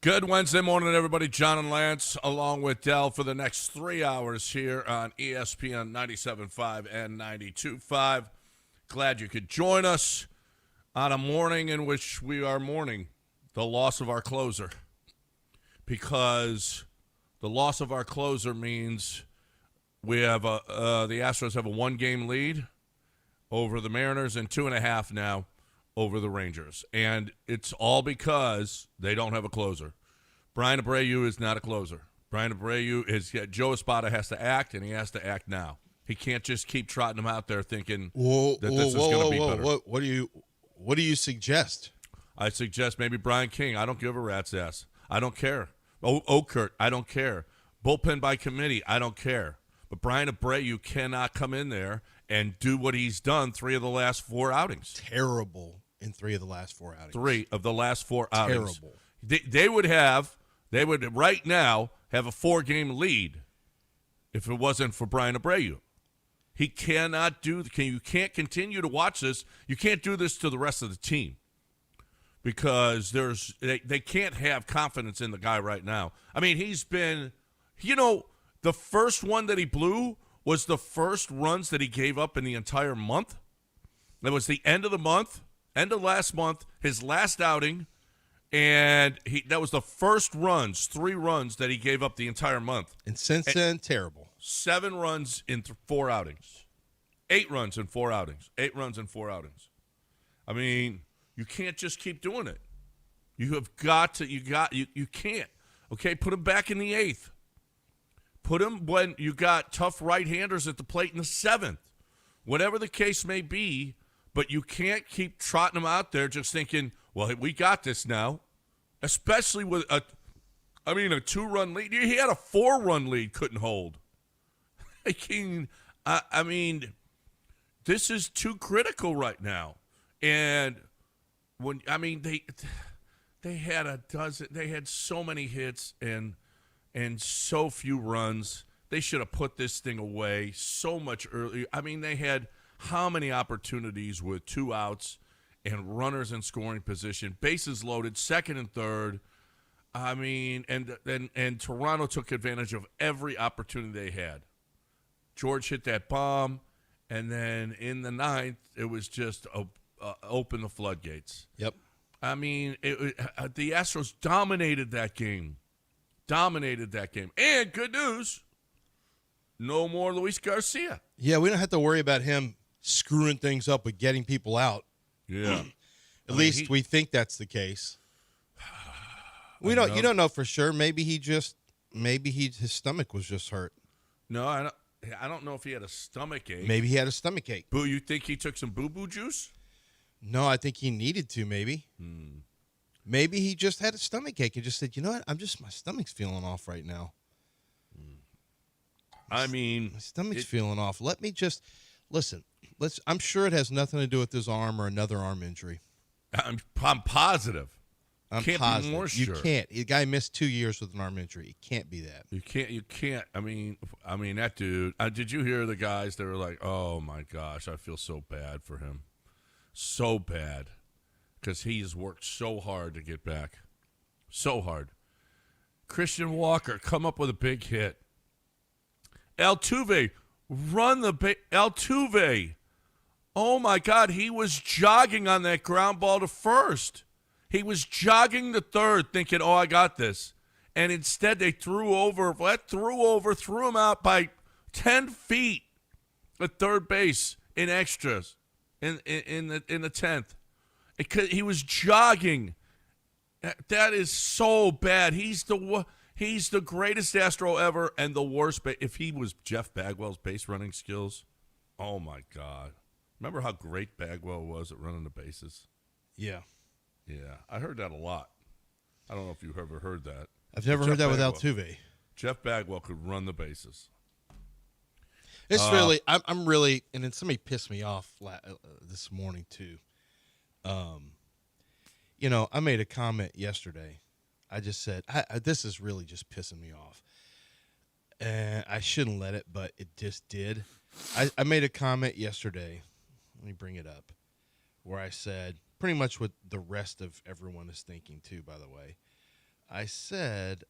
Good Wednesday morning, everybody. John and Lance, along with Dell, for the next 3 hours here on ESPN 97.5 and 92.5. Glad you could join us on a morning in which we are mourning the loss of our closer, because the loss of our closer means we have the Astros have a 1-game lead over the Mariners and 2.5 now over the Rangers. And it's all because they don't have a closer. Bryan Abreu is not a closer. Bryan Abreu Joe Espada has to act, and he has to act now. He can't just keep trotting him out there thinking that this is going to be better. What do you suggest? I suggest maybe Brian King. I don't give a rat's ass. I don't care. Okert, I don't care. Bullpen by committee, I don't care. But Bryan Abreu cannot come in there and do what he's done 3 of the last 4 outings. Terrible in 3 of the last 4 outings. 3 of the last 4 outings. Terrible. They would right now have a 4-game lead if it wasn't for Bryan Abreu. He cannot you can't continue to watch this. You can't do this to the rest of the team because they can't have confidence in the guy right now. I mean, he's been, the first one that he blew was the first runs that he gave up in the entire month. That was the end of the month, end of last month, his last outing, and that was the first 3 runs that he gave up the entire month. And since then, terrible. 7 runs in 4 outings. 8 runs in 4 outings. 8 runs in 4 outings. I mean, you can't just keep doing it. You have got to, you can't. Okay, put him back in the 8th. Put him when you got tough right-handers at the plate in the 7th. Whatever the case may be, but you can't keep trotting him out there just thinking, well, we got this now. Especially with a 2-run lead. He had a 4-run lead, couldn't hold. I mean, this is too critical right now. And they had so many hits and so few runs. They should have put this thing away so much earlier. I mean, they had how many opportunities with 2 outs and runners in scoring position, bases loaded, 2nd and 3rd. I mean, and Toronto took advantage of every opportunity they had. George hit that bomb, and then in the 9th, it was just open the floodgates. Yep. I mean, the Astros dominated that game. And good news, no more Luis Garcia. Yeah, we don't have to worry about him screwing things up with getting people out. Yeah. At least we think that's the case. You don't know for sure. Maybe his stomach was just hurt. No, I don't know if he had a stomach ache. Maybe he had a stomach ache. Boo, you think he took some boo-boo juice? No, I think he needed to, maybe. Maybe he just had a stomach ache and just said, you know what, my stomach's feeling off right now. I mean, my stomach's feeling off. Let me just listen. I'm sure it has nothing to do with his arm or another arm injury. I'm positive. I'm can't positive. Be more sure. You can't. The guy missed 2 years with an arm injury. It can't be that. You can't. I mean that dude. Did you hear the guys that were like, "Oh my gosh, I feel so bad for him, so bad," because he has worked so hard to get back, so hard. Christian Walker come up with a big hit. Altuve run the Altuve. Oh my God, he was jogging on that ground ball to first. He was jogging to third thinking, oh, I got this. And instead they threw him out by 10 feet at third base in extras in the 10th. He was jogging. That is so bad. He's the greatest Astro ever and the worst. If he was Jeff Bagwell's base running skills, oh my God. Remember how great Bagwell was at running the bases? Yeah. Yeah, I heard that a lot. I don't know if you've ever heard that. I've never heard that with Altuve. Jeff Bagwell could run the bases. It's really, I'm really, and then somebody pissed me off this morning too. I made a comment yesterday. I just said, this is really just pissing me off. And I shouldn't let it, but it just did. I made a comment yesterday. Let me bring it up. Where I said, pretty much what the rest of everyone is thinking too, by the way. I said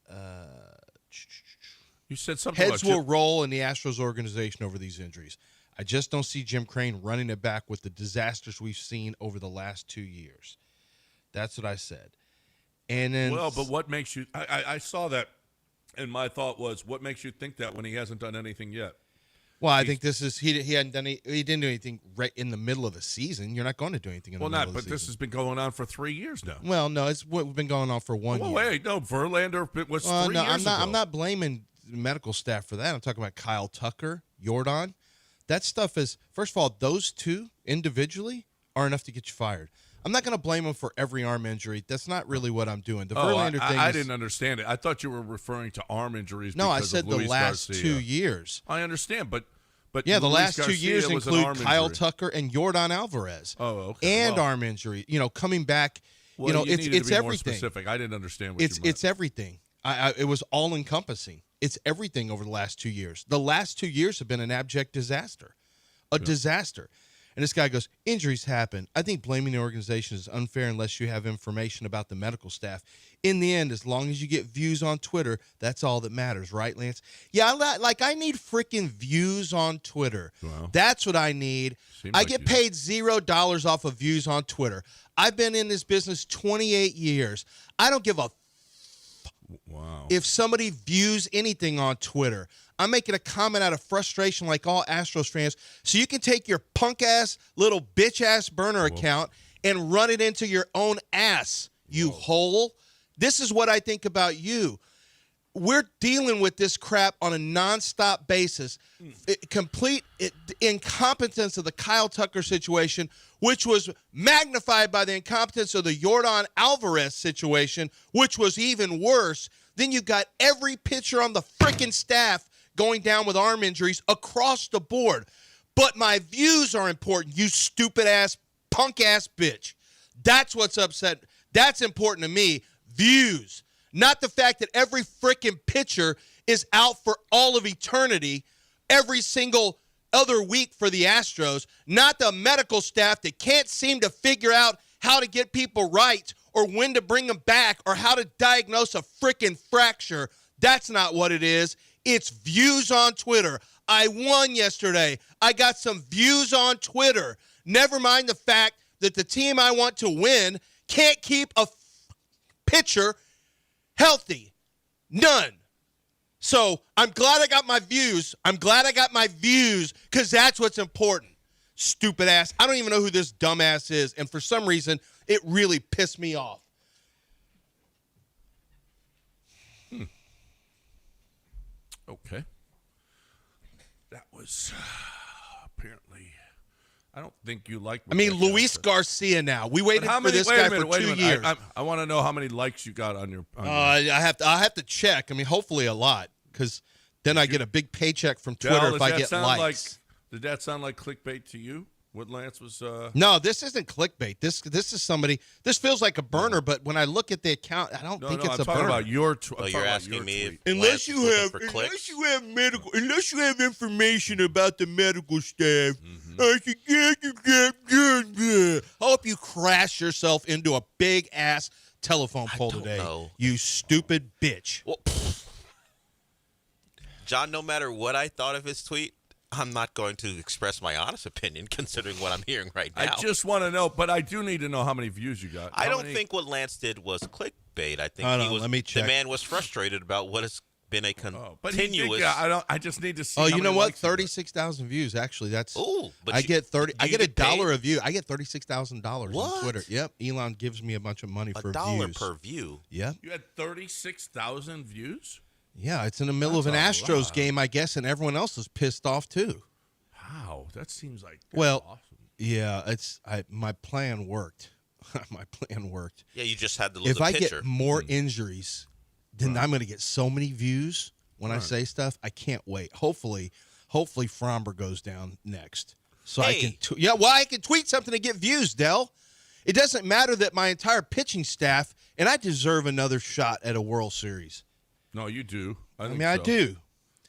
You said something heads about will roll in the Astros organization over these injuries. I just don't see Jim Crane running it back with the disasters we've seen over the last 2 years. That's what I said. And then, well, but what makes you? I saw that, and my thought was, what makes you think that when he hasn't done anything yet? well, I think this is he hadn't done he didn't do anything right in the middle of the season. You're not going to do anything in the middle of the season. But this has been going on for 3 years now. Well, no, it's what been going on for 1 year. Oh, wait, no, Verlander was 3 no, years ago. I'm not blaming the medical staff for that. I'm talking about Kyle Tucker, Jordan. That stuff is, first of all, those two individually are enough to get you fired. I'm not going to blame them for every arm injury. That's not really what I'm doing. The Verlander thing I didn't understand it. I thought you were referring to arm injuries. No, I because said of the Luis last Garcia. 2 years. I understand, but Yeah, the Luis last 2 Garcia years was an include arm Kyle injury. Tucker and Jordan Alvarez. Oh, okay. And Well, arm injury. Coming back. well, you it's needed to be more everything. specific. I didn't understand what you meant. It's everything. It was all encompassing. It's everything over the last 2 years. The last 2 years have been an abject disaster, disaster. And this guy goes, injuries happen. I think blaming the organization is unfair unless you have information about the medical staff. In the end, as long as you get views on Twitter, that's all that matters, right, Lance? Yeah, I need freaking views on Twitter. Wow. That's what I need. Seems I like get you- paid $0 off of views on Twitter. I've been in this business 28 years. I don't give a Wow. if somebody views anything on Twitter. I'm making a comment out of frustration like all Astros fans, so you can take your punk-ass, little bitch-ass burner account and run it into your own ass, you hole. This is what I think about you. We're dealing with this crap on a nonstop basis. Complete incompetence of the Kyle Tucker situation, which was magnified by the incompetence of the Jordan Alvarez situation, which was even worse. Then you've got every pitcher on the freaking staff going down with arm injuries across the board. But my views are important, you stupid-ass, punk-ass bitch. That's what's upset. That's important to me. Views. Not the fact that every freaking pitcher is out for all of eternity every single other week for the Astros. Not the medical staff that can't seem to figure out how to get people right or when to bring them back or how to diagnose a freaking fracture. That's not what it is. It's views on Twitter. I won yesterday. I got some views on Twitter. Never mind the fact that the team I want to win can't keep a pitcher healthy. None. So I'm glad I got my views. I'm glad I got my views because that's what's important. Stupid ass. I don't even know who this dumbass is. And for some reason, it really pissed me off. Okay. That was apparently. I don't think you like. I mean, Luis Garcia now. We waited for this guy for 2 years. I want to know how many likes you got on your. I have to check. I mean, hopefully a lot because then I get a big paycheck from Twitter if I get likes. Did that sound like clickbait to you? What Lance was? No, this isn't clickbait. This is somebody. This feels like a burner, but when I look at the account, I don't think it's a burner. About your you're asking me tweet. if Unless you have information about the medical staff, I hope you crash yourself into a big ass telephone pole today. know. You stupid bitch. Well, John, no matter what I thought of his tweet, I'm not going to express my honest opinion considering what I'm hearing right now. I just want to know, but I do need to know how many views you got. I don't think what Lance did was clickbait. I think Hold he on, was. let me check. The man was frustrated about what has been a But he continuous. did, I just need to see. Oh, how you know many what? likes you got. 36,000 views. Actually, that's. Ooh, but I you- get 30. do I you get get $1 paid? a view. I get $36,000 on What? Twitter. Yep. Elon gives me a bunch of money for $1 views. per view. Yep. You had 36,000 views. Yeah, it's in the middle of an That's a Astros lot. game, I guess, and everyone else is pissed off too. Wow, that seems like Well, awesome. yeah, my plan worked. My plan worked. Yeah, you just had to lose If a I pitcher. get more injuries, then I'm going to get so many views when I say stuff. I can't wait. Hopefully Fromber goes down next, so I Hey. can. I can tweet something to get views. Dell, it doesn't matter that my entire pitching staff and I deserve another shot at a World Series. No, you do. I I do.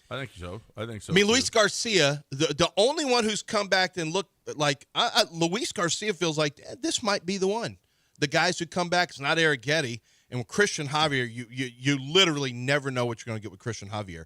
I think so. I think so. I mean, too. Luis Garcia, the only one who's come back and looked like Luis Garcia feels like this might be the one. The guys who come back, it's not Eric Getty, And with Christian Javier, you literally never know what you're going to get with Christian Javier.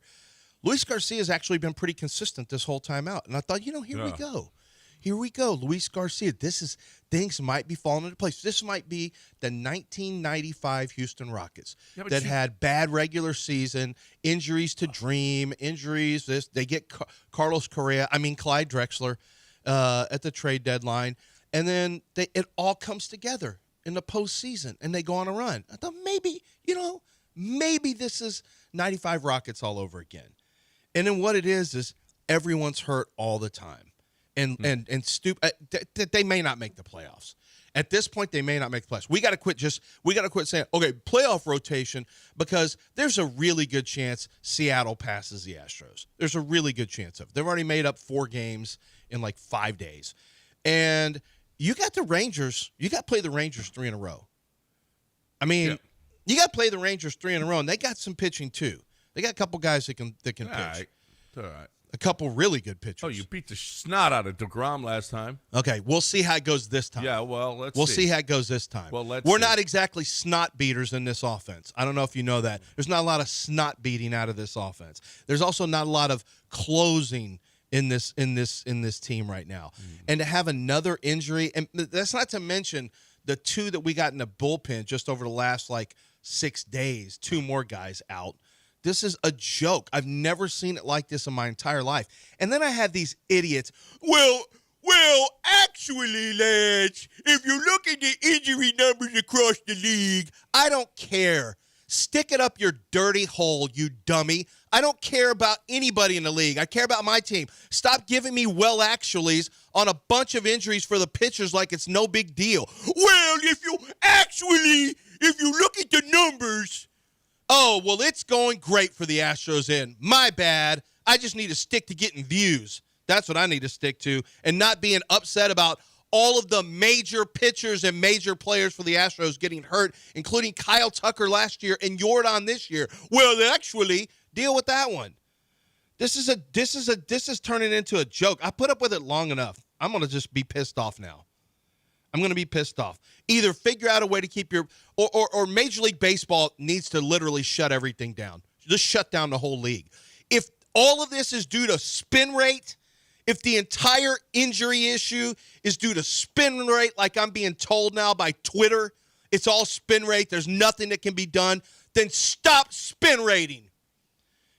Luis Garcia has actually been pretty consistent this whole time out. And I thought, here we go. Here we go, Luis Garcia. Things might be falling into place. This might be the 1995 Houston Rockets that had bad regular season, injuries to Dream, injuries. They get Clyde Drexler at the trade deadline, and then it all comes together in the postseason, and they go on a run. I thought maybe this is 95 Rockets all over again. And then what it is everyone's hurt all the time. And they may not make the playoffs. At this point, they may not make the playoffs. We got to quit saying, okay, playoff rotation, because there's a really good chance Seattle passes the Astros. There's a really good chance of it. They've already made up 4 games in like 5 days. And you got the Rangers. You got to play the Rangers 3 in a row. I mean, you got to play the Rangers 3 in a row, and they got some pitching too. They got a couple guys that can pitch. Right. All right. A couple really good pitchers. Oh, you beat the snot out of DeGrom last time. Okay, we'll see how it goes this time. Yeah, well, we'll see how it goes this time. Well, We're not exactly snot beaters in this offense. I don't know if you know that. There's not a lot of snot beating out of this offense. There's also not a lot of closing in this team right now. And to have another injury, and that's not to mention the 2 that we got in the bullpen just over the last 6 days, 2 more guys out. This is a joke. I've never seen it like this in my entire life. And then I have these idiots. Well, actually, lads, if you look at the injury numbers across the league, I don't care. Stick it up your dirty hole, you dummy. I don't care about anybody in the league. I care about my team. Stop giving me actuallys on a bunch of injuries for the pitchers like it's no big deal. Well, if you look at the numbers... Oh, well, it's going great for the Astros in. My bad. I just need to stick to getting views. That's what I need to stick to, and not being upset about all of the major pitchers and major players for the Astros getting hurt, including Kyle Tucker last year and Jordan this year. Well, actually, deal with that one. This is turning into a joke. I put up with it long enough. I'm going to just be pissed off now. I'm going to be pissed off. Either figure out a way to keep your or Major League Baseball needs to literally shut everything down. Just shut down the whole league. If all of this is due to spin rate, if the entire injury issue is due to spin rate, like I'm being told now by Twitter, it's all spin rate, there's nothing that can be done, then stop spin rating.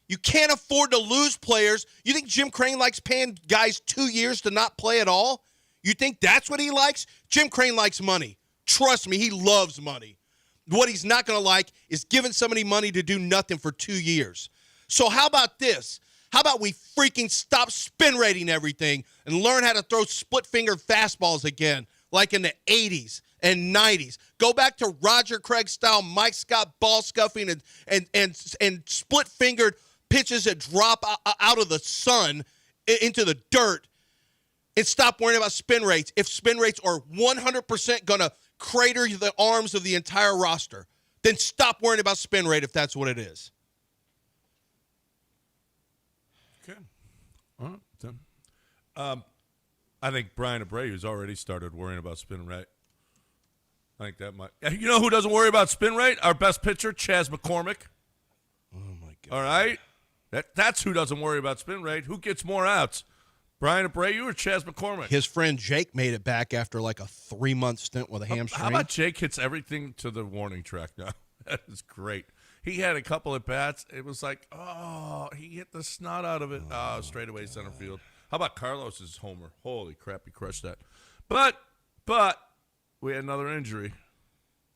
You can't afford to lose players. You think Jim Crane likes paying guys 2 years to not play at all? You think that's what he likes? Jim Crane likes money. Trust me, he loves money. What he's not going to like is giving somebody money to do nothing for 2 years. So how about this? How about we freaking stop spin rating everything and learn how to throw split-fingered fastballs again, like in the 80s and 90s. Go back to Roger Craig style Mike Scott ball scuffing and split-fingered pitches that drop out of the sun into the dirt. And stop worrying about spin rates. If spin rates are 100% going to crater the arms of the entire roster, then stop worrying about spin rate if that's what it is. Okay. All right. I think Bryan Abreu has already started worrying about spin rate. I think that might. You know who doesn't worry about spin rate? Our best pitcher, Chas McCormick. Oh, my God. All right? That's who doesn't worry about spin rate. Who gets more outs? Bryan Abreu or Chas McCormick? His friend Jake made it back after like a 3-month stint with a hamstring. How about Jake hits everything to the warning track now? That is great. He had a couple at bats. It was like, he hit the snot out of it. Straight away center field. How about Carlos's homer? Holy crap, he crushed that. But we had another injury.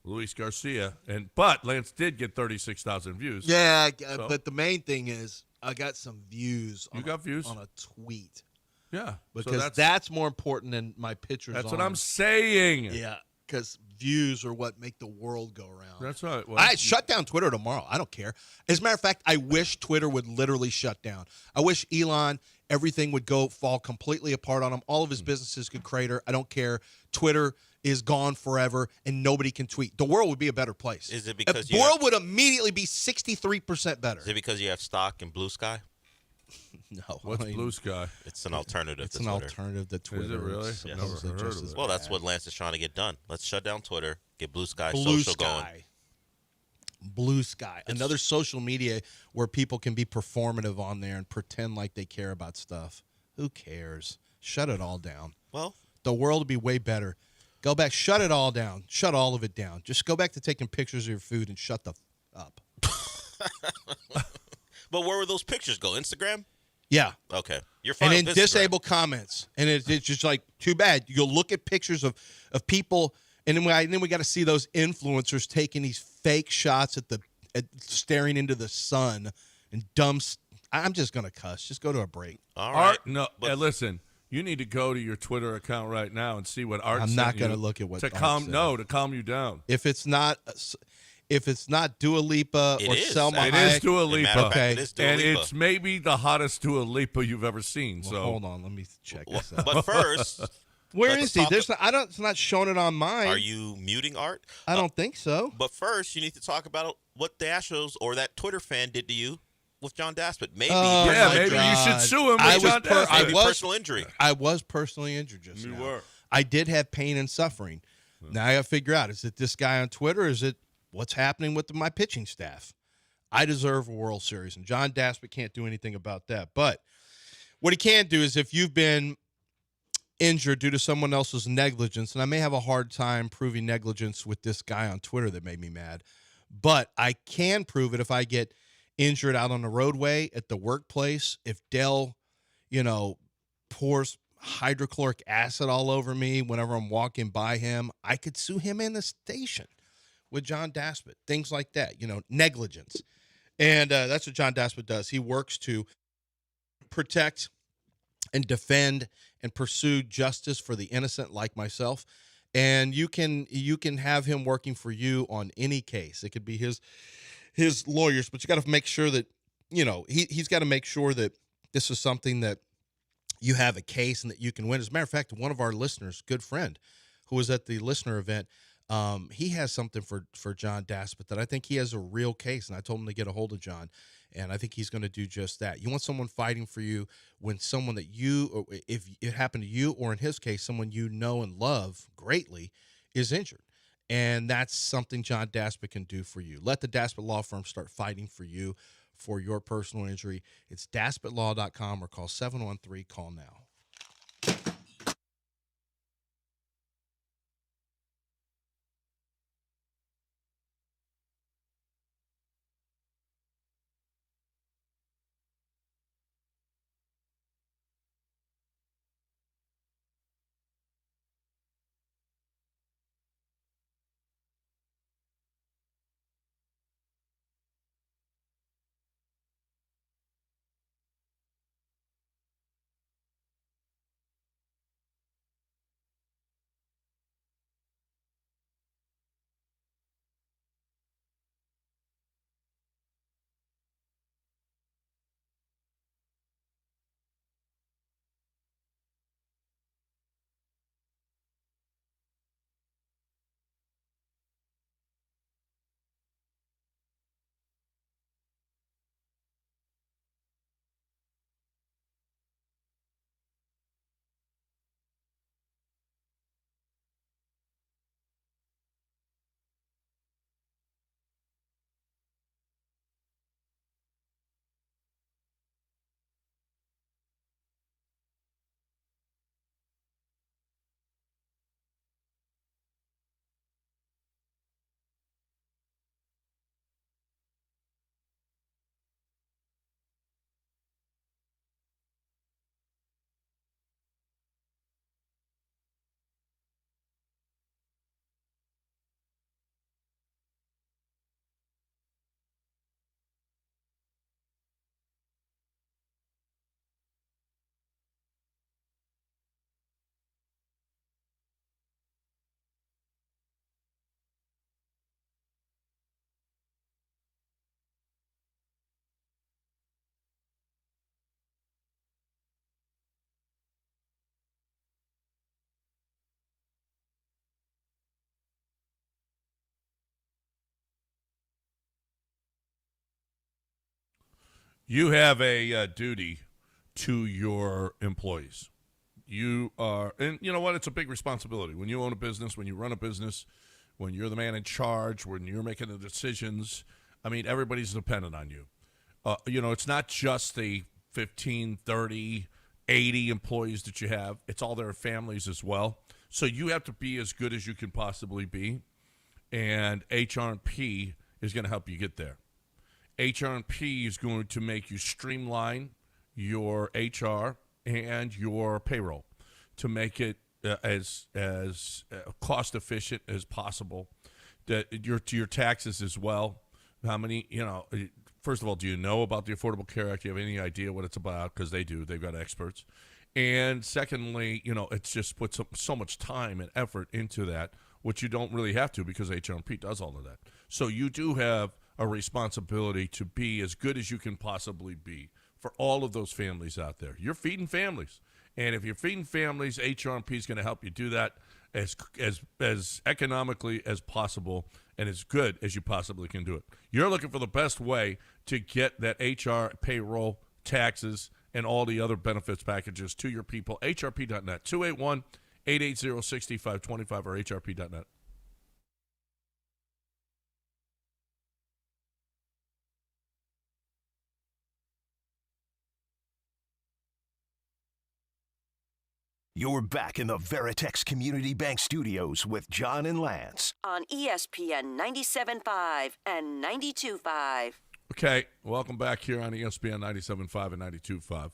Luis Garcia. But Lance did get 36,000 views. Yeah, but the main thing is I got some views. You got views? On a tweet. Yeah. Because that's more important than my pictures. That's what I'm saying. Yeah, because views are what make the world go around. That's right. Well, I shut down Twitter tomorrow. I don't care. As a matter of fact, I wish Twitter would literally shut down. I wish Elon, everything would fall completely apart on him. All of his businesses could crater. I don't care. Twitter is gone forever, and nobody can tweet. The world would be a better place. Is it because the world would immediately be 63% better? Is it because you have stock in Blue Sky? No. What's Blue Sky? It's an alternative to Twitter. It's an alternative to Twitter. Is it really? Yes. Never heard of it. Well, that's what Lance is trying to get done. Let's shut down Twitter, get Blue Sky Blue social Sky. going. Blue Sky, another social media where people can be performative on there and pretend like they care about stuff. Who cares? Shut it all down. Well, The world would be way better. Go back, shut it all down. Shut all of it down. Just go back to taking pictures of your food and shut the up. but where would those pictures go? Instagram? Yeah. Okay. You're fine. And then with Instagram. disable comments. And it's just like, too bad. You'll look at pictures of people, and then we got to see those influencers taking these fake shots at staring into the sun and I'm just going to cuss. Just go to a break. All right. No, But- listen. You need to go to your Twitter account right now and see what Art. I'm not going to look at what to Art calm. said. No, to calm you down. If it's not Dua Lipa It or is, Selma It Hayek, is Dua As a matter Lipa, of fact, Okay. it is Dua and Lipa. it's maybe the hottest Dua Lipa you've ever seen. well, So hold on, let me check this out. But first, Where let's is he? talk- It's not showing it on mine. are you muting Art? I don't think so. But first, you need to talk about what the Astros or that Twitter fan did to you with John Daspit. Maybe, Oh, yeah, my maybe you God. should sue him. I with was John per- Daspit. I maybe was- personal injury. I was personally injured just You now. were. I did have pain and suffering. Now I got to figure out, is it this guy on Twitter? Or is it what's happening with my pitching staff? I deserve a World Series, and John Daspit can't do anything about that. But what he can do is if you've been injured due to someone else's negligence, and I may have a hard time proving negligence with this guy on Twitter that made me mad, but I can prove it if I get injured out on the roadway, at the workplace, if Dell, pours hydrochloric acid all over me whenever I'm walking by him, I could sue him in the station with John Daspit, things like that, negligence. And that's what John Daspit does. He works to protect and defend and pursue justice for the innocent like myself. And you can have him working for you on any case. It could be his lawyers, but you got to make sure that, he's got to make sure that this is something that you have a case and that you can win. As a matter of fact, one of our listeners, good friend, who was at the listener event, he has something for John Daspit that I think he has a real case, and I told him to get a hold of John, and I think he's going to do just that. You want someone fighting for you when someone that or if it happened to you, or in his case, someone you know and love greatly is injured. And that's something John Daspit can do for you. Let the Daspit Law Firm start fighting for you for your personal injury. It's DaspitLaw.com or call 713-CALL-NOW. You have a duty to your employees. You are, and you know what? It's a big responsibility when you own a business, when you run a business, when you're the man in charge, when you're making the decisions, I mean, everybody's dependent on you. It's not just the 15, 30, 80 employees that you have. It's all their families as well. So you have to be as good as you can possibly be, and HR&P is going to help you get there. HR&P is going to make you streamline your HR and your payroll to make it as cost efficient as possible. That your taxes as well. How many? First of all, do you know about the Affordable Care Act? Do you have any idea what it's about? Because they do. They've got experts. And secondly, it's just put so much time and effort into that, which you don't really have to because HR&P does all of that. So you do have a responsibility to be as good as you can possibly be for all of those families out there. You're feeding families. And if you're feeding families, HR&P is going to help you do that as economically as possible and as good as you possibly can do it. You're looking for the best way to get that HR, payroll, taxes, and all the other benefits packages to your people. HRP.net, 281-880-6525 or HRP.net. You're back in the Veritex Community Bank Studios with John and Lance. On ESPN 97.5 and 92.5. Okay, welcome back here on ESPN 97.5 and 92.5.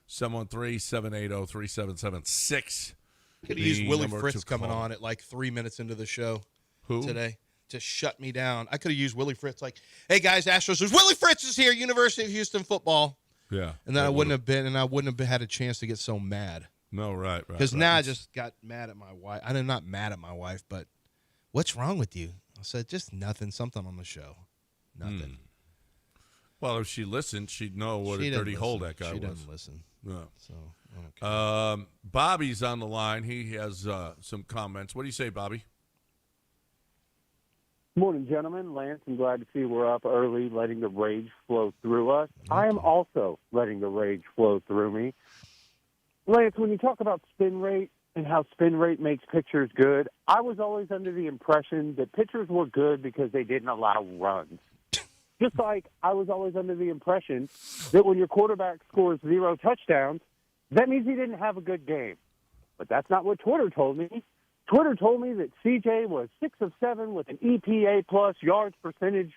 713-780-3776. Could have used Willie Fritz coming on at like 3 minutes into the show today to shut me down. I could have used Willie Fritz like, hey guys, Astros, there's Willie Fritz is here, University of Houston football. Yeah. And then I wouldn't have had a chance to get so mad. No, right. Because now I just got mad at my wife. I'm not mad at my wife, but what's wrong with you? I said, just nothing, something on the show. Nothing. Well, if she listened, she'd know what a dirty hole that guy was. She doesn't listen. No. So, okay. Bobby's on the line. He has some comments. What do you say, Bobby? Morning, gentlemen. Lance, I'm glad to see we're up early, letting the rage flow through us. I am also letting the rage flow through me. Lance, when you talk about spin rate and how spin rate makes pitchers good, I was always under the impression that pitchers were good because they didn't allow runs. Just like I was always under the impression that when your quarterback scores 0 touchdowns, that means he didn't have a good game. But that's not what Twitter told me. Twitter told me that CJ was 6 of 7 with an EPA plus yards percentage,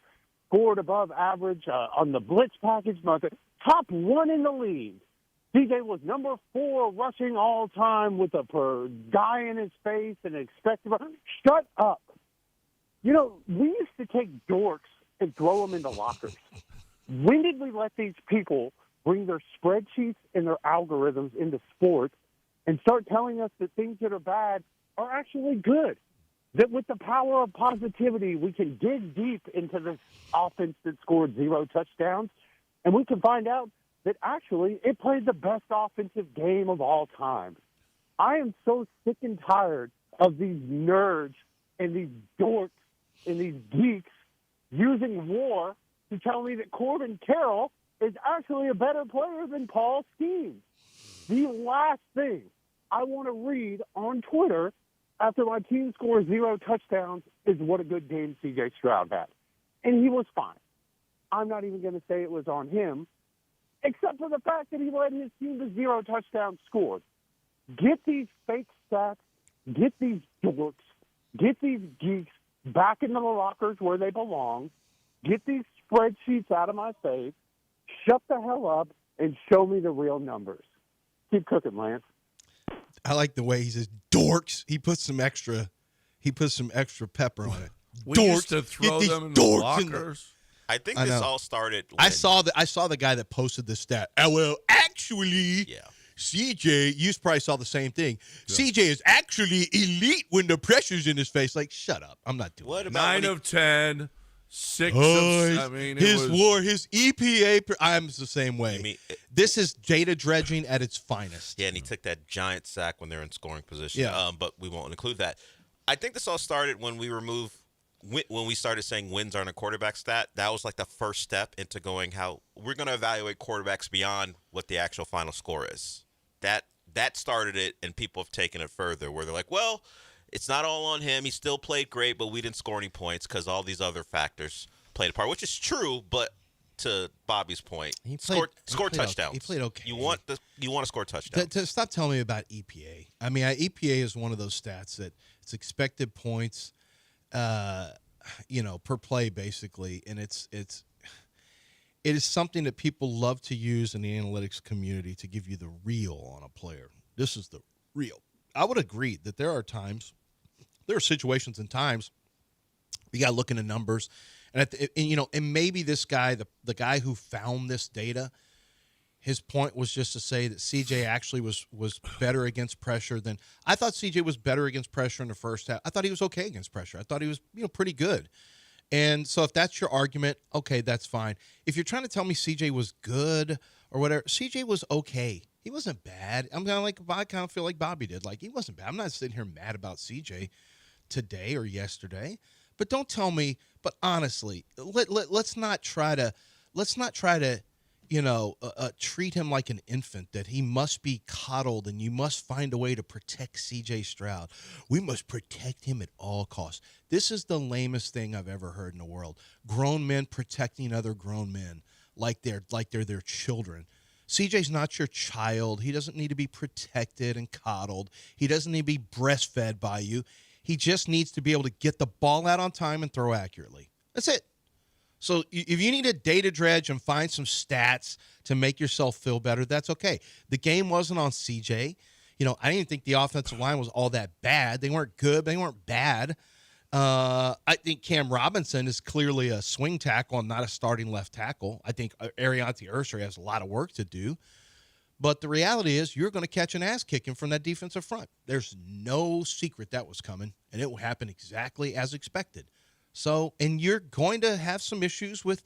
scored above average on the blitz package, top 1 in the league. CJ was number 4 rushing all time with a per guy in his face and expected. Shut up. We used to take dorks and throw them into lockers. When did we let these people bring their spreadsheets and their algorithms into sports and start telling us that things that are bad are actually good? That with the power of positivity, we can dig deep into this offense that scored 0 touchdowns, and we can find out that actually it played the best offensive game of all time. I am so sick and tired of these nerds and these dorks and these geeks using war to tell me that Corbin Carroll is actually a better player than Paul Skeens. The last thing I want to read on Twitter after my team scores 0 touchdowns is what a good game CJ Stroud had. And he was fine. I'm not even going to say it was on him, except for the fact that he led his team to 0 touchdowns scored. Get these fake stats, get these dorks, get these geeks back into the lockers where they belong, get these spreadsheets out of my face, shut the hell up, and show me the real numbers. Keep cooking, Lance. I like the way he says dorks. He puts some extra pepper on it. We dorks. Used to throw Get them in these the dorks in lockers. I think this all started. I saw the guy that posted the stat. Well, actually, CJ, you probably saw the same thing. Yeah. CJ is actually elite when the pressure's in his face. Like, shut up. I'm not doing what that. About 9 of 10, 6 of I mean, his EPA. I'm the same way. This is data dredging at its finest. Yeah, and he took that giant sack when they're in scoring position. Yeah. But we won't include that. I think this all started when we started saying wins aren't a quarterback stat. That was like the first step into going how we're going to evaluate quarterbacks beyond what the actual final score is. That started it, and people have taken it further where they're like, well, it's not all on him. He still played great, but we didn't score any points because all these other factors played a part, which is true. But to Bobby's point, score touchdowns. He played okay. You want to score touchdowns. To stop telling me about EPA. I mean, EPA is one of those stats that it's expected points, per play basically, and it is something that people love to use in the analytics community to give you the real on a player. This is the real. I would agree that there are situations and times you got to look into numbers, and maybe this guy, the guy who found this data, his point was just to say that CJ actually was better against pressure than I thought. CJ was better against pressure in the first half. I thought he was okay against pressure. I thought he was pretty good. And so if that's your argument, okay, that's fine. If you're trying to tell me CJ was good or whatever, CJ was okay. He wasn't bad. I kind of feel like Bobby did. Like, he wasn't bad. I'm not sitting here mad about CJ today or yesterday. But don't tell me. But honestly, let's not try to treat him like an infant, that he must be coddled and you must find a way to protect CJ Stroud. We must protect him at all costs. This is the lamest thing I've ever heard in the world. Grown men protecting other grown men like they're their children. CJ's not your child. He doesn't need to be protected and coddled. He doesn't need to be breastfed by you. He just needs to be able to get the ball out on time and throw accurately. That's it. So if you need a data dredge and find some stats to make yourself feel better, that's okay. The game wasn't on CJ. I didn't think the offensive line was all that bad. They weren't good, but they weren't bad. I think Cam Robinson is clearly a swing tackle and not a starting left tackle. I think Ariante Urser has a lot of work to do. But the reality is you're going to catch an ass kicking from that defensive front. There's no secret that was coming, and it will happen exactly as expected. So, and you're going to have some issues with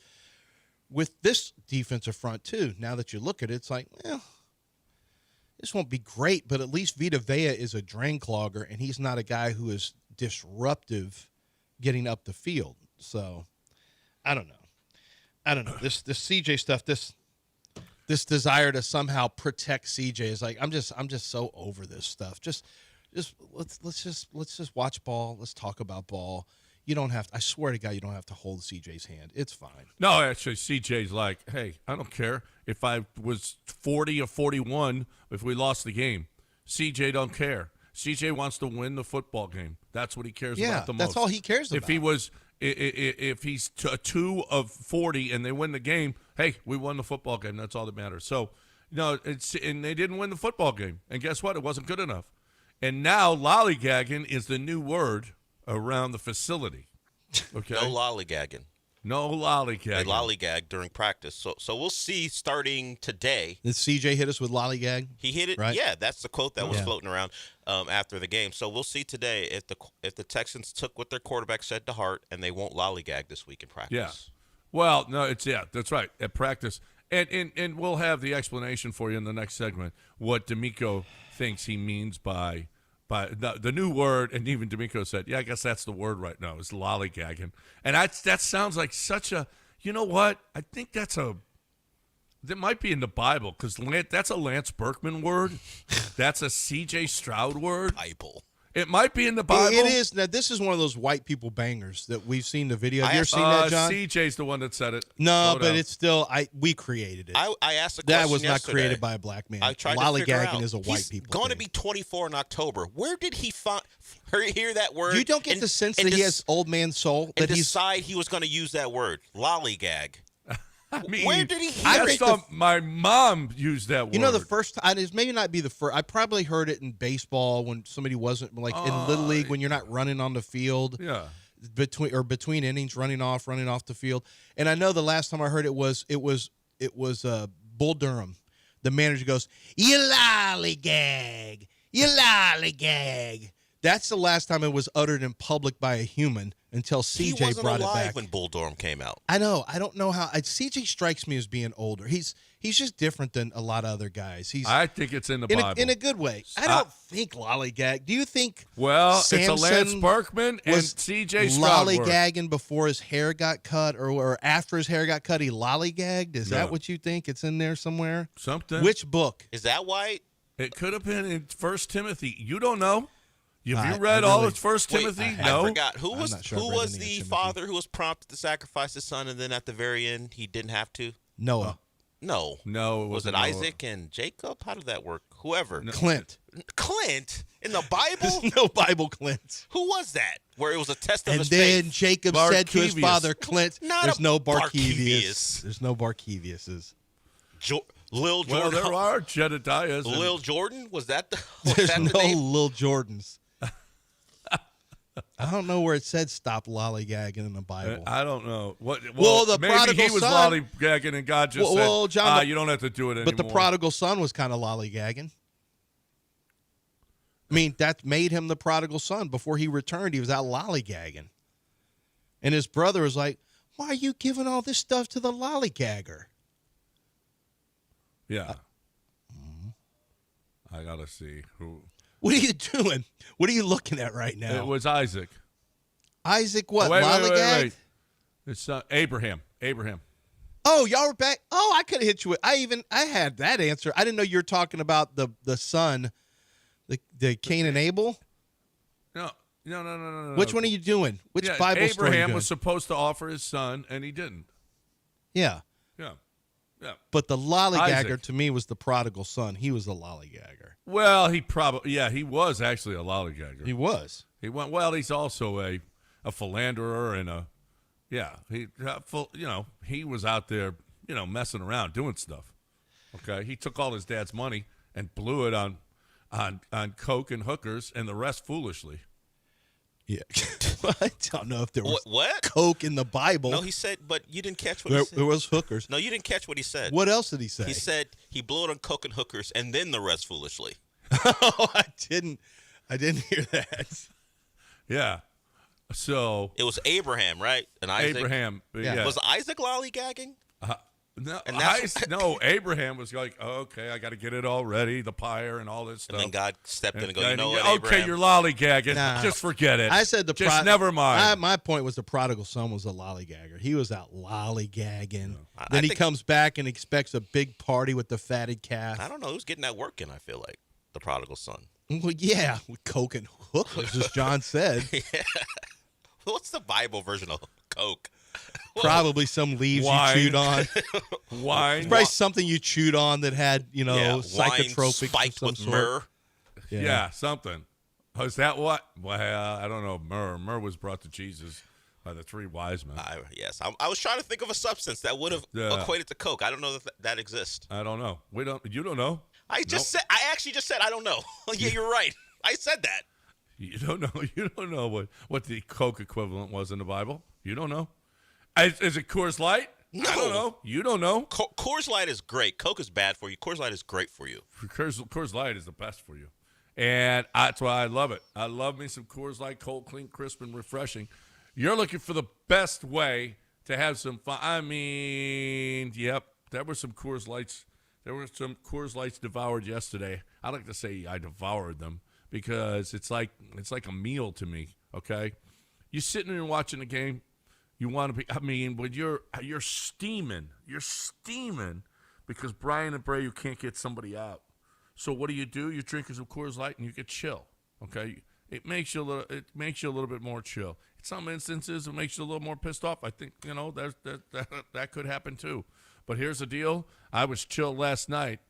this defensive front too. Now that you look at it, it's like, well, this won't be great, but at least Vita Vea is a drain clogger, and he's not a guy who is disruptive getting up the field. So, I don't know. This CJ stuff, this desire to somehow protect CJ is like, I'm just so over this stuff. Just let's just watch ball. Let's talk about ball. You don't have to, I swear to God, you don't have to hold CJ's hand. It's fine. No, actually, CJ's like, hey, I don't care if I was 40 or 41 if we lost the game. CJ don't care. CJ wants to win the football game. That's what he cares about the most. That's all he cares about. If he's 2 of 40 and they win the game, hey, we won the football game. That's all that matters. So, and they didn't win the football game. And guess what? It wasn't good enough. And now lollygagging is the new word around the facility. Okay. No lollygagging. No lollygagging. They lollygag during practice. So we'll see starting today. Did CJ hit us with lollygag? He hit it. Right? Yeah, that's the quote that was floating around after the game. So we'll see today if the Texans took what their quarterback said to heart and they won't lollygag this week in practice. Yeah. Well, no, that's right. At practice. And we'll have the explanation for you in the next segment what D'Amico thinks he means by the new word, and even D'Amico said, yeah, I guess that's the word right now, is lollygagging. And that sounds like such a, you know what? I think that might be in the Bible, because that's a Lance Berkman word. That's a CJ Stroud word. Bible. It might be in the Bible. It is. Now, this is one of those white people bangers that we've seen the video. Have you ever seen that, John? CJ's the one that said it. No, but it's still, we created it. I asked a question that was not yesterday. created by a black man. I tried to figure out. Lollygagging is a white people He's going to thing. be 24 in October. Where did he hear that word? You don't get the sense that he has old man soul? And decide he was going to use that word, lollygag. I mean, where did he hear it? My mom used that word. You know, the first time, it may not be the first. I probably heard it in baseball when somebody wasn't, like in Little League, when you're not running on the field. Yeah. Between innings, running off the field. And I know the last time I heard it was Bull Durham. The manager goes, "You lollygag, you lollygag." That's the last time it was uttered in public by a human until CJ brought it back. He wasn't alive when Bull Durham came out. I know. I don't know how. CJ strikes me as being older. He's just different than a lot of other guys. I think it's in the Bible. In a good way. I don't think lollygag. Do you think Samson it's a Lance Berkman and CJ Stroud lollygagging before his hair got cut or after his hair got cut, he lollygagged? Is that what you think? It's in there somewhere? Something. Which book? Is that why? It could have been in 1 Timothy. You don't know. Have you I read all really- of First Wait, Timothy? I No. forgot. Who I'm was not sure I've who read was any of the Timothy. father who was prompted to sacrifice his son, and then at the very end he didn't have to? Noah. No. No, it Was it wasn't Noah. Isaac and Jacob? How did that work? Whoever. Clint. Clint in the Bible? There's no Bible Clint. Who was that? Where it was a test of And his then faith. Jacob said to his Barkevius. father, Clint, Not there's a no Barkevius. Barkevius. There's no Barkeviuses. Lil Well, Jordan. there are Jedediahs. and- Lil Jordan? Was that the, was There's that no the name? Lil Jordans. I don't know where it said stop lollygagging in the Bible. I don't know. Well, the maybe prodigal he was son- lollygagging and God just Well, said, John, you don't have to do it anymore. But the prodigal son was kind of lollygagging. I mean, that made him the prodigal son. Before he returned, he was out lollygagging. And his brother was like, why are you giving all this stuff to the lollygagger? Yeah. I got to see who. What are you doing? What are you looking at right now? It was Isaac. Isaac what? Wait. Lollygag? It's Abraham. Abraham. Oh, y'all were back. Oh, I could have hit you with. I had that answer. I didn't know you were talking about the son, the Cain and Abel. No. Which one are you doing? Which Yeah, Bible story? Abraham you was doing? supposed to offer his son, and he didn't. Yeah, Yeah. Yeah. but the lollygagger Isaac. to me was the prodigal son. He was the lollygagger. Well, he was actually a lollygagger. He was. He went. Well, he's also a philanderer and he was out there, messing around doing stuff. Okay, he took all his dad's money and blew it on coke and hookers and the rest foolishly. Yeah. I don't know if there was What? coke in the Bible. No, he said, but you didn't catch what there, he said. there was hookers. No, you didn't catch what he said. What else did he say? He said he blew it on coke and hookers, and then the rest foolishly. Oh, I didn't hear that. Yeah. So It was Abraham, right? And Isaac. Abraham. Yeah. Yeah. Was Isaac lollygagging? No, And that's- Abraham was like, okay, I got to get it all ready, the pyre and all this stuff. And then God stepped in and goes, And you know he- what, okay, Abraham? you're lollygagging. Nah. Just forget it. I said just never mind. My point was the prodigal son was a lollygagger. He was out lollygagging. I Then he think- comes back and expects a big party with the fatted calf. I don't know. Who's getting that work in, I feel like. The prodigal son. Well, yeah, with coke and hookers, as John said. What's the Bible version of coke? Probably some leaves Wine. you chewed on. Wine. Probably something you chewed on that had, Yeah, psychotropic wine spiked of some with sort. myrrh. Yeah, something. Oh, is that what? Well, I don't know. Myrrh was brought to Jesus by the three wise men. Yes. I was trying to think of a substance that would have Yeah. equated to coke. I don't know that exists. I don't know. You don't know? I actually just said I don't know. Yeah, you're right. I said that. You don't know. You don't know what the Coke equivalent was in the Bible. You don't know. Is it Coors Light? No. I don't know. You don't know. Coors Light is great. Coke is bad for you. Coors Light is great for you. Coors Light is the best for you. And that's why I love it. I love me some Coors Light, cold, clean, crisp, and refreshing. You're looking for the best way to have some fun. I mean, yep, there were some Coors Lights. There were some Coors Lights devoured yesterday. I like to say I devoured them because it's like a meal to me, okay? You're sitting there watching the game. You want to be, I mean, when you're steaming because Bryan Abreu can't get somebody out. So what do? You're drinking some Coors Light and you get chill. Okay, it makes you a little bit more chill. In some instances, it makes you a little more pissed off. I think that could happen too. But here's the deal: I was chill last night.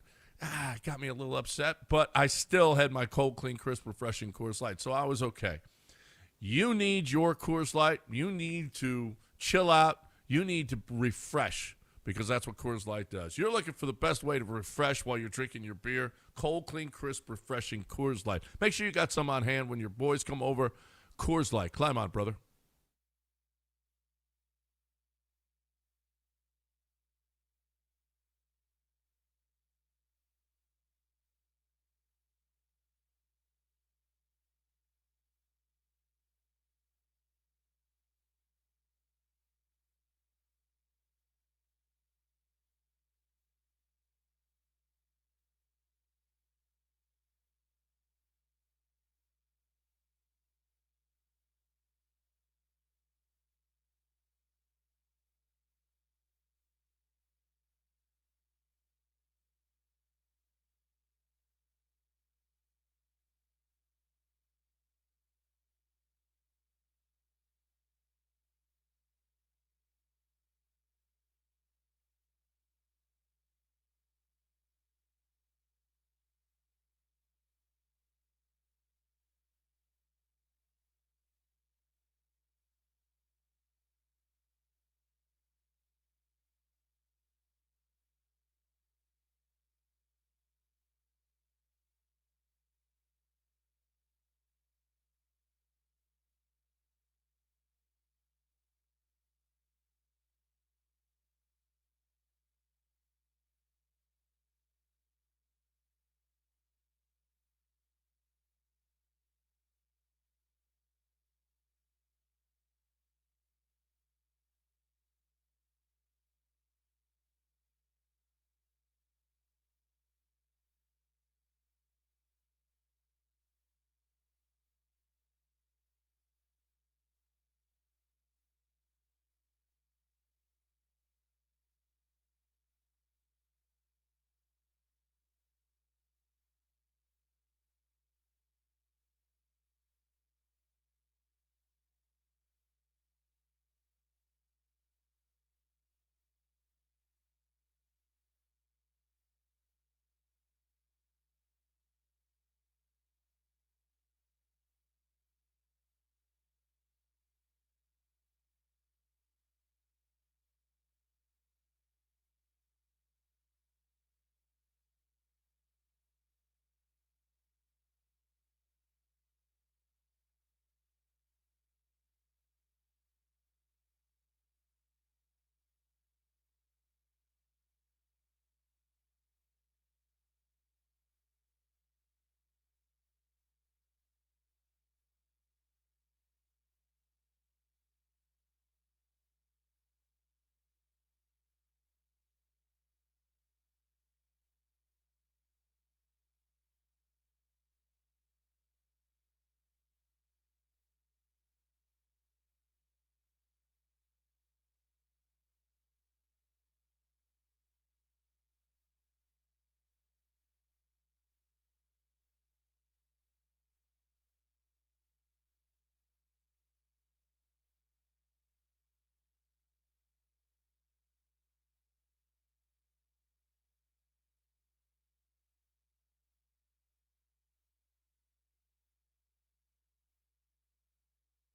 It got me a little upset, but I still had my cold, clean, crisp, refreshing Coors Light, so I was okay. You need your Coors Light. You need to chill out. You need to refresh because that's what Coors Light does. You're looking for the best way to refresh while you're drinking your beer. Cold, clean, crisp, refreshing Coors Light. Make sure you got some on hand when your boys come over. Coors Light. Climb on, brother.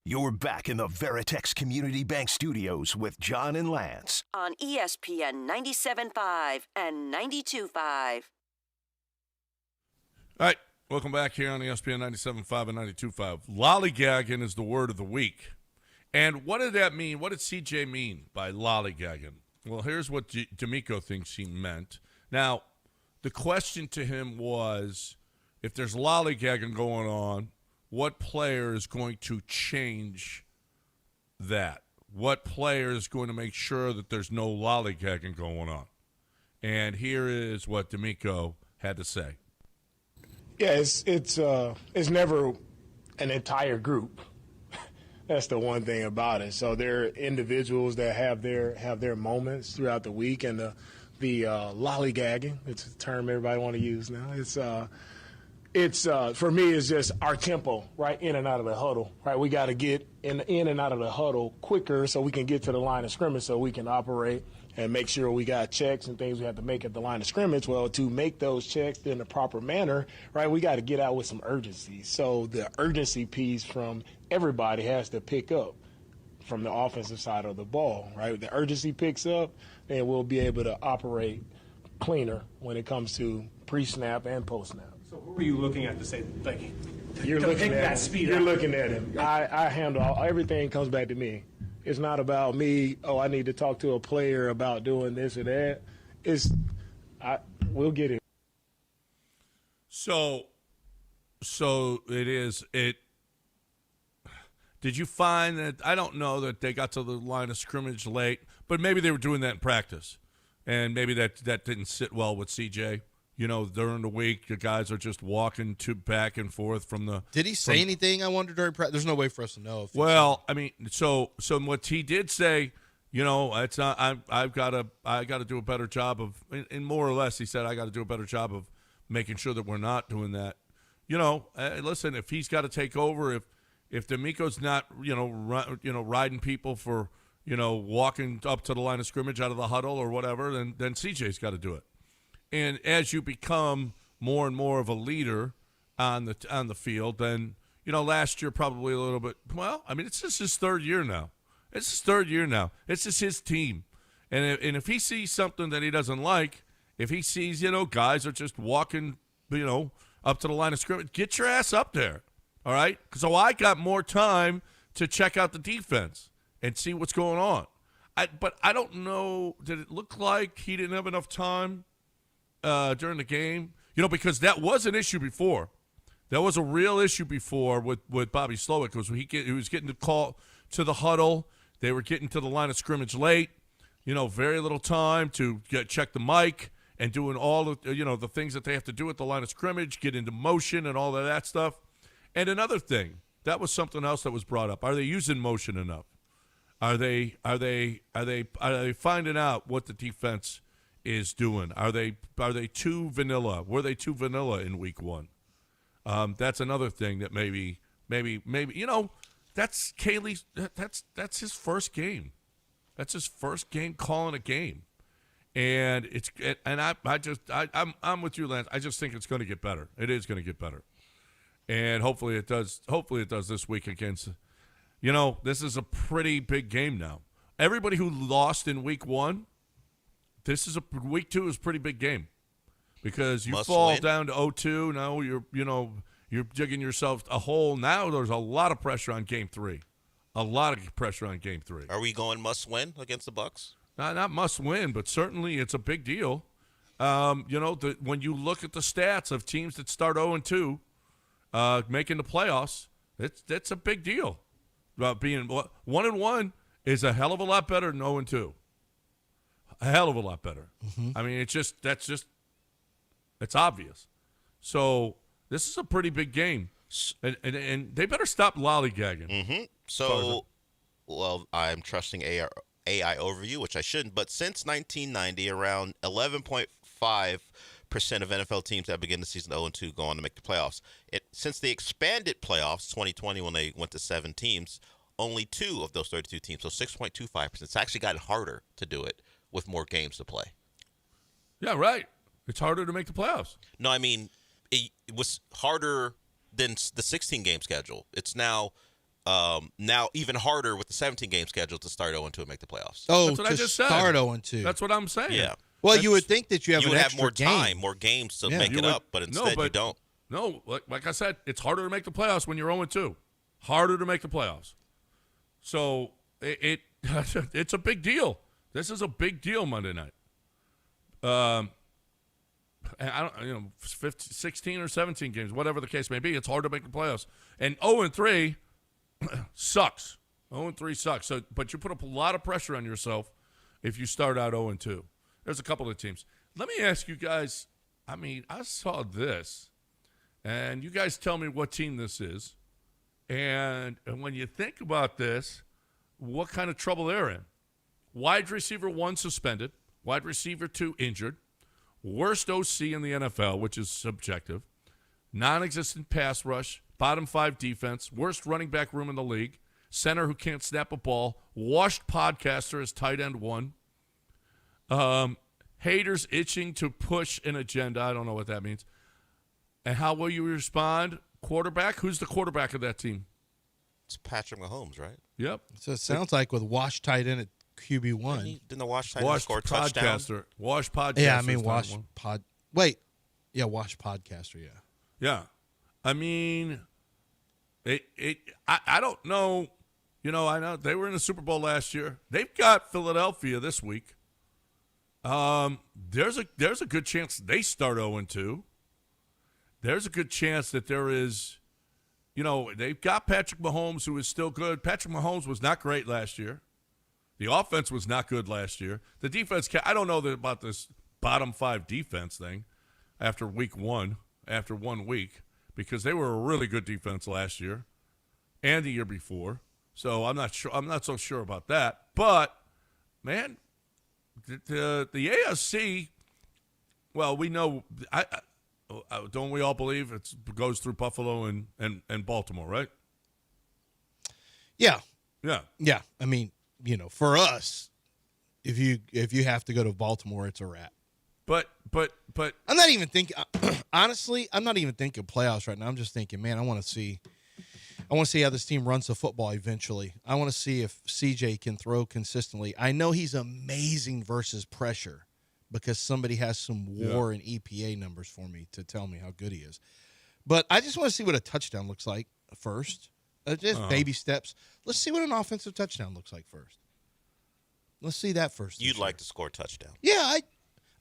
You're back in the Veritex Community Bank Studios with John and Lance. On ESPN 97.5 and 92.5. All right, welcome back here on ESPN 97.5 and 92.5. Lollygagging is the word of the week. And what did that mean? What did CJ mean by lollygagging? Well, here's what D'Amico thinks he meant. Now, the question to him was, if there's lollygagging going on, what player is going to change that? What player is going to make sure that there's no lollygagging going on? And here is what D'Amico had to say. Yeah, it's never an entire group. That's the one thing about it. So there are individuals that have their moments throughout the week, and the lollygagging, it's a term everybody want to use now. It's for me, it's just our tempo, right, in and out of the huddle, right? We got to get in and out of the huddle quicker so we can get to the line of scrimmage so we can operate and make sure we got checks and things we have to make at the line of scrimmage. Well, to make those checks in the proper manner, right, we got to get out with some urgency. So the urgency piece from everybody has to pick up from the offensive side of the ball, right? The urgency picks up, then we'll be able to operate cleaner when it comes to pre-snap and post-snap. So who are you looking at to say, like, You're to looking pick at that him. speed You're up? looking at him. I handle everything comes back to me. It's not about me. Oh, I need to talk to a player about doing this or that. We'll get it. So it is. Did you find that? I don't know that they got to the line of scrimmage late, but maybe they were doing that in practice, and maybe that didn't sit well with CJ. You know, during the week, the guys are just walking back and forth from the. Did he say anything? I wonder during practice. There's no way for us to know. Well, I mean, so what he did say, you know, it's not. I got to do a better job of, and more or less, he said I got to do a better job of making sure that we're not doing that. You know, listen, if he's got to take over, if D'Amico's not, riding people for, walking up to the line of scrimmage out of the huddle or whatever, then CJ's got to do it. And as you become more and more of a leader on the field, then, last year probably a little bit, well, I mean, it's just his third year now. It's just his team. And if he sees something that he doesn't like, if he sees, guys are just walking, up to the line of scrimmage, get your ass up there, all right? So I got more time to check out the defense and see what's going on. But I don't know, did it look like he didn't have enough time during the game? Because that was an issue before. That was a real issue before with Bobby Slowick, because he was getting the call to the huddle. They were getting to the line of scrimmage late. Very little time to check the mic and doing all of the things that they have to do at the line of scrimmage, get into motion and all of that stuff. And another thing, that was something else that was brought up. Are they using motion enough? Are they finding out what the defense is doing? Are they too vanilla? Were they too vanilla in week one? That's another thing that maybe that's Kaylee's. That's his first game. That's his first game calling a game, and I'm with you, Lance. I just think it's going to get better. It is going to get better, and hopefully it does. Hopefully it does this week against. This is a pretty big game now. Everybody who lost in week one, week two is a pretty big game, because you Must fall win. down to 0-2. Now you're digging yourself a hole. Now there's a lot of pressure on game three. A lot of pressure on game three. Are we going must win against the Bucs? Not must win, but certainly it's a big deal. When you look at the stats of teams that start 0-2, making the playoffs, that's a big deal. Being 1-1 is a hell of a lot better than 0-2. A hell of a lot better. Mm-hmm. I mean, it's obvious. So this is a pretty big game, and they better stop lollygagging. Mm-hmm. So, well, I'm trusting AI overview, which I shouldn't, but since 1990, around 11.5% of NFL teams that begin the season 0-2 go on to make the playoffs. Since the expanded playoffs, 2020, when they went to 7 teams, only 2 of those 32 teams, so 6.25%. It's actually gotten harder to do it with more games to play. Yeah, right. It's harder to make the playoffs. No, I mean, it was harder than the 16-game schedule. It's now now even harder with the 17-game schedule to start 0-2 and make the playoffs. Oh, That's what I just said. Start 0-2. That's what I'm saying. Yeah. Well, you would think that you have You an would have extra more game. time, more games to make it up, but instead you don't. No, like I said, it's harder to make the playoffs when you're 0-2. Harder to make the playoffs. So it's a big deal. This is a big deal Monday night. And I don't, 16 or 17 games, whatever the case may be, it's hard to make the playoffs. And 0-3 sucks. 0-3 sucks. So, but you put up a lot of pressure on yourself if you start out 0-2. There's a couple of teams. Let me ask you guys. I mean, I saw this, and you guys tell me what team this is. And when you think about this, what kind of trouble they're in. Wide receiver 1 suspended. Wide receiver 2 injured. Worst OC in the NFL, which is subjective. Non-existent pass rush. Bottom 5 defense. Worst running back room in the league. Center who can't snap a ball. Washed podcaster as tight end 1. Haters itching to push an agenda. I don't know what that means. And how will you respond? Quarterback? Who's the quarterback of that team? It's Patrick Mahomes, right? Yep. So it sounds like with Wash tight end at QB1. Didn't the Wash tight end score a touchdown? Wash podcaster. Yeah, I mean Wash pod. Wait, yeah, Wash podcaster. Yeah. Yeah, I mean, I don't know. I know they were in the Super Bowl last year. They've got Philadelphia this week. There's a good chance they start 0-2. There's a good chance that there is, they've got Patrick Mahomes, who is still good. Patrick Mahomes was not great last year. The offense was not good last year. The defense, I don't know about this bottom 5 defense thing after week 1, after 1 week, because they were a really good defense last year and the year before. So I'm not sure. I'm not so sure about that. But, man, the AFC, well, we know don't we all believe it goes through Buffalo and Baltimore, right? Yeah. Yeah. Yeah. I mean, for us, if you have to go to Baltimore, it's a wrap. But I'm not even thinking. Honestly, I'm not even thinking playoffs right now. I'm just thinking, man, I want to see how this team runs the football eventually. I want to see if CJ can throw consistently. I know he's amazing versus pressure because somebody has some WAR and EPA numbers for me to tell me how good he is. But I just want to see what a touchdown looks like first. Just baby steps. Let's see what an offensive touchdown looks like first. Let's see that first. You'd like to score a touchdown. Yeah,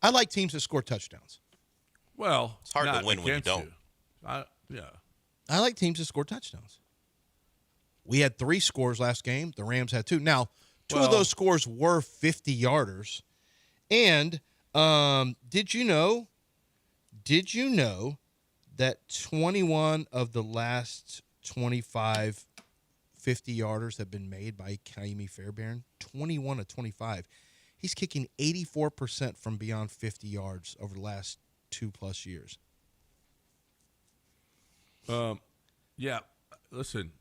I like teams that score touchdowns. Well, it's hard to win when you don't. Yeah. I like teams that score touchdowns. We had 3 scores last game. The Rams had 2. Now, 2 of those scores were 50-yarders. And did you know that 21 of the last 25 50-yarders have been made by Kaimi Fairbairn? 21 of 25. He's kicking 84% from beyond 50 yards over the last 2+ years. Yeah. Listen,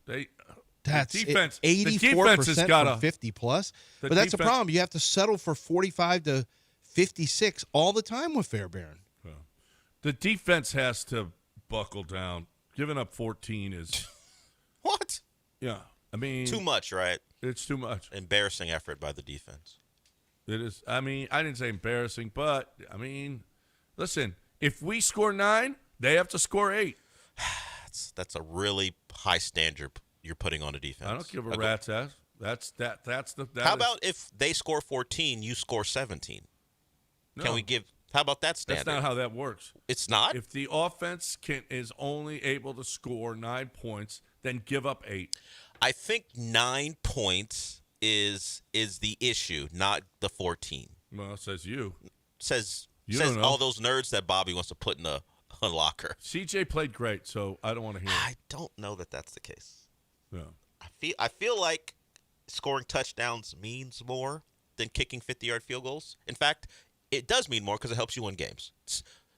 That's the defense. 84% got from 50+. But that's the problem. You have to settle for 45 to 56 all the time with Fairbairn. The defense has to buckle down. Giving up 14 is what? Yeah, I mean too much, right? It's too much. Embarrassing effort by the defense. It is. I mean, I didn't say embarrassing, but I mean, listen. If we score 9, they have to score 8. That's a really high standard you're putting on a defense. I don't give a rat's ass. That's How about if they score 14, you score 17? No. Can we give? How about that standard? That's not how that works. It's not? If the offense is only able to score 9 points, then give up 8. I think 9 points is the issue, not the 14. Well, says you. Says don't know. All those nerds that Bobby wants to put in a locker. CJ played great, so I don't want to hear it. I don't know that that's the case. Yeah. I feel like scoring touchdowns means more than kicking 50-yard field goals. In fact, it does mean more because it helps you win games.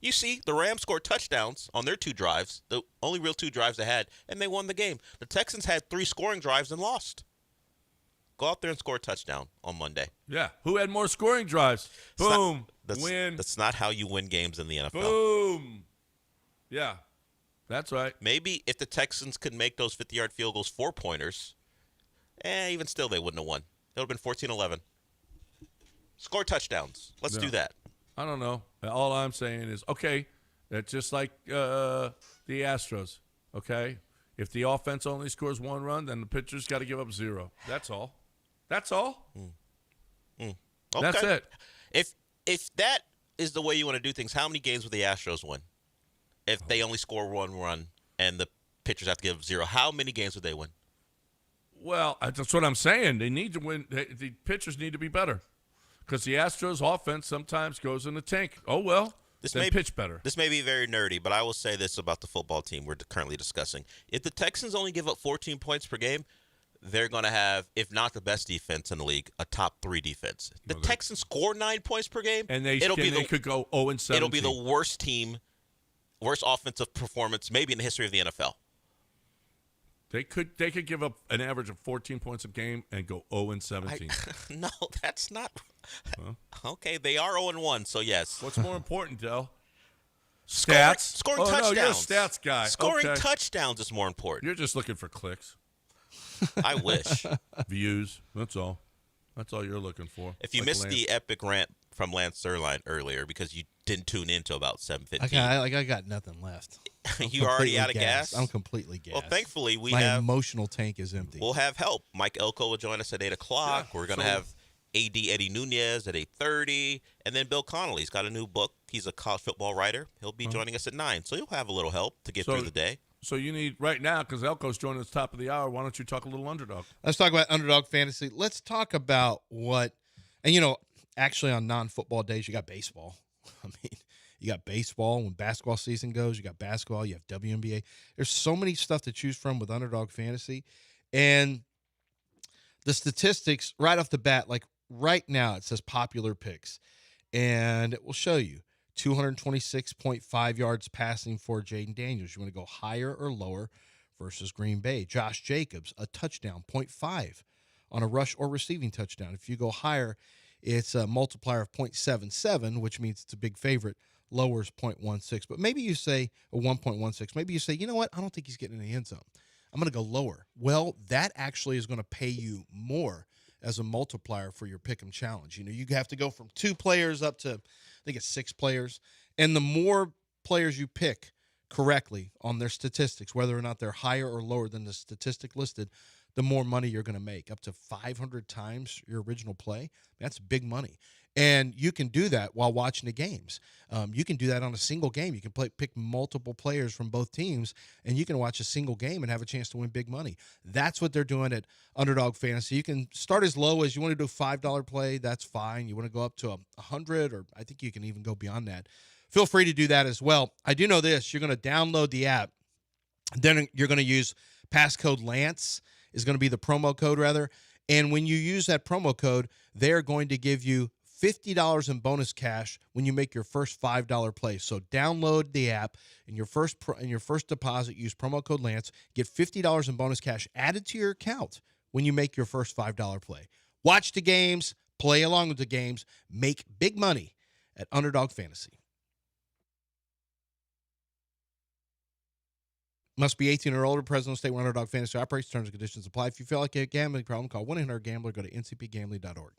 You see, the Rams scored touchdowns on their 2 drives, the only real 2 drives they had, and they won the game. The Texans had 3 scoring drives and lost. Go out there and score a touchdown on Monday. Yeah. Who had more scoring drives? Boom. Win. Win. That's not how you win games in the NFL. Boom. Yeah. That's right. Maybe if the Texans could make those 50-yard field goals 4-pointers, even still they wouldn't have won. It would have been 14-11. Score touchdowns. Let's do that. I don't know. All I'm saying is, okay, that's just like the Astros, okay? If the offense only scores 1 run, then the pitcher's got to give up 0. That's all. That's all. Okay. That's it. If that is the way you want to do things, how many games would the Astros win? If they only score 1 run and the pitchers have to give 0, how many games would they win? Well, that's what I'm saying. They need to win. The pitchers need to be better because the Astros offense sometimes goes in the tank. Oh, well. Then pitch better. This may be very nerdy, but I will say this about the football team we're currently discussing. If the Texans only give up 14 points per game, they're going to have, if not the best defense in the league, a top 3 defense. The Texans score 9 points per game, and they could go 0-17. It'll be the worst offensive performance maybe in the history of the NFL. They could give up an average of 14 points a game and go 0-17. No, that's not. Huh? Okay, they are 0-1, so yes. What's more important, Del? Stats? Scoring touchdowns. No, you're a stats guy. Scoring touchdowns is more important. You're just looking for clicks. I wish. Views. That's all. That's all you're looking for. If you missed the epic rant from Lance Zierlein earlier because you didn't tune in until about 7:15. I got nothing left. You already out of gas? I'm completely gassed. Well, thankfully, my emotional tank is empty. We'll have help. Mike Elko will join us at 8 o'clock. We're going to have AD Eddie Nunez at 8:30. And then Bill Connolly's got a new book. He's a college football writer. He'll be joining us at 9. So you'll have a little help to get through the day. So you need, right now, because Elko's joining us top of the hour, why don't you talk a little Underdog? Let's talk about Underdog Fantasy. Let's talk about and actually on non-football days, you got baseball. I mean, you got baseball when basketball season goes. You got basketball. You have WNBA. There's so many stuff to choose from with Underdog Fantasy. And the statistics right off the bat, like right now, it says popular picks. And it will show you 226.5 yards passing for Jaden Daniels. You want to go higher or lower versus Green Bay. Josh Jacobs, a touchdown, 0.5 on a rush or receiving touchdown. If you go higher, it's a multiplier of 0.77, which means it's a big favorite. Lower is 0.16. But maybe you say a 1.16. Maybe you say, you know what? I don't think he's getting in the end zone. I'm going to go lower. Well, that actually is going to pay you more as a multiplier for your Pick'em challenge. You have to go from 2 players up to, I think it's 6 players. And the more players you pick correctly on their statistics, whether or not they're higher or lower than the statistic listed, the more money you're going to make. Up to 500 times your original play. That's big money. And you can do that while watching the games. You can do that on a single game. You can pick multiple players from both teams, and you can watch a single game and have a chance to win big money. That's what they're doing at Underdog Fantasy. You can start as low as you want to do a $5 play. That's fine. You want to go up to 100, or I think you can even go beyond that. Feel free to do that as well. I do know this. You're going to download the app. Then you're going to use passcode Lance is going to be the promo code, rather. And when you use that promo code, they're going to give you $50 in bonus cash when you make your first $5 play. So download the app, and your first deposit, use promo code Lance, get $50 in bonus cash added to your account when you make your first $5 play. Watch the games, play along with the games, make big money at Underdog Fantasy. Must be 18 or older, present in the state where Underdog Fantasy operates. Terms and conditions apply. If you feel like you have a gambling problem, call 1-800-GAMBLER. Go to ncpgambling.org.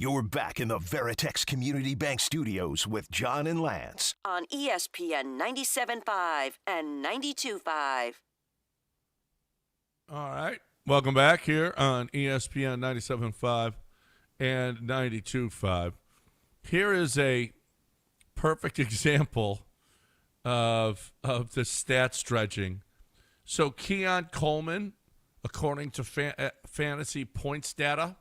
You're back in the Veritex Community Bank Studios with John and Lance. On ESPN 97.5 and 92.5. All right. Welcome back here on ESPN 97.5 and 92.5. Here is a perfect example of the stat stretching. So Keon Coleman, according to fantasy points data,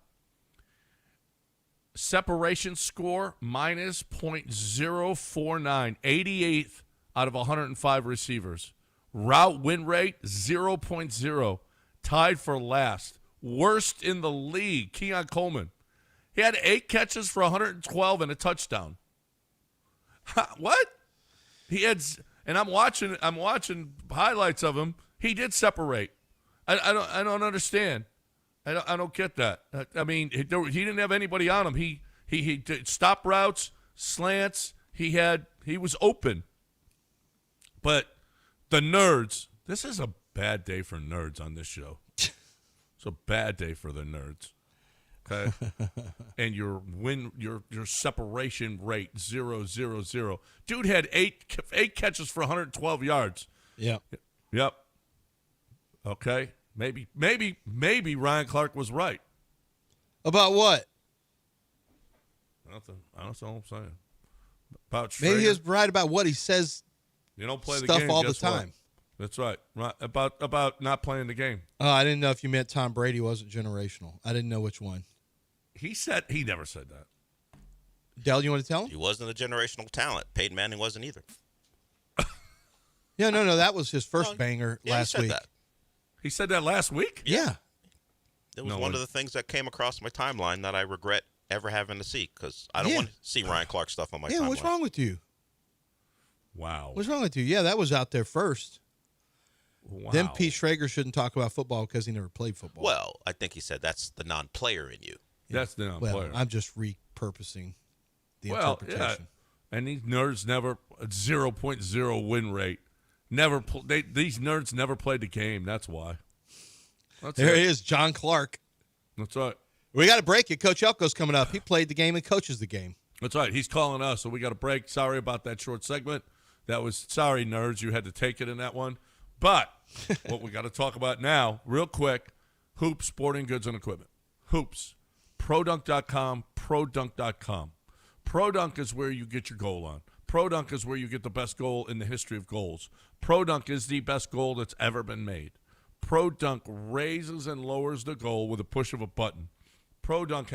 separation score minus .049, 88th out of 105 receivers. Route win rate 0.0, tied for last. Worst in the league, Keon Coleman. He had 8 catches for 112 and a touchdown. What? He had, and I'm watching highlights of him. He did separate. I don't understand. I don't get that. I mean, he didn't have anybody on him. He did stop routes, slants. He was open. But the nerds. This is a bad day for nerds on this show. It's a bad day for the nerds. Okay, and your separation rate 0.000. Dude had eight catches for 112 yards. Yep. Okay, maybe Ryan Clark was right About what? Nothing. I don't know what I'm saying. About Maybe he Schrager. was right about what he says. You don't play the stuff game all the guess what? time. That's right. Right about not playing the game. Oh, I didn't know if you meant Tom Brady wasn't generational. I didn't know which one. He never said that. Dell, you want to tell him? He wasn't a generational talent. Peyton Manning wasn't either. Yeah, no, that was his first No, banger yeah, last he said week. That. He said that last week? Yeah. It was No one one- of the things that came across my timeline that I regret ever having to see because I don't Yeah. want to see Ryan Clark stuff on my Yeah, timeline. what's wrong with you? Wow. What's wrong with you? Yeah, that was out there first. Wow. Then Pete Schrager shouldn't talk about football because he never played football. Well, I think he said that's the non-player in you. That's the non-player. I'm just repurposing the Yeah. interpretation. And these nerds never 0.0 win rate. Never. These nerds never played the game. That's why. There it is, John Clark. That's right. We got to break it. Coach Elko's coming up. He played the game and coaches the game. That's right. He's calling us, so we got to break. Sorry about that short segment. Sorry, nerds. You had to take it in that one. But what we got to talk about now, real quick, Hoops, Sporting Goods and Equipment. Hoops. ProDunk.com, ProDunk.com. ProDunk is where you get your goal on. ProDunk is where you get the best goal in the history of goals. ProDunk is the best goal that's ever been made. ProDunk raises and lowers the goal with a push of a button. ProDunk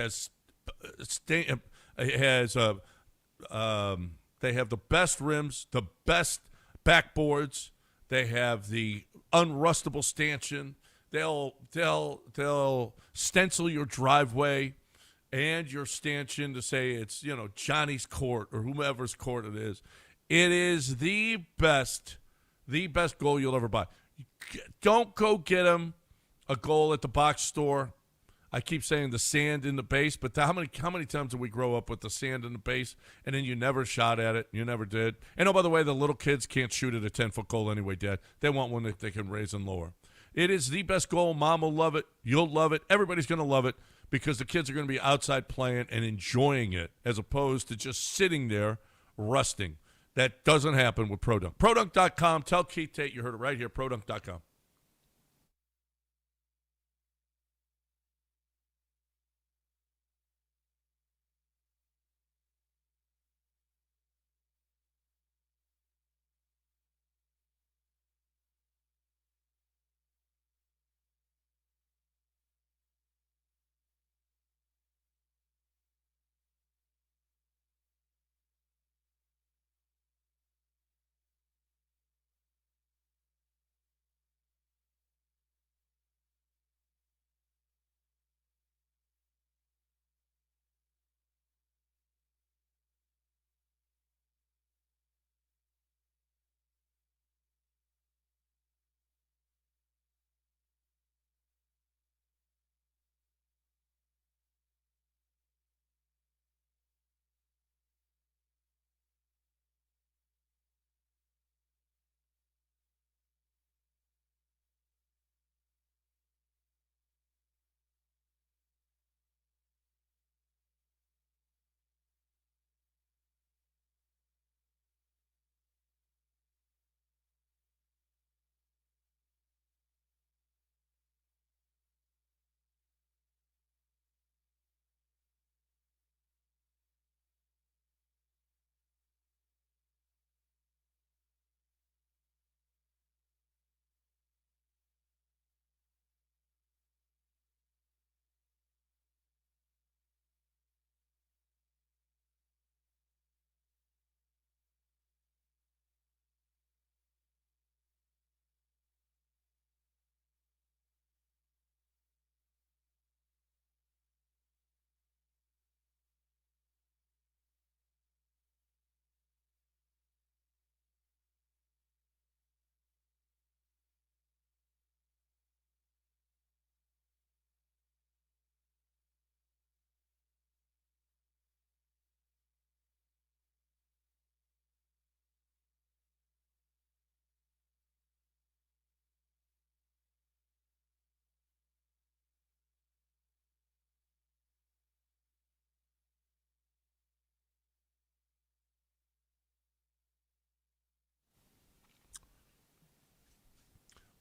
they have the best rims, the best backboards. They have the unrustable stanchion. They'll stencil your driveway and your stanchion to say it's, Johnny's court or whomever's court it is. It is the best goal you'll ever buy. Don't go get him a goal at the box store. I keep saying the sand in the base, but how many times did we grow up with the sand in the base and then you never shot at it? You never did. And oh, by the way, the little kids can't shoot at a 10-foot goal anyway, Dad. They want one that they can raise and lower. It is the best goal. Mom will love it. You'll love it. Everybody's going to love it because the kids are going to be outside playing and enjoying it as opposed to just sitting there rusting. That doesn't happen with ProDunk. ProDunk.com. Tell Keith Tate you heard it right here. ProDunk.com.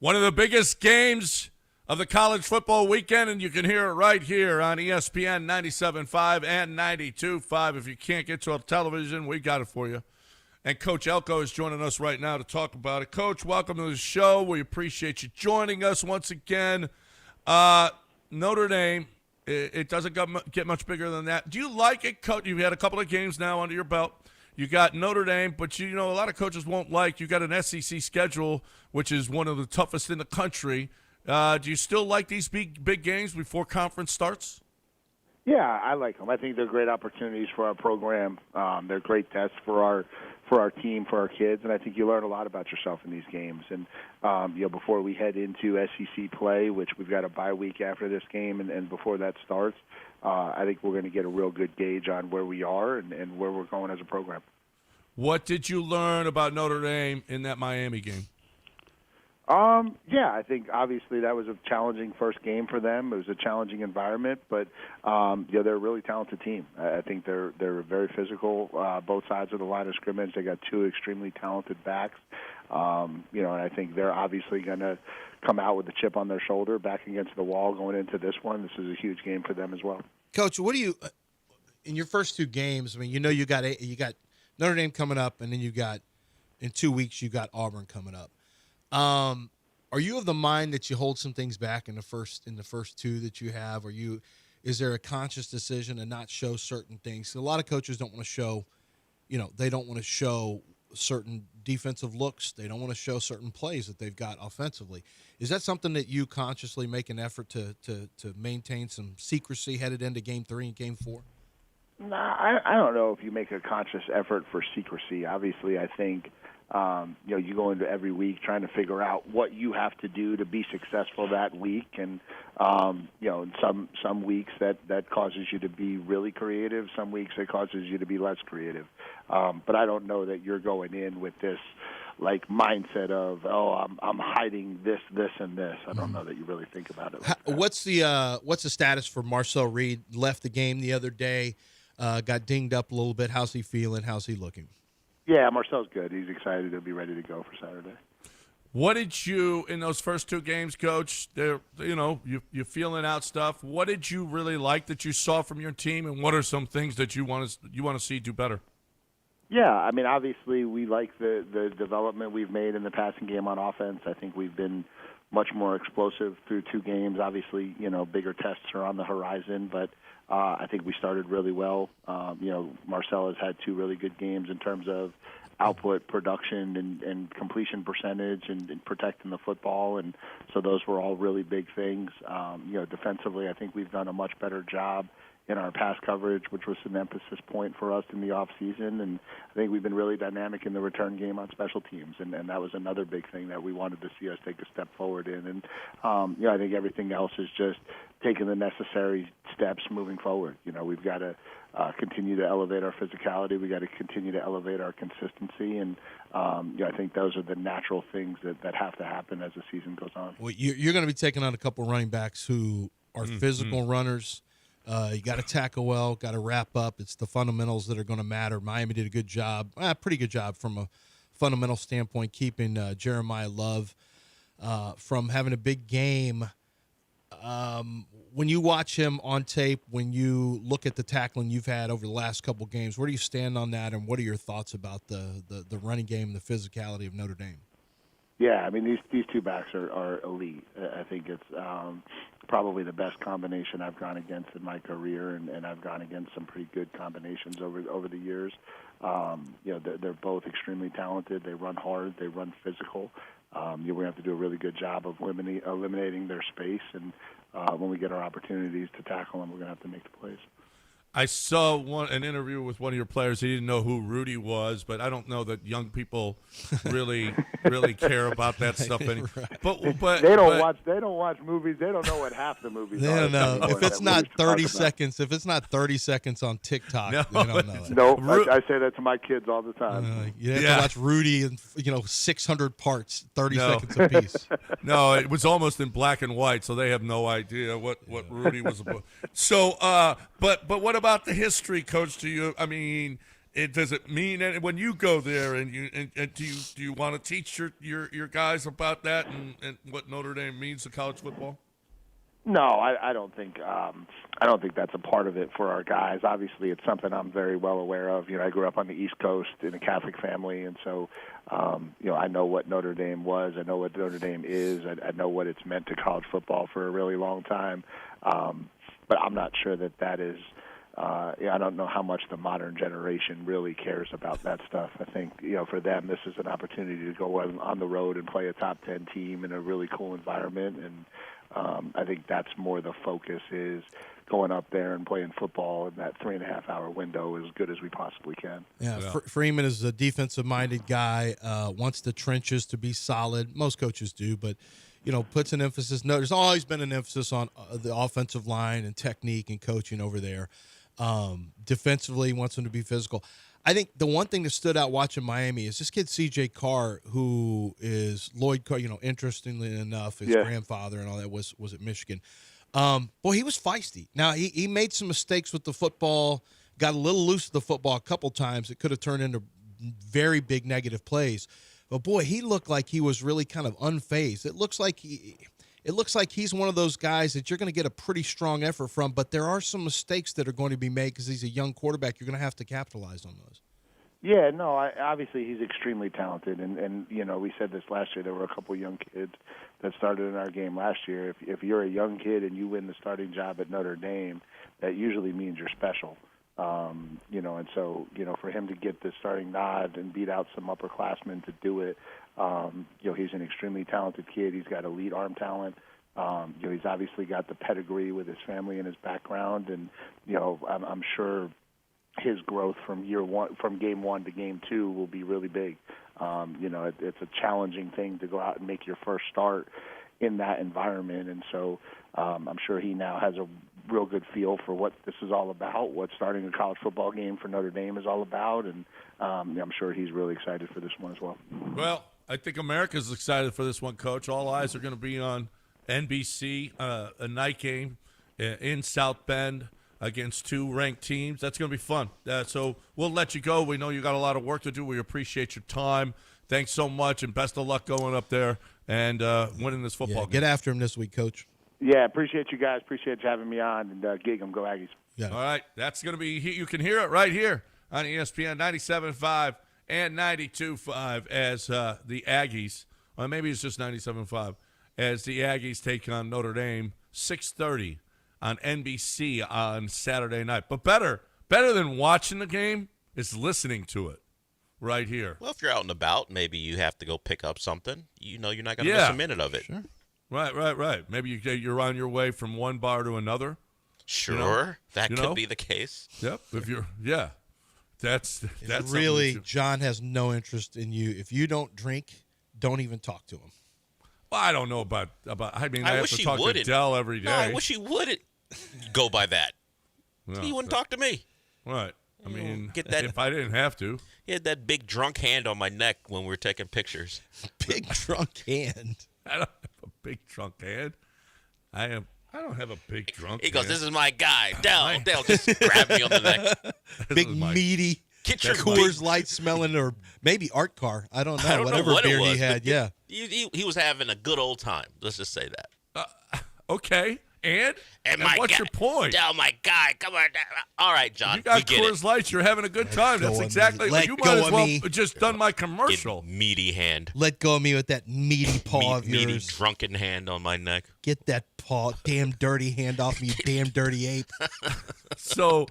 One of the biggest games of the college football weekend, and you can hear it right here on ESPN 97.5 and 92.5. If you can't get to a television, we got it for you. And Coach Elko is joining us right now to talk about it. Coach, welcome to the show. We appreciate you joining us once again. Notre Dame, it doesn't get much bigger than that. Do you like it, Coach? You've had a couple of games now under your belt. You got Notre Dame, but a lot of coaches won't like. You got an SEC schedule, which is one of the toughest in the country. Do you still like these big games before conference starts? Yeah, I like them. I think they're great opportunities for our program. They're great tests for our team, for our kids, and I think you learn a lot about yourself in these games. And before we head into SEC play, which we've got a bye week after this game, and before that starts, I think we're going to get a real good gauge on where we are and where we're going as a program. What did you learn about Notre Dame in that Miami game? I think obviously that was a challenging first game for them. It was a challenging environment, but they're a really talented team. I think they're very physical, both sides of the line of scrimmage. They got two extremely talented backs, and I think they're obviously going to come out with a chip on their shoulder, back against the wall going into this one. This is a huge game for them as well. Coach, what do you in your first two games? I mean, you got Notre Dame coming up, and then in 2 weeks you got Auburn coming up. Are you of the mind that you hold some things back in the first two that you have? Is there a conscious decision to not show certain things? A lot of coaches don't want to show, they don't want to show certain defensive looks. They don't want to show certain plays that they've got offensively. Is that something that you consciously make an effort to maintain some secrecy headed into Game 3 and Game 4? Nah, I don't know if you make a conscious effort for secrecy. Obviously, I think you go into every week trying to figure out what you have to do to be successful that week, and some weeks that causes you to be really creative. Some weeks it causes you to be less creative. But I don't know that you're going in with this mindset of I'm hiding this, and this. I don't know that you really think about it. What's the status for Marcel Reed? Left the game the other day, got dinged up a little bit. How's he feeling? How's he looking? Yeah, Marcel's good. He's excited to be ready to go for Saturday. What did you, in those first two games, Coach, you're feeling out stuff. What did you really like that you saw from your team, and what are some things that you want to see do better? Yeah, I mean, obviously we like the development we've made in the passing game on offense. I think we've been much more explosive through two games. Obviously, bigger tests are on the horizon, but I think we started really well. Marcel has had two really good games in terms of output, production, and completion percentage, and protecting the football, and so those were all really big things. Defensively, I think we've done a much better job in our pass coverage, which was an emphasis point for us in the off season, and I think we've been really dynamic in the return game on special teams, and that was another big thing that we wanted to see us take a step forward in. And I think everything else is just taking the necessary steps moving forward. We've got to continue to elevate our physicality. We got to continue to elevate our consistency, and I think those are the natural things that have to happen as the season goes on. Well, you're going to be taking on a couple running backs who are physical runners. You got to tackle well, got to wrap up. It's the fundamentals that are going to matter. Miami did a good job, pretty good job from a fundamental standpoint, keeping Jeremiah Love from having a big game. When you watch him on tape, when you look at the tackling you've had over the last couple games, where do you stand on that, and what are your thoughts about the running game and the physicality of Notre Dame? Yeah, I mean, these two backs are elite. I think it's probably the best combination I've gone against in my career, and I've gone against some pretty good combinations over the years. They're both extremely talented. They run hard. They run physical. We have to do a really good job of eliminating their space, and when we get our opportunities to tackle them, we're going to have to make the plays. I saw an interview with one of your players. He didn't know who Rudy was, but I don't know that young people really care about that stuff anymore. Right. But they don't watch movies. They don't know what half the movies they are. don't know. If it's not 30 seconds, if it's not 30 seconds on TikTok, they don't know it. No, I say that to my kids all the time. You have to watch Rudy in 600 parts, 30 seconds apiece. No, it was almost in black and white, so they have no idea what Rudy was about. So, but what about the history, Coach? To you, I mean, does it mean when you go there and do you want to teach your guys about that and what Notre Dame means to college football? No, I don't think that's a part of it for our guys. Obviously, it's something I'm very well aware of. I grew up on the East Coast in a Catholic family, and so I know what Notre Dame was. I know what Notre Dame is. I know what it's meant to college football for a really long time. But I'm not sure that is. I don't know how much the modern generation really cares about that stuff. I think for them, this is an opportunity to go on the road and play a top 10 team in a really cool environment, and I think that's more the focus is going up there and playing football in that 3.5-hour window as good as we possibly can. Yeah, Freeman is a defensive-minded guy, wants the trenches to be solid. Most coaches do, but, puts an emphasis. No, there's always been an emphasis on the offensive line and technique and coaching over there. Defensively, wants them to be physical. I think the one thing that stood out watching Miami is this kid CJ Carr, who is Lloyd Carr. Interestingly enough, his grandfather and all that was at Michigan. Boy, he was feisty. Now he made some mistakes with the football, got a little loose with the football a couple times. It could have turned into very big negative plays. But boy, he looked like he was really kind of unfazed. It looks like he's one of those guys that you're going to get a pretty strong effort from, but there are some mistakes that are going to be made because he's a young quarterback. You're going to have to capitalize on those. Yeah, no, obviously he's extremely talented, and we said this last year. There were a couple young kids that started in our game last year. If you're a young kid and you win the starting job at Notre Dame, that usually means you're special. And so for him to get the starting nod and beat out some upperclassmen to do it, he's an extremely talented kid. He's got elite arm talent. He's obviously got the pedigree with his family and his background, and I'm sure his growth from game one to game two will be really big. It's a challenging thing to go out and make your first start in that environment, and so I'm sure he now has a real good feel for what this is all about, what starting a college football game for Notre Dame is all about, and I'm sure he's really excited for this one as well. Well, I think America's excited for this one, Coach. All eyes are going to be on NBC, a night game in South Bend against two ranked teams. That's going to be fun. So we'll let you go. We know you got a lot of work to do. We appreciate your time. Thanks so much, and best of luck going up there and winning this football game. Get after him this week, Coach. Yeah, appreciate you guys. Appreciate you having me on, and gig 'em. Go Aggies. Yeah. All right, that's going to be – you can hear it right here on ESPN 97.5 and 92.5 as the Aggies – or maybe it's just 97.5 – as the Aggies take on Notre Dame, 6:30 on NBC on Saturday night. But better than watching the game is listening to it right here. Well, if you're out and about, maybe you have to go pick up something. You're not going to miss a minute of it. Sure. Right. Maybe you're on your way from one bar to another. Sure, that could be the case. Yep. That's really, John has no interest in you. If you don't drink, don't even talk to him. Well, I don't know about. I mean, I have wish to he talk wouldn't. to Dell every day. No, I wish he wouldn't go by that. No, he wouldn't talk to me. Right. I mean, get that, if I didn't have to. He had that big drunk hand on my neck when we were taking pictures. Big drunk hand. I don't have a big drunk hand. I don't have a big drunk. He goes, hand. "This is my guy, Dell." Dell just grabbed me on the neck. Big meaty. Get your Coors Light smelling, or maybe Art Car. I don't know. I don't Whatever know what beer it was, he had. Yeah. He was having a good old time. Let's just say that. Okay. And what's your point? Oh, my God. Come on. All right, John. You got we get Coors Lights. You're having a good time. That's exactly what you might as well just done my commercial. Meaty hand. Let go of me with that meaty paw of yours. Meaty, drunken hand on my neck. Get that paw, damn dirty hand off me, you damn dirty ape. So,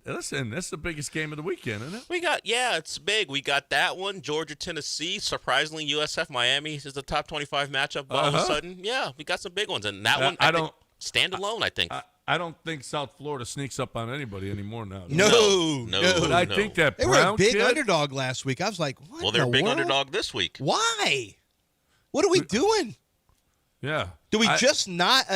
listen, that's the biggest game of the weekend, isn't it? It's big. We got that one, Georgia, Tennessee. Surprisingly, USF Miami is the top 25 matchup. All of a sudden, we got some big ones, and that one, I think, standalone. I think. I don't think South Florida sneaks up on anybody anymore now. No. But I think that they Brown were a big kid, underdog last week. I was like, what? Well, they're a big world? underdog this week. Why? What are we doing? Yeah. Do we just not?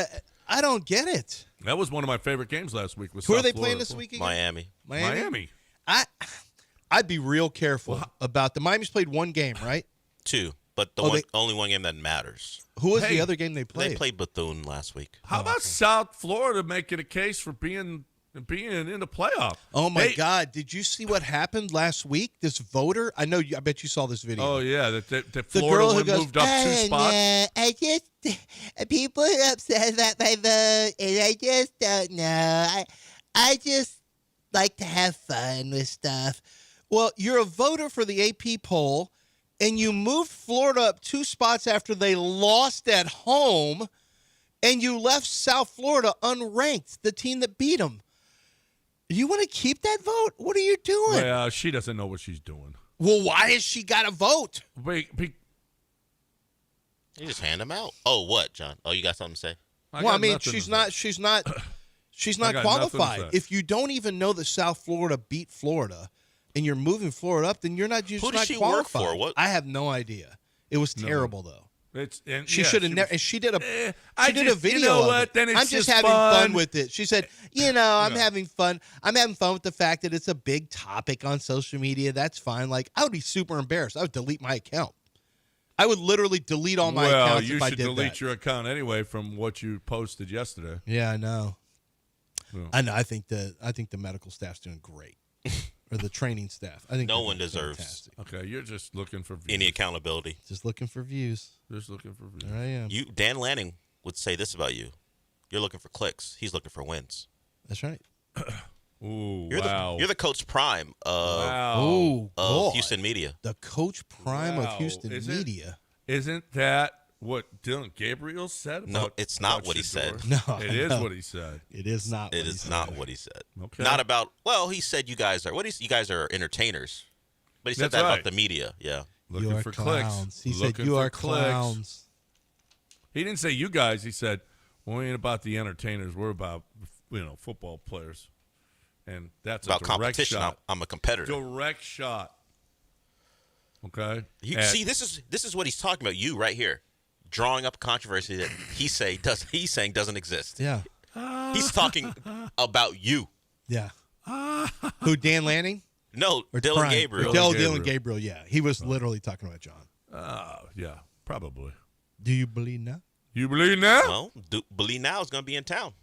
I don't get it. That was one of my favorite games last week. Who are they playing this week again? Miami. I'd be real careful about the Miami's played one game, right? Two, but only one game that matters. Who was the other game they played? They played Bethune last week. How about South Florida making a case for being being in the playoff. Oh my God! Did you see what happened last week? This voter, I bet you saw this video. Oh yeah, that the Florida girl who one goes, moved up 2 spots. I just people are upset about my vote, and I just don't know. I just like to have fun with stuff. Well, you're a voter for the AP poll, and you moved Florida up 2 spots after they lost at home, and you left South Florida unranked, the team that beat them. You want to keep that vote? What are you doing? Well, she doesn't know what she's doing. Well, why has she got to vote? You just hand them out. Oh, what, John? Oh, you got something to say? She's not qualified. If you don't even know that South Florida beat Florida, and you're moving Florida up, then you're not just Who not does she qualified. work for? What? I have no idea. It was terrible though. She yeah, should have never. And she did a video. You know of what? it. Then it's I'm just just having fun. fun with it. She said, I'm having fun. I'm having fun with the fact that it's a big topic on social media. That's fine. Like, I would be super embarrassed. I would delete my account. I would literally delete all my accounts if I did that. You should delete your account anyway from what you posted yesterday. Yeah, I know. Yeah. I know. I think the medical staff's doing great. Or the training staff. I think no one deserves fantastic. Okay, you're just looking for views. Any accountability. Just looking for views. Just looking for views. There I am. Dan Lanning would say this about you. You're looking for clicks. He's looking for wins. That's right. Ooh, You're the Coach Prime of Houston media. The Coach Prime of Houston media. Isn't that what Dylan Gabriel said? No, it's not what he said. No, it is what he said. It is not. It is not what he said. Okay. Not about. Well, he said you guys are. You guys are entertainers. But he said That's that right. about the media. Yeah. Looking you are for clowns. clicks. He Looking said you for are clicks. clowns. He didn't say you guys. He said, "We ain't about the entertainers. We're about football players." And that's about a direct competition. shot. I'm a competitor. Direct shot. Okay. See, this is what he's talking about. You right here, drawing up controversy that he's saying doesn't exist. Yeah. He's talking about you. Yeah. Who? Dan Lanning? No, Or Dylan Prime? Gabriel. Dylan Gabriel. Yeah, he was literally talking about John. Yeah, probably. Do you believe now? You believe now? Well, Believe Now is going to be in town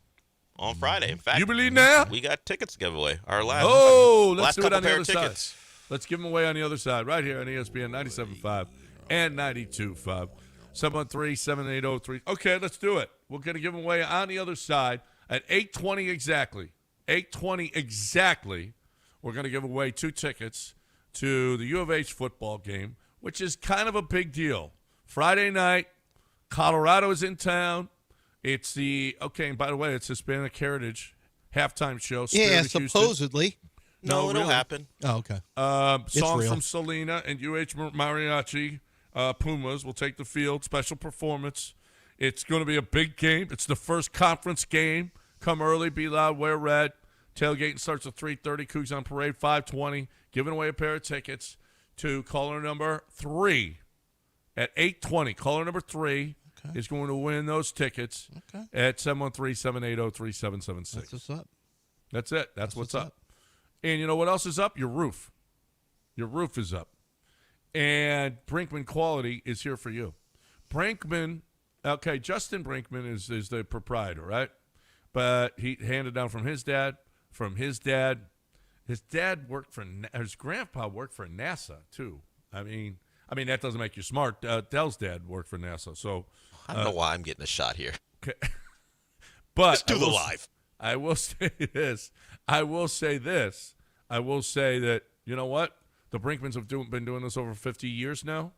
on Friday. In fact, You believe now? we got tickets to give away. Our last Let's do it couple on the pair other of side. tickets. Let's give them away on the other side, right here on ESPN 97.5 and 92.5. 713-7803. Okay, let's do it. We're going to give them away on the other side at 8:20 exactly. 8:20 exactly. We're going to give away 2 tickets to the U of H football game, which is kind of a big deal. Friday night, Colorado is in town. It's and by the way, it's Hispanic Heritage halftime show. Yeah, Spirit of Houston. supposedly. No, it'll really. happen. Oh, okay. Song real. from Selena and UH Mariachi Pumas will take the field. Special performance. It's going to be a big game. It's the first conference game. Come early, be loud, wear red. Tailgating starts at 3:30. Cougs on parade, 5:20. Giving away a pair of tickets to caller number 3 at 8:20. Caller number 3 is going to win those tickets at 713-780-3776. That's what's up. That's it. That's what's up. And you know what else is up? Your roof. Your roof is up. And Brinkman Quality is here for you. Brinkman, Justin Brinkman is the proprietor, right? But he handed down from his dad. His dad worked for, his grandpa worked for NASA, too. I mean, that doesn't make you smart. Dell's dad worked for NASA. So I don't know why I'm getting a shot here. Okay. But Let's do the live. I will say this. I will say that, you know what? The Brinkmans have been doing this over 50 years now,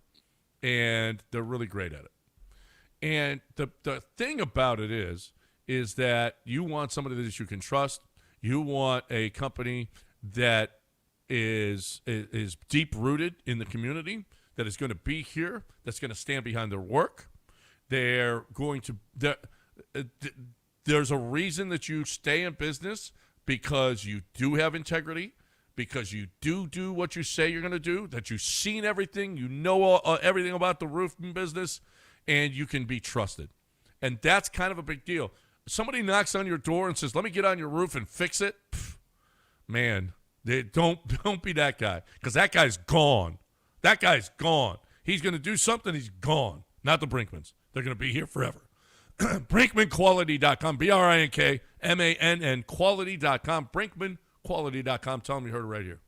and they're really great at it. And the thing about it is that you want somebody that you can trust. You want a company that is deep-rooted in the community, that is going to be here, that's going to stand behind their work. They're going to there's a reason that you stay in business, because you do have integrity, because you do what you say you're going to do, that you've seen everything, you know everything about the roofing business, and you can be trusted. And that's kind of a big deal. If somebody knocks on your door and says, let me get on your roof and fix it, man, don't be that guy, because that guy's gone. That guy's gone. He's going to do something, he's gone. Not the Brinkmans. They're going to be here forever. BrinkmanQuality.com, BrinkMann, quality.com, BrinkmanQuality.com. Tell them you heard it right here.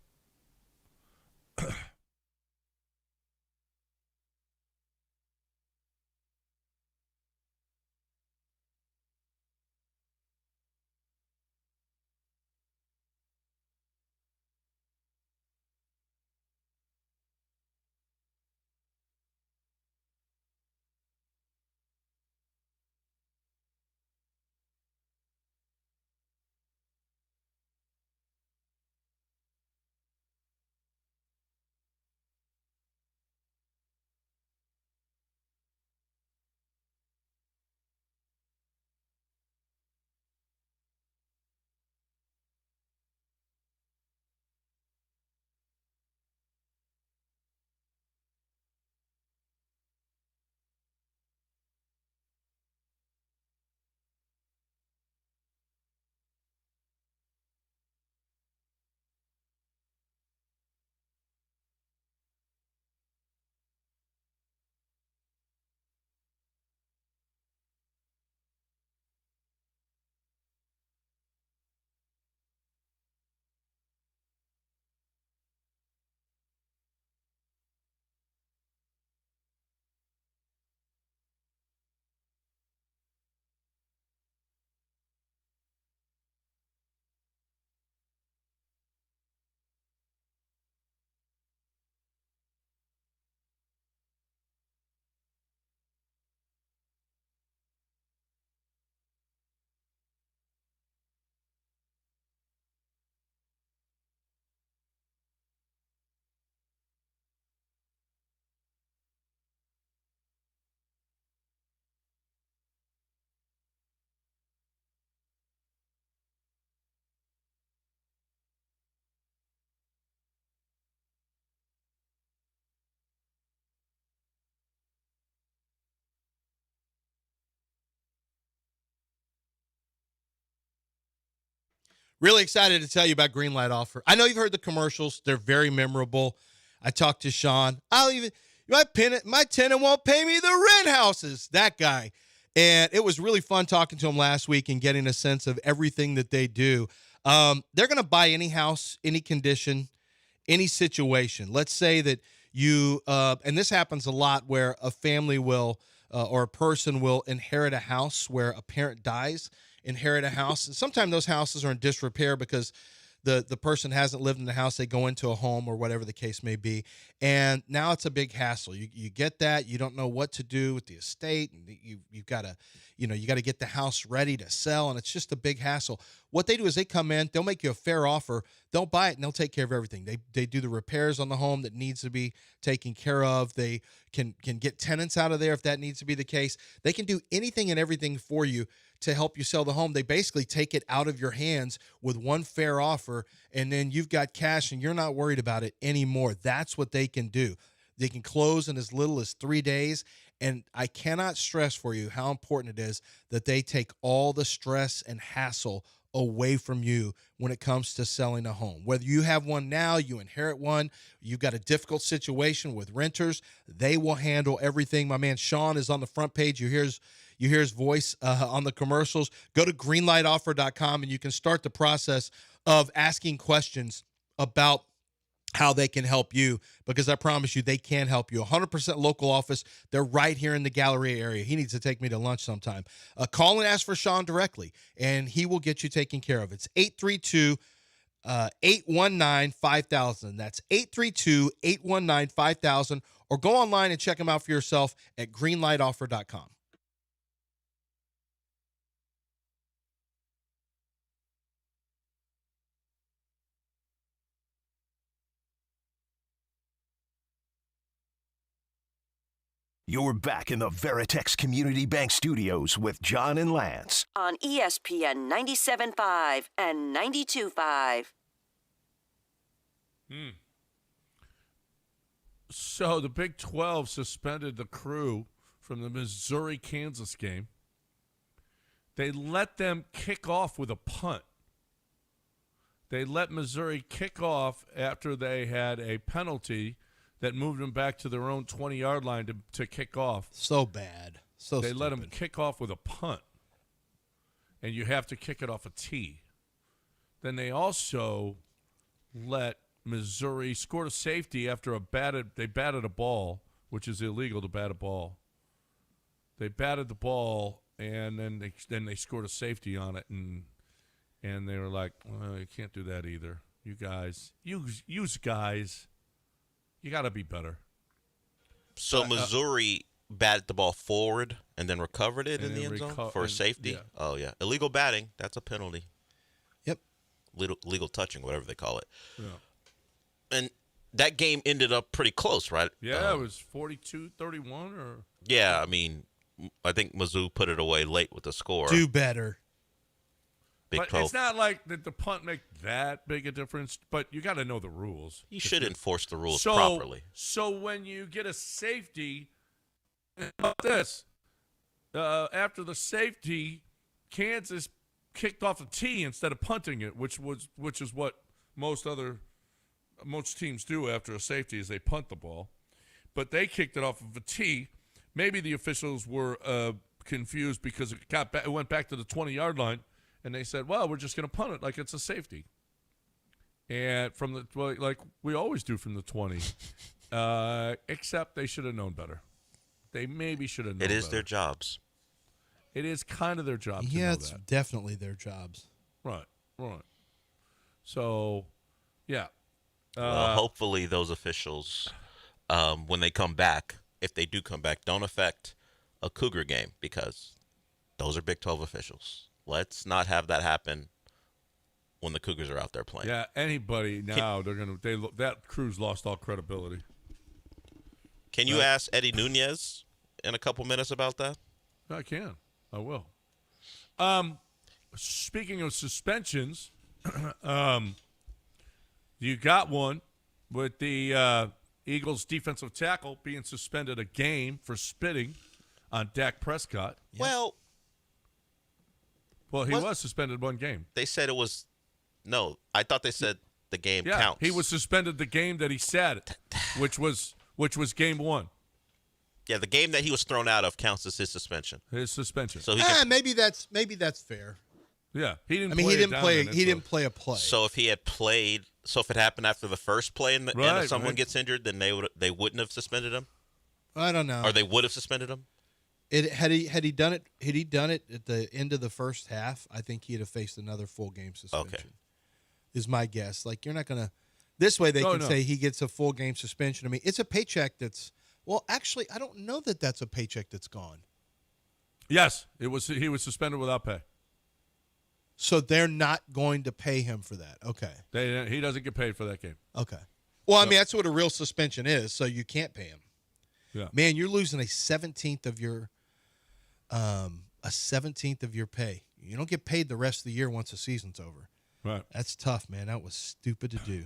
Really excited to tell you about Greenlight Offer. I know you've heard the commercials. They're very memorable. I talked to Sean. My tenant won't pay me the rent houses. That guy. And it was really fun talking to him last week and getting a sense of everything that they do. They're going to buy any house, any condition, any situation. Let's say that you, and this happens a lot where a family will, or a person will inherit a house where a parent dies, inherit a house. And sometimes those houses are in disrepair because the person hasn't lived in the house. They go into a home or whatever the case may be. And now it's a big hassle. You get that. You don't know what to do with the estate. And you've got to, you got to get the house ready to sell. And it's just a big hassle. What they do is they come in, they'll make you a fair offer. They'll buy it and they'll take care of everything. They do the repairs on the home that needs to be taken care of. They can get tenants out of there if that needs to be the case. They can do anything and everything for you to help you sell the home. They basically take it out of your hands with one fair offer, and then you've got cash and you're not worried about it anymore. That's what they can do. They can close in as little as 3 days, and I cannot stress for you how important it is that they take all the stress and hassle away from you when it comes to selling a home. Whether you have one now, you inherit one, you've got a difficult situation with renters, they will handle everything. My man Sean is on the front page. You hear his voice on the commercials. Go to greenlightoffer.com and you can start the process of asking questions about how they can help you, because I promise you they can help you. 100% local office. They're right here in the Galleria area. He needs to take me to lunch sometime. Call and ask for Sean directly, and he will get you taken care of. It's 832-819-5000. That's 832-819-5000. Or go online and check them out for yourself at greenlightoffer.com. You're back in the Veritex Community Bank Studios with John and Lance. On ESPN 97.5 and 92.5. So the Big 12 suspended the crew from the Missouri-Kansas game. They let them kick off with a punt. They let Missouri kick off after they had a penalty that moved them back to their own 20-yard line to kick off. So bad. So they let stupid. him kick off with a punt, and you have to kick it off a tee. Then they also let Missouri score a safety after they batted a ball, which is illegal to bat a ball. They batted the ball, and then they scored a safety on it, and they were like, well, you can't do that either. You guys, you guys, you got to be better. So Missouri batted the ball forward and then recovered it in the end zone for a safety? Yeah. Oh, yeah. Illegal batting, that's a penalty. Yep. Legal touching, whatever they call it. Yeah. And that game ended up pretty close, right? Yeah, it was 42-31 or. Yeah, I mean, I think Mizzou put it away late with the score. Do better. Big But 12. it's not like that the punt make that big a difference, but you got to know the rules. You should enforce the rules properly. So when you get a safety, how about this, after the safety, Kansas kicked off a tee instead of punting it, which is what most teams do after a safety is they punt the ball. But they kicked it off of a tee. Maybe the officials were confused because it went back to the 20-yard line. And they said, well, we're just going to punt it like it's a safety. And like we always do from the 20. Except they should have known better. They maybe should have known better. It is their jobs. It is kind of their job to Yeah, know it's that. definitely their jobs. Right. So, yeah. Well, hopefully those officials, when they come back, if they do come back, don't affect a Cougar game because those are Big 12 officials. Let's not have that happen when the Cougars are out there playing. Yeah, anybody now, that crew's lost all credibility. Can you ask Eddie Nunez in a couple minutes about that? I can. I will. Speaking of suspensions, you got one with the Eagles defensive tackle being suspended a game for spitting on Dak Prescott. Yep. Well, he was suspended one game. They said it was – no, I thought they said the game counts. He was suspended the game that he sat, which was game one. Yeah, the game that he was thrown out of counts as his suspension. His suspension. So maybe that's fair. Yeah, he didn't. He didn't play a play. So if he had played, if it happened after the first play and someone gets injured, then they wouldn't have suspended him. I don't know. Or they would have suspended him. Had he done it at the end of the first half, I think he'd have faced another full game suspension. Okay. Is my guess. Like you're not gonna. This way they can say he gets a full game suspension. I mean, it's a paycheck that's. Well, actually, I don't know that that's a paycheck that's gone. Yes, it was. He was suspended without pay. So they're not going to pay him for that. Okay. He doesn't get paid for that game. Okay. Well, I mean, that's what a real suspension is. So you can't pay him. Yeah. Man, you're losing a 17th of your pay. You don't get paid the rest of the year once the season's over. Right. That's tough, man. That was stupid to do.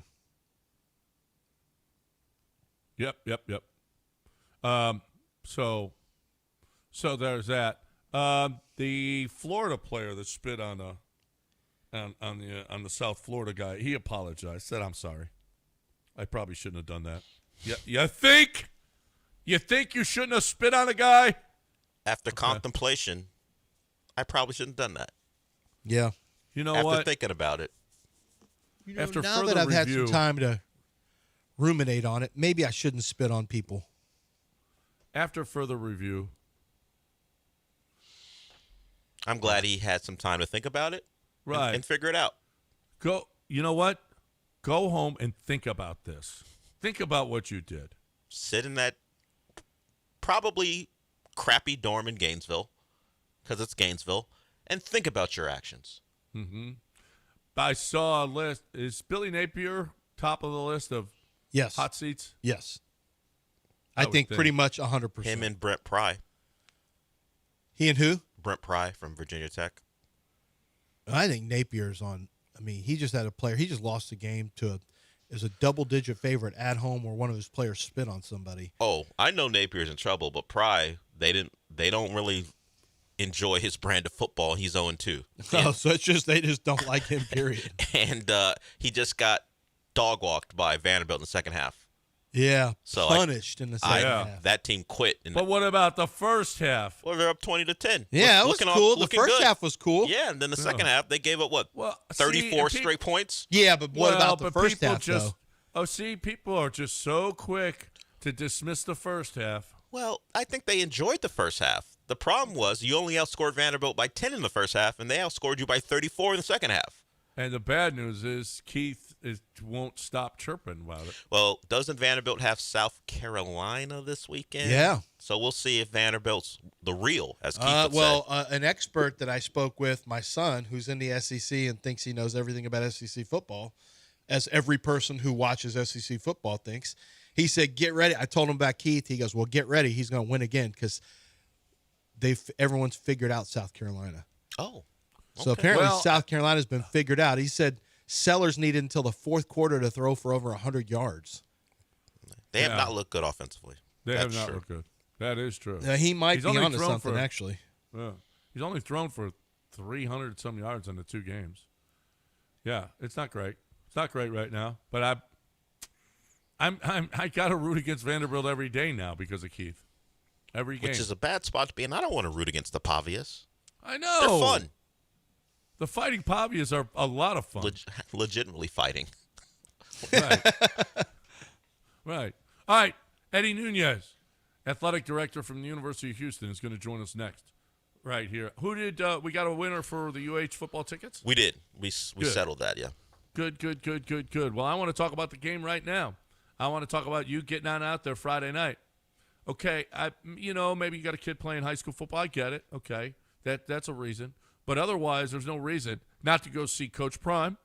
Yep. So there's that. The Florida player that spit on the South Florida guy, he apologized. Said, "I'm sorry. I probably shouldn't have done that." You think you shouldn't have spit on a guy? After contemplation, I probably shouldn't have done that. Yeah. You know After what? thinking about it. After now further that I've had review, some time to ruminate on it, maybe I shouldn't spit on people. After further review, I'm glad he had some time to think about it, right, and figure it out. Go. You know what? Go home and think about this. Think about what you did. Sit in that probably crappy dorm in Gainesville, because it's Gainesville, and think about your actions. Mm-hmm. I saw a list. Is Billy Napier top of the list of hot seats? Yes. I think pretty much 100%. Him and Brent Pry. He and who? Brent Pry from Virginia Tech. I think Napier's on. I mean, he just had a player. He just lost a game to a double-digit favorite at home where one of his players spit on somebody. Oh, I know Napier's in trouble, but Pry, they don't really enjoy his brand of football. He's 0-2. Oh, so it's just they just don't like him, period. And he just got dog-walked by Vanderbilt in the second half. Yeah, So punished in the second half. That team quit. But what about the first half? Well, they're up 20-10. Yeah, it was cool. The first half was cool. Yeah, and then the second half, they gave up, 34 straight points? Yeah, but what about the first half, though? Oh, see, people are just so quick to dismiss the first half. Well, I think they enjoyed the first half. The problem was you only outscored Vanderbilt by 10 in the first half, and they outscored you by 34 in the second half. And the bad news is Keith won't stop chirping about it. Well, doesn't Vanderbilt have South Carolina this weekend? Yeah. So we'll see if Vanderbilt's the real, as Keith would say. An expert that I spoke with, my son, who's in the SEC and thinks he knows everything about SEC football, as every person who watches SEC football thinks, he said, get ready. I told him about Keith. He goes, well, get ready. He's going to win again because everyone's figured out South Carolina. Oh. So apparently South Carolina's been figured out. He said Sellers needed until the fourth quarter to throw for over 100 yards. They have not looked good offensively. They have not looked good. That is true. He might be onto something, actually. Yeah. He's only thrown for 300-some yards in the 2 games. Yeah, it's not great. It's not great right now. But I got to root against Vanderbilt every day now because of Keith. Every game. Which is a bad spot to be in. I don't want to root against the Pavias. I know. They're fun. The Fighting Pavias are a lot of fun. Legitimately fighting. Right. Right. All right. Eddie Nunez, athletic director from the University of Houston, is going to join us next. Right here. Who did we got a winner for the UH football tickets? We did. We settled that, yeah. Good. Well, I want to talk about the game right now. I want to talk about you getting on out there Friday night. Okay, maybe you got a kid playing high school football. I get it. Okay, that's a reason. But otherwise, there's no reason not to go see Coach Prime,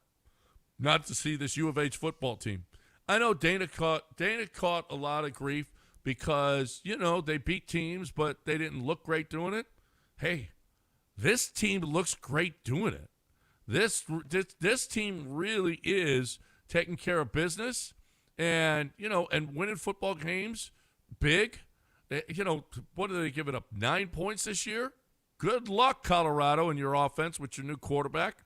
not to see this U of H football team. I know Dana caught a lot of grief because, they beat teams, but they didn't look great doing it. Hey, this team looks great doing it. This team really is taking care of business and winning football games big. What are they giving up? 9 points this year? Good luck, Colorado, and your offense with your new quarterback.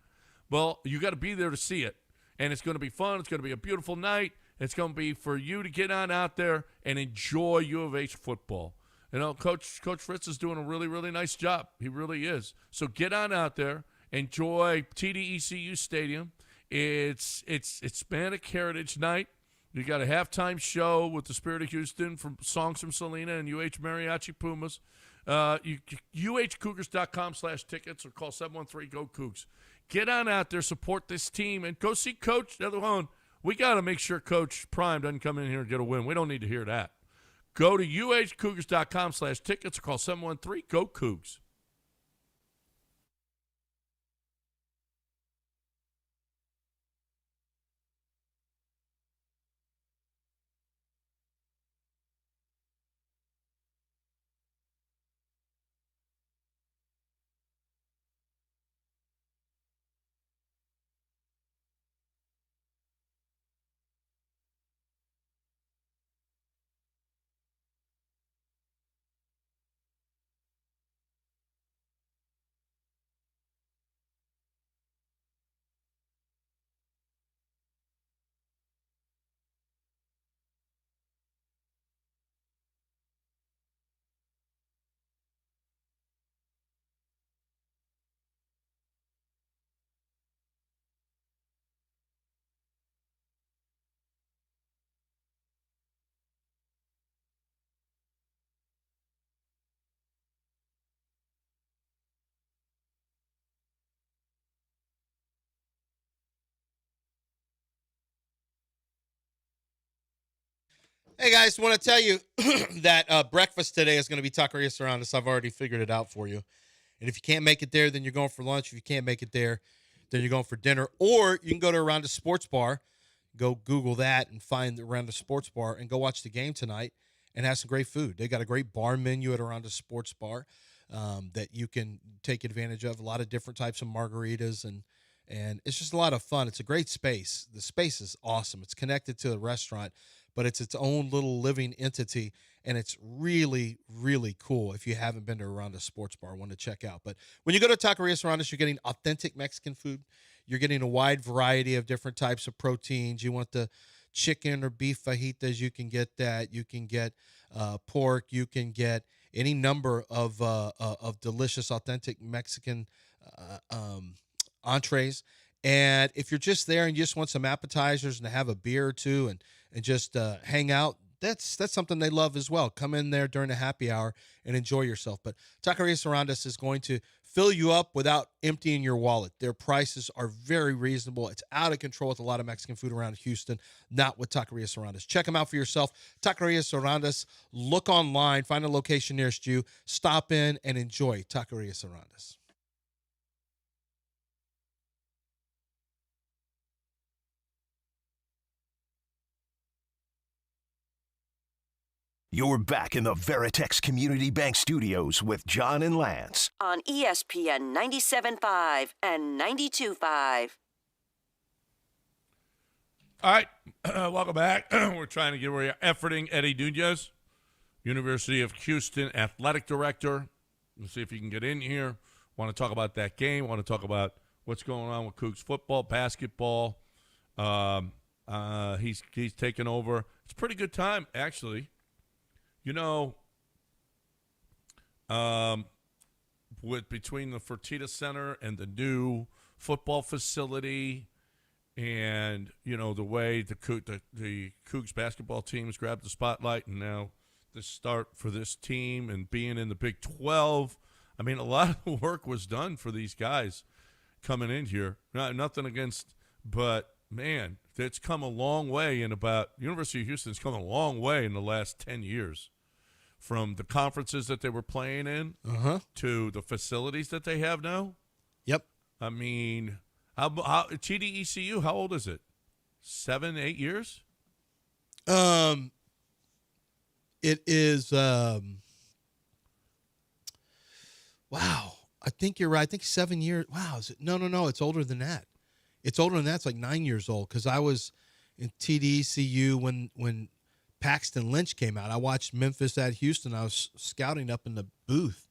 Well, you got to be there to see it. And it's going to be fun. It's going to be a beautiful night. It's going to be for you to get on out there and enjoy U of H football. Coach Fritz is doing a really, really nice job. He really is. So get on out there. Enjoy TDECU Stadium. It's Hispanic Heritage Night. You got a halftime show with the Spirit of Houston from songs from Selena and UH Mariachi Pumas. UHCougars.com/tickets or call 713-GO-COUGS. Get on out there, support this team, and go see Coach. The other one, we got to make sure Coach Prime doesn't come in here and get a win. We don't need to hear that. Go to UHCougars.com/tickets or call 713-GO-COUGS. Hey, guys, want to tell you that breakfast today is going to be Taqueria Serranos. I've already figured it out for you. And if you can't make it there, then you're going for lunch. If you can't make it there, then you're going for dinner. Or you can go to Around the Sports Bar, go Google that and find Around the Sports Bar and go watch the game tonight and have some great food. They got a great bar menu at Around the Sports Bar that you can take advantage of. A lot of different types of margaritas, and it's just a lot of fun. It's a great space. The space is awesome. It's connected to the restaurant, but it's its own little living entity, and it's really, really cool. If you haven't been to Around the Sports Bar, one to check out. But when you go to Taqueria Serranos, you're getting authentic Mexican food. You're getting a wide variety of different types of proteins. You want the chicken or beef fajitas, you can get that. You can get pork. You can get any number of delicious, authentic Mexican entrees. And if you're just there and you just want some appetizers and to have a beer or two and just hang out, that's something they love as well. Come in there during the happy hour and enjoy yourself. But Taqueria Sarandas is going to fill you up without emptying your wallet. Their prices are very reasonable. It's out of control with a lot of Mexican food around Houston, not with Taqueria Sarandas. Check them out for yourself. Taqueria Sarandas. Look online, find a location nearest you, stop in and enjoy Taqueria Sarandas. You're back in the Veritex Community Bank Studios with John and Lance. On ESPN 97.5 and 92.5. All right, welcome back. We're trying to get where you're efforting Eddie Nunez, University of Houston Athletic Director. Let's see if you can get in here. Want to talk about that game. Want to talk about what's going on with Cougs football, basketball. He's taken over. It's a pretty good time, actually. You know, with between the Fertitta Center and the new football facility, and you know the way the Cougs basketball teams grabbed the spotlight, and now the start for this team and being in the Big 12. I mean, a lot of work was done for these guys coming in here. Nothing against, but man, it's come a long way University of Houston's come a long way in the last 10 years. From the conferences that they were playing in to the facilities that they have now. Yep. I mean, how TDECU, how old is it? 7, 8 years? It is, wow. I think you're right. I think 7 years. Wow. Is it? No. It's older than that. It's older than that. It's like 9 years old. Because I was in TDECU when Paxton Lynch came out. I watched Memphis at Houston. I was scouting up in the booth,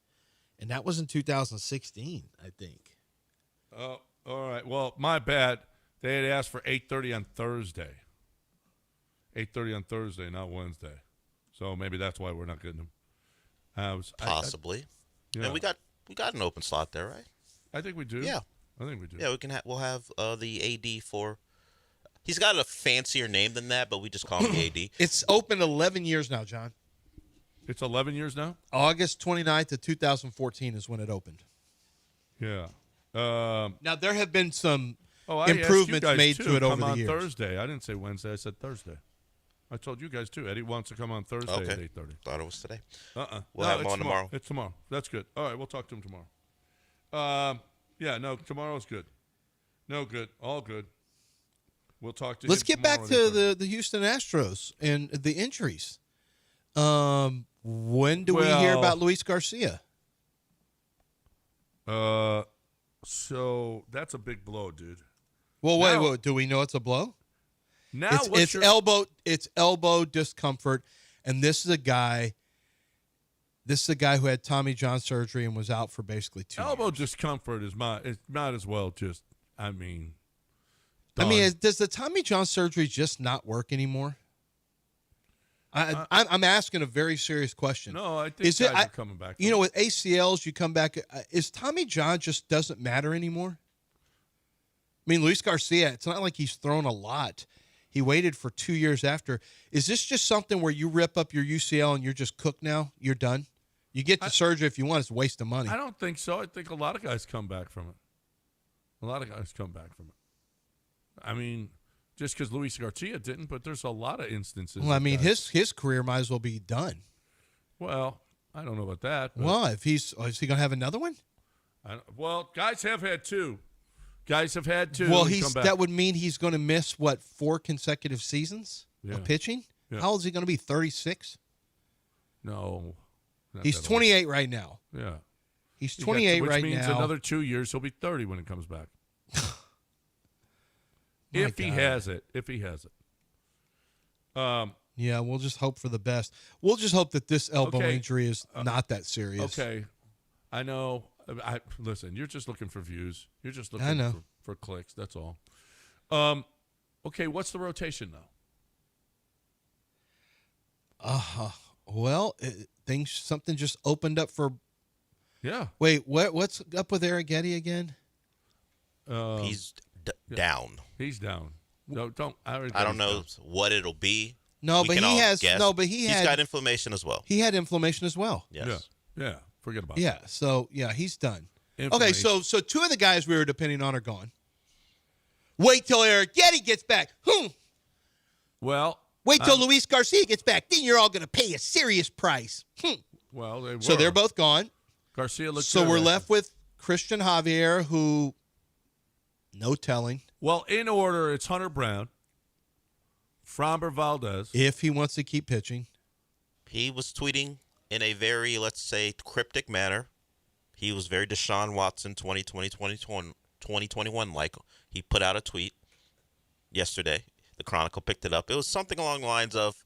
and that was in 2016, I think. Oh, all right. Well, my bad. They had asked for 8:30 on Thursday. 8:30 on Thursday, not Wednesday. So maybe that's why we're not getting them. Possibly. Yeah. And we got an open slot there, right? I think we do. Yeah, I think we do. Yeah, we'll have the AD for. He's got a fancier name than that, but we just call him the AD. It's open 11 years now, John. It's 11 years now? August 29th of 2014 is when it opened. Yeah. Now, there have been some I improvements asked you guys made too, to it over come the years. on Thursday. I didn't say Wednesday. I said Thursday. I told you guys, too. Eddie wants to come on Thursday at 8:30. Thought it was today. We'll have him on tomorrow. It's tomorrow. That's good. All right, we'll talk to him tomorrow. Tomorrow's good. No good. All good. We'll talk to Let's him get back tomorrow to the Houston Astros and the injuries. When do we hear about Luis Garcia? So that's a big blow, dude. Well, wait. Do we know it's a blow? Now it's elbow discomfort, and this is a guy who had Tommy John surgery and was out for basically 2 years. Elbow discomfort is might as well just. Done. Does the Tommy John surgery just not work anymore? I'm asking a very serious question. No, I think guys are coming back. You know, with ACLs, you come back. Is Tommy John just doesn't matter anymore? I mean, Luis Garcia, it's not like he's thrown a lot. He waited for 2 years after. Is this just something where you rip up your UCL and you're just cooked now? You're done? You get the surgery if you want. It's a waste of money. I don't think so. I think a lot of guys come back from it. I mean, just because Luis Garcia didn't, but there's a lot of instances. Well, I mean, his career might as well be done. Well, I don't know about that. Well, is he going to have another one? Guys have had two. Well, that would mean he's going to miss, 4 consecutive seasons of pitching? Yeah. How old is he going to be, 36? No. He's 28 right now. Yeah. He's 28 right now. Which means another 2 years, he'll be 30 when it comes back. If he has it. Yeah, we'll just hope for the best. We'll just hope that this elbow injury is not that serious. Okay. I know. Listen, you're just looking for views. You're just looking for clicks. That's all. Okay, what's the rotation, though? Well, something just opened up for. Yeah. Wait, what's up with Arrighetti again? He's down. He's down. No, don't. I don't know what it'll be. No, We but can he all has. guess. No, but he's got inflammation as well. He had inflammation as well. Yes. Yeah. Forget about Yeah. So he's done. Okay, Inflammation. so two of the guys we were depending on are gone. Wait till Arrighetti gets back. Well. Wait till Luis Garcia gets back. Then you're all going to pay a serious price. Well, they were. So they're both gone. Garcia looks. So good, we're actually. left with Christian Javier, who no telling. Well, in order, it's Hunter Brown, Framber Valdez. If he wants to keep pitching. He was tweeting in a very, let's say, cryptic manner. He was very Deshaun Watson 2021 like. He put out a tweet yesterday. The Chronicle picked it up. It was something along the lines of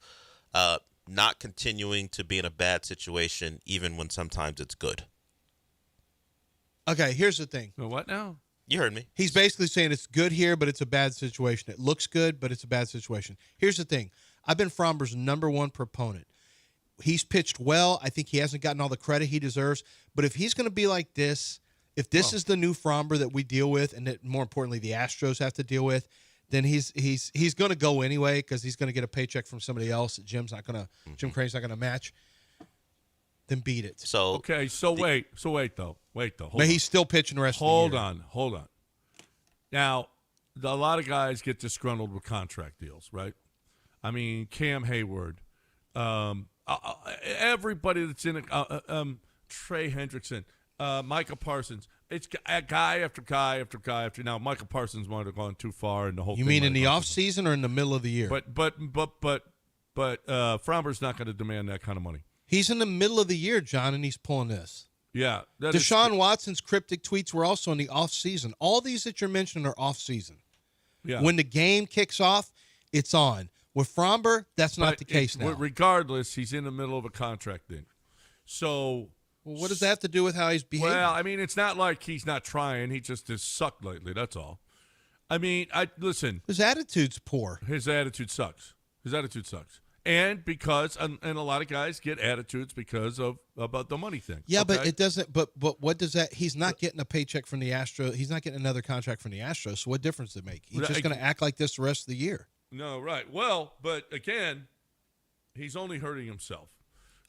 not continuing to be in a bad situation even when sometimes it's good. Okay, here's the thing. What now? You heard me. He's basically saying it's good here, but it's a bad situation. It looks good, but it's a bad situation. Here's the thing. I've been Framber's number one proponent. He's pitched well. I think he hasn't gotten all the credit he deserves. But if he's going to be like this, if this is the new Framber that we deal with, and that more importantly the Astros have to deal with, then he's going to go anyway because he's going to get a paycheck from somebody else that Jim Crane's not going to match. Then beat it. So Okay, wait though. But he's still pitching the rest of the year. Hold on. Now, a lot of guys get disgruntled with contract deals, right? I mean, Cam Hayward, everybody that's in it, Trey Hendrickson, Micah Parsons. It's guy after guy after guy after. Now, Michael Parsons might have gone too far, and the whole. You thing mean might in have the gone off season or in the middle of the year? But Framber's not going to demand that kind of money. He's in the middle of the year, John, and he's pulling this. Yeah, Deshaun Watson's cryptic tweets were also in the off season. All these that you're mentioning are off season. Yeah. When the game kicks off, it's on. With Framber, that's not the case now. Regardless, he's in the middle of a contract thing. So. Well, what does that have to do with how he's behaving? Well, I mean, it's not like he's not trying. He just has sucked lately. That's all. I mean, listen. His attitude's poor. His attitude sucks. And because and a lot of guys get attitudes because of about the money thing. Yeah, okay? but it doesn't. But what does that? He's not getting a paycheck from the Astros. He's not getting another contract from the Astros. So what difference does it make? He's just going to act like this the rest of the year. No, right. Well, but again, he's only hurting himself.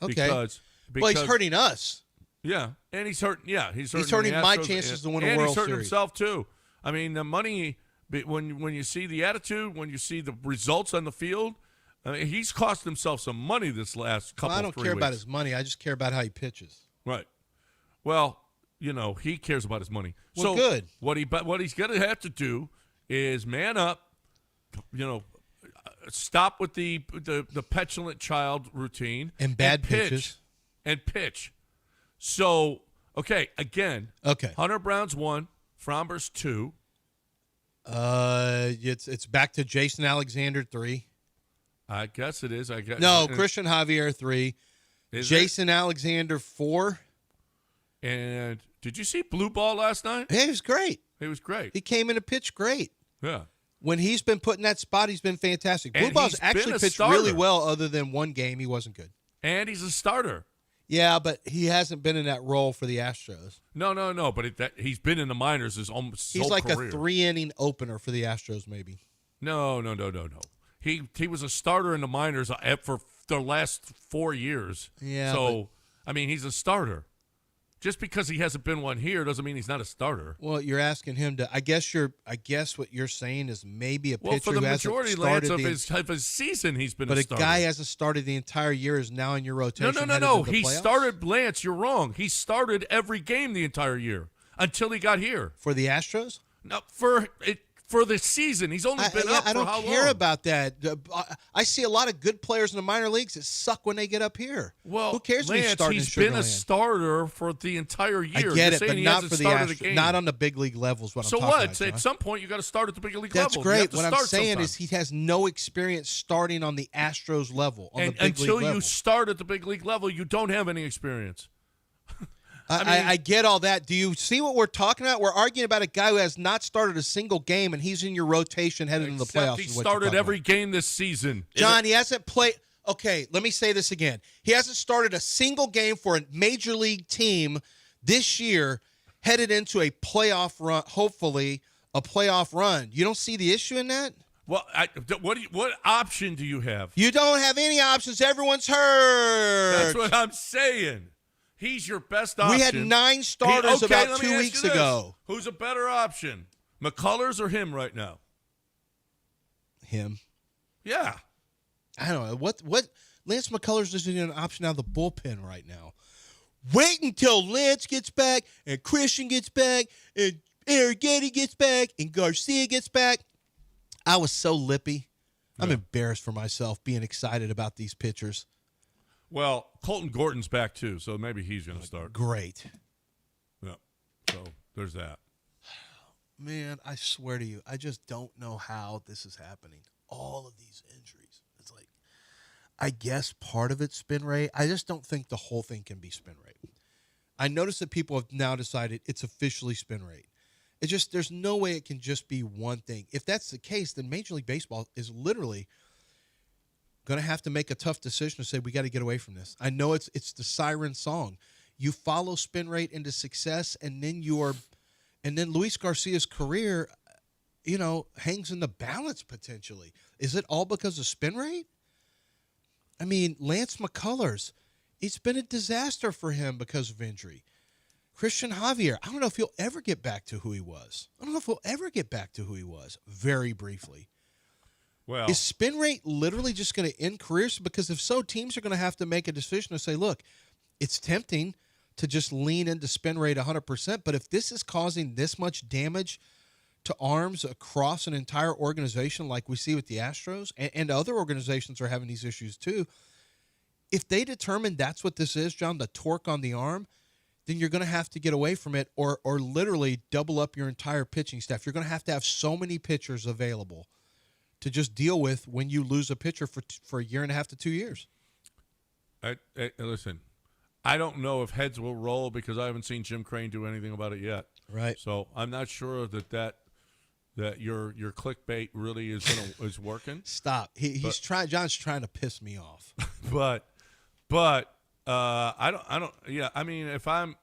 Okay. Because well, he's hurting us. Yeah, and he's hurting. Yeah, he's hurting the my Astros, chances to win a and World he's hurting Series. himself too. I mean, the money. When you see the attitude, when you see the results on the field, I mean, he's cost himself some money this last couple. Well, I don't 3 care weeks. about his money. I just care about how he pitches. Right. Well, he cares about his money. Well, so good. What he's going to have to do is man up. Stop with the petulant child routine And bad pitch, pitches. and pitch. So, okay, again. Okay. Hunter Brown's 1, Framber's 2. It's back to Jason Alexander 3. I guess it is. No, Christian Javier 3. Is Jason Alexander 4. And did you see Blue Ball last night? Hey, he was great. He was great. He came in to pitch great. Yeah. When he's been put in that spot, he's been fantastic. And Blue Ball's he's actually been a pitched starter. really well other than one game. He wasn't good. And he's a starter. Yeah, but he hasn't been in that role for the Astros. No. But he's been in the minors his almost He's whole like career. a 3-inning opener for the Astros, maybe. No. He was a starter in the minors for the last 4 years. Yeah. So, I mean, he's a starter. Just because he hasn't been one here doesn't mean he's not a starter. Well, you're asking him to. I guess what you're saying is maybe a pitcher Well, for the who hasn't majority started of his season, he's been but a a starter. guy hasn't started the entire year is now in your rotation. No. headed into the He playoffs? started, Lance, you're wrong. He started every game the entire year until he got here. For the Astros? No, for the season. He's only been up I for don't how care long? about that. I see a lot of good players in the minor leagues that suck when they get up here. Well, who cares if Lance, he's starting he's in been a Sugarland? starter for the entire year. I You're get it, saying but he not hasn't for the started a Astros. game. Not on the big league levels. What So I'm talking what? about, John. At some point, you got to start at the big league That's level. You have great. to What I'm start saying sometime. is he has no experience starting on the Astros level. On the big until league level. you start at the big league level, you don't have any experience. I get all that. Do you see what we're talking about? We're arguing about a guy who has not started a single game, and he's in your rotation headed into the Except playoffs. he is what you're started talking every about. game this season. John, he hasn't played. Okay, let me say this again. He hasn't started a single game for a major league team this year, headed into a playoff run, hopefully a playoff run. You don't see the issue in that? Well, what option do you have? You don't have any options. Everyone's hurt. That's what I'm saying. He's your best option. We had 9 starters about 2 weeks ago. Who's a better option, McCullers or him right now? Him. Yeah. I don't know. What Lance McCullers isn't an option out of the bullpen right now. Wait until Lance gets back and Christian gets back and Arrighetti gets back and Garcia gets back. I was so lippy. I'm embarrassed for myself being excited about these pitchers. Well, Colton Gordon's back too, so maybe he's going to start. Great. Yeah. So there's that. Man, I swear to you, I just don't know how this is happening. All of these injuries. It's like, I guess part of it's spin rate. I just don't think the whole thing can be spin rate. I notice that people have now decided it's officially spin rate. It just, there's no way it can just be one thing. If that's the case, then Major League Baseball is literally going to have to make a tough decision to say, we got to get away from this. I know it's the siren song. You follow spin rate into success, and then Luis Garcia's career, hangs in the balance potentially. Is it all because of spin rate? I mean, Lance McCullers, it's been a disaster for him because of injury. Christian Javier, I don't know if he'll ever get back to who he was. Very briefly. Well, is spin rate literally just going to end careers? Because if so, teams are going to have to make a decision to say, look, it's tempting to just lean into spin rate 100%, but if this is causing this much damage to arms across an entire organization like we see with the Astros, and other organizations are having these issues too, if they determine that's what this is, John, the torque on the arm, then you're going to have to get away from it or literally double up your entire pitching staff. You're going to have so many pitchers available to just deal with when you lose a pitcher for a year and a half to 2 years. Listen, I don't know if heads will roll because I haven't seen Jim Crane do anything about it yet. Right. So I'm not sure that your clickbait really is working. Stop. He's trying. John's trying to piss me off. but I don't. Yeah. I mean, if I'm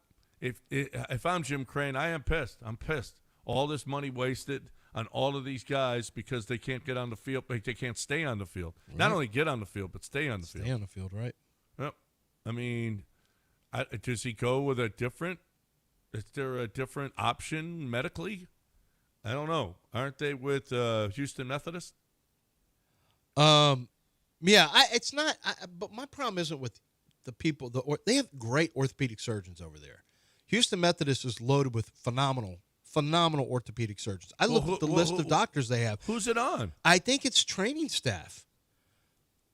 Jim Crane, I am pissed. I'm pissed. All this money wasted on all of these guys because they can't get on the field. They can't stay on the field. Right. Not only get on the field, but stay on the field. Stay on the field, right? Yep. I mean, does he go with a different? Is there a different option medically? I don't know. Aren't they with Houston Methodist? Yeah. It's not. But my problem isn't with the people. They have great orthopedic surgeons over there. Houston Methodist is loaded with phenomenal orthopedic surgeons. I looked at the list of doctors they have. Who's it on? I think it's training staff.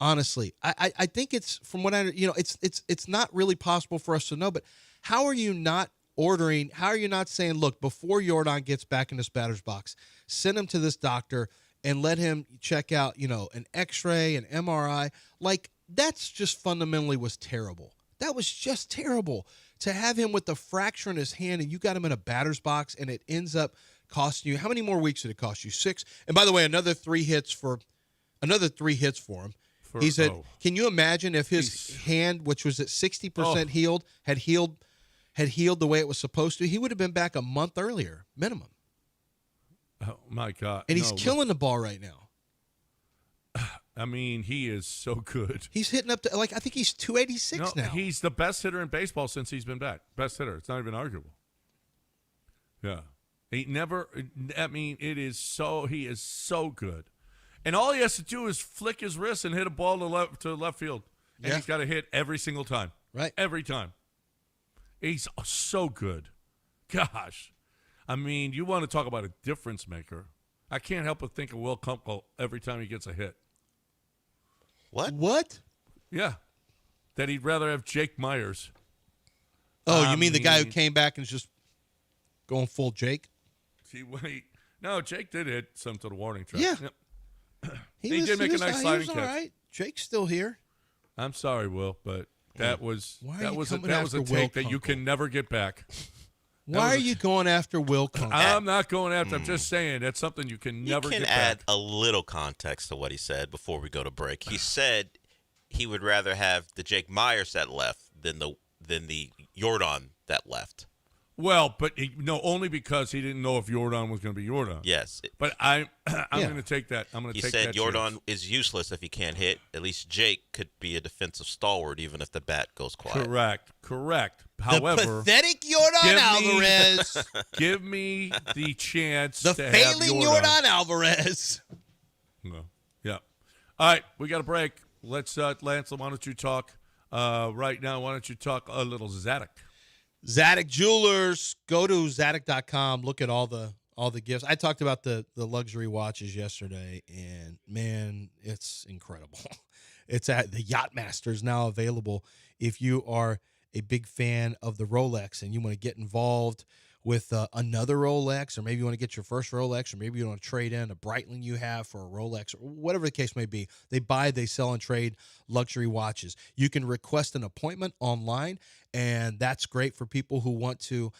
Honestly, I think it's from what it's not really possible for us to know. But how are you not ordering? How are you not saying, look, before Yordan gets back in this batter's box, send him to this doctor and let him check out, an X-ray, an MRI? Like, that's just fundamentally was terrible. That was just terrible to have him with a fracture in his hand and you got him in a batter's box and it ends up costing you. How many more weeks did it cost you? 6. And by the way, another 3 hits for him. He said, can you imagine if his hand, which was at 60% healed, had healed the way it was supposed to? He would have been back a month earlier, minimum. Oh, my God. And he's killing the ball right now. I mean, he is so good. He's hitting up to, I think he's 286 now. He's the best hitter in baseball since he's been back. Best hitter. It's not even arguable. Yeah. He is so good. And all he has to do is flick his wrist and hit a ball to left field. And he's got to hit every single time. Right. Every time. He's so good. Gosh. I mean, you want to talk about a difference maker. I can't help but think of Will Kumpel every time he gets a hit. What? Yeah. That he'd rather have Jake Myers. Oh, you mean the guy who came back and is just going full Jake? No, Jake did hit some to the warning track. Yeah. Yep. He did make a nice sliding catch. All right. Jake's still here. I'm sorry, Will, but that was a after take that Will you can never get back. Why are you going after Will Kumpel? I'm not going after. I'm just saying that's something you can never get back. You can add a little context to what he said before we go to break. He said he would rather have the Jake Myers that left than the Jordan that left. Well, but only because he didn't know if Jordan was going to be Jordan. Yes. But I'm going to take that. I'm going to He take said that Jordan chance. is useless if he can't hit. At least Jake could be a defensive stalwart even if the bat goes quiet. Correct. The However, pathetic Jordan Alvarez. give me the chance The to have failing Jordan Alvarez. No. Yeah. All right, we got a break. Let's Lance, why don't you talk right now? Why don't you talk a little Zadok? Zadok Jewelers. Go to Zadok.com. Look at all the gifts. I talked about the luxury watches yesterday, and man, it's incredible. It's at the Yachtmaster is now available. If you are a big fan of the Rolex and you want to get involved with another Rolex, or maybe you want to get your first Rolex, or maybe you want to trade in a Breitling you have for a Rolex, or whatever the case may be. They buy, they sell, and trade luxury watches. You can request an appointment online, and that's great for people who want to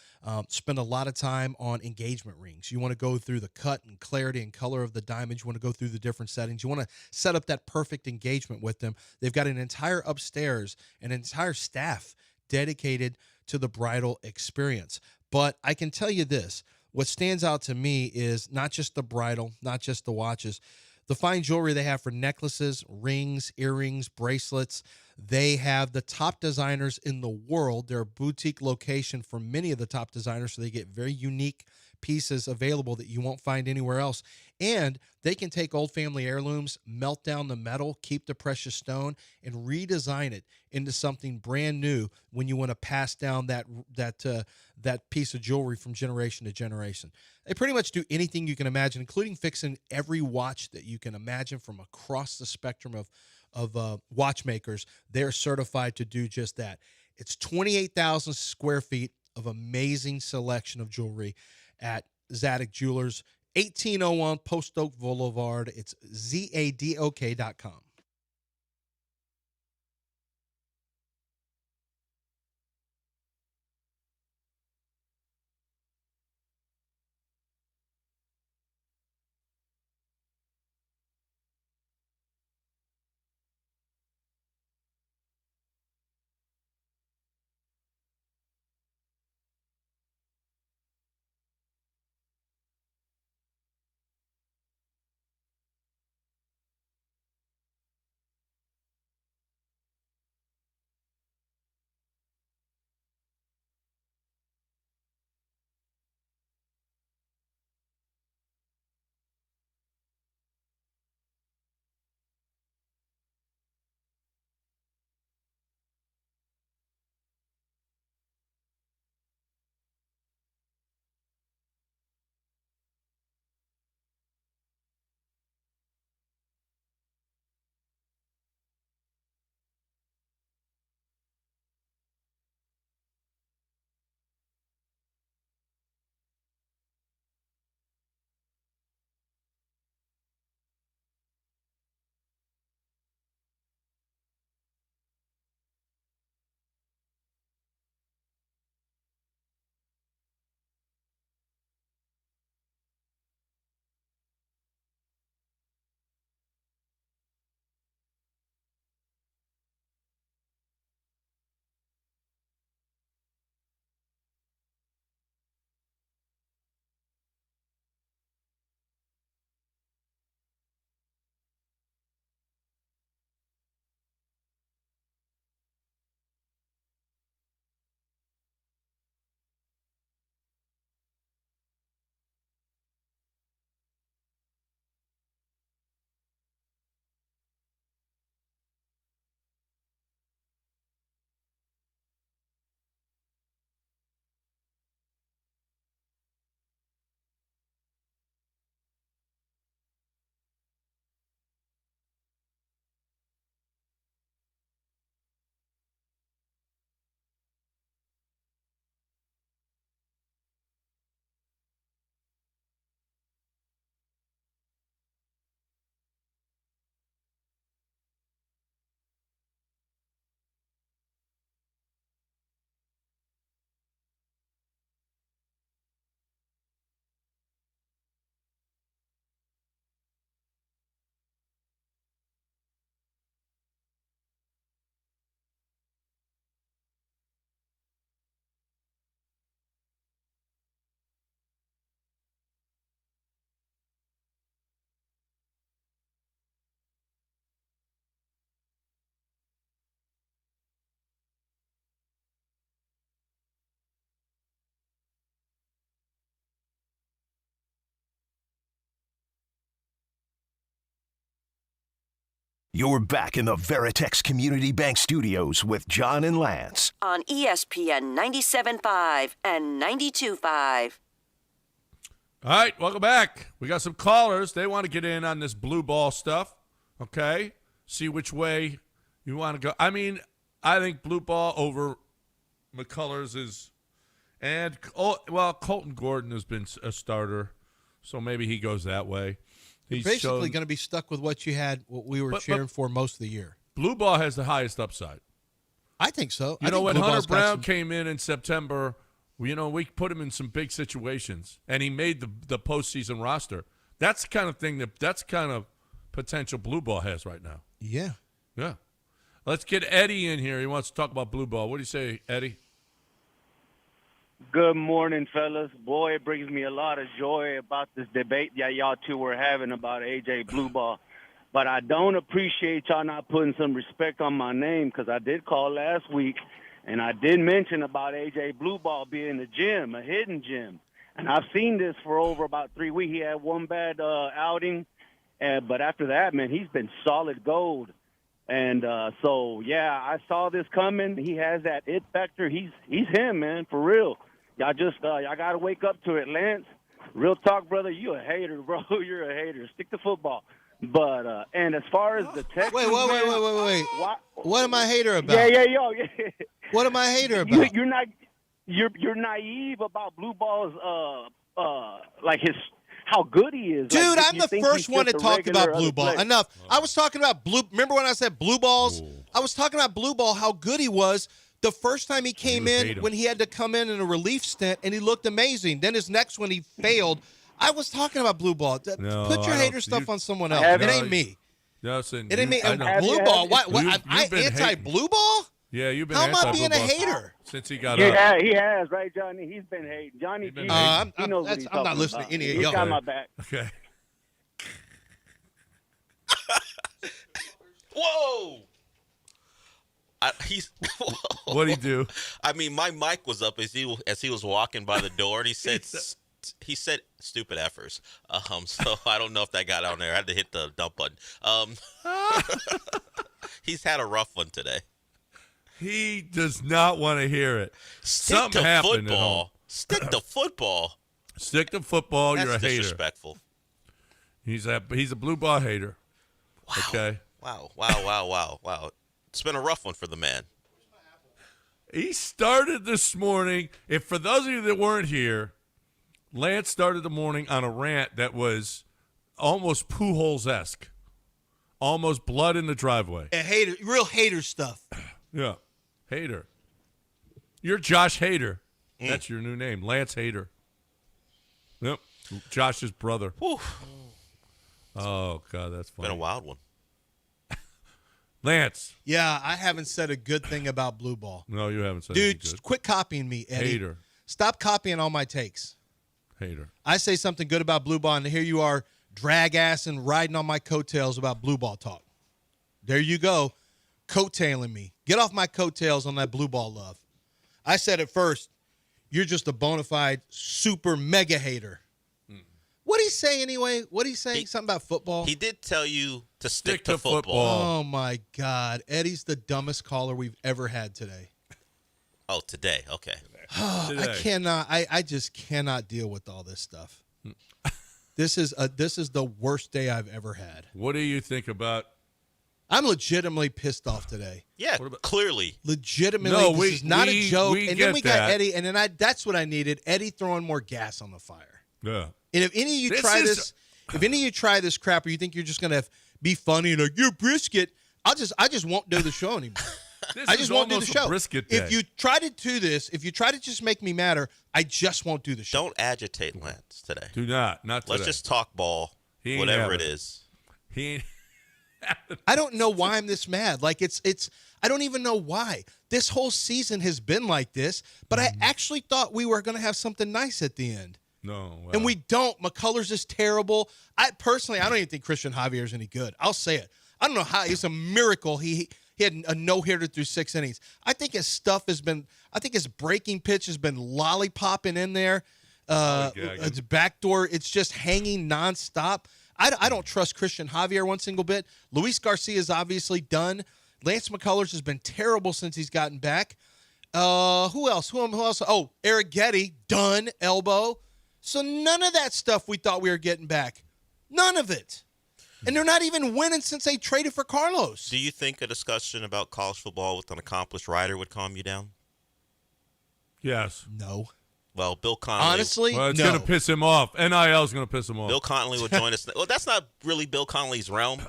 spend a lot of time on engagement rings. You want to go through the cut and clarity and color of the diamond. You want to go through the different settings. You want to set up that perfect engagement with them. They've got an entire upstairs, an entire staff dedicated to the bridal experience. But I can tell you this, what stands out to me is not just the bridal, not just the watches, the fine jewelry they have for necklaces, rings, earrings, bracelets. They have the top designers in the world. They're a boutique location for many of the top designers, so they get very unique pieces available that you won't find anywhere else. And they can take old family heirlooms, melt down the metal, keep the precious stone, and redesign it into something brand new when you want to pass down that piece of jewelry from generation to generation. They pretty much do anything you can imagine, including fixing every watch that you can imagine from across the spectrum of watchmakers. They're certified to do just that. It's 28,000 square feet of amazing selection of jewelry at Zadok Jewelers, 1801 Post Oak Boulevard. It's zadok.com. You're back in the Veritex Community Bank Studios with John and Lance. On ESPN 97.5 and 92.5. All right, welcome back. We got some callers. They want to get in on this blue ball stuff, okay? See which way you want to go. I mean, I think blue ball over McCullers is – and, Colton Gordon has been a starter, so maybe he goes that way. He's basically going to be stuck with what we were cheering for most of the year. Blue ball has the highest upside. I think so. You know, when Hunter Brown came in September – we put him in some big situations, and he made the postseason roster. That's the kind of thing that's kind of potential blue ball has right now. Yeah. Yeah. Let's get Eddie in here. He wants to talk about blue ball. What do you say, Eddie? Good morning, fellas. Boy, it brings me a lot of joy about this debate that y'all two were having about AJ Blue Ball. But I don't appreciate y'all not putting some respect on my name, because I did call last week, and I did mention about A.J. Blue Ball being a gem, a hidden gem. And I've seen this for over about 3 weeks. He had one bad outing, but after that, man, he's been solid gold. And so, yeah, I saw this coming. He has that it factor. He's him, man, for real. Y'all got to wake up to it, Lance. Real talk, brother, you a hater, bro. You're a hater. Stick to football. But and as far as the Texans, wait. What am I a hater about? Yeah. What am I a hater about? You're naive about blue balls. Like how good he is. Dude, like, I'm the first one to talk about blue ball. Enough. I was talking about blue. Remember when I said blue balls? Ooh. I was talking about blue ball. How good he was. The first time he came in, when he had to come in a relief stint, and he looked amazing. Then his next one, he failed. I was talking about blue ball. No, put your hater stuff on someone else. It ain't me. Listen, it ain't me. Blue ball. What? I anti-blue ball? Yeah, you've been. How am I being a hater? Since he got up. He has, right, Johnny? He's been hating. Johnny G. He knows what he's I'm not listening to any of y'all. He's got my back. Okay. Whoa! What'd he do? I mean, my mic was up as he was walking by the door, and he said stupid effers. So I don't know if that got on there. I had to hit the dump button. He's had a rough one today. He does not want to hear it. Something happened at home. Stick to football. Stick to football. That's you're a hater. Disrespectful. He's a blue ball hater. Wow. Okay. Wow. It's been a rough one for the man. He started this morning. If for those of you that weren't here, Lance started the morning on a rant that was almost Pujols-esque. Almost blood in the driveway. A hater, real hater stuff. Yeah. Hater. You're Josh Hader. That's your new name. Lance Hader. Yep. Josh's brother. Whew. Oh, God, that's funny. Been a wild one. Lance. Yeah, I haven't said a good thing about blue ball. No, you haven't said anything good. Dude, quit copying me, Eddie. Hater. Stop copying all my takes. Hater. I say something good about blue ball, and here you are drag ass and riding on my coattails about blue ball talk. There you go, coattailing me. Get off my coattails on that blue ball love. I said it first. You're just a bona fide super mega hater. What'd he say anyway? What'd he say? Something about football? He did tell you to stick to football. Oh, my God. Eddie's the dumbest caller we've ever had today. Oh, today. Okay. I cannot. I just cannot deal with all this stuff. This is the worst day I've ever had. What do you think about? I'm legitimately pissed off today. Yeah, clearly. Legitimately, no, this is not a joke. And then we got Eddie, and then that's what I needed. Eddie throwing more gas on the fire. Yeah. And if any of you if any of you try this crap, or you think you're just gonna be funny and like you're brisket, I just won't do the show anymore. I just won't do the show. If you try to do this, if you try to just make me madder, I just won't do the show. Don't agitate Lance today. Do not today. Let's just talk ball, whatever it is. He ain't. I don't know why I'm this mad. Like it's. I don't even know why. This whole season has been like this, but I actually thought we were going to have something nice at the end. No. Well. And we don't. McCullers is terrible. I don't even think Christian Javier is any good. I'll say it. I don't know how. It's a miracle he had a no-hitter through 6 innings. I think his breaking pitch has been lollipopping in there. It's backdoor. It's just hanging nonstop. I don't trust Christian Javier one single bit. Luis Garcia is obviously done. Lance McCullers has been terrible since he's gotten back. Who else? Who else? Oh, Eric Getty, done, elbow. So none of that stuff we thought we were getting back. None of it. And they're not even winning since they traded for Carlos. Do you think a discussion about college football with an accomplished writer would calm you down? Yes. No. Well, Bill Connolly. Honestly, Well, it's no. going to piss him off. NIL is going to piss him off. Bill Connolly will join us. Well, that's not really Bill Connolly's realm.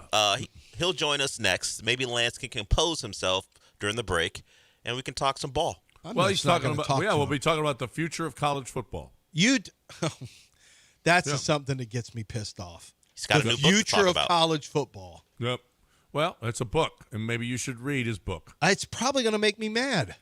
He'll join us next. Maybe Lance can compose himself during the break, and we can talk some ball. Well, he's talking about. We'll be talking about the future of college football. That's something that gets me pissed off. He's got a new book to talk future of about. college football. Yep. Well, it's a book, and maybe you should read his book. It's probably going to make me mad.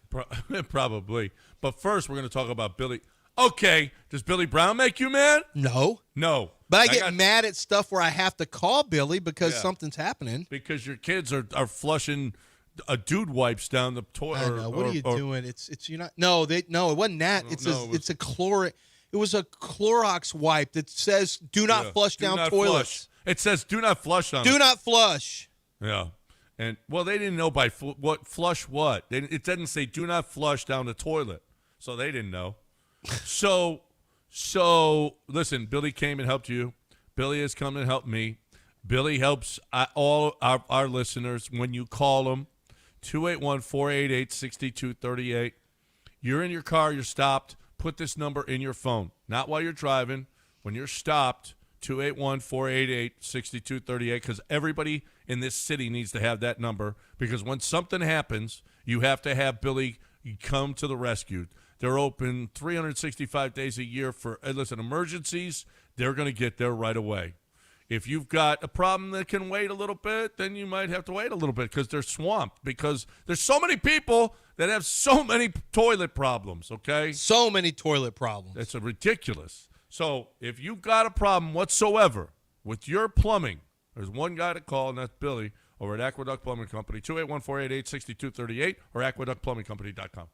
Probably. But first, we're going to talk about Billy. Okay, does Billy Brown make you mad? No. No. But I get mad at stuff where I have to call Billy because something's happening. Because your kids are flushing a dude wipes down the toilet. I know. What are you doing? It's you're not. No, it wasn't that. It's a chloric. It was a Clorox wipe that says "Do not flush down toilets." Flush. It says "Do not flush" on it. Do not flush. Yeah. And, well, they didn't know by what flush what. It doesn't say "Do not flush down the toilet." So they didn't know. So listen, Billy came and helped you. Billy has come and helped me. Billy helps all our listeners when you call them. 281-488-6238. You're in your car, you're stopped. Put this number in your phone. Not while you're driving. When you're stopped, 281-488-6238, because everybody in this city needs to have that number, because when something happens, you have to have Billy come to the rescue. They're open 365 days a year for, emergencies. They're going to get there right away. If you've got a problem that can wait a little bit, then you might have to wait a little bit because they're swamped, because there's so many people that have so many toilet problems, okay? So many toilet problems. It's ridiculous. So if you've got a problem whatsoever with your plumbing, there's one guy to call, and that's Billy over at Aqueduct Plumbing Company, 281-488-6238 or aqueductplumbingcompany.com.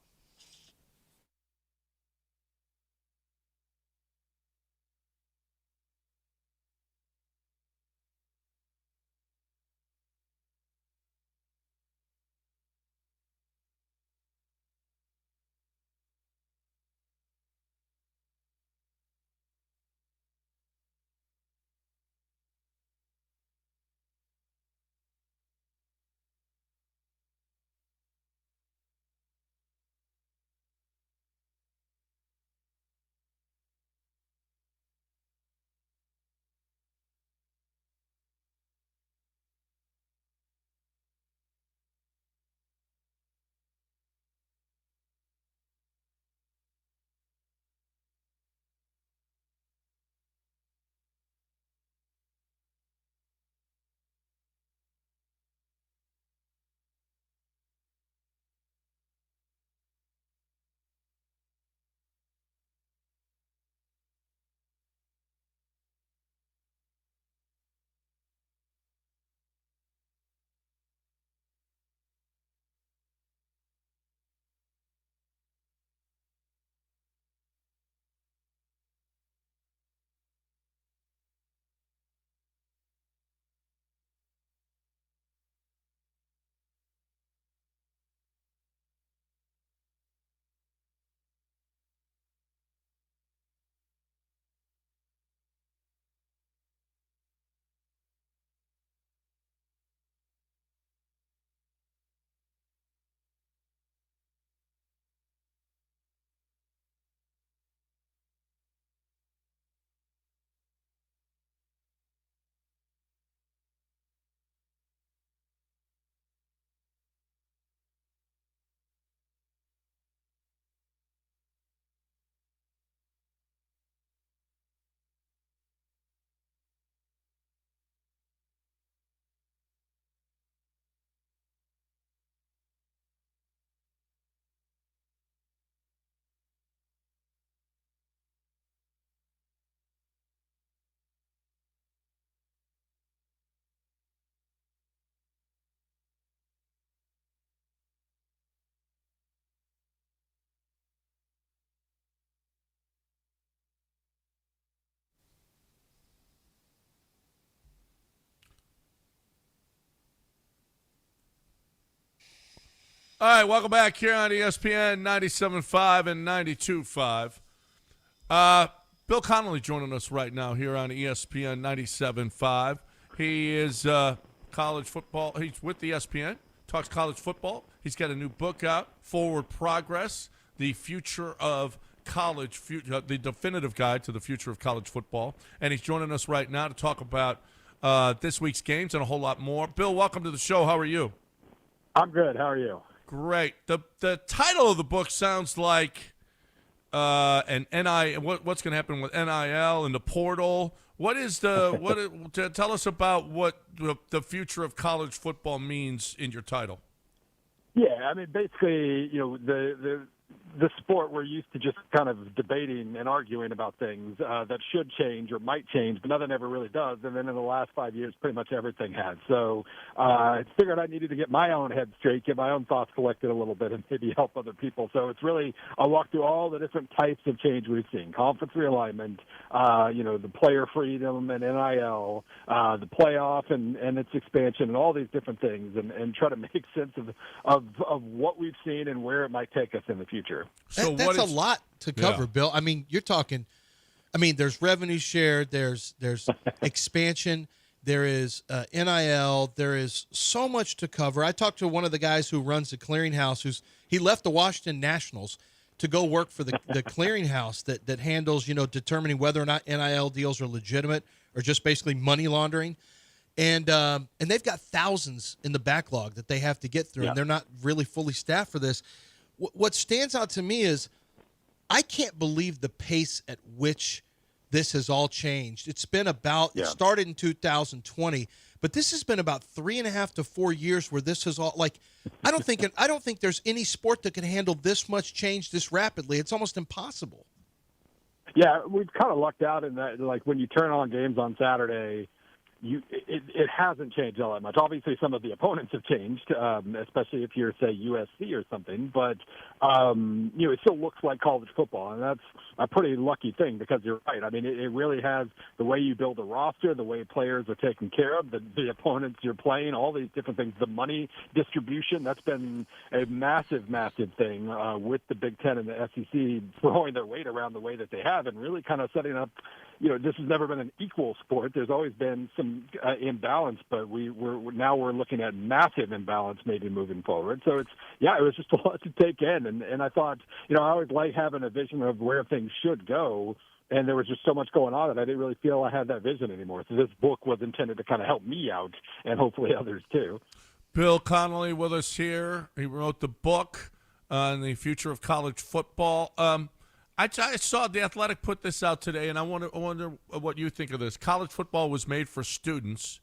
All right, welcome back here on ESPN 97.5 and 92.5. Bill Connolly joining us right now here on ESPN 97.5. He is college football. He's with ESPN, talks college football. He's got a new book out, Forward Progress, the future of college, the definitive guide to the future of college football. And he's joining us right now to talk about this week's games and a whole lot more. Bill, welcome to the show. How are you? I'm good. How are you? Great. The title of the book sounds like an NIL. What's going to happen with NIL and the portal? What is tell us about what the future of college football means in your title? Yeah, I mean, basically, the sport, we're used to just kind of debating and arguing about things that should change or might change, but nothing ever really does. And then in the last 5 years, pretty much everything has. So I figured I needed to get my own head straight, get my own thoughts collected a little bit, and maybe help other people. So it's really, I'll walk through all the different types of change we've seen: conference realignment, the player freedom and NIL, the playoff and its expansion, and all these different things, and try to make sense of what we've seen and where it might take us in the future. So that's a lot to cover, Yeah. Bill. I mean, you're talking. I mean, there's revenue share, there's expansion, there is NIL, there is so much to cover. I talked to one of the guys who runs the clearinghouse. He left the Washington Nationals to go work for the clearinghouse that handles determining whether or not NIL deals are legitimate or just basically money laundering. And they've got thousands in the backlog that they have to get through, and they're not really fully staffed for this. What stands out to me is I can't believe the pace at which this has all changed. It's been it started in 2020, but this has been about 3.5 to 4 years where this is all I don't think there's any sport that can handle this much change this rapidly. It's almost impossible. Yeah, we've kind of lucked out in that, when you turn on games on Saturday, it hasn't changed all that much. Obviously, some of the opponents have changed, especially if you're, say, USC or something. But it still looks like college football, and that's a pretty lucky thing because you're right. I mean, it really has the way you build a roster, the way players are taken care of, the opponents you're playing, all these different things. The money distribution, that's been a massive, massive thing with the Big Ten and the SEC throwing their weight around the way that they have, and really kind of setting up. This has never been an equal sport. There's always been some imbalance, but we're looking at massive imbalance maybe moving forward. So it was just a lot to take in, and I thought, I always like having a vision of where things should go, and there was just so much going on that I didn't really feel I had that vision anymore. So this book was intended to kind of help me out, and hopefully others too. Bill Connolly with us here. He wrote the book on the future of college football. I saw The Athletic put this out today, and I wonder what you think of this. College football was made for students,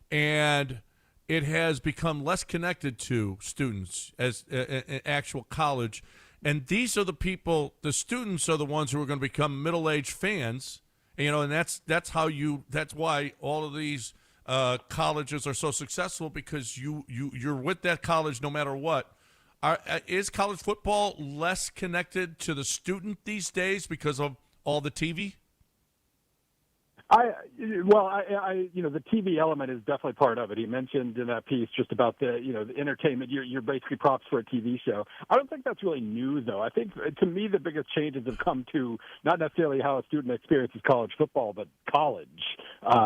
and it has become less connected to students as actual college. And these are the people, the students are the ones who are going to become middle-aged fans, and that's why all of these colleges are so successful, because you're with that college no matter what. Is college football less connected to the student these days because of all the TV? The TV element is definitely part of it. He mentioned in that piece just about the entertainment. You're basically props for a TV show. I don't think that's really new, though. I think, to me, the biggest changes have come to not necessarily how a student experiences college football, but college.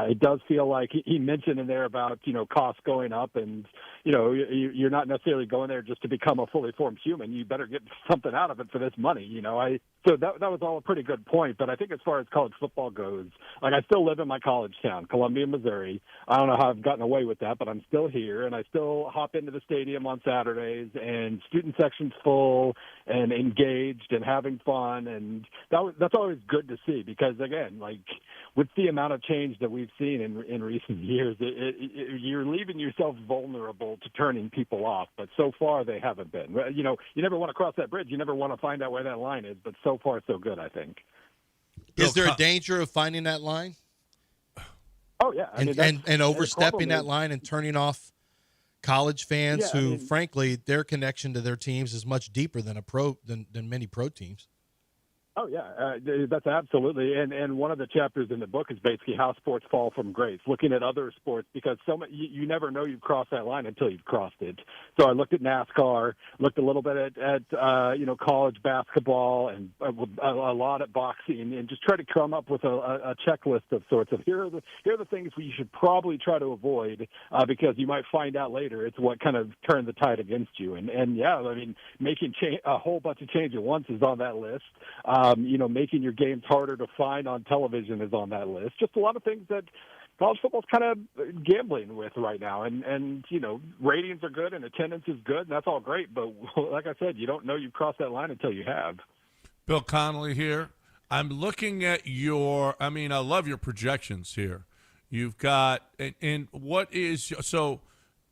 It does feel like he mentioned in there about, costs going up, and, you're not necessarily going there just to become a fully formed human. You better get something out of it for this money, So that was all a pretty good point. But I think as far as college football goes, I still live in my college town, Columbia, Missouri. I don't know how I've gotten away with that, but I'm still here, and I still hop into the stadium on Saturdays, and student section's full and engaged and having fun, and that's always good to see because, again, with the amount of change that we've seen in recent years, you're leaving yourself vulnerable to turning people off, but so far they haven't been. You never want to cross that bridge. You never want to find out where that line is, but so far so good, I think. Is there a danger of finding that line? Oh, yeah. And overstepping that line and turning off college fans frankly, their connection to their teams is much deeper than than many pro teams. Oh yeah, that's absolutely, and one of the chapters in the book is basically how sports fall from grace, looking at other sports because you never know you've crossed that line until you've crossed it. So I looked at NASCAR, looked a little bit at college basketball, and a lot at boxing, and just try to come up with a checklist of sorts of here are the things you should probably try to avoid because you might find out later it's what kind of turned the tide against you. And yeah, I mean making a whole bunch of change at once is on that list. Making your games harder to find on television is on that list. Just a lot of things that college football's kind of gambling with right now. And ratings are good and attendance is good, and that's all great. But like I said, you don't know you've crossed that line until you have. Bill Connolly here. I'm looking at I love your projections here. You've got, and what is, so,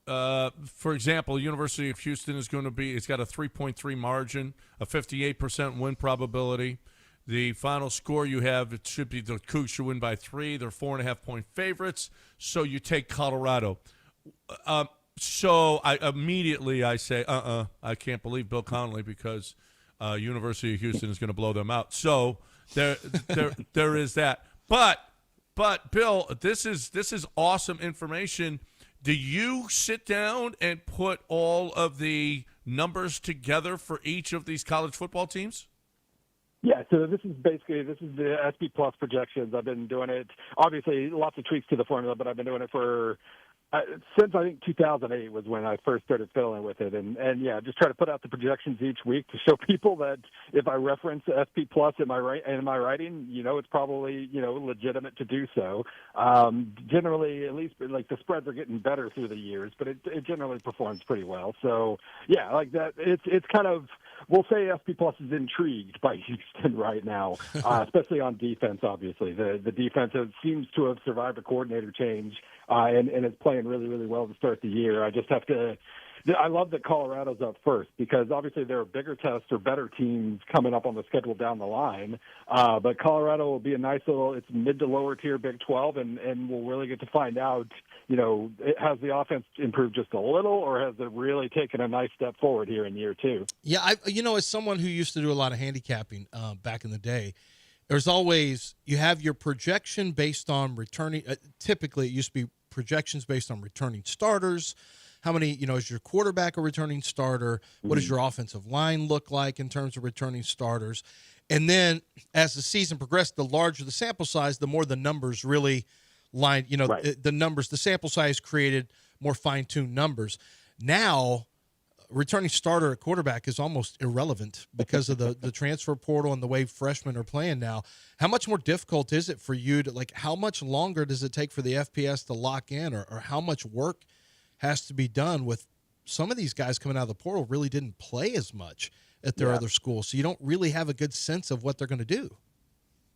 for example, University of Houston it's got a 3.3 margin, a 58% win probability. The final score you have, it should be the Cougs should win by 3. They're 4.5-point favorites. So you take Colorado. So I immediately say, I can't believe Bill Connolly because University of Houston is going to blow them out. So there is that. But Bill, this is awesome information. Do you sit down and put all of the numbers together for each of these college football teams? Yeah, so this is the SP Plus projections. I've been doing it, obviously lots of tweaks to the formula, but I've been doing it for since I think 2008 was when I first started fiddling with it, and yeah, just try to put out the projections each week to show people that if I reference SP Plus in my writing, it's probably legitimate to do so. Generally, at least like the spreads are getting better through the years, but it generally performs pretty well. So yeah, like that, it's kind of, we'll say SP Plus is intrigued by Houston right now, especially on defense. Obviously, the defense seems to have survived a coordinator change. And is playing really, really well to start the year. I love that Colorado's up first because obviously there are bigger tests or better teams coming up on the schedule down the line. But Colorado will be a nice it's mid to lower tier Big 12, and we'll really get to find out, has the offense improved just a little or has it really taken a nice step forward here in year 2? Yeah, as someone who used to do a lot of handicapping back in the day, there's always, you have your projection based on returning. Typically, it used to be projections based on returning starters. How many, is your quarterback a returning starter? What does your offensive line look like in terms of returning starters? And then as the season progressed, the larger the sample size, the more the numbers really lined, right. the numbers, the sample size created more fine-tuned numbers. Now, returning starter at quarterback is almost irrelevant because of the transfer portal and the way freshmen are playing now. How much more difficult is it for you to, how much longer does it take for the FPS to lock in or how much work has to be done with some of these guys coming out of the portal really didn't play as much at their other schools, so you don't really have a good sense of what they're going to do.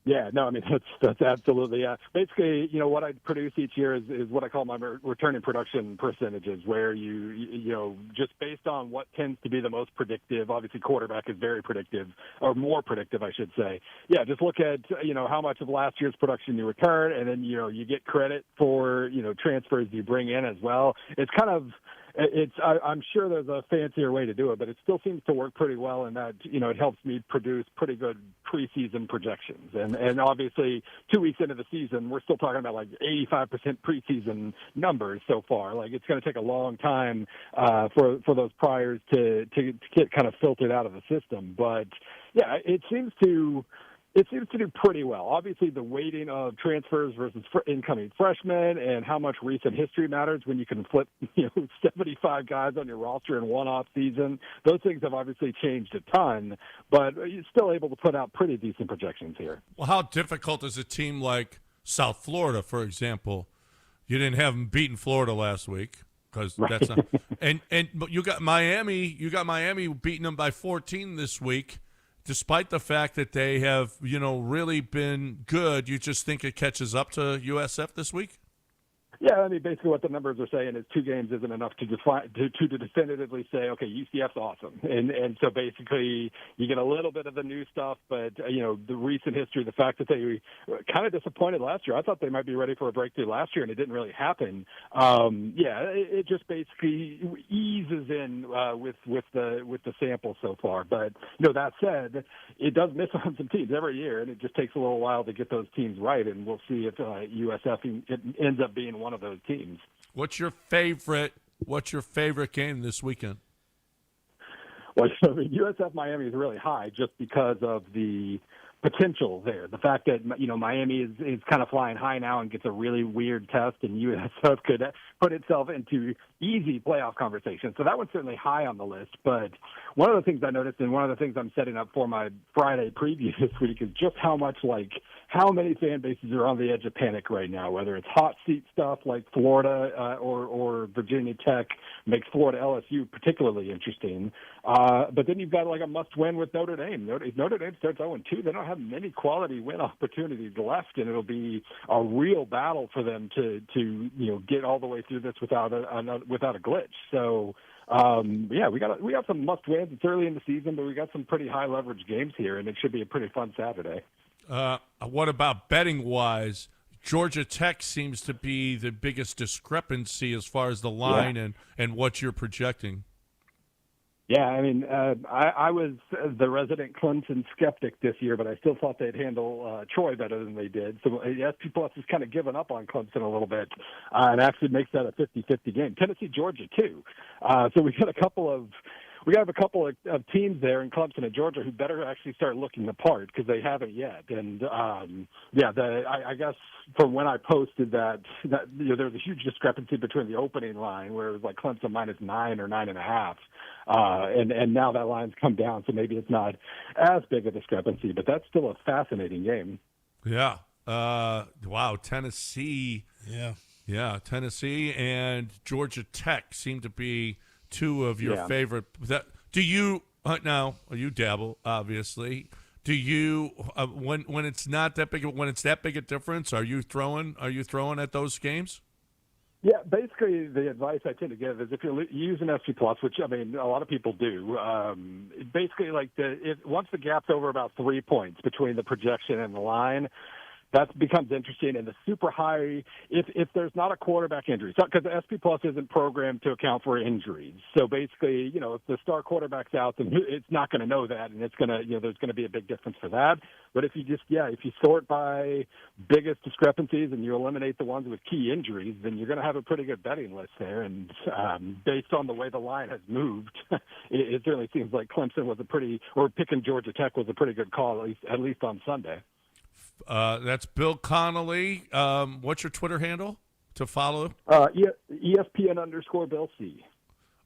Yeah, no, I mean, that's absolutely, basically, what I produce each year is what I call my returning production percentages, where you just based on what tends to be the most predictive, obviously quarterback is very predictive, or more predictive, I should say. Yeah, just look at, how much of last year's production you return, and then, you get credit for, transfers you bring in as well. It's kind of, I'm sure there's a fancier way to do it, but it still seems to work pretty well in that, it helps me produce pretty good preseason projections. And obviously 2 weeks into the season, we're still talking about 85% preseason numbers so far. It's going to take a long time for those priors to get kind of filtered out of the system. But yeah, it seems to do pretty well. Obviously, the weighting of transfers versus incoming freshmen and how much recent history matters when you can flip 75 guys on your roster in one off season. Those things have obviously changed a ton, but you're still able to put out pretty decent projections here. Well, how difficult is a team like South Florida, for example? You didn't have them beating Florida last week because that's not. But you got Miami. You got Miami beating them by 14 this week. Despite the fact that they have, really been good, you just think it catches up to USF this week? Yeah, I mean, basically what the numbers are saying is 2 games isn't enough to definitively say, okay, UCF's awesome. And so basically you get a little bit of the new stuff, but, the recent history, the fact that they were kind of disappointed last year. I thought they might be ready for a breakthrough last year, and it didn't really happen. It just basically eases in with the sample so far. But, that said, it does miss on some teams every year, and it just takes a little while to get those teams right, and we'll see if USF ends up being one of those teams. What's your favorite game this weekend? Well, USF Miami is really high just because of the potential there. The fact that Miami is kind of flying high now and gets a really weird test, and USF could put itself into easy playoff conversation. So that one's certainly high on the list. But one of the things I noticed, and one of the things I'm setting up for my Friday preview this week, is just how many fan bases are on the edge of panic right now, whether it's hot seat stuff like Florida or Virginia Tech makes Florida LSU particularly interesting. But then you've got like a must-win with Notre Dame. If Notre Dame starts 0-2, they don't have many quality win opportunities left, and it'll be a real battle for them to get all the way through this without a glitch. So we have some must-wins. It's early in the season, but we got some pretty high leverage games here, and it should be a pretty fun Saturday. What about betting-wise? Georgia Tech seems to be the biggest discrepancy as far as the line and what you're projecting. Yeah, I mean, I was the resident Clemson skeptic this year, but I still thought they'd handle Troy better than they did. So SP Plus has kind of given up on Clemson a little bit and actually makes that a 50-50 game. Tennessee, Georgia, too. So we got a couple of teams there in Clemson and Georgia who better actually start looking the part because they haven't yet. And I guess from when I posted that there's a huge discrepancy between the opening line where it was like Clemson -9 or 9.5, and now that line's come down, so maybe it's not as big a discrepancy, but that's still a fascinating game. Yeah. Wow. Tennessee. Yeah. Tennessee and Georgia Tech seem to be two of your favorite. Do you now? You dabble, obviously. Do you when it's not that big? When it's that big a difference, are you throwing at those games? Yeah, basically the advice I tend to give is if you're using SP Plus, which I mean a lot of people do, basically like once the gap's over about 3 points between the projection and the line, that becomes interesting. And the super high, if there's not a quarterback injury, because the SP Plus isn't programmed to account for injuries. So basically, if the star quarterback's out, then it's not going to know that, and it's going to, there's going to be a big difference for that. But if you sort by biggest discrepancies and you eliminate the ones with key injuries, then you're going to have a pretty good betting list there. And based on the way the line has moved, it certainly seems like Clemson was picking Georgia Tech was a pretty good call, at least on Sunday. That's Bill Connolly. What's your Twitter handle to follow? ESPN_Bill C.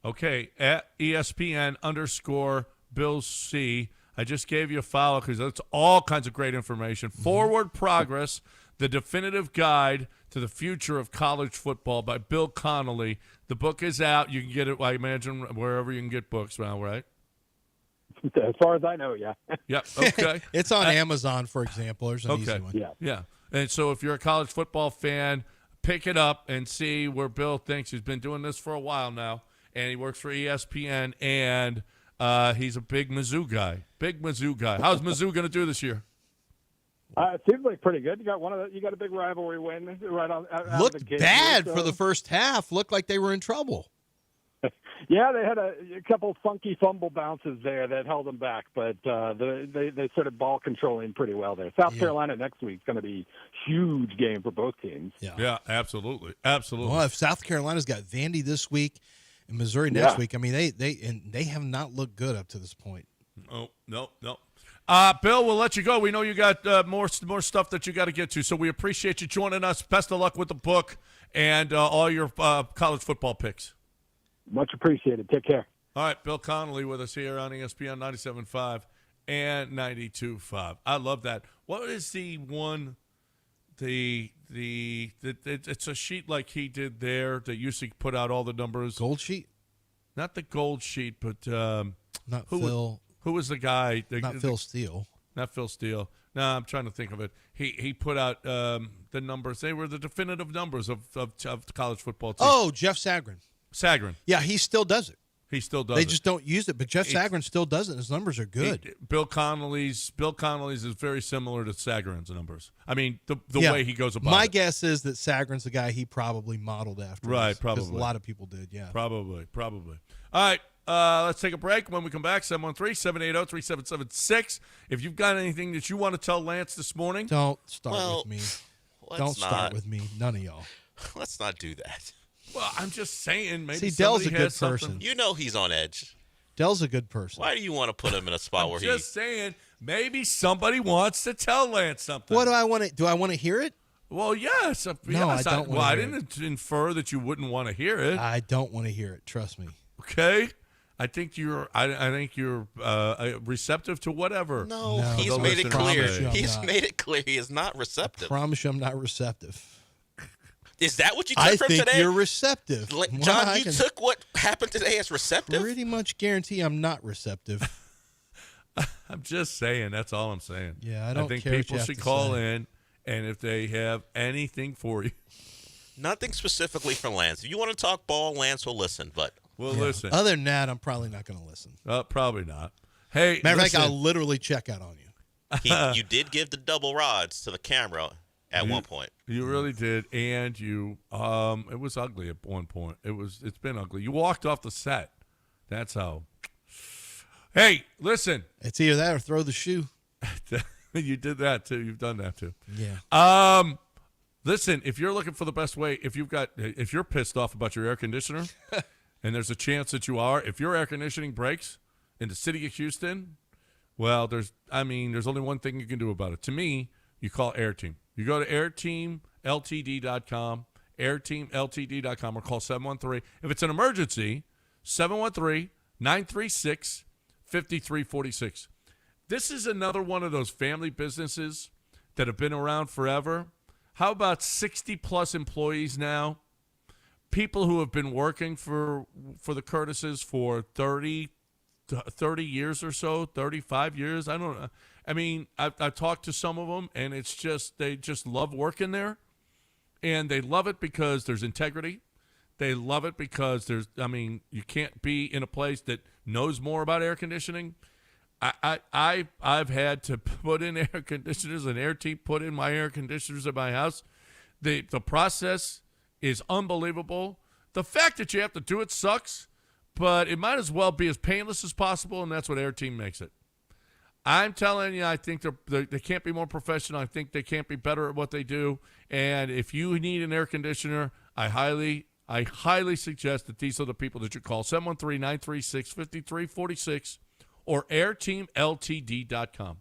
Okay, at ESPN_Bill C. I just gave you a follow because that's all kinds of great information. Forward Progress, the definitive guide to the future of college football by Bill Connolly. The book is out. You can get it, I imagine, wherever you can get books now, right? As far as I know, yeah. Yeah, okay. It's on Amazon, for example. There's an easy one. Yeah. And so if you're a college football fan, pick it up and see where Bill thinks. He's been doing this for a while now, and he works for ESPN, and he's a big Mizzou guy. How's Mizzou going to do this year? It seems like pretty good. You got a big rivalry win right on. Looked the bad for the first half. Looked like they were in trouble. Yeah, they had a couple funky fumble bounces there that held them back, but they started ball controlling pretty well there. South Carolina next week is going to be a huge game for both teams. Yeah, absolutely. Well, if South Carolina's got Vandy this week and Missouri next week, I mean they have not looked good up to this point. Oh, no. Bill, we'll let you go. We know you got more stuff that you got to get to, so we appreciate you joining us. Best of luck with the book and all your college football picks. Much appreciated. Take care. All right, Bill Connolly with us here on ESPN 97.5 and 92.5. I love that. What is the one? It's a sheet like he did there that used to put out all the numbers. Gold sheet? Not the gold sheet, but not Phil. Who was the guy? Not Phil Steele. Not Phil Steele. No, I'm trying to think of it. He put out the numbers. They were the definitive numbers of college football teams. Oh, Jeff Sagarin. Sagarin. Yeah, he still does it. He still does They it. just don't use it, but Jeff Sagarin still does it. His numbers are good. Bill Connolly's is very similar to Sagarin's numbers. I mean, the way he goes about My it. guess is that Sagarin's the guy he probably modeled after. Right, Because probably. a lot of people did, yeah. Probably. All right, let's take a break. When we come back, 713-780-3776. If you've got anything that you want to tell Lance this morning. Don't start with me. Don't start with me. None of y'all. Let's not do that. Well, I'm just saying. Maybe See, Dell's a somebody good has something. person. You know he's on edge. Dell's a good person. Why do you want to put him in a spot where Just saying, maybe somebody wants to tell Lance something. What do I want to? Do I want to hear it? Well, yes. No, I don't Well, wanna I hear didn't infer that you wouldn't want to hear it. I don't want to hear it. Trust me. Okay. I think you're. I think you're receptive to whatever. No, he's made it clear. He's made it clear he is not receptive. I promise you, I'm not receptive. Is that what you took from today? I think today? you're receptive. John, you took what happened today as receptive? Pretty much guarantee I'm not receptive. I'm just saying. That's all I'm saying. Yeah, I don't think care what people you have should to call say. in, and if they have anything for you. Nothing specifically for Lance. If you want to talk ball, Lance will listen. But Well, listen. Other than that, I'm probably not going to listen. Probably not. Hey, matter of fact, listen. I'll literally check out on you. You did give the double rods to the camera at one point. You really did, and you it was ugly at one point. It's been ugly. You walked off the set. That's how. Hey, listen. It's either that or throw the shoe. You did that too. You've done that too. Yeah. Listen, if you're looking for the best way, if you're pissed off about your air conditioner, and there's a chance that you are, if your air conditioning breaks in the city of Houston, well, there's only one thing you can do about it. To me, you call AirTeam. You go to airteamltd.com, airteamltd.com, or call 713. If it's an emergency, 713-936-5346. This is another one of those family businesses that have been around forever. How about 60-plus employees now? People who have been working for the Curtises for 30 years or so, 35 years. I don't know. I mean, I've talked to some of them, and it's just they just love working there, and they love it because there's integrity. They love it because you can't be in a place that knows more about air conditioning. I've had to put in air conditioners, and AirTeam put in my air conditioners at my house. The process is unbelievable. The fact that you have to do it sucks, but it might as well be as painless as possible, and that's what AirTeam makes it. I'm telling you, I think they can't be more professional. I think they can't be better at what they do. And if you need an air conditioner, I highly suggest that these are the people that you call, 713-936-5346 or airteamltd.com.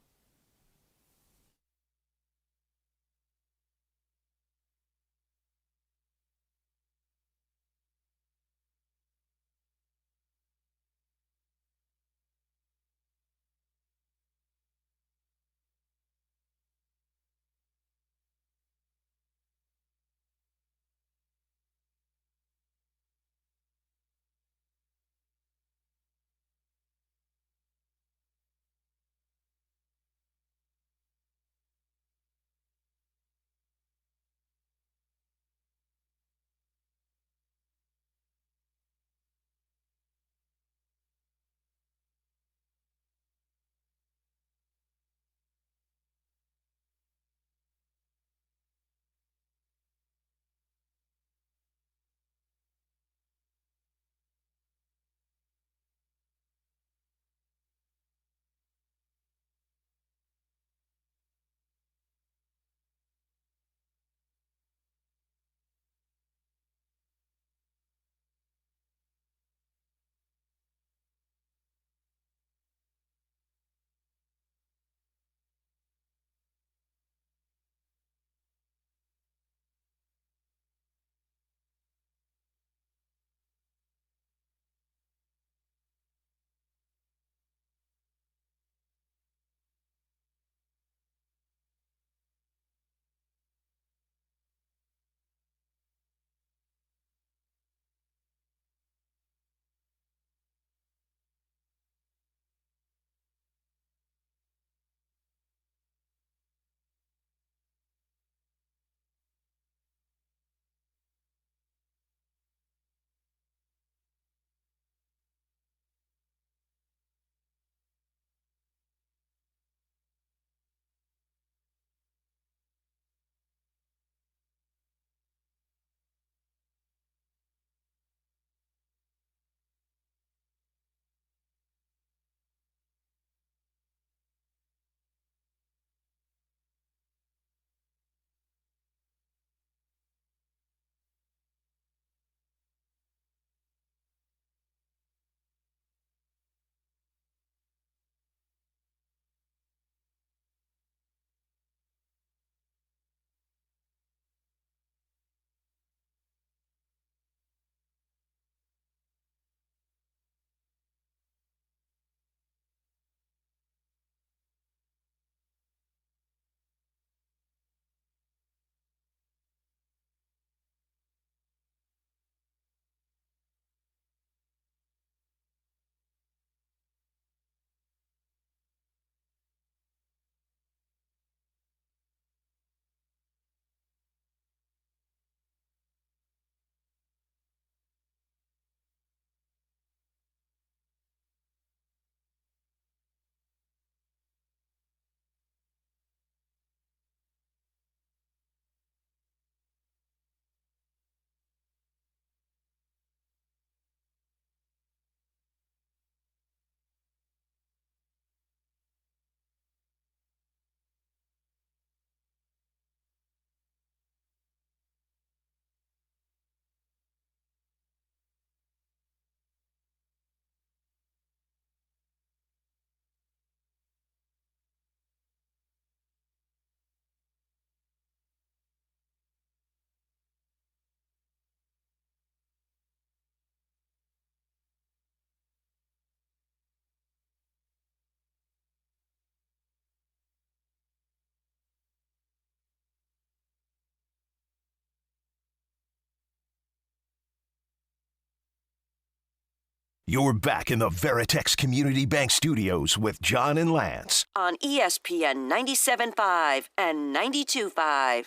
You're back in the Veritex Community Bank Studios with John and Lance. On ESPN 97.5 and 92.5.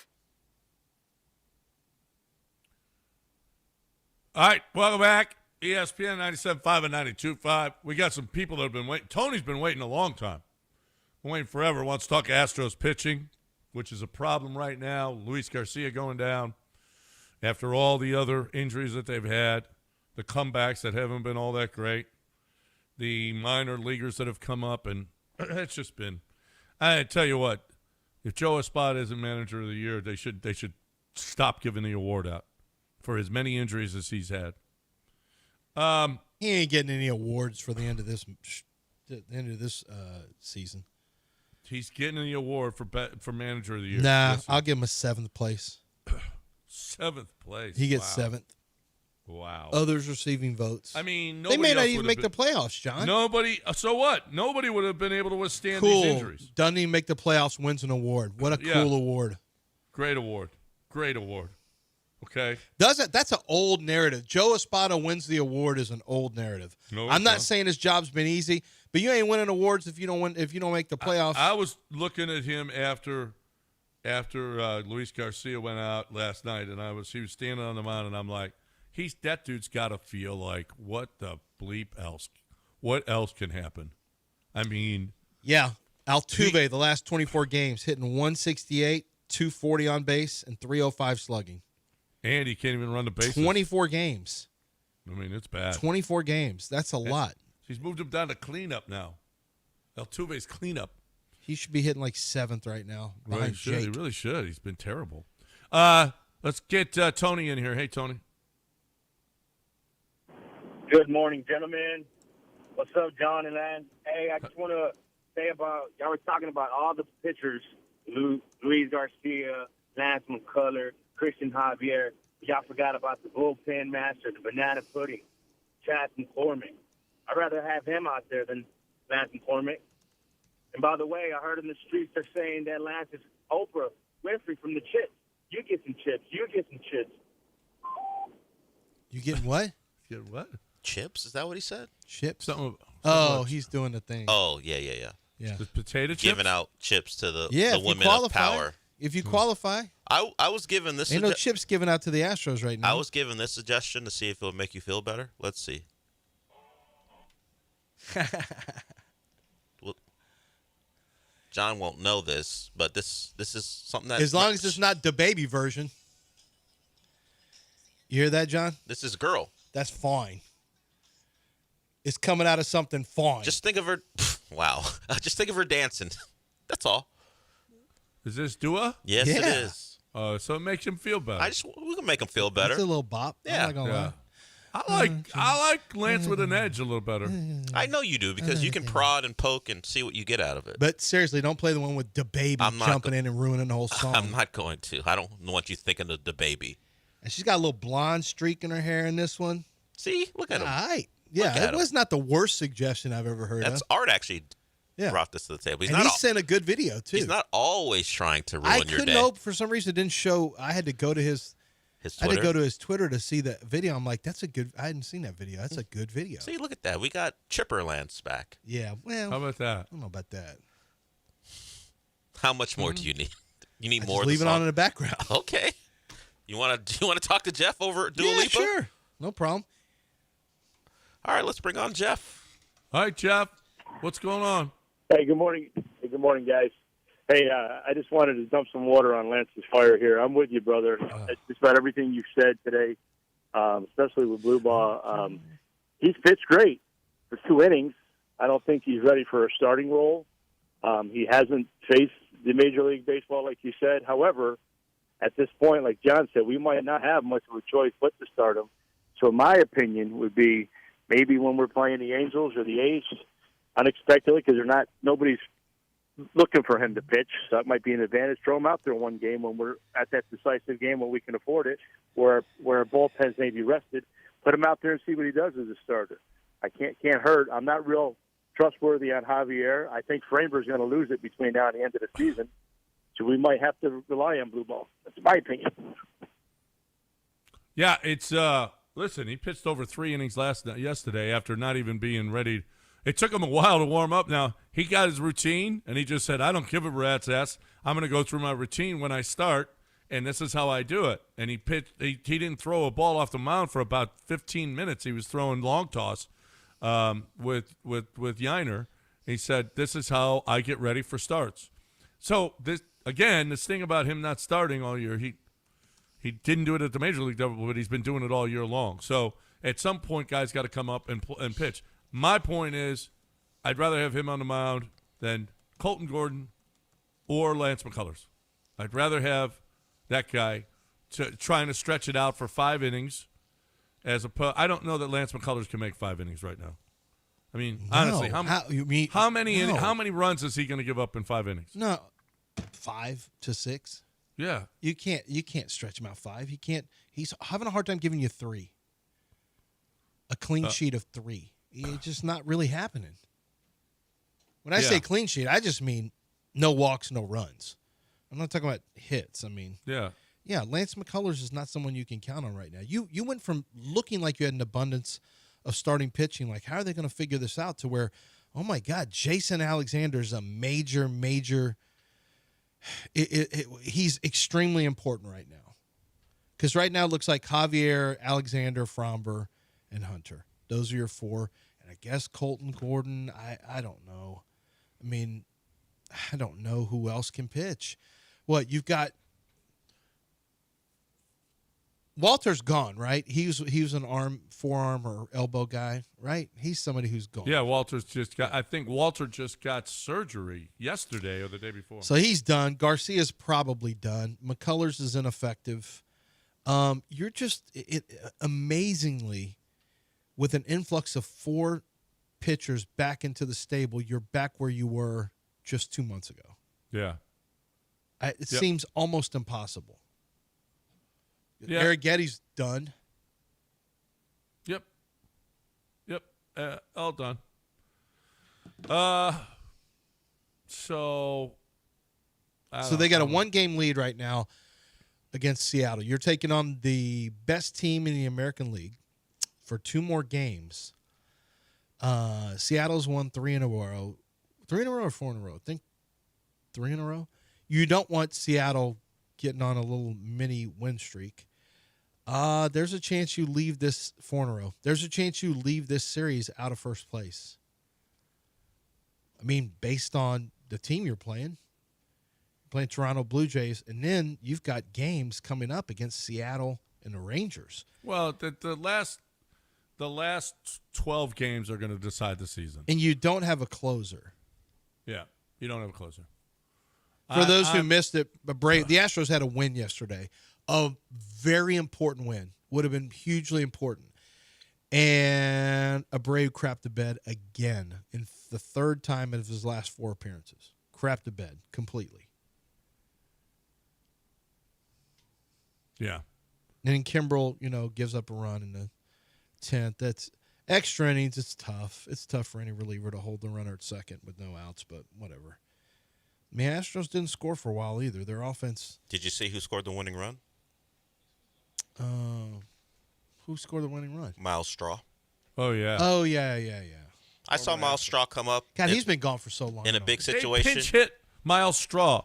All right, welcome back. ESPN 97.5 and 92.5. We got some people that have been waiting. Tony's been waiting a long time. Been waiting forever. Wants to talk Astros pitching, which is a problem right now. Luis Garcia going down after all the other injuries that they've had, the comebacks that haven't been all that great, the minor leaguers that have come up, and it's just been. I tell you what, if Joe Espada isn't manager of the year, they should stop giving the award out for as many injuries as he's had. He ain't getting any awards for the end of this season. He's getting the award for manager of the year. Nah, Listen. I'll give him a 7th place. 7th place. He gets 7th. Wow. Others receiving votes. I mean, they may not even make the playoffs, John. Nobody. So what? Nobody would have been able to withstand cool. these injuries. Doesn't even make the playoffs, wins an award. What a cool award. Great award. Great award. Okay. That's an old narrative. Joe Espada wins the award is an old narrative. No, I'm not saying his job's been easy, but you ain't winning awards if you don't make the playoffs. I was looking at him after Luis Garcia went out last night, and he was standing on the mound, and I'm like, that dude's got to feel like, what the bleep else? What else can happen? I mean, yeah, Altuve the last 24 games hitting 168, 240 on base, and 305 slugging. And he can't even run the bases. 24 games. I mean, it's bad. 24 games. That's a lot. He's moved him down to cleanup now. Altuve's cleanup. He should be hitting like 7th right now. Right, he really should. He's been terrible. Let's get Tony in here. Hey, Tony. Good morning, gentlemen. What's up, John and Lance? Hey, I just want to say about, y'all were talking about all the pitchers, Luis Garcia, Lance McCullers, Christian Javier. Y'all forgot about the bullpen master, the banana pudding, Chas McCormick. I'd rather have him out there than Lance McCormick. And by the way, I heard in the streets they're saying that Lance is Oprah Winfrey from the chips. You get some chips. You get some chips. You getting what? Get what? Chips? Is that what he said? Chips? Something he's doing the thing. Oh, yeah. The potato chips? Giving out chips to the women of power. If you qualify. I was given this. Ain't no chips given out to the Astros right now. I was given this suggestion to see if it would make you feel better. Let's see. Well, John won't know this, but this is something that. As long as it's not the baby version. You hear that, John? This is girl. That's fine. It's coming out of something fine. Just think of her. Wow. Just think of her dancing. That's all. Is this Dua? Yes, it is. So it makes him feel better. We can make him feel better. It's a little bop. Yeah. I'm not gonna lie. I like Lance with an edge a little better. I know you do because you can prod and poke and see what you get out of it. But seriously, don't play the one with the baby jumping in and ruining the whole song. I'm not going to. I don't want you thinking of the baby. And she's got a little blonde streak in her hair in this one. See? Look at him. All right. Yeah, it was not the worst suggestion I've ever heard That's of. Art actually brought this to the table. He sent a good video, too. He's not always trying to ruin your day. I couldn't know. For some reason, it didn't show. I had to go to his Twitter? I had to go to his Twitter to see that video. I'm like, that's a good. I hadn't seen that video. That's a good video. See, look at that. We got Chipper Lance back. Yeah. Well, how about that? I don't know about that. How much more do you need? You need more. Just leave it on in the background. Okay. You want to talk to Jeff over at Dua Lipa? Sure. No problem. All right, let's bring on Jeff. All right, Jeff. What's going on? Hey, good morning. Hey, good morning, guys. Hey, I just wanted to dump some water on Lance's fire here. I'm with you, brother. It's just about everything you said today, especially with Blue Ball. He's pitched great for 2 innings. I don't think he's ready for a starting role. He hasn't faced the Major League Baseball like you said. However, at this point, like John said, we might not have much of a choice but to start him. So my opinion would be maybe when we're playing the Angels or the A's unexpectedly, because nobody's looking for him to pitch. So that might be an advantage. Throw him out there one game when we're at that decisive game when we can afford it, where our bullpens may be rested. Put him out there and see what he does as a starter. I can't hurt. I'm not real trustworthy on Javier. I think Framber's going to lose it between now and the end of the season. So we might have to rely on Blue Ball. That's my opinion. Yeah, it's Listen, he pitched over 3 innings yesterday after not even being ready. It took him a while to warm up. Now, he got his routine, and he just said, I don't give a rat's ass. I'm going to go through my routine when I start, and this is how I do it. And he pitched. He didn't throw a ball off the mound for about 15 minutes. He was throwing long toss with Yiner. He said, this is how I get ready for starts. So, this thing about him not starting all year, he didn't do it at the Major League level, but he's been doing it all year long. So, at some point, guys got to come up and pitch. My point is, I'd rather have him on the mound than Colton Gordon or Lance McCullers. I'd rather have that guy trying to stretch it out for 5 innings. I don't know that Lance McCullers can make 5 innings right now. I mean, honestly, how many runs is he going to give up in 5 innings? No, 5 to 6. Yeah, you can't stretch him out 5. He can't. He's having a hard time giving you 3. A clean sheet of 3. It's just not really happening. When I say clean sheet, I just mean no walks, no runs. I'm not talking about hits. I mean, Lance McCullers is not someone you can count on right now. You went from looking like you had an abundance of starting pitching, like how are they going to figure this out, to where, oh my God, Jason Alexander is a major. He's extremely important right now, because right now it looks like Javier, Alexander, Fromber, and Hunter. Those are your 4. And I guess Colton Gordon, I don't know. I mean, I don't know who else can pitch. What, you've got Walter's gone, right? He was an forearm or elbow guy, right? He's somebody who's gone. Yeah, I think Walter just got surgery yesterday or the day before. So he's done. Garcia's probably done. McCullers is ineffective. You're just amazingly, with an influx of 4 pitchers back into the stable, you're back where you were just 2 months ago. Yeah. It seems almost impossible. Yeah. Eric Getty's done. Yep. All done. So they got a 1-game lead right now against Seattle. You're taking on the best team in the American League for 2 more games. Seattle's won 3 in a row. 3 in a row or 4 in a row? I think 3 in a row. You don't want Seattle getting on a little mini win streak. There's a chance you leave this 4 in a row. There's a chance you leave this series out of first place. I mean, based on the team you're playing Toronto Blue Jays, and then you've got games coming up against Seattle and the Rangers. Well, the last 12 games are going to decide the season. And you don't have a closer. Yeah, you don't have a closer. For those who missed it, the Astros had a win yesterday. A very important win. Would have been hugely important. And Abreu crapped the bed again in the 3rd time of his last 4 appearances. Crapped the bed completely. Yeah. And then Kimbrel, gives up a run in the 10th. That's extra innings. It's tough. It's tough for any reliever to hold the runner at second with no outs, but whatever. I mean, Astros didn't score for a while either. Their offense. Did you see who scored the winning run? Who scored the winning run? Miles Straw. Oh, yeah. Oh, yeah. I saw Miles Straw come up. God, he's been gone for so long. In a big situation. They pinch hit Miles Straw.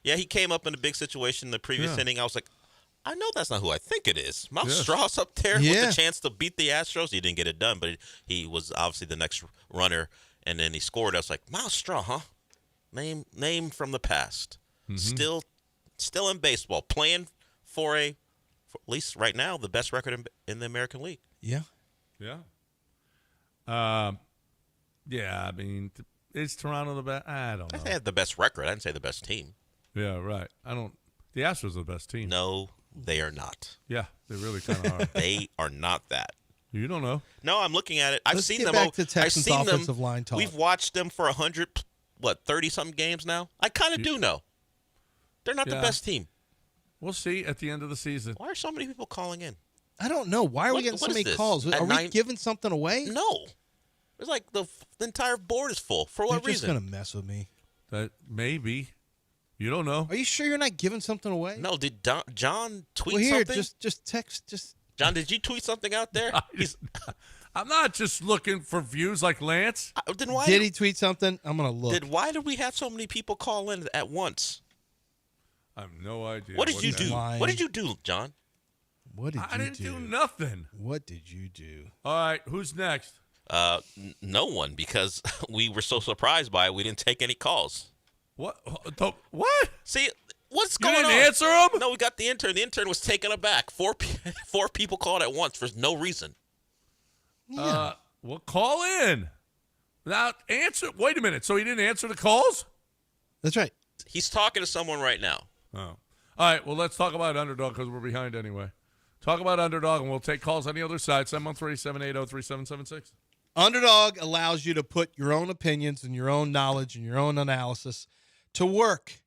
Yeah, he came up in a big situation in the previous inning. I was like, I know that's not who I think it is. Miles Straw's up there with the chance to beat the Astros. He didn't get it done, but he was obviously the next runner, and then he scored. I was like, Miles Straw, huh? Name from the past. Mm-hmm. Still in baseball, playing for at least right now, the best record in the American League. Yeah. Yeah. Yeah, I mean, is Toronto the best? I don't know. They had the best record. I didn't say the best team. Yeah, right. The Astros are the best team. No, they are not. Yeah, they really kind of are. They are not that. You don't know. No, I'm looking at it. Let's get back to Texans offensive line talk. We've watched them for 30-something games now? I kind of do know. They're not the best team. We'll see at the end of the season. Why are so many people calling in? I don't know. Why are we getting so many calls? Are we giving something away? No. It's like the entire board is full. For what reason? You're just going to mess with me. That maybe. You don't know. Are you sure you're not giving something away? No. Did John tweet something? something? Just text. John, did you tweet something out there? I'm not just looking for views like Lance. Then why Did he tweet something? I'm gonna look. Why did we have so many people call in at once? I have no idea. What did you do? lying. What did you do, John? What did I you didn't do? do nothing. What did you do? All right, who's next? No one, because we were so surprised by it, we didn't take any calls. What? What? See, what's You going on? didn't answer him? No, we got the intern. The intern was taken aback. Four people called at once for no reason. Yeah. Well, call in. Now, answer. Wait a minute. So he didn't answer the calls? That's right. He's talking to someone right now. Oh. All right, well, let's talk about Underdog because we're behind anyway. Talk about Underdog, and we'll take calls on the other side. 713-780-3776. Underdog allows you to put your own opinions and your own knowledge and your own analysis to work.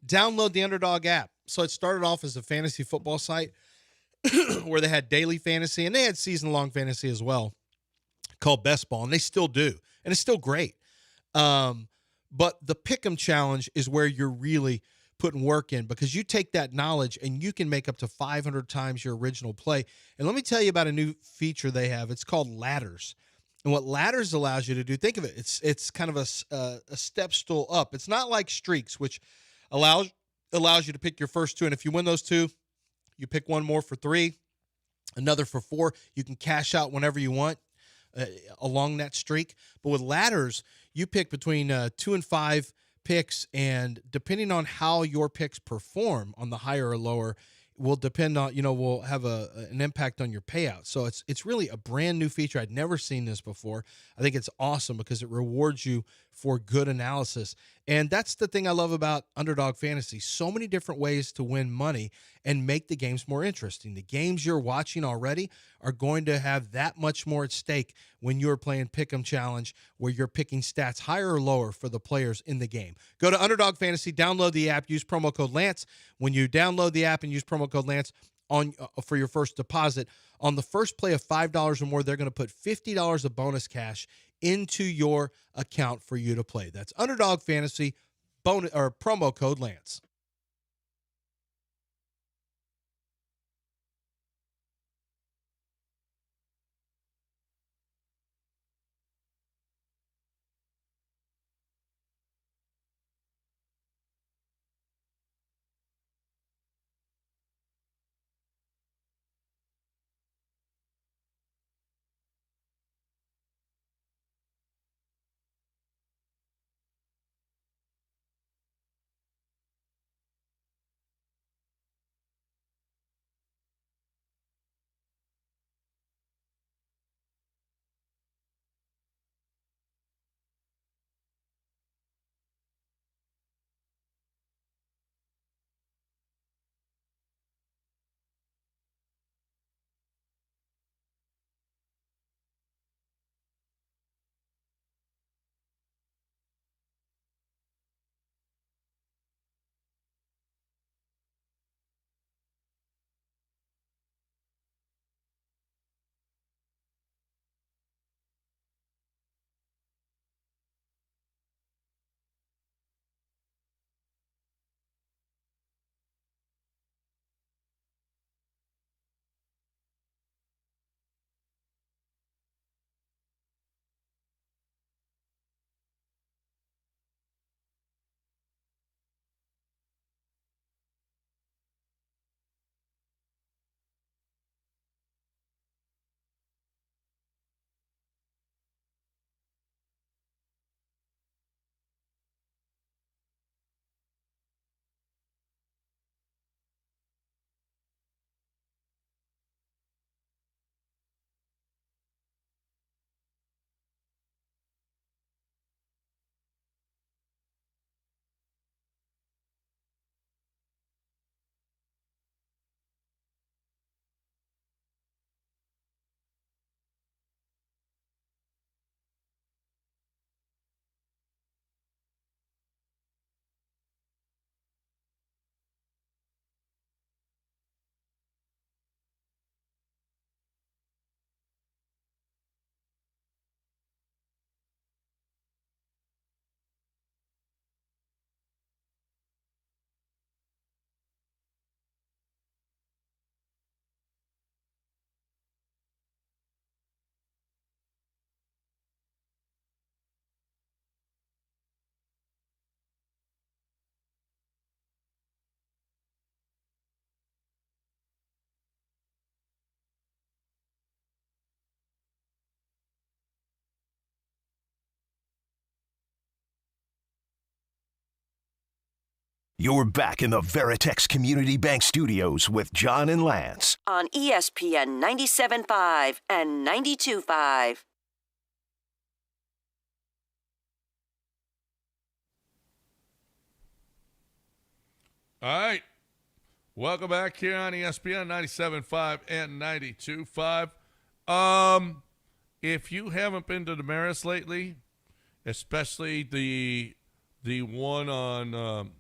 Download the Underdog app. So it started off as a fantasy football site where they had daily fantasy, and they had season-long fantasy as well called Best Ball, and they still do, and it's still great. But the Pick'em Challenge is where you're really putting work in because you take that knowledge and you can make up to 500 times your original play. And let me tell you about a new feature they have. It's called Ladders. And what Ladders allows you to do, think of it, it's kind of a step stool up. It's not like Streaks, which allows you to pick your first two, and if you win those two, you pick one more for 3, another for 4. You can cash out whenever you want along that streak. But with Ladders, you pick between 2 and 5 picks, and depending on how your picks perform on the higher or lower will depend on, will have an impact on your payout. So it's really a brand new feature. I'd never seen this before. I think it's awesome because it rewards you for good analysis. And that's the thing I love about Underdog Fantasy. So many different ways to win money and make the games more interesting. The games you're watching already are going to have that much more at stake when you're playing Pick'em Challenge, where you're picking stats higher or lower for the players in the game. Go to Underdog Fantasy, download the app, use promo code Lance. When you download the app and use promo code Lance for your first deposit, on the first play of $5 or more, they're going to put $50 of bonus cash into your account for you to play. That's Underdog Fantasy, promo code Lance. You're back in the Veritex Community Bank Studios with John and Lance. On ESPN 97.5 and 92.5. All right. Welcome back here on ESPN 97.5 and 92.5. If you haven't been to Damaris lately, especially the one on,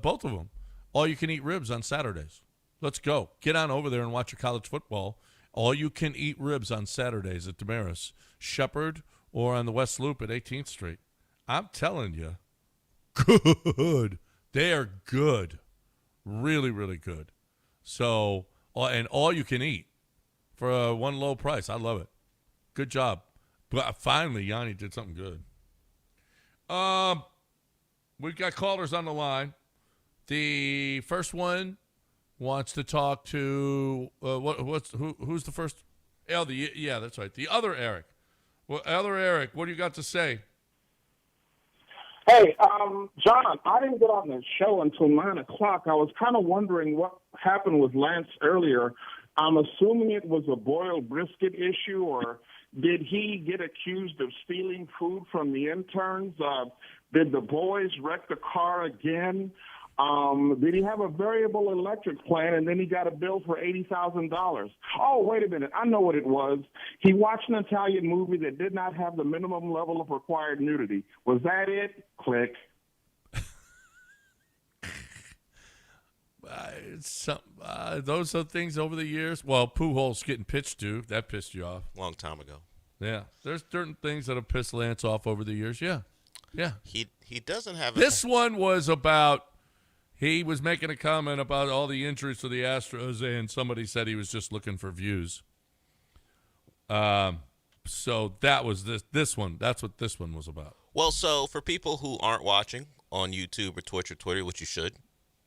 both of them, all-you-can-eat ribs on Saturdays. Let's go. Get on over there and watch your college football. All-you-can-eat ribs on Saturdays at Damaris, Shepherd, or on the West Loop at 18th Street. I'm telling you, good. They are good. Really, really good. So, and all you can eat for one low price. I love it. Good job. But finally, Yanni did something good. We've got callers on the line. The first one wants to talk to who's the first? Yeah, that's right. The other Eric. Well, other Eric, what do you got to say? Hey, John, I didn't get on the show until 9 o'clock. I was kind of wondering what happened with Lance earlier. I'm assuming it was a boiled brisket issue, or did he get accused of stealing food from the interns? Did the boys wreck the car again? Did he have a variable electric plan and then he got a bill for $80,000? Oh, wait a minute. I know what it was. He watched an Italian movie that did not have the minimum level of required nudity. Was that it? Click. Those are things over the years. Well, Pujols getting pitched to, that pissed you off. Long time ago. Yeah. There's certain things that have pissed Lance off over the years. Yeah. Yeah. He doesn't have this one was about. He was making a comment about all the injuries to the Astros, and somebody said he was just looking for views. So that was this one. That's what this one was about. Well, so for people who aren't watching on YouTube or Twitch or Twitter, which you should,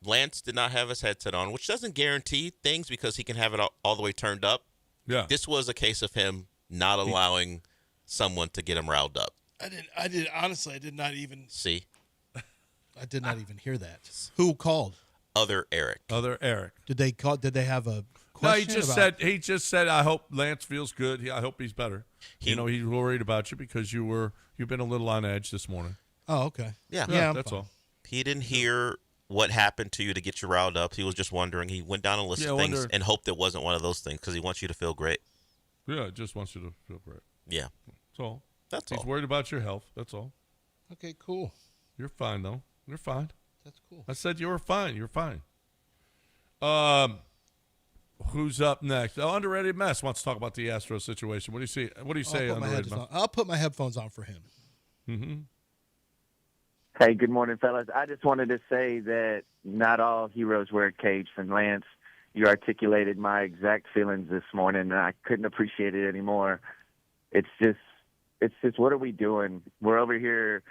Lance did not have his headset on, which doesn't guarantee things because he can have it all the way turned up. Yeah. This was a case of him not allowing someone to get him riled up. Honestly, I did not even see. I did not even hear that. Who called? Other Eric. Other Eric. Did they call? Did they have a No, question? he just said, I hope Lance feels good. I hope he's better. He's worried about you because you've been a little on edge this morning. Oh, okay. Yeah, that's all. He didn't hear what happened to you to get you riled up. He was just wondering. He went down a list of things and hoped it wasn't one of those things because he wants you to feel great. Yeah, just wants you to feel great. Yeah. That's all. He's worried about your health. That's all. Okay, cool. You're fine, though. You're fine. That's cool. I said you were fine. You're fine. Who's up next? Oh, Underrated Mess wants to talk about the Astros situation. What do you see? What do you say, Underrated Mess? I'll put my headphones on for him. Mm-hmm. Hey, good morning, fellas. I just wanted to say that not all heroes wear a cage. And Lance, you articulated my exact feelings this morning, and I couldn't appreciate it anymore. It's just what are we doing? We're over here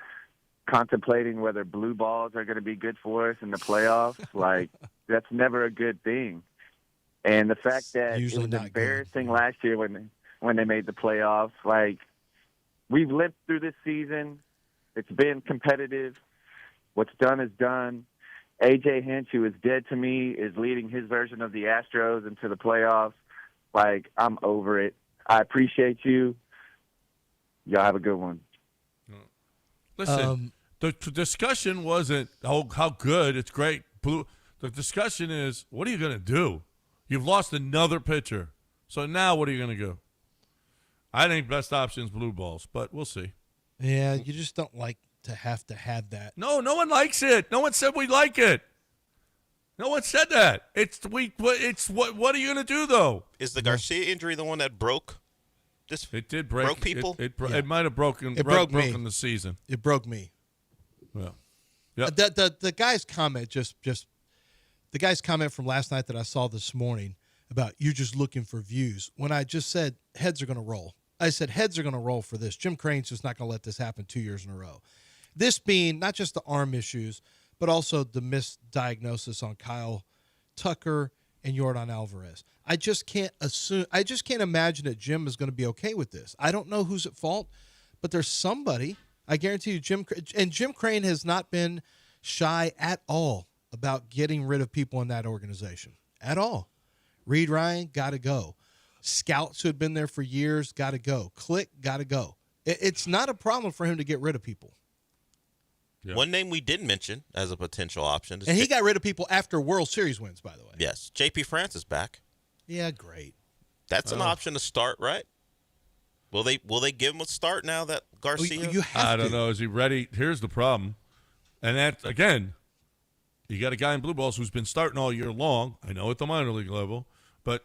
contemplating whether blue balls are going to be good for us in the playoffs. Like, that's never a good thing. And the fact that it was embarrassing last year when they made the playoffs, like, we've lived through this season. It's been competitive. What's done is done. A.J. Hinch, who is dead to me, is leading his version of the Astros into the playoffs. Like, I'm over it. I appreciate you. Y'all have a good one. Listen, the discussion wasn't, how good, it's great. The discussion is, what are you going to do? You've lost another pitcher. So now what are you going to do? I think best option is blue balls, but we'll see. Yeah, you just don't like to have that. No one likes it. No one said we like it. No one said that. What are you going to do, though? Is the Garcia injury the one that broke? It did break. Broke people? It might have broken. It broke me. Broken the season. It broke me. Well, yeah. The guy's comment the guy's comment from last night that I saw this morning about you just looking for views. When I just said heads are going to roll, I said heads are going to roll for this. Jim Crane's just not going to let this happen 2 years in a row. This being not just the arm issues, but also the misdiagnosis on Kyle Tucker and Yordan Alvarez. I just can't imagine that Jim is going to be okay with this. I don't know who's at fault, but there's somebody. I guarantee you, Jim Crane has not been shy at all about getting rid of people in that organization at all. Reed Ryan, got to go. Scouts who had been there for years, got to go. Click, got to go. It's not a problem for him to get rid of people. Yeah. One name we didn't mention as a potential option. And he got rid of people after World Series wins, by the way. Yes. J.P. France is back. Yeah, great. That's an option to start, right? Will they give him a start now that Garcia? I don't know. Is he ready? Here's the problem. And that, again, you got a guy in blue balls who's been starting all year long. I know at the minor league level. But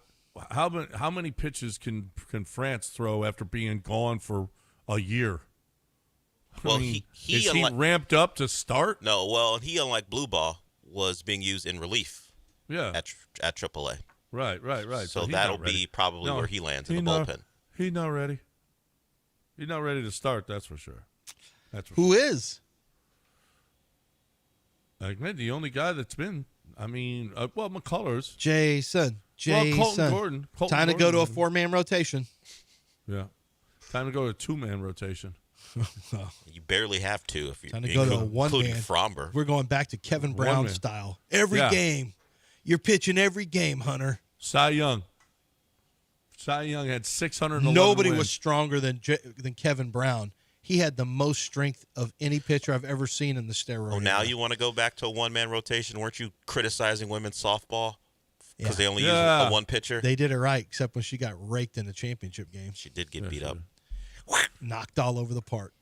how many pitches can France throw after being gone for a year? Well, I mean, he is he ramped up to start? No, well, he, unlike blue ball, was being used in relief. Yeah. At AAA. Right. So that'll be probably where he lands in the bullpen. He's not ready. He's not ready to start, that's for sure. Who is? The only guy that's been, McCullers. Jason. Well, Colton Gordon. Time to go to a 4-man rotation. Yeah. Time to go to a 2-man rotation. You barely have to if you're time to go to a 1-man. Fromber. We're going back to Kevin Brown style. Every game. You're pitching every game, Hunter. Cy Young had 611 Nobody wins. was stronger than Kevin Brown. He had the most strength of any pitcher I've ever seen in the steroid. Oh, now you want to go back to a 1-man rotation? Weren't you criticizing women's softball because they only use a 1 pitcher? They did it right, except when she got raked in the championship game. She did get beat up. Knocked all over the park.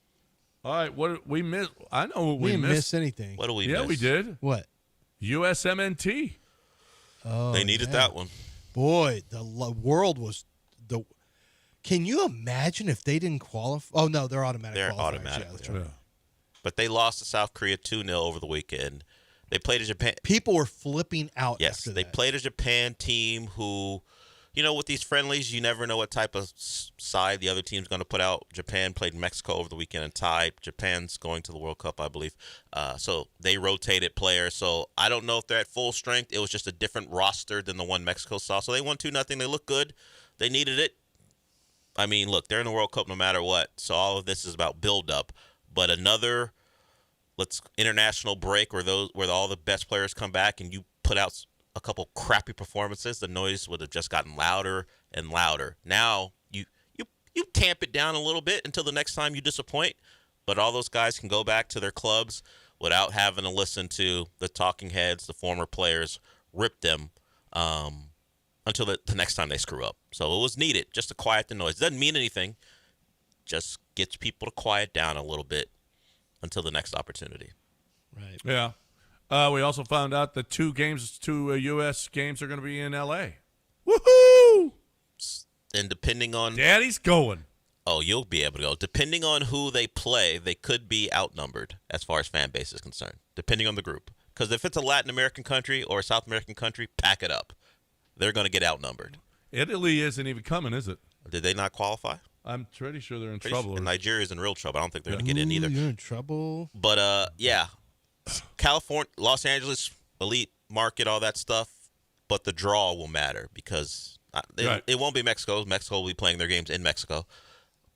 All right, what we missed? I know what we didn't missed. miss anything. What do we miss? Yeah, we did. What? USMNT. Oh, they needed that one. Boy, the world was the. Can you imagine if they didn't qualify? Oh no, they're automatic. They're qualifiers. automatic. Yeah, that's right. But they lost to South Korea 2-0 over the weekend. They played a Japan. People were flipping out. Yes, after they that. played a Japan team who, with these friendlies, you never know what type of side the other team's going to put out. Japan played Mexico over the weekend and tied. Japan's going to the World Cup, I believe. So they rotated players. So I don't know if they're at full strength. It was just a different roster than the one Mexico saw. So they won 2-0. They look good. They needed it. I mean, look, they're in the World Cup no matter what. So all of this is about build-up. But another international break where all the best players come back and you put out a couple crappy performances, the noise would have just gotten louder and louder. Now you tamp it down a little bit until the next time you disappoint, but all those guys can go back to their clubs without having to listen to the talking heads, the former players, rip them until the next time they screw up. So it was needed just to quiet the noise. It doesn't mean anything. Just gets people to quiet down a little bit until the next opportunity. Right. Yeah. We also found out that 2 U.S. games are going to be in L.A. Woohoo! And depending on... Daddy's going. Oh, you'll be able to go. Depending on who they play, they could be outnumbered as far as fan base is concerned, depending on the group. Because if it's a Latin American country or a South American country, pack it up. They're going to get outnumbered. Italy isn't even coming, is it? Did they not qualify? I'm pretty sure they're in trouble. And Nigeria's in real trouble. I don't think they're going to get in either. You're in trouble. But, yeah. California, Los Angeles, elite market, all that stuff. But the draw will matter because it won't be Mexico. Mexico will be playing their games in Mexico.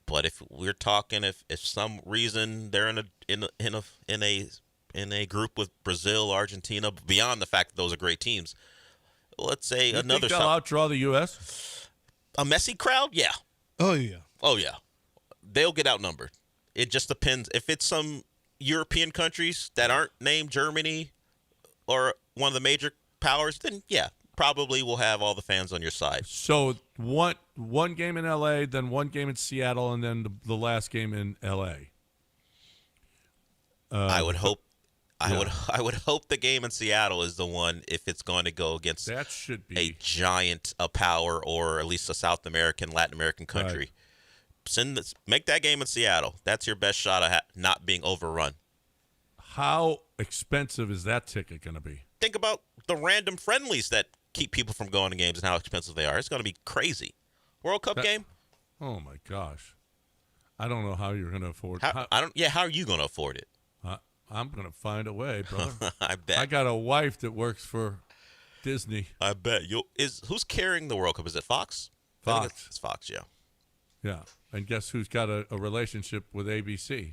But if we're talking, if some reason they're in a group with Brazil, Argentina, beyond the fact that those are great teams, let's say you another. Think they'll outdraw the U.S.? A messy crowd, yeah. Oh yeah. Oh yeah. They'll get outnumbered. It just depends. If it's some European countries that aren't named Germany or one of the major powers, then yeah, probably will have all the fans on your side. So one game in L.A., then one game in Seattle, and then the last game in L.A. I would hope. I would hope the game in Seattle is the one if it's going to go against that should be a giant power or at least a South American, Latin American country. Right. Make that game in Seattle. That's your best shot at not being overrun. How expensive is that ticket going to be? Think about the random friendlies that keep people from going to games and how expensive they are. It's going to be crazy. World Cup game? Oh my gosh. I don't know how you're going to afford it. How are you going to afford it? I'm going to find a way, brother. I bet. I got a wife that works for Disney. I bet. Who's carrying the World Cup? Is it Fox? Fox. It's Fox, yeah. Yeah. And guess who's got a relationship with ABC?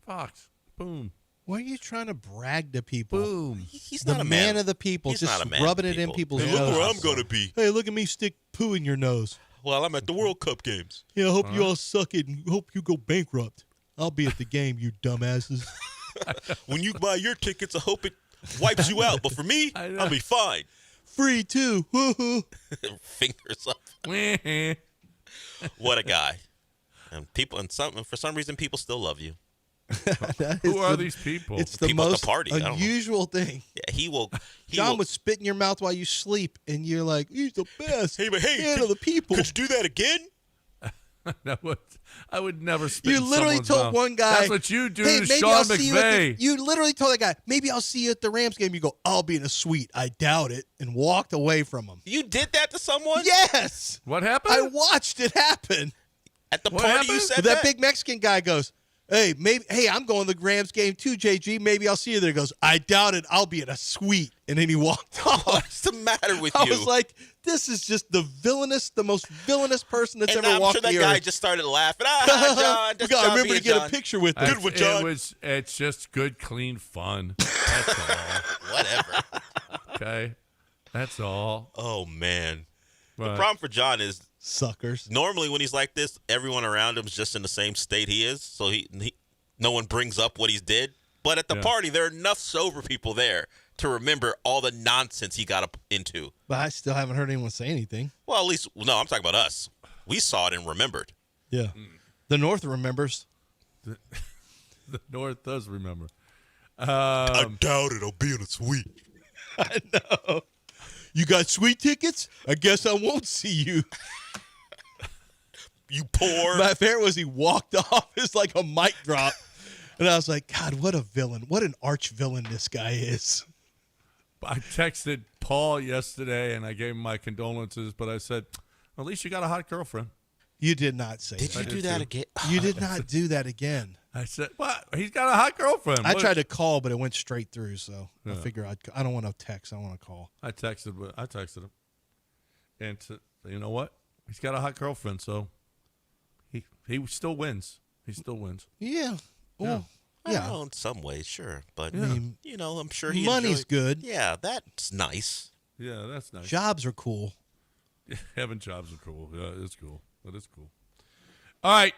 Fox. Boom. Why are you trying to brag to people? Boom. He's the not a man of the people, He's just not a man rubbing of it in people. people's Hey, nose. look where I'm going to be. Hey, look at me stick poo in your nose. Well, I'm at the World Cup games. Yeah, I hope you all suck it and hope you go bankrupt. I'll be at the game, you dumbasses. When you buy your tickets, I hope it wipes you out. But for me, I'll be fine. Free, too. Fingers up. What a guy. And for some reason, people still love you. Who are these people? It's the People at the most party, I don't know. unusual thing. Yeah, he will. John would spit in your mouth while you sleep, and you're like, he's the best. Hey, but hey, man of the people. Could you do that again? I would never spit You in literally someone's told mouth. one guy. That's what you do hey, to maybe Sean I'll see you at McVay. you literally told that guy, maybe I'll see you at the Rams game. You go, I'll be in a suite. I doubt it. And walked away from him. You did that to someone? Yes. What happened? I watched it happen. At the What party, happened? you said That big Mexican guy goes, hey, I'm going to the Rams game too, JG. Maybe I'll see you there. He goes, I doubt it. I'll be in a suite. And then he walked off. What's the matter with I you? was like, this is just the most villainous person that's and ever I'm walked sure that the guy earth. just started laughing. John. We got to remember to get a picture with him. Good with John. It's just good, clean fun. That's all. Whatever. Okay, that's all. Oh man. The Right. problem for John is suckers. Normally, when he's like this, everyone around him is just in the same state he is, so he no one brings up what he's did. But at the party, there are enough sober people there to remember all the nonsense he got up into. But I still haven't heard anyone say anything. Well, at least, no, I'm talking about us. We saw it and remembered. Yeah. The North remembers. The North does remember. I doubt it. I'll be in a suite. I know. You got suite tickets? I guess I won't see you. You poor. My favorite was he walked off. It's like a mic drop. And I was like, God, what a villain. What an arch villain this guy is. I texted Paul yesterday, and I gave him my condolences, but I said, at least you got a hot girlfriend. You did not say Did that. you do that again? You did not do that again. I said, what? He's got a hot girlfriend. I What- tried to call, but it went straight through, so I Yeah. figure I don't want to text. I want to call. I texted him. And you know what? He's got a hot girlfriend, so he still wins. He still wins. Yeah. Yeah. I don't know, in some ways, sure. But, Yeah. you know, I'm sure he Money's enjoyed- good. Yeah, that's nice. Yeah, that's nice. Jobs are cool. Having jobs are cool. Yeah, it's cool. That is cool. All right,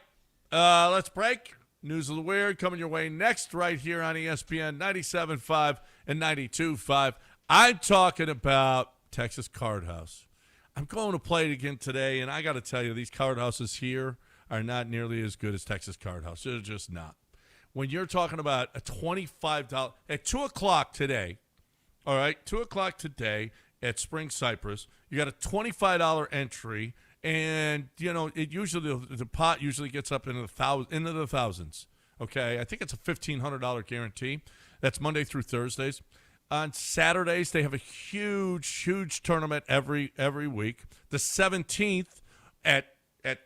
let's break. News of the Weird coming your way next right here on ESPN 97.5 and 92.5. I'm talking about Texas Card House. I'm going to play it again today, and I got to tell you, these card houses here are not nearly as good as Texas Card House. They're just not. When you're talking about a $25 at 2 o'clock today, all right, 2 o'clock today at Spring Cypress, you got a $25 entry, and you know it usually the pot usually gets up into the thousands. Okay, I think it's a $1,500 guarantee. That's Monday through Thursdays. On Saturdays, they have a huge tournament every week. The 17th at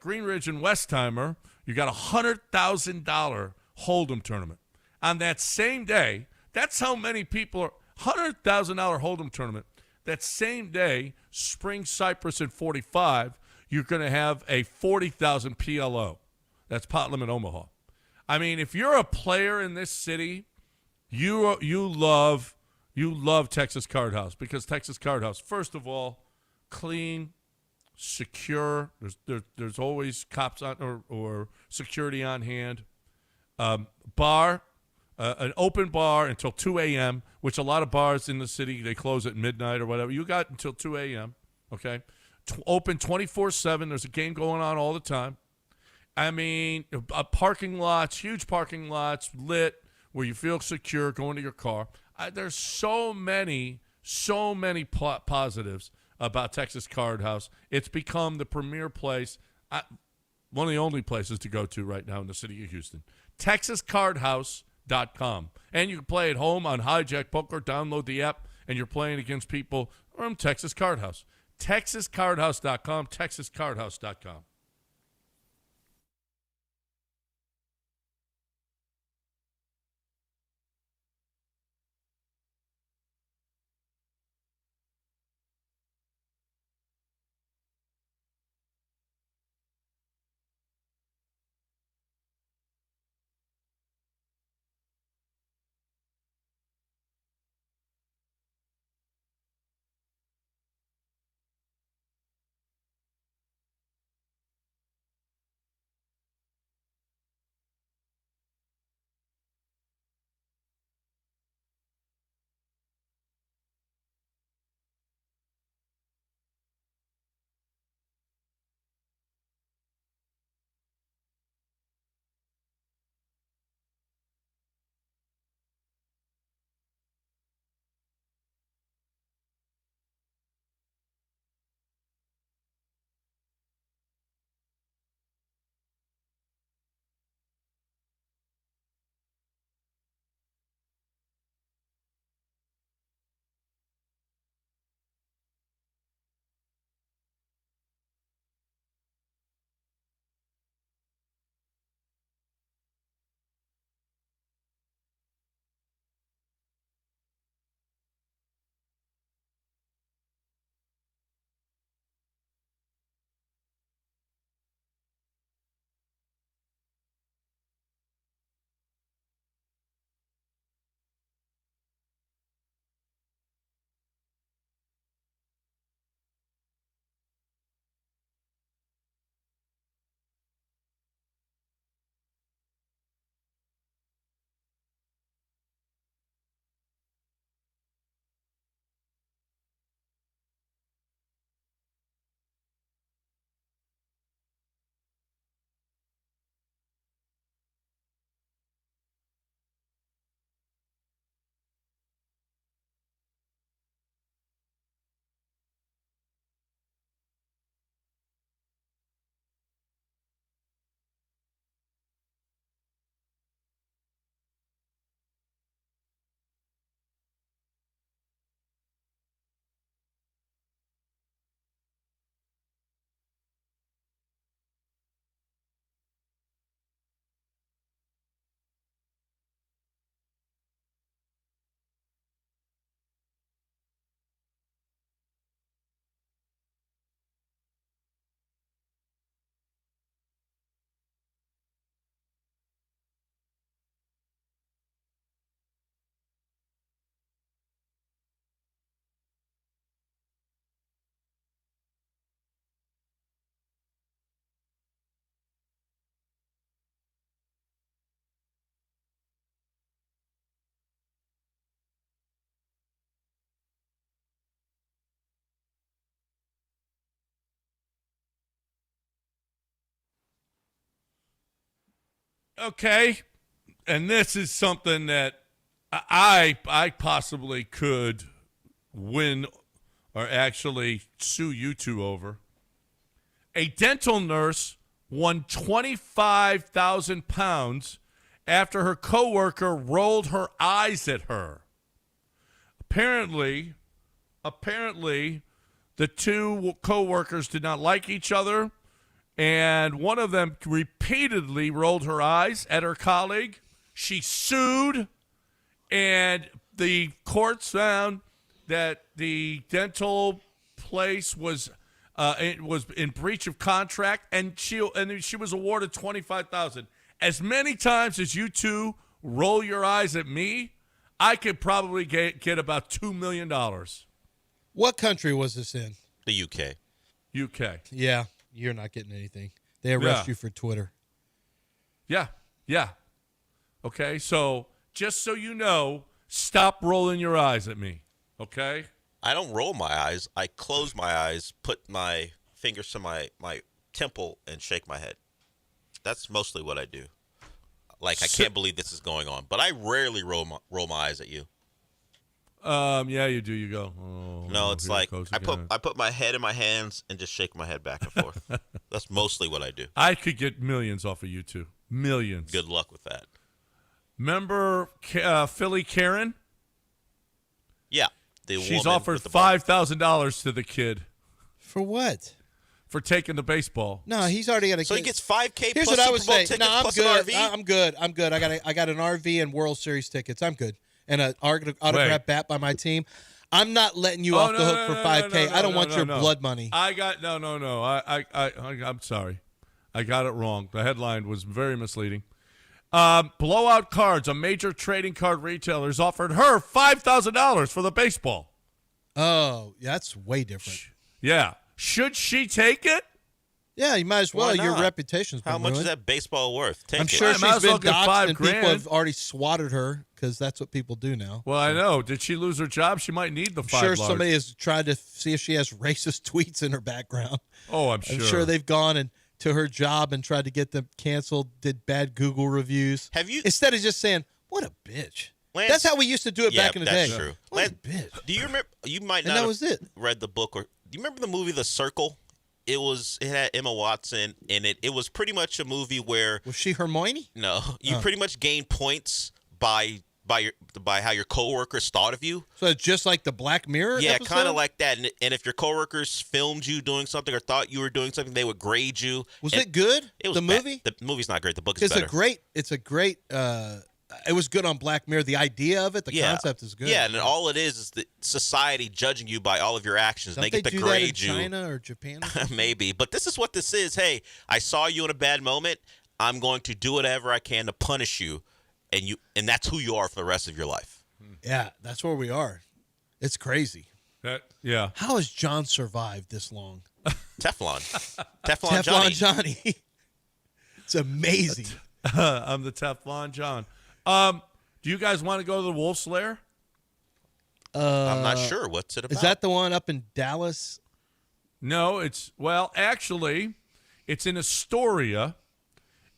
Green Ridge and Westheimer, you got a $100,000 Hold'em tournament. On that same day, that's how many people are $100,000 Hold'em tournament. That same day, Spring Cypress at 45, you're going to have a 40,000 PLO. That's Pot Limit Omaha. I mean, if you're a player in this city, you love Texas Card House, because Texas Card House, first of all, clean, secure. There's always cops on or security on hand. Bar, an open bar until 2 a.m., which a lot of bars in the city, they close at midnight or whatever. You got until 2 a.m., okay? Open 24/7. There's a game going on all the time. I mean, parking lots, huge parking lots, lit, where you feel secure going to your car. There's so many positives about Texas Card House. It's become the premier place, one of the only places to go to right now in the city of Houston. TexasCardHouse.com. And you can play at home on Hijack Poker. Download the app, and you're playing against people from Texas Card House. TexasCardHouse.com, TexasCardHouse.com. Okay, and this is something that I possibly could win or actually sue you two over. A dental nurse won 25,000 pounds after her coworker rolled her eyes at her. Apparently, the two coworkers did not like each other, and one of them repeatedly rolled her eyes at her colleague. She sued, and the courts found that the dental place was in breach of contract, and she was awarded $25,000. As many times as you two roll your eyes at me, I could probably get about $2 million. What country was this in? The UK. UK. Yeah, you're not getting anything. They arrest you for Twitter. Yeah. Okay, so just so you know, stop rolling your eyes at me, okay? I don't roll my eyes. I close my eyes, put my fingers to my temple, and shake my head. That's mostly what I do. Like, I can't believe this is going on. But I rarely roll my eyes at you. Yeah, you do. You go. Oh, no, it's like I again. put my head in my hands and just shake my head back and forth. That's mostly what I do. I could get millions off of you two. Millions. Good luck with that. Remember Philly Karen? Yeah. She's offered $5,000 to the kid. For what? For taking the baseball. No, he's already got a. So he gets $5K. Here's plus what I would Super Bowl say. tickets No, I'm plus good. an RV? I'm good. I got an RV and World Series tickets. I'm good. And an autographed bat by my team. I'm not letting you off the hook for $5K. I don't want your blood money. No. I'm sorry. I got it wrong. The headline was very misleading. Blowout Cards, a major trading card retailer, has offered her $5,000 for the baseball. Oh, that's way different. Yeah. Should she take it? Yeah, you might as well. Why Your not? reputation's been How much ruined. is that baseball worth? Take I'm it. sure I might she's as well been get doxxed and $5,000. people have already swatted her because that's what people do now. Well, I know. Did she lose her job? She might need the I'm $5. sure somebody has tried to see if she has racist tweets in her background. Oh, I'm sure. They've gone and to her job and tried to get them canceled, did bad Google reviews. Have you? Instead of just saying, what a bitch. Lance, that's how we used to do it back in the day. That's true. What Lance, a bitch. Do you remember? You might And not that have was it. read the book, or do you remember the movie The Circle? It had Emma Watson in it. It was pretty much a movie where was she Hermione? No, you pretty much gain points by how your coworkers thought of you. So it's just like the Black Mirror. Yeah, episode? kind of like that. And if your coworkers filmed you doing something or thought you were doing something, they would grade you. Was it good? It was the bad. movie. The movie's not great. The book is better. It's a great. It was good on Black Mirror. The idea of it, the concept is good. Yeah, and all it is the society judging you by all of your actions. Don't and they get to do grade that in you. China or Japan? Or Maybe. But this is what this is. Hey, I saw you in a bad moment. I'm going to do whatever I can to punish you, and that's who you are for the rest of your life. Yeah, that's where we are. It's crazy. Yeah. How has John survived this long? Teflon Teflon Johnny. It's amazing. I'm the Teflon John. Do you guys want to go to the Wolf's Lair? I'm not sure. What's it about? Is that the one up in Dallas? No, actually, it's in Astoria,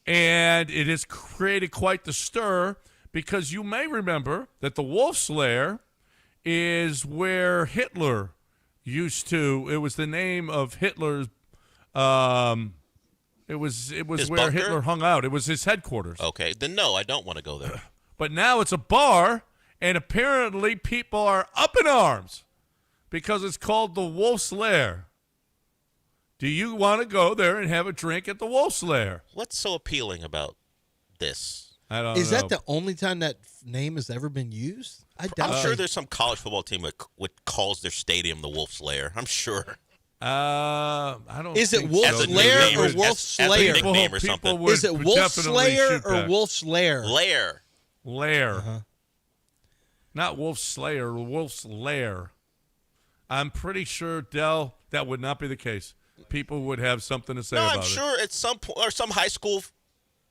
and it has created quite the stir because you may remember that the Wolf's Lair is where Hitler used to. It was the name of Hitler's. It was His where bunker? Hitler hung out. It was his headquarters. Okay, then no, I don't want to go there. But now it's a bar, and apparently people are up in arms because it's called the Wolf's Lair. Do you want to go there and have a drink at the Wolf's Lair? What's so appealing about this? I don't know. Is that the only time that name has ever been used? I doubt. I'm sure there's some college football team that calls their stadium the Wolf's Lair. I'm sure. I don't. Is it think Wolf's so. Lair or Wolf's Slayer? As a nickname or something. Is it Wolf definitely Slayer shoot or back. Wolf's Lair? Lair. Lair. Not Wolf Slayer, Wolf's Lair. I'm pretty sure, Dell, that would not be the case. People would have something to say No, about I'm it. sure at some point or some high school,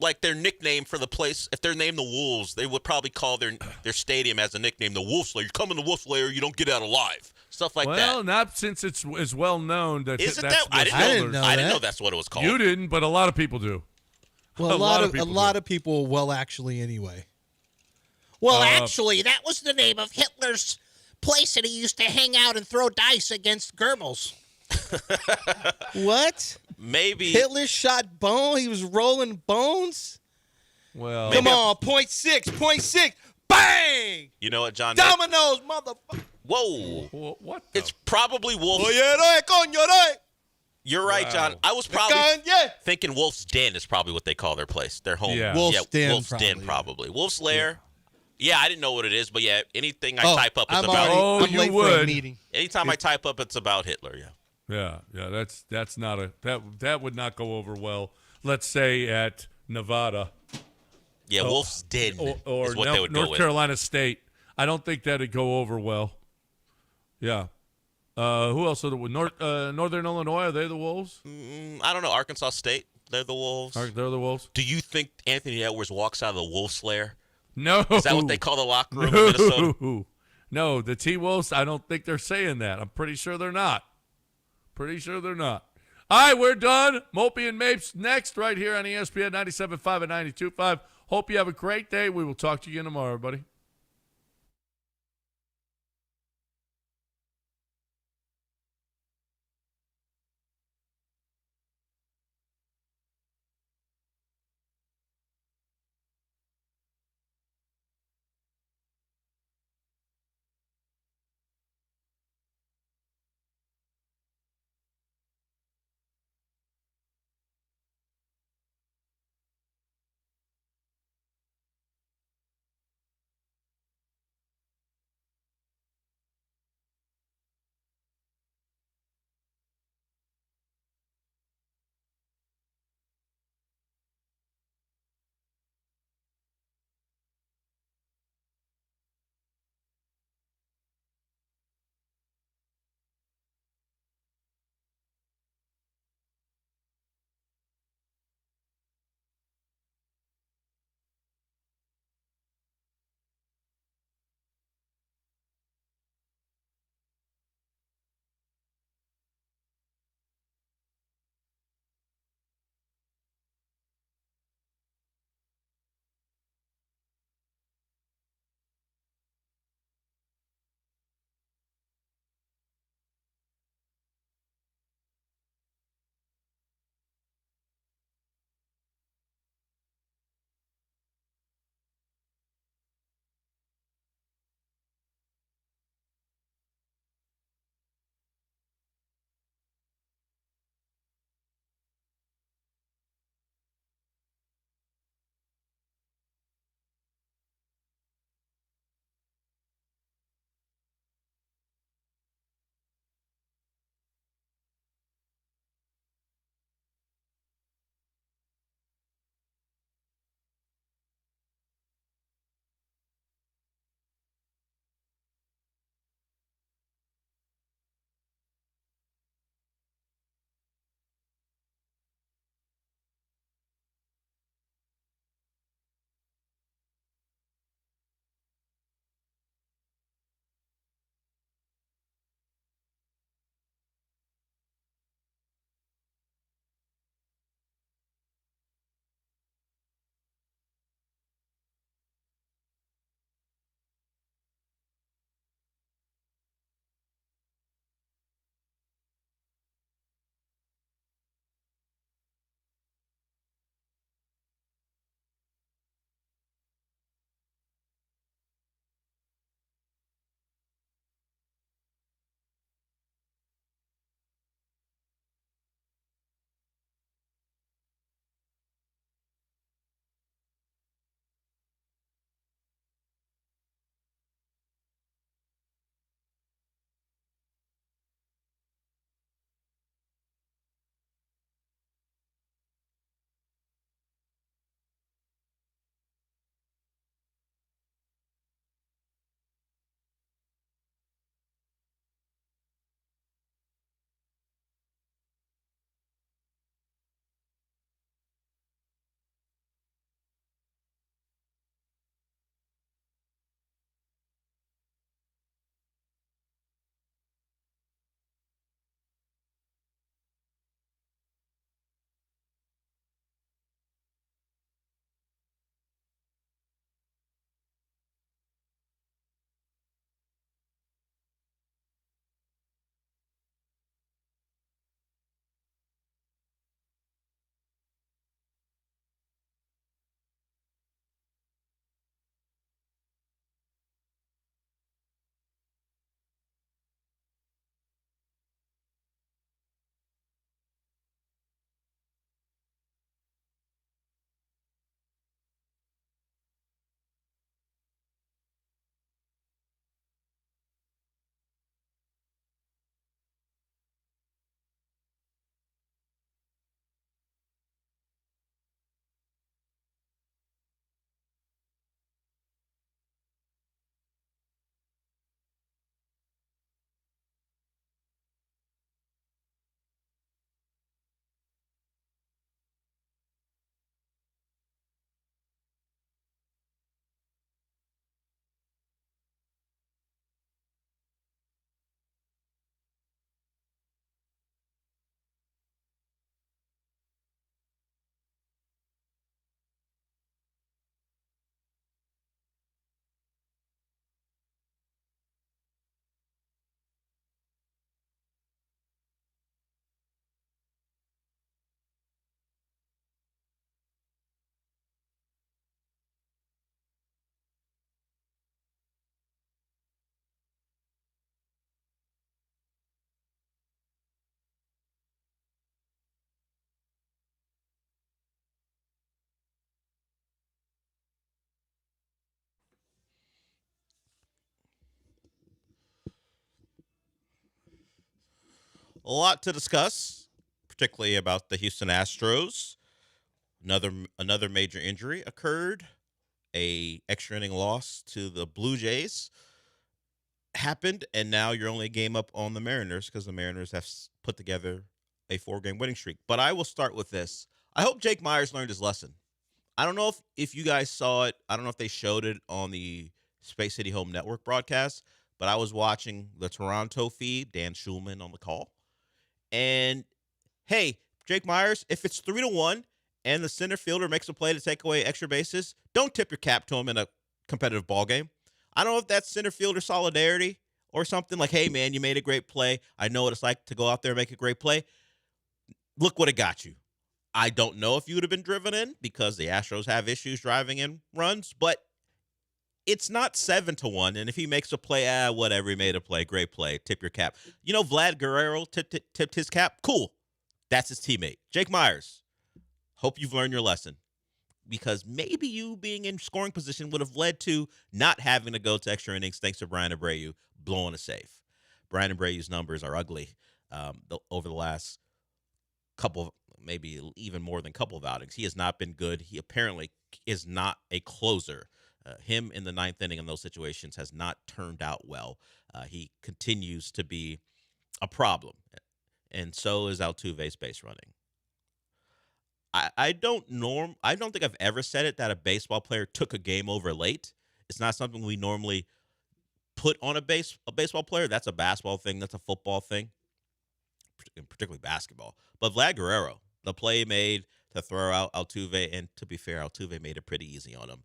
like their nickname for the place, if they're named the Wolves, they would probably call their stadium as a nickname the Wolf's Lair. You come in the Wolf's Lair, you don't get out alive. Stuff like that. Well, not since it's as well known that Is it that's that? I what didn't know that's what it was called. You didn't, but a lot of people do. Well, a lot of people. Well, actually, anyway. Well, actually, that was the name of Hitler's place that he used to hang out and throw dice against Goebbels. What? Maybe Hitler shot bone. He was rolling bones. Well, come on, point six, bang! You know what, John? Dominoes, motherfucker. Whoa! What? It's probably Wolf. You're right, Wow. John. I was probably thinking Wolf's Den is probably what they call their place, their home. Yeah. Wolf's Den, Wolf's Den, probably. Wolf's Lair. Yeah, I didn't know what it is, but yeah, anything I Oh, type up is I'm about. already- I'm you late for a would. meeting. Anytime I type up, it's about Hitler. Yeah. Yeah. That's not a that would not go over well. Let's say at Nevada. Yeah, Wolf's Den or is what they would North go with. Carolina State. I don't think that'd go over well. Yeah. Who else are the Northern Illinois? Are they the Wolves? I don't know. Arkansas State. They're the Wolves. They're the Wolves. Do you think Anthony Edwards walks out of the Wolf's Lair? No. Is that what they call the locker room in Minnesota? No, the T-Wolves, I don't think they're saying that. I'm pretty sure they're not. All right, we're done. Mopey and Mapes next right here on ESPN 97.5 and 92.5. Hope you have a great day. We will talk to you again tomorrow, everybody. a lot to discuss, particularly about the Houston Astros. Another major injury occurred. A extra inning loss to the Blue Jays happened, and now you're only a game up on the Mariners because the Mariners have put together a 4-game winning streak. But I will start with this. I hope Jake Myers learned his lesson. I don't know if you guys saw it. I don't know if they showed it on the Space City Home Network broadcast, but I was watching the Toronto feed, Dan Schulman on the call. And, hey, Jake Myers, if it's 3-1 and the center fielder makes a play to take away extra bases, don't tip your cap to him in a competitive ball game. I don't know if that's center fielder solidarity or something like, hey, man, you made a great play. I know what it's like to go out there and make a great play. Look what it got you. I don't know if you would have been driven in because the Astros have issues driving in runs, but it's not 7-1. And if he makes a play, whatever, he made a play, great play, tip your cap. You know, Vlad Guerrero tipped his cap. Cool. That's his teammate. Jake Myers, hope you've learned your lesson because maybe you being in scoring position would have led to not having to go to extra innings thanks to Bryan Abreu blowing a save. Bryan Abreu's numbers are ugly over the last couple of, maybe even more than couple of outings. He has not been good. He apparently is not a closer. Him in the ninth inning in those situations has not turned out well. He continues to be a problem, and so is Altuve's base running. I don't think I've ever said it that a baseball player took a game over late. It's not something we normally put on a baseball player. That's a basketball thing. That's a football thing, particularly basketball. But Vlad Guerrero, the play made to throw out Altuve, and to be fair, Altuve made it pretty easy on him.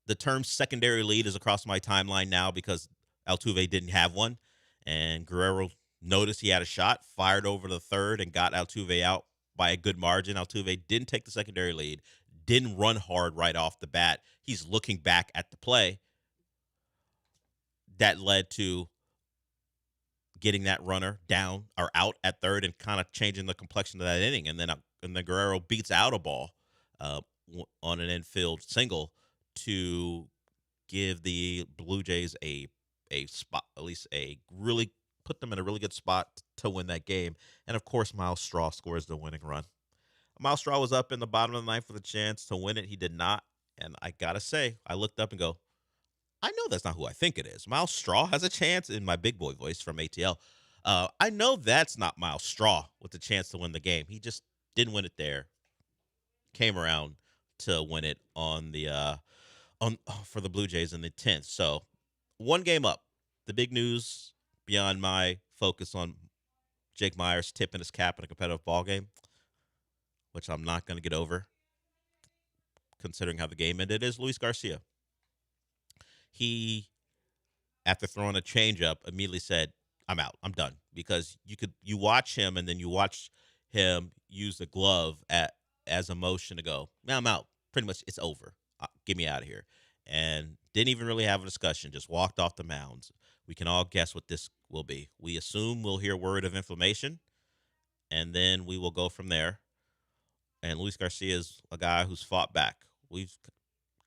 The term secondary lead is across my timeline now because Altuve didn't have one, and Guerrero noticed he had a shot, fired over to the third, and got Altuve out by a good margin. Altuve didn't take the secondary lead, didn't run hard right off the bat. He's looking back at the play. That led to getting that runner down or out at third and kind of changing the complexion of that inning. And then Guerrero beats out a ball on an infield single to give the Blue Jays a spot, at least put them in a really good spot to win that game. And of course, Miles Straw scores the winning run. Miles Straw was up in the bottom of the ninth with a chance to win it. He did not. And I got to say, I looked up and go, I know that's not who I think it is. Miles Straw has a chance in my big boy voice from ATL. I know that's not Miles Straw with the chance to win the game. He just didn't win it there. Came around to win it for the Blue Jays in the 10th. So one game up. The big news beyond my focus on Jake Myers tipping his cap in a competitive ball game, which I'm not going to get over considering how the game ended, is Luis Garcia. He, after throwing a changeup, immediately said, I'm out. I'm done. Because you watch him and then you watch him use the glove as a motion to go, now I'm out. Pretty much it's over. Get me out of here. And didn't even really have a discussion. Just walked off the mound. We can all guess what this will be. We assume we'll hear word of inflammation, and then we will go from there. And Luis Garcia is a guy who's fought back. We've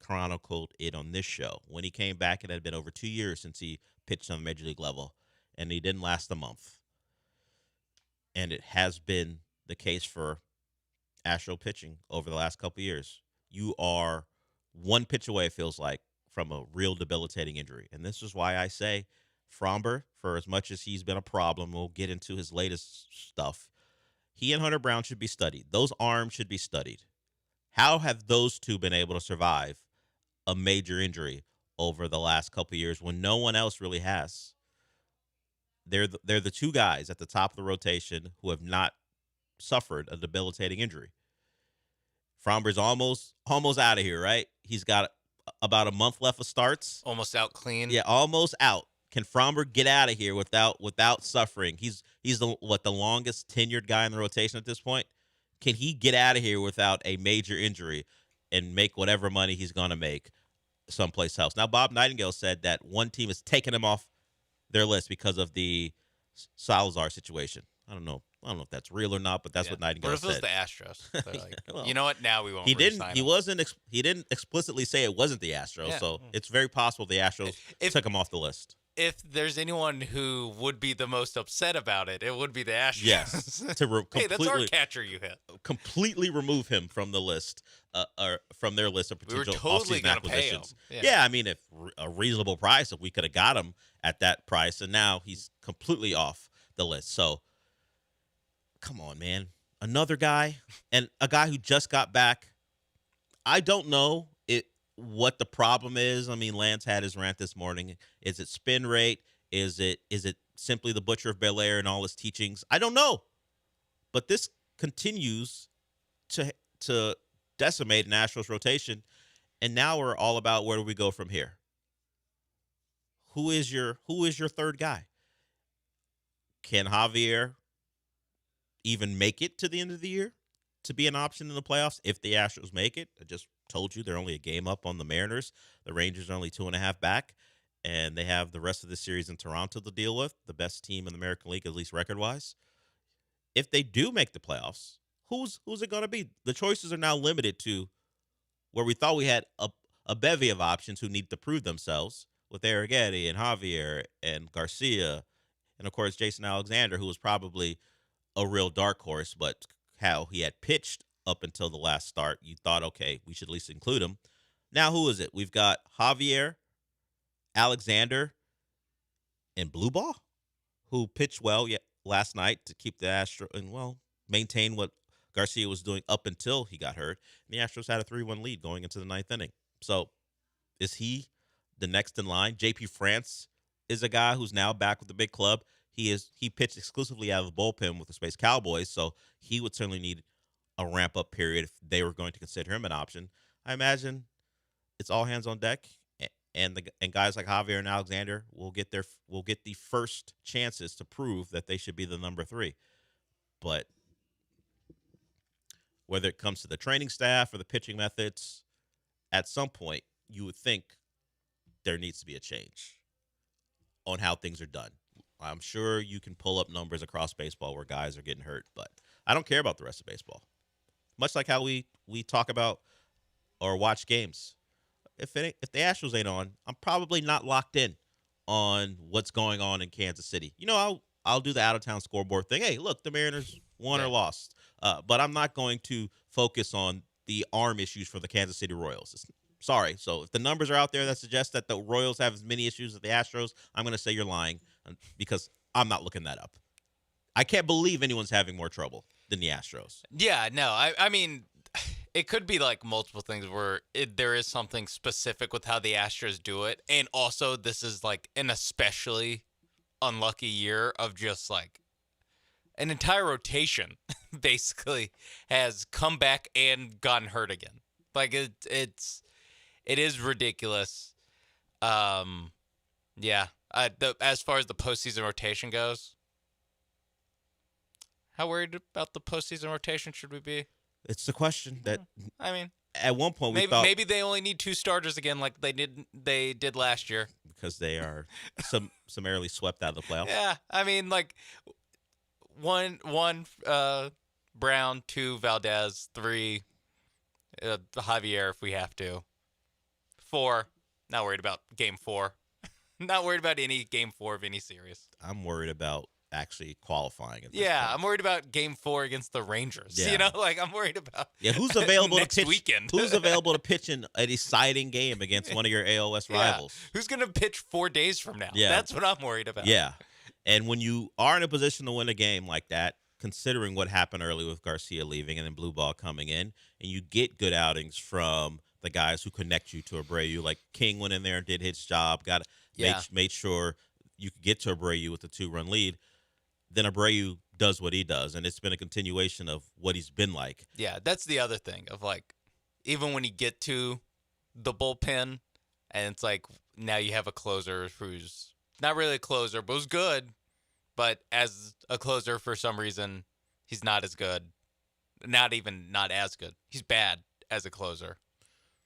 chronicled it on this show. When he came back, it had been over 2 years since he pitched on the major league level, and he didn't last a month. And it has been the case for Astro pitching over the last couple of years. You are one pitch away, it feels like, from a real debilitating injury. And this is why I say Framber, for as much as he's been a problem, we'll get into his latest stuff, he and Hunter Brown should be studied. Those arms should be studied. How have those two been able to survive a major injury over the last couple of years when no one else really has? They're the two guys at the top of the rotation who have not suffered a debilitating injury. Framber's almost out of here, right? He's got about a month left of starts. Almost out clean. Yeah, almost out. Can Framber get out of here without suffering? He's the longest tenured guy in the rotation at this point. Can he get out of here without a major injury and make whatever money he's going to make someplace else? Now, Bob Nightingale said that one team is taking him off their list because of the Salazar situation. I don't know if that's real or not, but that's what Nightingale said. What if it was the Astros? They're like, well, you know what? Now we won't. He didn't explicitly say it wasn't the Astros, so it's very possible the Astros took him off the list. if there's anyone who would be the most upset about it, it would be the Astros. Yes. Hey, that's our catcher you hit. Completely remove him from the list, or from their list of potential totally offseason acquisitions. Pay him. Yeah, I mean, if a reasonable price, if we could have got him at that price, and now he's completely off the list. So, come on, man. Another guy, and a guy who just got back. I don't know what the problem is. I mean, Lance had his rant this morning. Is it spin rate? Is it simply the Butcher of Bel-Air and all his teachings? I don't know. But this continues to decimate an Astros rotation, and now we're all about where do we go from here? Who is your third guy? Can Javier even make it to the end of the year to be an option in the playoffs if the Astros make it? I just told you they're only a game up on the Mariners. The Rangers are only 2.5 back, and they have the rest of the series in Toronto to deal with, the best team in the American League, at least record-wise. If they do make the playoffs, who's it going to be? The choices are now limited to where we thought we had a bevy of options who need to prove themselves with Arrighetti and Javier and Garcia, and, of course, Jason Alexander, who was probably a real dark horse, but how he had pitched up until the last start, you thought, okay, we should at least include him. Now, who is it? We've got Javier, Alexander, and Blue Ball, who pitched well last night to keep the Astros and, maintain what Garcia was doing up until he got hurt. And the Astros had a 3-1 lead going into the ninth inning. So is he the next in line? JP France is a guy who's now back with the big club. He pitched exclusively out of the bullpen with the Space Cowboys, so he would certainly need a ramp-up period if they were going to consider him an option. I imagine it's all hands on deck, and guys like Javier and Alexander will get the first chances to prove that they should be the number 3. But whether it comes to the training staff or the pitching methods, at some point you would think there needs to be a change on how things are done. I'm sure you can pull up numbers across baseball where guys are getting hurt, but I don't care about the rest of baseball. Much like how we talk about or watch games. If the Astros ain't on, I'm probably not locked in on what's going on in Kansas City. I'll do the out-of-town scoreboard thing. Hey, look, the Mariners won or lost. But I'm not going to focus on the arm issues for the Kansas City Royals. Sorry. So if the numbers are out there that suggest that the Royals have as many issues as the Astros, I'm going to say you're lying because I'm not looking that up. I can't believe anyone's having more trouble than the Astros. Yeah, no, I mean, it could be like multiple things where there is something specific with how the Astros do it. And also this is like an especially unlucky year of just like an entire rotation basically has come back and gotten hurt again. Like it is ridiculous. Yeah. As far as the postseason rotation goes, how worried about the postseason rotation should we be? It's the question that I mean, at one point we thought maybe they only need 2 starters again, like they did last year, because they are summarily swept out of the playoffs. Yeah, I mean, like one Brown, 2 Valdez, 3 Javier if we have to, 4. Not worried about game 4. Not worried about any game 4 of any series. I'm worried about actually qualifying. Yeah, I'm worried about game 4 against the Rangers. Yeah. I'm worried about who's available next to pitch weekend. Who's available to pitch in an exciting game against one of your AOS rivals? Who's going to pitch 4 days from now? Yeah. That's what I'm worried about. Yeah. And when you are in a position to win a game like that, considering what happened early with Garcia leaving and then Blue Ball coming in, and you get good outings from the guys who connect you to Abreu, like King went in there and did his job, made sure you could get to Abreu with a 2-run lead, then Abreu does what he does, and it's been a continuation of what he's been like. Yeah, that's the other thing of like, even when you get to the bullpen, and it's like now you have a closer who's not really a closer, but was good, but as a closer for some reason he's not as good. Not as good. He's bad as a closer.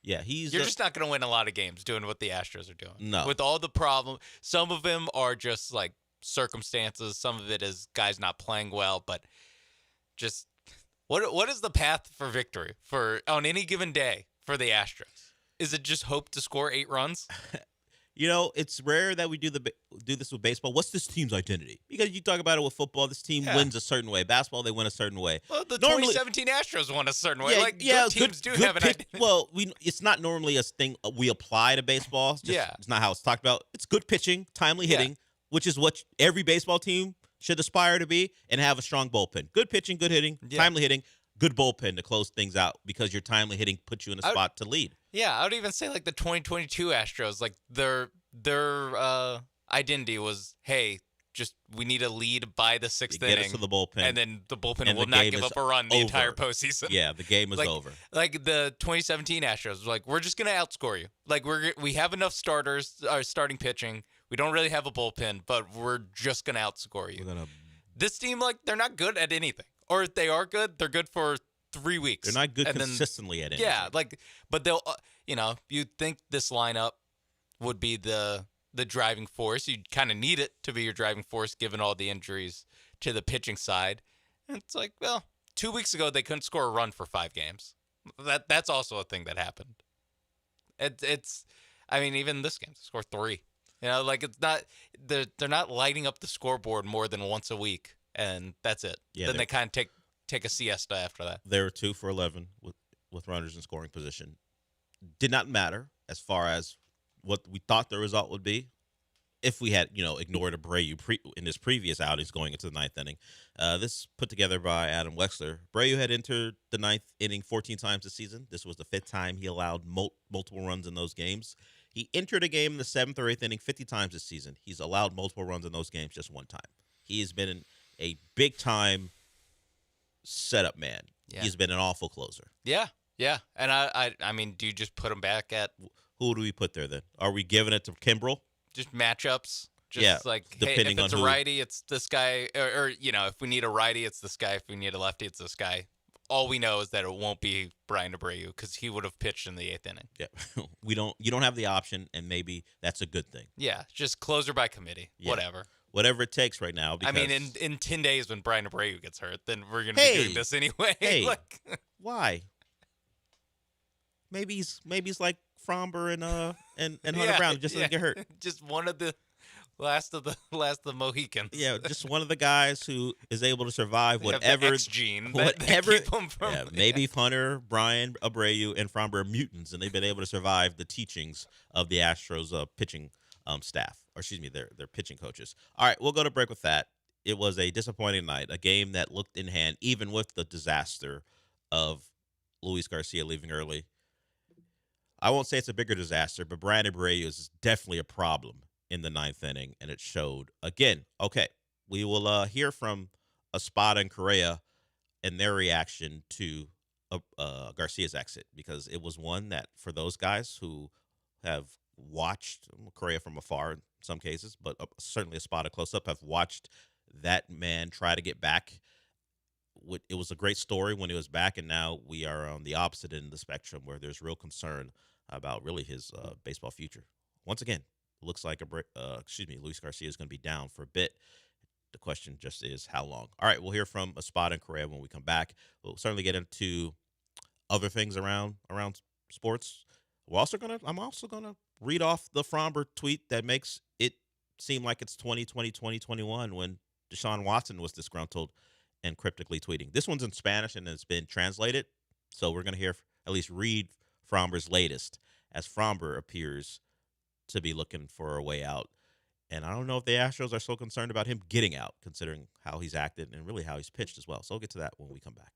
Yeah, you're just not going to win a lot of games doing what the Astros are doing. No. With all the problems, some of them are just like circumstances. Some of it is guys not playing well, but just what is the path for victory on any given day for the Astros? Is it just hope to score 8 runs? it's rare that we do this with baseball. What's this team's identity? Because you talk about it with football, this team wins a certain way. Basketball, they win a certain way. Well, the 2017 Astros won a certain way. Good teams do have an identity. Well, it's not normally a thing we apply to baseball. It's not how it's talked about. It's good pitching, timely hitting, which is what every baseball team should aspire to be, and have a strong bullpen. Good pitching, good hitting, timely hitting, good bullpen to close things out because your timely hitting puts you in a spot to lead. Yeah, I would even say the 2022 Astros, their identity was, hey, just we need a lead by the sixth inning. Get us to the bullpen. And then the bullpen will not give up a run the entire postseason. Yeah, the game is over. Like the 2017 Astros, we're just going to outscore you. We have enough starting pitching. We don't really have a bullpen, but we're just going to outscore you. This team, they're not good at anything. Or if they are good, they're good for 3 weeks. They're not good consistently at anything. Yeah, but they'll, you'd think this lineup would be the driving force. You kind of need it to be your driving force given all the injuries to the pitching side. And it's 2 weeks ago they couldn't score a run for 5 games. That's also a thing that happened. Even this game, they scored 3. It's not they're not lighting up the scoreboard more than once a week, and that's it. Yeah, then they kind of take a siesta after that. They were 2 for 11 with runners in scoring position. Did not matter as far as what we thought the result would be if we had, ignored Abreu in his previous outings going into the 9th inning. This put together by Adam Wexler. Abreu had entered the 9th inning 14 times this season. This was the 5th time he allowed multiple runs in those games. He entered a game in the 7th or 8th inning 50 times this season. He's allowed multiple runs in those games just 1 time. He has been a big-time setup man. Yeah. He's been an awful closer. Yeah. And I mean, do you just put him back at... Who do we put there then? Are we giving it to Kimbrel? Just matchups. Just hey, depending if it's on a righty, it's this guy. Or, if we need a righty, it's this guy. If we need a lefty, it's this guy. All we know is that it won't be Bryan Abreu because he would have pitched in the 8th inning. Yeah, you don't have the option, and maybe that's a good thing. Yeah, just closer by committee. Yeah. Whatever it takes right now. Because... in 10 days when Bryan Abreu gets hurt, then we're going to be doing this anyway. Hey, why? Maybe he's like Fromber and Hunter Brown just didn't get hurt. Just one of the last of the Mohicans. Yeah, just one of the guys who is able to survive whatever X gene. Whatever. Maybe Hunter, Bryan Abreu, and Fromber are mutants, and they've been able to survive the teachings of the Astros pitching staff, or excuse me, their pitching coaches. All right, we'll go to break with that. It was a disappointing night, a game that looked in hand, even with the disaster of Luis Garcia leaving early. I won't say it's a bigger disaster, but Bryan Abreu is definitely a problem in the 9th inning, and it showed again. Okay, we will hear from Espada and Correa and their reaction to Garcia's exit, because it was one that for those guys who have watched Correa from afar in some cases, but certainly Espada close up, have watched that man try to get back. It was a great story when he was back, and now we are on the opposite end of the spectrum where there's real concern about really his baseball future. Once again, it looks like Luis Garcia is going to be down for a bit. The question just is how long. All right, we'll hear from Espada and Correa when we come back. We'll certainly get into other things around sports. I'm also gonna read off the Fromber tweet that makes it seem like it's 2020, 2021 when Deshaun Watson was disgruntled and cryptically tweeting. This one's in Spanish and it's been translated, so we're gonna at least read Fromber's latest, as Fromber appears to be looking for a way out. And I don't know if the Astros are so concerned about him getting out, considering how he's acted and really how he's pitched as well. So we'll get to that when we come back.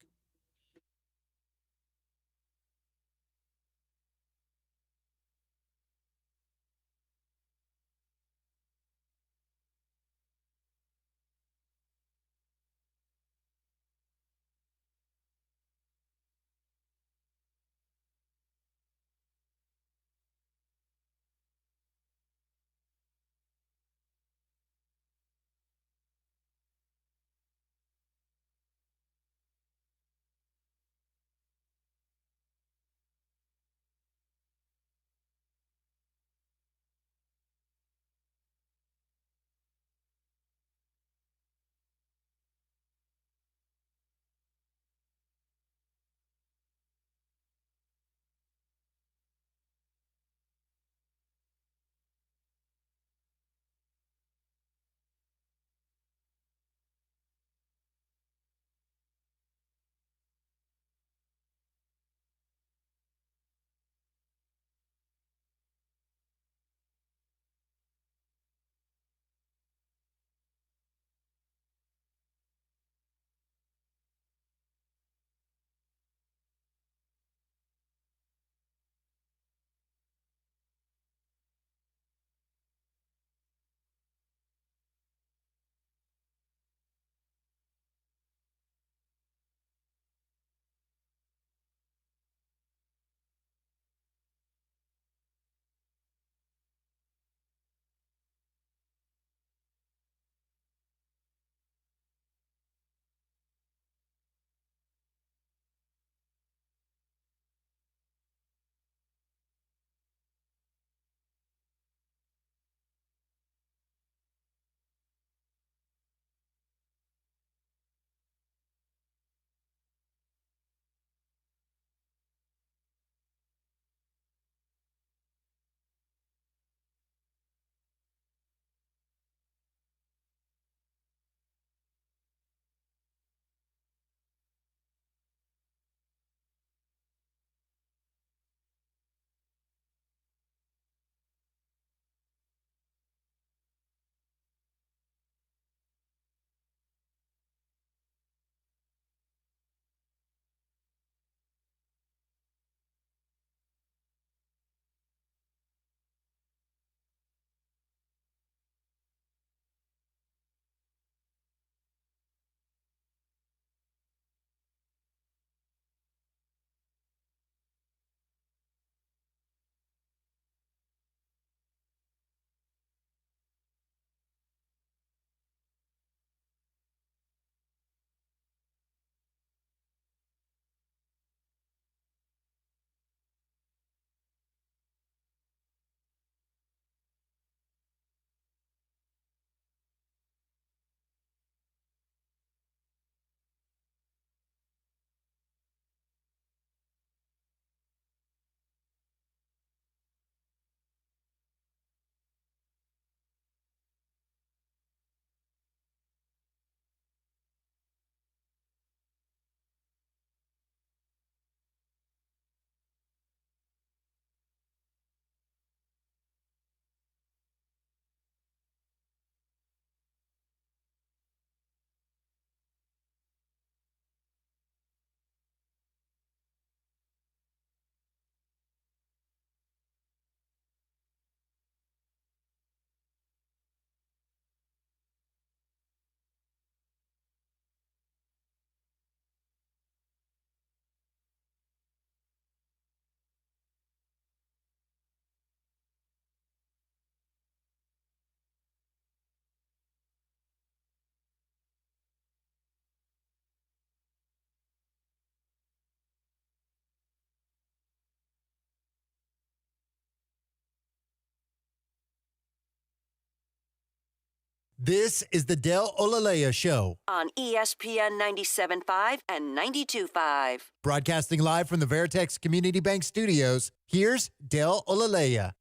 This is the Del Olalea Show. On ESPN 97.5 and 92.5. Broadcasting live from the Veritex Community Bank Studios, here's Del Olalea.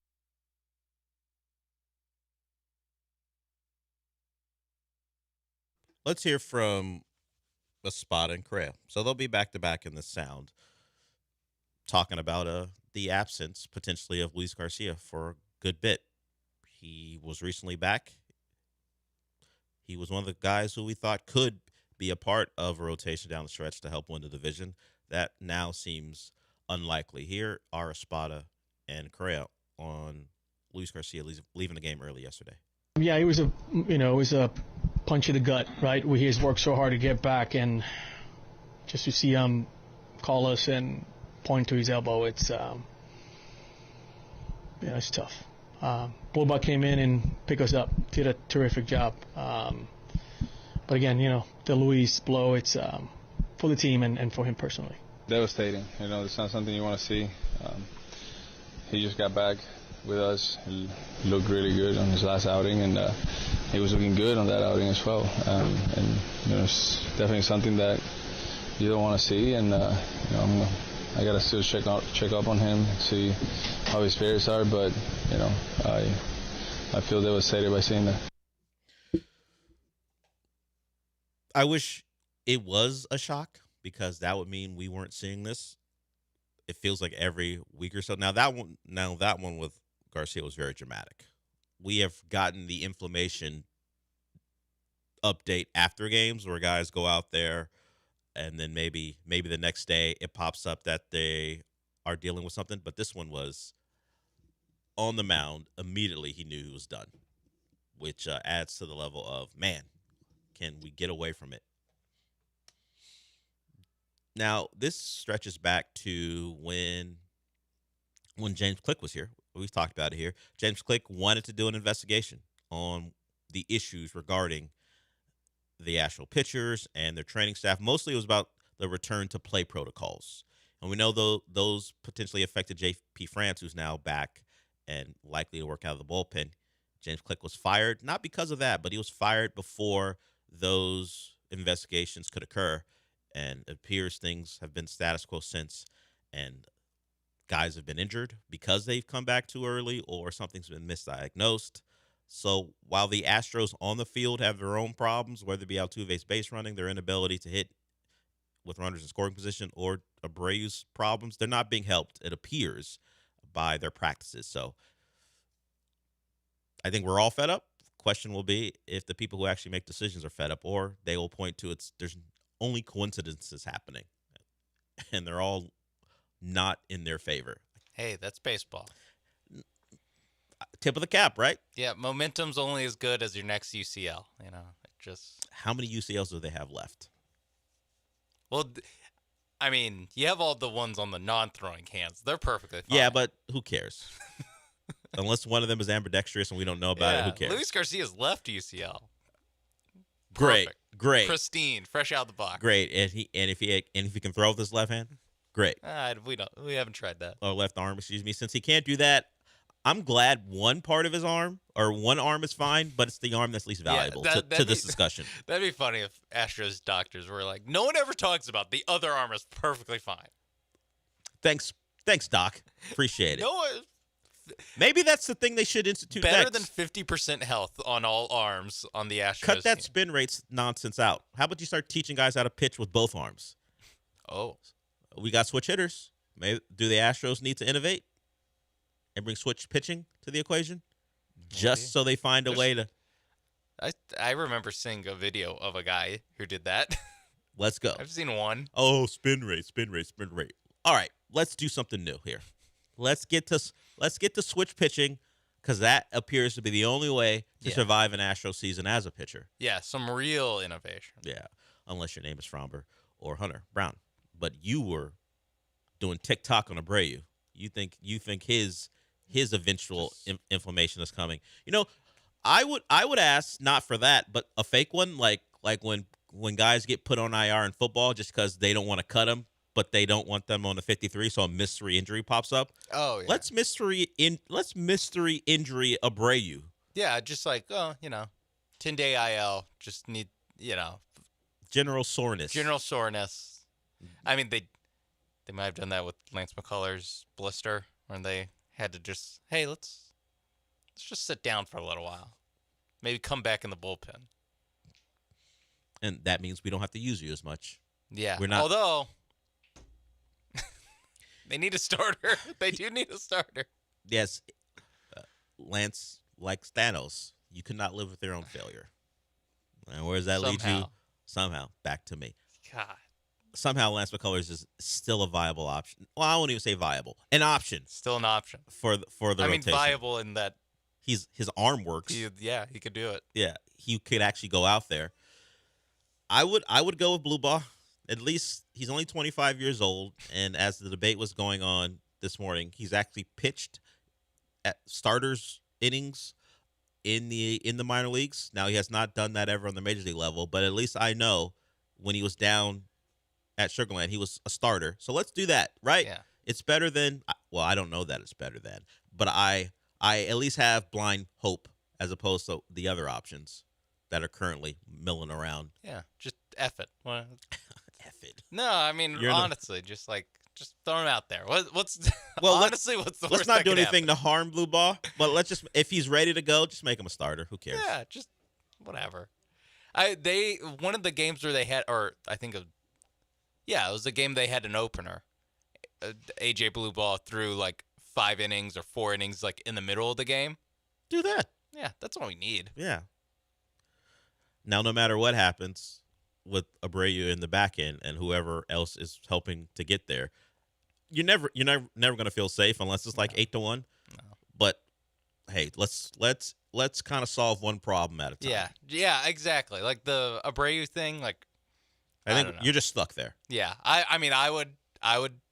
Let's hear from Espada and Correa. So they'll be back-to-back in the sound, talking about the absence, potentially, of Luis Garcia for a good bit. He was recently back. He was one of the guys who we thought could be a part of a rotation down the stretch to help win the division. That now seems unlikely. Here are Espada and Correa on Luis Garcia leaving the game early yesterday. Yeah, it was a punch in the gut, right? He's worked so hard to get back, and just to see him call us and point to his elbow, it's tough. Bulba came in and picked us up, did a terrific job. But again, the Luis blow, it's for the team and for him personally. Devastating. It's not something you want to see. He just got back with us. He looked really good on his last outing, and he was looking good on that outing as well. It's definitely something that you don't want to see, and I gotta still check up on him, see how his spirits are. But I feel devastated by seeing that. I wish it was a shock, because that would mean we weren't seeing this. It feels like every week or so. Now that one with Garcia was very dramatic. We have gotten the inflammation update after games where guys go out there and then maybe the next day it pops up that they are dealing with something. But this one was on the mound. Immediately he knew he was done, which adds to the level of, man, can we get away from it? Now, this stretches back to when James Click was here. We've talked about it here. James Click wanted to do an investigation on the issues regarding the actual pitchers and their training staff. Mostly it was about the return to play protocols. And we know those potentially affected J.P. France, who's now back and likely to work out of the bullpen. James Click was fired, not because of that, but he was fired before those investigations could occur. And it appears things have been status quo since, and guys have been injured because they've come back too early or something's been misdiagnosed. So while the Astros on the field have their own problems, whether it be Altuve's base running, their inability to hit with runners in scoring position, or Abreu's problems, they're not being helped, it appears, by their practices. So I think we're all fed up. Question will be if the people who actually make decisions are fed up, or they will point to there's only coincidences happening, and they're all not in their favor. Hey, that's baseball. Tip of the cap, right? Yeah, momentum's only as good as your next UCL. How many UCLs do they have left? Well, I mean, you have all the ones on the non-throwing hands. They're perfectly fine. Yeah, but who cares? Unless one of them is ambidextrous and we don't know about it, who cares? Luis Garcia's left UCL. Great. Perfect. Great. Pristine, fresh out of the box. Great. And if he can throw with his left hand, great. We haven't tried that. Or left arm, excuse me. Since he can't do that, I'm glad one part of his arm or one arm is fine, but it's the arm that's least valuable to this discussion. That'd be funny if Astros doctors were like, no one ever talks about the other arm is perfectly fine. Thanks, Doc. Appreciate it. No one. Maybe that's the thing they should institute. Better next. than 50% health on all arms on the Astros. Cut that team. spin rates nonsense out. How about you start teaching guys how to pitch with both arms? Oh. We got switch hitters. Do the Astros need to innovate and bring switch pitching to the equation? Just so they find a way to. I remember seeing a video of a guy who did that. Let's go. I've seen one. Oh, spin rate. All right, let's do something new here. Let's get to switch pitching, because that appears to be the only way to survive an Astro season as a pitcher. Yeah, some real innovation. Yeah, unless your name is Fromber or Hunter Brown. But you were doing TikTok on Abreu. You think his eventual inflammation is coming. I would ask not for that, but a fake one, like when guys get put on IR in football just because they don't want to cut them, but they don't want them on the 53, so a mystery injury pops up. Oh, yeah. Let's mystery injury Abreu. Yeah, just like, 10-day IL. Just need, General soreness. I mean, they might have done that with Lance McCullers' blister, when they had to just, hey, let's just sit down for a little while. Maybe come back in the bullpen. And that means we don't have to use you as much. Yeah. We're not. Although they need a starter. They do need a starter. Yes. Lance, like Thanos, you could not live with your own failure. And where does that lead you? Somehow. Back to me. God. Somehow Lance McCullers is still a viable option. Well, I won't even say viable. An option. Still an option. For the rotation. Viable in that. His arm works. He could do it. Yeah, he could actually go out there. I would go with Blue Ball. At least he's only 25 years old, and as the debate was going on this morning, he's actually pitched at starters innings in the minor leagues. Now, he has not done that ever on the major league level, but at least I know when he was down at Sugarland, he was a starter. So let's do that, right? Yeah. It's better than, well, I don't know that it's better than, but I at least have blind hope as opposed to the other options that are currently milling around. Yeah, just F it. F it. No, I mean, honestly, just throw him out there. What's the let's worst not that do could anything happen? to harm Blue Ball, but let's just, if he's ready to go, just make him a starter. Who cares? Yeah, just whatever. One of the games where they had, or I think it was the game they had an opener. AJ Blue Ball threw like 5 innings or 4 innings like in the middle of the game. Do that. Yeah, that's all we need. Yeah. Now, no matter what happens with Abreu in the back end and whoever else is helping to get there, you're never going to feel safe unless it's like 8-1. No. But hey, let's kind of solve one problem at a time. Yeah, exactly. Like the Abreu thing. Like, I think you're just stuck there. Yeah, I mean, I would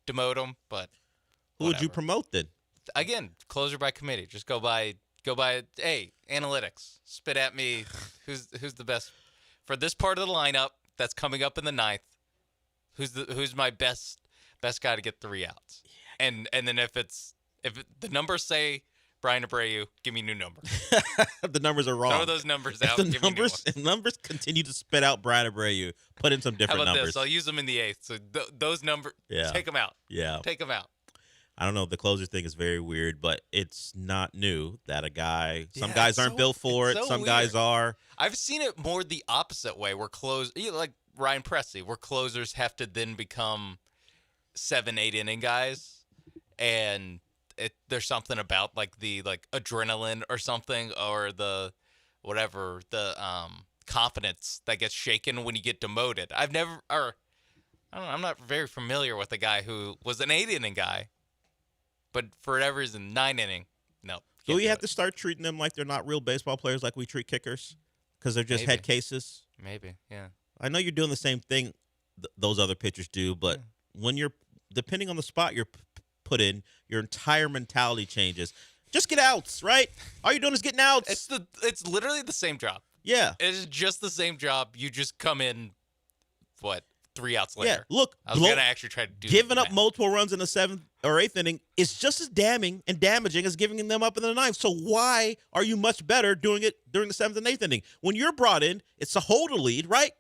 demote him, but who would you promote then? Again, closer by committee. Just go by. Hey, analytics. Spit at me. Who's the best for this part of the lineup that's coming up in the 9th? Who's my best guy to get 3 outs? Yeah. And then if the numbers say Bryan Abreu, give me new numbers. The numbers are wrong. Throw those numbers out. If numbers continue to spit out Bryan Abreu, put in some different numbers. How about numbers. this? I'll use them in the 8th. So those numbers, take them out. Yeah. Take them out. I don't know. The closer thing is very weird, but it's not new that some guys aren't built for it. Some guys are. I've seen it more the opposite way, where like Ryan Pressly, where closers have to then become 7-8 inning guys, and there's something about like the adrenaline or something, or the whatever, the confidence that gets shaken when you get demoted. I don't know. I'm not very familiar with a guy who was an 8-inning guy. But for whatever reason, 9-inning, no. So we have to start treating them like they're not real baseball players, like we treat kickers, because they're just head cases. Maybe, yeah. I know you're doing the same thing those other pitchers do, but when you're depending on the spot you're put in, your entire mentality changes. Just get outs, right? All you're doing is getting outs. It's literally the same job. Yeah, it is just the same job. You just come in, 3 outs later. Yeah, look, I was gonna actually try to do giving up multiple runs in the 7th or 8th inning is just as damning and damaging as giving them up in the 9th. So why are you much better doing it during the 7th and 8th inning? When you're brought in, it's to hold a lead, right?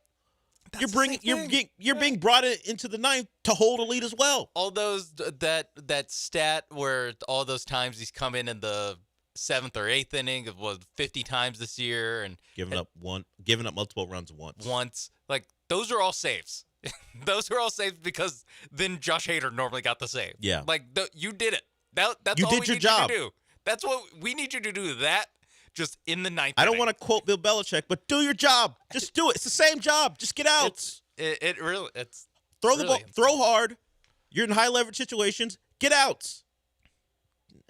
You're being brought into the 9th to hold a lead as well. All those that stat where all those times he's come in the 7th or 8th inning was 50 times this year and giving up multiple runs once. Like those are all saves. Those are all saves because then Josh Hader normally got the save. Yeah. Like you did it. That's you all did we your need job. you to do. That's what we need you to do. That just in the 9th. I don't want to quote Bill Belichick, but do your job. Just do it. It's the same job. Just get out. It's throw the ball, throw hard. You're in high leverage situations. Get outs.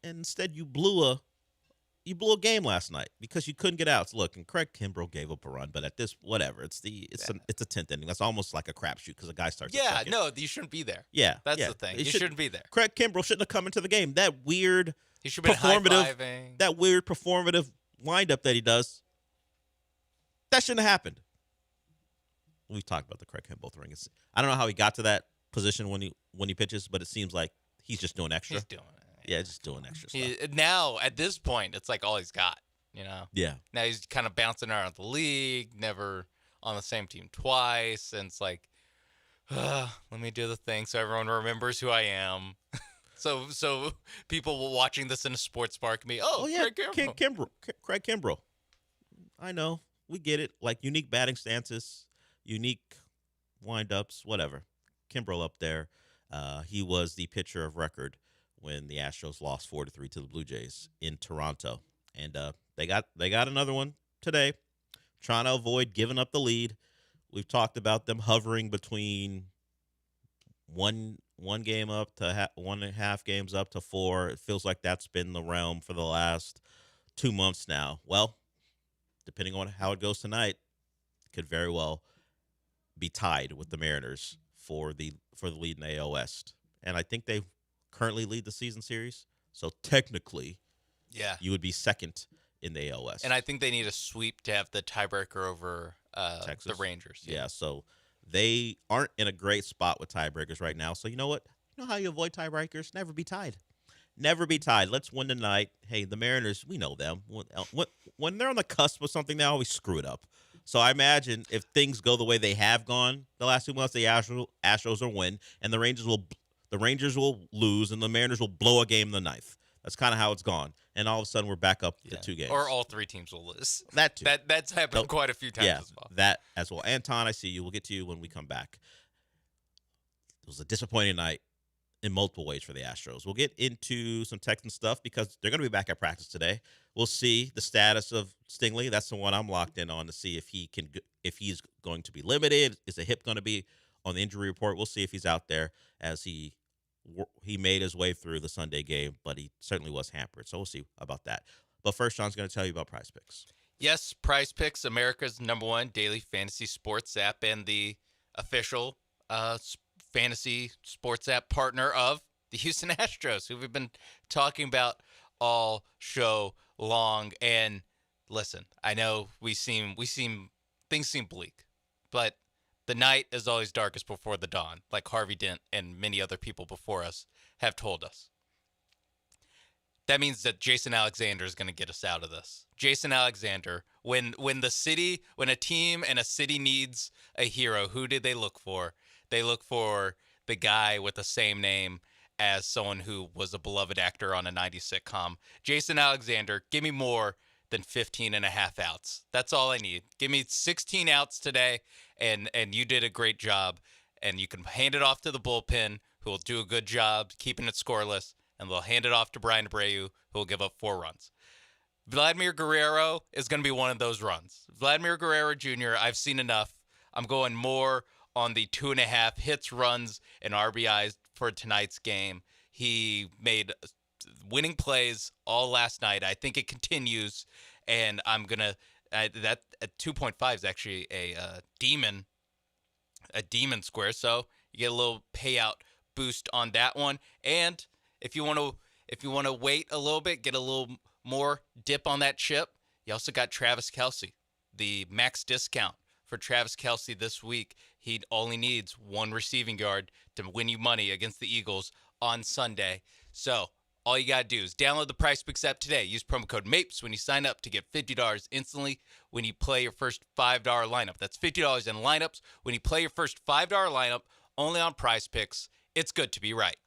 And instead, you blew a game last night because you couldn't get outs. Look, and Craig Kimbrell gave up a run, but at this, whatever. It's a 10th inning. That's almost like a crapshoot because a guy starts. Yeah, no, you shouldn't be there. Yeah, that's the thing. You shouldn't be there. Craig Kimbrell shouldn't have come into the game. That weird, he should have been high-fiving. That weird performative windup that he does. That shouldn't have happened. We've talked about the Craig Kimbrell thing. I don't know how he got to that position when he pitches, but it seems like he's just doing extra. He's doing it. Yeah, just doing extra stuff. Now, at this point, it's like all he's got. You know. Yeah. Now he's kind of bouncing around the league, never on the same team twice, and it's like, let me do the thing so everyone remembers who I am. So people watching this in a sports bar can be, yeah, Craig Kimbrell. Craig Kimbrell. I know. We get it. Like unique batting stances, unique windups, whatever. Kimbrell up there. He was the pitcher of record when the Astros lost 4-3 to the Blue Jays in Toronto. And they got another one today, trying to avoid giving up the lead. We've talked about them hovering between one game up to 1.5 games up to 4. It feels like that's been the realm for the last 2 months now. Well, depending on how it goes tonight, it could very well be tied with the Mariners for the lead in the AL West. And I think they currently lead the season series. So technically, yeah, you would be second in the AL West. And I think they need a sweep to have the tiebreaker over the Rangers. Yeah, so they aren't in a great spot with tiebreakers right now. So you know what? You know how you avoid tiebreakers? Never be tied. Never be tied. Let's win tonight. Hey, the Mariners, we know them. When they're on the cusp of something, they always screw it up. So I imagine if things go the way they have gone the last 2 months, the Astros will win, and the Rangers will lose, and the Mariners will blow a game in the ninth. That's kind of how it's gone. And all of a sudden, we're back up to 2 games. Or all 3 teams will lose. That too. That's happened quite a few times as well. That as well. Anton, I see you. We'll get to you when we come back. It was a disappointing night in multiple ways for the Astros. We'll get into some Texans stuff because they're going to be back at practice today. We'll see the status of Stingley. That's the one I'm locked in on to see if he's going to be limited. Is the hip going to be on the injury report? We'll see if he's out there as he made his way through the Sunday game, but he certainly was hampered. So we'll see about that. But first, Sean's going to tell you about Prize Picks. Yes, Prize Picks, America's #1 daily fantasy sports app and the official fantasy sports app partner of the Houston Astros, who we've been talking about all show long. And listen, I know things seem bleak, but the night is always darkest before the dawn, like Harvey Dent and many other people before us have told us. That means that Jason Alexander is going to get us out of this. Jason Alexander, when a team and a city needs a hero, who did they look for? They look for the guy with the same name as someone who was a beloved actor on a 90s sitcom. Jason Alexander, give me more than 15 and a half outs. That's all I need. Give me 16 outs today, and you did a great job. And you can hand it off to the bullpen, who will do a good job keeping it scoreless, and they'll hand it off to Bryan Abreu, who will give up 4 runs. Vladimir Guerrero is going to be one of those runs. Vladimir Guerrero Jr., I've seen enough. I'm going more on the 2.5 hits, runs, and RBIs for tonight's game. He made winning plays all last night. I think it continues, and I'm gonna that at 2.5 is actually a demon square. So you get a little payout boost on that one. And if you want to wait a little bit, get a little more dip on that chip, you also got Travis Kelce, the max discount for Travis Kelce this week. He only needs 1 receiving yard to win you money against the Eagles on Sunday. So all you got to do is download the Prize Picks app today. Use promo code MAPES when you sign up to get $50 instantly when you play your first $5 lineup. That's $50 in lineups when you play your first $5 lineup only on Prize Picks. It's good to be right.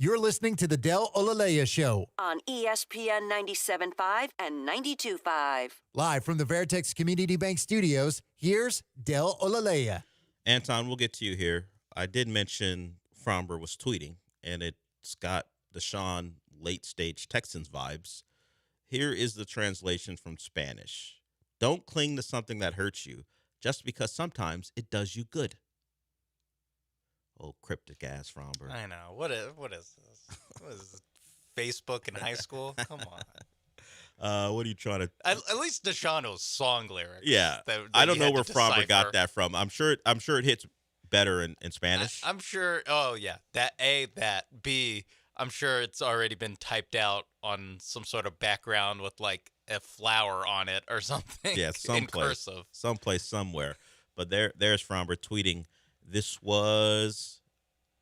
You're listening to the Del Olaleya Show, on ESPN 97.5 and 92.5. live from the Veritex Community Bank Studios. Here's Del Olaleya. Anton, we'll get to you here. I did mention Fromber was tweeting, and it's got Deshaun late-stage Texans vibes. Here is the translation from Spanish. Don't cling to something that hurts you just because sometimes it does you good. Oh, cryptic ass Fromber. I know. What is this? What is this? Facebook in high school? Come on. What are you trying to? At least Deshaun knows song lyrics. Yeah, I don't know where Fromber got that from. I'm sure it hits better in Spanish. I'm sure. Oh yeah, that A, that B. I'm sure it's already been typed out on some sort of background with like a flower on it or something. Yeah, in cursive. someplace, somewhere. But there's Fromber tweeting. This was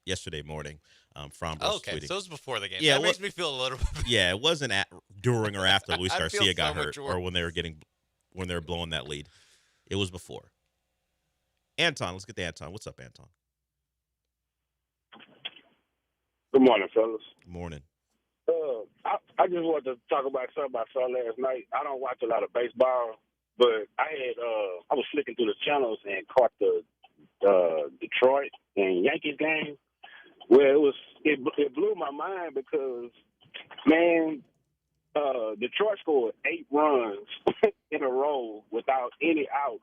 yesterday morning. Fromber was Okay, tweeting. so it was before the game. Yeah, That makes me feel a little bit. Yeah, it wasn't during or after Luis I feel Garcia got so hurt, much or when they were blowing that lead. It was before. Anton, let's get to Anton. What's up, Anton? Good morning, fellas. Good morning. I just wanted to talk about something I saw last night. I don't watch a lot of baseball, but I was flicking through the channels and caught the Detroit and Yankees game. Well, it blew my mind because, man, Detroit scored 8 runs in a row without any outs,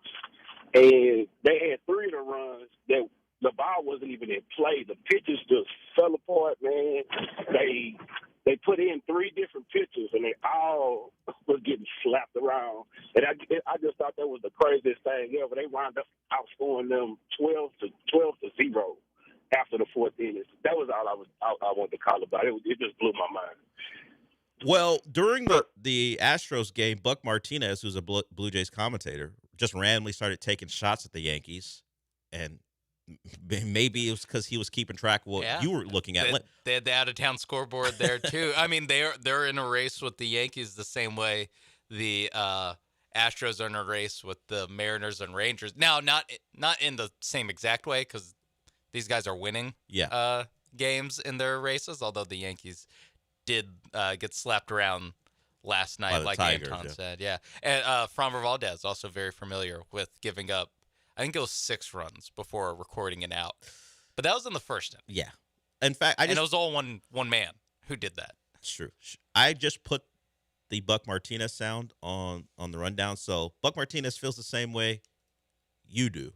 and they had 3 of the runs that the ball wasn't even in play. The pitches just fell apart, man. They put in 3 different pitches, and they all was getting slapped around. And I just thought that was the craziest thing ever. They wound up outscoring them 12 to 0 after the 4th inning. That was all I wanted to call about. It just blew my mind. Well, during the Astros game, Buck Martinez, who's a Blue Jays commentator, just randomly started taking shots at the Yankees, and maybe it was because he was keeping track of what you were looking at. They had the out-of-town scoreboard there too. I mean, they're in a race with the Yankees the same way the Astros are in a race with the Mariners and Rangers. Now, not in the same exact way because these guys are winning games in their races, although the Yankees did get slapped around last night, like Anton said. Yeah. And Framber Valdez, also very familiar with giving up, I think it was 6 runs before recording an out. But that was in the first inning. Yeah. In fact, and it was all one man who did that. It's true. I just put the Buck Martinez sound on the rundown, so Buck Martinez feels the same way you do.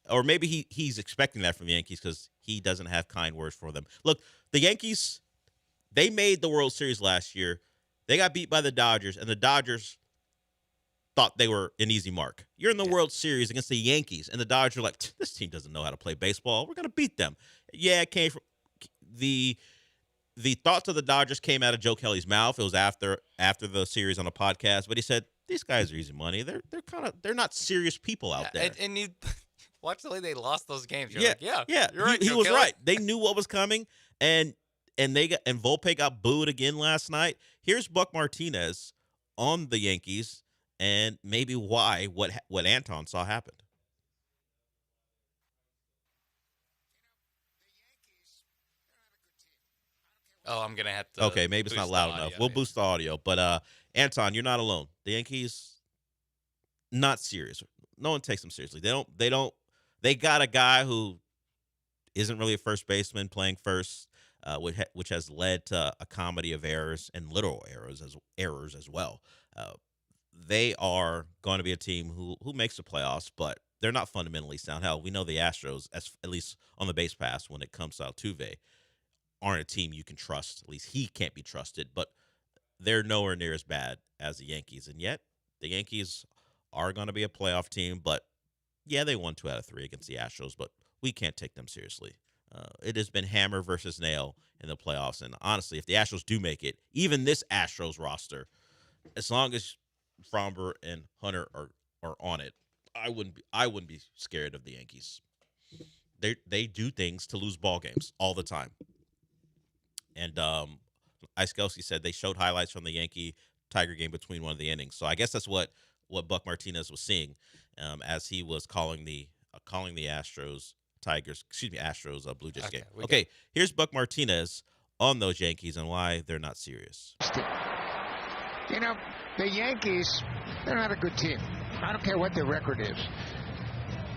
Or maybe he's expecting that from the Yankees because he doesn't have kind words for them. Look, the Yankees, they made the World Series last year. They got beat by the Dodgers, and the Dodgers thought they were an easy mark. You're in the World Series against the Yankees, and the Dodgers are like, this team doesn't know how to play baseball. We're going to beat them. Yeah, it came from the thoughts of the Dodgers came out of Joe Kelly's mouth. It was after the series on a podcast, but he said, these guys are easy money. They're not serious people out there. And you watch the way they lost those games. You're yeah, like, yeah. You're right. He Joe was Kelly. right. They knew what was coming, and Volpe got booed again last night. Here's Buck Martinez on the Yankees, and maybe why what Anton saw happened. Oh, I'm gonna have to. Okay, maybe it's not loud enough. We'll boost the audio, but Anton, you're not alone. The Yankees, not serious. No one takes them seriously. They got a guy who isn't really a first baseman playing first, which has led to a comedy of errors and literal errors as well. They are going to be a team who makes the playoffs, but they're not fundamentally sound. Hell, we know the Astros, at least on the base pass when it comes to Altuve, aren't a team you can trust. At least he can't be trusted, but they're nowhere near as bad as the Yankees. And yet, the Yankees are going to be a playoff team, but yeah, they won 2 out of 3 against the Astros, but we can't take them seriously. It has been hammer versus nail in the playoffs, and honestly, if the Astros do make it, even this Astros roster, as long as Fromber and Hunter are on it, I wouldn't be scared of the Yankees. They do things to lose ball games all the time. And Iskowski said they showed highlights from the Yankee-Tiger game between one of the innings. So I guess that's what Buck Martinez was seeing as he was calling the Astros Astros, Blue Jays game. we Okay, here's Buck Martinez on those Yankees and why they're not serious. You know, the Yankees, they're not a good team. I don't care what their record is.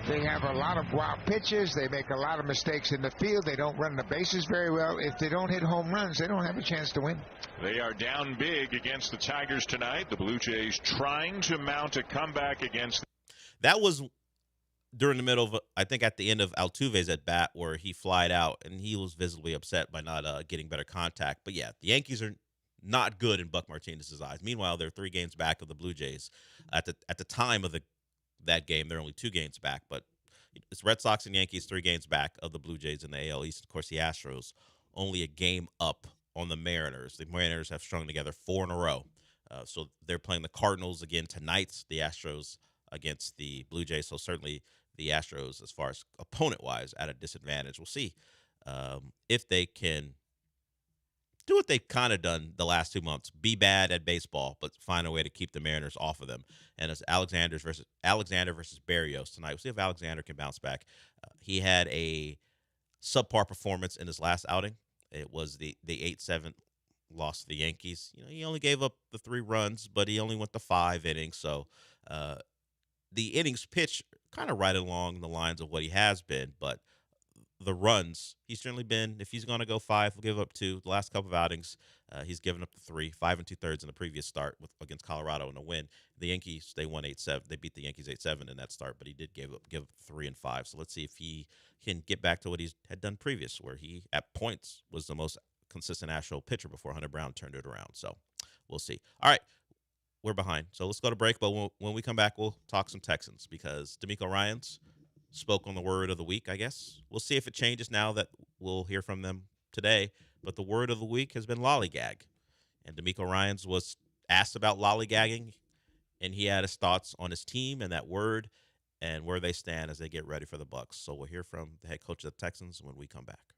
They have a lot of wild pitches. They make a lot of mistakes in the field. They don't run the bases very well. If they don't hit home runs, they don't have a chance to win. They are down big against the Tigers tonight. The Blue Jays trying to mount a comeback against. That was during the middle of, I think, at the end of Altuve's at bat where he flied out, and he was visibly upset by not getting better contact. But, yeah, the Yankees are not good in Buck Martinez's eyes. Meanwhile, they're 3 games back of the Blue Jays. At the time of that game, they're only 2 games back. But it's Red Sox and Yankees 3 games back of the Blue Jays in the AL East. Of course, the Astros only a game up on the Mariners. The Mariners have strung together 4 in a row. So they're playing the Cardinals again tonight, the Astros against the Blue Jays. So certainly the Astros, as far as opponent-wise, at a disadvantage. We'll see if they can do what they've kind of done the last 2 months, be bad at baseball, but find a way to keep the Mariners off of them. And it's Alexander versus Berrios tonight. We'll see if Alexander can bounce back. He had a subpar performance in his last outing. It was the 8-7 loss to the Yankees. You know, he only gave up the 3 runs, but he only went to 5 innings. So the innings pitch kind of right along the lines of what he has been, but the runs, he's certainly been, if he's going to go 5, we'll give up 2. The last couple of outings, he's given up the 3, 5 2/3 in the previous start against Colorado in a win. The Yankees, they won 8-7. They beat the Yankees 8-7 in that start, but he did give up 3 and 5. So let's see if he can get back to what he had done previous, where he, at points, was the most consistent Astro pitcher before Hunter Brown turned it around. So we'll see. All right, we're behind. So let's go to break, but when we come back, we'll talk some Texans because D'Amico Ryans spoke on the word of the week, I guess. We'll see if it changes now that we'll hear from them today. But the word of the week has been lollygag. And D'Amico Ryans was asked about lollygagging, and he had his thoughts on his team and that word and where they stand as they get ready for the Bucs. So we'll hear from the head coach of the Texans when we come back.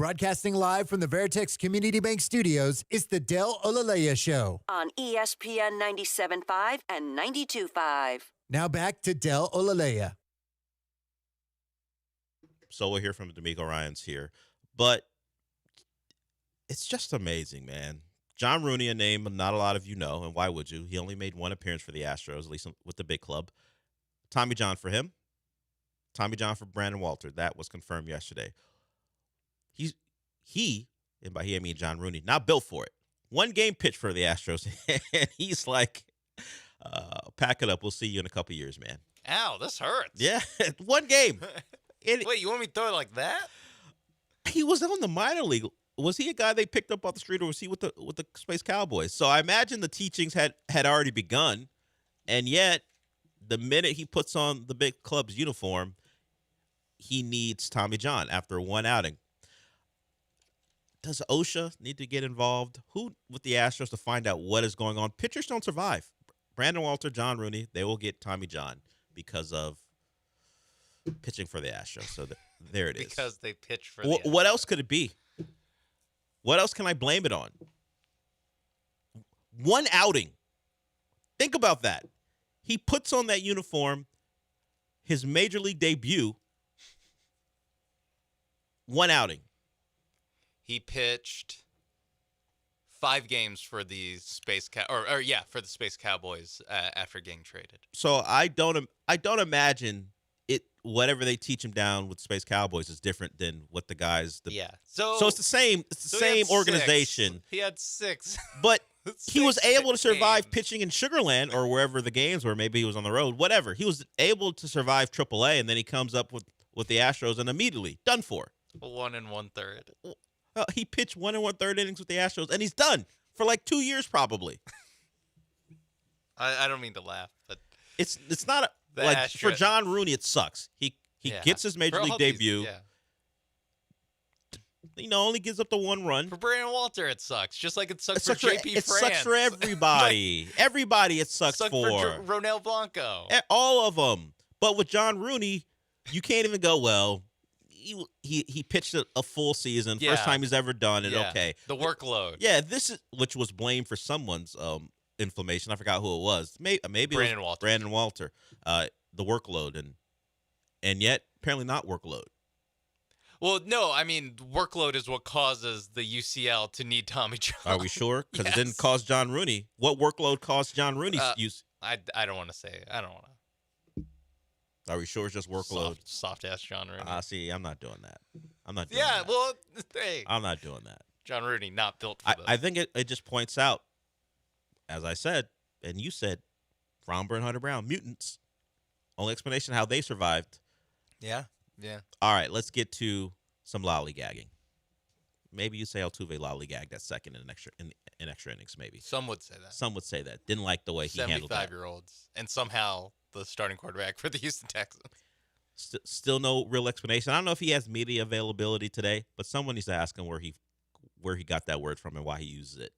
Broadcasting live from the Veritex Community Bank Studios, it's the Del Olalea Show. On ESPN 97.5 and 92.5. Now back to Del Olalea. So we'll hear from D'Amico Ryans here. But it's just amazing, man. John Rooney, a name not a lot of you know, and why would you? He only made one appearance for the Astros, at least with the big club. Tommy John for him. Tommy John for Brandon Walter. That was confirmed yesterday. He, and by he I mean John Rooney, not built for it. One game pitch for the Astros, and he's like, pack it up. We'll see you in a couple years, man. Ow, this hurts. Yeah, one game. Wait, you want me to throw it like that? He was on the minor league. Was he a guy they picked up off the street, or was he with the Space Cowboys? So I imagine the teachings had already begun, and yet the minute he puts on the big club's uniform, he needs Tommy John after one outing. Does OSHA need to get involved? Who with the Astros to find out what is going on? Pitchers don't survive. Brandon Walter, John Rooney, they will get Tommy John because of pitching for the Astros. So there it is. Because they pitch for What else could it be? What else can I blame it on? One outing. Think about that. He puts on that uniform, his major league debut, one outing. He pitched 5 games for the for the Space Cowboys after getting traded. So I don't imagine it. Whatever they teach him down with Space Cowboys is different than what the guys. So it's the same. It's the same organization. He had 6. But he was able to survive pitching in Sugarland or wherever the games were. Maybe he was on the road. Whatever. He was able to survive AAA, and then he comes up with the Astros and immediately done for. 1 1/3. He pitched 1 1/3 innings with the Astros, and he's done for like 2 years probably. I don't mean to laugh, but it's not for John Rooney. It sucks. He gets his major league debut. Only gives up the 1 run. For Brandon Walter, it sucks. Just like it sucks for JP It France. sucks for everybody. Everybody, it sucks for. Ronel Blanco. All of them. But with John Rooney, you can't even go, well, he pitched a full season, first time he's ever done it. Okay, the workload. Yeah, this is which was blamed for someone's inflammation. I forgot who it was. Maybe Brandon Walter. Brandon Walter. The workload and yet apparently not workload. Well, no, I mean workload is what causes the UCL to need Tommy John. Are we sure? Because it didn't cause John Rooney. What workload caused John Rooney's use? I don't want to say. I don't want to. Are we sure it's just workload? Soft ass John Rooney. See, I'm not doing that. I'm not doing that. Well, hey. I'm not doing that. John Rooney, not built for this. I think it just points out, as I said, and you said, Fromber and Hunter Brown, mutants. Only explanation how they survived. Yeah. All right, let's get to some lollygagging. Maybe you say Altuve lollygagged that second in extra innings, maybe. Some would say that. Didn't like the way he handled that. 75-year-olds. And somehow the starting quarterback for the Houston Texans. Still no real explanation. I don't know if he has media availability today, but someone needs to ask him where he got that word from and why he uses it.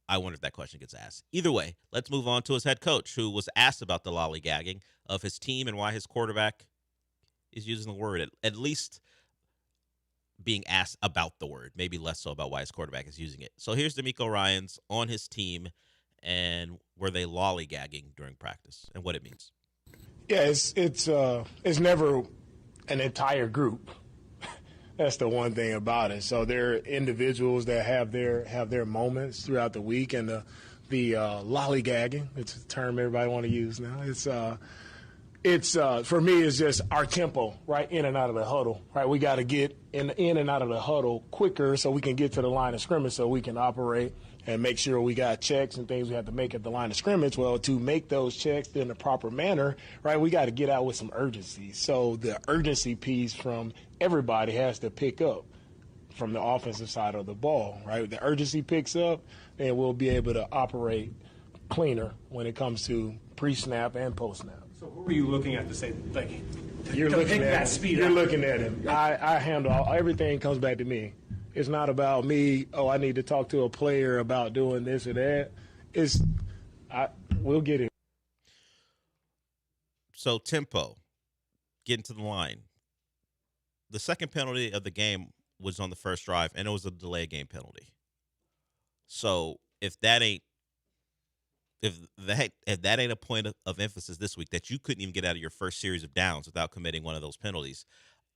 I wonder if that question gets asked. Either way, let's move on to his head coach, who was asked about the lollygagging of his team and why his quarterback is using the word, at least being asked about the word, maybe less so about why his quarterback is using it. So here's D'Amico Ryans on his team, and were they lollygagging during practice and what it means. Yeah, it's never an entire group. That's the one thing about it. So there are individuals that have their moments throughout the week, and the lollygagging. It's a term everybody want to use now. It's for me, it's just our tempo, right, in and out of the huddle, right? We got to get in and out of the huddle quicker so we can get to the line of scrimmage so we can operate and make sure we got checks and things we have to make at the line of scrimmage. Well, to make those checks in the proper manner, right, we got to get out with some urgency. So the urgency piece from everybody has to pick up from the offensive side of the ball, right? The urgency picks up, then we'll be able to operate cleaner when it comes to pre-snap and post-snap. So who are you looking at to say, like, You're to looking pick at that him. speed You're up? looking at him. I handle everything comes back to me. It's not about me, I need to talk to a player about doing this or that. We'll get it. So tempo, getting to the line. the second penalty of the game was on the first drive, and it was a delay game penalty. So if that ain't a point of emphasis this week that you couldn't even get out of your first series of downs without committing one of those penalties,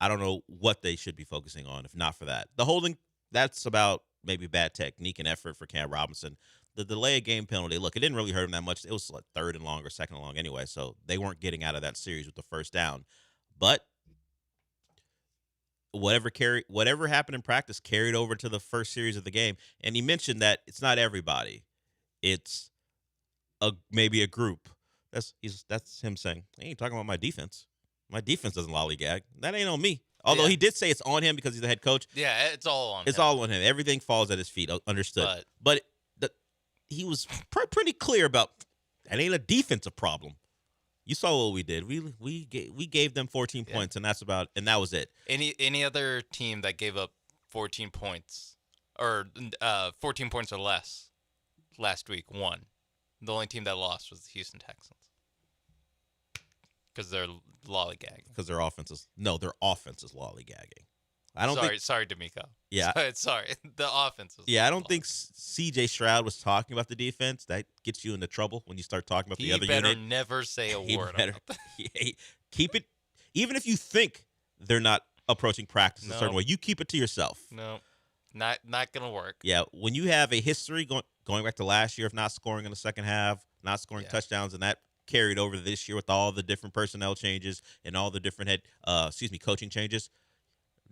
I don't know what they should be focusing on if not for that. The holding, that's about maybe bad technique and effort for Cam Robinson. The delay of game penalty, look, it didn't really hurt him that much. It was like third and long or second and long anyway, so they weren't getting out of that series with the first down. But whatever happened in practice carried over to the first series of the game. And he mentioned that it's not everybody. It's maybe a group. That's him saying, I ain't talking about my defense. My defense doesn't lollygag. That ain't on me. Although he did say it's on him because he's the head coach. Yeah, it's all on him. It's all on him. Everything falls at his feet. Understood. But he was pretty clear about that ain't a defensive problem. You saw what we did. We gave them 14 points, and that was it. Any other team that gave up 14 points or 14 points or less last week won. The only team that lost was the Houston Texans because they're lollygagging. Because their offense is lollygagging. Sorry, D'Amico. Yeah, sorry. The offense is. Yeah, I don't think CJ Stroud was talking about the defense. That gets you into trouble when you start talking about the other unit. He better never say a word about that. Keep it, even if you think they're not approaching practice a certain way. You keep it to yourself. No, not gonna work. Yeah, when you have a history going back to last year of not scoring in the second half, not scoring touchdowns, and that carried over to this year with all the different personnel changes and all the different coaching changes.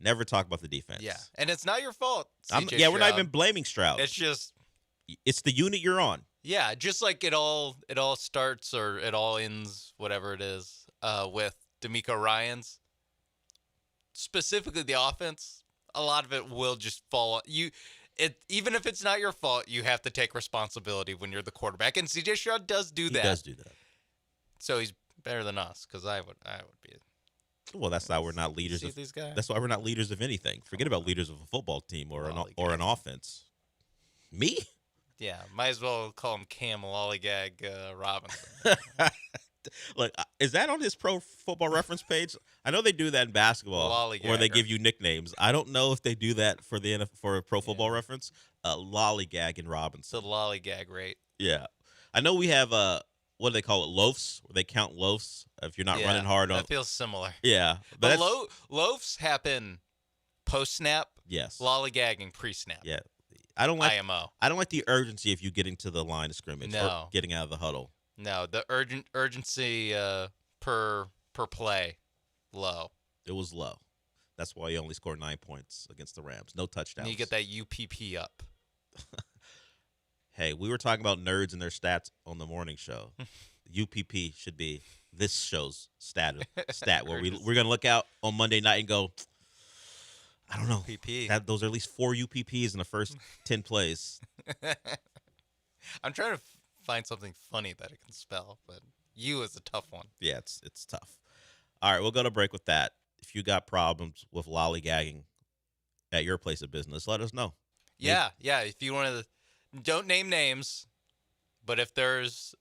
Never talk about the defense. Yeah, and it's not your fault. We're not even blaming Stroud. It's just it's the unit you're on. Yeah, just like it all starts or it all ends, whatever it is, with D'Amico Ryans. Specifically, the offense. A lot of it will just fall. Even if it's not your fault, you have to take responsibility when you're the quarterback, and CJ Stroud does do that. He does do that. So he's better than us because I would be. Well, that's why we're not leaders of these guys. That's why we're not leaders of anything. Forget about leaders of a football team or an offense. Me? Yeah, might as well call him Cam Lollygag Robinson. Look, is that on his Pro Football Reference page? I know they do that in basketball, where they give you nicknames. I don't know if they do that for for Pro Football Reference. Lollygag and Robinson. It's a lollygag rate. Yeah, I know we have what do they call it? Loafs, where they count loafs if you're not running hard. That feels similar. Yeah, but loafs happen post snap. Yes, lollygagging pre snap. Yeah, I don't like IMO. I don't like the urgency of you getting to the line of scrimmage or getting out of the huddle. No, the urgency per play low. It was low. That's why he only scored 9 points against the Rams. No touchdowns. And you get that UPP up. Hey, we were talking about nerds and their stats on the morning show. UPP should be this show's stat where we're going to look out on Monday night and go, I don't know. UPP. Those are at least 4 UPPs in the first 10 plays. I'm trying to find something funny that it can spell, but U is a tough one. Yeah, it's tough. All right, we'll go to break with that. If you got problems with lollygagging at your place of business, let us know. Yeah. If you want to, don't name names, but if there's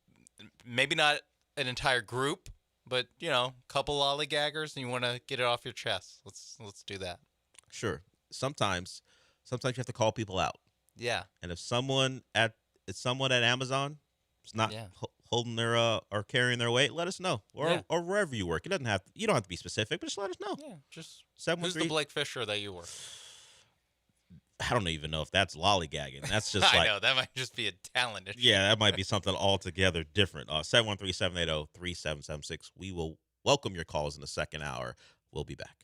maybe not an entire group, but a couple lollygaggers, and you want to get it off your chest, let's do that. Sure. Sometimes you have to call people out. Yeah. And if someone at Amazon is not holding their or carrying their weight, let us know. Or wherever you work. You don't have to be specific, but just let us know. Yeah. Just 713. Who's the Blake Fisher that you were? I don't even know if that's lollygagging. That's just I know that might just be a talent issue. Yeah, that might be something altogether different. 713-780-3776. We will welcome your calls in the second hour. We'll be back.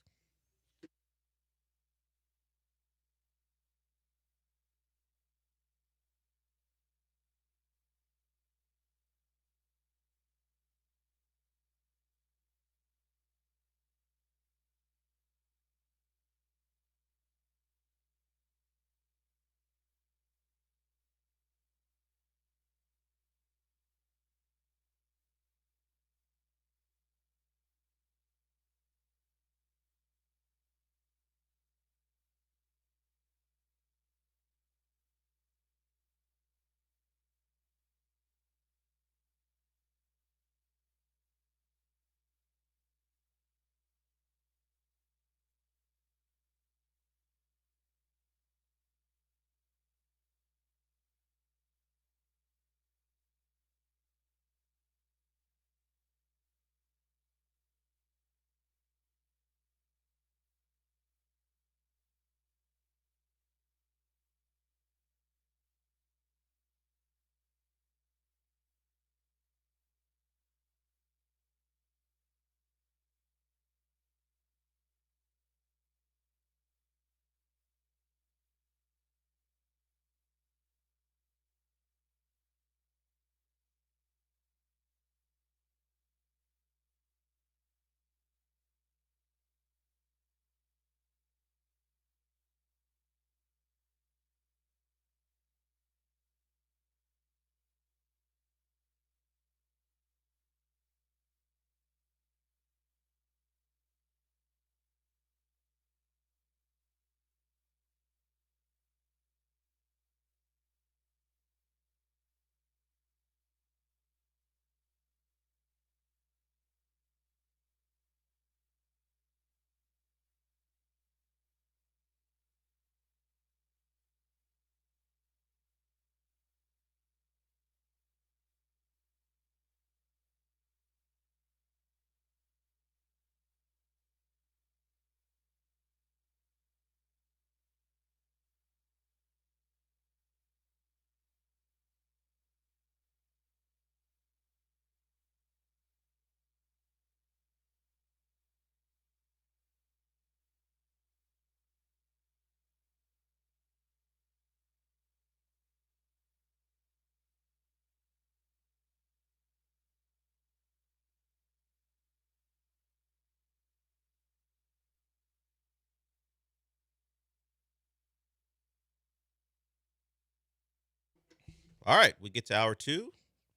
All right, we get to hour 2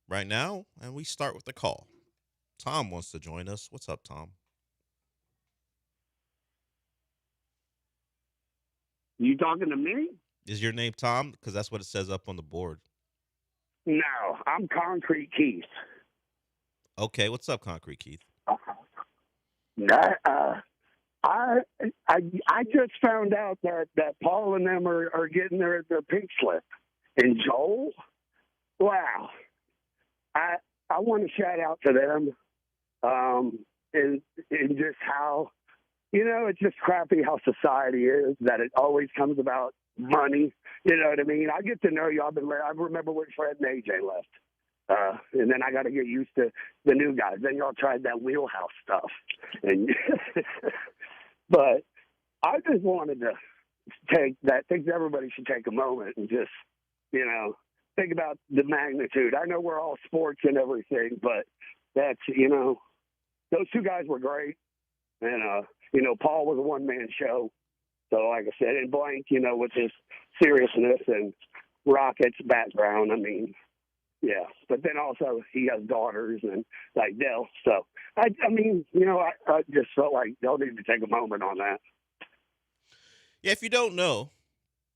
right now, and we start with the call. Tom wants to join us. What's up, Tom? You talking to me? Is your name Tom? Because that's what it says up on the board. No, I'm Concrete Keith. Okay, what's up, Concrete Keith? I just found out that Paul and them are getting their pink slip. And Joel, wow. I want to shout out to them. And just how, it's just crappy how society is, that it always comes about money. You know what I mean? I get to know you. I remember when Fred and AJ left. And then I got to get used to the new guys. Then y'all tried that wheelhouse stuff. And but I just wanted to think everybody should take a moment and just, think about the magnitude. I know we're all sports and everything, but that's, those two guys were great. And, Paul was a one-man show. So, like I said, and Blank, with his seriousness and Rockets background, I mean, yeah. But then also he has daughters and like Dell. So, I just felt like y'all need to take a moment on that. Yeah, if you don't know,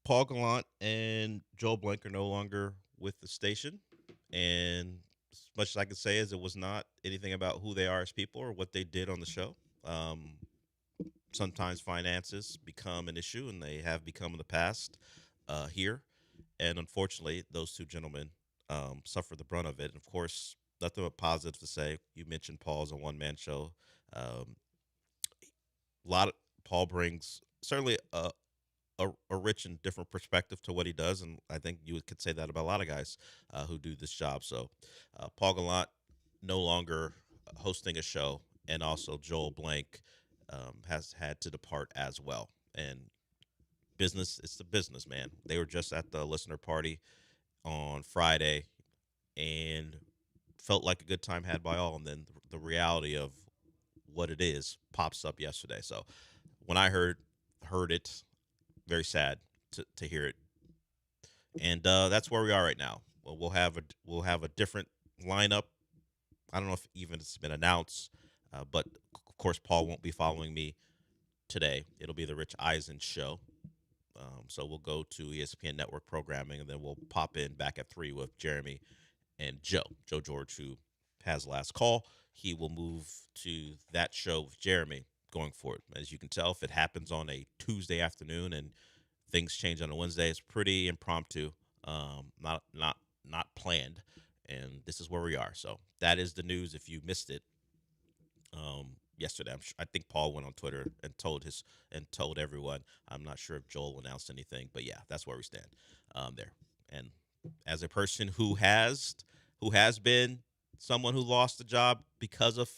Paul Gallant and Joel Blank are no longer with the station. And as much as I can say is it was not anything about who they are as people or what they did on the show. Sometimes finances become an issue, and they have become in the past here. And unfortunately, those two gentlemen suffered the brunt of it. And of course, nothing but positive to say. You mentioned Paul as a one-man show. Paul brings certainly a rich and different perspective to what he does, and I think you could say that about a lot of guys who do this job. So Paul Gallant no longer hosting a show, and also Joel Blank has had to depart as well. And business, it's the business, man. They were just at the listener party on Friday and felt like a good time had by all, and then the reality of what it is pops up yesterday. So when I heard it, very sad to hear it, and that's where we are right now. Well, we'll have a different lineup. I don't know if even it's been announced, but of course Paul won't be following me today. It'll be the Rich Eisen Show. So we'll go to ESPN Network programming, and then we'll pop in back at 3 with Jeremy and Joe George, who has last call. He will move to that show with Jeremy going forward. As you can tell, if it happens on a Tuesday afternoon and things change on a Wednesday, it's pretty impromptu, not planned, and this is where we are. So that is the news. If you missed it yesterday, I think Paul went on Twitter and told everyone. I'm not sure if Joel announced anything, but yeah, that's where we stand there. And as a person who has been someone who lost the job because of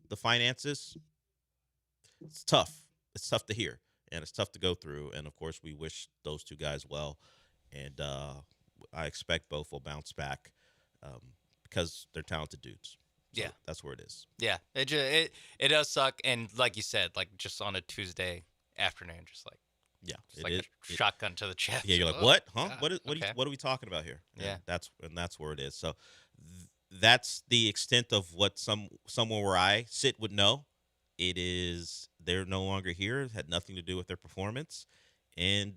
the finances, it's tough. It's tough to hear, and it's tough to go through. And of course, we wish those two guys well, and I expect both will bounce back because they're talented dudes. So yeah, that's where it is. Yeah, it does suck, and like you said, like just on a Tuesday afternoon, just like a shotgun to the chest. Yeah, you're like, what? Huh? What are we talking about here? And that's where it is. So that's the extent of what someone where I sit would know. It is they're no longer here. It had nothing to do with their performance, and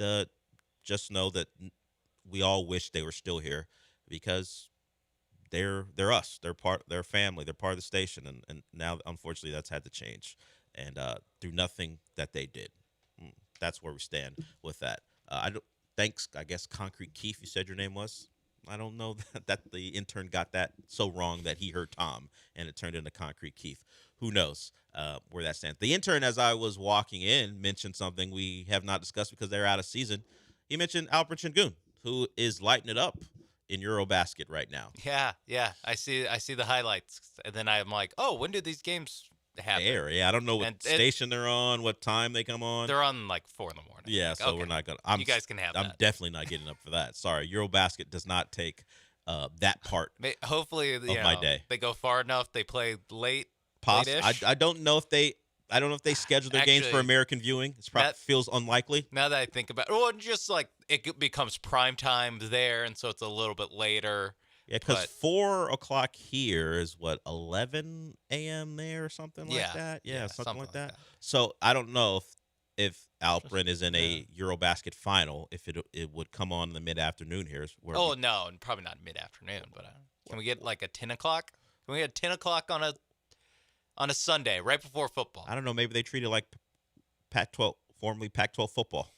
just know that we all wish they were still here because they're us. They're family. They're part of the station, and now unfortunately that's had to change, and through nothing that they did. That's where we stand with that. Thanks, I guess, Concrete Keith, you said your name was. I don't know that the intern got that so wrong that he heard Tom and it turned into Concrete Keith. Who knows where that stands? The intern, as I was walking in, mentioned something we have not discussed because they're out of season. He mentioned Alperen Sengun, who is lighting it up in Eurobasket right now. Yeah. I see the highlights, and then I'm like, oh, when do these games happen? Yeah, I don't know what station they're on, what time they come on. They're on like 4 a.m. Yeah, so okay. we're not gonna. You guys can have I'm that. definitely not getting up for that. Sorry, Eurobasket does not take that part. Hopefully, of my day. They go far enough. They play late. I don't know if they schedule their games for American viewing. It feels unlikely. Now that I think about it, well, just like it becomes prime time there, and so it's a little bit later. Yeah, because 4 o'clock here is what 11 a.m. there or something like that. Yeah, something like that. So I don't know if Alperin is in a EuroBasket final, if it would come on in the mid-afternoon here. No, and probably not mid-afternoon, but can we get like a 10 o'clock? Can we get 10 o'clock on a Sunday, right before football? I don't know. Maybe they treat it like Pac-12, formerly Pac-12 football.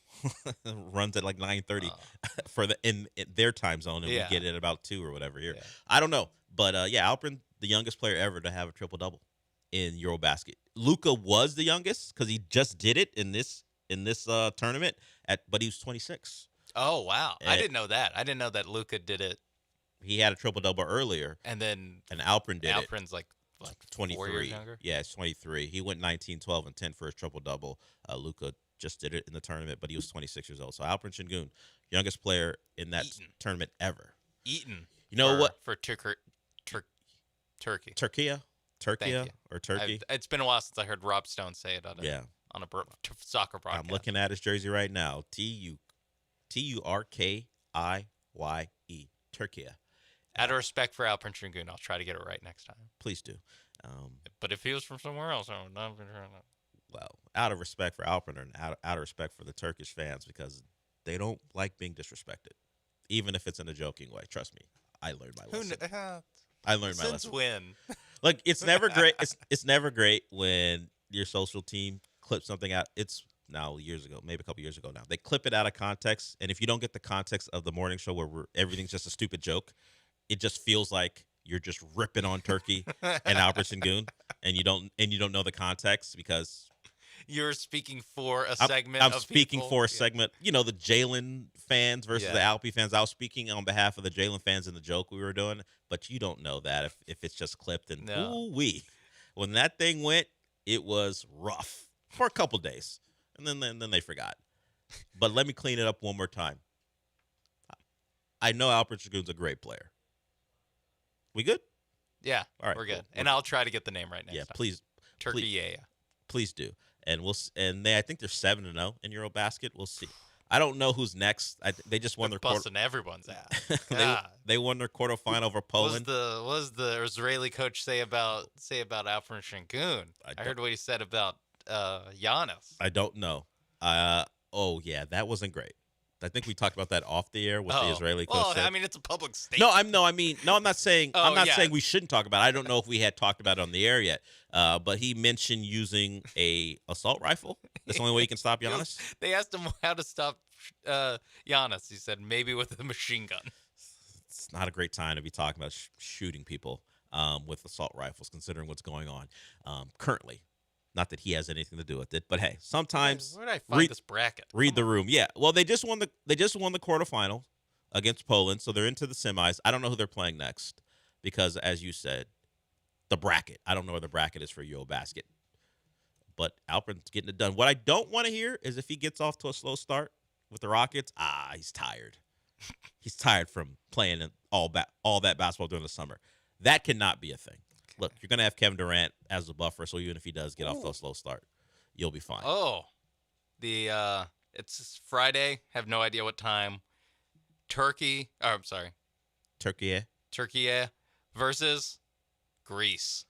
Runs at like 9:30 for in their time zone, and we get it at about 2 or whatever here. I don't know. But, Alperin, the youngest player ever to have a triple-double in EuroBasket. Luka was the youngest because he just did it in this tournament, but he was 26. Oh, wow. I didn't know that. I didn't know that Luka did it. He had a triple-double earlier. And Alperin did it. Alperin's like 23. 4 years younger? Yeah, it's 23. He went 19, 12, and 10 for his triple-double. Luka just did it in the tournament, but he was 26 years old. So Alperin Şengün, youngest player in that tournament ever. Eaton. You know what? For Turkey. Turkey or Turkey. It's been a while since I heard Rob Stone say it on a soccer broadcast. I'm looking at his jersey right now. Turkiye. Turkey. Out of respect for Alperin Şengün, I'll try to get it right next time. Please do. But if he was from somewhere else, I would not be sure. Well, out of respect for Alperin and out of respect for the Turkish fans, because they don't like being disrespected, even if it's in a joking way. Trust me, I learned my lesson. I learned my lesson. Since when? Look, it's never great. It's never great when your social team clips something out. It's now years ago, maybe a couple years ago now. They clip it out of context, and if you don't get the context of the morning show where everything's just a stupid joke, it just feels like you're just ripping on Turkey and Alperin Şengün, and you don't know the context because you're speaking for a segment. I'm speaking for a segment. You know, the Jalen fans versus the Alpe fans. I was speaking on behalf of the Jalen fans in the joke we were doing, but you don't know that if it's just clipped and ooh-wee. When that thing went, it was rough for a couple days, and then they forgot. But let me clean it up one more time. I know Alperin Şengün's a great player. We good? Yeah, all right, we're good. And I'll try to get the name right next time. Please. Turkey, Please do. And I think they're 7-0 in EuroBasket. We'll see. I don't know who's next. They just won their busting everyone's ass. they won their quarterfinal over Poland. What does the Israeli coach say about Alperin Şengün? I heard what he said about Giannis. I don't know. That wasn't great. I think we talked about that off the air with the Israeli coach. Well, said. I mean, it's a public statement. I'm not saying saying we shouldn't talk about it. I don't know if we had talked about it on the air yet. But he mentioned using a assault rifle. That's the only way you can stop Giannis. They asked him how to stop Giannis. He said maybe with a machine gun. It's not a great time to be talking about shooting people with assault rifles, considering what's going on currently. Not that he has anything to do with it, but hey, sometimes where did I find this bracket? Read the room. Yeah. Well, they just won the quarterfinal against Poland, so they're into the semis. I don't know who they're playing next because, as you said, the bracket. I don't know where the bracket is for EuroBasket. But Alperin's getting it done. What I don't want to hear is if he gets off to a slow start with the Rockets, he's tired. He's tired from playing all that basketball during the summer. That cannot be a thing. Look, you're going to have Kevin Durant as a buffer, so even if he does get off to a slow start, you'll be fine. Oh, it's Friday. Have no idea what time. Turkey versus Greece.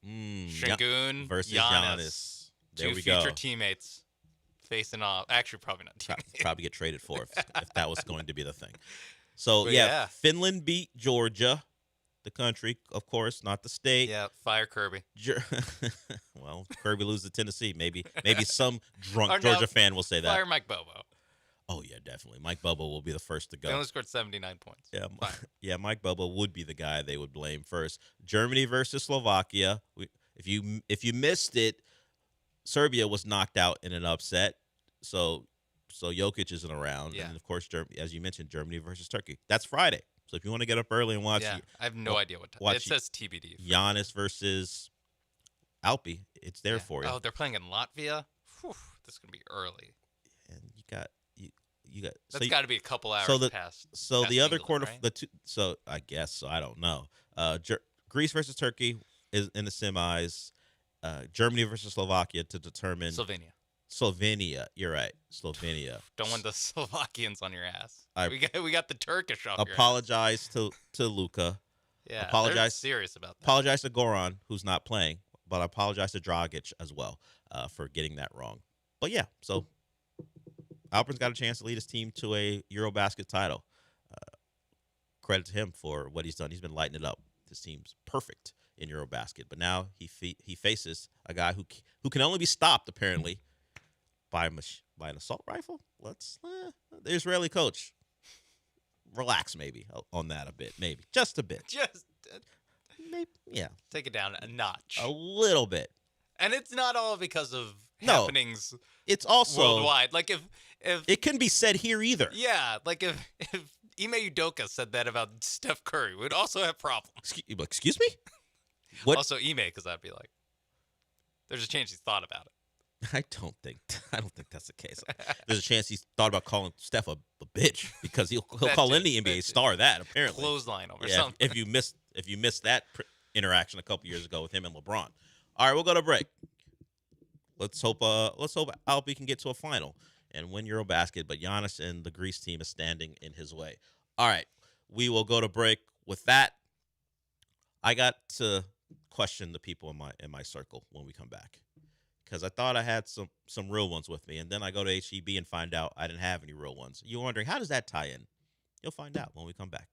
Şengün versus Giannis. There Two we future go. teammates facing off. Actually, probably not teammates. Probably get traded for if that was going to be the thing. So, But Finland beat Georgia. The country, of course, not the state. Yeah, fire Kirby. Well, Kirby loses to Tennessee. Maybe some drunk Georgia fan will say that. Fire Mike Bobo. Oh, yeah, definitely. Mike Bobo will be the first to go. They only scored 79 points. Yeah, Mike Bobo would be the guy they would blame first. Germany versus Slovakia. If you missed it, Serbia was knocked out in an upset. So Jokic isn't around. Yeah. And, of course, as you mentioned, Germany versus Turkey. That's Friday. So if you want to get up early and watch, I have no idea what time. It says TBD. Giannis versus Alpe. It's there for you. Oh, they're playing in Latvia. Whew, this is gonna be early. And you got. That's got to be a couple hours past. So past the other England, quarter, right? the two. So I guess so. I don't know. Greece versus Turkey is in the semis. Germany versus Slovakia to determine. Slovenia. Slovenia. You're right. Slovenia. Don't want the Slovakians on your ass. I We got the Turkish off your ass. Apologize to Luka. Yeah, apologize. they're serious about that. Apologize to Goran, who's not playing, but I apologize to Dragic as well for getting that wrong. But yeah, so Alperin's got a chance to lead his team to a EuroBasket title. Credit to him for what he's done. He's been lighting it up. His team's perfect in EuroBasket, but now he faces a guy who can only be stopped apparently by an assault rifle. The Israeli coach. Relax maybe on that a bit, maybe just a bit. Maybe, yeah. Take it down a notch. A little bit. And it's not all because of happenings. It's also worldwide. Like if it couldn't be said here either. Yeah, like if Ime Udoka said that about Steph Curry, we'd also have problems. Excuse me? What? Also Ime, because I'd be like, there's a chance he's thought about it. I don't think that's the case. There's a chance he's thought about calling Steph a bitch because he'll call any NBA star that apparently. Clothesline over something. If you missed that interaction a couple years ago with him and LeBron. All right, we'll go to break. Let's hope Alpi can get to a final and win EuroBasket, but Giannis and the Greece team is standing in his way. All right, we will go to break. With that, I got to question the people in my circle when we come back, because I thought I had some real ones with me, and then I go to HEB and find out I didn't have any real ones. You're wondering, how does that tie in? You'll find out when we come back.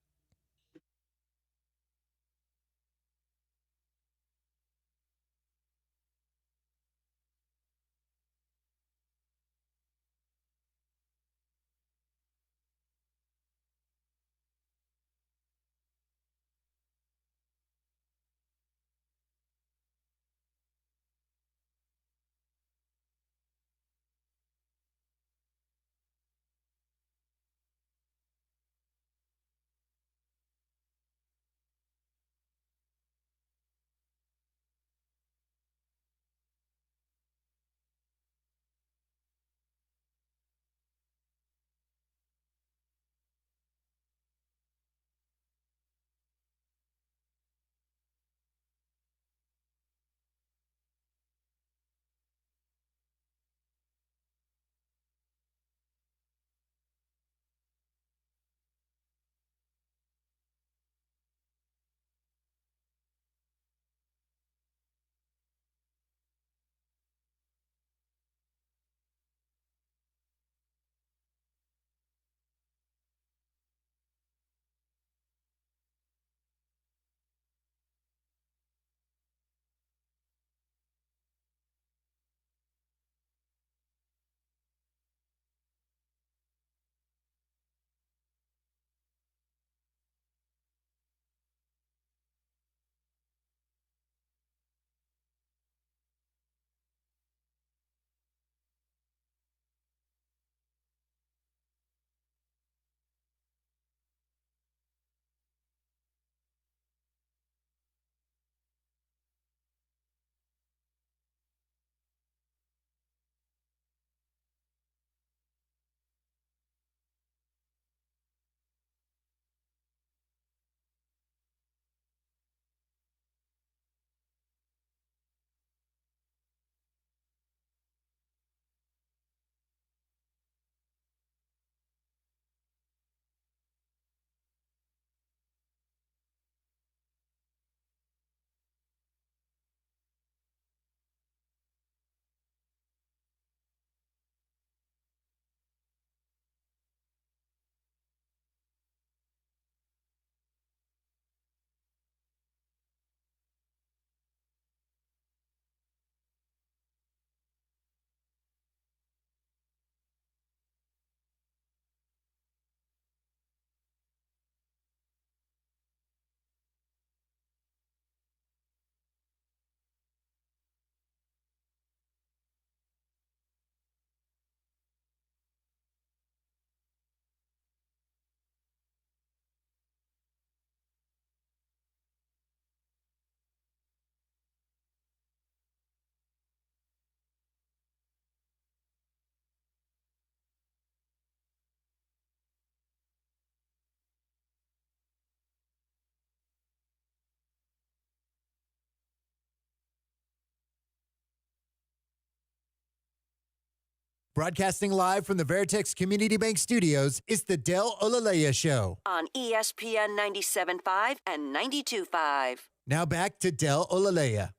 Broadcasting live from the Veritex Community Bank Studios, it's the Del Olaleya Show. On ESPN 97.5 and 92.5. Now back to Del Olaleya.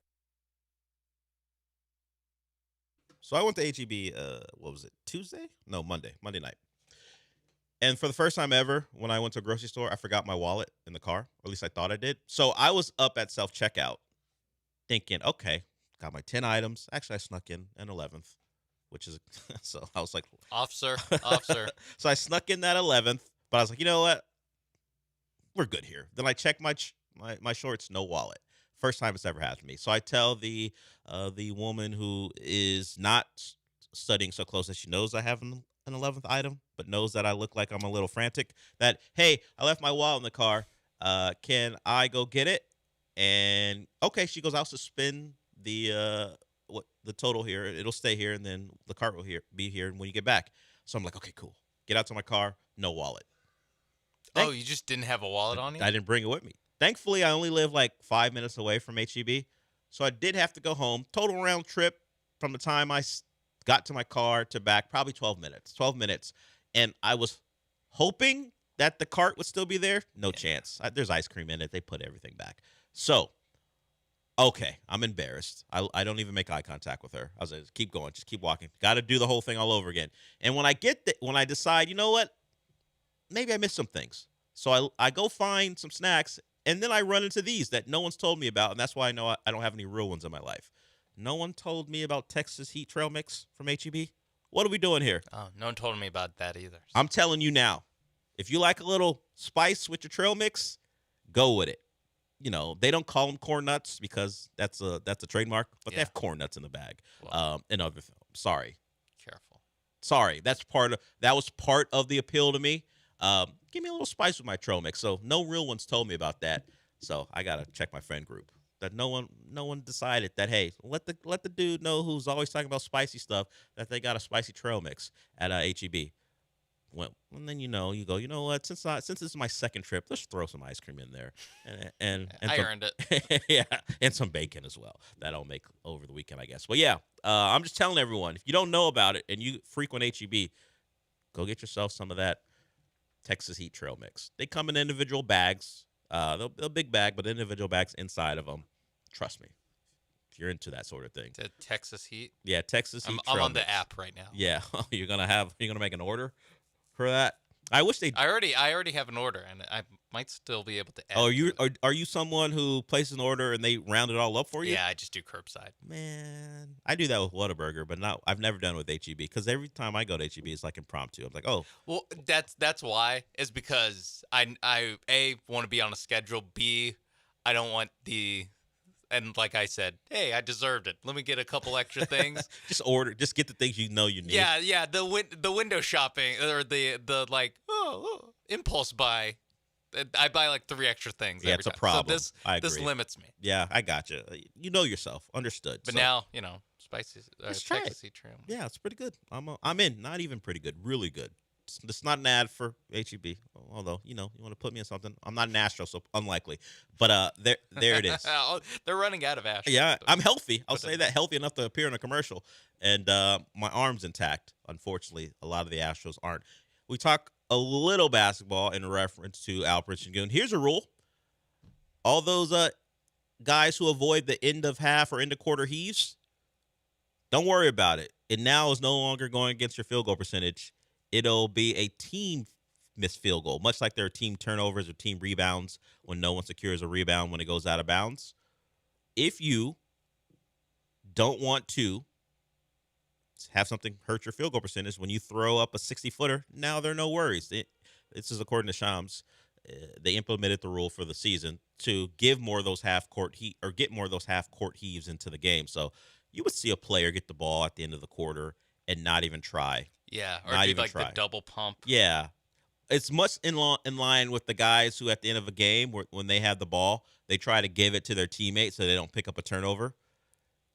So I went to HEB, what was it, Tuesday? No, Monday night. And for the first time ever, when I went to a grocery store, I forgot my wallet in the car. Or at least I thought I did. So I was up at self-checkout thinking, okay, got my 10 items. Actually, I snuck in an 11th, which is, so I was like. Officer. So I snuck in that 11th, but I was like, you know what? We're good here. Then I checked my shorts, no wallet. First time it's ever happened to me. So I tell the woman who is not studying so close that she knows I have an 11th item, but knows that I look like I'm a little frantic, that, hey, I left my wallet in the car. Can I go get it? And, okay, she goes, I'll suspend the total here. It'll stay here, and then the cart will be here when you get back. So I'm like, okay, cool. Get out to my car, no wallet. Oh, you just didn't have a wallet on you? I didn't bring it with me. Thankfully, I only live like 5 minutes away from HEB, so I did have to go home. Total round trip from the time I got to my car to back, probably 12 minutes. 12 minutes. And I was hoping that the cart would still be there. No chance. There's ice cream in it. They put everything back. So, okay, I'm embarrassed. I don't even make eye contact with her. I was like, keep going. Just keep walking. Got to do the whole thing all over again. And when I decide, you know what? Maybe I missed some things. So I go find some snacks, and then I run into these that no one's told me about, and that's why I know I don't have any real ones in my life. No one told me about Texas Heat Trail Mix from HEB. What are we doing here? Oh, no one told me about that either. I'm telling you now, if you like a little spice with your trail mix, go with it. You know, they don't call them corn nuts because that's a trademark, but they have corn nuts in the bag. And other sorry. Careful. Sorry. That was part of the appeal to me. Give me a little spice with my trail mix. So no real ones told me about that. So I gotta check my friend group. That no one decided that, hey, let the dude know who's always talking about spicy stuff that they got a spicy trail mix at HEB. Well, and then you go, you know what? Since this is my second trip, let's throw some ice cream in there, and I earned it. Yeah, and some bacon as well. That'll make over the weekend, I guess. But yeah, I'm just telling everyone, if you don't know about it and you frequent HEB, go get yourself some of that Texas Heat Trail Mix. They come in individual bags. They're big bag, but individual bags inside of them. Trust me, if you're into that sort of thing. The Texas Heat? Yeah, Texas Heat I'm Trail on Mix. the app right now. Yeah, you're gonna make an order for that. I wish they. I already have an order, and I might still be able to add. Oh, are you someone who places an order and they round it all up for you? Yeah, I just do curbside. Man, I do that with Whataburger, but I've never done it with HEB because every time I go to HEB, it's like impromptu. I'm like, oh. Well, that's why is because I A, want to be on a schedule. B, I don't want and like I said, hey, I deserved it. Let me get a couple extra things. Just get the things you know you need. Yeah. The window shopping or the impulse buy. I buy like 3 extra things. Yeah, it's a problem. So I agree. This limits me. Yeah, I got you. You know yourself. Understood. But now, spicy Texas Heat Trail. Yeah, it's pretty good. I'm in. Not even pretty good. Really good. It's not an ad for HEB, although, you want to put me in something. I'm not an Astro, so unlikely. But there it is. They're running out of Astros. Yeah, I'm healthy. I'll say that, healthy enough to appear in a commercial. And my arm's intact. Unfortunately, a lot of the Astros aren't. We talk a little basketball in reference to Alperen Sengun. Here's a rule. All those guys who avoid the end of half or end of quarter heaves, don't worry about it. It now is no longer going against your field goal percentage. It'll be a team missed field goal, much like there are team turnovers or team rebounds when no one secures a rebound when it goes out of bounds. If you don't want to have something hurt your field goal percentage when you throw up a 60-footer, now there are no worries. This is according to Shams. They implemented the rule for the season to give more of those half-court heaves into the game. So you would see a player get the ball at the end of the quarter and not even try. Yeah, or do like the double pump. Yeah. It's much in line with the guys who at the end of a game, when they have the ball, they try to give it to their teammates so they don't pick up a turnover.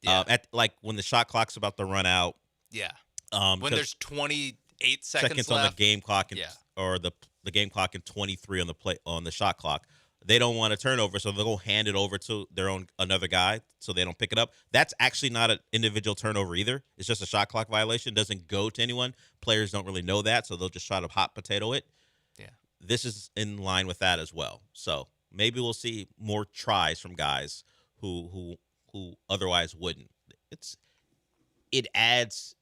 Yeah. Like when the shot clock's about to run out. Yeah. When there's 28 seconds on left. the game clock, or the game clock and 23 on the shot clock. they don't want a turnover, so they'll go hand it over to another guy so they don't pick it up. That's actually not an individual turnover either. It's just a shot clock violation. It doesn't go to anyone. Players don't really know that, so they'll just try to hot potato it. Yeah. This is in line with that as well. So maybe we'll see more tries from guys who otherwise wouldn't. It adds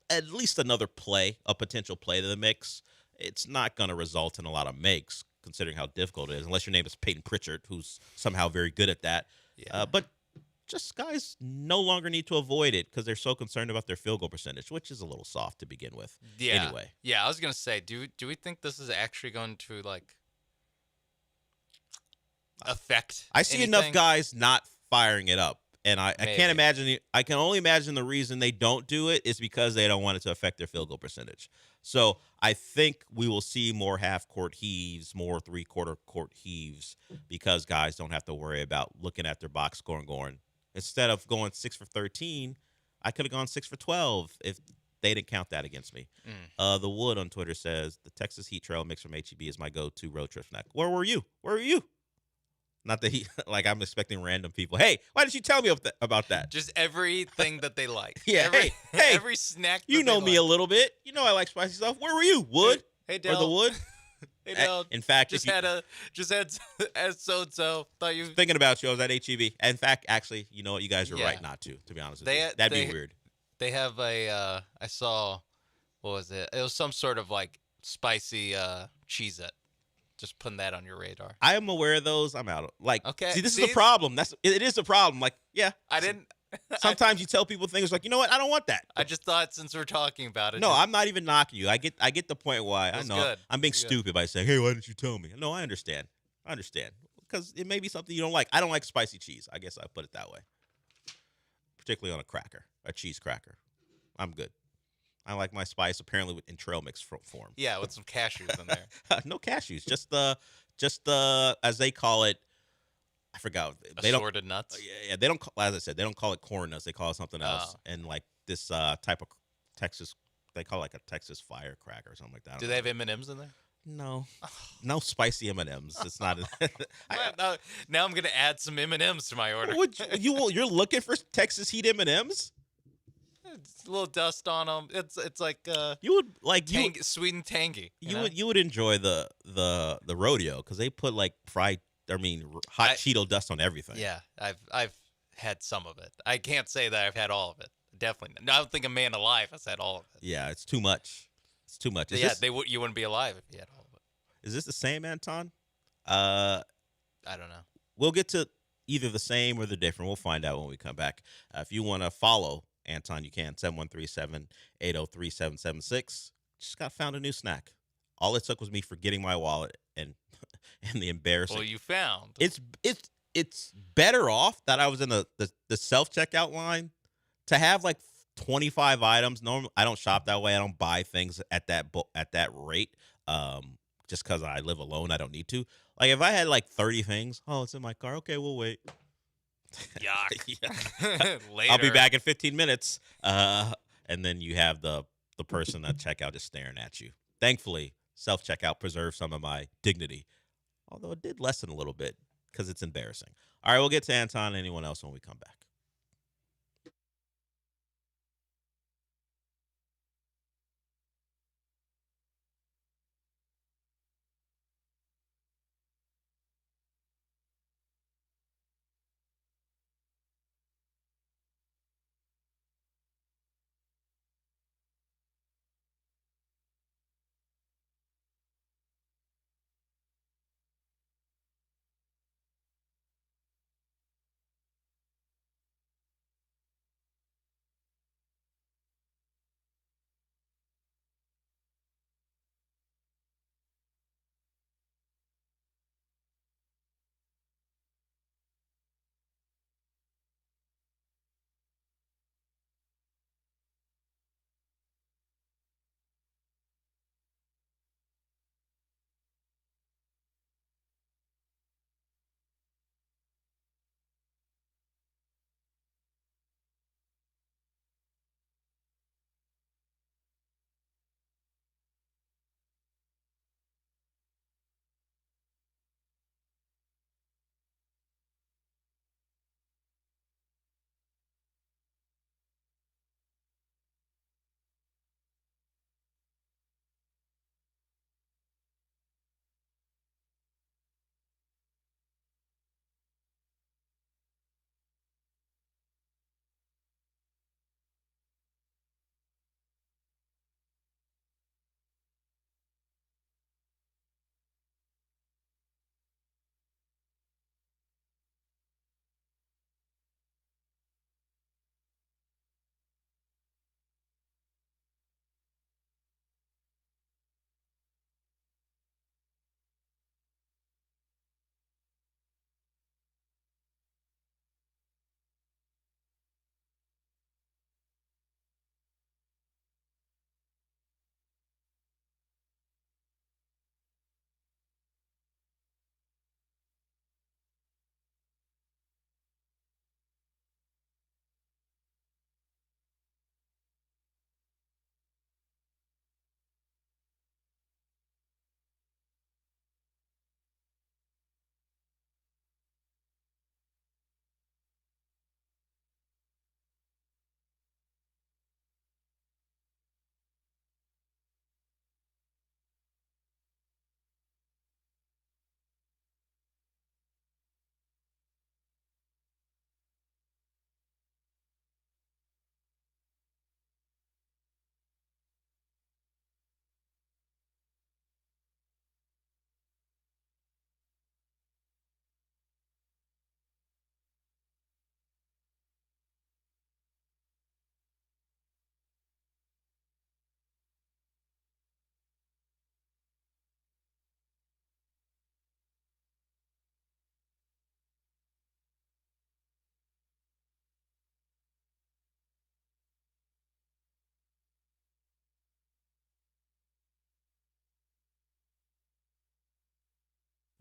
at least another play, a potential play to the mix. It's not going to result in a lot of makes, considering how difficult it is, unless your name is Peyton Pritchard, who's somehow very good at that. Yeah. But just guys no longer need to avoid it because they're so concerned about their field goal percentage, which is a little soft to begin with. Yeah. Anyway. Yeah, I was going to say, do we think this is actually going to, affect I see anything? enough guys not firing it up. And I can't imagine. I can only imagine the reason they don't do it is because they don't want it to affect their field goal percentage. So I think we will see more half-court heaves, more three-quarter court heaves, because guys don't have to worry about looking at their box score and going, instead of going 6 for 13, I could have gone 6 for 12 if they didn't count that against me. The Wood on Twitter says, the Texas Heat Trail mix from HEB is my go-to road trip snack. Where were you? Where were you? Not that I'm expecting random people. Hey, why didn't you tell me about that? Just everything that they like. Yeah, hey, hey, every snack. You know me a little bit. You know I like spicy stuff. Where were you, Wood? Hey, or Dale. the Wood? Hey, Dale. In fact, just had as so and so. Thought you thinking about you. I was at HEB. In fact, actually, you know what? You guys are right not to. To be honest with you, that'd be weird. They have a. I saw. What was it? It was some sort of spicy Cheez-It. Just putting that on your radar. I am aware of those. I'm out. Okay. See, this is a problem. It is a problem. I didn't. Sometimes you tell people things you know what? I don't want that. I just thought since we're talking about it. No, I'm not even knocking you. I get the point why. I know. Good. I'm being stupid by saying, hey, why didn't you tell me? No, I understand. Because it may be something you don't like. I don't like spicy cheese. I guess I put it that way. Particularly on a cracker, a cheese cracker. I'm good. I like my spice apparently in trail mix form. Yeah, with some cashews in there. No cashews, just the as they call it. I forgot. Assorted nuts. Yeah. They don't. As I said, they don't call it corn nuts. They call it something else. And this type of Texas, they call it a Texas firecracker or something like that. Do they have M&Ms in there? No, no spicy M&Ms. It's not. Now I'm gonna add some M&Ms to my order. You're looking for Texas Heat M&Ms? It's a little dust on them. It's like you would like sweet and tangy. You would enjoy the rodeo because they put hot Cheeto dust on everything. Yeah, I've had some of it. I can't say that I've had all of it. Definitely, I don't think a man alive has had all of it. Yeah, it's too much. It's too much. You wouldn't be alive if you had all of it. Is this the same, Anton? I don't know. We'll get to either the same or the different. We'll find out when we come back. If you want to follow Anton, you can 713-780-3776. Just found a new snack. All it took was me forgetting my wallet and the embarrassing. Well, you found it's better off that I was in the self checkout line to have 25 items. Normally, I don't shop that way. I don't buy things at that rate. Just because I live alone, I don't need to. If I had 30 things, it's in my car. Okay, we'll wait. Yuck. Later. I'll be back in 15 minutes. And then you have the person at checkout just staring at you. Thankfully, self-checkout preserved some of my dignity, although it did lessen a little bit because it's embarrassing. All right, we'll get to Anton and anyone else when we come back.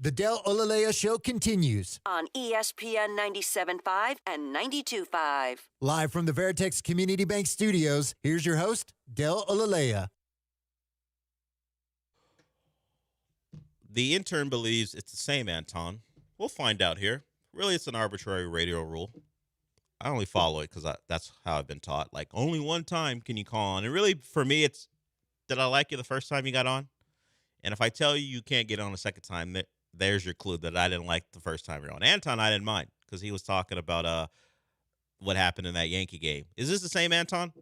The Del Olaleya Show continues. On ESPN 97.5 and 92.5. Live from the Veritex Community Bank Studios, here's your host, Del Olaleya. The intern believes it's the same, Anton. We'll find out here. Really, it's an arbitrary radio rule. I only follow it because that's how I've been taught. Like, only one time can you call on. And really, for me, it's, did I like you the first time you got on? And if I tell you you can't get on a second time, there's your clue that I didn't like the first time you're on. Anton, I didn't mind because he was talking about what happened in that Yankee game. Is this the same Anton?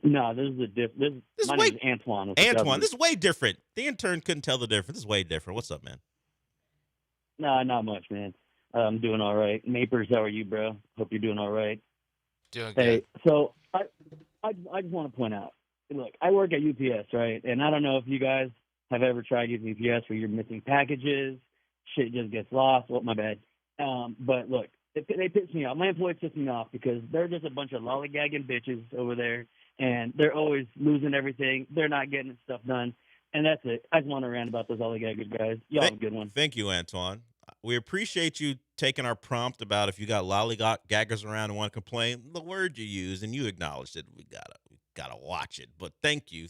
No, this is a different. My name is Antoine. Antoine, this is way different. The intern couldn't tell the difference. This is way different. What's up, man? No, not much, man. I'm doing all right. Mapers, how are you, bro? Hope you're doing all right. Doing Hey, good. so I just want to point out, look, I work at UPS, right? And I don't know if you guys have ever tried using UPS where you're missing packages, shit just gets lost. Well, my bad. But look, they piss me off. My employees piss me off because they're just a bunch of lollygagging bitches over there, and they're always losing everything. They're not getting stuff done, and that's it. I just want to rant about those lollygaggers, guys. Y'all have a good one. Thank you, Antoine. We appreciate you taking our prompt about if you got lollygaggers around and want to complain, the word you use, and you acknowledged it. We gotta watch it. But thank you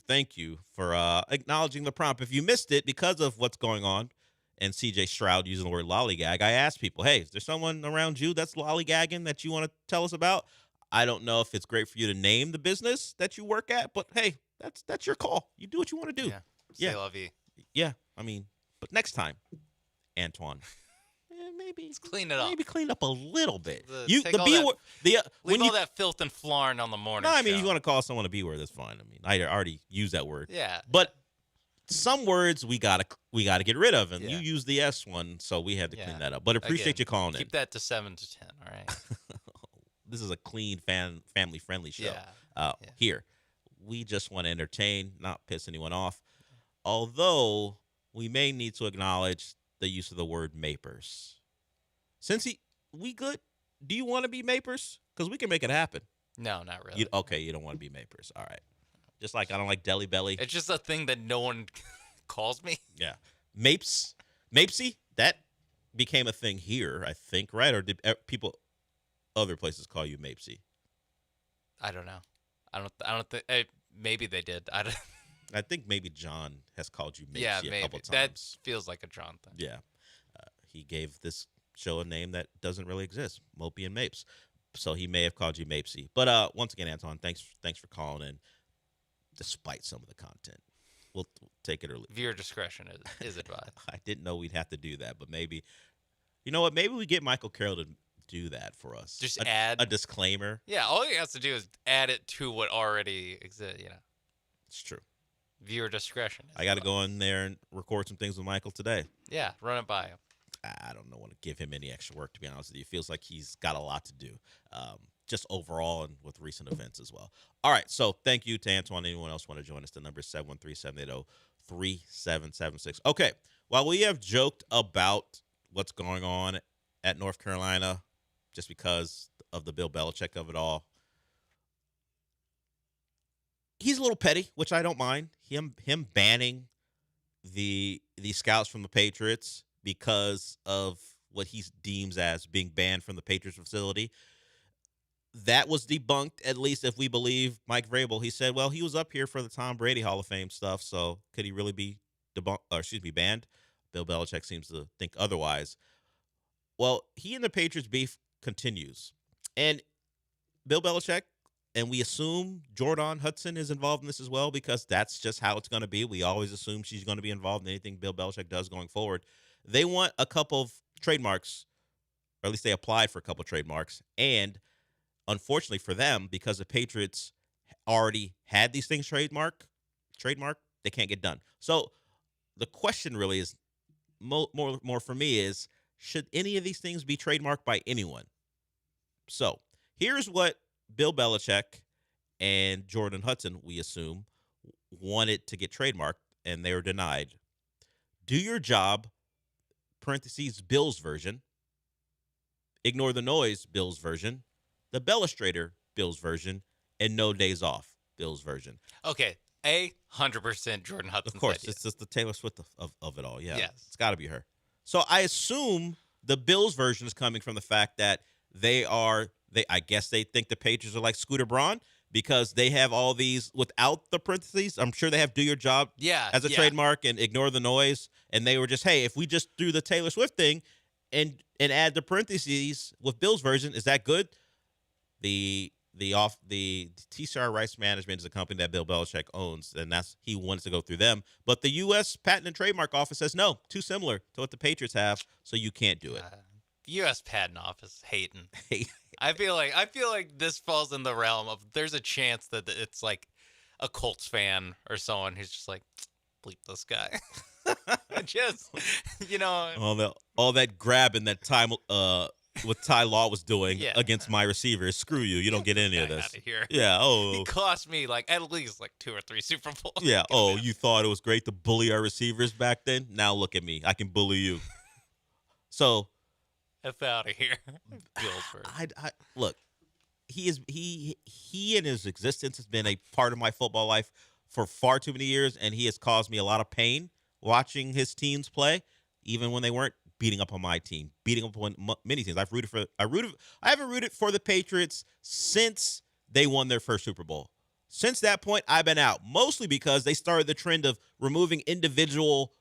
for acknowledging the prompt. If you missed it because of what's going on and CJ Stroud using the word lollygag, I asked people, hey, is there someone around you that's lollygagging that you want to tell us about? I don't know if it's great for you to name the business that you work at, but hey, that's your call. You do what you want to do. Say la vie. Yeah, I mean, but next time, Antoine. Maybe let's clean it up. Maybe clean up a little bit. Leave all that filth and flarn on the morning. No, I mean, show. you want to call someone a B word, that's fine. I mean, I already used that word. Yeah. But some words we gotta get rid of, and you used the S one, so we had to clean that up. But appreciate you calling in. Keep that to 7 to 10. All right. This is a clean, family friendly show. Here, we just want to entertain, not piss anyone off. Although we may need to acknowledge the use of the word Mapers. Since we good, do you want to be Mapers? Because we can make it happen. No, not really. You don't want to be Mapers. All right. Just like I don't like Deli Belly. It's just a thing that no one calls me. Yeah. Mapesy, that became a thing here, I think, right? Or did people other places call you Mapesy? I don't know. I don't think. Maybe they did. I think maybe John has called you Mapesy yeah, a maybe. couple times. That feels like a John thing. Yeah. He gave this show a name that doesn't really exist, Mopey and Mapes. So he may have called you Mapesy. But once again, Anton, thanks for calling in, despite some of the content. We'll take it or leave it. Viewer discretion is advised. I didn't know we'd have to do that, but maybe, you know what? Maybe we get Michael Carroll to do that for us. Just add a disclaimer. Yeah, all he has to do is add it to what already exists. It's true. Viewer discretion. I got to go in there and record some things with Michael today. Yeah, run it by him. I don't want to give him any extra work, to be honest with you. It feels like he's got a lot to do, just overall and with recent events as well. All right, so thank you to Antoine. Anyone else want to join us? The number is 713-780-3776. Okay, while we have joked about what's going on at North Carolina just because of the Bill Belichick of it all, he's a little petty, which I don't mind. Him banning the scouts from the Patriots because of what he deems as being banned from the Patriots facility. That was debunked, at least if we believe Mike Vrabel. He said, well, he was up here for the Tom Brady Hall of Fame stuff, so could he really be banned? Bill Belichick seems to think otherwise. Well, he and the Patriots beef continues. And Bill Belichick, and we assume Jordan Hudson is involved in this as well because that's just how it's going to be. We always assume she's going to be involved in anything Bill Belichick does going forward. They want a couple of trademarks, or at least they applied for a couple of trademarks. And unfortunately for them, because the Patriots already had these things trademarked, they can't get done. So the question really is, more for me is, should any of these things be trademarked by anyone? So here's what Bill Belichick and Jordan Hudson, we assume, wanted to get trademarked, and they were denied. Do your job, parentheses, Bill's version. Ignore the noise, Bill's version. The Bellustrator, Bill's version. And no days off, Bill's version. Okay, 100% Jordan Hudson's Of course, idea. it's just the Taylor Swift of it all. Yeah, Yes. It's got to be her. So I assume the Bills version is coming from the fact that I guess they think the Patriots are like Scooter Braun because they have all these without the parentheses. I'm sure they have "do your job" as a trademark and ignore the noise. And they were just, hey, if we just do the Taylor Swift thing and add the parentheses with Bills version, is that good? The TCR Rights Management is a company that Bill Belichick owns, and he wanted to go through them. But the U.S. Patent and Trademark Office says no, too similar to what the Patriots have, so you can't do it. U.S. Patent Office hating. I feel like this falls in the realm of there's a chance that it's like a Colts fan or someone who's just like, bleep this guy. Just, all that grabbing that time what Ty Law was doing against my receivers. Screw you. You don't get any of this. Outta here. Yeah. Oh. He cost me at least 2 or 3 Super Bowls. Yeah. Oh, you thought it was great to bully our receivers back then? Now look at me. I can bully you. So. F out of here. Look. He in his existence has been a part of my football life for far too many years, and he has caused me a lot of pain watching his teams play, even when they weren't beating up on my team, beating up on many teams. I haven't rooted for the Patriots since they won their first Super Bowl. Since that point, I've been out, mostly because they started the trend of removing individual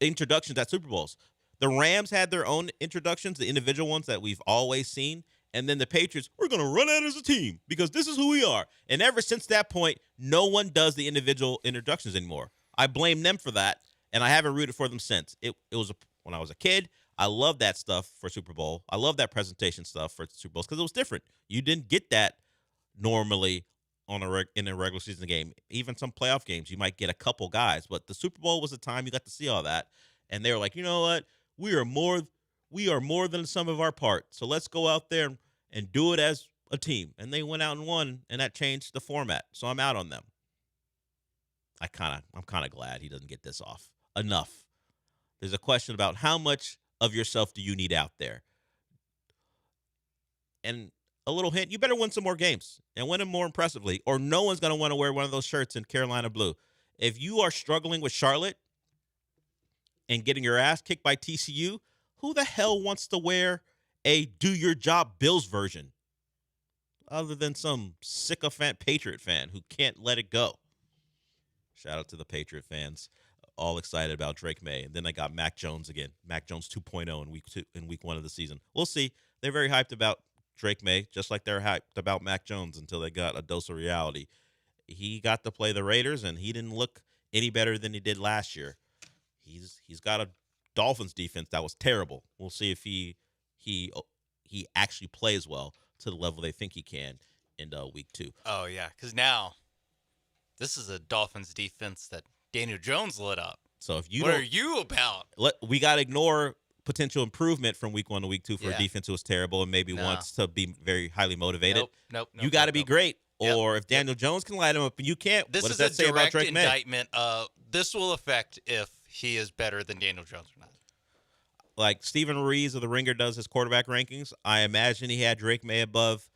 introductions at Super Bowls. The Rams had their own introductions, the individual ones that we've always seen. And then the Patriots, we're going to run out as a team because this is who we are. And ever since that point, no one does the individual introductions anymore. I blame them for that, and I haven't rooted for them since. It was when I was a kid, I loved that stuff for Super Bowl. I love that presentation stuff for Super Bowls because it was different. You didn't get that normally in a regular season game. Even some playoff games, you might get a couple guys. But the Super Bowl was the time you got to see all that. And they were like, you know what? We are more than the sum of our parts. So let's go out there and do it as a team. And they went out and won, and that changed the format. So I'm out on them. I'm kind of glad he doesn't get this off. Enough. There's a question about how much of yourself do you need out there? And a little hint, you better win some more games and win them more impressively, or no one's going to want to wear one of those shirts in Carolina blue. If you are struggling with Charlotte and getting your ass kicked by TCU, who the hell wants to wear a do your job Bills version other than some sycophant Patriot fan who can't let it go? Shout out to the Patriot fans, all excited about Drake May. And then I got Mac Jones again, Mac Jones 2.0 in week 1 of the season. We'll see. They're very hyped about Drake May, just like they're hyped about Mac Jones until they got a dose of reality. He got to play the Raiders, and he didn't look any better than he did last year. He's got a Dolphins defense that was terrible. We'll see if he actually plays well to the level they think he can in week 2. Oh, yeah, because now this is a Dolphins defense that Daniel Jones lit up. So if you what are you about? We got to ignore potential improvement from week 1 to week 2 for a defense who was terrible and maybe wants to be very highly motivated. Nope. You got to be great. Or if Daniel Jones can light him up and you can't, This what does is that say a about direct Drake May? indictment. This will affect if he is better than Daniel Jones or not. Like Stephen Ruiz of The Ringer does his quarterback rankings, I imagine he had Drake May above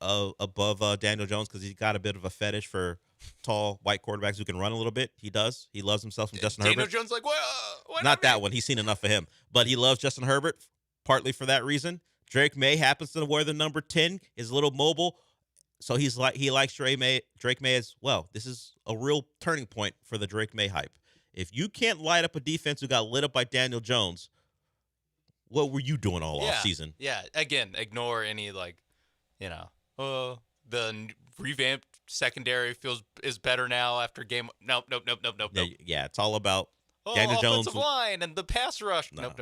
Daniel Jones because he's got a bit of a fetish for tall white quarterbacks who can run a little bit. He does. He loves himself from Justin Daniel Herbert. Jones like, why Not that one. He's seen enough of him. But he loves Justin Herbert, partly for that reason. Drake May happens to wear the number 10, is a little mobile. So he likes Drake May as well. This is a real turning point for the Drake May hype. If you can't light up a defense who got lit up by Daniel Jones, what were you doing all off season? Yeah, again, ignore any the revamped secondary is better now after game. Nope. Yeah, it's all about Daniel offensive Jones. line and the pass rush. Nope.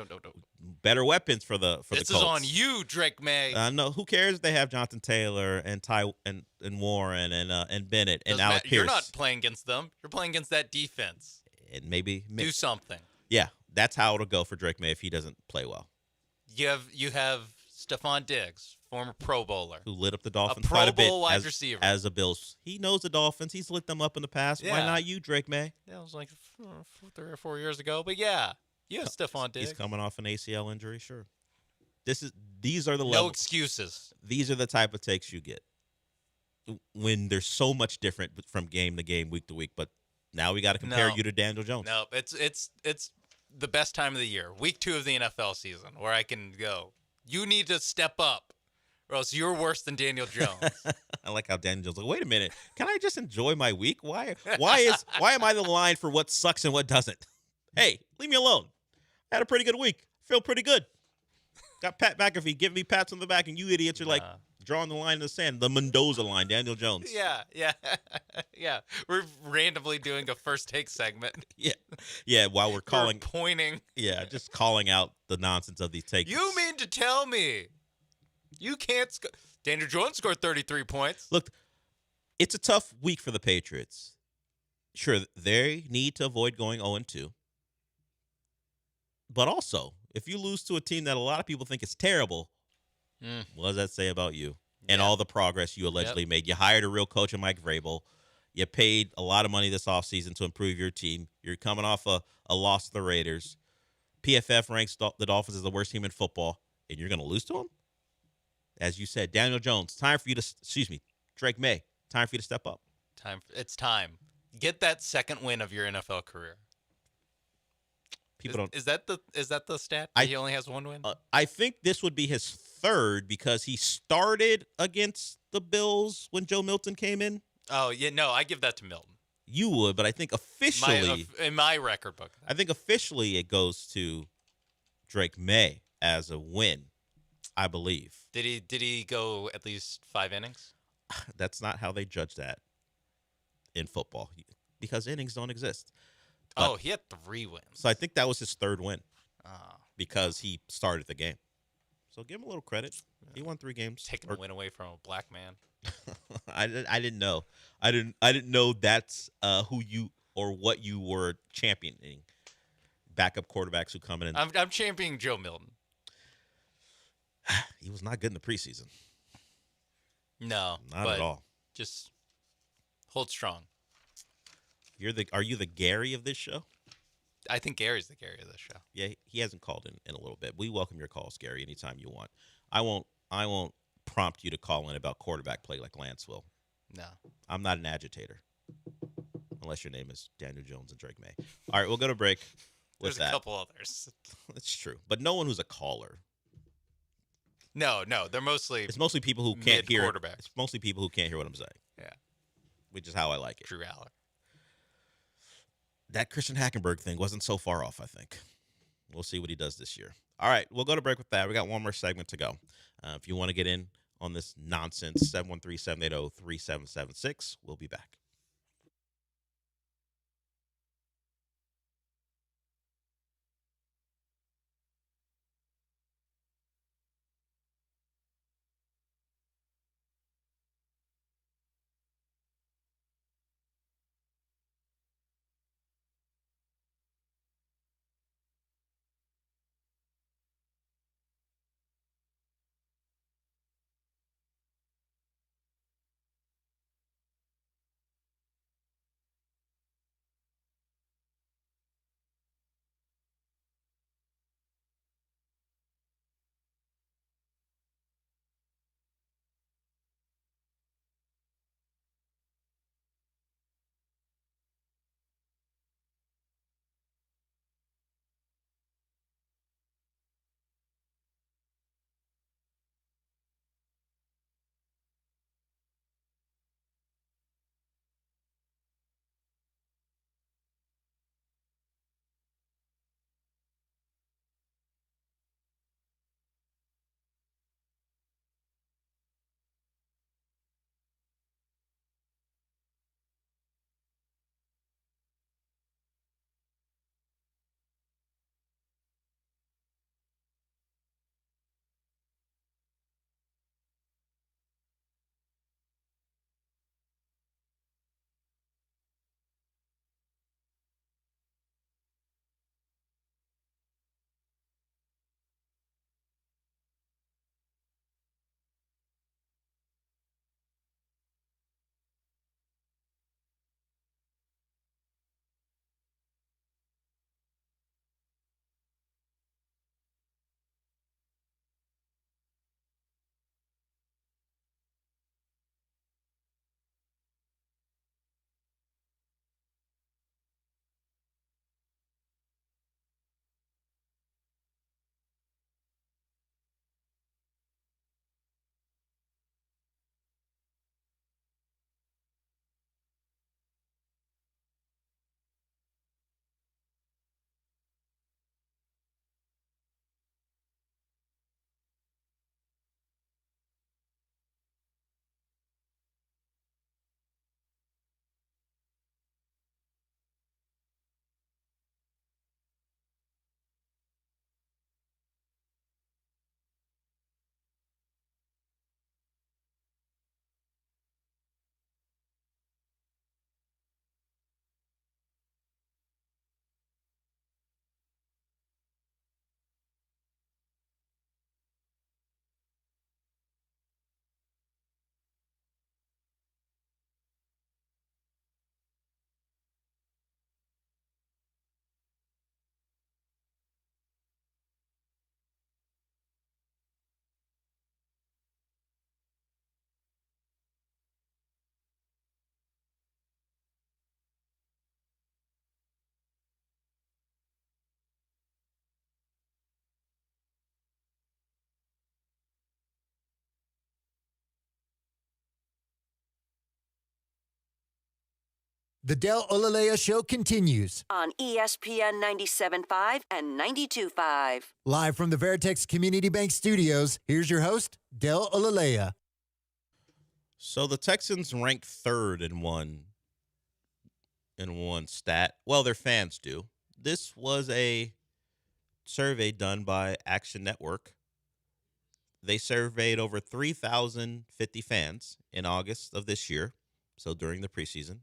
Better weapons for the This Colts. is on you, Drake May. No, who cares? They have Jonathan Taylor and Ty and Warren and Bennett and Alec Pierce. You're not playing against them. You're playing against that defense. And maybe do something. Yeah, that's how it'll go for Drake May if he doesn't play well. You have Stephon Diggs, former Pro Bowler, who lit up the Dolphins a Pro quite a bit Bowl wide receiver as a Bills. He knows the Dolphins. He's lit them up in the past. Yeah. Why not you, Drake May? Yeah, it was like 3 or 4 years ago. But yeah, you have Stephon Diggs. He's coming off an ACL injury, sure. These are the no levels. excuses. These are the type of takes you get. when there's so much different from game to game, week to week. But now we got to compare you to Daniel Jones. No, it's the best time of the year, week 2 of the NFL season, where I can go, you need to step up, or else you're worse than Daniel Jones. I like how Daniel Jones like, wait a minute, can I just enjoy my week? Why am I the line for what sucks and what doesn't? Hey, leave me alone. I had a pretty good week. Feel pretty good. Got Pat McAfee giving me pats on the back, and you idiots are like drawing the line in the sand, the Mendoza line, Daniel Jones. Yeah. Yeah. We're randomly doing a first take segment. Yeah, while we're calling. Pointing. Yeah, just calling out the nonsense of these takes. You mean to tell me you can't score? Daniel Jones scored 33 points. Look, it's a tough week for the Patriots. Sure, they need to avoid going 0-2. But also, if you lose to a team that a lot of people think is terrible, what does that say about you and all the progress you allegedly made? You hired a real coach in Mike Vrabel. You paid a lot of money this offseason to improve your team. You're coming off a loss to the Raiders. PFF ranks the Dolphins as the worst team in football, and you're going to lose to them? As you said, Daniel Jones, Drake May, time for you to step up. It's time. Get that second win of your NFL career. Is that the stat? He only has one win? I think this would be his third because he started against the Bills when Joe Milton came in. Oh, yeah, no, I give that to Milton. You would, but I think officially in my record book. I think officially it goes to Drake May as a win, I believe. Did he go at least 5 innings? That's not how they judge that in football because innings don't exist. He had 3 wins. So I think that was his third win because he started the game. So give him a little credit. He won 3 games. Taking a win away from a black man. I didn't know. I didn't know that's who you or what you were championing. Backup quarterbacks who come in. I'm championing Joe Milton. He was not good in the preseason. No, not at all. Just hold strong. Are you the Gary of this show? I think Gary's the Gary of this show. Yeah, he hasn't called in a little bit. We welcome your calls, Gary, anytime you want. I won't prompt you to call in about quarterback play like Lance will. No. I'm not an agitator. Unless your name is Daniel Jones and Drake May. All right, we'll go to break with There's a couple others. That's true. But no one who's a caller. No, they're mostly It's mostly people who can't hear quarterbacks. It's mostly people who can't hear what I'm saying. Yeah. Which is how I like it. Drew Aller. That Christian Hackenberg thing wasn't so far off, I think. We'll see what he does this year. All right, we'll go to break with that. We got one more segment to go. If you want to get in on this nonsense, 713-780-3776. We'll be back. The Del Olaleya Show continues. On ESPN 97.5 and 92.5. Live from the Veritex Community Bank Studios, here's your host, Del Olaleya. So the Texans rank third in one stat. Well, their fans do. This was a survey done by Action Network. They surveyed over 3,050 fans in August of this year, so during the preseason,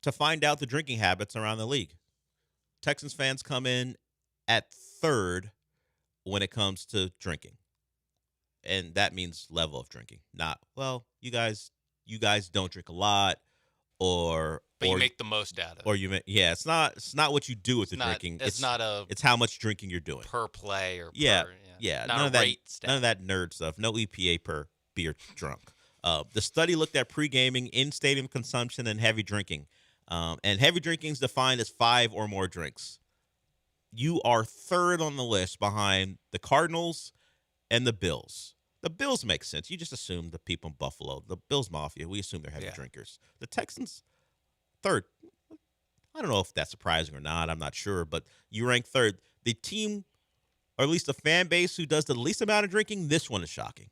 to find out the drinking habits around the league. Texans fans come in at third when it comes to drinking. And that means level of drinking. Not, well, you guys don't drink a lot, or you make the most out of it. Or it's not what you do with the drinking. It's how much drinking you're doing per play or yeah. Not none of that nerd stuff. No EPA per beer drunk. The study looked at pre-gaming, in-stadium consumption, and heavy drinking. And heavy drinking is defined as 5 or more drinks. You are third on the list behind the Cardinals and the Bills. The Bills make sense. You just assume the people in Buffalo, the Bills Mafia, we assume they're heavy drinkers. The Texans, third. I don't know if that's surprising or not. I'm not sure. But you rank third. The team, or at least the fan base who does the least amount of drinking, this one is shocking.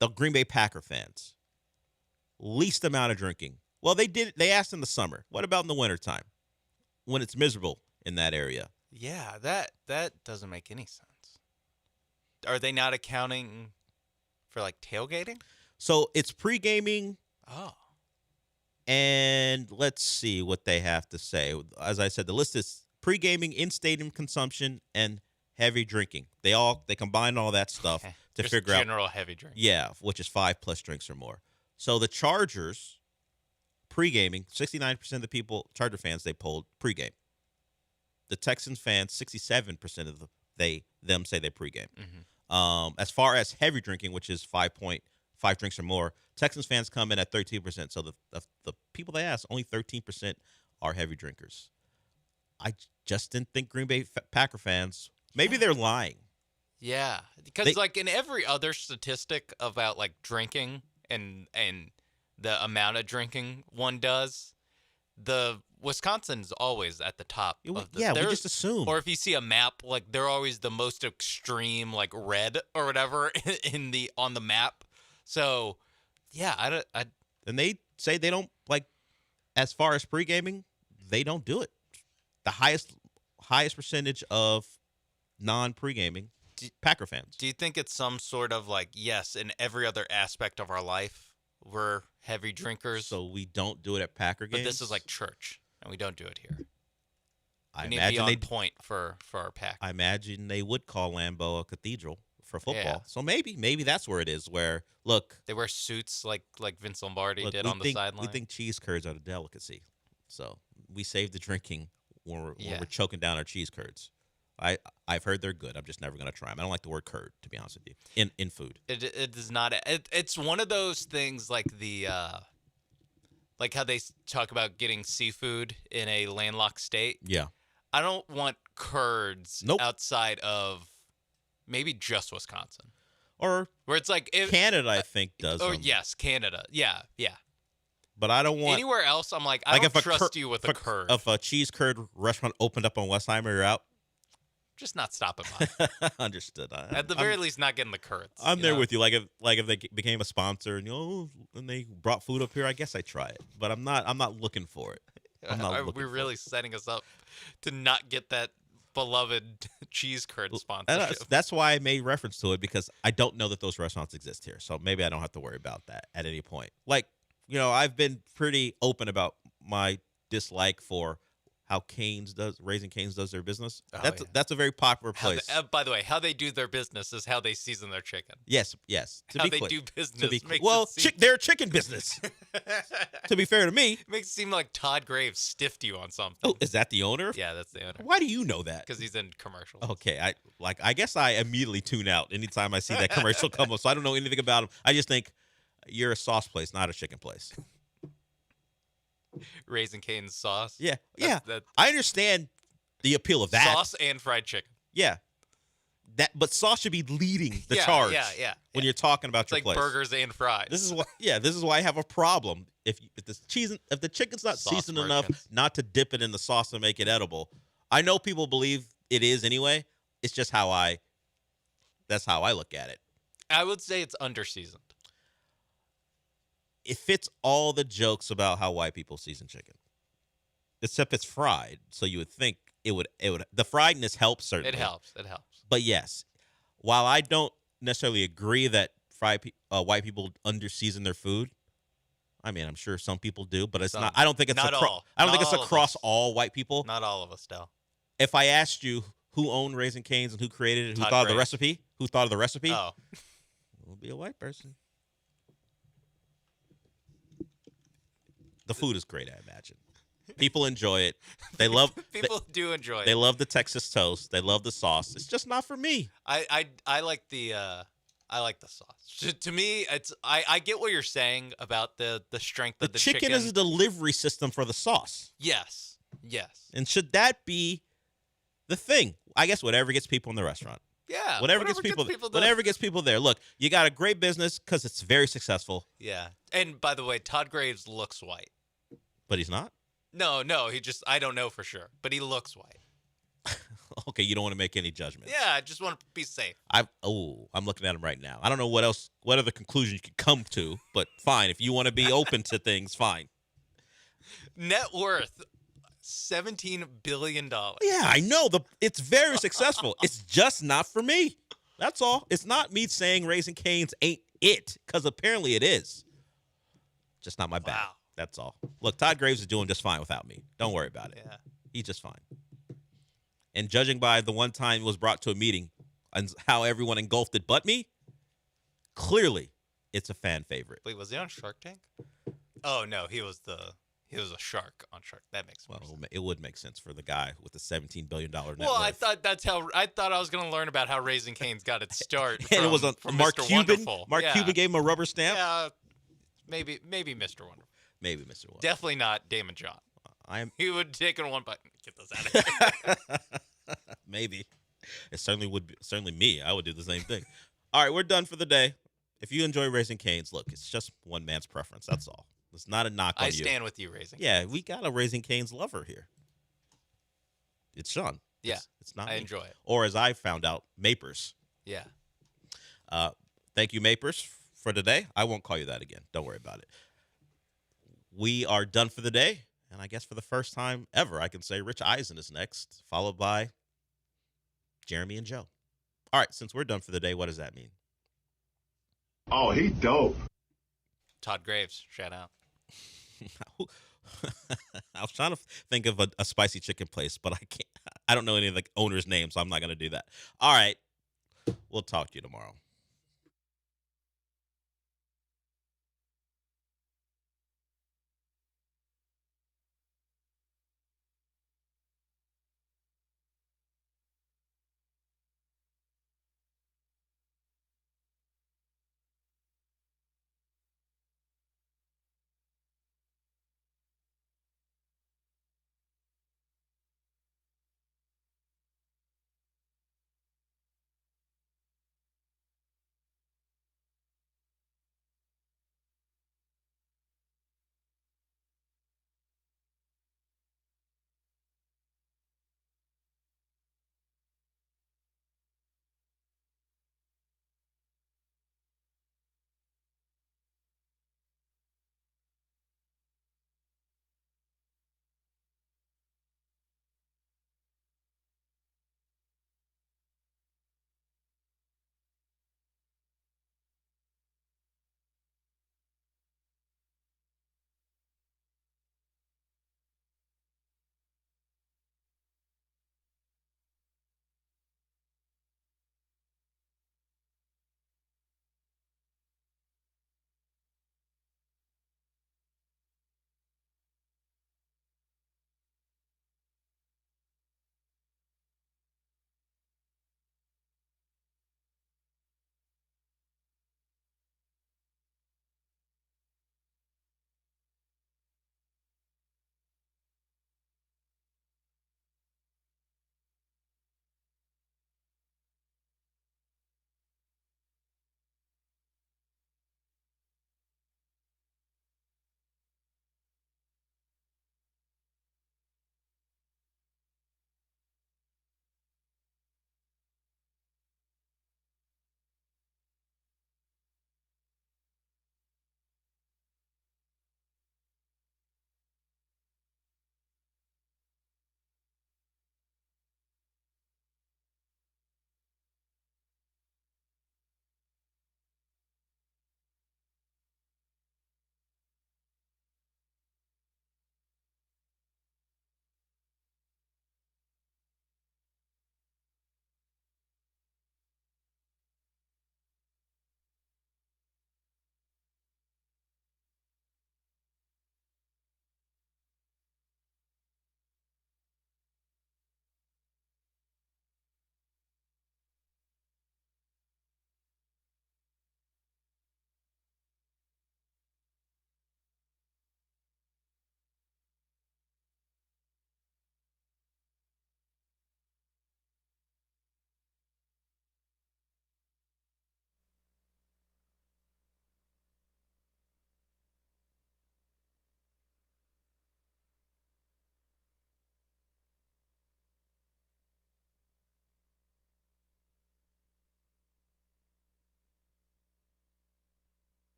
The Green Bay Packer fans. Least amount of drinking. Well, they asked in the summer. What about in the wintertime? When it's miserable in that area. Yeah, that doesn't make any sense. Are they not accounting for like tailgating? So it's pre-gaming. Oh. And let's see what they have to say. As I said, the list is pre-gaming, in-stadium consumption, and heavy drinking. They combine all that stuff to Just figure out general heavy drinking. Yeah, which is 5+ drinks or more. So the Chargers pre-gaming, 69% of the people, Charger fans, they polled pre-game. The Texans fans, 67% of them say they pre-game. Mm-hmm. As far as heavy drinking, which is 5.5 drinks or more, Texans fans come in at 13%. So the people they asked, only 13% are heavy drinkers. I just didn't think Green Bay Packer fans, maybe they're lying. Yeah, because like in every other statistic about like drinking and the amount of drinking one does, the Wisconsin's always at the top of the, we just assume. Or if you see a map, like they're always the most extreme, like red or whatever on the map. So, yeah, and they say they don't like, as far as pre-gaming, they don't do it. The highest percentage of non-pre-gaming Packer fans. Do you think it's some sort of like, yes, in every other aspect of our life, we're heavy drinkers? So we don't do it at Packer games? But this is like church, and we don't do it here. I need imagine to be on point for our Packers. I imagine they would call Lambeau a cathedral for football. Yeah. So maybe that's where it is, where, look. They wear suits like Vince Lombardi did on the sideline. We think cheese curds are a delicacy. So we save the drinking when we're choking down our cheese curds. I've heard they're good. I'm just never going to try them. I don't like the word curd, to be honest with you, in food. It does not. It's one of those things like like how they talk about getting seafood in a landlocked state. Yeah. I don't want curds outside of maybe just Wisconsin. Or where it's like Canada, I think, does them. Yes, Canada. Yeah. But I don't want anywhere else. I'm like, I don't trust you with a curd. If a cheese curd restaurant opened up on Westheimer, you're out. Just not stopping by. Understood. At the very least, not getting the curds. I'm there with you. Like if they became a sponsor and they brought food up here, I guess I try it. But I'm not looking for it. We're really setting us up to not get that beloved cheese curd sponsorship. That's why I made reference to it, because I don't know that those restaurants exist here. So maybe I don't have to worry about that at any point. Like, I've been pretty open about my dislike for how Raising Cane's does their business. That's a very popular place. By the way, how they do their business is how they season their chicken. Yes. How they do business. They're a chicken business. To be fair to me, it makes it seem like Todd Graves stiffed you on something. Oh, is that the owner? Yeah, that's the owner. Why do you know that? Because he's in commercials. Okay, I guess I immediately tune out anytime I see that commercial come up. So I don't know anything about him. I just think you're a sauce place, not a chicken place. Raising Cane's sauce. Yeah. I understand the appeal of that. Sauce and fried chicken. Yeah. But sauce should be leading the charge. Yeah. When you're talking about it's your like place. Burgers and fries. This is why I have a problem if the chicken's not Sauce seasoned merchants. enough not to dip it in the sauce and make it edible, I know people believe it is anyway. It's just that's how I look at it. I would say it's underseasoned. It fits all the jokes about how white people season chicken, except it's fried. So you would think it would. The friedness helps certainly. It helps. But yes, while I don't necessarily agree that white people underseason their food, I mean I'm sure some people do, but it's not. I don't think it's all. I don't think Not it's all of across us. all white people. Not all of us, Dell. If I asked you who owned Raising Cane's and who created it, who Todd thought of the Graves. recipe, Oh, it would be a white person. The food is great, I imagine. People enjoy it. They love. people do enjoy They it. love the Texas toast. They love the sauce. It's just not for me. I like the sauce. To me, it's I get what you're saying about the strength The of the chicken is a delivery system for the sauce. Yes. And should that be the thing? I guess whatever gets people in the restaurant. Yeah. Whatever gets people there. Look, you got a great business because it's very successful. Yeah. And by the way, Todd Graves looks white. But he's not? No, I don't know for sure, but he looks white. Okay, you don't want to make any judgments. Yeah, I just want to be safe. I'm looking at him right now. I don't know what other conclusion you could come to, but fine. If you want to be open to things, fine. Net worth $17 billion. Yeah, I know. It's very successful. It's just not for me. That's all. It's not me saying Raising Cane's ain't it, because apparently it is. Just not my bag. Wow. That's all. Look, Todd Graves is doing just fine without me. Don't worry about it. Yeah. He's just fine. And judging by the one time he was brought to a meeting and how everyone engulfed it but me, clearly it's a fan favorite. Wait, was he on Shark Tank? Oh no, he was a shark on Shark. That makes more sense. It would make sense for the guy with the $17 billion net Well, worth. I thought I was going to learn about how Raising Cane's got its start. And it was from Mark Mr. Cuban. Wonderful. Mark Yeah. Cuban gave him a rubber stamp. Yeah, maybe Mr. Wonderful. Maybe Mr. Wonderful. Definitely not Damon John. He would take it one button. Get those out of here. Maybe. It certainly would be. Certainly me. I would do the same thing. All right, we're done for the day. If you enjoy Raising Cane's, look, it's just one man's preference. That's all. It's not a knock on I you. stand with you, Raising. Yeah, we got a Raising Cane's lover here. It's Sean. Yeah, It's not I me. enjoy it. Or as I found out, Mapers. Yeah. Thank you, Mapers, for today. I won't call you that again. Don't worry about it. We are done for the day. And I guess for the first time ever, I can say Rich Eisen is next, followed by Jeremy and Joe. All right, since we're done for the day, what does that mean? Oh, he dope. Todd Graves, shout out. I was trying to think of a spicy chicken place, but I can't. I don't know any of the owners' names, so I'm not going to do that. All right, we'll talk to you tomorrow.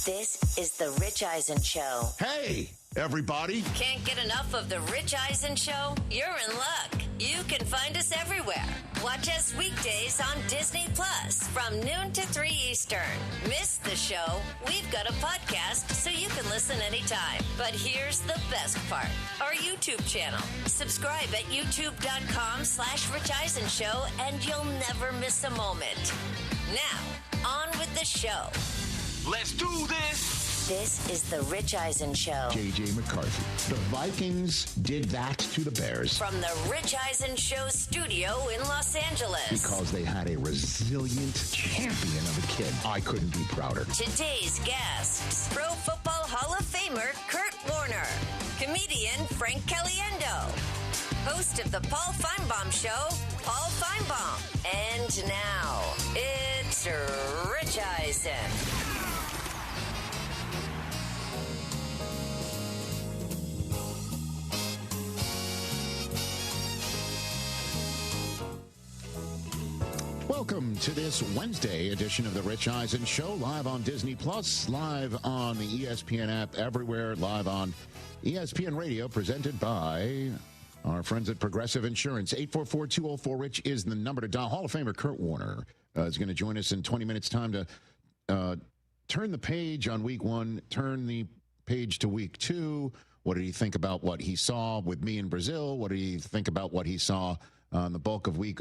This is the Rich Eisen Show. Hey, everybody. Can't get enough of the Rich Eisen Show? You're in luck. You can find us everywhere. Watch us weekdays on Disney Plus from noon to 3 Eastern. Miss the show? We've got a podcast so you can listen anytime. But here's the best part. Our YouTube channel. Subscribe at youtube.com/Rich Eisen Show and you'll never miss a moment. Now, on with the show. Let's do this. This is the Rich Eisen Show. J.J. McCarthy. The Vikings did that to the Bears. From the Rich Eisen Show studio in Los Angeles. Because they had a resilient champion of a kid. I couldn't be prouder. Today's guests, Pro Football Hall of Famer Kurt Warner, comedian Frank Caliendo, host of the Paul Feinbaum Show, Paul Feinbaum. And now, it's Rich Eisen. Welcome to this Wednesday edition of the Rich Eisen Show, live on Disney Plus, live on the ESPN app everywhere, live on ESPN Radio, presented by our friends at Progressive Insurance. 844-204-RICH is the number to dial. Hall of Famer Kurt Warner is going to join us in 20 minutes' time to turn the page on week one, turn the page to week two. What did he think about what he saw with me in Brazil? What did he think about what he saw on the bulk of week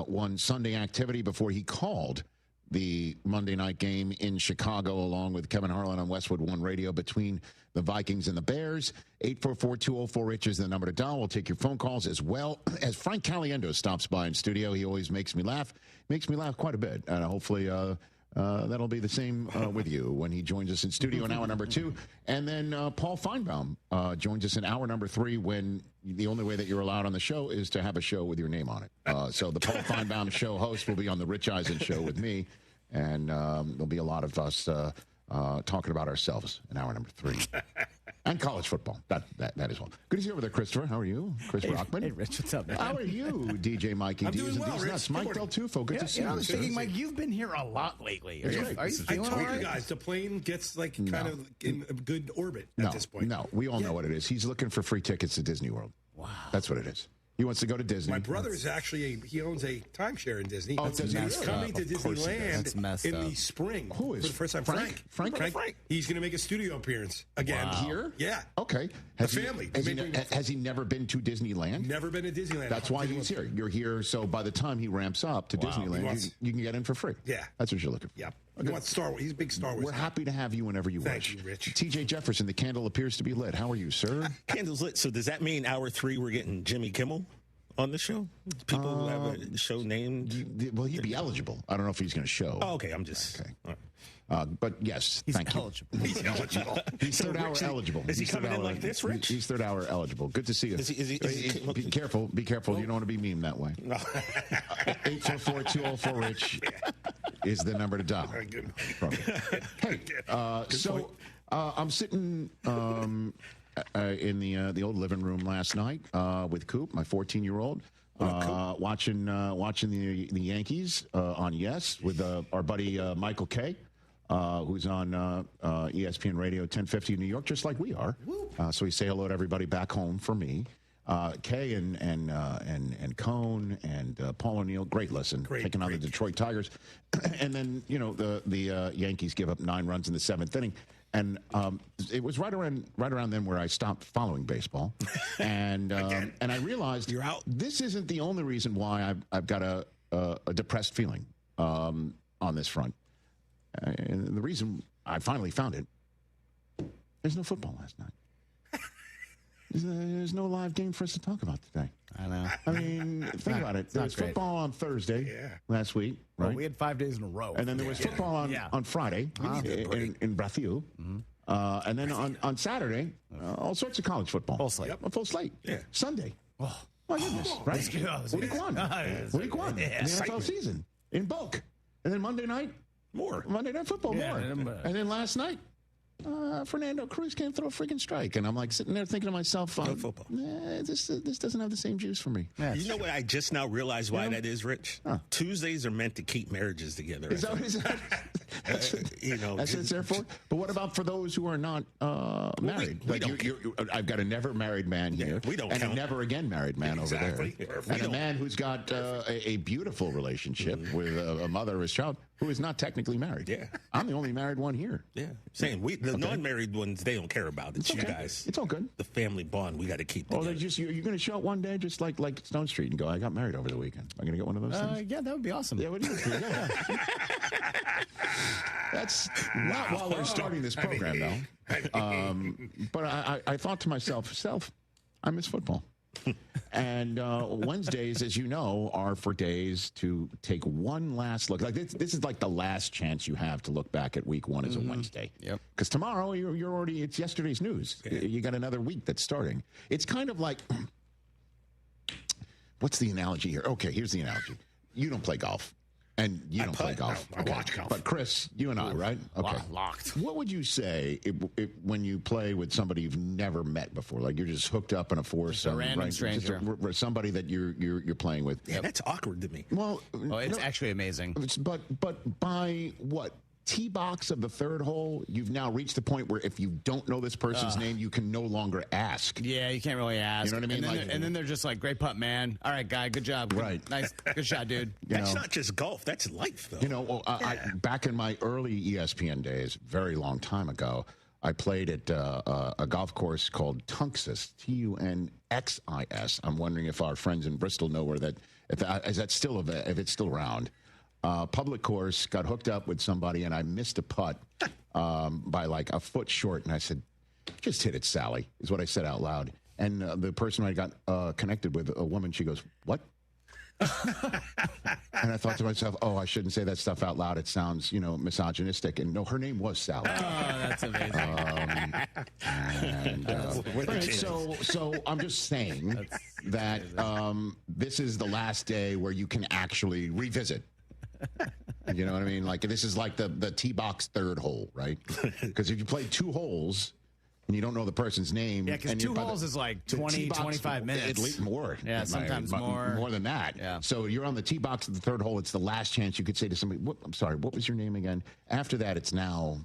one Sunday activity before he called the Monday night game in Chicago along with Kevin Harlan on Westwood One Radio between the Vikings and the Bears. 844-204-RICH is the number to dial. We'll take your phone calls as well as Frank Caliendo stops by in studio. He always makes me laugh quite a bit. And hopefully that'll be the same with you when he joins us in studio in hour number 2. And then Paul Feinbaum joins us in hour number 3 when the only way that you're allowed on the show is to have a show with your name on it. So the Paul Feinbaum show host will be on the Rich Eisen show with me. And there'll be a lot of us talking about ourselves in hour number 3. And college football. That as well. Good to see you over there, Christopher. How are you? Chris Rockman. Hey, Rich. What's up, man? How are you, DJ Mikey? I'm doing well, Rich. Mike Del Tufo. Good to see you. I was thinking, Mike, you've been here a lot lately. Are you feeling all right? You guys, the plane gets kind of in a good orbit at this point. No, we all know what it is. He's looking for free tickets to Disney World. Wow. That's what it is. He wants to go to Disney. My brother is actually, he owns a timeshare in Disney. Oh, he's coming to Disneyland in the spring. Who is? For the first time, Frank. Frank? He's going to make a studio appearance again. Wow. Here? Yeah. Okay. Has he never been to Disneyland? Never been to Disneyland. That's why he's here. You're here, so by the time he ramps up to Disneyland, you can get in for free. Yeah. That's what you're looking for. Yeah. He wants Star Wars. He's a big Star Wars. We're happy to have you whenever you wish. Thank you, Rich. TJ Jefferson, the candle appears to be lit. How are you, sir? Candle's lit. So does that mean hour 3 we're getting Jimmy Kimmel on the show? People who have a show named? Well, he'd be eligible. I don't know if he's going to show. Oh, okay. I'm just... Okay. But yes, he's thank eligible. you. He's eligible. He's third hour eligible. Is he coming in like this, Rich? He's third hour eligible. Good to see you. Be careful. Be careful. You don't want to be memed that way. 844-204-RICH is the number to dial. Very good. Hey, so I'm sitting in the old living room last night with Coop, my 14-year-old. Watching the Yankees on Yes with our buddy Michael Kay, who's on ESPN Radio 1050 in New York, just like we are. So we say hello to everybody back home for me. Kay and Cone and Paul O'Neill, great listen, taking on the Detroit Tigers, and then the Yankees give up 9 runs in the 7th inning. And it was right around then where I stopped following baseball, and I realized you're out. This isn't the only reason why I've got a depressed feeling on this front. And the reason I finally found it: there's no football last night. There's no live game for us to talk about today. I know. I mean, think about it. There was football on Thursday last week, right? Well, we had 5 days in a row. And then there was football on Friday in Brazil. Mm-hmm. And then on Saturday, all sorts of college football. Full slate. A full slate. Yeah. Sunday. Oh, my goodness. Right? Week one. Week one. Yeah. The NFL season in bulk. And then Monday night, more. Monday Night Football, more. And then last night, Fernando Cruz can't throw a freaking strike. And I'm like sitting there thinking to myself, no football. This doesn't have the same juice for me. Yeah, you know what? I just now realized why that is, Rich? Tuesdays are meant to keep marriages together. Is that That's what it's there for. But what about for those who are not married? I've got a never married man here. We don't and count. a never again married man over there. And a man who's got a beautiful relationship with a mother of his child who is not technically married. Yeah. I'm the only married one here. Yeah. Same. The non-married ones, they don't care about it. It's you guys. It's all good. The family bond we got to keep. Oh, you're going to show up one day just like Stone Street and go, I got married over the weekend. I'm going to get one of those things? Yeah, that would be awesome. Yeah, what do you think? That's not while we're starting this program, though. But I thought to myself, I miss football. And Wednesdays, as you know, are for days to take one last look. Like this is like the last chance you have to look back at week one as a Wednesday. Yep. Because tomorrow you're already, it's yesterday's news. Yeah. You got another week that's starting. It's kind of like, what's the analogy here? Okay, here's the analogy. You don't play golf. And you don't play golf. No, I watch golf. But Chris, you and I, right? Okay. Locked. What would you say when you play with somebody you've never met before? Like you're just hooked up in a foursome, a random stranger, just somebody that you're playing with. Yeah, that's awkward to me. Well, it's actually amazing. But by what? Tee box of the third hole, you've now reached the point where if you don't know this person's name, you can no longer ask. Yeah, you can't really ask. You know what I mean? And then they're just like, great putt, man. All right, guy, good job. Right. Nice. Good shot, dude. That's not just golf. That's life, though. You know, back in my early ESPN days, very long time ago, I played at a golf course called Tunxis, Tunxis. I'm wondering if our friends in Bristol know where that, if it's still around. Public course, got hooked up with somebody, and I missed a putt by like a foot short. And I said, just hit it, Sally, is what I said out loud. And the person I got connected with, a woman, she goes, what? And I thought to myself, oh, I shouldn't say that stuff out loud. It sounds, misogynistic. And no, her name was Sally. Oh, that's amazing. So I'm just saying that this is the last day where you can actually revisit. You know what I mean? Like this is like the tee box third hole, right? Because if you play two holes and you don't know the person's name, yeah, because two holes is like 20, 25 minutes, at least more. Yeah, sometimes more than that. Yeah. So you're on the tee box of the third hole. It's the last chance you could say to somebody, I'm sorry, what was your name again? After that, it's now.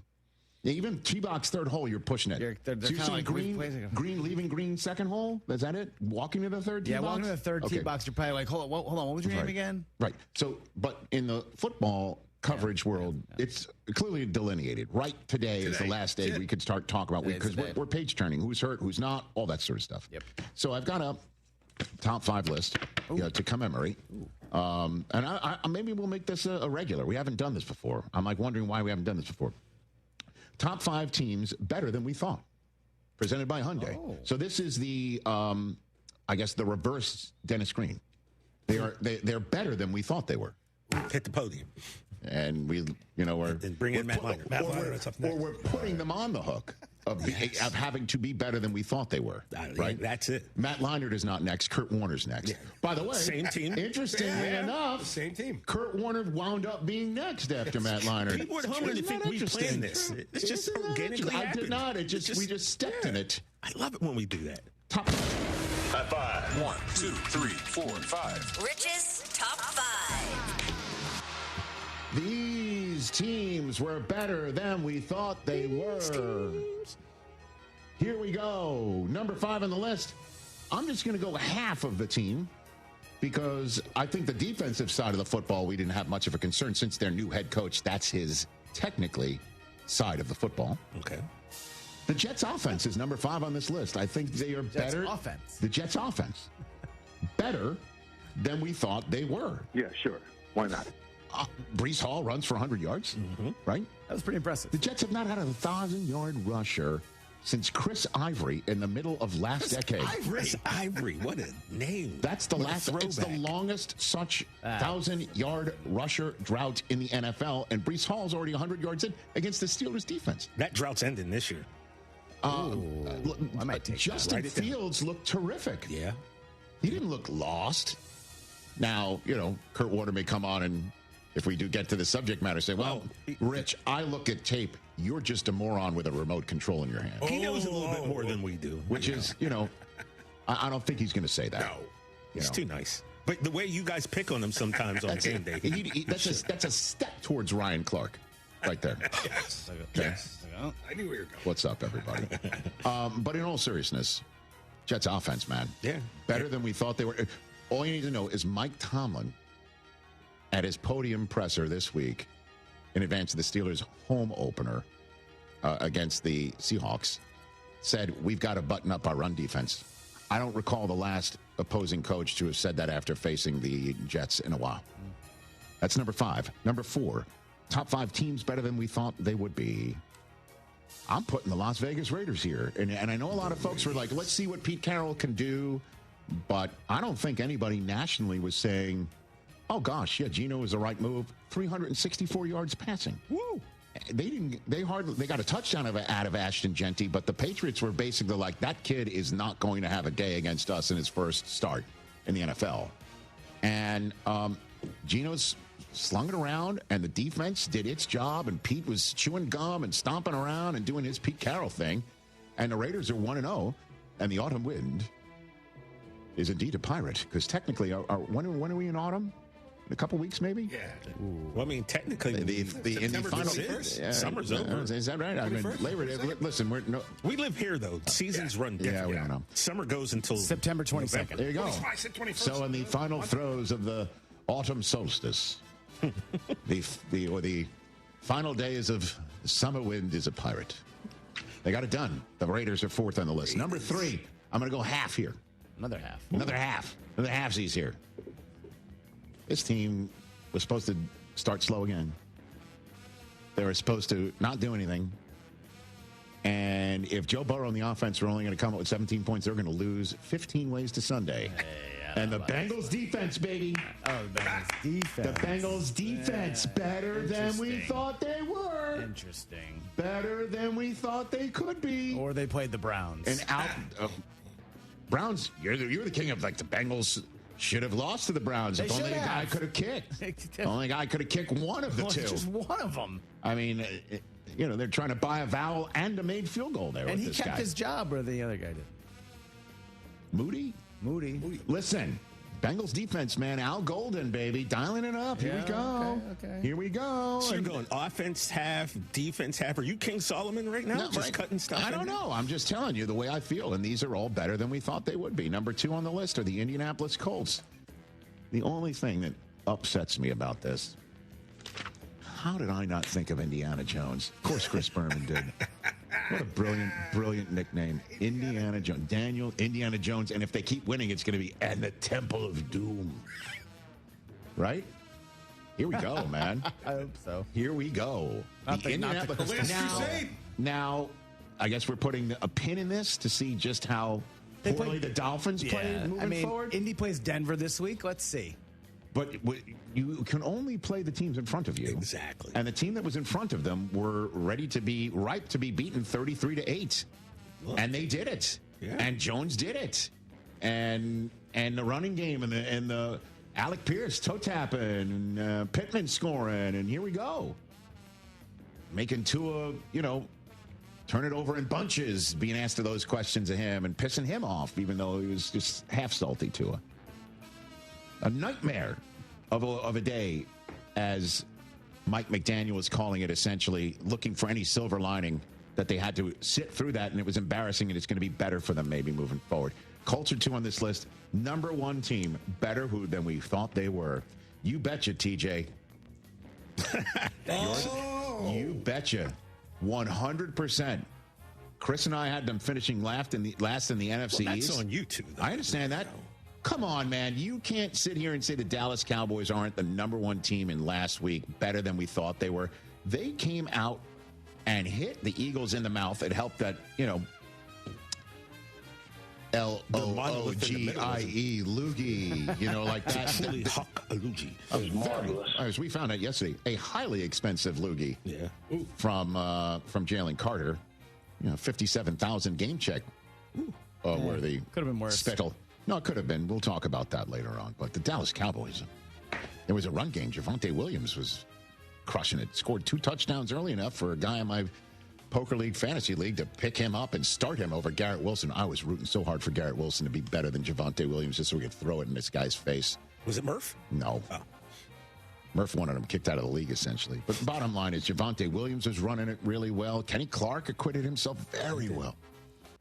Yeah, even tee box third hole, you're pushing it. They're so you're saying like green, leaving green second hole? Is that it? Walking to the third tee box? Yeah, walking to the third tee box, you're probably like, hold on, what was your name again? Right. So, but in the football coverage world, it's clearly delineated. Right today is the last day we could start talking about because we're page turning. Who's hurt, who's not, all that sort of stuff. Yep. So I've got a top 5 list to commemorate. And I maybe we'll make this a regular. We haven't done this before. I'm like wondering why we haven't done this before. Top 5 teams better than we thought. Presented by Hyundai. Oh. So this is the, I guess, the reverse Dennis Green. They're better than we thought they were. Hit the podium. And we're bring in Matt Liner. Or we're putting them on the hook of having to be better than we thought they were. Right? That's it. Matt Leinart is not next. Kurt Warner's next. Yeah. By the way, same team. Interestingly enough, same team. Kurt Warner wound up being next after Matt Leinart. People would humbly think we planned this. It's just organically happened. I did not. We just stepped in it. I love it when we do that. Top 5. At 5. 1, 2, 3, 4, 5. Rich's Top 5. These teams were better than we thought they were. Here we go. Number 5 on the list. I'm just going to go half of the team because I think the defensive side of the football, we didn't have much of a concern since their new head coach. That's his, technically, side of the football. Okay. The Jets' offense is number 5 on this list. I think they are better. The Jets' offense. Better than we thought they were. Yeah, sure. Why not? Breece Hall runs for 100 yards, right? That was pretty impressive. The Jets have not had a 1,000-yard rusher since Chris Ivory in the middle of last decade. Chris Ivory, what a name. That's the last. It's the longest such 1,000-yard rusher drought in the NFL, and Breece Hall's already 100 yards in against the Steelers defense. That drought's ending this year. I might take Justin Fields looked terrific. Yeah. He didn't look lost. Now, Kurt Warner may come on and if we do get to the subject matter, say, well, Rich, I look at tape. You're just a moron with a remote control in your hand. He knows a little bit more than we do. Which is, I don't think he's going to say that. No. He's too nice. But the way you guys pick on him sometimes on game day. That's a step towards Ryan Clark. Right there. Yes. Okay. I knew where you were going. What's up, everybody? But in all seriousness, Jets offense, man. Yeah. Better than we thought they were. All you need to know is Mike Tomlin at his podium presser this week in advance of the Steelers' home opener against the Seahawks said, we've got to button up our run defense. I don't recall the last opposing coach to have said that after facing the Jets in a while. That's number 5. Number 4, top 5 teams better than we thought they would be. I'm putting the Las Vegas Raiders here. And I know a lot of folks were like, let's see what Pete Carroll can do. But I don't think anybody nationally was saying, oh, gosh, yeah, Geno was the right move. 364 yards passing. Woo! They got a touchdown out of Ashton Genty, but the Patriots were basically like, that kid is not going to have a day against us in his first start in the NFL. And Geno's slung it around, and the defense did its job, and Pete was chewing gum and stomping around and doing his Pete Carroll thing. And the Raiders are 1-0, and the autumn wind is indeed a pirate, because technically, when are we in autumn? In a couple weeks, maybe? Yeah. Well, I mean, technically, the final. Summer's over. Is that right? I mean, Labor Day. Listen, we live here, though. Seasons run different. Yeah, we know. Summer goes until September 22nd. There you go. So, in the final throes of the autumn solstice, the final days of summer wind is a pirate. They got it done. The Raiders are 4th on the list. Number 3, I'm going to go half here. Another half. Another halfsies here. This team was supposed to start slow again. They were supposed to not do anything. And if Joe Burrow and the offense were only going to come up with 17 points, they're going to lose 15 ways to Sunday. And the Bengals defense, baby. Oh, the Bengals defense. The Bengals defense, better than we thought they were. Interesting. Better than we thought they could be. Or they played the Browns. And Browns, you're the king of, like, the Bengals should have lost to the Browns. If only a guy could have kicked. Only a guy could have kicked one of the two. Just one of them. I mean, they're trying to buy a vowel and a made field goal there. And with he kept his job, or the other guy did. Moody. Listen, Bengals defense, man. Al Golden, baby, dialing it up. Here we go. Okay. Here we go. So you're going offense half, defense half. Are you King Solomon right now? Just cutting stuff. I don't know. I'm just telling you the way I feel, and these are all better than we thought they would be. Number 2 on the list are the Indianapolis Colts. The only thing that upsets me about this, how did I not think of Indiana Jones? Of course, Chris Berman did. What a brilliant nickname. Indiana Jones. Daniel Indiana Jones. And if they keep winning, it's going to be and the Temple of Doom. Right? Here we go, man. I hope so. Here we go. Crusade. Now, I guess we're putting a pin in this to see just how poorly the Dolphins play moving forward. Indy plays Denver this week. Let's see. But you can only play the teams in front of you. Exactly. And the team that was in front of them were ripe to be beaten 33-8. Look. And they did it. Yeah. And Jones did it. And the running game and the Alec Pierce toe tapping and Pittman scoring, and here we go. Making Tua, turn it over in bunches, being asked those questions of him and pissing him off, even though he was just half salty Tua. A nightmare of a day, as Mike McDaniel was calling it, essentially looking for any silver lining that they had to sit through that, and it was embarrassing, and it's going to be better for them maybe moving forward. Colts are 2 on this list. Number 1 team, better than we thought they were. You betcha, TJ. You betcha. 100%. Chris and I had them finishing last in the NFC East. That's on you two, though. I understand that. Come on, man. You can't sit here and say the Dallas Cowboys aren't the number 1 team in last week, better than we thought they were. They came out and hit the Eagles in the mouth. It helped that, L-O-O-G-I-E, Loogie, like that. As we found out yesterday, a highly expensive Loogie from Jalen Carter. 57,000 game check worthy. Could have been worse. Spittle. No, it could have been. We'll talk about that later on. But the Dallas Cowboys, it was a run game. Javonte Williams was crushing it. Scored 2 touchdowns early enough for a guy in my Poker League Fantasy League to pick him up and start him over Garrett Wilson. I was rooting so hard for Garrett Wilson to be better than Javonte Williams just so we could throw it in this guy's face. Was it Murph? No. Oh. Murph wanted him kicked out of the league, essentially. But the bottom line is Javonte Williams was running it really well. Kenny Clark acquitted himself very well.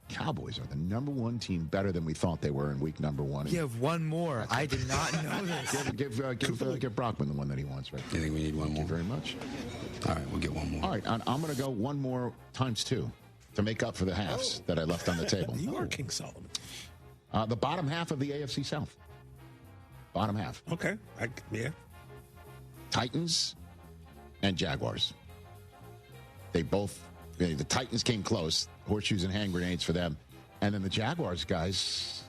Cowboys are the number one team, better than we thought they were in week number 1. You have one more. I did not know this. Give Brockman the one that he wants, right? You think we need one more? Thank you very much. All right, we'll get one more. All right, I'm going to go one more times 2 to make up for the halves that I left on the table. You are King Solomon. The bottom half of the AFC South. Bottom half. Okay. Yeah. Titans and Jaguars. They both, the Titans came close, horseshoes and hand grenades for them. And then the Jaguars guys,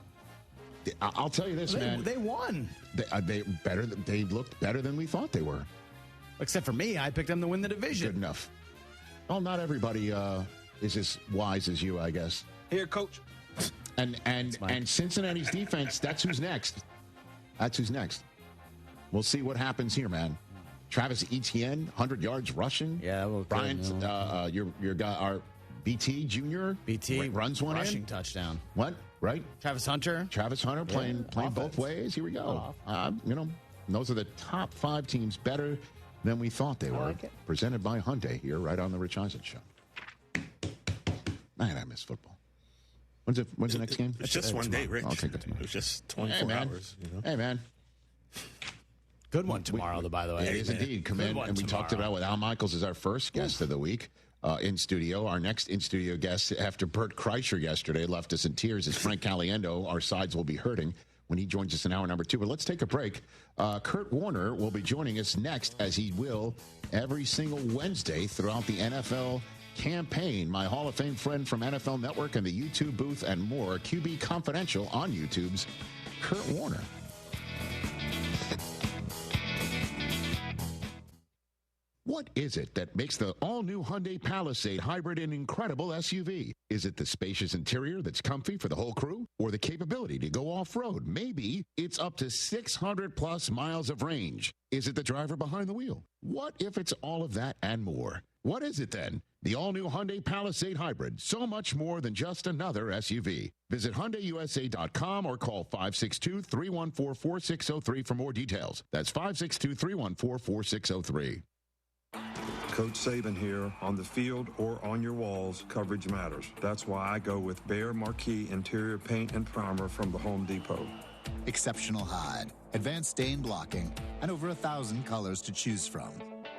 I'll tell you this, man. They won. They looked better than we thought they were. Except for me, I picked them to win the division. Good enough. Well, not everybody is as wise as you, I guess. Here, coach. And Cincinnati's defense, that's who's next. That's who's next. We'll see what happens here, man. Travis Etienne, 100 yards rushing. Yeah, well, Brian, your guy, our BT Jr. runs one rushing in. Touchdown. What? Right? Travis Hunter playing both ways. Here we go. Those are the top 5 teams, better than we thought they were. Like it. Presented by Hyundai here, right on the Rich Eisen Show. Man, I miss football. When's the next game? It's just one day, Rich. I'll take it tomorrow. It's just 24 hours. You know? Hey, man. Good one tomorrow, by the way. It is indeed. Come in, and we talked about with Al Michaels as our first guest of the week in studio. Our next in-studio guest after Bert Kreischer yesterday left us in tears is Frank Caliendo. Our sides will be hurting when he joins us in hour number 2. But let's take a break. Kurt Warner will be joining us next, as he will every single Wednesday throughout the NFL campaign. My Hall of Fame friend from NFL Network and the YouTube booth and more. QB Confidential on YouTube's Kurt Warner. What is it that makes the all-new Hyundai Palisade hybrid an incredible SUV? Is it the spacious interior that's comfy for the whole crew? Or the capability to go off-road? Maybe it's up to 600-plus miles of range. Is it the driver behind the wheel? What if it's all of that and more? What is it then? The all-new Hyundai Palisade Hybrid. So much more than just another SUV. Visit HyundaiUSA.com or call 562-314-4603 for more details. That's 562-314-4603. Coach Saban here. On the field or on your walls, coverage matters. That's why I go with Behr Marquee Interior Paint and Primer from the Home Depot. Exceptional hide, advanced stain blocking, and over 1,000 colors to choose from.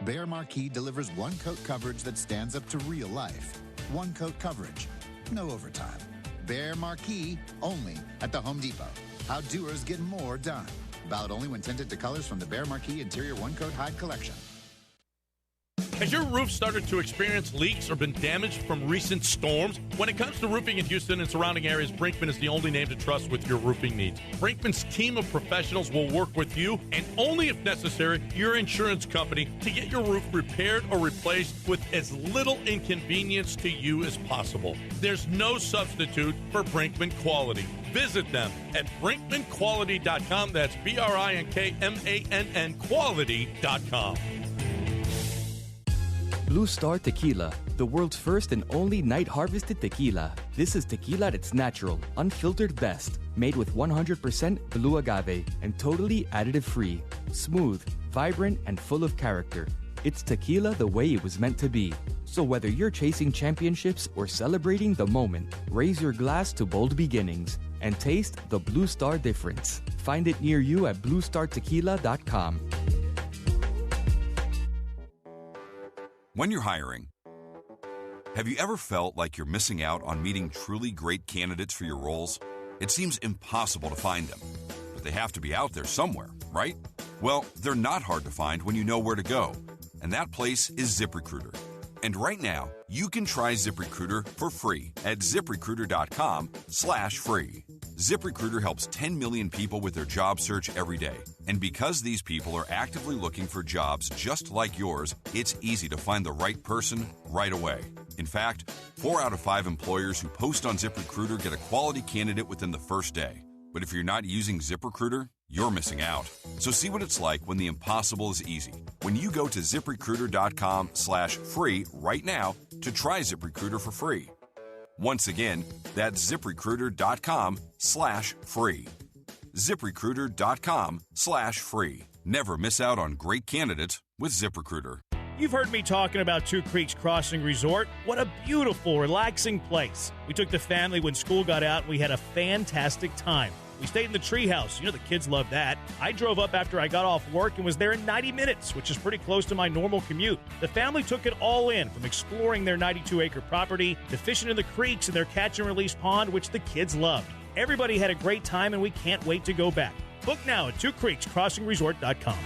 Behr Marquee delivers one-coat coverage that stands up to real life. One-coat coverage, no overtime. Behr Marquee, only at the Home Depot. How doers get more done. Valid only when tinted to colors from the Behr Marquee Interior One-Coat Hide Collection. Has your roof started to experience leaks or been damaged from recent storms? When it comes to roofing in Houston and surrounding areas, Brinkman is the only name to trust with your roofing needs. Brinkman's team of professionals will work with you, and only if necessary, your insurance company, to get your roof repaired or replaced with as little inconvenience to you as possible. There's no substitute for Brinkman quality. Visit them at brinkmanquality.com. That's BRINKMANN quality.com. Blue Star Tequila, the world's first and only night-harvested tequila. This is tequila at its natural, unfiltered best, made with 100% blue agave and totally additive-free. Smooth, vibrant, and full of character. It's tequila the way it was meant to be. So whether you're chasing championships or celebrating the moment, raise your glass to bold beginnings and taste the Blue Star difference. Find it near you at bluestartequila.com. When you're hiring, have you ever felt like you're missing out on meeting truly great candidates for your roles? It seems impossible to find them, but they have to be out there somewhere, right? Well, they're not hard to find when you know where to go, and that place is ZipRecruiter. And right now, you can try ZipRecruiter for free at ZipRecruiter.com/free. ZipRecruiter helps 10 million people with their job search every day. And because these people are actively looking for jobs just like yours, it's easy to find the right person right away. In fact, 4 out of 5 employers who post on ZipRecruiter get a quality candidate within the first day. But if you're not using ZipRecruiter, you're missing out. So see what it's like when the impossible is easy. When you go to ZipRecruiter.com/free right now to try ZipRecruiter for free. Once again, that's ZipRecruiter.com/free. ZipRecruiter.com/free. Never miss out on great candidates with ZipRecruiter. You've heard me talking about Two Creeks Crossing Resort. What a beautiful, relaxing place. We took the family when school got out, and we had a fantastic time. We stayed in the treehouse. You know, the kids love that. I drove up after I got off work and was there in 90 minutes, which is pretty close to my normal commute. The family took it all in, from exploring their 92-acre property to fishing in the creeks and their catch-and-release pond, which the kids loved. Everybody had a great time, and we can't wait to go back. Book now at twocreekscrossingresort.com.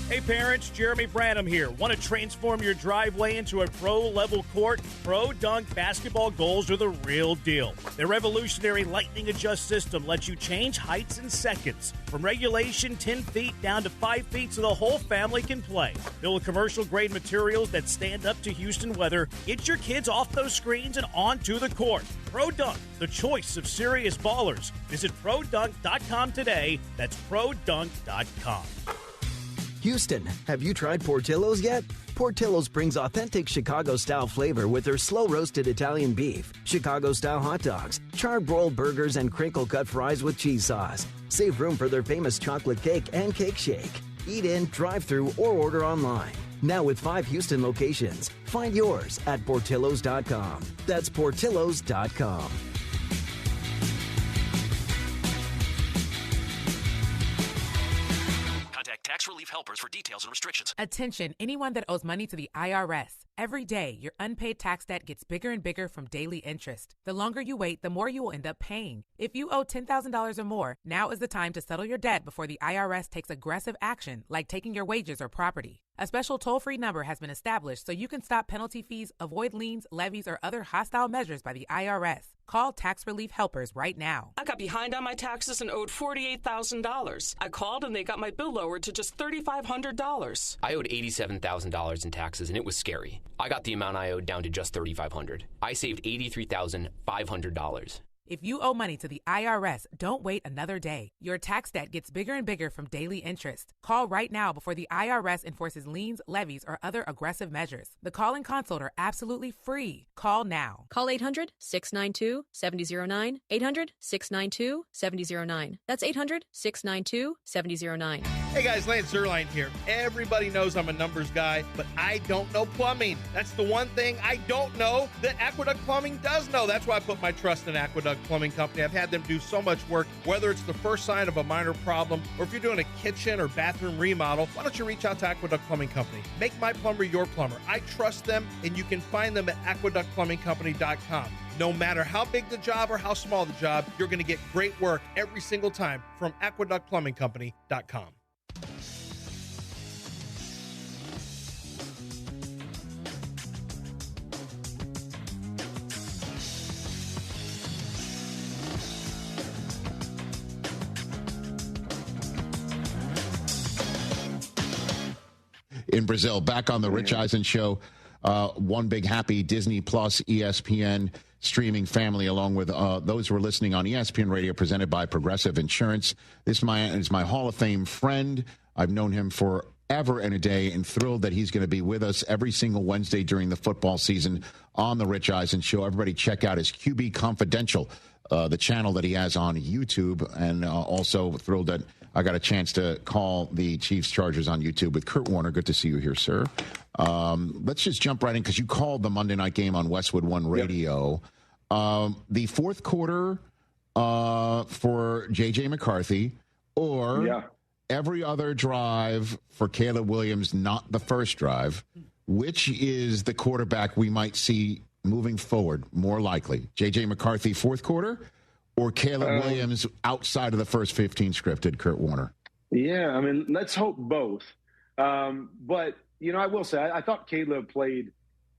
Hey parents, Jeremy Branham here. Want to transform your driveway into a pro-level court? Pro Dunk basketball goals are the real deal. Their revolutionary lightning adjust system lets you change heights in seconds. From regulation 10 feet down to 5 feet so the whole family can play. Built with commercial-grade materials that stand up to Houston weather, get your kids off those screens and onto the court. Pro Dunk, the choice of serious ballers. Visit ProDunk.com today. That's ProDunk.com. Houston, have you tried Portillo's yet? Portillo's brings authentic Chicago-style flavor with their slow-roasted Italian beef, Chicago-style hot dogs, char-broiled burgers, and crinkle-cut fries with cheese sauce. Save room for their famous chocolate cake and cake shake. Eat in, drive-thru, or order online. Now with 5 Houston locations. Find yours at Portillos.com. That's Portillos.com. Tax Relief Helpers for details and restrictions. Attention, anyone that owes money to the IRS. Every day, your unpaid tax debt gets bigger and bigger from daily interest. The longer you wait, the more you will end up paying. If you owe $10,000 or more, now is the time to settle your debt before the IRS takes aggressive action, like taking your wages or property. A special toll-free number has been established so you can stop penalty fees, avoid liens, levies, or other hostile measures by the IRS. Call Tax Relief Helpers right now. I got behind on my taxes and owed $48,000. I called and they got my bill lowered to just $3,500. I owed $87,000 in taxes and it was scary. I got the amount I owed down to just $3,500. I saved $83,500. If you owe money to the IRS, don't wait another day. Your tax debt gets bigger and bigger from daily interest. Call right now before the IRS enforces liens, levies, or other aggressive measures. The call and consult are absolutely free. Call now. Call 800-692-7009. 800-692-7009. That's 800-692-7009. Hey guys, Lance Zerline here. Everybody knows I'm a numbers guy, but I don't know plumbing. That's the one thing I don't know that Aqueduct Plumbing does know. That's why I put my trust in Aqueduct Plumbing Company. I've had them do so much work, whether it's the first sign of a minor problem or if you're doing a kitchen or bathroom remodel. Why don't you reach out to Aqueduct Plumbing Company? Make my plumber your plumber. I trust them, and you can find them at aqueductplumbingcompany.com. No matter how big the job or how small the job, you're going to get great work every single time from aqueductplumbingcompany.com. In Brazil, back on the Rich Eisen Show, one big happy Disney Plus ESPN streaming family, along with those who are listening on ESPN Radio, presented by Progressive Insurance. This is my Hall of Fame friend. I've known him forever and a day, and thrilled that he's going to be with us every single Wednesday during the football season on the Rich Eisen Show. Everybody check out his QB Confidential, the channel that he has on YouTube, and also thrilled that I got a chance to call the Chiefs Chargers on YouTube with Kurt Warner. Good to see you here, sir. Let's just jump right in because you called the Monday night game on Westwood One Radio. Yep. The fourth quarter for J.J. McCarthy, or every other drive for Caleb Williams, not the first drive. Which is the quarterback we might see moving forward more likely? J.J. McCarthy, fourth quarter, or Caleb Williams outside of the first 15 scripted, Kurt Warner? Yeah, I mean, let's hope both. But, you know, I will say, I thought Caleb played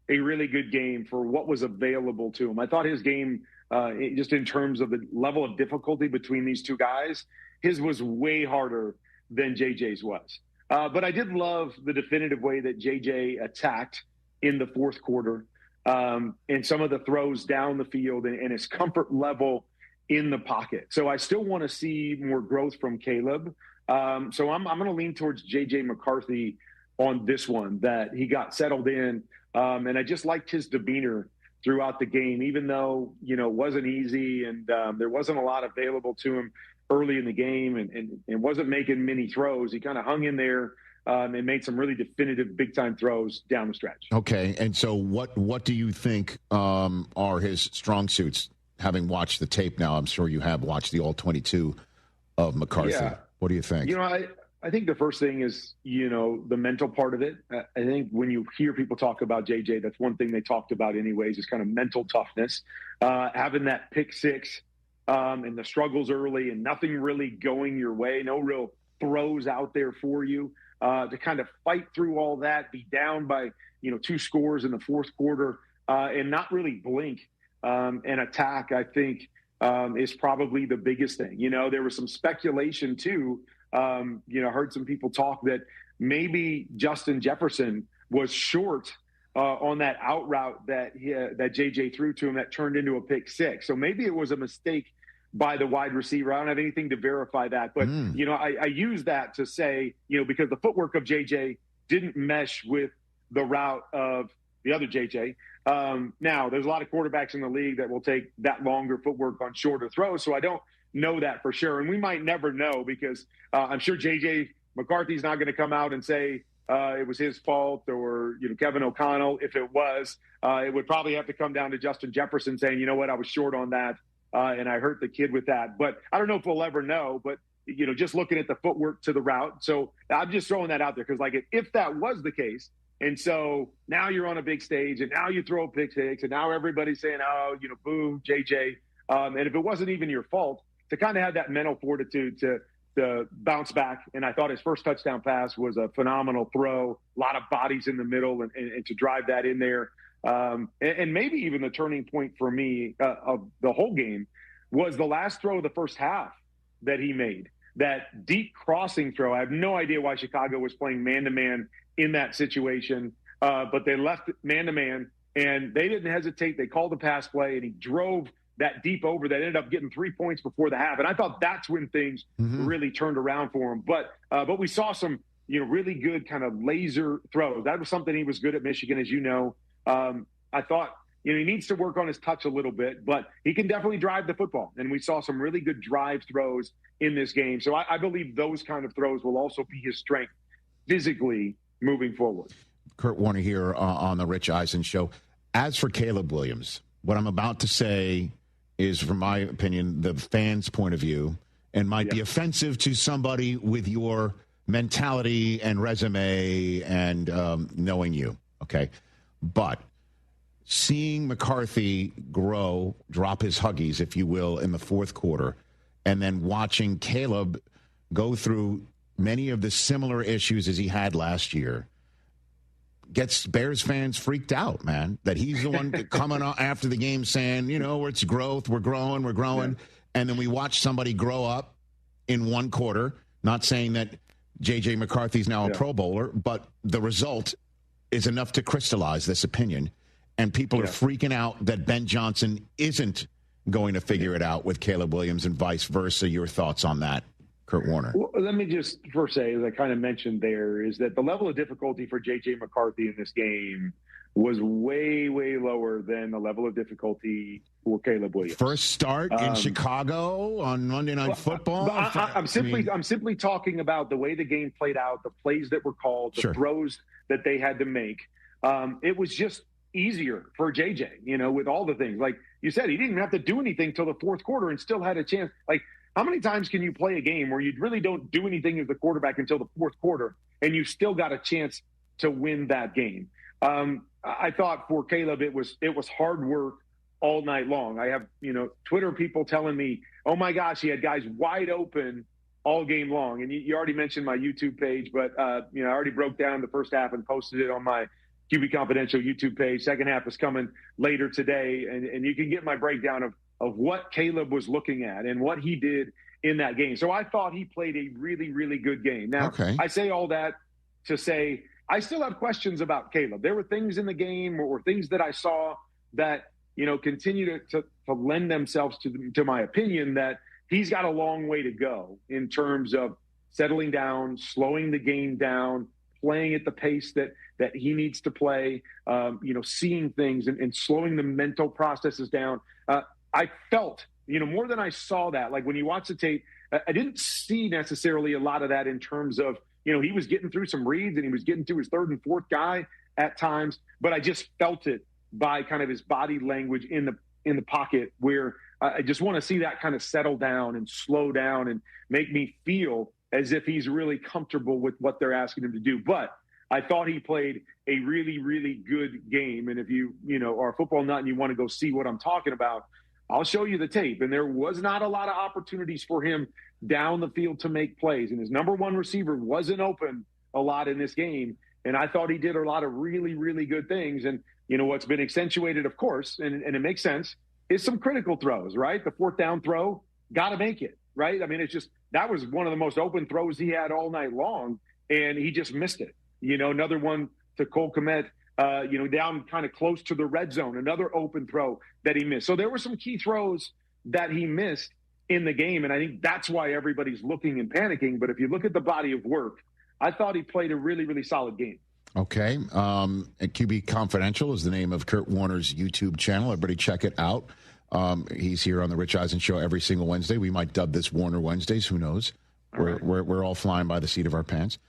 a really good game for what was available to him. I thought his game, just in terms of the level of difficulty between these two guys, his was way harder than JJ's was. But I did love the definitive way that JJ attacked in the fourth quarter, and some of the throws down the field and his comfort level in the pocket. So I still want to see more growth from Caleb. So I'm going to lean towards J.J. McCarthy on this one, that he got settled in. And I just liked his demeanor throughout the game, even though, it wasn't easy and there wasn't a lot available to him early in the game and wasn't making many throws. He kind of hung in there and made some really definitive big-time throws down the stretch. Okay, and so what do you think are his strong suits? Having watched the tape now, I'm sure you have watched the all-22 of McCarthy. Yeah. What do you think? I think the first thing is, the mental part of it. I think when you hear people talk about JJ, that's one thing they talked about anyways, is kind of mental toughness. Having that pick six and the struggles early and nothing really going your way, no real throws out there for you, to kind of fight through all that, be down by, 2 scores in the fourth quarter and not really blink and attack, I think, is probably the biggest thing. There was some speculation too. Heard some people talk that maybe Justin Jefferson was short on that out route that JJ threw to him that turned into a pick six. So maybe it was a mistake by the wide receiver. I don't have anything to verify that, but I use that to say, because the footwork of JJ didn't mesh with the route of the other JJ. Now, there's a lot of quarterbacks in the league that will take that longer footwork on shorter throws, so I don't know that for sure. And we might never know because I'm sure JJ McCarthy's not going to come out and say it was his fault or, Kevin O'Connell. If it was, it would probably have to come down to Justin Jefferson saying, I was short on that and I hurt the kid with that. But I don't know if we'll ever know, but, just looking at the footwork to the route. So I'm just throwing that out there because, if that was the case, and so now you're on a big stage and now you throw a pick six and now everybody's saying, boo, JJ. And if it wasn't even your fault, to kind of have that mental fortitude to bounce back. And I thought his first touchdown pass was a phenomenal throw, a lot of bodies in the middle and to drive that in there. And maybe even the turning point for me of the whole game was the last throw of the first half that he made, that deep crossing throw. I have no idea why Chicago was playing man-to-man in that situation, but they left man-to-man and they didn't hesitate. They called the pass play and he drove that deep over that ended up getting 3 points before the half. And I thought that's when things really turned around for him. But we saw some, really good kind of laser throws. That was something he was good at Michigan, as you know. I thought, he needs to work on his touch a little bit, but he can definitely drive the football. And we saw some really good drive throws in this game. So I believe those kind of throws will also be his strength physically moving forward. Kurt Warner here on the Rich Eisen Show. As for Caleb Williams, what I'm about to say is, from my opinion, the fans' point of view, and might be offensive to somebody with your mentality and resume and knowing you, okay? But seeing McCarthy grow, drop his huggies, if you will, in the fourth quarter, and then watching Caleb go through many of the similar issues as he had last year, gets Bears fans freaked out, man, that he's the one coming after the game saying, it's growth, we're growing. Yeah. And then we watch somebody grow up in one quarter, not saying that J.J. McCarthy's now a Pro Bowler, but the result is enough to crystallize this opinion. And people are freaking out that Ben Johnson isn't going to figure it out with Caleb Williams and vice versa. Your thoughts on that, Kurt Warner? Well, let me just first say, as I kind of mentioned there, is that the level of difficulty for J.J. McCarthy in this game was way, way lower than the level of difficulty for Caleb Williams. First start in Chicago on Monday Night Football? I'm simply talking about the way the game played out, the plays that were called, the throws that they had to make. It was just easier for JJ, with all the things. Like you said, he didn't even have to do anything till the fourth quarter and still had a chance. Like, how many times can you play a game where you really don't do anything as the quarterback until the fourth quarter and you still got a chance to win that game? I thought for Caleb, it was hard work all night long. I have, Twitter people telling me, oh my gosh, he had guys wide open all game long. And you already mentioned my YouTube page, but, I already broke down the first half and posted it on my QB Confidential YouTube page. Second half is coming later today. And you can get my breakdown of what Caleb was looking at and what he did in that game. So I thought he played a really, really good game. Now, I say all that to say I still have questions about Caleb. There were things in the game or things that I saw that, continue to lend themselves to my opinion that he's got a long way to go in terms of settling down, slowing the game down, playing at the pace that he needs to play, seeing things and slowing the mental processes down. I felt, more than I saw that. Like when you watch the tape, I didn't see necessarily a lot of that in terms of, he was getting through some reads and he was getting through his third and fourth guy at times, but I just felt it by kind of his body language in the pocket, where I just want to see that kind of settle down and slow down and make me feel as if he's really comfortable with what they're asking him to do. But I thought he played a really, really good game. And if you are a football nut and you want to go see what I'm talking about, I'll show you the tape. And there was not a lot of opportunities for him down the field to make plays. And his number one receiver wasn't open a lot in this game. And I thought he did a lot of really, really good things. And, what's been accentuated, of course, and it makes sense, is some critical throws, right? The fourth down throw, got to make it, right? I mean, that was one of the most open throws he had all night long, and he just missed it. Another one to Cole Kmet, down kind of close to the red zone, another open throw that he missed. So there were some key throws that he missed in the game, and I think that's why everybody's looking and panicking. But if you look at the body of work, I thought he played a really, really solid game. Okay. QB Confidential is the name of Kurt Warner's YouTube channel. Everybody check it out. He's here on the Rich Eisen Show every single Wednesday. We might dub this Warner Wednesdays. Who knows? We're all flying by the seat of our pants.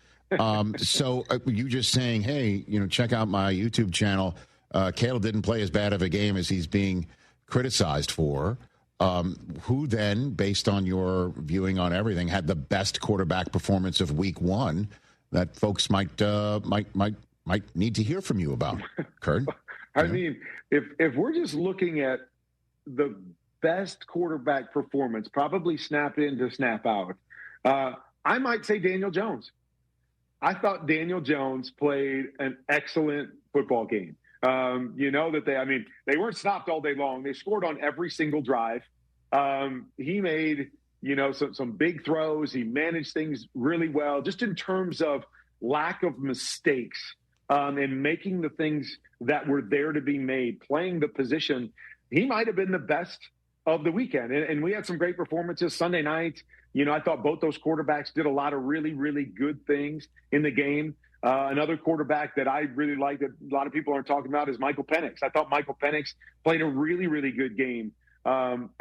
So you just saying, hey, check out my YouTube channel. Caleb didn't play as bad of a game as he's being criticized for. Who then, based on your viewing on everything, had the best quarterback performance of Week 1 that folks might need to hear from you about, Kurt? I mean, if we're just looking at the best quarterback performance, probably snap in to snap out, I might say Daniel Jones. I thought Daniel Jones played an excellent football game. They weren't stopped all day long. They scored on every single drive. He made, some big throws. He managed things really well, just in terms of lack of mistakes, and making the things that were there to be made, playing the position. He might have been the best of the weekend. And we had some great performances Sunday night. I thought both those quarterbacks did a lot of really, really good things in the game. Another quarterback that I really like that a lot of people aren't talking about is Michael Penix. I thought Michael Penix played a really, really good game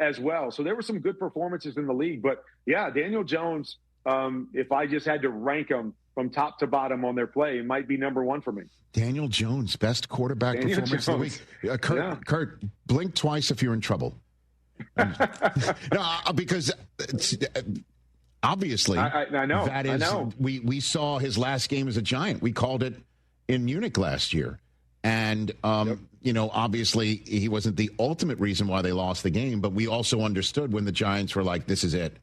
as well. So there were some good performances in the league. But, yeah, Daniel Jones, if I just had to rank them from top to bottom on their play, it might be number one for me. Daniel Jones, best quarterback performance of the week. Kurt, blink twice if you're in trouble. No, because obviously, I know. That is, I know. We saw his last game as a Giant. We called it in Munich last year, and obviously he wasn't the ultimate reason why they lost the game, but we also understood when the Giants were like, "This is it."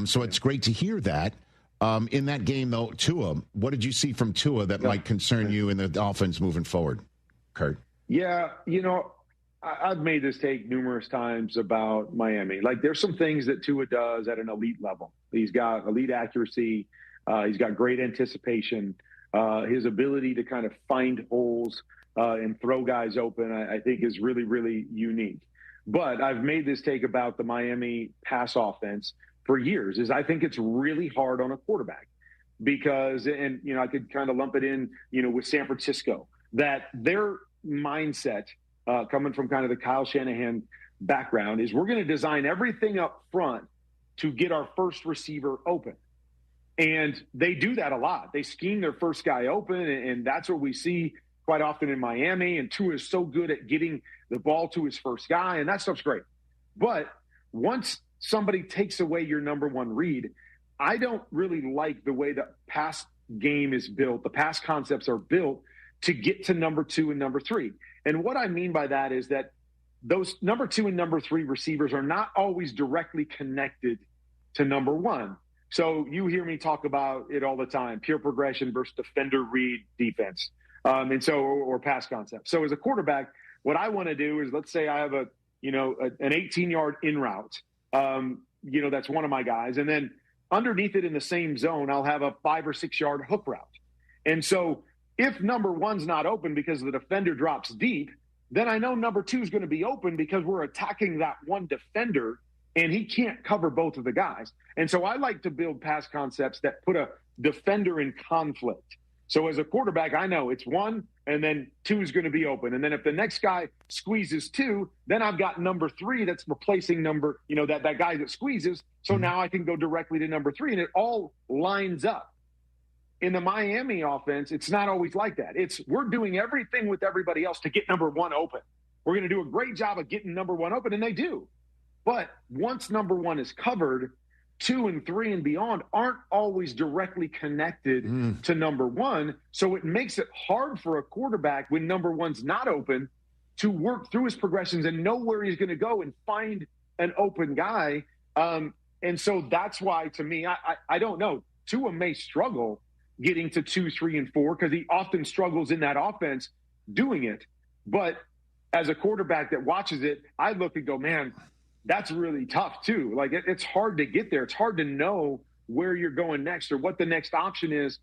So it's great to hear that. In that game, though, Tua, what did you see from Tua that might concern you in the Dolphins moving forward, Kurt? Yeah, I've made this take numerous times about Miami. Like, there's some things that Tua does at an elite level. He's got elite accuracy. He's got great anticipation. His ability to kind of find holes and throw guys open, I think, is really, really unique. But I've made this take about the Miami pass offense for years, is I think it's really hard on a quarterback because, and, I could kind of lump it in, with San Francisco, that their mindset coming from kind of the Kyle Shanahan background is we're going to design everything up front to get our first receiver open. And they do that a lot. They scheme their first guy open, and that's what we see quite often in Miami. And Tua is so good at getting the ball to his first guy, and that stuff's great. But once somebody takes away your number one read, I don't really like the way the pass game is built. The pass concepts are built to get to number 2 and number 3. And what I mean by that is that those number 2 and number 3 receivers are not always directly connected to number 1. So you hear me talk about it all the time, pure progression versus defender read defense. Or pass concept. So as a quarterback, what I want to do is, let's say I have an 18-yard in route. That's one of my guys. And then underneath it in the same zone, I'll have a 5 or 6 yard hook route. And so if number 1's not open because the defender drops deep, then I know number 2 is going to be open because we're attacking that one defender and he can't cover both of the guys. And so I like to build pass concepts that put a defender in conflict. So as a quarterback, I know it's 1, and then 2 is going to be open. And then if the next guy squeezes 2, then I've got number 3 that's replacing that guy that squeezes. So now I can go directly to number 3, and it all lines up. In the Miami offense, it's not always like that. We're doing everything with everybody else to get number 1 open. We're going to do a great job of getting number 1 open, and they do. But once number 1 is covered, 2 and 3 and beyond aren't always directly connected to number 1. So it makes it hard for a quarterback when number 1's not open to work through his progressions and know where he's going to go and find an open guy. And so that's why, to me, I don't know. Tua may struggle getting to 2, 3, and 4 because he often struggles in that offense doing it. But as a quarterback that watches it, I look and go, man, that's really tough too. Like it's hard to get there. It's hard to know where you're going next or what the next option is,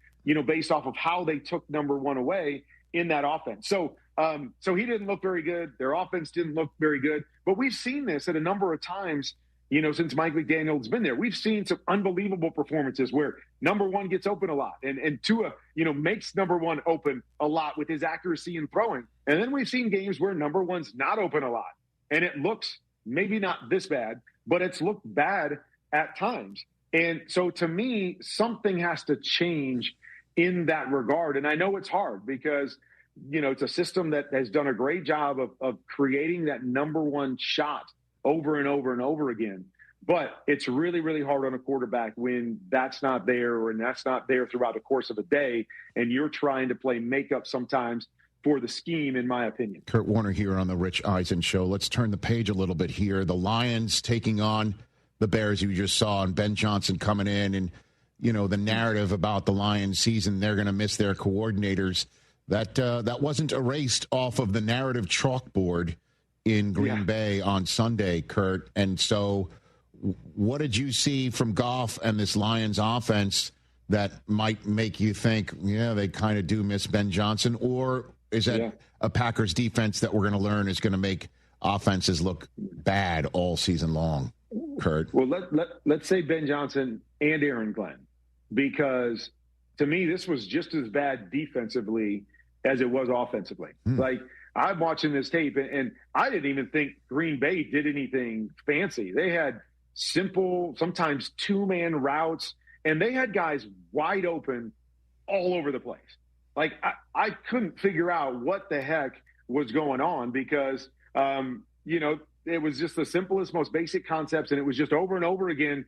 based off of how they took number 1 away in that offense. So he didn't look very good. Their offense didn't look very good. But we've seen this at a number of times, since Mike McDaniel's been there. We've seen some unbelievable performances where number 1 gets open a lot and Tua, makes number 1 open a lot with his accuracy in throwing. And then we've seen games where number 1's not open a lot. And it looks maybe not this bad, but it's looked bad at times. And so to me, something has to change in that regard. And I know it's hard because, it's a system that has done a great job of creating that number 1 shot over and over and over again. But it's really, really hard on a quarterback when that's not there and that's not there throughout the course of a day. And you're trying to play makeup sometimes for the scheme, in my opinion. Kurt Warner here on the Rich Eisen Show. Let's turn the page a little bit here. The Lions taking on the Bears you just saw, and Ben Johnson coming in, and, the narrative about the Lions season, they're going to miss their coordinators. That wasn't erased off of the narrative chalkboard in Green Bay on Sunday, Kurt. And so what did you see from Goff and this Lions offense that might make you think, they kind of do miss Ben Johnson? Or is that a Packers defense that we're going to learn is going to make offenses look bad all season long, Kurt? Well, let's say Ben Johnson and Aaron Glenn, because to me, this was just as bad defensively as it was offensively. Like, I'm watching this tape, and I didn't even think Green Bay did anything fancy. They had simple, sometimes 2-man routes, and they had guys wide open all over the place. Like, I couldn't figure out what the heck was going on because, it was just the simplest, most basic concepts, and it was just over and over again.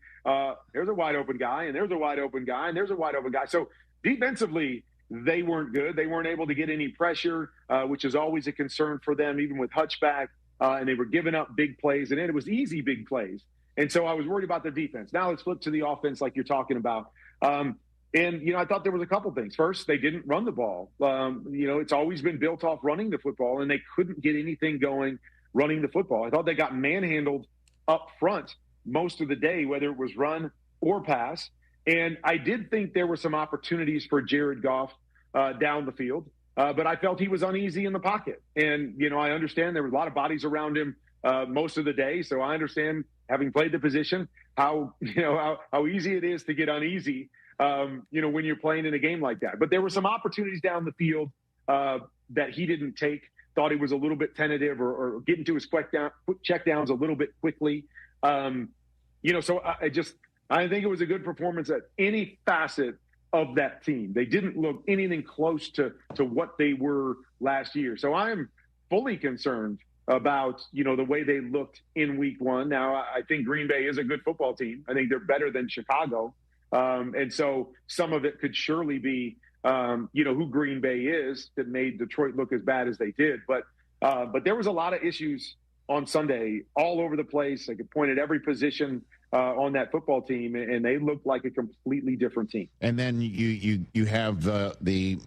There's a wide open guy, and there's a wide open guy, and there's a wide open guy. So defensively, they weren't good. They weren't able to get any pressure, which is always a concern for them, even with Hutchback, and they were giving up big plays, and it was easy big plays. And so I was worried about the defense. Now let's flip to the offense like you're talking about. And, I thought there was a couple things. First, they didn't run the ball. It's always been built off running the football, and they couldn't get anything going running the football. I thought they got manhandled up front most of the day, whether it was run or pass. And I did think there were some opportunities for Jared Goff down the field, but I felt he was uneasy in the pocket. And, I understand there were a lot of bodies around him most of the day. So I understand, having played the position, how easy it is to get uneasy, when you're playing in a game like that. But there were some opportunities down the field that he didn't take. Thought he was a little bit tentative or getting to his quick check downs a little bit quickly. So I think it was a good performance at any facet of that team. They didn't look anything close to what they were last year. So I'm fully concerned about, the way they looked in week 1. Now, I think Green Bay is a good football team. I think they're better than Chicago. And so some of it could surely be, who Green Bay is that made Detroit look as bad as they did. But there was a lot of issues on Sunday all over the place. I could point at every position on that football team, and they looked like a completely different team. And then you have the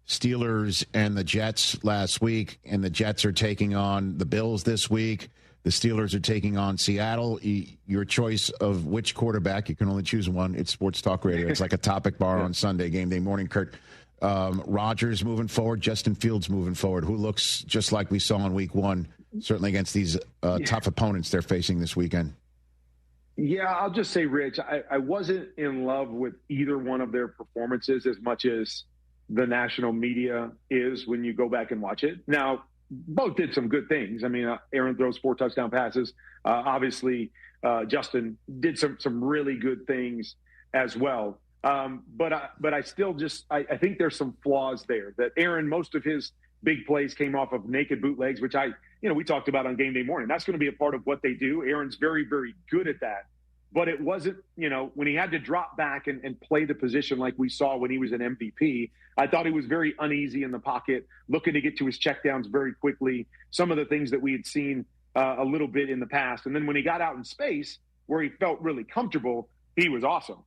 Steelers and the Jets last week, and the Jets are taking on the Bills this week. The Steelers are taking on Seattle. Your choice of which quarterback, you can only choose one. It's Sports Talk Radio. It's like a topic bar on Sunday, game day morning, Kurt. Rodgers moving forward, Justin Fields moving forward, who looks just like we saw in week 1, certainly against these tough opponents they're facing this weekend. Yeah, I'll just say, Rich, I wasn't in love with either one of their performances as much as the national media is when you go back and watch it. Now, both did some good things. I mean, Aaron throws 4 touchdown passes. Obviously, Justin did some really good things as well. But I still I think there's some flaws there. That Aaron, most of his big plays came off of naked bootlegs, which we talked about on game day morning. That's going to be a part of what they do. Aaron's very, very good at that. But it wasn't, when he had to drop back and play the position like we saw when he was an MVP, I thought he was very uneasy in the pocket, looking to get to his checkdowns very quickly, some of the things that we had seen a little bit in the past. And then when he got out in space where he felt really comfortable, he was awesome.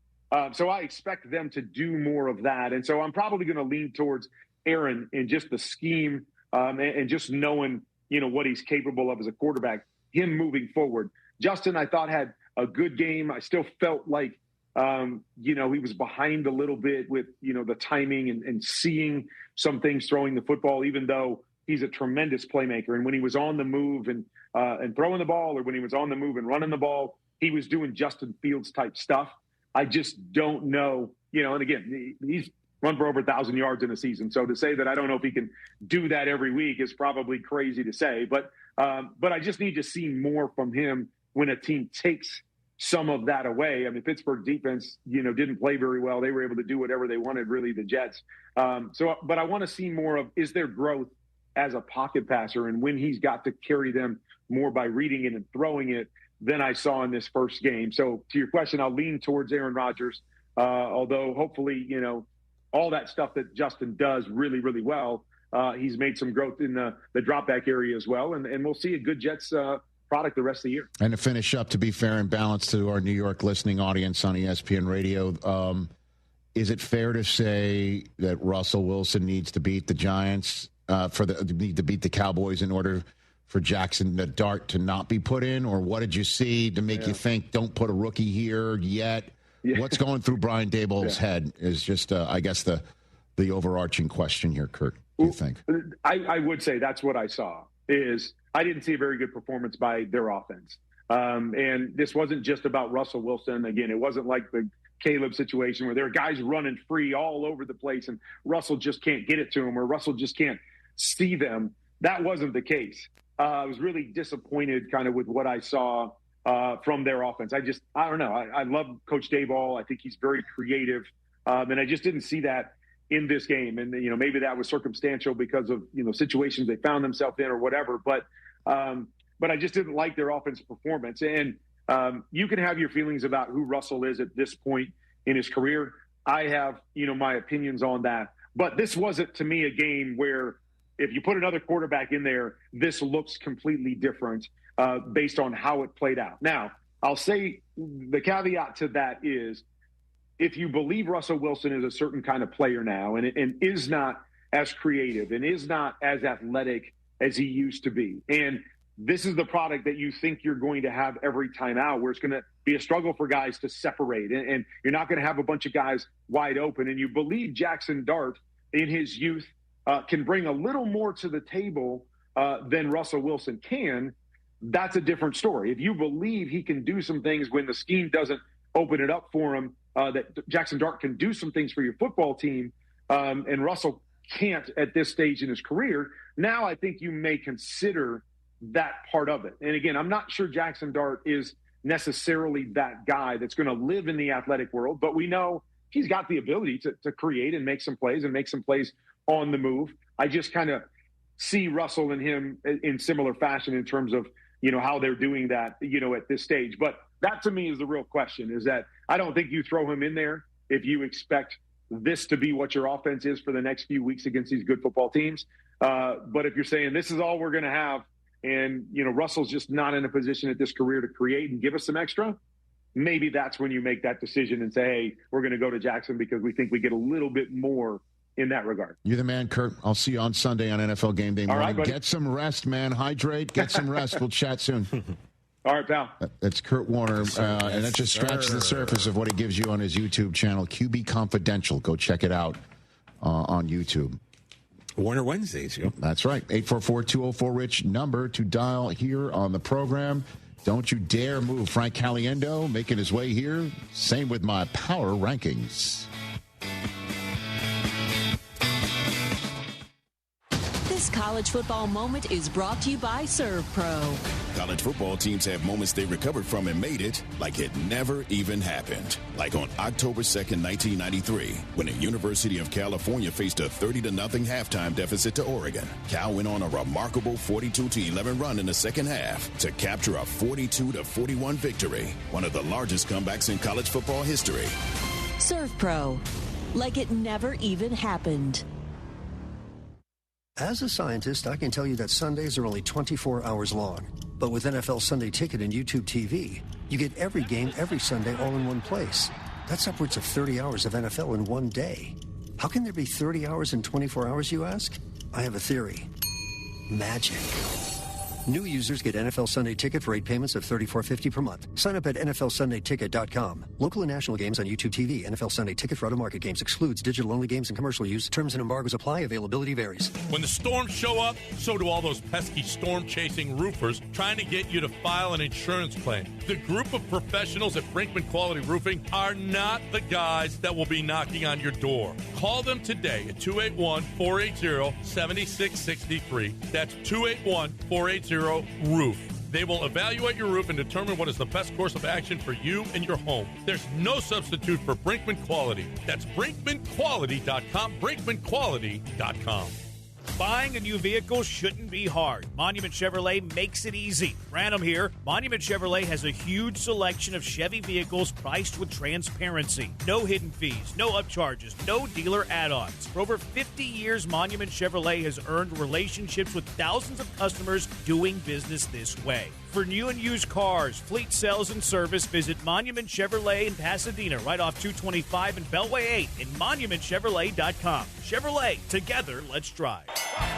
So I expect them to do more of that. And so I'm probably going to lean towards Aaron in just the scheme and just knowing, what he's capable of as a quarterback, him moving forward. Justin, I thought, had a good game. I still felt like, he was behind a little bit with, the timing and seeing some things throwing the football, even though he's a tremendous playmaker. And when he was on the move and throwing the ball, or when he was on the move and running the ball, he was doing Justin Fields type stuff. I just don't know, and again, he's run for over 1,000 yards in a season. So to say that I don't know if he can do that every week is probably crazy to say, but I just need to see more from him when a team takes some of that away. I mean, Pittsburgh defense, didn't play very well. They were able to do whatever they wanted, really, the Jets. But I want to see more of, is there growth as a pocket passer, and when he's got to carry them more by reading it and throwing it than I saw in this first game. So to your question, I'll lean towards Aaron Rodgers, although hopefully, all that stuff that Justin does really, really well, he's made some growth in the drop back area as well. And we'll see a good Jets product the rest of the year. And to finish up, to be fair and balanced to our New York listening audience on ESPN Radio, is it fair to say that Russell Wilson needs to beat the Giants to beat the Cowboys in order for Jackson Dart to not be put in? Or what did you see to make you think, don't put a rookie here yet? Yeah. What's going through Brian Daboll's head is just, I guess, the overarching question here, Kurt. Do you think? I would say that's what I saw. Is I didn't see a very good performance by their offense. And this wasn't just about Russell Wilson. Again, it wasn't like the Caleb situation where there are guys running free all over the place and Russell just can't get it to him, or Russell just can't see them. That wasn't the case. I was really disappointed kind of with what I saw from their offense. I don't know. I love Coach Daboll. I think he's very creative. And I just didn't see that in this game. And, maybe that was circumstantial because of, situations they found themselves in or whatever. But I just didn't like their offensive performance. And you can have your feelings about who Russell is at this point in his career. I have, my opinions on that. But this wasn't, to me, a game where if you put another quarterback in there, this looks completely different based on how it played out. Now, I'll say the caveat to that is if you believe Russell Wilson is a certain kind of player now and is not as creative and is not as athletic as he used to be, and this is the product that you think you're going to have every time out, where it's going to be a struggle for guys to separate, and you're not going to have a bunch of guys wide open, and you believe Jackson Dart in his youth can bring a little more to the table than Russell Wilson can, that's a different story. If you believe he can do some things when the scheme doesn't open it up for him, that Jackson Dart can do some things for your football team, and Russell can't at this stage in his career, now I think you may consider that part of it. And again, I'm not sure Jackson Dart is necessarily that guy that's going to live in the athletic world, but we know he's got the ability to create and make some plays on the move. I just kind of see Russell and him in similar fashion in terms of, how they're doing that, at this stage. But that to me is the real question, is that I don't think you throw him in there if you expect this to be what your offense is for the next few weeks against these good football teams. But if you're saying this is all we're going to have, and, Russell's just not in a position at this career to create and give us some extra, maybe that's when you make that decision and say, hey, we're going to go to Jackson because we think we get a little bit more in that regard. You're the man, Kurt. I'll see you on Sunday on NFL Game Day morning. All right, get some rest, man. Hydrate. Get some rest. We'll chat soon. All right, pal. That's Kurt Warner, and that just scratches the surface of what he gives you on his YouTube channel, QB Confidential. Go check it out on YouTube. Warner Wednesdays. Yep. That's right. 844-204-RICH number to dial here on the program. Don't you dare move. Frank Caliendo making his way here. Same with my power rankings. This college football moment is brought to you by ServPro. College football teams have moments they recovered from and made it like it never even happened. Like on October 2nd, 1993, when the University of California faced a 30-0 halftime deficit to Oregon. Cal went on a remarkable 42-11 run in the second half to capture a 42-41 victory, one of the largest comebacks in college football history. ServPro, like it never even happened. As a scientist, I can tell you that Sundays are only 24 hours long. But with NFL Sunday Ticket and YouTube TV, you get every game every Sunday all in one place. That's upwards of 30 hours of NFL in one day. How can there be 30 hours in 24 hours, you ask? I have a theory. Magic. New users get NFL Sunday Ticket for 8 payments of $34.50 per month. Sign up at NFLSundayTicket.com. Local and national games on YouTube TV. NFL Sunday Ticket for out-of-market games excludes digital-only games and commercial use. Terms and embargoes apply. Availability varies. When the storms show up, so do all those pesky storm-chasing roofers trying to get you to file an insurance claim. The group of professionals at Brinkman Quality Roofing are not the guys that will be knocking on your door. Call them today at 281-480-7663. That's 281-480-ROOF. They will evaluate your roof and determine what is the best course of action for you and your home. There's no substitute for Brinkman Quality. That's BrinkmanQuality.com, BrinkmanQuality.com. Buying a new vehicle shouldn't be hard. Monument Chevrolet makes it easy. Random here. Monument Chevrolet has a huge selection of Chevy vehicles priced with transparency. No hidden fees, no upcharges, no dealer add-ons. For over 50 years, Monument Chevrolet has earned relationships with thousands of customers doing business this way. For new and used cars, fleet sales, and service, visit Monument Chevrolet in Pasadena, right off 225 and Beltway 8, and MonumentChevrolet.com. Chevrolet, together, let's drive.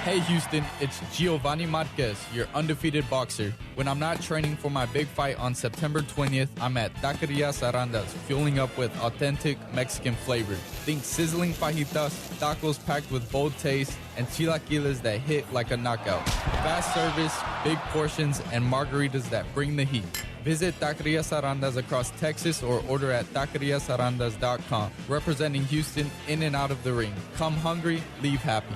Hey Houston, it's Giovanni Marquez, your undefeated boxer. When I'm not training for my big fight on September 20th, I'm at Taqueria Sarandas, fueling up with authentic Mexican flavors. Think sizzling fajitas, tacos packed with bold taste, and chilaquiles that hit like a knockout. Fast service, big portions, and margaritas that bring the heat. Visit Taqueria Sarandas across Texas or order at taqueriasarandas.com. Representing Houston in and out of the ring. Come hungry, leave happy.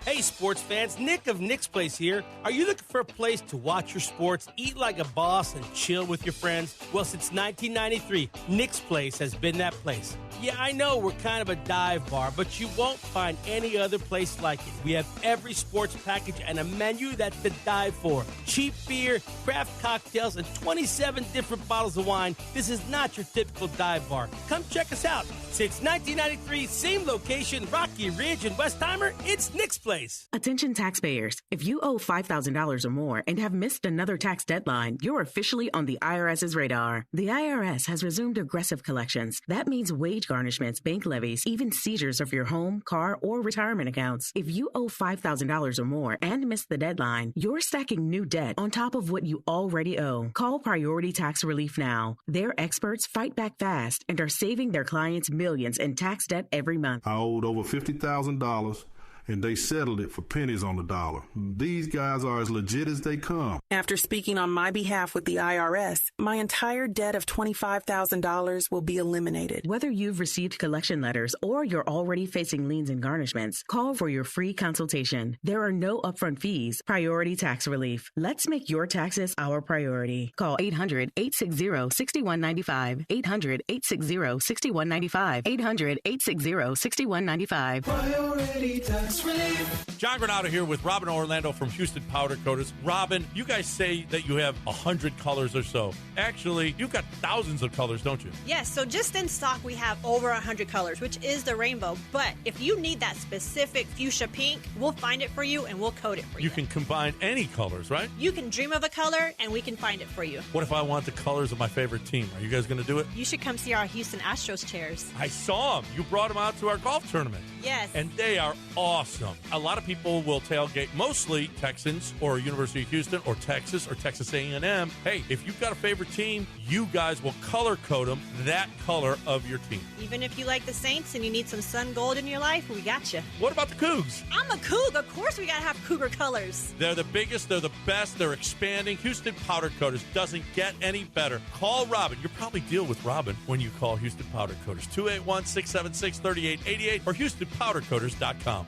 Hey sports fans, Nick of Nick's Place here. Are you looking for a place to watch your sports, eat like a boss, and chill with your friends? Well, since 1993, Nick's Place has been that place. Yeah, I know we're kind of a dive bar, but you won't find any other place like it. We have every sports package and a menu that's to die for. Cheap beer, craft cocktails, and 27 different bottles of wine. This is not your typical dive bar. Come check us out. Since 1993, same location, Rocky Ridge and Westheimer, it's Nick's Place. Attention taxpayers. If you owe $5,000 or more and have missed another tax deadline, you're officially on the IRS's radar. The IRS has resumed aggressive collections. That means wage garnishments, bank levies, even seizures of your home, car, or retirement accounts. If you owe $5,000 or more and missed the deadline, you're stacking new debt on top of what you already owe. Call Priority Tax Relief now. Their experts fight back fast and are saving their clients millions in tax debt every month. I owed over $50,000. And they settled it for pennies on the dollar. These guys are as legit as they come. After speaking on my behalf with the IRS, my entire debt of $25,000 will be eliminated. Whether you've received collection letters or you're already facing liens and garnishments, call for your free consultation. There are no upfront fees. Priority Tax Relief. Let's make your taxes our priority. Call 800-860-6195. 800-860-6195. 800-860-6195. Priority Tax Relief. John Granado here with Robin Orlando from Houston Powder Coaters. Robin, you guys say that you have 100 colors or so. Actually, you've got thousands of colors, don't you? Yes, so just in stock we have over 100 colors, which is the rainbow. But if you need that specific fuchsia pink, we'll find it for you and we'll coat it for you. You can combine any colors, right? You can dream of a color and we can find it for you. What if I want the colors of my favorite team? Are you guys going to do it? You should come see our Houston Astros chairs. I saw them. You brought them out to our golf tournament. Yes. And they are awesome. A lot of people will tailgate, mostly Texans or University of Houston or Texas A&M. Hey, if you've got a favorite team, you guys will color code them that color of your team. Even if you like the Saints and you need some sun gold in your life, we got you. What about the Cougs? I'm a Coug. Of course we got to have Cougar colors. They're the biggest. They're the best. They're expanding. Houston Powder Coaters doesn't get any better. Call Robin. You'll probably deal with Robin when you call Houston Powder Coaters. 281-676-3888 or HoustonPowderCoaters.com.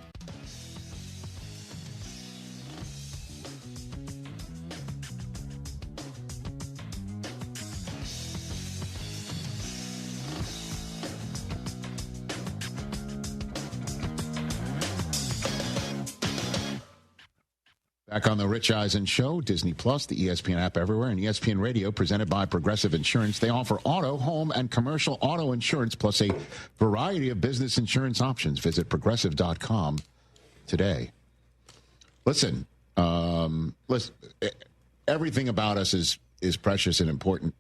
Back on the Rich Eisen Show, Disney Plus, the ESPN app everywhere, and ESPN Radio, presented by Progressive Insurance. They offer auto, home, and commercial auto insurance, plus a variety of business insurance options. Visit Progressive.com today. Listen, everything about us is precious and important.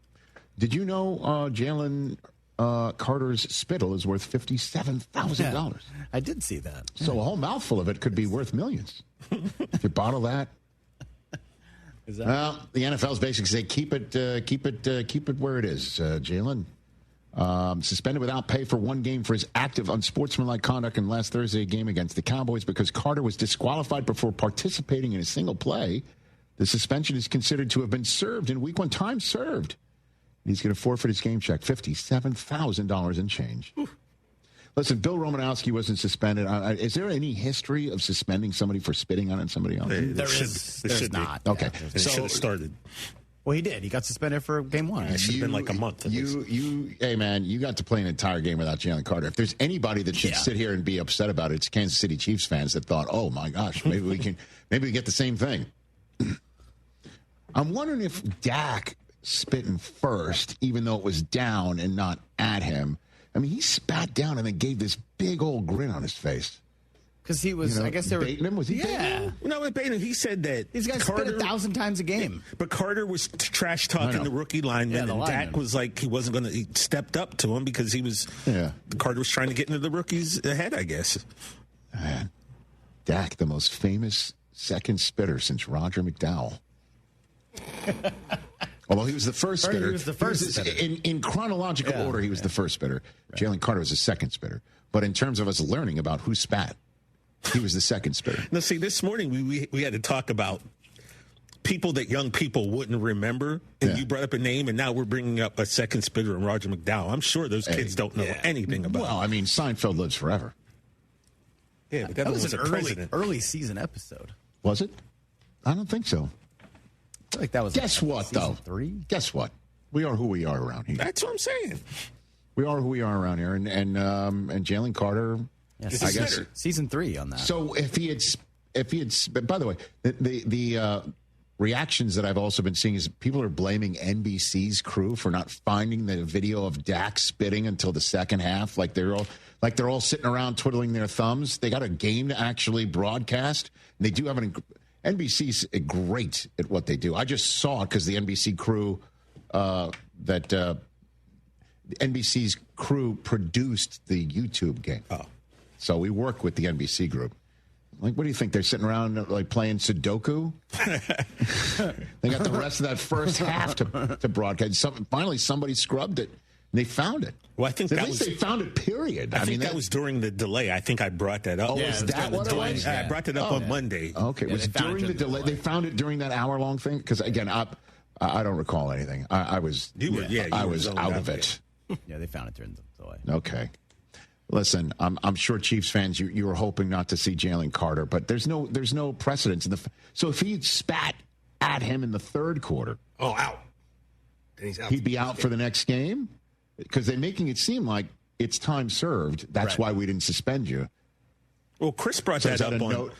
Did you know Jalen Carter's spittle is worth $57,000? Yeah, I did see that. So a whole mouthful of it could be worth millions. If you bottle that. Well, the NFL's basically say keep it where it is. Jalen suspended without pay for one game for his active unsportsmanlike conduct in last Thursday's game against the Cowboys because Carter was disqualified before participating in a single play. The suspension is considered to have been served in week 1, time served. He's going to forfeit his game check, $57,000 in change. Oof. Listen, Bill Romanowski wasn't suspended. Is there any history of suspending somebody for spitting on somebody else? There's not. Okay. It should have started. Well, he did. He got suspended for game 1. It should have been like a month. Hey, man, you got to play an entire game without Jalen Carter. If there's anybody that should sit here and be upset about it, it's Kansas City Chiefs fans that thought, oh, my gosh, maybe we get the same thing. I'm wondering if Dak spitting first, even though it was down and not at him. I mean, he spat down and then gave this big old grin on his face. Because he was, I guess they were baiting him. Was he baiting him? No, baiting him. He said that these guys spit 1,000 times a game. But Carter was trash talking the rookie lineman, and Dak was like he wasn't going to. He stepped up to him because he was. Yeah. Carter was trying to get into the rookie's head, I guess. Man, Dak, the most famous second spitter since Roger McDowell. Although he was the first spitter. He was the first spitter. In chronological order, he was the first spitter. Right. Jalen Carter was the second spitter. But in terms of us learning about who spat, he was the second spitter. Now, see, this morning we had to talk about people that young people wouldn't remember. And you brought up a name, and now we're bringing up a second spitter in Roger McDowell. I'm sure those kids don't know anything about Well, I mean, Seinfeld lives forever. Yeah, but that was an early season episode. Was it? I don't think so. I feel like that was. Guess what, though? 3? Guess what? We are who we are around here. That's what I'm saying. We are who we are around here, and Jalen Carter. Yeah, I guess season 3 on that. So if he had, by the way, the reactions that I've also been seeing is people are blaming NBC's crew for not finding the video of Dak spitting until the second half. Like they're all sitting around twiddling their thumbs. They got a game to actually broadcast, and they do have NBC's great at what they do. I just saw it because the NBC crew NBC's crew produced the YouTube game. Oh. So we work with the NBC group. Like, what do you think? They're sitting around like playing Sudoku? They got the rest of that first half to broadcast. Finally, somebody scrubbed it. And they found it. Well, I think at least they found it, period. I mean, that was during the delay. I think I brought that up. Oh, is that what it was? I brought it up on Monday. Okay, it was during the delay. They found it during that hour-long thing? Because, again, I don't recall anything. I was out of it. Yeah, they found it during the delay. Okay. Listen, I'm sure Chiefs fans, you were hoping not to see Jalen Carter, but there's no precedence. So if he spat at him in the third quarter. Oh, out. And he's out. He'd be out for the next game? Because they're making it seem like it's time served. That's why we didn't suspend you. Well, Chris brought that up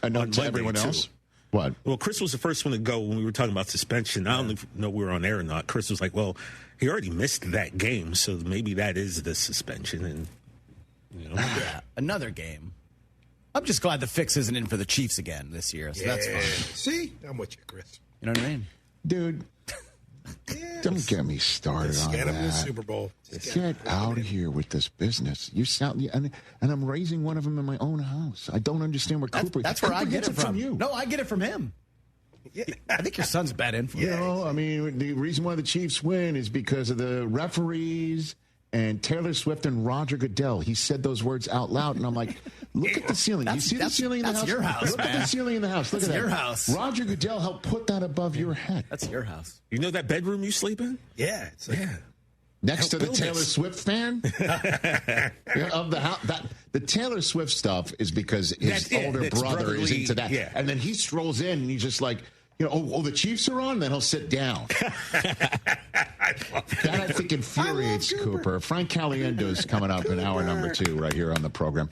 a note to everyone else. What? Well, Chris was the first one to go when we were talking about suspension. I don't know if we were on air or not. Chris was like, well, he already missed that game, so maybe that is the suspension. And another game. I'm just glad the fix isn't in for the Chiefs again this year, so that's fine. See? I'm with you, Chris. You know what I mean? Dude, don't get me started on that. The Super Bowl. Get out of here with this business. You sound, and I'm raising one of them in my own house. I don't understand where Cooper. That's where I get gets it from you. No, I get it from him. Yeah. I think your son's a bad influence. I mean, the reason why the Chiefs win is because of the referees and Taylor Swift and Roger Goodell. He said those words out loud, and I'm like, look at the ceiling. You see the ceiling in the house? That's your house, Look at the ceiling in the house. Look at that. Your house. Roger Goodell helped put that above your head. That's your house. You know that bedroom you sleep in? Yeah. Next to the Taylor Swift fan of the house. The Taylor Swift stuff is because his older brother is into that. Yeah. And then he strolls in, and he's just like, the Chiefs are on, then he'll sit down. That, I think, infuriates Cooper. Frank Caliendo is coming up in hour number 2 right here on the program.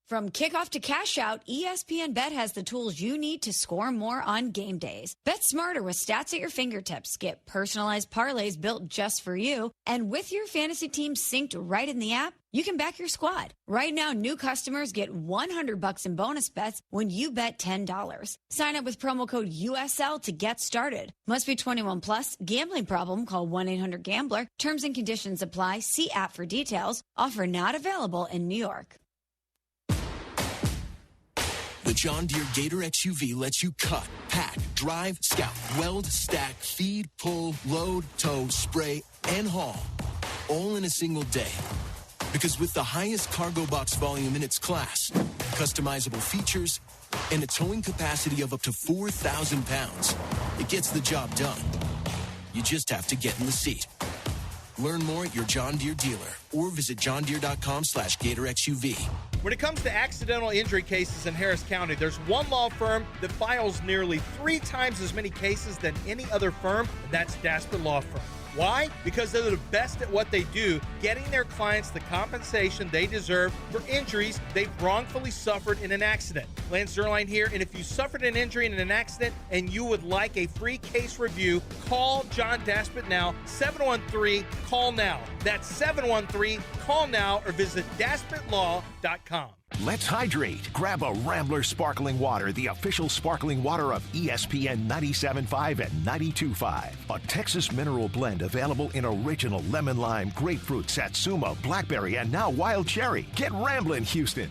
From kickoff to cash out, ESPN Bet has the tools you need to score more on game days. Bet smarter with stats at your fingertips. Get personalized parlays built just for you. And with your fantasy team synced right in the app, you can back your squad. Right now, new customers get $100 in bonus bets when you bet $10. Sign up with promo code USL to get started. Must be 21 plus. Gambling problem? Call 1-800-GAMBLER. Terms and conditions apply. See app for details. Offer not available in New York. The John Deere Gator XUV lets you cut, pack, drive, scout, weld, stack, feed, pull, load, tow, spray, and haul, all in a single day. Because with the highest cargo box volume in its class, customizable features, and a towing capacity of up to 4,000 pounds, it gets the job done. You just have to get in the seat. Learn more at your John Deere dealer or visit johndeere.com/Gator XUV. When it comes to accidental injury cases in Harris County, there's one law firm that files nearly 3 times as many cases than any other firm, and that's Daspit Law Firm. Why? Because they're the best at what they do, getting their clients the compensation they deserve for injuries they've wrongfully suffered in an accident. Lance Zerline here, and if you suffered an injury in an accident and you would like a free case review, call John Daspit now, 713-CALL-NOW. That's 713-CALL-NOW or visit DaspitLaw.com. Let's hydrate. Grab a Rambler Sparkling Water, the official sparkling water of ESPN 97.5 and 92.5. A Texas mineral blend available in original lemon lime, grapefruit, satsuma, blackberry, and now wild cherry. Get Ramblin', Houston.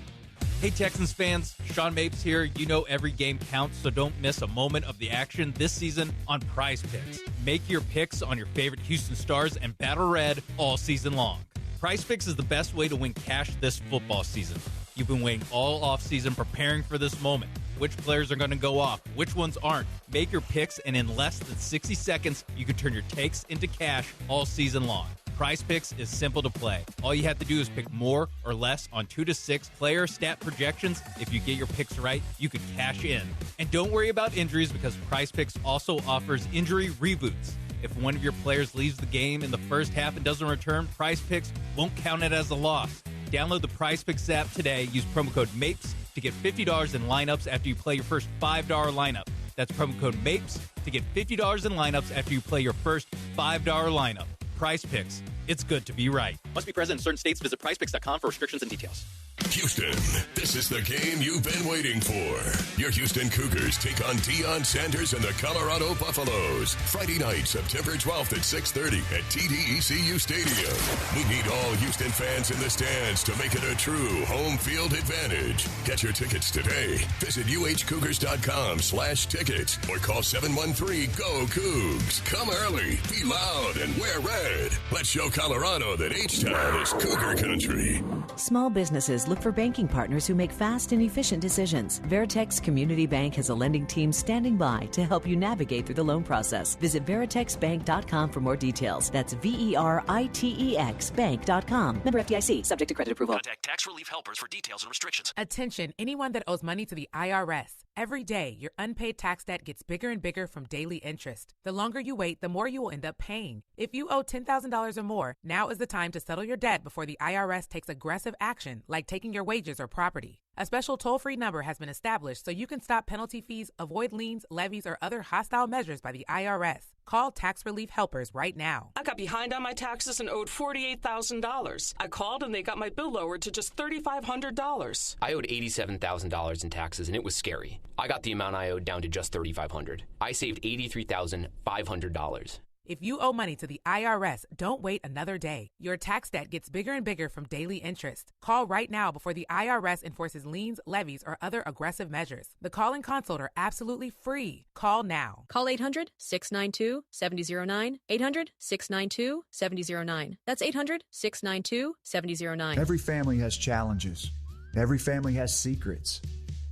Hey, Texans fans, Sean Mapes here. You know every game counts, so don't miss a moment of the action this season on Prize Picks. Make your picks on your favorite Houston Stars and Battle Red all season long. Prize Picks is the best way to win cash this football season. You've been waiting all offseason preparing for this moment. Which players are going to go off? Which ones aren't? Make your picks, and in less than 60 seconds, you can turn your takes into cash all season long. Prize Picks is simple to play. All you have to do is pick more or less on 2 to 6 player stat projections. If you get your picks right, you can cash in. And don't worry about injuries because Prize Picks also offers injury reboots. If one of your players leaves the game in the first half and doesn't return, Prize Picks won't count it as a loss. Download the Prize Picks app today. Use promo code MAPES to get $50 in lineups after you play your first $5 lineup. That's promo code MAPES to get $50 in lineups after you play your first $5 lineup. Prize Picks. It's good to be right. Must be present in certain states. Visit prizepicks.com for restrictions and details. Houston, this is the game you've been waiting for. Your Houston Cougars take on Deion Sanders and the Colorado Buffaloes. Friday night, September 12th at 6:30 at TDECU Stadium. We need all Houston fans in the stands to make it a true home field advantage. Get your tickets today. Visit uhcougars.com/tickets or call 713-GO-COUGS. Come early, be loud, and wear red. Let's show Colorado that H-Town is Cougar country. Small businesses look for banking partners who make fast and efficient decisions. Veritex Community Bank has a lending team standing by to help you navigate through the loan process. Visit veritexbank.com for more details. That's VERITEX bank.com. Member FDIC, subject to credit approval. Contact Tax Relief Helpers for details and restrictions. Attention, anyone that owes money to the IRS. Every day, your unpaid tax debt gets bigger and bigger from daily interest. The longer you wait, the more you will end up paying. If you owe $10,000 or more, now is the time to settle your debt before the IRS takes aggressive action, like taking your wages or property. A special toll-free number has been established so you can stop penalty fees, avoid liens, levies, or other hostile measures by the IRS. Call Tax Relief Helpers right now. I got behind on my taxes and owed $48,000. I called and they got my bill lowered to just $3,500. I owed $87,000 in taxes and it was scary. I got the amount I owed down to just $3,500. I saved $83,500. If you owe money to the IRS, don't wait another day. Your tax debt gets bigger and bigger from daily interest. Call right now before the IRS enforces liens, levies, or other aggressive measures. The call and consult are absolutely free. Call now. Call 800-692-7009. 800-692-7009. That's 800-692-7009. Every family has challenges. Every family has secrets.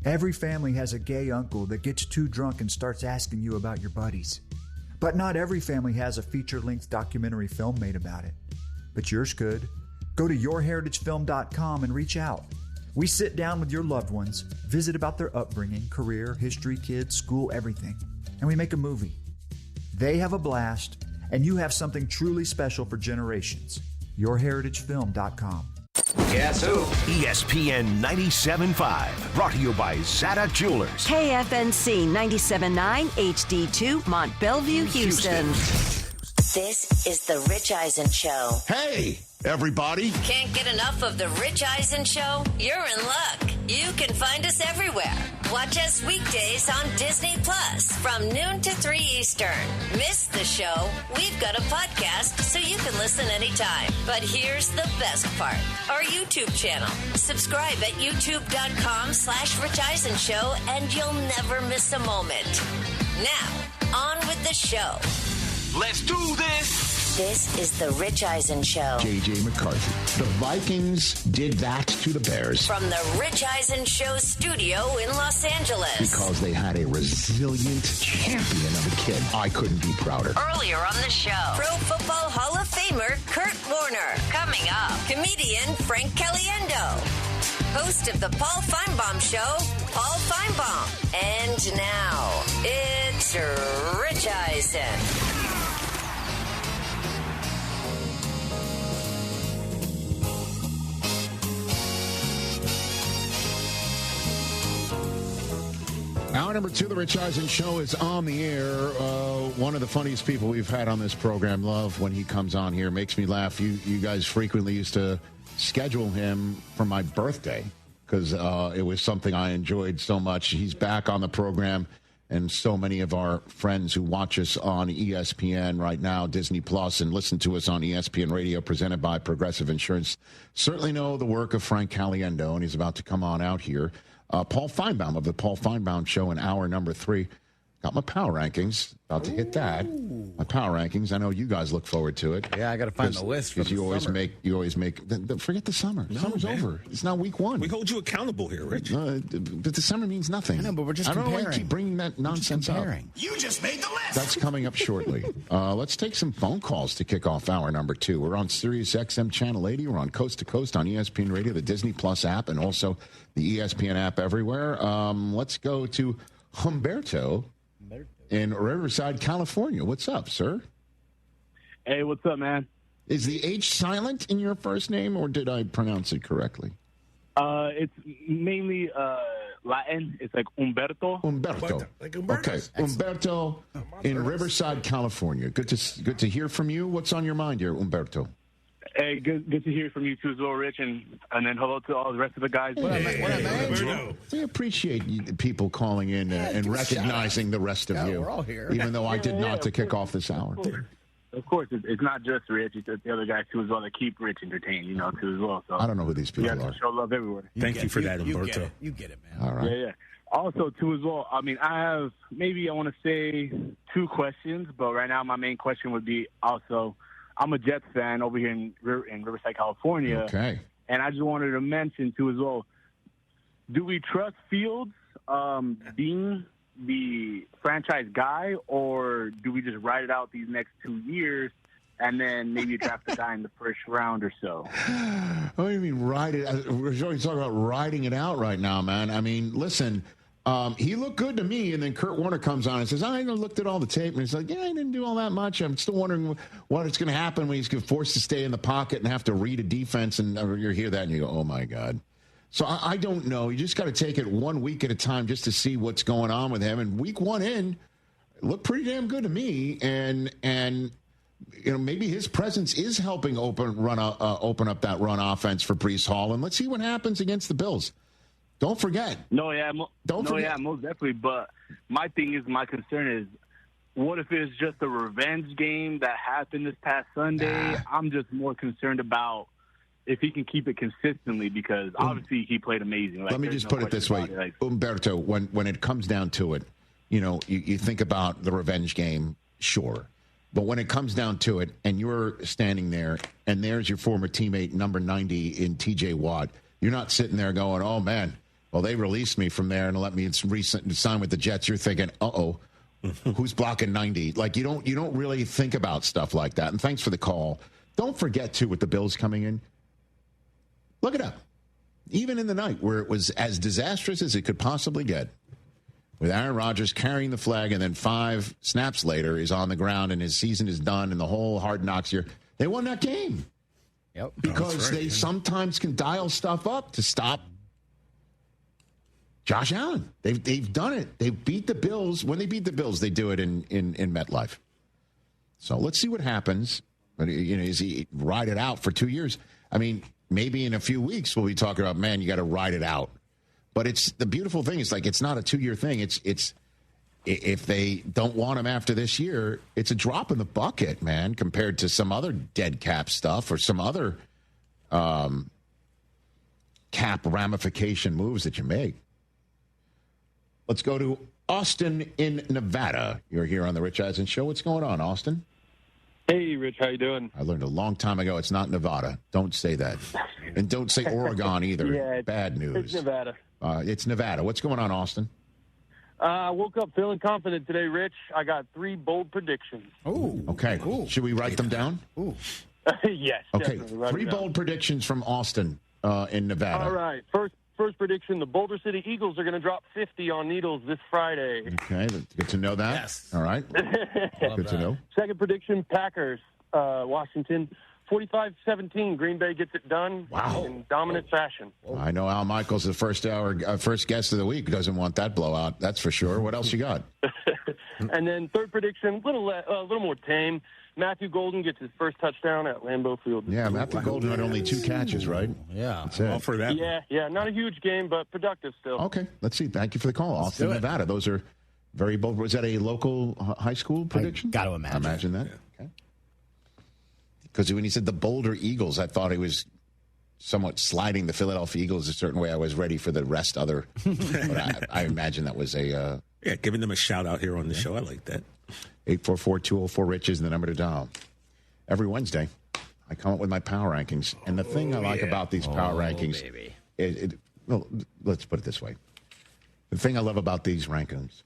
Every family has a gay uncle that gets too drunk and starts asking you about your buddies. But not every family has a feature-length documentary film made about it. But yours could. Go to yourheritagefilm.com and reach out. We sit down with your loved ones, visit about their upbringing, career, history, kids, school, everything, and we make a movie. They have a blast, and you have something truly special for generations. yourheritagefilm.com. Guess who? ESPN 97.5. Brought to you by Zata Jewelers. KFNC 97.9 HD2 Mont Bellevue, Houston. This is the Rich Eisen Show. Hey, everybody. Can't get enough of the Rich Eisen Show? You're in luck. You can find us everywhere. Watch us weekdays on Disney Plus from noon to 3 Eastern. Miss the show? We've got a podcast so you can listen anytime. But here's the best part. Our YouTube channel. Subscribe at youtube.com/Rich Eisen Show and you'll never miss a moment. Now, on with the show. Let's do this. This is the Rich Eisen Show. J.J. McCarthy. The Vikings did that to the Bears. From the Rich Eisen Show studio in Los Angeles. Because they had a resilient champion of a kid. I couldn't be prouder. Earlier on the show, Pro Football Hall of Famer Kurt Warner. Coming up, comedian Frank Caliendo. Host of the Paul Feinbaum Show, Paul Feinbaum. And now, it's Rich Eisen. Hour number 2, the Rich Eisen Show is on the air. One of the funniest people we've had on this program. Love when he comes on here. Makes me laugh. You guys frequently used to schedule him for my birthday because it was something I enjoyed so much. He's back on the program, and so many of our friends who watch us on ESPN right now, Disney Plus, and listen to us on ESPN Radio, presented by Progressive Insurance, certainly know the work of Frank Caliendo, and he's about to come on out here. Paul Feinbaum of the Paul Feinbaum Show in hour number 3. Got my power rankings. About to hit that. My power rankings. I know you guys look forward to it. Yeah, I got to find the list. Because you always make. Forget the summer. No, Summer's man. over. It's now week 1. We hold you accountable here, Rich. But the summer means nothing. I know, but we're just I don't know why you comparing. keep bringing that nonsense up. You just made the list. That's coming up shortly. Let's take some phone calls to kick off hour number 2. We're on Sirius XM Channel 80. We're on Coast to Coast on ESPN Radio, the Disney Plus app, and also the ESPN app everywhere. Let's go to Humberto in Riverside, California. What's up, sir? Hey, what's up, man? Is the H silent in your first name, or did I pronounce it correctly? It's mainly Latin. It's like Humberto. Humberto. Like Humberto. Okay, Humberto in Riverside, California. Good to hear from you. What's on your mind here, Humberto? Hey, good to hear from you too as well, Rich, and then hello to all the rest of the guys. We appreciate people calling in and recognizing the rest of you. We're all here. Even though I did not to kick off this hour. Of course, it's not just Rich; it's the other guys too as well that keep Rich entertained, too as well. So I don't know who these people you guys are. show love everywhere. Thank you for that, Humberto. You get it, man. All right. Yeah. Also, too, as well, I mean, I have maybe I want to say 2 questions, but right now my main question would be also, I'm a Jets fan over here in Riverside, California. Okay. And I just wanted to mention, too, as well, do we trust Fields being the franchise guy, or do we just ride it out these next 2 years and then maybe draft the guy in the first round or so? What do you mean ride it? We're talking about riding it out right now, man. I mean, listen, he looked good to me, and then Kurt Warner comes on and says, I looked at all the tape, and he's like, yeah, I didn't do all that much. I'm still wondering what it's going to happen when he's forced to stay in the pocket and have to read a defense, and you hear that, and you go, oh, my God. So I don't know. You just got to take it 1 week at a time just to see what's going on with him. And week 1 in, it looked pretty damn good to me, and maybe his presence is helping open up that run offense for Breece Hall, and let's see what happens against the Bills. Don't forget. Most definitely. But my concern is, what if it's just a revenge game that happened this past Sunday? I'm just more concerned about if he can keep it consistently, because obviously he played amazing. Let me just put it this way, Umberto. When it comes down to it, you think about the revenge game, sure. But when it comes down to it, and you're standing there, and there's your former teammate, number 90 in T.J. Watt, you're not sitting there going, oh, man, well, they released me from there and let me sign with the Jets. You're thinking, uh-oh, who's blocking 90? Like, you don't really think about stuff like that. And thanks for the call. Don't forget, too, with the Bills coming in, look it up. Even in the night where it was as disastrous as it could possibly get, with Aaron Rodgers carrying the flag, and then 5 snaps later, he's on the ground and his season is done, and the whole Hard Knocks year, they won that game. Yep. Because they sometimes can dial stuff up to stop Josh Allen. They've done it. They beat the Bills. When they beat the Bills, they do it in MetLife. So let's see what happens. But, is he ride it out for 2 years? I mean, maybe in a few weeks we'll be talking about, man, you got to ride it out. But it's the beautiful thing is, like, it's not a 2-year thing. It's if they don't want him after this year, it's a drop in the bucket, man, compared to some other dead cap stuff or some other cap ramification moves that you make. Let's go to Austin in Nevada. You're here on the Rich Eisen Show. What's going on, Austin? Hey, Rich, how you doing? I learned a long time ago it's not Nevada. Don't say that. And don't say Oregon either. Yeah, bad news. It's Nevada. It's Nevada. What's going on, Austin? I woke up feeling confident today, Rich. I got 3 bold predictions. Oh, okay. Ooh. Should we write them down? Ooh. Yes. Okay. Definitely. 3 bold predictions from Austin in Nevada. All right. First prediction: the Boulder City Eagles are going to drop 50 on Needles this Friday. Okay, good to know that. Yes. All right. Good to know. Second prediction: Packers, Washington, 45-17. Green Bay gets it done in dominant fashion. I know Al Michaels, the first guest of the week, doesn't want that blowout. That's for sure. What else you got? And then third prediction, a little more tame. Matthew Golden gets his first touchdown at Lambeau Field. Yeah, Matthew Golden had only 2 catches, right? Yeah. That's it. All for that. Yeah. Not a huge game, but productive still. Okay, let's see. Thank you for the call. Austin, Nevada. Those are very bold. Was that a local high school prediction? Got to imagine. I imagine that. Okay. Because when he said the Boulder Eagles, I thought he was somewhat sliding the Philadelphia Eagles a certain way. I was ready for the rest other. But I imagine that was a... yeah, giving them a shout-out here on the show. I like that. 844-204-RICH is the number to dial. Every Wednesday, I come up with my power rankings. And the thing I like about these power rankings... well, let's put it this way. The thing I love about these rankings,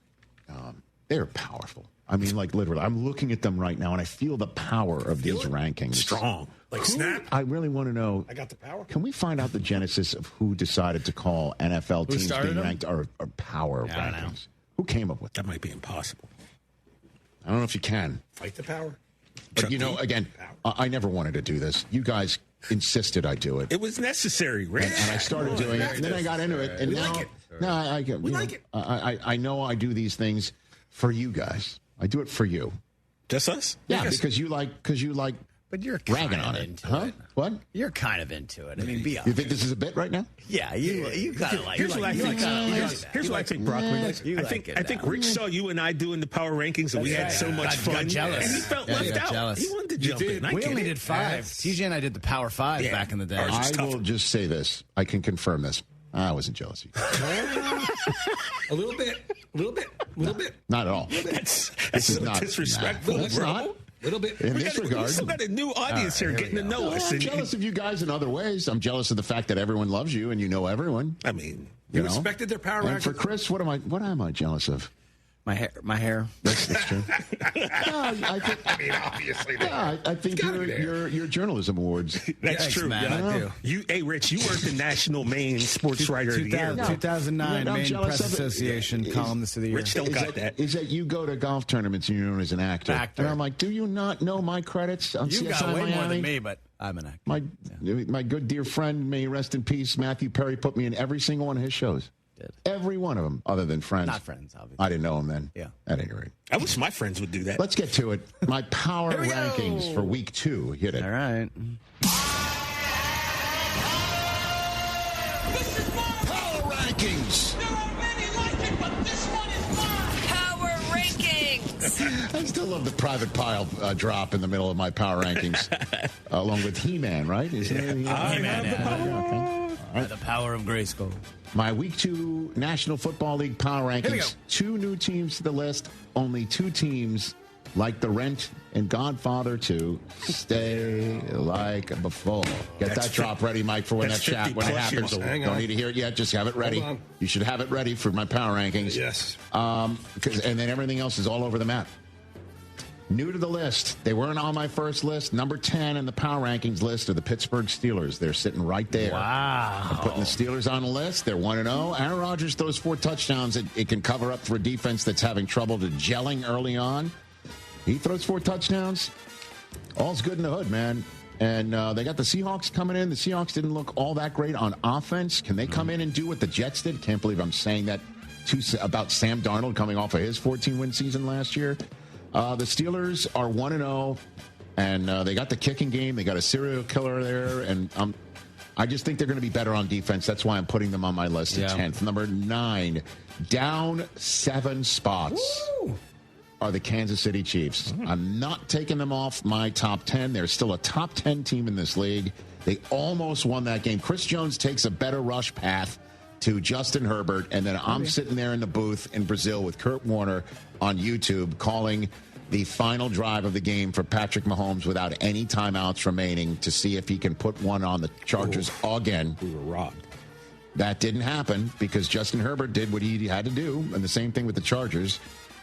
they're powerful. I mean, like, literally, I'm looking at them right now, and I feel the power of these rankings. Strong. Like snap. I really want to know. I got the power. Can we find out the genesis of who decided to call NFL teams being ranked or power rankings? Who came up with that? That might be impossible. I don't know if you can. Fight the power. But, again, I never wanted to do this. You guys insisted I do it. It was necessary, Rich. And I started doing it, and then I got into it. And now, I know I do these things for you guys. I do it for you. Just us? Yeah, because you like But you're ragging on it. Into it. What? You're kind of into it. I mean, be honest. You think this is a bit right now? Yeah, you kind of like. Here's what I think, Brockman. I think Rich saw you and I doing the power rankings, and we had so much fun. Got jealous. And he felt left out. Jealous. He wanted to jump in. We only did 5. TJ and I did the Power 5 back in the day. I will just say this. I can confirm this. I wasn't jealous of you. A little bit. Not at all. This is not disrespectful. It's not. A little bit. In this regard. We still got a new audience here getting to know us. I'm jealous of you guys in other ways. I'm jealous of the fact that everyone loves you and you know everyone. I mean, you know? Respected their power. And for Chris, what am I jealous of? My hair. That's true. Obviously. I think your journalism awards. That's true. Man, I do. Hey, Rich, you were the national Maine sports writer of the year. 2009 Maine Press Association columnist of the year. Rich don't got that. Is that you go to golf tournaments and you're known as an actor? And I'm like, do you not know my credits on You CSI got way Miami? more than me, but I'm an actor. My good dear friend, may he rest in peace, Matthew Perry, put me in every single one of his shows. Every one of them, other than Friends. Not Friends, obviously. I didn't know him then. Yeah. At any rate. I wish my friends would do that. Let's get to it. My power rankings for week 2. Hit it. All right. Power rankings. There are many like it, but this one is mine. Power rankings. I still love the private pile drop in the middle of my power rankings, along with He-Man, right? Isn't it The power of Grayskull. My Week 2 National Football League Power Rankings. 2 new teams to the list. Only 2 teams, like the Rent and Godfather 2, stay like before. Get that drop ready, Mike, for when that chat, when it happens. Don't need to hear it yet. Just have it ready. You should have it ready for my Power Rankings. Yes. And then everything else is all over the map. New to the list. They weren't on my first list. Number 10 in the Power Rankings list are the Pittsburgh Steelers. They're sitting right there. Wow. I'm putting the Steelers on the list. They're 1-0. Aaron Rodgers throws 4 touchdowns. It can cover up for a defense that's having trouble to gelling early on. He throws 4 touchdowns. All's good in the hood, man. And they got the Seahawks coming in. The Seahawks didn't look all that great on offense. Can they come in and do what the Jets did? Can't believe I'm saying that about Sam Darnold coming off of his 14-win season last year. The Steelers are 1-0, and they got the kicking game. They got a serial killer there, and I just think they're going to be better on defense. That's why I'm putting them on my list at 10th. Number 9, down 7 spots. Woo! Are the Kansas City Chiefs. I'm not taking them off my top 10. They're still a top 10 team in this league. They almost won that game. Chris Jones takes a better rush path to Justin Herbert, and then I'm sitting there in the booth in Brazil with Kurt Warner on YouTube calling the final drive of the game for Patrick Mahomes without any timeouts remaining to see if he can put one on the Chargers again. We were robbed. That didn't happen because Justin Herbert did what he had to do, and the same thing with the Chargers.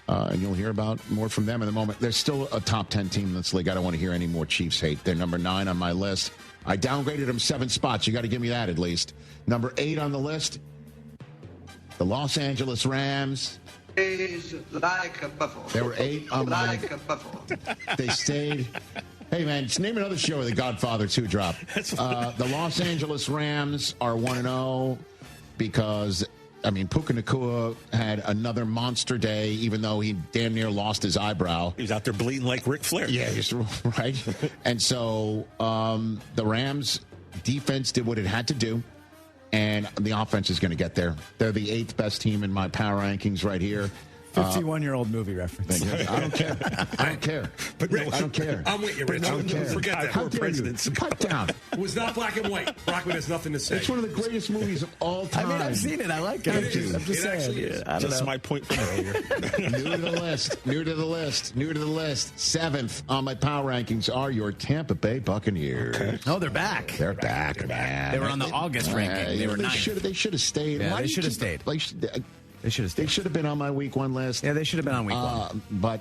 And you'll hear about more from them in a moment. There's still a top 10 team in this league. I don't want to hear any more Chiefs hate. They're number 9 on my list. I downgraded them 7 spots. You got to give me that at least. Number 8 on the list, the Los Angeles Rams. Is like a buffalo. There were 8 on my. Like a buffalo. They stayed. Hey, man, just name another show where The Godfather 2 dropped. The Los Angeles Rams are 1-0 because, I mean, Puka Nacua had another monster day, even though he damn near lost his eyebrow. He was out there bleeding like Ric Flair. Yeah, he's right. And so the Rams defense did what it had to do, and the offense is going to get there. They're the 8th best team in my power rankings right here. 51-year-old movie reference. I don't care. I don't care. But Rich, I don't care. I'm with you, Rich. I don't care. Forget that. How dare you? Cut down. It was not black and white. Brockman has nothing to say. It's one of the greatest movies of all time. I mean, I've seen it. I like it. I'm just saying. Yeah, I don't Just know. my point from earlier. New to the list. New to the list. New to the list. 7th on my power rankings are your Tampa Bay Buccaneers. Okay. Oh, they're back. They're back, man. They were on the August ranking. They were 9th. They should have stayed. Yeah, Why they did should have you- stayed. Like, They should have stayed. They should have been on my week 1 list. Yeah, they should have been on week 1. But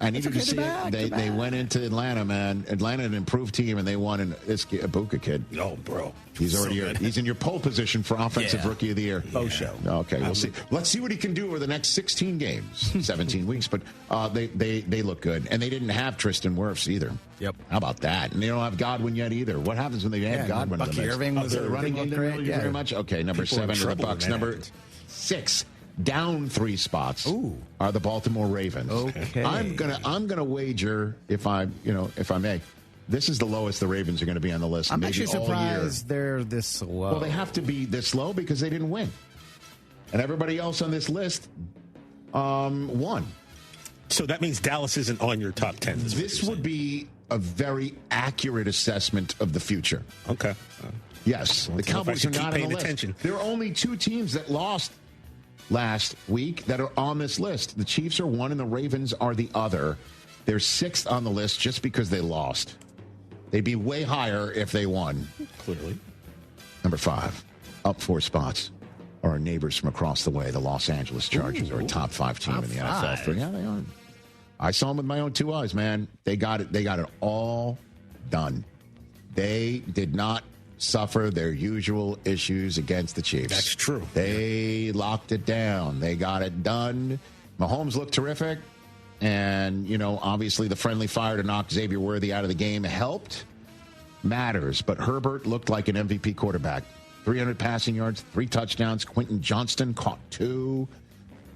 I needed okay, to see they're it. back, They went into Atlanta, man. Atlanta, an improved team, and they won. And this Ibuka kid. Oh, bro. He's already he's in your pole position for offensive rookie of the year. Show. Okay, we'll see. Let's see what he can do over the next 16 games, 17 weeks. But they look good, and they didn't have Tristan Wirfs either. Yep. How about that? And they don't have Godwin yet either. What happens when they add Godwin? Bucky to the mix? Irving was the running game. great. Thank you very much. Okay, number People 7 are in to the trouble Bucks. when that Number happens. 6. Down 3 spots are the Baltimore Ravens. Okay. I'm gonna wager if I may. This is the lowest the Ravens are going to be on the list. I'm maybe actually all year. surprised they're this low. Well, they have to be this low because they didn't win, and everybody else on this list won. So that means Dallas isn't on your top 10. This would be a very accurate assessment of the future. Okay. Yes, the Cowboys are not on the list. Attention. There are only 2 teams that lost last week that are on this list. The Chiefs are one and the Ravens are the other. They're 6th on the list just because they lost. They'd be way higher if they won. Clearly. Number 5, up 4 spots, are our neighbors from across the way. The Los Angeles Chargers are a top 5 team in the NFL. Yeah, they are. I saw them with my own 2 eyes, man. They got it. They got it all done. They did not suffer their usual issues against the Chiefs. That's true. They locked it down. They got it done. Mahomes looked terrific. And, obviously the friendly fire to knock Xavier Worthy out of the game helped. Matters. But Herbert looked like an MVP quarterback. 300 passing yards, 3 touchdowns. Quentin Johnston caught 2.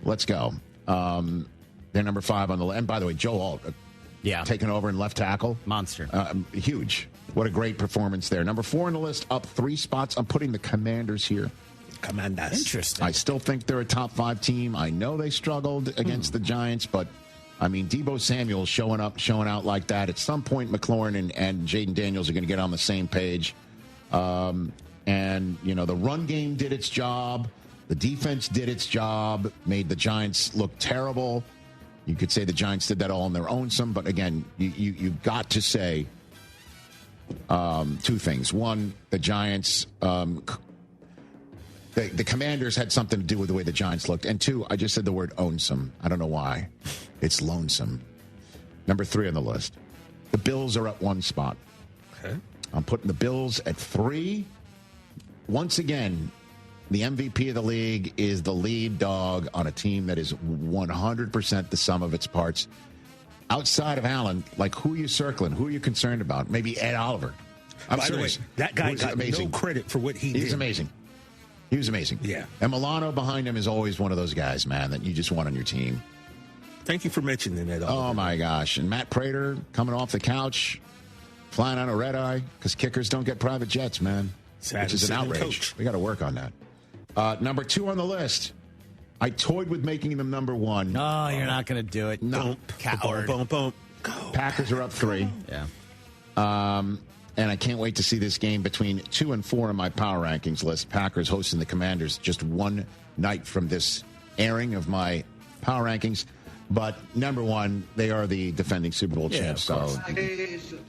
Let's go. They're number 5 on the list. And by the way, Joe Alt taking over in left tackle. Monster. Huge. What a great performance there. Number 4 on the list, up 3 spots. I'm putting the Commanders here. Commanders. Interesting. I still think they're a top 5 team. I know they struggled against the Giants, but I mean, Deebo Samuel showing out like that. At some point, McLaurin and Jaden Daniels are going to get on the same page. And, the run game did its job. The defense did its job, made the Giants look terrible. You could say the Giants did that all on their own but again, you got to say 2 things. One, the Giants, the Commanders had something to do with the way the Giants looked. And 2, I just said the word own-some. I don't know why. It's lonesome. Number 3 on the list. The Bills are at 1 spot. Okay. I'm putting the Bills at 3. Once again, the MVP of the league is the lead dog on a team that is 100% the sum of its parts. outside of Allen, like who are you circling? Who are you concerned about? Maybe Ed Oliver. I'm By serious. the way, that guy got amazing. no credit for what he did. He's amazing. He was amazing. Yeah. And Milano behind him is always one of those guys, man, that you just want on your team. Thank you for mentioning that. Oh, my gosh. And Matt Prater coming off the couch, flying on a red eye, because kickers don't get private jets, man, which is an outrage. We got to work on that. Number 2 on the list. I toyed with making them number 1. No, you're not going to do it. No. Coward. Packers are up 3. Yeah. And I can't wait to see this game between 2 and 4 on my power rankings list. Packers hosting the Commanders just one night from this airing of my power rankings. But number 1, they are the defending Super Bowl champs. So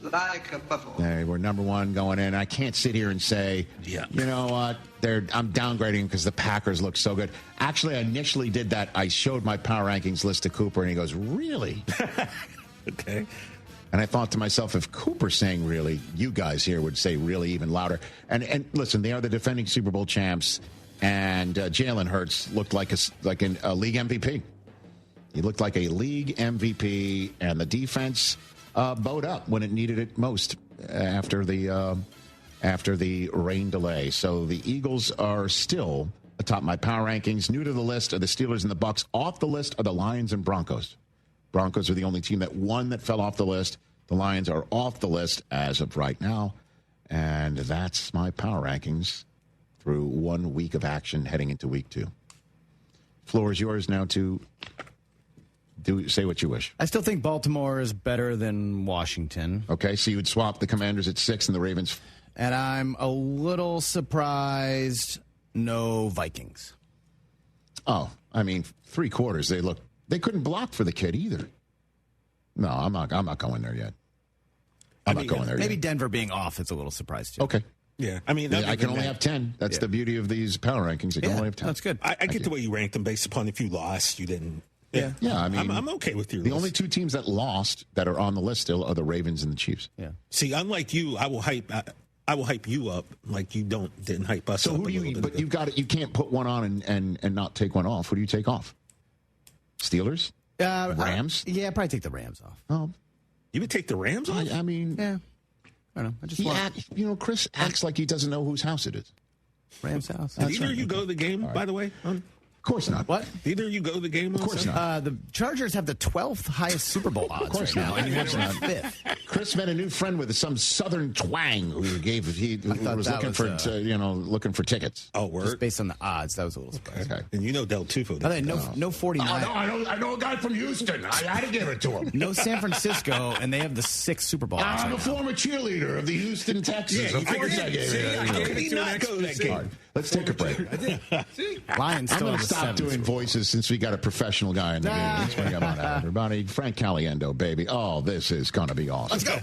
like a buffalo. they were number 1 going in. I can't sit here and say, you know what, I'm downgrading because the Packers look so good. Actually, I initially did that. I showed my power rankings list to Cooper, and he goes, really? Okay. And I thought to myself, if Cooper's saying really, you guys here would say really even louder. And listen, they are the defending Super Bowl champs, and Jalen Hurts looked like a league MVP. He looked like a league MVP, and the defense bowed up when it needed it most after the rain delay. So the Eagles are still atop my power rankings. New to the list are the Steelers and the Bucs. Off the list are the Lions and Broncos. Broncos are the only team that fell off the list. The Lions are off the list as of right now. And that's my power rankings through 1 week of action heading into week 2. Floor is yours now to say what you wish. I still think Baltimore is better than Washington. Okay, so you would swap the Commanders at 6 and the Ravens. And I'm a little surprised no Vikings. Oh, I mean, 3 quarters, they couldn't block for the kid either. No, I'm not going there yet. I'm not going there maybe yet. Denver being off is a little surprise too. Okay. Yeah, I mean, I can only have 10. That's the beauty of these power rankings. I can only have 10. That's good. I get the way you ranked them based upon if you lost, you didn't. Yeah, I mean, I'm okay with your the list. only 2 teams that lost that are on the list still are the Ravens and the Chiefs. Yeah. See, unlike you, I will hype you up like you didn't hype us up. So who do you? But you've got it. You can't put one on and not take one off. Who do you take off? Steelers, Rams. Yeah, probably take the Rams off. Oh, you would take the Rams off? I mean, yeah. I don't know. Chris acts like he doesn't know whose house it is. Rams house. Did either of you go to the game, by the way? Of course not. What? Did either of you go to the game? Of course not. The Chargers have the 12th highest Super Bowl odds Of course right not. now, and you have them 5th. Chris met a new friend with some southern twang who was looking for tickets. Oh, word. Just based on the odds, that was a little surprising. Okay. And you know Del Tufo. No 49. I know a guy from Houston. I had to give it to him. No San Francisco, and they have the 6th Super Bowl odds. I'm a former cheerleader of the Houston Texans. Yeah, of course I gave it. Let's take a break. Lions I'm still going have to the stop 7th. doing voices since we got a professional guy in the meeting. Let's bring him on out, everybody. Frank Caliendo, baby. Oh, this is going to be awesome. Let's go.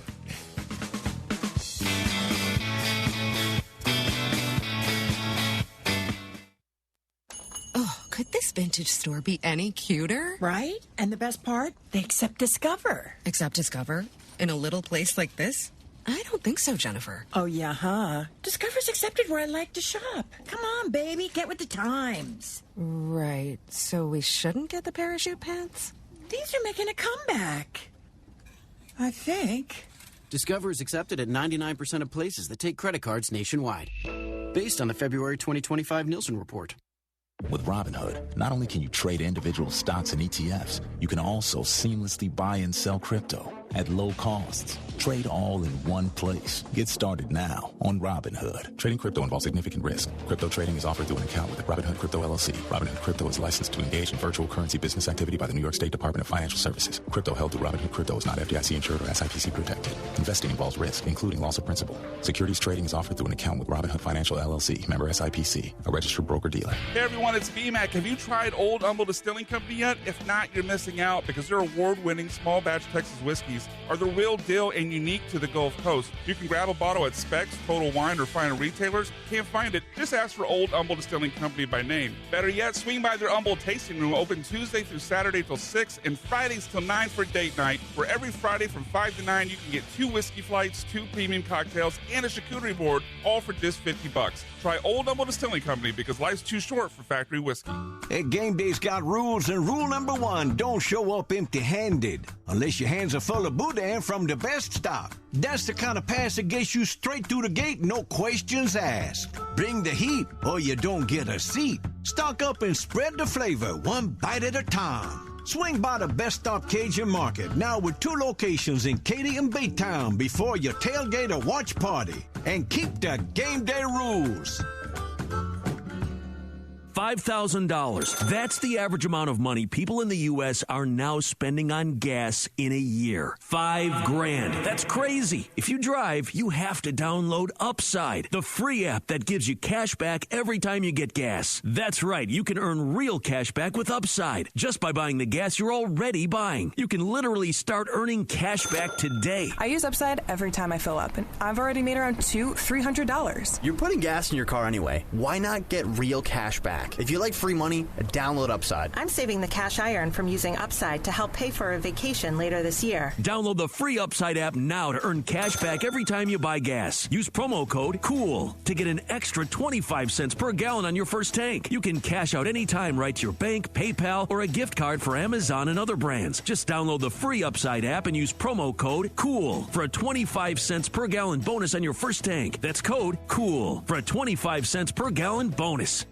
Oh, could this vintage store be any cuter? Right? And the best part? They accept Discover. Accept Discover? In a little place like this? I don't think so, Jennifer. Oh, yeah, huh? Discover's accepted where I like to shop. Come on, baby, get with the times. Right. So we shouldn't get the parachute pants? These are making a comeback. I think. Discover is accepted at 99% of places that take credit cards nationwide. Based on the February 2025 Nielsen report. With Robinhood, not only can you trade individual stocks and ETFs, you can also seamlessly buy and sell crypto at low costs. Trade all in one place. Get started now on Robinhood. Trading crypto involves significant risk. Crypto trading is offered through an account with Robinhood Crypto LLC. Robinhood Crypto is licensed to engage in virtual currency business activity by the New York State Department of Financial Services. Crypto held through Robinhood Crypto is not FDIC insured or SIPC protected. Investing involves risk, including loss of principal. Securities trading is offered through an account with Robinhood Financial LLC, member SIPC, a registered broker-dealer. Hey everyone, it's VMAC. Have you tried Old Humble Distilling Company yet? If not, you're missing out because their award-winning small batch Texas whiskeys Teas are the real deal and unique to the Gulf Coast. You can grab a bottle at Specs, Total Wine, or fine retailers. Can't find it? Just ask for Old Humble Distilling Company by name. Better yet, swing by their Humble Tasting Room, open Tuesday through Saturday till 6 and Fridays till 9 for date night. For every Friday from 5 to 9, you can get 2 whiskey flights, 2 premium cocktails, and a charcuterie board, all for just $50. Try Old Humble Distilling Company because life's too short for factory whiskey. Hey, game day's got rules, and rule number 1, don't show up empty-handed unless your hands are full of boudin from the best stock. That's the kind of pass that gets you straight through the gate, no questions asked. Bring the heat or you don't get a seat. Stock up and spread the flavor, one bite at a time. Swing by the Best Stop Cajun Market, now with 2 locations in Katy and Baytown before your tailgate or watch party. And keep the game day rules. $5,000. That's the average amount of money people in the U.S. are now spending on gas in a year. $5,000. That's crazy. If you drive, you have to download Upside, the free app that gives you cash back every time you get gas. That's right. You can earn real cash back with Upside just by buying the gas you're already buying. You can literally start earning cash back today. I use Upside every time I fill up, and I've already made around $300. You're putting gas in your car anyway. Why not get real cash back? If you like free money, download Upside. I'm saving the cash I earn from using Upside to help pay for a vacation later this year. Download the free Upside app now to earn cash back every time you buy gas. Use promo code COOL to get an extra 25 cents per gallon on your first tank. You can cash out anytime right to your bank, PayPal, or a gift card for Amazon and other brands. Just download the free Upside app and use promo code COOL for a 25 cents per gallon bonus on your first tank. That's code COOL for a 25 cents per gallon bonus.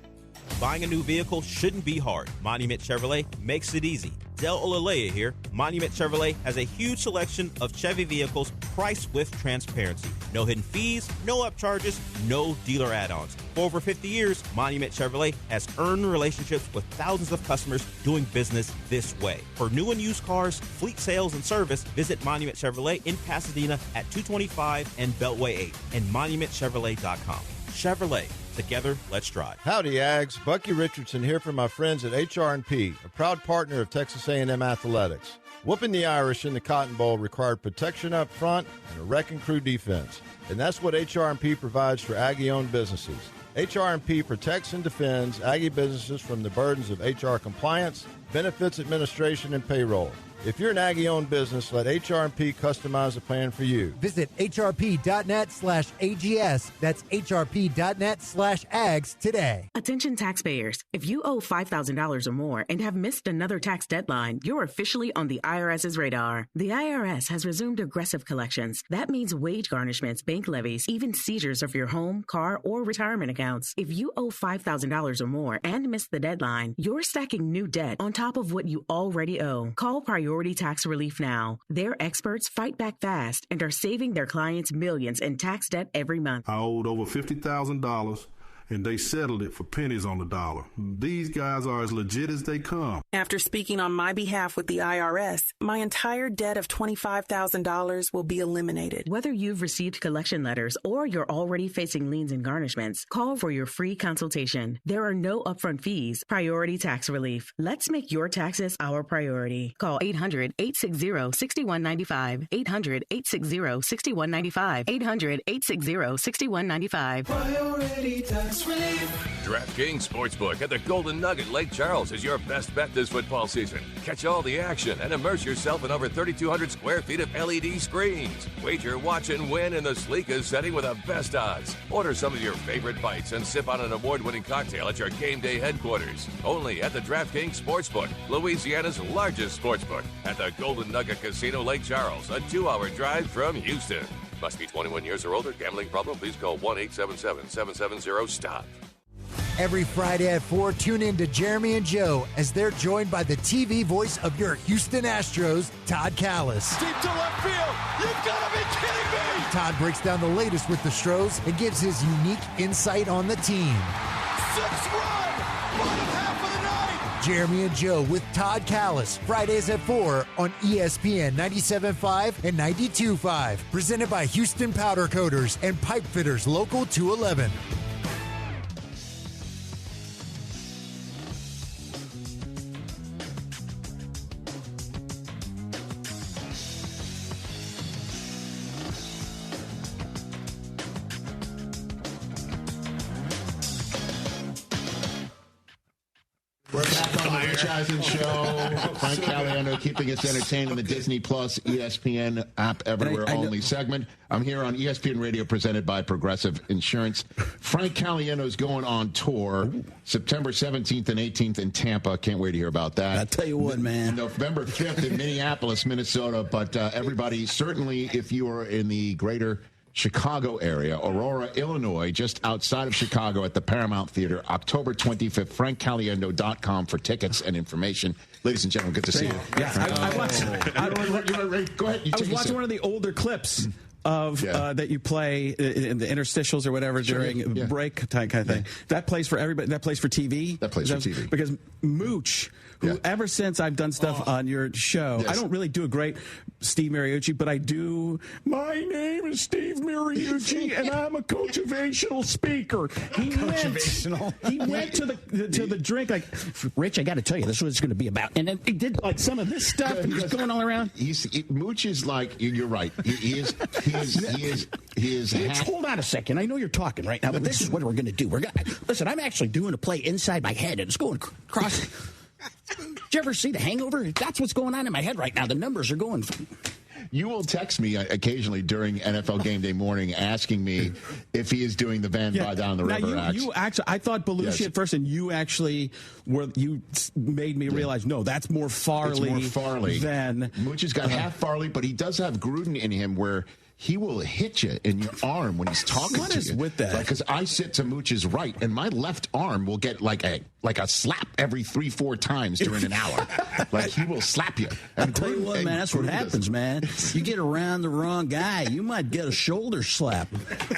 Buying a new vehicle shouldn't be hard. Monument Chevrolet makes it easy. Del Olalea here. Monument Chevrolet has a huge selection of Chevy vehicles priced with transparency. No hidden fees, no upcharges, no dealer add-ons. For over 50 years, Monument Chevrolet has earned relationships with thousands of customers doing business this way. For new and used cars, fleet sales, and service, visit Monument Chevrolet in Pasadena at 225 and Beltway 8 and monumentchevrolet.com. Chevrolet. Together, let's drive. Howdy, Ags. Bucky Richardson here from my friends at HR&P, a proud partner of Texas A&M Athletics. Whooping the Irish in the Cotton Bowl required protection up front and a wrecking crew defense. And that's what HR&P provides for Aggie-owned businesses. HR&P protects and defends Aggie businesses from the burdens of HR compliance, benefits administration, and payroll. If you're an Aggie-owned business, let HR&P customize a plan for you. Visit hrp.net/AGS. That's hrp.net/AGS today. Attention taxpayers. If you owe $5,000 or more and have missed another tax deadline, you're officially on the IRS's radar. The IRS has resumed aggressive collections. That means wage garnishments, bank levies, even seizures of your home, car, or retirement accounts. If you owe $5,000 or more and missed the deadline, you're stacking new debt on top of what you already owe. Call Priority Tax Relief now. Their experts fight back fast and are saving their clients millions in tax debt every month. I owed over $50,000. And they settled it for pennies on the dollar. These guys are as legit as they come. After speaking on my behalf with the IRS, my entire debt of $25,000 will be eliminated. Whether you've received collection letters or you're already facing liens and garnishments, call for your free consultation. There are no upfront fees. Priority Tax Relief. Let's make your taxes our priority. Call 800-860-6195. 800-860-6195. 800-860-6195. Priority Tax Relief. DraftKings Sportsbook at the Golden Nugget Lake Charles is your best bet this football season. Catch all the action and immerse yourself in over 3,200 square feet of LED screens. Wager, watch, and win in the sleekest setting with the best odds. Order some of your favorite bites and sip on an award-winning cocktail at your game day headquarters. Only at the DraftKings Sportsbook, Louisiana's largest sportsbook, at the Golden Nugget Casino Lake Charles, a 2-hour drive from Houston. Must be 21 years or older. Gambling problem? Please call 1-877-770-STOP. Every Friday at 4, tune in to Jeremy and Joe as they're joined by the TV voice of your Houston Astros, Todd Callis. Deep to left field. You've got to be kidding me. Todd breaks down the latest with the Stros and gives his unique insight on the team. 6-run, bottom half of the night. Jeremy and Joe with Todd Callis, Fridays at 4 on ESPN 97.5 and 92.5. Presented by Houston Powder Coaters and Pipe Fitters Local 211. the Rich Eisen Show. Frank Caliendo keeping us entertained in the Disney Plus ESPN app everywhere only segment. I'm here on ESPN Radio presented by Progressive Insurance. Frank Caliendo's going on tour September 17th and 18th in Tampa. Can't wait to hear about that. I'll tell you what, man. November 5th in Minneapolis, Minnesota. But everybody, certainly if you are in the greater Chicago area, Aurora, Illinois, just outside of Chicago at the Paramount Theater, October 25th, frankcaliendo.com for tickets and information. Ladies and gentlemen, good to see you. Yeah, I watched. Go ahead. I was watching one of the older clips of that you play in the interstitials or whatever during break time kind of thing. That plays for everybody. That plays for TV. That plays for TV. Because Mooch, who ever since I've done stuff on your show, I don't really do a great Steve Mariucci, but I do. My name is Steve Mariucci, and I'm a coachavational speaker. He went to the drink like, Rich, I got to tell you, this is what it's going to be about. And then he did like some of this stuff. He was going all around. Mooch is like, you're right. He is. Rich, hold on a second. I know you're talking right now, but this is what we're going to do. Listen, I'm actually doing a play inside my head, and it's going across. Did you ever see The Hangover? That's what's going on in my head right now. The numbers are going. You will text me occasionally during NFL Game Day morning asking me if he is doing the Van by down the river act. You actually, I thought Belushi at first, and you actually made me realize, no, that's more Farley. It's more Farley than Mooch has got half Farley, but he does have Gruden in him where he will hit you in your arm when he's talking to you. What is with that? Because I sit to Mooch's right, and my left arm will get like a slap every 3-4 times during an hour. Like he will slap you. I'll tell you what, man, that's what happens, man. You get around the wrong guy, you might get a shoulder slap.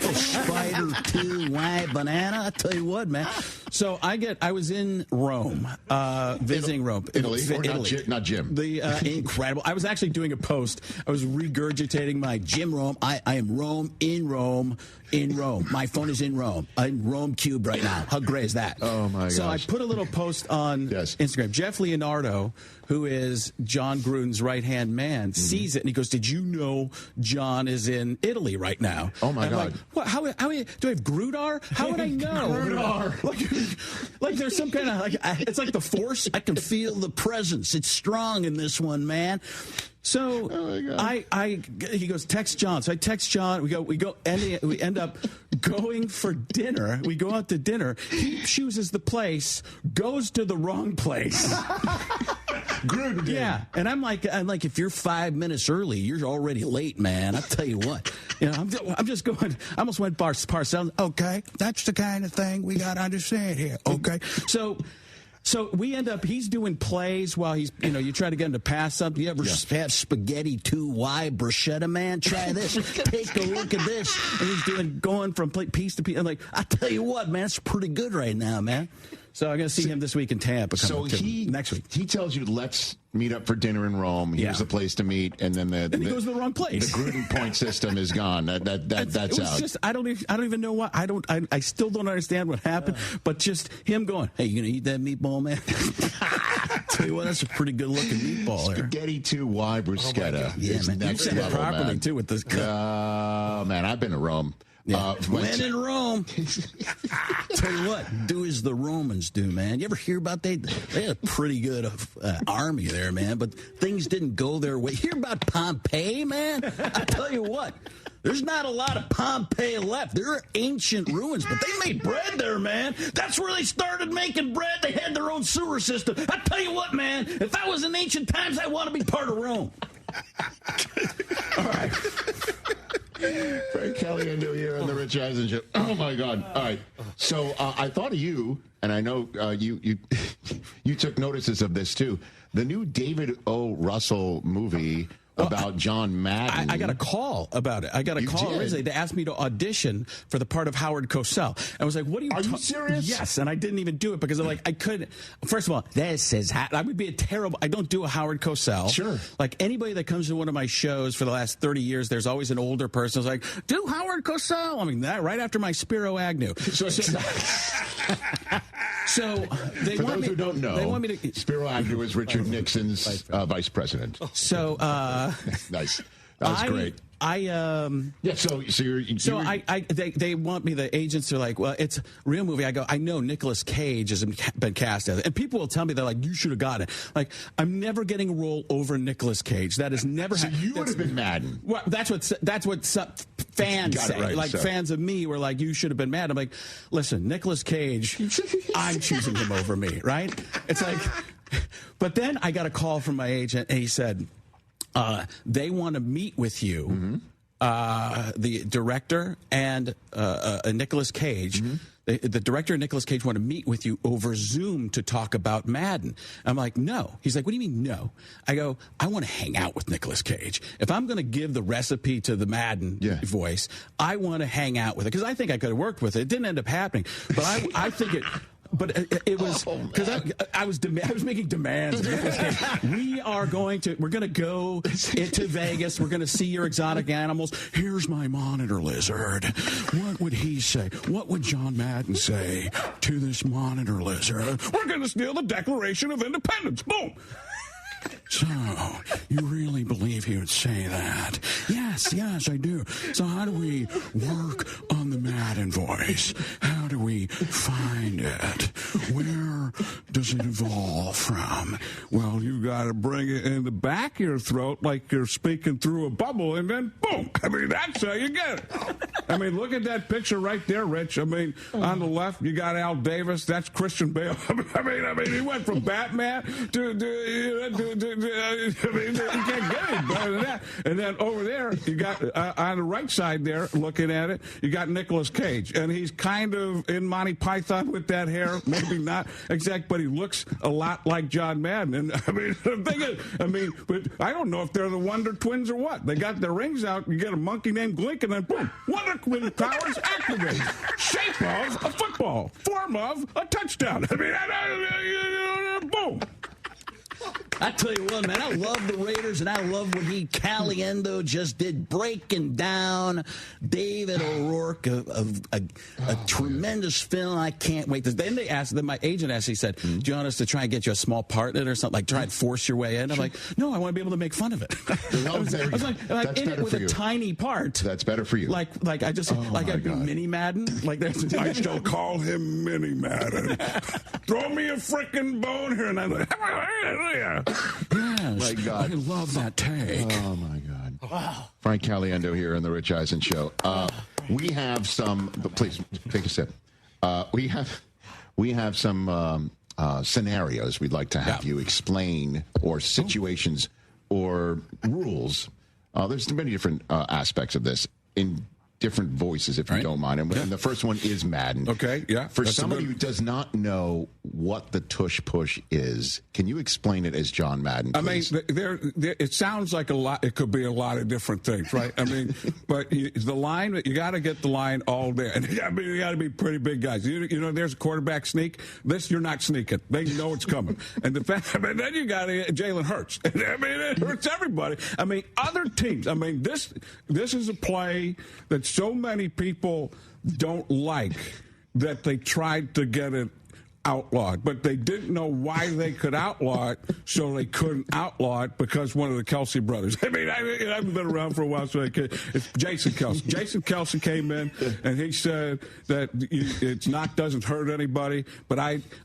Oh, spider, two, white banana. I tell you what, man. So I was in Rome, visiting Rome, Italy, not Jim. Incredible. I was actually doing a post. I was regurgitating my Jim Rome. I am Rome, in Rome. My phone is in Rome. I'm Rome cube right now. How great is that? Oh, my gosh. So I put a little post on Instagram. Jeff Leonardo, who is John Gruden's right-hand man, sees it, and he goes, did you know John is in Italy right now? Oh, my God. Like, what, how do I have Grudar? How would I know? Grudar. Like there's some kind of, it's like the Force. I can feel the presence. It's strong in this one, man. So he goes, text John. So I text John. We end up going for dinner. We go out to dinner. He chooses the place, goes to the wrong place. Gruden. Yeah, and I'm like, if you're 5 minutes early, you're already late, man. I'll tell you what. I'm just going. I almost went Parcells. Okay, that's the kind of thing we got to understand here. Okay, So we end up, he's doing plays while he's, you try to get him to pass something. You ever have spaghetti 2Y bruschetta, man? Try this. Take a look at this. And he's going from piece to piece. I'm like, I tell you what, man, it's pretty good right now, man. So I'm going to see him this week in Tampa. Next week. He tells you, let's meet up for dinner in Rome. Here's the place to meet, and then he goes to the wrong place. The Gruden point system is gone. That's out. Just, I don't even know why. I still don't understand what happened. But just him going, hey, you gonna eat that meatball, man? Tell you what, that's a pretty good looking meatball. Spaghetti 2Y bruschetta. Oh, yeah, man. You said it properly too with this. Man, I've been to Rome. Yeah. When in Rome, tell you what, do as the Romans do, man. You ever hear about they had a pretty good army there, man, but things didn't go their way. Hear about Pompeii, man? I tell you what, there's not a lot of Pompeii left. There are ancient ruins, but they made bread there, man. That's where they started making bread. They had their own sewer system. I tell you what, man, if I was in ancient times, I want to be part of Rome. All right. Frank Caliendo here on the Rich Eisen Show. Oh, my God. All right. So I thought of you, and I know you took notices of this, too. The new David O. Russell movie about John Madden. I got a call about it. I got a call originally to ask me to audition for the part of Howard Cosell. I was like, what are you you serious? Yes, and I didn't even do it because I'm like, I couldn't. First of all, I would be a terrible, I don't do a Howard Cosell. Sure. Like anybody that comes to one of my shows for the last 30 years, there's always an older person who's like, do Howard Cosell. I mean, that right after my Spiro Agnew. So they for want those me, who don't know, they want me to, Spiro Agnew is Richard Nixon's vice president. So nice. That was great. They want me. The agents are like, well, it's a real movie. I go, I know Nicolas Cage has been cast as it, and people will tell me they're like, you should have got it. Like, I'm never getting a role over Nicolas Cage. That is never. So you would have been Madden. Well, that's what some fans say. Right, like fans of me were like, you should have been Madden. I'm like, listen, Nicolas Cage, I'm choosing him over me. Right? It's like, but then I got a call from my agent, and he said, they want to meet with you. Mm-hmm. The director and Nicolas Cage. Mm-hmm. The director and Nicolas Cage want to meet with you over Zoom to talk about Madden. I'm like, no. He's like, what do you mean, no? I go, I want to hang out with Nicolas Cage. If I'm going to give the recipe to the Madden voice, I want to hang out with it. Because I think I could have worked with it. It didn't end up happening. But I think it... But it was because I was making demands. We're going to go into Vegas. We're going to see your exotic animals. Here's my monitor lizard. What would he say? What would John Madden say to this monitor lizard? We're going to steal the Declaration of Independence. Boom. So, you really believe he would say that? Yes, I do. So how do we work on the Madden voice? How do we find it? Where does it evolve from? Well, you got to bring it in the back of your throat like you're speaking through a bubble, and then boom. I mean, that's how you get it. I mean, look at that picture right there, Rich. I mean, on the left, you got Al Davis. That's Christian Bale. I mean, he went from Batman to you can't get any better than that. And then over there, you got on the right side there, looking at it, you got Nicolas Cage, and he's kind of in Monty Python with that hair, maybe not exact, but he looks a lot like John Madden. And I mean, the thing is, but I don't know if they're the Wonder Twins or what. They got their rings out. You get a monkey named Glink, and then boom, Wonder Twin powers activate. Shape of a football, form of a touchdown. I mean, boom. I tell you what, man, I love the Raiders, and I love what Caliendo just did, breaking down David O'Rourke, a tremendous film. I can't wait. Then my agent asked, he said, do you want us to try and get you a small part in it or something, like try and force your way in? I'm like, no, I want to be able to make fun of it. I was like in it with a tiny part. That's better for you. Like I just, I do Mini Madden. Like I shall call him Mini Madden. Throw me a frickin' bone here, and I'm like, yes, my God. I love that take. Oh my God! Wow. Frank Caliendo here on the Rich Eisen Show. We have some. Please take a sip. We have some scenarios we'd like to have you explain, or situations, or rules. There's many different aspects of this in different voices, if you don't mind. And the first one is Madden. Okay, yeah. For somebody who does not know what the tush push is, can you explain it as John Madden, please? I mean, it sounds like a lot. It could be a lot of different things, right? I mean, but the line, you got to get the line all there. And you got to be pretty big guys. You know, there's a quarterback sneak. This, you're not sneaking. They know it's coming. And then you got Jalen Hurts. I mean, it hurts everybody. I mean, other teams. I mean, this is a play that so many people don't like that they tried to get it outlawed, but they didn't know why they could outlaw it, so they couldn't outlaw it because one of the Kelsey brothers. I mean, I haven't been around for a while, so it's Jason Kelsey. Jason Kelsey came in, and he said that it's not doesn't hurt anybody, but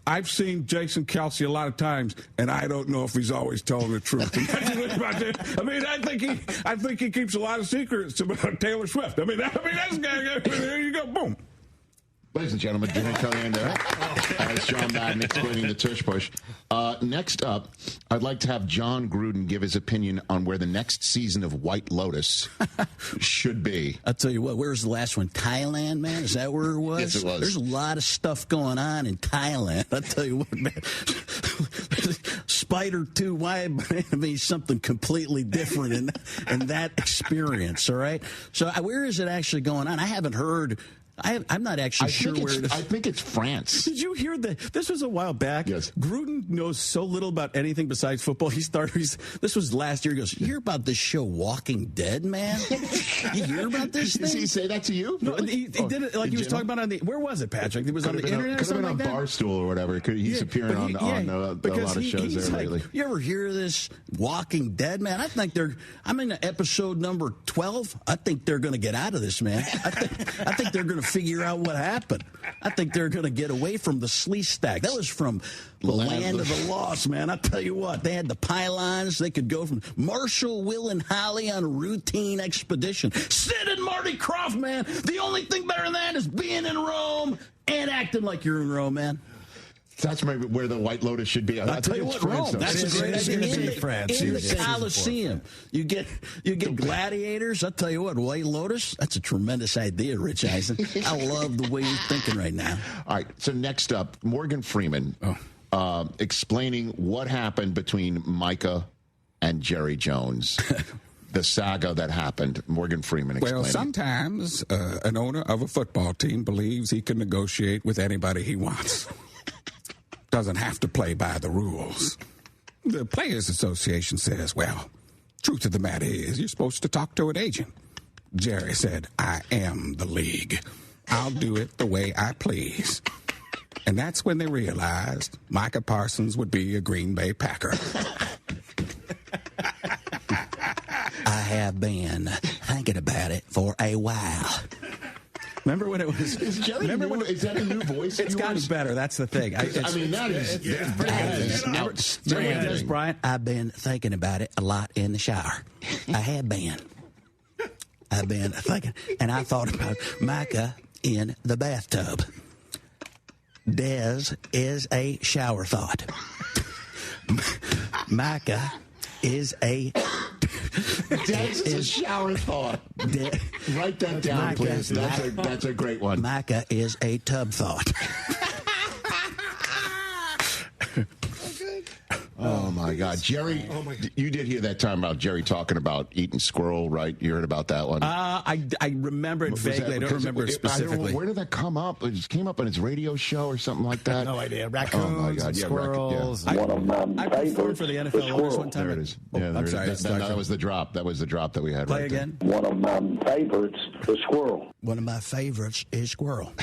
I've seen Jason Kelsey a lot of times, and I don't know if he's always telling the truth. I mean, I think he keeps a lot of secrets about Taylor Swift. I mean, that's there you go, boom. Ladies and gentlemen, Jimmy Caliendo. That's John Madden explaining the tush push. Next up, I'd like to have John Gruden give his opinion on where the next season of White Lotus should be. I'll tell you what, where's the last one? Thailand, man? Is that where it was? Yes, it was. There's a lot of stuff going on in Thailand. I'll tell you what, man. Spider 2, why be something completely different in that experience, all right? So where is it actually going on? I haven't heard I'm not actually sure where it is. I think it's France. Did you hear this was a while back. Yes. Gruden knows so little about anything besides football. This was last year. He goes, you hear about this show Walking Dead, man? You hear about this thing? Did he say that to you? No, he did it like he was talking about on the, where was it, Patrick? It was on the internet or something like that? Could have been on Barstool or whatever. He's appearing on a lot of shows there lately. You ever hear of this Walking Dead, man? I think I'm in episode number 12. I think they're going to get out of this, man. I think they're going to figure out what happened. I think they're going to get away from the Slee Stack. That was from the land of the lost, man. I tell you what, they had the pylons. They could go from Marshall, Will, and Holly on a routine expedition. Sid and Marty Krofft, man. The only thing better than that is being in Rome and acting like you're in Rome, man. That's maybe where the White Lotus should be. I'll tell you what, Rome. That's a great idea. In the Coliseum, you get gladiators. I'll tell you what, White Lotus. That's a tremendous idea, Rich Eisen. I love the way you're thinking right now. All right. So next up, Morgan Freeman explaining what happened between Micah and Jerry Jones. The saga that happened. Morgan Freeman explaining. Well, sometimes an owner of a football team believes he can negotiate with anybody he wants. Doesn't have to play by the rules. The Players Association says, well, truth of the matter is you're supposed to talk to an agent. Jerry said, I am the league. I'll do it the way I please. And that's when they realized Micah Parsons would be a Green Bay Packer. I have been thinking about it for a while. Remember when it was? Is that a new voice? It's gotten better. That's the thing. That is outstanding. Brian, I've been thinking about it a lot in the shower. I have been. I've been thinking, and I thought about Micah in the bathtub. Dez is a shower thought. Micah is a... Dez is a shower thought. Write that down, Micah, please. That's a great one. Micah is a tub thought. Oh, my God. Jerry, you did hear that time about Jerry talking about eating squirrel, right? You heard about that one? I remember it vaguely. I don't remember it specifically. Where did that come up? It just came up on his radio show or something like that? No idea. Raccoons, squirrels. I performed for the NFL owners one time. There it is. I'm sorry. That was the drop. That was the drop that we had. Play right again. There. One of my favorites is squirrel. One of my favorites is squirrel.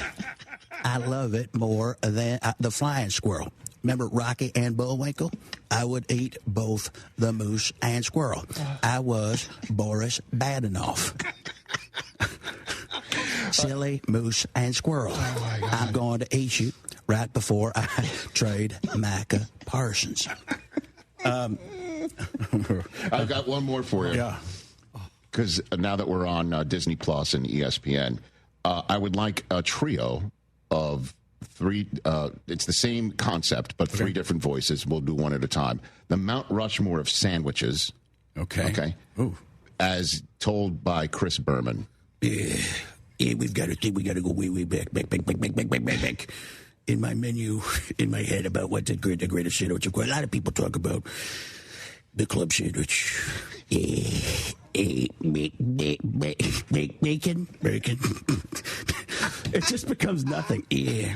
I love it more than the flying squirrel. Remember Rocky and Bullwinkle? I would eat both the moose and squirrel. I was Boris Badenoff. Silly moose and squirrel. I'm going to eat you right before I trade Micah Parsons. I've got one more for you. Yeah. Because now that we're on Disney Plus and ESPN, I would like a trio of three. It's the same concept, but three different voices. We'll do one at a time. The Mount Rushmore of sandwiches. Okay. Ooh. As told by Chris Berman. Yeah, we got to go way back. In my menu, in my head about what's the greatest sandwich. Of course, a lot of people talk about the club sandwich. Bacon. It just becomes nothing. Yeah.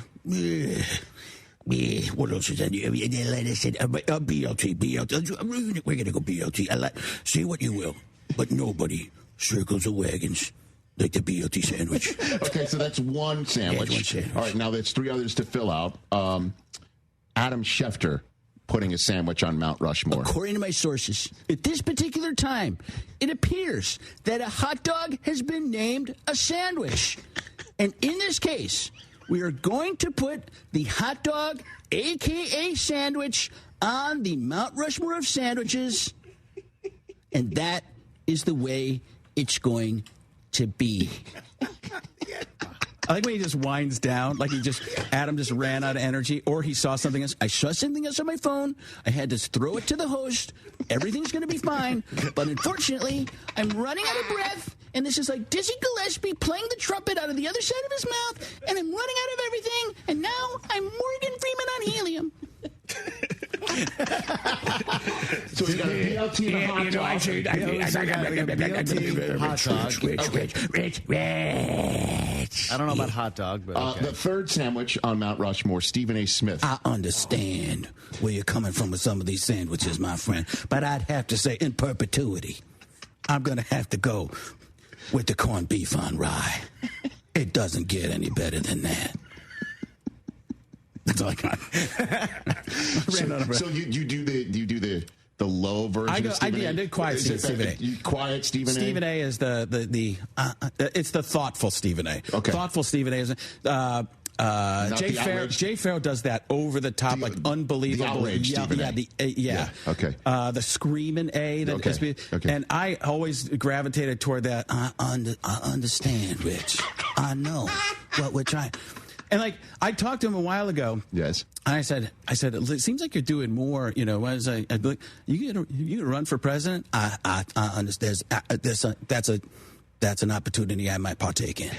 What else is that? Lettuce and BLT. We're gonna go BLT. Say what you will, but nobody circles the wagons like the BLT sandwich. Okay, so that's one sandwich. Yeah, one sandwich. All right, now there's three others to fill out. Adam Schefter putting a sandwich on Mount Rushmore. According to my sources, at this particular time, it appears that a hot dog has been named a sandwich. And in this case, we are going to put the hot dog, a.k.a. sandwich, on the Mount Rushmore of sandwiches. And that is the way it's going to be. I like when he just winds down, like Adam just ran out of energy, or he saw something else. I saw something else on my phone. I had to throw it to the host. Everything's going to be fine. But unfortunately, I'm running out of breath, and this is like Dizzy Gillespie playing the trumpet out of the other side of his mouth, and I'm running out of everything, and now I'm Morgan Freeman on helium. So we got a BLT and a hot dog. Hot dog. Rich. I don't know about hot dog, but okay. The third sandwich on Mount Rushmore, Stephen A. Smith. I understand where you're coming from with some of these sandwiches, my friend, but I'd have to say in perpetuity, I'm going to have to go with the corned beef on rye. It doesn't get any better than that. That's all I got. So you do the low version of Stephen A? I did quiet Stephen A. Quiet Stephen A? Stephen A. is it's the thoughtful Stephen A. Okay. Thoughtful Stephen A. is Jay Farrow does that over the top, like unbelievable. The outrage Stephen A. Yeah. Okay. The screaming A. Okay. And I always gravitated toward that. I understand, Rich. I know what we're trying. And like I talked to him a while ago. Yes. And I said, it seems like you're doing more. You know, as you gonna run for president? I understand. That's an opportunity I might partake in.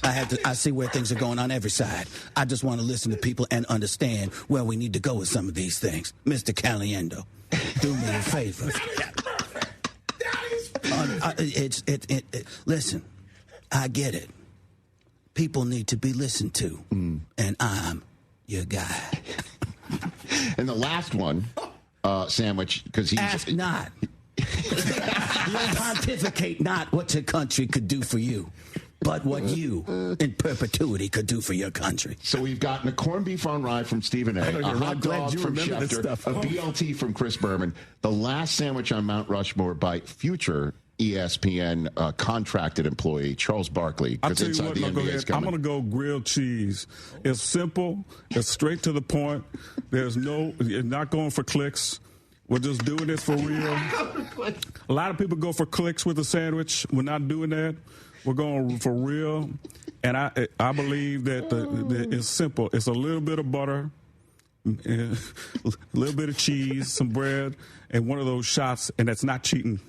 I see where things are going on every side. I just want to listen to people and understand where we need to go with some of these things. Mr. Caliendo, do me a favor. Listen, I get it. People need to be listened to, and I'm your guy. And the last one, sandwich, because he's... Ask not. Pontificate not what your country could do for you, but what you, in perpetuity, could do for your country. So we've gotten a corned beef on rye from Stephen A., a hot dog from Schefter, a BLT from Chris Berman, the last sandwich on Mount Rushmore by future ESPN contracted employee Charles Barkley. I'll tell you what, I'm going to go grilled cheese. It's simple. It's straight to the point. You're not going for clicks. We're just doing this for real. A lot of people go for clicks with a sandwich. We're not doing that. We're going for real. And I believe that it's simple. It's a little bit of butter, a little bit of cheese, some bread, and one of those shots, and that's not cheating.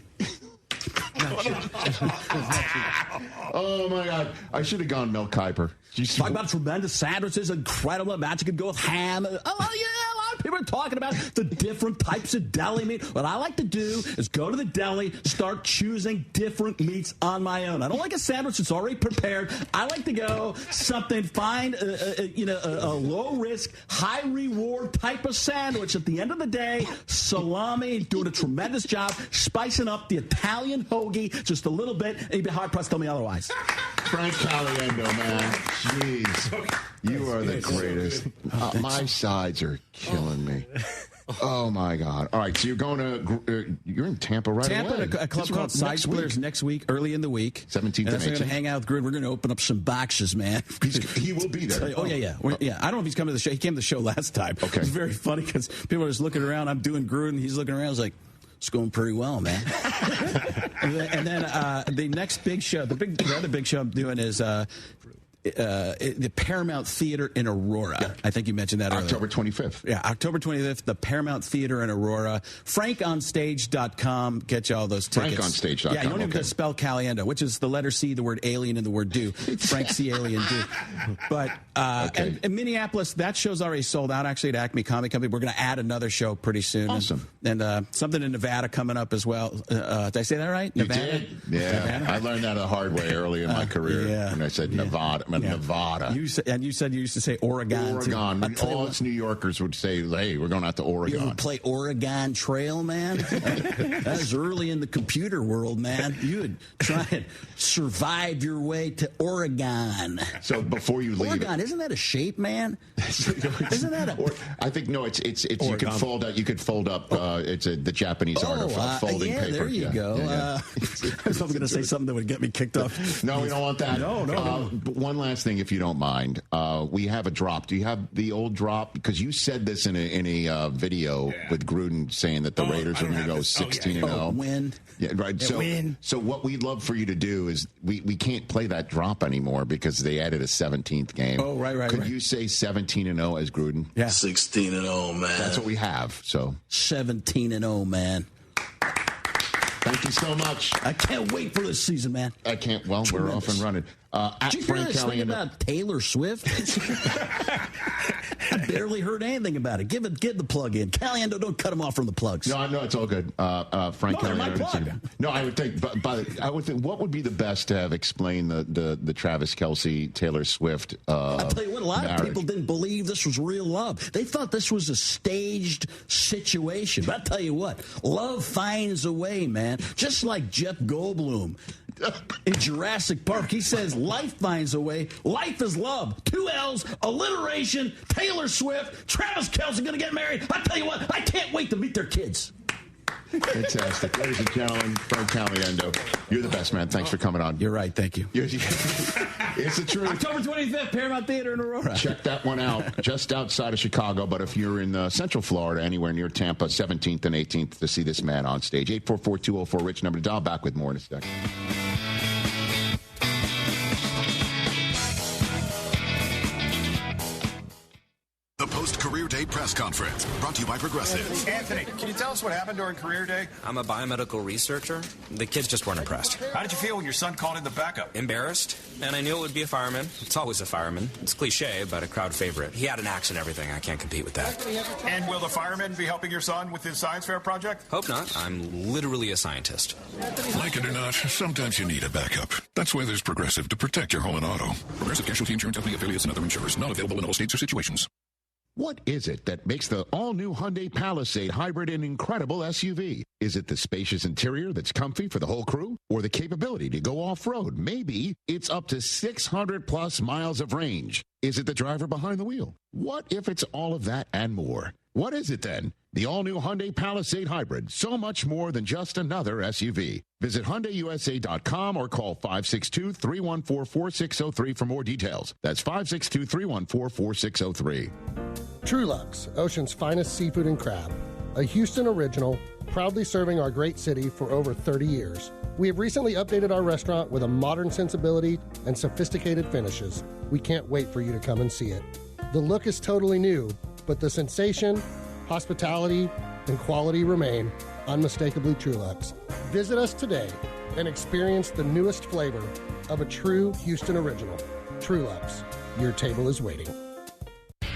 Oh my God! I should have gone Mel Kiper. Talk about tremendous sandwiches, incredible amounts. You could go with ham. Oh yeah, a lot of people are talking about the different types of deli meat. What I like to do is go to the deli, start choosing different meats on my own. I don't like a sandwich that's already prepared. I like to go find a low risk, high reward type of sandwich. At the end of the day, salami doing a tremendous job, spicing up the Italian hoagie just a little bit, and you'd be hard pressed to tell me otherwise. Frank Caliendo, man. Jeez. You are the greatest. My sides are killing me. Oh, my God. All right, so you're going to you're in Tampa away. Tampa, a club called Side Splitters next week, early in the week. 17th and 18th. We're going to hang out with Gruden. We're going to open up some boxes, man. He will be there. Oh, yeah. I don't know if he's coming to the show. He came to the show last time. Okay. It's very funny because people are just looking around. I'm doing Gruden. He's looking around. He's like, it's going pretty well, man. and then the next big show, the other big show I'm doing is the Paramount Theater in Aurora. Yeah. I think you mentioned that earlier. October 25th. Yeah, October 25th, the Paramount Theater in Aurora. FrankOnStage.com. Get you all those tickets. FrankOnStage.com. Yeah, you don't even have to spell Caliendo, which is the letter C, the word alien, and the word do. Frank C. Alien do. But and in Minneapolis, that show's already sold out, actually, at Acme Comic Company. We're going to add another show pretty soon. Awesome. And something in Nevada coming up as well. Did I say that right? You Nevada? did? Yeah. Nevada? I learned that the hard way early in my career when I said Nevada. Nevada. You said you used to say Oregon. Oregon. All us New Yorkers would say, hey, we're going out to Oregon. You ever play Oregon Trail, man? That was early in the computer world, man. You would try and survive your way to Oregon. So before you leave, Oregon, isn't that a shape, man? Isn't that a? I think no. It's you can fold out. You could fold up. It's the Japanese art of folding paper. There you go. I was going to say something that would get me kicked off. No, we don't want that. No. But one last thing, if you don't mind, we have a drop. Do you have the old drop? Because you said this in a video with Gruden saying that the Raiders are going to go 16-0. Win. Yeah, right. So what we'd love for you to do is we can't play that drop anymore because they added a 17th game. Oh, right. Could you say 17-0 as Gruden? Yeah. 16-0, man. That's what we have. So 17-0, man. Thank you so much. I can't wait for this season, man. I can't. Well, we're off and running. Did you hear this thing about Taylor Swift? I barely heard anything about it. Give the plug in. Caliendo, don't cut him off from the plugs. No, it's all good. Frank Caliendo. No, I would think. What would be the best to have explained the Travis Kelce, Taylor Swift? I'll tell you what. A lot marriage. of people didn't believe this was real love. They thought this was a staged situation. But I'll tell you what. Love finds a way, man. Just like Jeff Goldblum. In Jurassic Park, he says life finds a way. Life is love. 2 L's, alliteration, Taylor Swift, Travis Kelce going to get married. I tell you what, I can't wait to meet their kids. Fantastic. Ladies and gentlemen, Frank Caliendo, you're the best, man. Thanks for coming on. You're right. Thank you. It's the truth. October 25th, Paramount Theater in Aurora. Check that one out. Just outside of Chicago, but if you're in Central Florida, anywhere near Tampa, 17th and 18th to see this man on stage. 844-204-RICH, number to dial. Back with more in a second. The post-career day press conference brought to you by Progressive. Anthony, can you tell us what happened during career day? I'm a biomedical researcher. The kids just weren't impressed. How did you feel when your son called in the backup? Embarrassed, and I knew it would be a fireman. It's always a fireman. It's cliche, but a crowd favorite. He had an axe and everything. I can't compete with that. And will the fireman be helping your son with his science fair project? Hope not. I'm literally a scientist. Like it or not, sometimes you need a backup. That's why there's Progressive to protect your home and auto. Progressive Casualty Insurance Company affiliates and other insurers. Not available in all states or situations. What is it that makes the all-new Hyundai Palisade hybrid an incredible SUV? Is it the spacious interior that's comfy for the whole crew? Or the capability to go off-road? Maybe it's up to 600-plus miles of range. Is it the driver behind the wheel? What if it's all of that and more? What is it then? The all-new Hyundai Palisade Hybrid. So much more than just another SUV. Visit HyundaiUSA.com or call 562-314-4603 for more details. That's 562-314-4603. Trulux, Ocean's finest seafood and crab. A Houston original, proudly serving our great city for over 30 years. We have recently updated our restaurant with a modern sensibility and sophisticated finishes. We can't wait for you to come and see it. The look is totally new, but the sensation, hospitality, and quality remain unmistakably Trulux. Visit us today and experience the newest flavor of a true Houston original. Trulux, your table is waiting.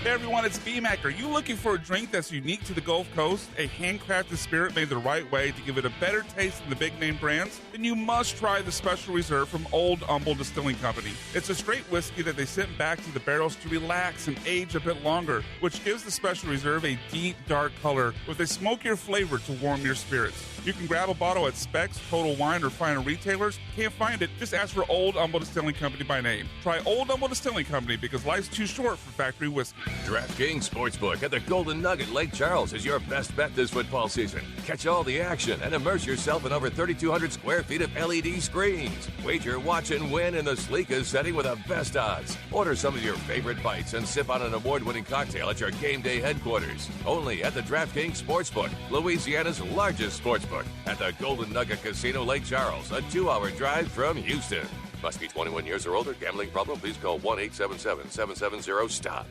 Hey everyone, it's BMAC. Are you looking for a drink that's unique to the Gulf Coast? A handcrafted spirit made the right way to give it a better taste than the big name brands? Then you must try the Special Reserve from Old Humble Distilling Company. It's a straight whiskey that they sent back to the barrels to relax and age a bit longer, which gives the Special Reserve a deep, dark color with a smokier flavor to warm your spirits. You can grab a bottle at Specs, Total Wine, or finer retailers. Can't find it? Just ask for Old Humble Distilling Company by name. Try Old Humble Distilling Company because life's too short for factory whiskey. DraftKings Sportsbook at the Golden Nugget Lake Charles is your best bet this football season. Catch all the action and immerse yourself in over 3,200 square feet of LED screens. Wager, watch, and win in the sleekest setting with the best odds. Order some of your favorite bites and sip on an award-winning cocktail at your game day headquarters. Only at the DraftKings Sportsbook, Louisiana's largest sportsbook, at the Golden Nugget Casino Lake Charles, a 2-hour drive from Houston. Must be 21 years or older. Gambling problem? Please call 1-877-770-STOP.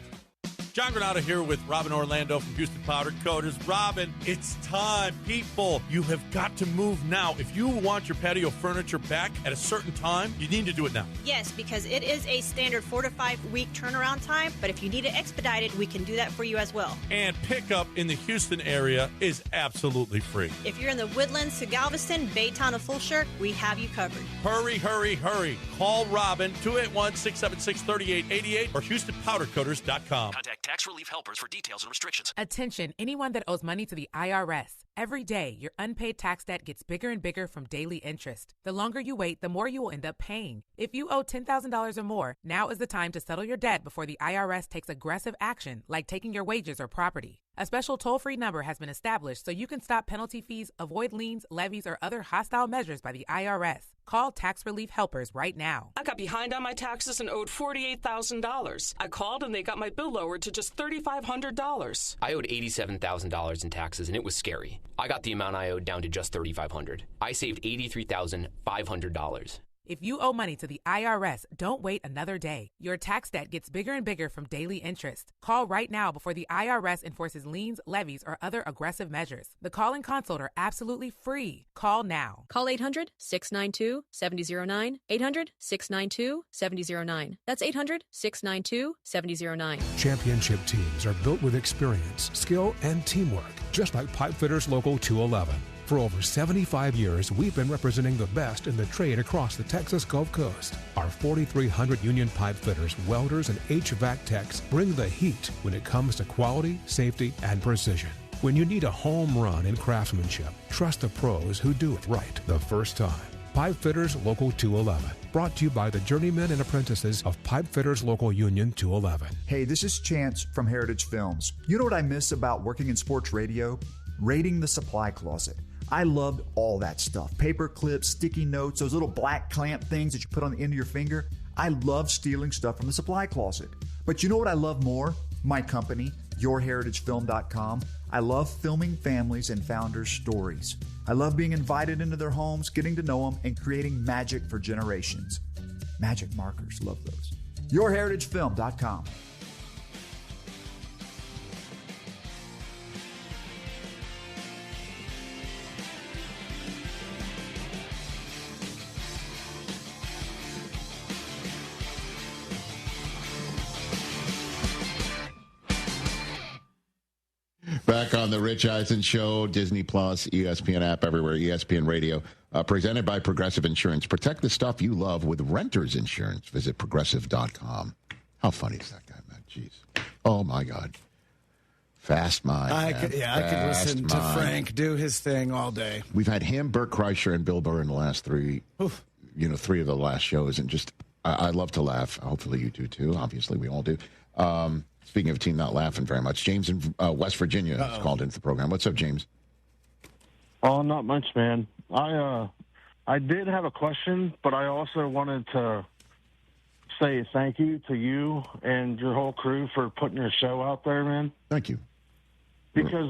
John Granado here with Robin Orlando from Houston Powder Coaters. Robin, it's time. People, you have got to move now. If you want your patio furniture back at a certain time, you need to do it now. Yes, because it is a standard 4 to 5 week turnaround time, but if you need it expedited, we can do that for you as well. And pickup in the Houston area is absolutely free. If you're in the Woodlands to Galveston, Baytown to Fulshire, we have you covered. Hurry, hurry, hurry. Call Robin, 281-676-3888 or HoustonPowderCoaters.com. Contact Tax Relief Helpers for details and restrictions. Attention, anyone that owes money to the IRS. Every day, your unpaid tax debt gets bigger and bigger from daily interest. The longer you wait, the more you will end up paying. If you owe $10,000 or more, now is the time to settle your debt before the IRS takes aggressive action, like taking your wages or property. A special toll-free number has been established so you can stop penalty fees, avoid liens, levies, or other hostile measures by the IRS. Call Tax Relief Helpers right now. I got behind on my taxes and owed $48,000. I called and they got my bill lowered to just $3,500. I owed $87,000 in taxes and it was scary. I got the amount I owed down to just $3,500. I saved $83,500. If you owe money to the IRS, don't wait another day. Your tax debt gets bigger and bigger from daily interest. Call right now before the IRS enforces liens, levies, or other aggressive measures. The call and consult are absolutely free. Call now. Call 800-692-7009. 800-692-7009. That's 800-692-7009. Championship teams are built with experience, skill, and teamwork, just like Pipefitters Local 211. For over 75 years, we've been representing the best in the trade across the Texas Gulf Coast. Our 4,300 union pipe fitters, welders, and HVAC techs bring the heat when it comes to quality, safety, and precision. When you need a home run in craftsmanship, trust the pros who do it right the first time. Pipefitters Local 211. Brought to you by the journeymen and apprentices of Pipefitters Local Union 211. Hey, this is Chance from Heritage Films. You know what I miss about working in sports radio? Raiding the supply closet. I loved all that stuff. Paper clips, sticky notes, those little black clamp things that you put on the end of your finger. I love stealing stuff from the supply closet. But you know what I love more? My company, yourheritagefilm.com. I love filming families and founders' stories. I love being invited into their homes, getting to know them, and creating magic for generations. Magic markers, love those. yourheritagefilm.com. Back on the Rich Eisen Show, Disney Plus, ESPN app everywhere, ESPN Radio, presented by Progressive Insurance. Protect the stuff you love with renter's insurance. Visit progressive.com. How funny is that guy, man? Jeez. Oh, my God. Fast mind. I could listen to Frank do his thing all day. We've had him, Bert Kreischer, and Bill Burr in the last three of the last shows, and just, I love to laugh. Hopefully you do, too. Obviously, we all do. Speaking of a team not laughing very much, James in West Virginia has called into the program. What's up, James? Oh, not much, man. I did have a question, but I also wanted to say thank you to you and your whole crew for putting your show out there, man. Thank you. Because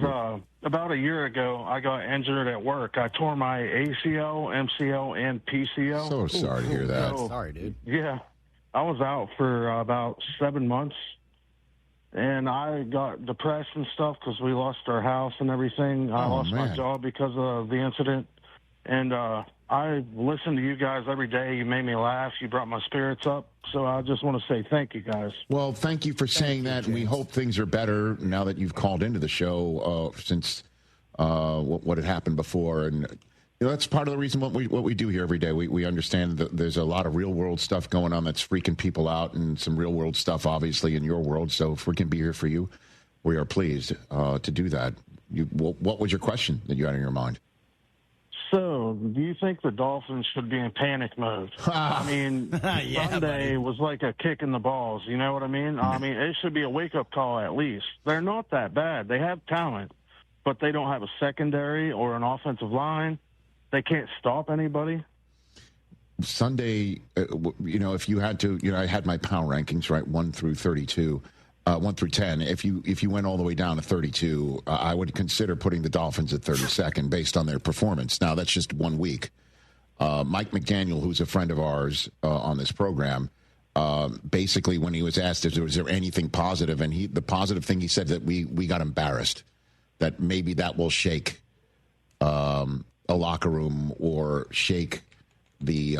about a year ago, I got injured at work. I tore my ACL, MCL, and PCL. So sorry to hear that. Sorry, dude. Yeah. I was out for about 7 months. And I got depressed and stuff because we lost our house and everything. I lost my job because of the incident. And I listen to you guys every day. You made me laugh. You brought my spirits up. So I just want to say thank you, guys. Well, thank you for saying that. And we hope things are better now that you've called into the show since what had happened before. And that's part of the reason what we do here every day. We understand that there's a lot of real-world stuff going on that's freaking people out, and some real-world stuff, obviously, in your world. So if we can be here for you, we are pleased to do that. What was your question that you had in your mind? So, do you think the Dolphins should be in panic mode? I mean, Sunday was like a kick in the balls. You know what I mean? I mean, it should be a wake-up call at least. They're not that bad. They have talent, but they don't have a secondary or an offensive line. They can't stop anybody. Sunday, if you had to, I had my power rankings, right, 1 through 32, 1 through 10. If you went all the way down to 32, I would consider putting the Dolphins at 32nd based on their performance. Now, that's just 1 week. Mike McDaniel, who's a friend of ours on this program, basically when he was asked, was there anything positive, and the positive thing he said that we got embarrassed, that maybe that will shake a locker room or shake the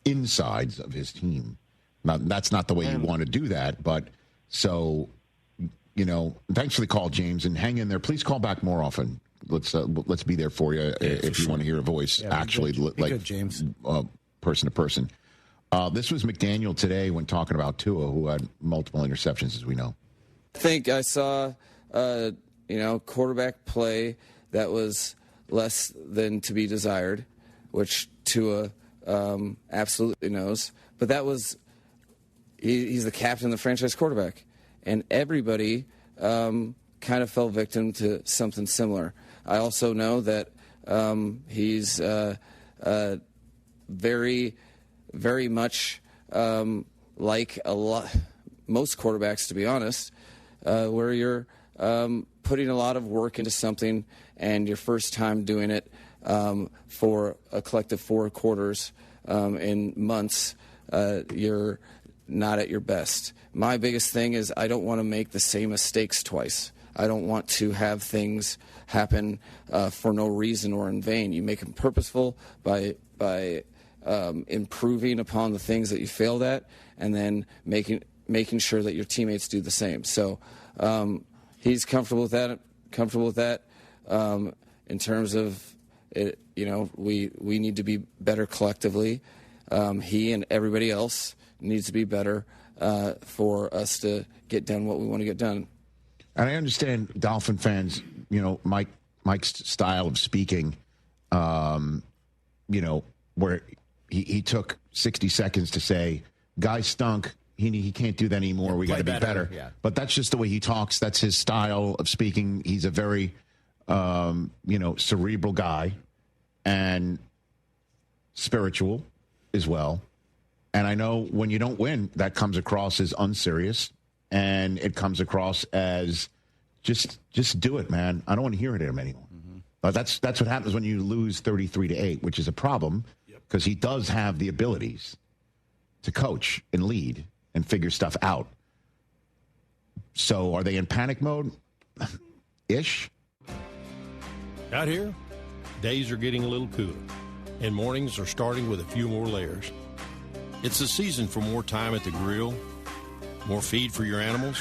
insides of his team. Now, that's not the way you want to do that, but so, thanks for the call, James, and hang in there. Please call back more often. Let's be there for you if you want to hear a voice good, James. Person to person. This was McDaniel today when talking about Tua, who had multiple interceptions, as we know. I think I saw, quarterback play that was less than to be desired, which Tua absolutely knows. But that was he's the captain, the franchise quarterback, and everybody kind of fell victim to something similar. I also know that he's very, very much like most quarterbacks, to be honest, where you're putting a lot of work into something, and your first time doing it for a collective 4 quarters, in months, you're not at your best. My biggest thing is I don't want to make the same mistakes twice. I don't want to have things happen for no reason or in vain. You make them purposeful by improving upon the things that you failed at, and then making sure that your teammates do the same. So he's comfortable with that. In terms of it, we need to be better collectively. He and everybody else needs to be better for us to get done what we want to get done. And I understand Dolphin fans, Mike's style of speaking, where he took 60 seconds to say, guy stunk. He can't do that anymore. We got to be better. Yeah. But that's just the way he talks. That's his style of speaking. He's a very, cerebral guy and spiritual as well. And I know when you don't win, that comes across as unserious, and it comes across as just do it, man. I don't want to hear it anymore. Mm-hmm. But that's what happens when you lose 33-8, which is a problem because he does have the abilities to coach and lead and figure stuff out. So are they in panic mode? Ish. Out here, days are getting a little cooler, and mornings are starting with a few more layers. It's the season for more time at the grill, more feed for your animals.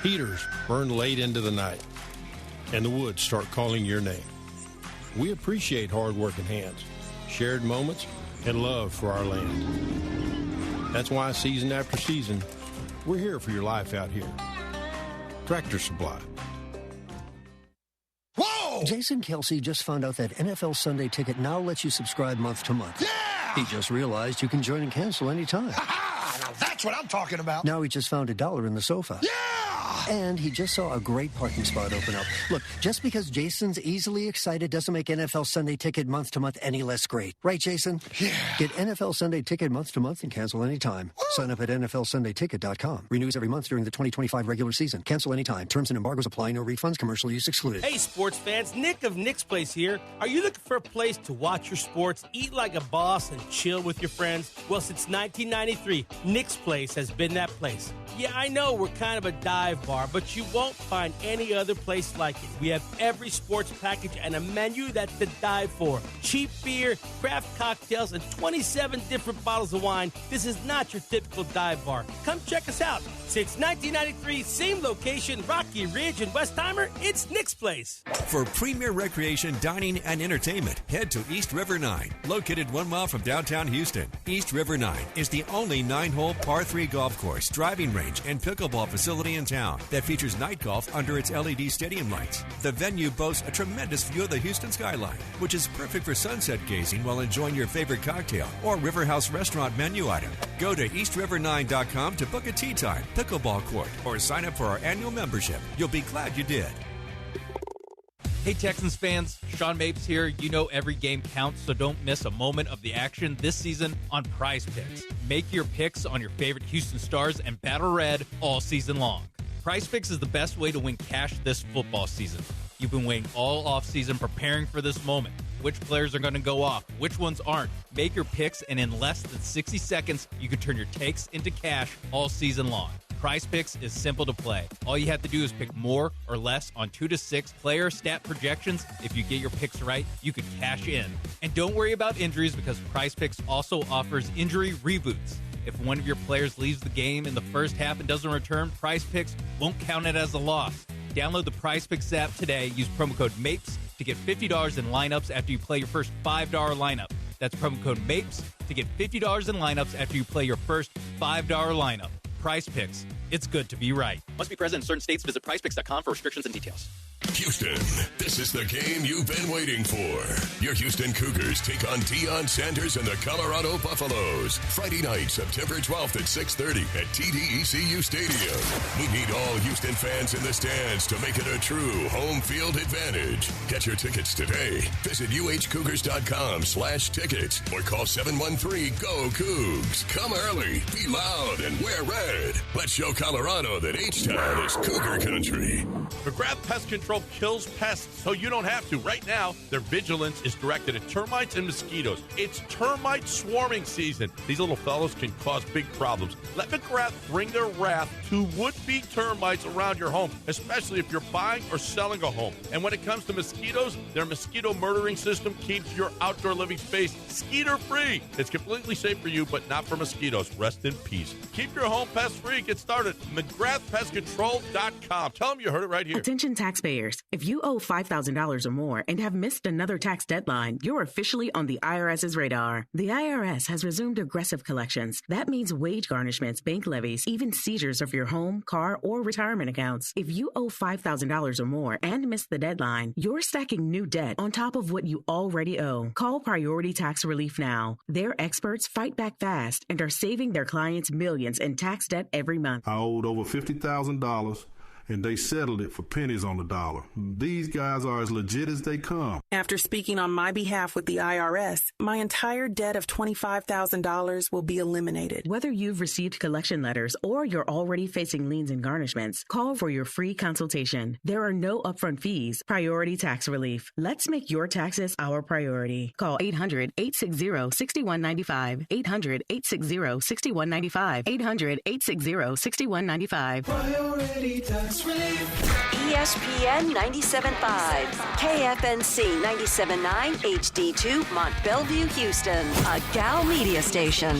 Heaters burn late into the night, and the woods start calling your name. We appreciate hard-working hands, shared moments, and love for our land. That's why season after season, we're here for your life out here. Tractor Supply. Whoa! Jason Kelsey just found out that NFL Sunday Ticket now lets you subscribe month to month. Yeah! He just realized you can join and cancel anytime. Ha-ha! Now that's what I'm talking about. Now he just found $1 in the sofa. Yeah! And he just saw a great parking spot open up. Look, just because Jason's easily excited doesn't make NFL Sunday Ticket month to month any less great. Right, Jason? Yeah. Get NFL Sunday Ticket month to month and cancel anytime. Sign up at NFLSundayTicket.com. Renews every month during the 2025 regular season. Cancel anytime. Terms and embargoes apply. No refunds. Commercial use excluded. Hey, sports fans. Nick of Nick's Place here. Are you looking for a place to watch your sports, eat like a boss, and chill with your friends? Well, since 1993, Nick's Place has been that place. Yeah, I know we're kind of a dive bar, but you won't find any other place like it. We have every sports package and a menu that's to die for. Cheap beer, craft cocktails, and 27 different bottles of wine. This is not your typical dive bar. Come check us out. Since 1993, same location, Rocky Ridge and Westheimer, it's Nick's Place. For premier recreation, dining, and entertainment, head to East River 9, located 1 mile from downtown Houston. East River 9 is the only 9-hole par 3 golf course, driving range, and pickleball facility in town that features night golf under its LED stadium lights. The venue boasts a tremendous view of the Houston skyline, which is perfect for sunset gazing while enjoying your favorite cocktail or River House restaurant menu item. Go to eastriver9.com to book a tee time, pickleball court, or sign up for our annual membership. You'll be glad you did. Hey Texans fans, Sean Mapes here. You know every game counts, so don't miss a moment of the action this season on Prize Picks. Make your picks on your favorite Houston Stars and Battle Red all season long. Prize Picks is the best way to win cash this football season. You've been waiting all offseason preparing for this moment. Which players are going to go off? Which ones aren't? Make your picks, and in less than 60 seconds, you can turn your takes into cash all season long. Prize Picks is simple to play. All you have to do is pick more or less on 2 to 6 player stat projections. If you get your picks right, you can cash in. And don't worry about injuries because Prize Picks also offers injury reboots. If one of your players leaves the game in the first half and doesn't return, Prize Picks won't count it as a loss. Download the Prize Picks app today. Use promo code MAPES to get $50 in lineups after you play your first $5 lineup. That's promo code MAPES to get $50 in lineups after you play your first $5 lineup. Prize Picks. It's good to be right. Must be present in certain states. Visit prizepicks.com for restrictions and details. Houston, this is the game you've been waiting for. Your Houston Cougars take on Deion Sanders and the Colorado Buffaloes. Friday night, September 12th at 6:30 at TDECU Stadium. We need all Houston fans in the stands to make it a true home field advantage. Get your tickets today. Visit uhcougars.com/tickets or call 713-GO-COUGS. Come early, be loud, and wear red. Let's show Colorado that H-Town is Cougar country. McGrath Pest Control kills pests so you don't have to. Right now, their vigilance is directed at termites and mosquitoes. It's termite swarming season. These little fellows can cause big problems. Let McGrath bring their wrath to would-be termites around your home, especially if you're buying or selling a home. And when it comes to mosquitoes, their mosquito murdering system keeps your outdoor living space skeeter-free. It's completely safe for you, but not for mosquitoes. Rest in peace. Keep your home pest-free. Get started. McGrathPestControl.com. Tell them you heard it right here. Attention taxpayers. If you owe $5,000 or more and have missed another tax deadline, you're officially on the IRS's radar. The IRS has resumed aggressive collections. That means wage garnishments, bank levies, even seizures of your home, car, or retirement accounts. If you owe $5,000 or more and missed the deadline, you're stacking new debt on top of what you already owe. Call Priority Tax Relief now. Their experts fight back fast and are saving their clients millions in tax debt every month. I owed over $50,000. And they settled it for pennies on the dollar. These guys are as legit as they come. After speaking on my behalf with the IRS, my entire debt of $25,000 will be eliminated. Whether you've received collection letters or you're already facing liens and garnishments, call for your free consultation. There are no upfront fees. Priority Tax Relief. Let's make your taxes our priority. Call 800-860-6195. 800-860-6195. 800-860-6195. Priority Tax ESPN 97.5, KFNC 97.9, HD2, Mont Bellevue, Houston, a Gal Media station.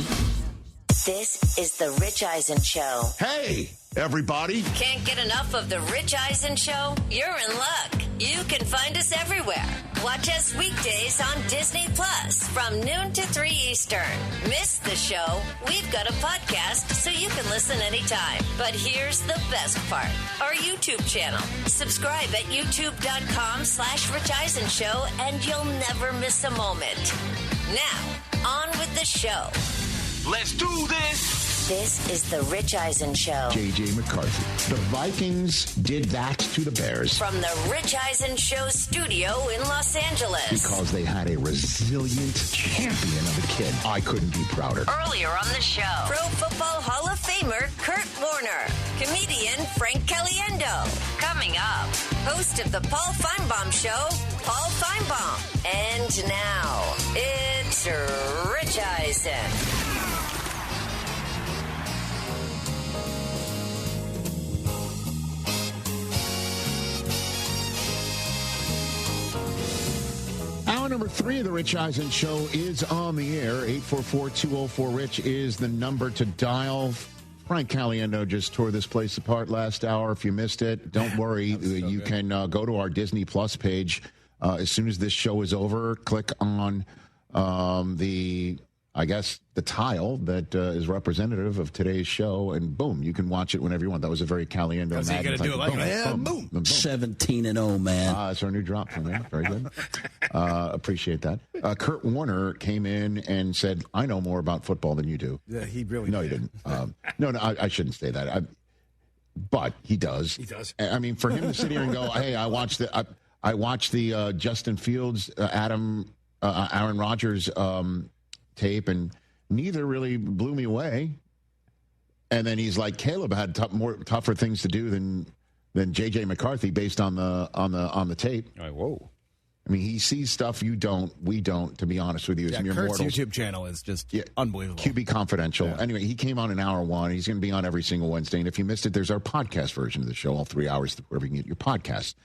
This is the Rich Eisen Show. Hey, everybody. Can't get enough of the Rich Eisen Show? You're in luck. You can find us everywhere. Watch us weekdays on Disney Plus from noon to 3 Eastern. Miss the show? We've got a podcast so you can listen anytime. But here's the best part. Our YouTube channel. Subscribe at youtube.com/Rich Eisen Show and you'll never miss a moment. Now, on with the show. Let's do this. This is the Rich Eisen Show. JJ McCarthy. The Vikings did that to the Bears. From the Rich Eisen Show studio in Los Angeles. Because they had a resilient champion of a kid. I couldn't be prouder. Earlier on the show, Pro Football Hall of Famer Kurt Warner. Comedian Frank Caliendo. Coming up, host of the Paul Feinbaum Show, Paul Feinbaum. And now, it's Rich Eisen. Hour number 3 of the Rich Eisen Show is on the air. 844-204-RICH is the number to dial. Frank Caliendo just tore this place apart last hour. If you missed it, don't worry. You can go to our Disney Plus page as soon as this show is over. Click on the tile that is representative of today's show, and boom, you can watch it whenever you want. That was a very Caliendo. So you got to do it like boom. 17-0, man. That's our new drop from there. Very good. Appreciate that. Kurt Warner came in and said, "I know more about football than you do." Yeah, he really. No, he didn't. No, I shouldn't say that. But he does. He does. I mean, for him to sit here and go, "Hey, I watched the Justin Fields, Aaron Rodgers tape, and neither really blew me away." And then he's like, "Caleb had tougher things to do than JJ McCarthy based on the tape." All right, whoa. I mean, he sees stuff we don't, to be honest with you. Yeah, Kurt's YouTube channel is just unbelievable. QB Confidential. Yeah. Anyway, he came on in hour 1. He's going to be on every single Wednesday. And if you missed it, there's our podcast version of the show, all 3 hours, wherever you can get your podcast,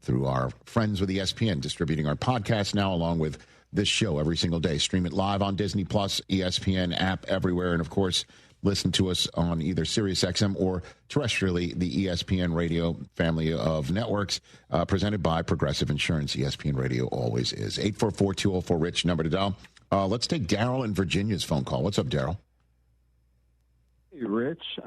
through our friends with ESPN, distributing our podcast now along with this show every single day. Stream it live on Disney Plus, ESPN app, everywhere. And, of course, listen to us on either SiriusXM or terrestrially, the ESPN radio family of networks, presented by Progressive Insurance. ESPN Radio always is. 844-204-RICH, number to dial. Let's take Daryl in Virginia's phone call. What's up, Daryl? Hey, Rich.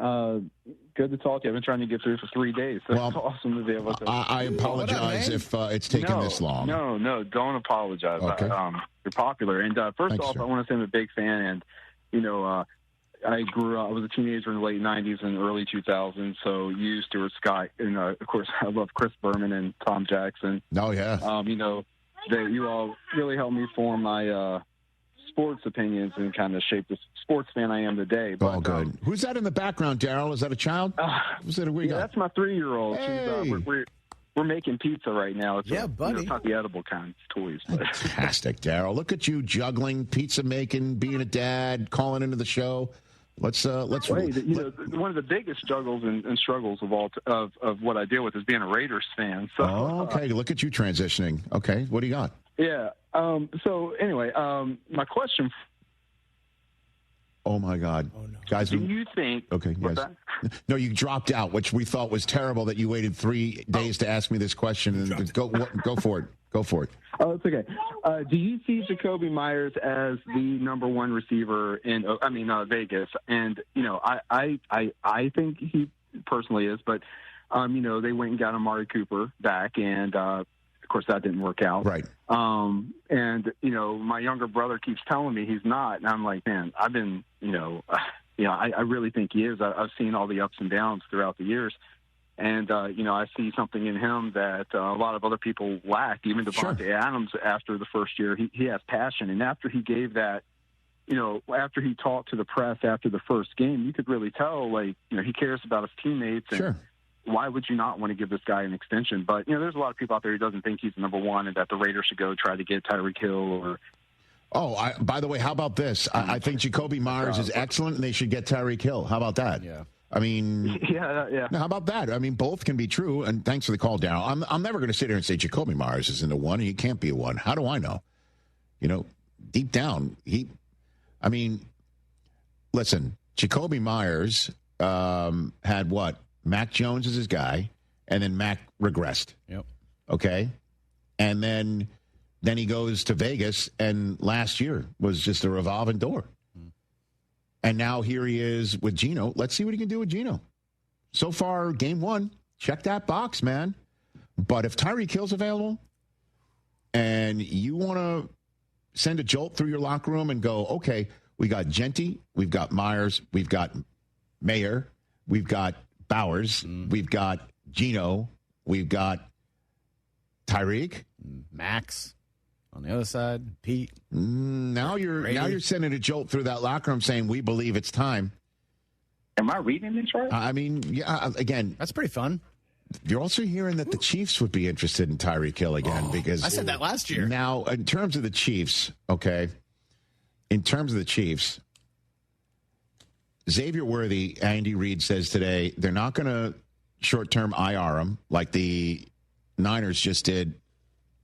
Good to talk to you. I've been trying to get through for 3 days. So it's awesome to be able to. I apologize if it's taken this long. No, don't apologize. Okay. You're popular. And first off, I want to say I'm a big fan. And, I grew up, I was a teenager in the late 90s and early 2000s, so you, Stuart Scott, and, of course, I love Chris Berman and Tom Jackson. Oh, yeah. You all really helped me form my sports opinions and kind of shape the sports fan I am today. But, good. Who's that in the background, Daryl? Is that a child? That's my 3-year-old. Hey. we're making pizza right now. It's buddy. It's not the edible kind. It's toys. But. Fantastic, Daryl. Look at you juggling, pizza making, being a dad, calling into the show. Let's one of the biggest juggles and struggles of what I deal with is being a Raiders fan. So okay, look at you transitioning. Okay, what do you got? Yeah. So anyway, my question. Oh my God, no. Guys! Do you think? Okay, yes. No, you dropped out, which we thought was terrible. That you waited 3 days to ask me this question. And go for it. Go for it. Oh, it's okay. Do you see Jacoby Myers as the number one receiver in Vegas? And I think he personally is, but they went and got Amari Cooper back, and of course that didn't work out. Right. And my younger brother keeps telling me he's not, and I'm like, man, I've been, I really think he is. I've seen all the ups and downs throughout the years. And, I see something in him that a lot of other people lack. Even Devontae Adams, after the first year, he has passion. And after he gave that, after he talked to the press after the first game, you could really tell, he cares about his teammates. And why would you not want to give this guy an extension? But, there's a lot of people out there who doesn't think he's the number one and that the Raiders should go try to get Tyreek Hill or by the way, how about this? I think Jacoby Myers is excellent, and they should get Tyreek Hill. How about that? Yeah. I mean, yeah. How about that? I mean, both can be true. And thanks for the call, Daryl. I'm never going to sit here and say Jacoby Myers isn't a one. He can't be a one. How do I know? Deep down, listen, Jacoby Myers had what? Mac Jones is his guy, and then Mac regressed. Yep. Okay, and then he goes to Vegas, and last year was just a revolving door. And now here he is with Geno. Let's see what he can do with Geno. So far, game one, check that box, man. But if Tyreek Hill's available and you want to send a jolt through your locker room and go, okay, we got Genty, we've got Myers, we've got Mayer, we've got Bowers, we've got Geno, we've got Tyreek. Max. On the other side, Pete. Now you're sending a jolt through that locker room saying we believe it's time. Am I reading this right? I mean, yeah. Again, that's pretty fun. You're also hearing that the Chiefs would be interested in Tyreek Hill again because I said that last year. Now, in terms of the Chiefs, okay. In terms of the Chiefs, Xavier Worthy, Andy Reid says today they're not going to short-term IR him like the Niners just did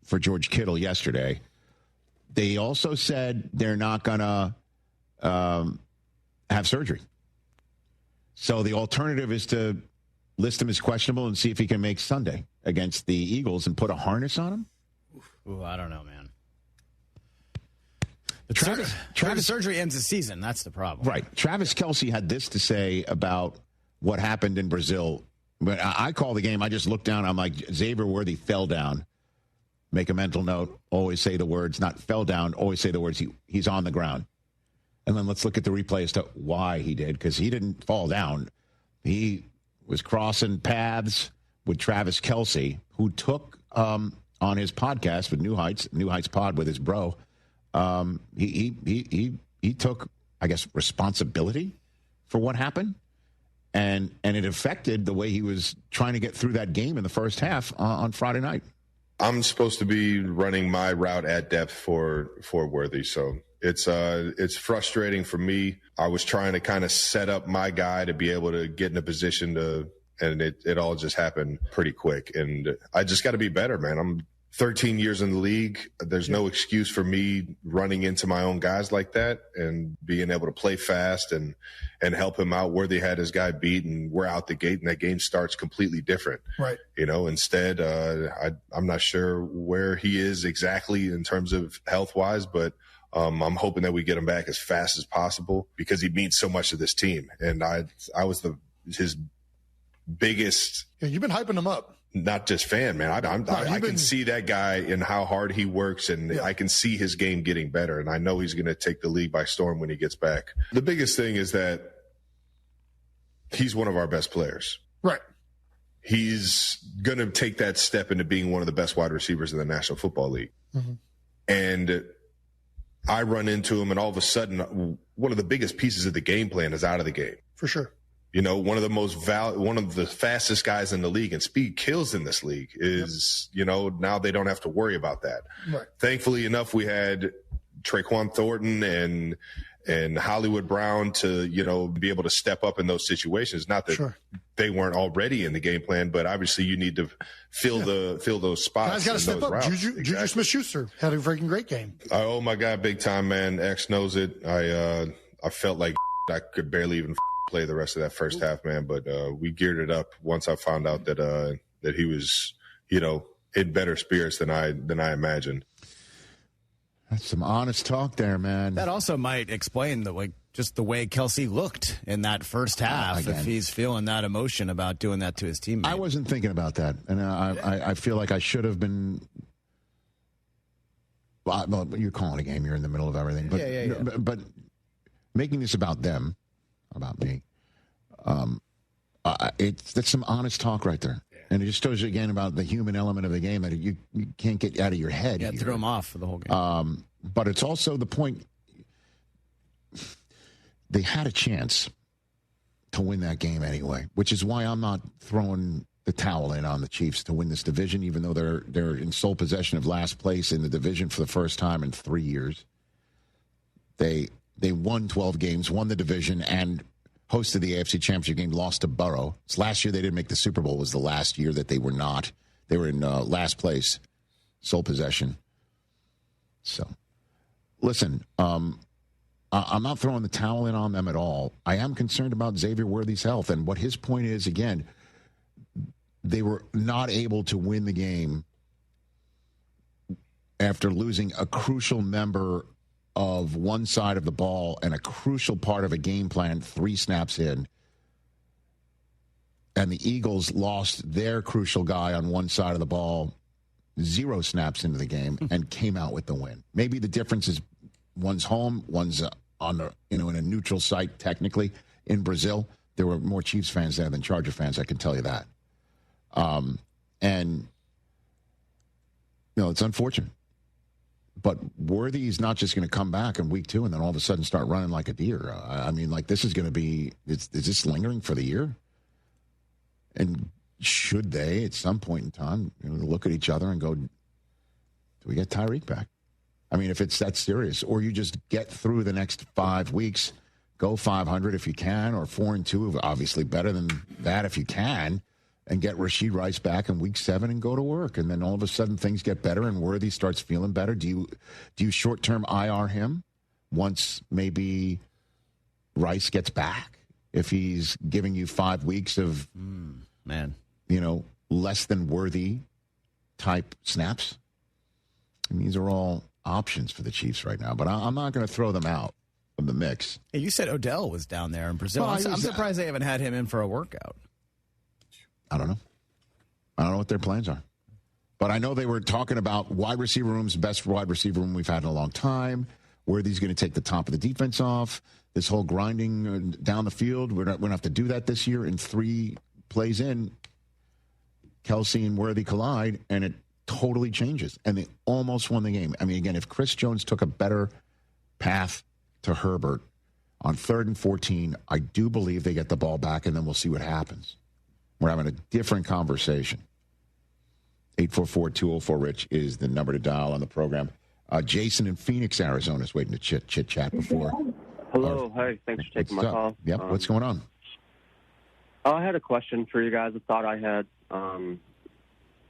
for George Kittle yesterday. They also said they're not going to have surgery. So the alternative is to list him as questionable and see if he can make Sunday against the Eagles and put a harness on him. Ooh, I don't know, man. Travis surgery ends the season. That's the problem. Right. Travis Kelce had this to say about what happened in Brazil. But I call the game. I just looked down. I'm like, Xavier Worthy fell down. Make a mental note. Always say the words, not fell down. Always say the words, he's on the ground. And then let's look at the replay as to why he did, because he didn't fall down. He was crossing paths with Travis Kelce, who took on his podcast with New Heights Pod with his bro. He took, I guess, responsibility for what happened. And it affected the way he was trying to get through that game in the first half on Friday night. I'm supposed to be running my route at depth for Worthy, so it's frustrating for me. I was trying to kind of set up my guy to be able to get in a position to, and it all just happened pretty quick. And I just got to be better, man. I'm 13 years in the league. There's no excuse for me running into my own guys like that and being able to play fast and help him out. Worthy had his guy beat, and we're out the gate, and that game starts completely different. Right. Instead, I'm not sure where he is exactly in terms of health-wise, but I'm hoping that we get him back as fast as possible because he means so much to this team. And I was his biggest. Yeah, you've been hyping him up. Not just fan, man. I can see that guy and how hard he works, and I can see his game getting better. And I know he's going to take the league by storm when he gets back. The biggest thing is that he's one of our best players. Right. He's going to take that step into being one of the best wide receivers in the National Football League. Mm-hmm. And I run into him, and all of a sudden, one of the biggest pieces of the game plan is out of the game. For sure. one of the fastest guys in the league, and speed kills in this league is, now they don't have to worry about that. Right. Thankfully enough, we had Traquan Thornton and Hollywood Brown to, be able to step up in those situations. Not that they weren't already in the game plan, but obviously you need to fill those spots. Guys got to step up. Juju Smith-Schuster had a freaking great game. Oh my God, big time, man. X knows it. I felt like I could barely even play the rest of that first half, man. But we geared it up once I found out that he was, in better spirits than I imagined. That's some honest talk there, man. That also might explain the way Kelce looked in that first half. If he's feeling that emotion about doing that to his teammate. I wasn't thinking about that, and I feel like I should have been. Well, you're calling a game. You're in the middle of everything. But, but making this about them, about me, that's some honest talk right there. And it just shows you again about the human element of the game that you can't get out of your head. Yeah, threw him off for the whole game. But it's also the point. They had a chance to win that game anyway, which is why I'm not throwing the towel in on the Chiefs to win this division, even though they're in sole possession of last place in the division for the first time in 3 years. They won 12 games, won the division, and hosted the AFC Championship game, lost to Burrow. So last year they didn't make the Super Bowl. It was the last year that they were not. They were in last place, sole possession. So, listen, I'm not throwing the towel in on them at all. I am concerned about Xavier Worthy's health. And what his point is, again, they were not able to win the game after losing a crucial member of one side of the ball and a crucial part of a game plan 3 snaps in. And the Eagles lost their crucial guy on one side of the ball 0 snaps into the game and came out with the win. Maybe the difference is one's home, one's on in a neutral site technically in Brazil. There were more Chiefs fans there than Charger fans, I can tell you that. And it's unfortunate. But Worthy is not just going to come back in week 2 and then all of a sudden start running like a deer. This is going to be, is this lingering for the year? And should they, at some point in time, look at each other and go, do we get Tyreek back? If it's that serious, or you just get through the next 5 weeks, go 500 if you can, or 4-2, obviously better than that if you can, and get Rashee Rice back in week 7 and go to work. And then all of a sudden things get better and Worthy starts feeling better. Do you short-term IR him once maybe Rice gets back? If he's giving you 5 weeks of, less than Worthy type snaps? These are all options for the Chiefs right now. But I'm not going to throw them out of the mix. Hey, you said Odell was down there in Brazil. Well, I'm surprised they haven't had him in for a workout. I don't know. I don't know what their plans are. But I know they were talking about wide receiver rooms, best wide receiver room we've had in a long time. Worthy's going to take the top of the defense off. This whole grinding down the field, we're going to have to do that this year. In 3 plays in, Kelce and Worthy collide, and it totally changes. And they almost won the game. Again, if Chris Jones took a better path to Herbert on 3rd and 14, I do believe they get the ball back, and then we'll see what happens. We're having a different conversation. 844-204-RICH is the number to dial on the program. Jason in Phoenix, Arizona is waiting to chit-chat before. Hello. Hi. Thanks for taking my call. Yep. What's going on? I had a question for you guys, a thought I had.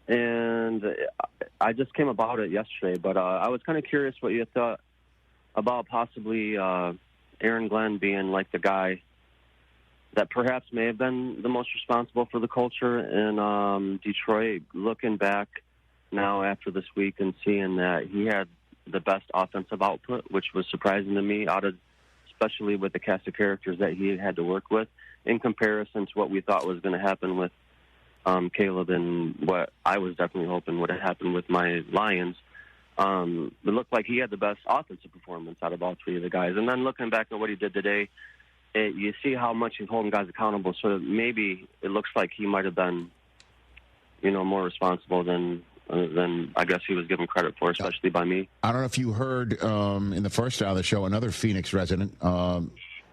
And I just came about it yesterday, but I was kind of curious what you thought about possibly Aaron Glenn being like the guy that perhaps may have been the most responsible for the culture in Detroit. Looking back now after this week and seeing that he had the best offensive output, which was surprising to me, especially with the cast of characters that he had to work with, in comparison to what we thought was going to happen with Caleb and what I was definitely hoping would have happened with my Lions. It looked like he had the best offensive performance out of all 3 of the guys. And then looking back at what he did today, you see how much he's holding guys accountable. So maybe it looks like he might have been, more responsible than I guess he was given credit for, especially by me. I don't know if you heard in the first hour of the show, another Phoenix resident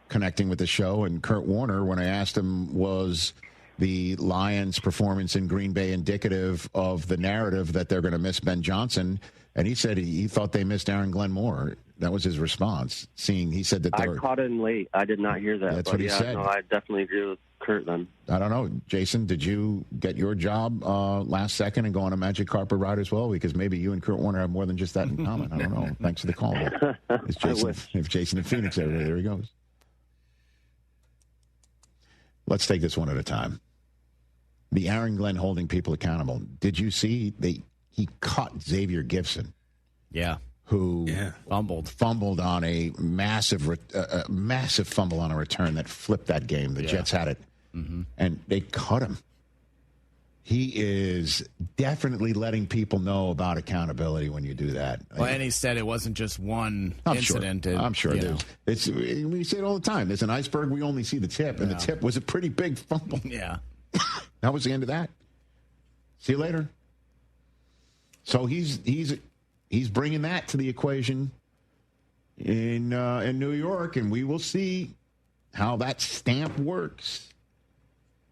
connecting with the show, and Kurt Warner, when I asked him, was the Lions' performance in Green Bay indicative of the narrative that they're going to miss Ben Johnson? And he said he thought they missed Aaron Glenn more. That was his response. He said that I caught it in late. I did not hear that. That's what he said. No, I definitely agree with Kurt then. I don't know. Jason, did you get your job last second and go on a magic carpet ride as well? Because maybe you and Kurt Warner have more than just that in common. I don't know. Thanks for the call. It's Jason, if Jason in Phoenix area, there he goes. Let's take this one at a time. The Aaron Glenn holding people accountable. Did you see he caught Xavier Gibson? Yeah. Who fumbled on a massive fumble on a return that flipped that game. The Jets had it, and they cut him. He is definitely letting people know about accountability when you do that. Well, and he said it wasn't just one incident. I'm sure it is. We say it all the time. There's an iceberg. We only see the tip, and the tip was a pretty big fumble. Yeah. That was the end of that. See you later. So he's bringing that to the equation in New York, and we will see how that stamp works.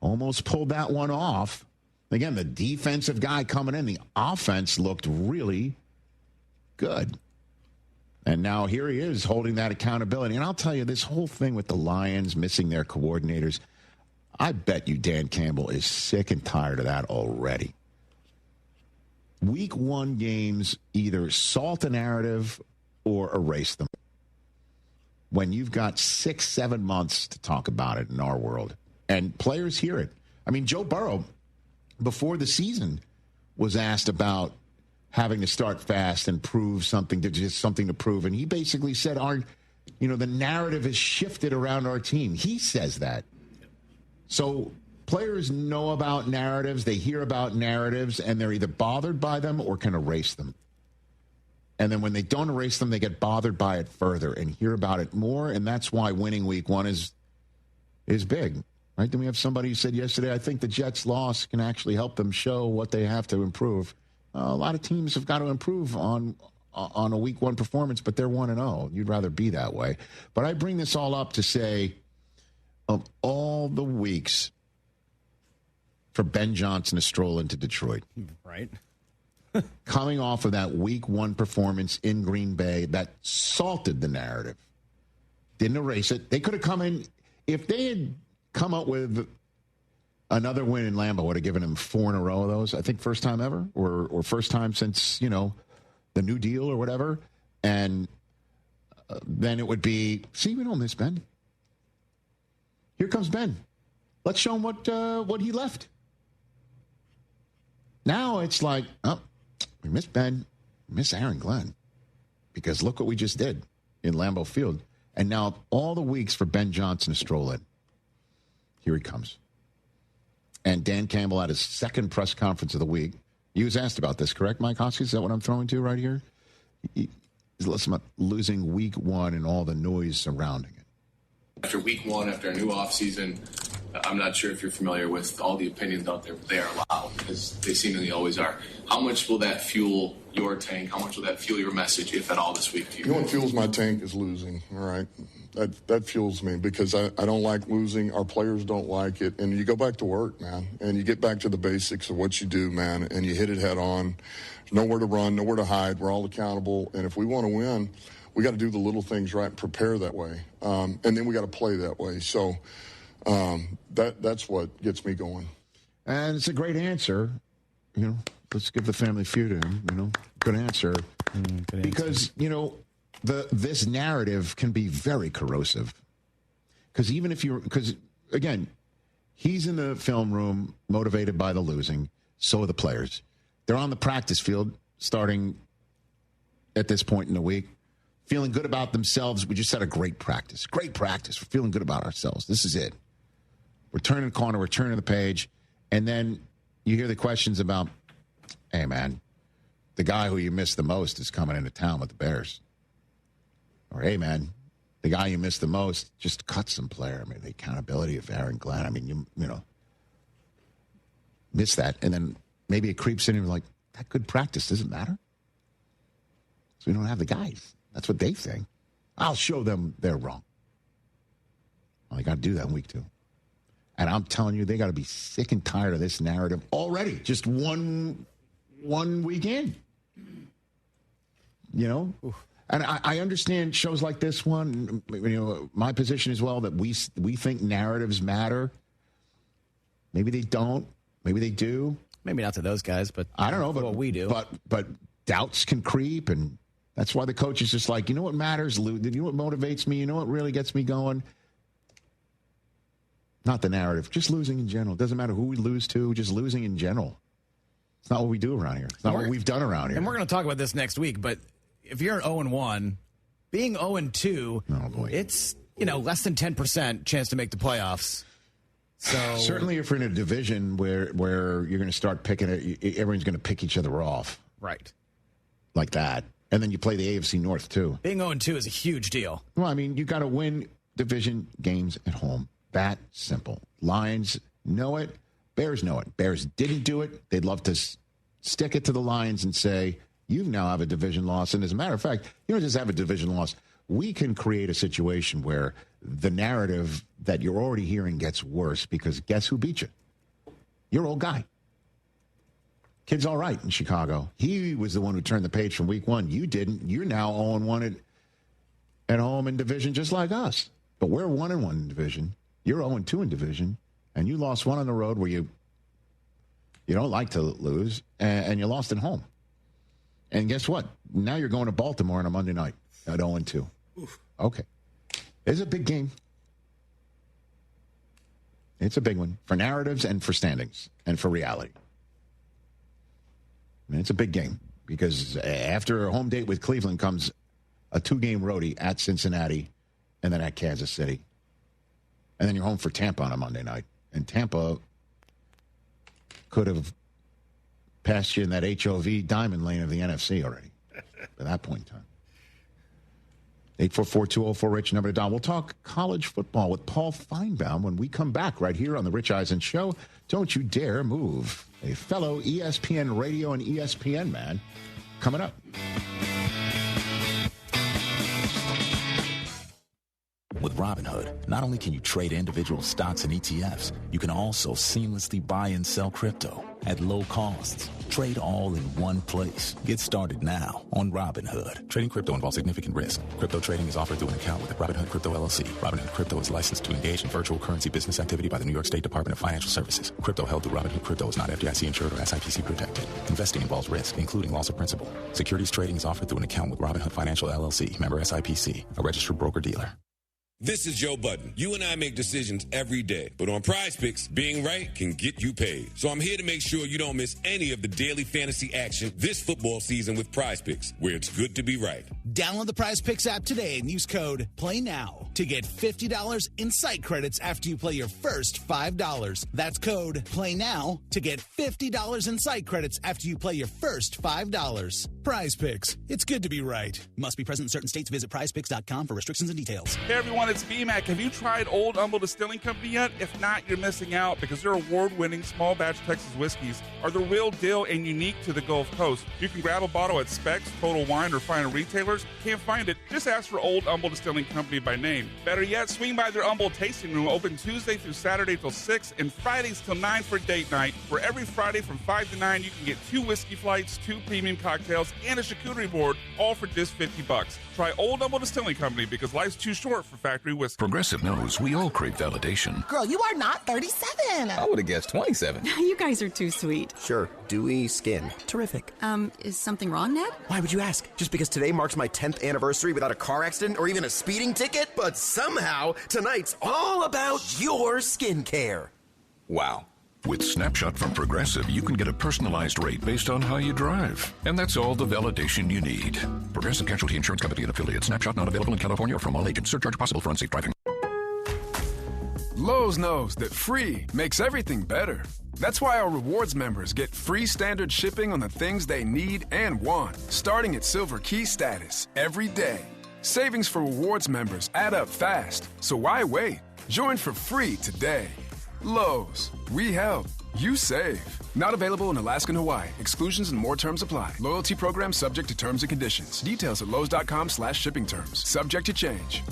Almost pulled that one off. Again, the defensive guy coming in, the offense looked really good. And now here he is holding that accountability. And I'll tell you, this whole thing with the Lions missing their coordinators, I bet you Dan Campbell is sick and tired of that already. Week 1 games either salt the narrative or erase them. When you've got 6-7 months to talk about it in our world, and players hear it. I mean, Joe Burrow, before the season, was asked about having to start fast and prove something to prove, and he basically said, the narrative has shifted around our team. He says that. So players know about narratives, they hear about narratives, and they're either bothered by them or can erase them. And then when they don't erase them, they get bothered by it further and hear about it more, and that's why winning week 1 is big. Right? Then we have somebody who said yesterday, I think the Jets' loss can actually help them show what they have to improve. A lot of teams have got to improve on a week 1 performance, but they're 1-0. You'd rather be that way. But I bring this all up to say, of all the weeks for Ben Johnson to stroll into Detroit. Right. Coming off of that week 1 performance in Green Bay that salted the narrative. Didn't erase it. They could have come in, if they had come up with another win in Lambeau, would have given him 4 in a row of those. I think first time ever, or first time since, the New Deal or whatever. And then it would be, see, we don't miss Ben. Here comes Ben. Let's show him what he left. Now it's like, we miss Ben, we miss Aaron Glenn, because look what we just did in Lambeau Field. And now all the weeks for Ben Johnson to stroll in. Here he comes. And Dan Campbell had his second press conference of the week. He was asked about this, correct, Mike Hoskins? Is that what I'm throwing to right here? He's listening about losing week 1 and all the noise surrounding it. After week 1, after a new offseason, I'm not sure if you're familiar with all the opinions out there, but they are loud, as they seemingly always are. How much will that fuel your tank? How much will that fuel your message, if at all, this week to you? You know what fuels my tank is losing, all right? That fuels me because I don't like losing. Our players don't like it. And you go back to work, man, and you get back to the basics of what you do, man, and you hit it head on. Nowhere to run, nowhere to hide. We're all accountable. And if we want to win, we got to do the little things right and prepare that way. And then we got to play that way. So that's what gets me going. And it's a great answer. Let's give the family feud to him. Good answer. Because, this narrative can be very corrosive. Because again, he's in the film room motivated by the losing. So are the players. They're on the practice field starting at this point in the week, feeling good about themselves. We just had a great practice. Great practice. We're feeling good about ourselves. This is it. We're turning the corner. We're turning the page. And then you hear the questions about, hey, man, the guy who you miss the most is coming into town with the Bears. Or, hey, man, the guy you miss the most just cut some player. I mean, the accountability of Aaron Glenn. I mean, you miss that. And then maybe it creeps in and you're like, that good practice doesn't matter. So we don't have the guys. That's what they think. I'll show them they're wrong. Well, they got to do that in week 2. And I'm telling you, they got to be sick and tired of this narrative already. Just one weekend. You know? Oof. And I understand shows like this one, you know, my position as well, that we think narratives matter. Maybe they don't. Maybe they do. Maybe not to those guys, but I don't know. But what we do. But doubts can creep, and that's why the coach is just like, you know what matters, Lou? You know what motivates me? You know what really gets me going? Not the narrative, just losing in general. It doesn't matter who we lose to, just losing in general. It's not what we do around here. It's not what we've done around here. And we're going to talk about this next week, but if you're 0-1, being 0-2, it's, you know, less than 10% chance to make the playoffs. So certainly if we're in a division where you're going to start picking it, everyone's going to pick each other off. Right. Like that. And then you play the AFC North, too. Being 0-2 is a huge deal. Well, I mean, you got to win division games at home. That simple. Lions know it. Bears know it. Bears didn't do it. They'd love to stick it to the Lions and say, you now have a division loss. And as a matter of fact, you don't just have a division loss. We can create a situation where the narrative that you're already hearing gets worse because guess who beat you? Your old guy. Kid's all right in Chicago. He was the one who turned the page from week 1. You didn't. You're now 0-1 at home in division just like us. But we're 1-1 in division. You're 0-2 in division. And you lost one on the road where you don't like to lose, and you lost at home. And guess what? Now you're going to Baltimore on a Monday night at 0-2. Okay. It's a big game. It's a big one for narratives and for standings and for reality. I mean, it's a big game because after a home date with Cleveland comes a 2-game roadie at Cincinnati and then at Kansas City. And then you're home for Tampa on a Monday night. And Tampa could have passed you in that HOV diamond lane of the NFC already at that point in time. 844-204-RICH, number to dial. We'll talk college football with Paul Feinbaum when we come back right here on the Rich Eisen Show. Don't you dare move. A fellow ESPN radio and ESPN man coming up. With Robinhood, not only can you trade individual stocks and ETFs, you can also seamlessly buy and sell crypto at low costs. Trade all in one place. Get started now on Robinhood. Trading crypto involves significant risk. Crypto trading is offered through an account with Robinhood Crypto LLC. Robinhood Crypto is licensed to engage in virtual currency business activity by the New York State Department of Financial Services. Crypto held through Robinhood Crypto is not FDIC insured or SIPC protected. Investing involves risk, including loss of principal. Securities trading is offered through an account with Robinhood Financial LLC, member SIPC, a registered broker-dealer. This is Joe Budden. You and I make decisions every day, but on Prize Picks, being right can get you paid. So I'm here to make sure you don't miss any of the daily fantasy action this football season with Prize Picks, where it's good to be right. Download the Prize Picks app today and use code PLAYNOW to get $50 in site credits after you play your first $5. That's code PLAYNOW to get $50 in site credits after you play your first $5. Prize Picks. It's good to be right. Must be present in certain states. Visit prizepicks.com for restrictions and details. Hey everyone, it's VMAC. Have you tried Old Humble Distilling Company yet? If not, you're missing out because their award-winning small batch Texas whiskeys are the real deal and unique to the Gulf Coast. You can grab a bottle at Specs, Total Wine, or finer retailers. Can't find it? Just ask for Old Humble Distilling Company by name. Better yet, swing by their Humble Tasting Room, open Tuesday through Saturday till 6 and Fridays till 9 for date night, where every Friday from 5 to 9 you can get 2 whiskey flights, 2 premium cocktails, and a charcuterie board, all for just $50. Try Old Humble Distilling Company because life's too short for factory whiskey. Progressive knows we all crave validation. Girl, you are not 37. I would have guessed 27. You guys are too sweet. Sure, dewy skin. Terrific. Is something wrong, Ned? Why would you ask? Just because today marks my 10th anniversary without a car accident or even a speeding ticket? But somehow, tonight's all about your skincare. Wow. With Snapshot from Progressive, you can get a personalized rate based on how you drive. And that's all the validation you need. Progressive Casualty Insurance Company and affiliates. Snapshot not available in California or from all agents. Surcharge possible for unsafe driving. Lowe's knows that free makes everything better. That's why our rewards members get free standard shipping on the things they need and want, starting at Silver Key status every day. Savings for rewards members add up fast, so why wait? Join for free today. Lowe's. We help. You save. Not available in Alaska and Hawaii. Exclusions and more terms apply. Loyalty program subject to terms and conditions. Details at Lowe's.com/shipping terms. Subject to change.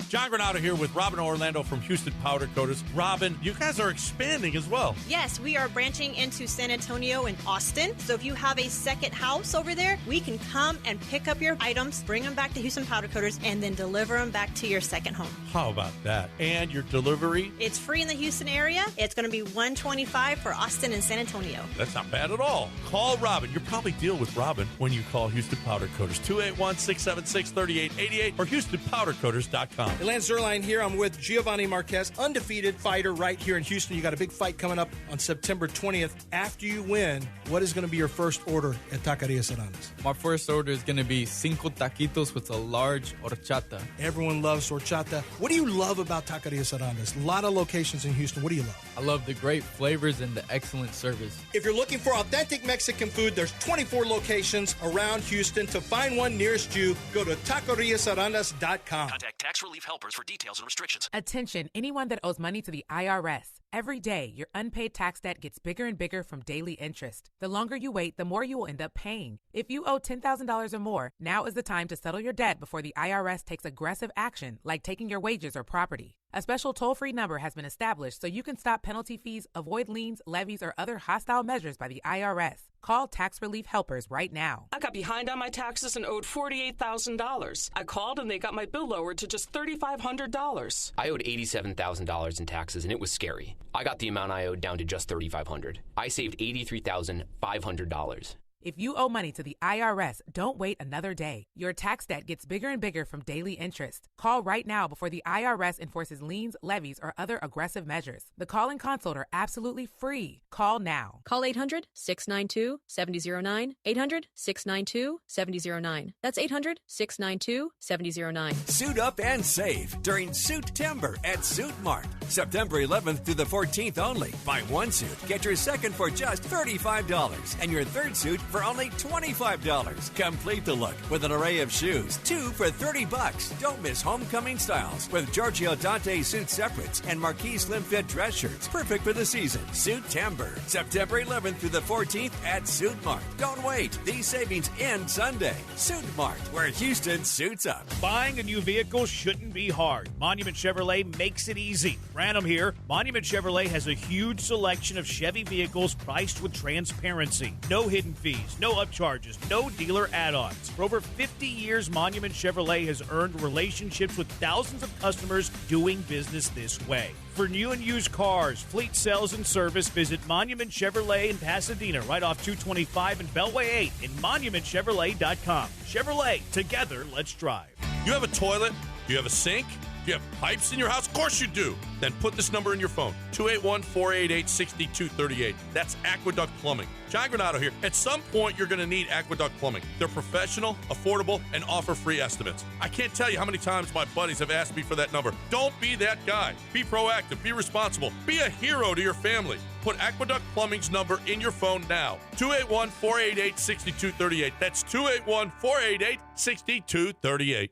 John Granado here with Robin Orlando from Houston Powder Coaters. Robin, you guys are expanding as well. Yes, we are branching into San Antonio and Austin. So if you have a second house over there, we can come and pick up your items, bring them back to Houston Powder Coaters, and then deliver them back to your second home. How about that? And your delivery? It's free in the Houston area. It's going to be $125 for Austin and San Antonio. That's not bad at all. Call Robin. You'll probably deal with Robin when you call Houston Powder Coaters. 281-676-3888 or HoustonPowderCoaters.com. Lance Zerline here. I'm with Giovanni Marquez, undefeated fighter right here in Houston. You got a big fight coming up on September 20th. After you win, what is going to be your first order at Taqueria Sarandas? My first order is going to be 5 taquitos with a large horchata. Everyone loves horchata. What do you love about Taqueria Sarandas? A lot of locations in Houston. What do you love? I love the great flavors and the excellent service. If you're looking for authentic Mexican food, there's 24 locations around Houston. To find one nearest you, go to taqueriasarandas.com. Contact Tax Relief Helpers for details and restrictions. Attention, anyone that owes money to the IRS. Every day, your unpaid tax debt gets bigger and bigger from daily interest. The longer you wait, the more you will end up paying. If you owe $10,000 or more, now is the time to settle your debt before the IRS takes aggressive action, like taking your wages or property. A special toll-free number has been established so you can stop penalty fees, avoid liens, levies, or other hostile measures by the IRS. Call Tax Relief Helpers right now. I got behind on my taxes and owed $48,000. I called and they got my bill lowered to just $3,500. I owed $87,000 in taxes and it was scary. I got the amount I owed down to just $3,500. I saved $83,500. If you owe money to the IRS, don't wait another day. Your tax debt gets bigger and bigger from daily interest. Call right now before the IRS enforces liens, levies, or other aggressive measures. The call and consult are absolutely free. Call now. Call 800-692-7009. 800-692-7009. That's 800-692-7009. Suit up and save during Suit-Timber at Suit Mart. September 11th through the 14th only. Buy one suit, get your second for just $35, and your third suit for only $25. Complete the look with an array of shoes, 2 for $30. Don't miss homecoming styles with Giorgio Dante suit separates and Marquis slim fit dress shirts, perfect for the season. Suit-Timber, September 11th through the 14th at Suit Mart. Don't wait; these savings end Sunday. Suit Mart, where Houston suits up. Buying a new vehicle shouldn't be hard. Monument Chevrolet makes it easy. Random here. Monument Chevrolet has a huge selection of Chevy vehicles priced with transparency. No hidden fees, no upcharges, no dealer add-ons. For over 50 years, Monument Chevrolet has earned relationships with thousands of customers doing business this way. For new and used cars, fleet sales, and service, visit Monument Chevrolet in Pasadena, right off 225 and Beltway 8 in monumentchevrolet.com. Chevrolet, together, let's drive. You have a toilet? Do you have a sink? Do you have pipes in your house? Of course you do. Then put this number in your phone, 281-488-6238. That's Aqueduct Plumbing. John Granado here. At some point, you're going to need Aqueduct Plumbing. They're professional, affordable, and offer free estimates. I can't tell you how many times my buddies have asked me for that number. Don't be that guy. Be proactive. Be responsible. Be a hero to your family. Put Aqueduct Plumbing's number in your phone now, 281-488-6238. That's 281-488-6238.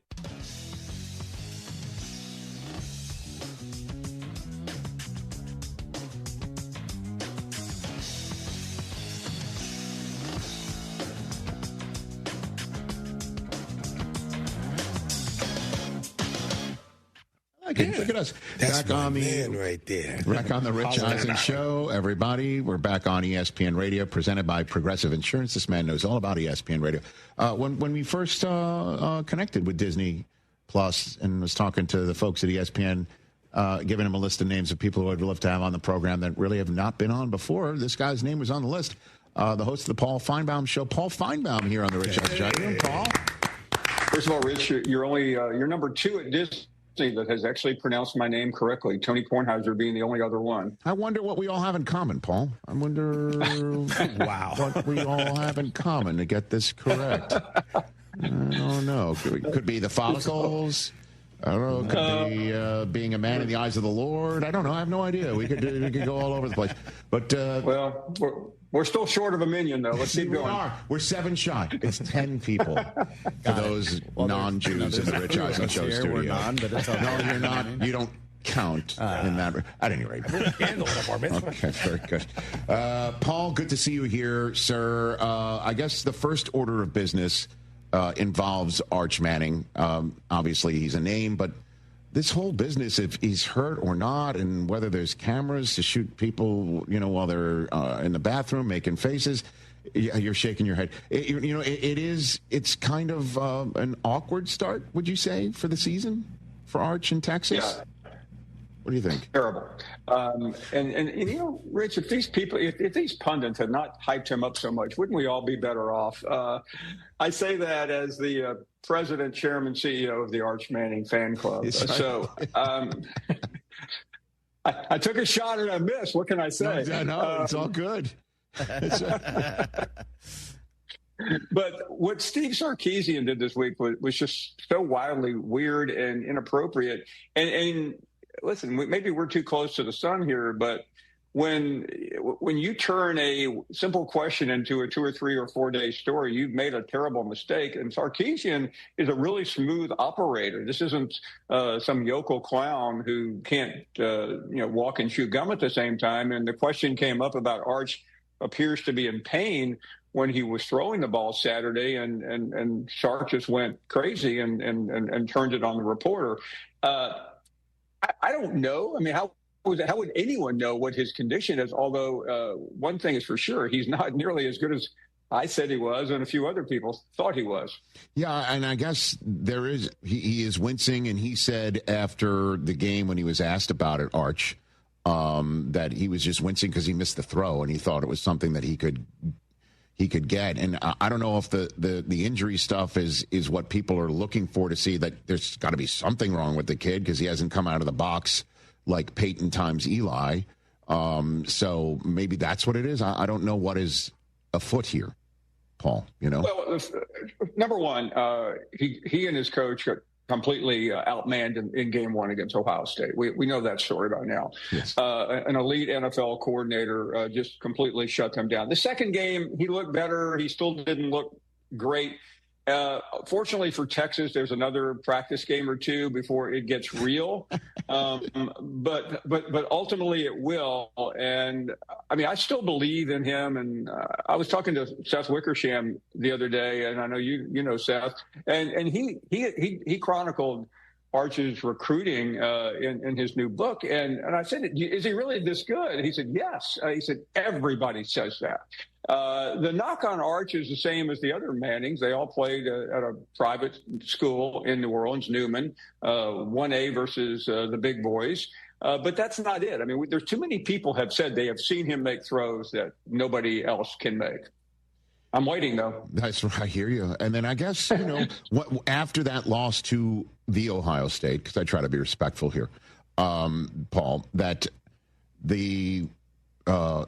Look at us. That's back on the man right there. Back on the Rich Eisen Show, everybody. We're back on ESPN Radio, presented by Progressive Insurance. This man knows all about ESPN Radio. When we first connected with Disney Plus and was talking to the folks at ESPN, giving them a list of names of people who I'd love to have on the program that really have not been on before, this guy's name was on the list. The host of the Paul Feinbaum Show, Paul Feinbaum, here on the Rich Eisen Show. Paul. First of all, Rich, you're number 2 at Disney that has actually pronounced my name correctly, Tony Kornheiser being the only other one. I wonder what we all have in common, Paul. I wonder what we all have in common to get this correct. I don't know. Could be the follicles. I don't know. It could be being a man in the eyes of the Lord. I don't know. I have no idea. We could go all over the place. But well, we're still short of a million, though. Let's keep going. We're 7 shy. It's 10 people for those non-Jews in the Rich Eisen Show studio. No, you're not. You don't count in that. At any rate. Okay, very good. Paul, good to see you here, sir. I guess the first order of business involves Arch Manning. Obviously, he's a name, but this whole business, if he's hurt or not, and whether there's cameras to shoot people, while they're in the bathroom making faces, you're shaking your head. It's kind of an awkward start, would you say, for the season for Arch in Texas? Yeah. What do you think? Terrible. And Rich, if these pundits had not hyped him up so much, wouldn't we all be better off? I say that as the president, chairman, CEO of the Arch Manning fan club. So I took a shot and I missed. What can I say? No, it's all good. But what Steve Sarkisian did this week was just so wildly weird and inappropriate. And listen, maybe we're too close to the sun here, but when you turn a simple question into a 2 or 3 or 4 day story, you've made a terrible mistake. And Sarkisian is a really smooth operator. This isn't some yokel clown who can't walk and chew gum at the same time. And the question came up about Arch appears to be in pain when he was throwing the ball Saturday, and Sark just went crazy and turned it on the reporter. I don't know. I mean, how would anyone know what his condition is? Although one thing is for sure, he's not nearly as good as I said he was, and a few other people thought he was. Yeah, and I guess he is wincing, and he said after the game when he was asked about it, Arch, that he was just wincing because he missed the throw, and he thought it was something that he could get. And I don't know if the injury stuff is what people are looking for, to see that there's got to be something wrong with the kid because he hasn't come out of the box like Peyton times Eli. So maybe that's what it is. I don't know what is afoot here, Paul, Well, number one, he and his coach got completely outmanned in game one against Ohio State. We know that story by now. Yes. An elite NFL coordinator just completely shut them down. The second game, he looked better. He still didn't look great. Fortunately for Texas, there's another practice game or two before it gets real. But ultimately it will. And I mean, I still believe in him. And I was talking to Seth Wickersham the other day, and I know you know Seth, and he chronicled Arch's recruiting in his new book. And I said, is he really this good? He said, yes. He said, everybody says that. The knock on Arch is the same as the other Mannings. They all played at a private school in New Orleans, Newman, 1A versus the big boys. But that's not it. I mean, there's too many people have said they have seen him make throws that nobody else can make. I'm waiting, though. That's right. I hear you. And then I guess, after that loss to the Ohio State, because I try to be respectful here, Paul, that the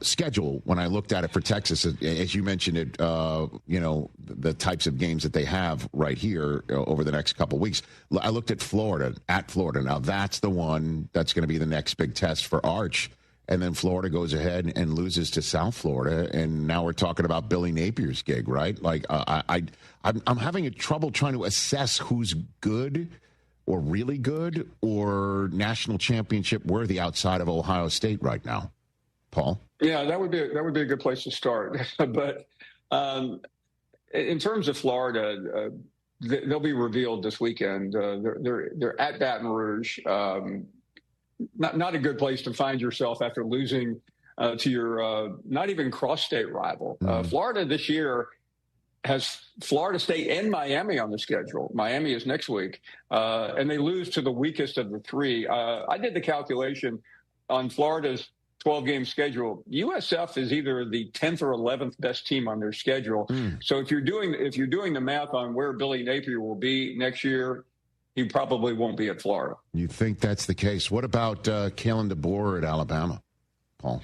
schedule, when I looked at it for Texas, as you mentioned it, the types of games that they have right here over the next couple of weeks. I looked at Florida. Now, that's the one that's going to be the next big test for Arch. And then Florida goes ahead and loses to South Florida, and now we're talking about Billy Napier's gig, right? Like, I'm having a trouble trying to assess who's good or really good or national championship worthy outside of Ohio State right now. Paul? Yeah, that would be a good place to start. But in terms of Florida, they'll be revealed this weekend. They're at Baton Rouge. Not a good place to find yourself after losing to your not even cross-state rival. Florida this year has Florida State and Miami on the schedule. Miami is next week, and they lose to the weakest of the three. I did the calculation on Florida's 12-game schedule. USF is either the 10th or 11th best team on their schedule. So if you're doing the math on where Billy Napier will be next year, he probably won't be at Florida. You think that's the case? What about Caliendo at Alabama, Paul?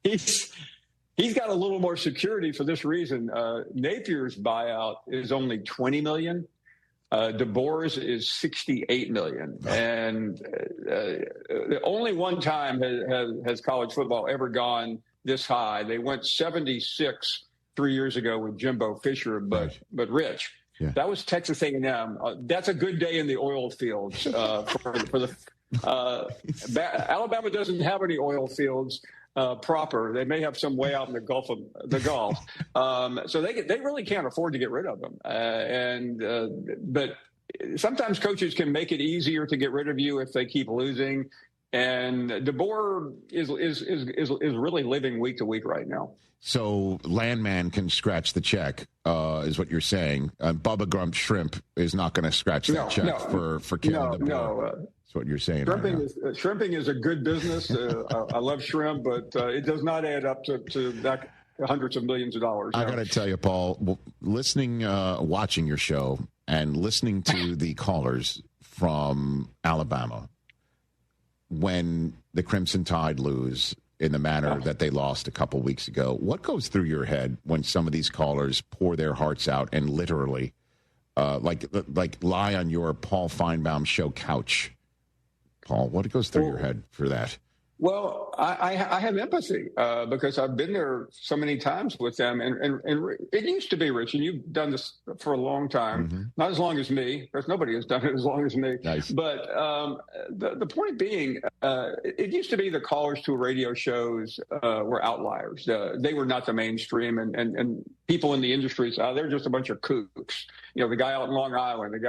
He's got a little more security for this reason. Napier's buyout is only $20 million. DeBoer's is $68 million. And only one time has college football ever gone this high. They went 76 3 years ago with Jimbo Fisher, but Rich. Yeah. That was Texas A&M. That's a good day in the oil fields for the Alabama doesn't have any oil fields proper. They may have some way out in the Gulf. So they really can't afford to get rid of them. But sometimes coaches can make it easier to get rid of you if they keep losing. And DeBoer is really living week to week right now. So Landman can scratch the check, is what you're saying. Bubba Grump Shrimp is not going to scratch that check for killing DeBoer. That's what you're saying. Shrimping is a good business. I love shrimp, but it does not add up to that hundreds of millions of dollars. I got to tell you, Paul, watching your show and listening to the callers from Alabama, when the Crimson Tide lose in the manner that they lost a couple weeks ago, what goes through your head when some of these callers pour their hearts out and literally like lie on your Paul Feinbaum show couch? Paul, what goes through your head for that? Well, I have empathy because I've been there so many times with them. And it used to be, Rich, and you've done this for a long time, not as long as me, because nobody has done it as long as me. Nice. But the point being, it used to be the callers to radio shows were outliers. They were not the mainstream, and people in the industry say, they're just a bunch of kooks. You know, the guy out in Long Island, the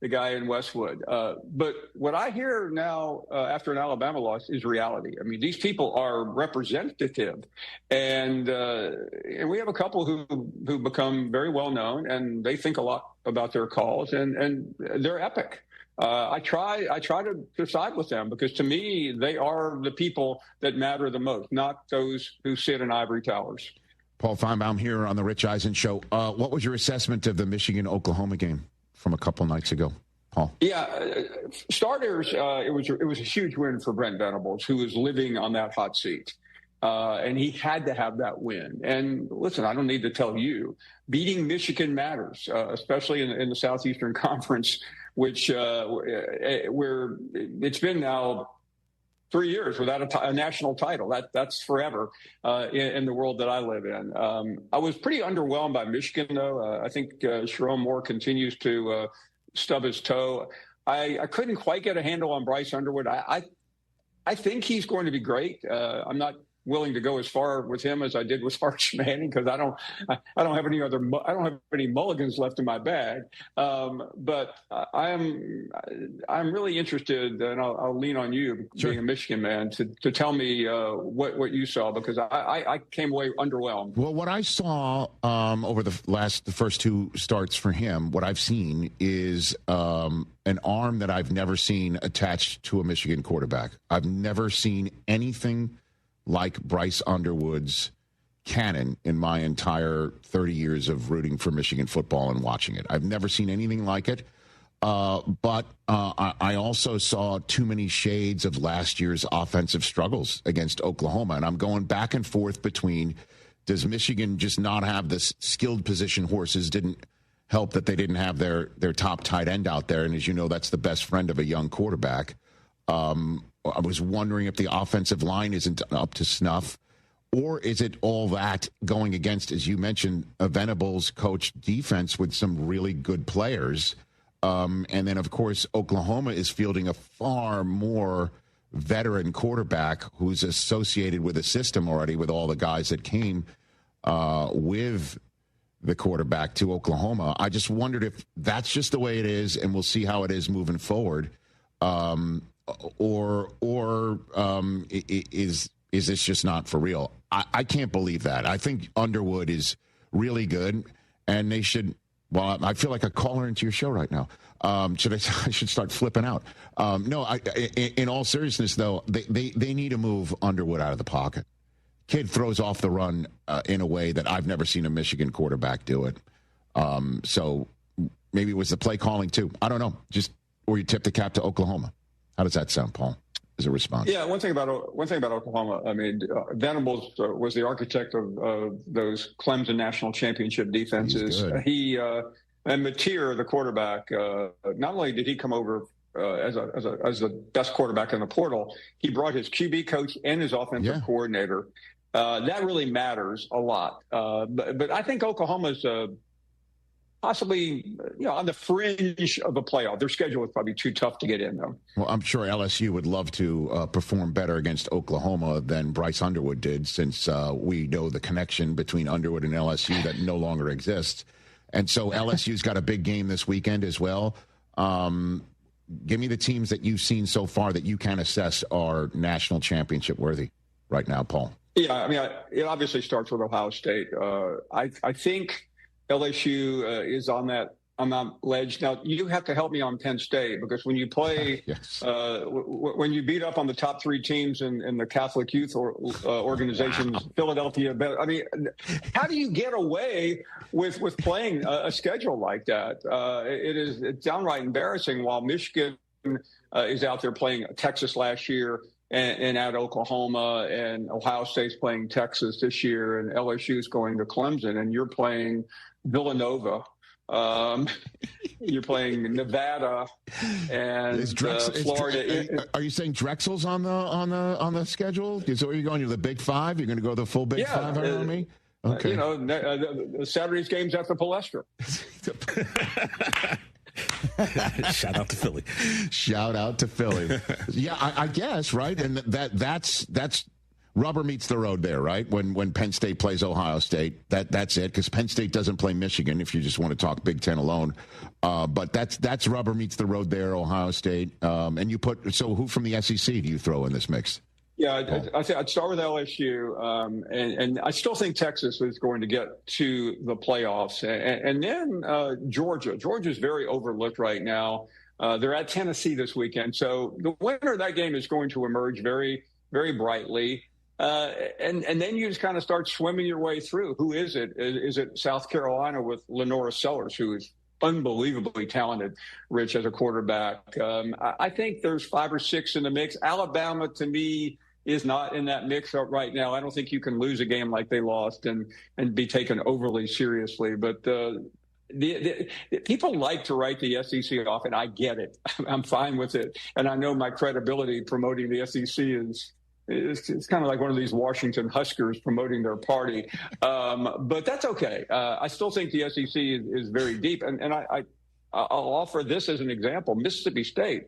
guy in Westwood. But what I hear now after an Alabama loss is reality. I mean, these people are representative. And we have a couple who become very well known, and they think a lot about their calls, and they're epic. I try to side with them because to me, they are the people that matter the most, not those who sit in ivory towers. Paul Feinbaum here on the Rich Eisen Show. What was your assessment of the Michigan-Oklahoma game from a couple nights ago, Paul? Yeah, starters, it was a huge win for Brent Venables, who was living on that hot seat. And he had to have that win. And listen, I don't need to tell you, beating Michigan matters, especially in the Southeastern Conference, which where it's been now 3 years without a national title. That's forever in the world that I live in. I was pretty underwhelmed by Michigan, though. I think Sherrone Moore continues to stub his toe. I couldn't quite get a handle on Bryce Underwood. I think he's going to be great. I'm not willing to go as far with him as I did with Arch Manning because I don't have any mulligans left in my bag. But I'm really interested, and I'll lean on you, being a Michigan man, to tell me what you saw, because I came away underwhelmed. Well, what I saw over the first two starts for him, what I've seen is an arm that I've never seen attached to a Michigan quarterback. I've never seen anything like Bryce Underwood's cannon in my entire 30 years of rooting for Michigan football and watching it. I've never seen anything like it. But I also saw too many shades of last year's offensive struggles against Oklahoma. And I'm going back and forth between, does Michigan just not have this skilled position horses? Didn't help that they didn't have their top tight end out there. And as you know, that's the best friend of a young quarterback. I was wondering if the offensive line isn't up to snuff, or is it all that going against, as you mentioned, a Venables coach defense with some really good players. And then, of course, Oklahoma is fielding a far more veteran quarterback who's associated with a system already with all the guys that came with the quarterback to Oklahoma. I just wondered if that's just the way it is, and we'll see how it is moving forward. Or is this just not for real? I can't believe that. I think Underwood is really good, and they should. Well, I feel like a caller into your show right now. I should start flipping out. No, in all seriousness, though, they need to move Underwood out of the pocket. Kid throws off the run in a way that I've never seen a Michigan quarterback do it. So maybe it was the play calling too. I don't know. Or you tip the cap to Oklahoma. How does that sound, Paul, as a response? Yeah, one thing about Oklahoma, I mean, Venables was the architect of those Clemson national championship defenses. He and Mateer, the quarterback, not only did he come over as the best quarterback in the portal, he brought his QB coach and his offensive coordinator. That really matters a lot. But I think Oklahoma's possibly, on the fringe of a playoff. Their schedule is probably too tough to get in, though. Well, I'm sure LSU would love to perform better against Oklahoma than Bryce Underwood did, since we know the connection between Underwood and LSU that no longer exists. And so LSU's got a big game this weekend as well. Give me the teams that you've seen so far that you can assess are national championship worthy right now, Paul. Yeah, I mean, it obviously starts with Ohio State. I think LSU is on that ledge. Now, you have to help me on Penn State, because when you play, yes. When you beat up on the top three teams in the Catholic youth organizations, wow. Philadelphia, I mean, how do you get away with playing a schedule like that? It's downright embarrassing, while Michigan is out there playing Texas last year and at Oklahoma, and Ohio State's playing Texas this year, and LSU's going to Clemson, and you're playing Villanova. You're playing Nevada and Florida. Are you saying Drexel's on the schedule? So are you going to the Big Five? You're going to go to the full Big Five on me? Okay. Saturday's game's at the Palestra. Shout out to Philly. Shout out to Philly. Yeah, I guess, right? And that's rubber meets the road there, right? When Penn State plays Ohio State, that's it, because Penn State doesn't play Michigan, if you just want to talk Big Ten alone. But that's rubber meets the road there, Ohio State. And so who from the SEC do you throw in this mix? Yeah, I'd start with LSU, and I still think Texas is going to get to the playoffs. And then Georgia. Georgia's very overlooked right now. They're at Tennessee this weekend. So the winner of that game is going to emerge very, very brightly. And then you just kind of start swimming your way through. Who is it? Is it South Carolina with Lenora Sellers, who is unbelievably talented, Rich, as a quarterback? I think there's 5 or 6 in the mix. Alabama, to me, is not in that mix right now. I don't think you can lose a game like they lost and be taken overly seriously. But the people like to write the SEC off, and I get it. I'm fine with it. And I know my credibility promoting the SEC it's kind of like one of these Washington Huskers promoting their party. But that's okay. I still think the SEC is very deep. And I'll offer this as an example. Mississippi State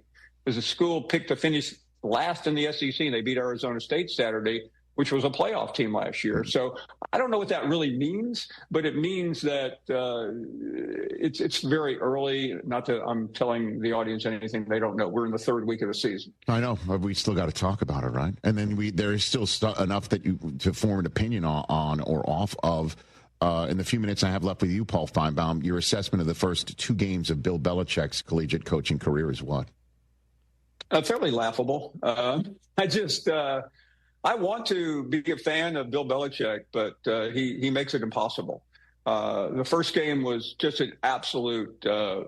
is a school picked to finish last in the SEC, and they beat Arizona State Saturday, which was a playoff team last year. So I don't know what that really means, but it means that it's very early. Not that I'm telling the audience anything they don't know. We're in the 3rd week of the season. I know, but we still got to talk about it, right? And then there is still enough that to form an opinion on or off of. In the few minutes I have left with you, Paul Feinbaum, your assessment of the first 2 games of Bill Belichick's collegiate coaching career is what? Fairly laughable. I want to be a fan of Bill Belichick, but he makes it impossible. The first game was just an absolute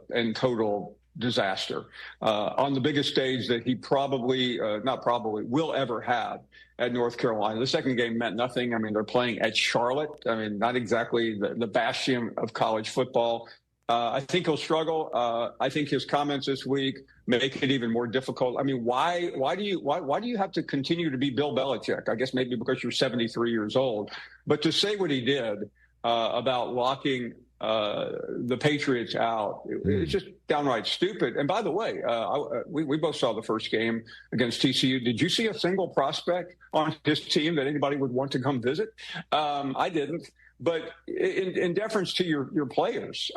and total disaster on the biggest stage that he will ever have at North Carolina. The second game meant nothing. I mean, they're playing at Charlotte. I mean, not exactly the bastion of college football. I think he'll struggle. I think his comments this week make it even more difficult. I mean, why do you have to continue to be Bill Belichick? I guess maybe because you're 73 years old. But to say what he did about locking the Patriots out, it's just downright stupid. And by the way, we both saw the first game against TCU. Did you see a single prospect on his team that anybody would want to come visit? I didn't. But in deference to your players,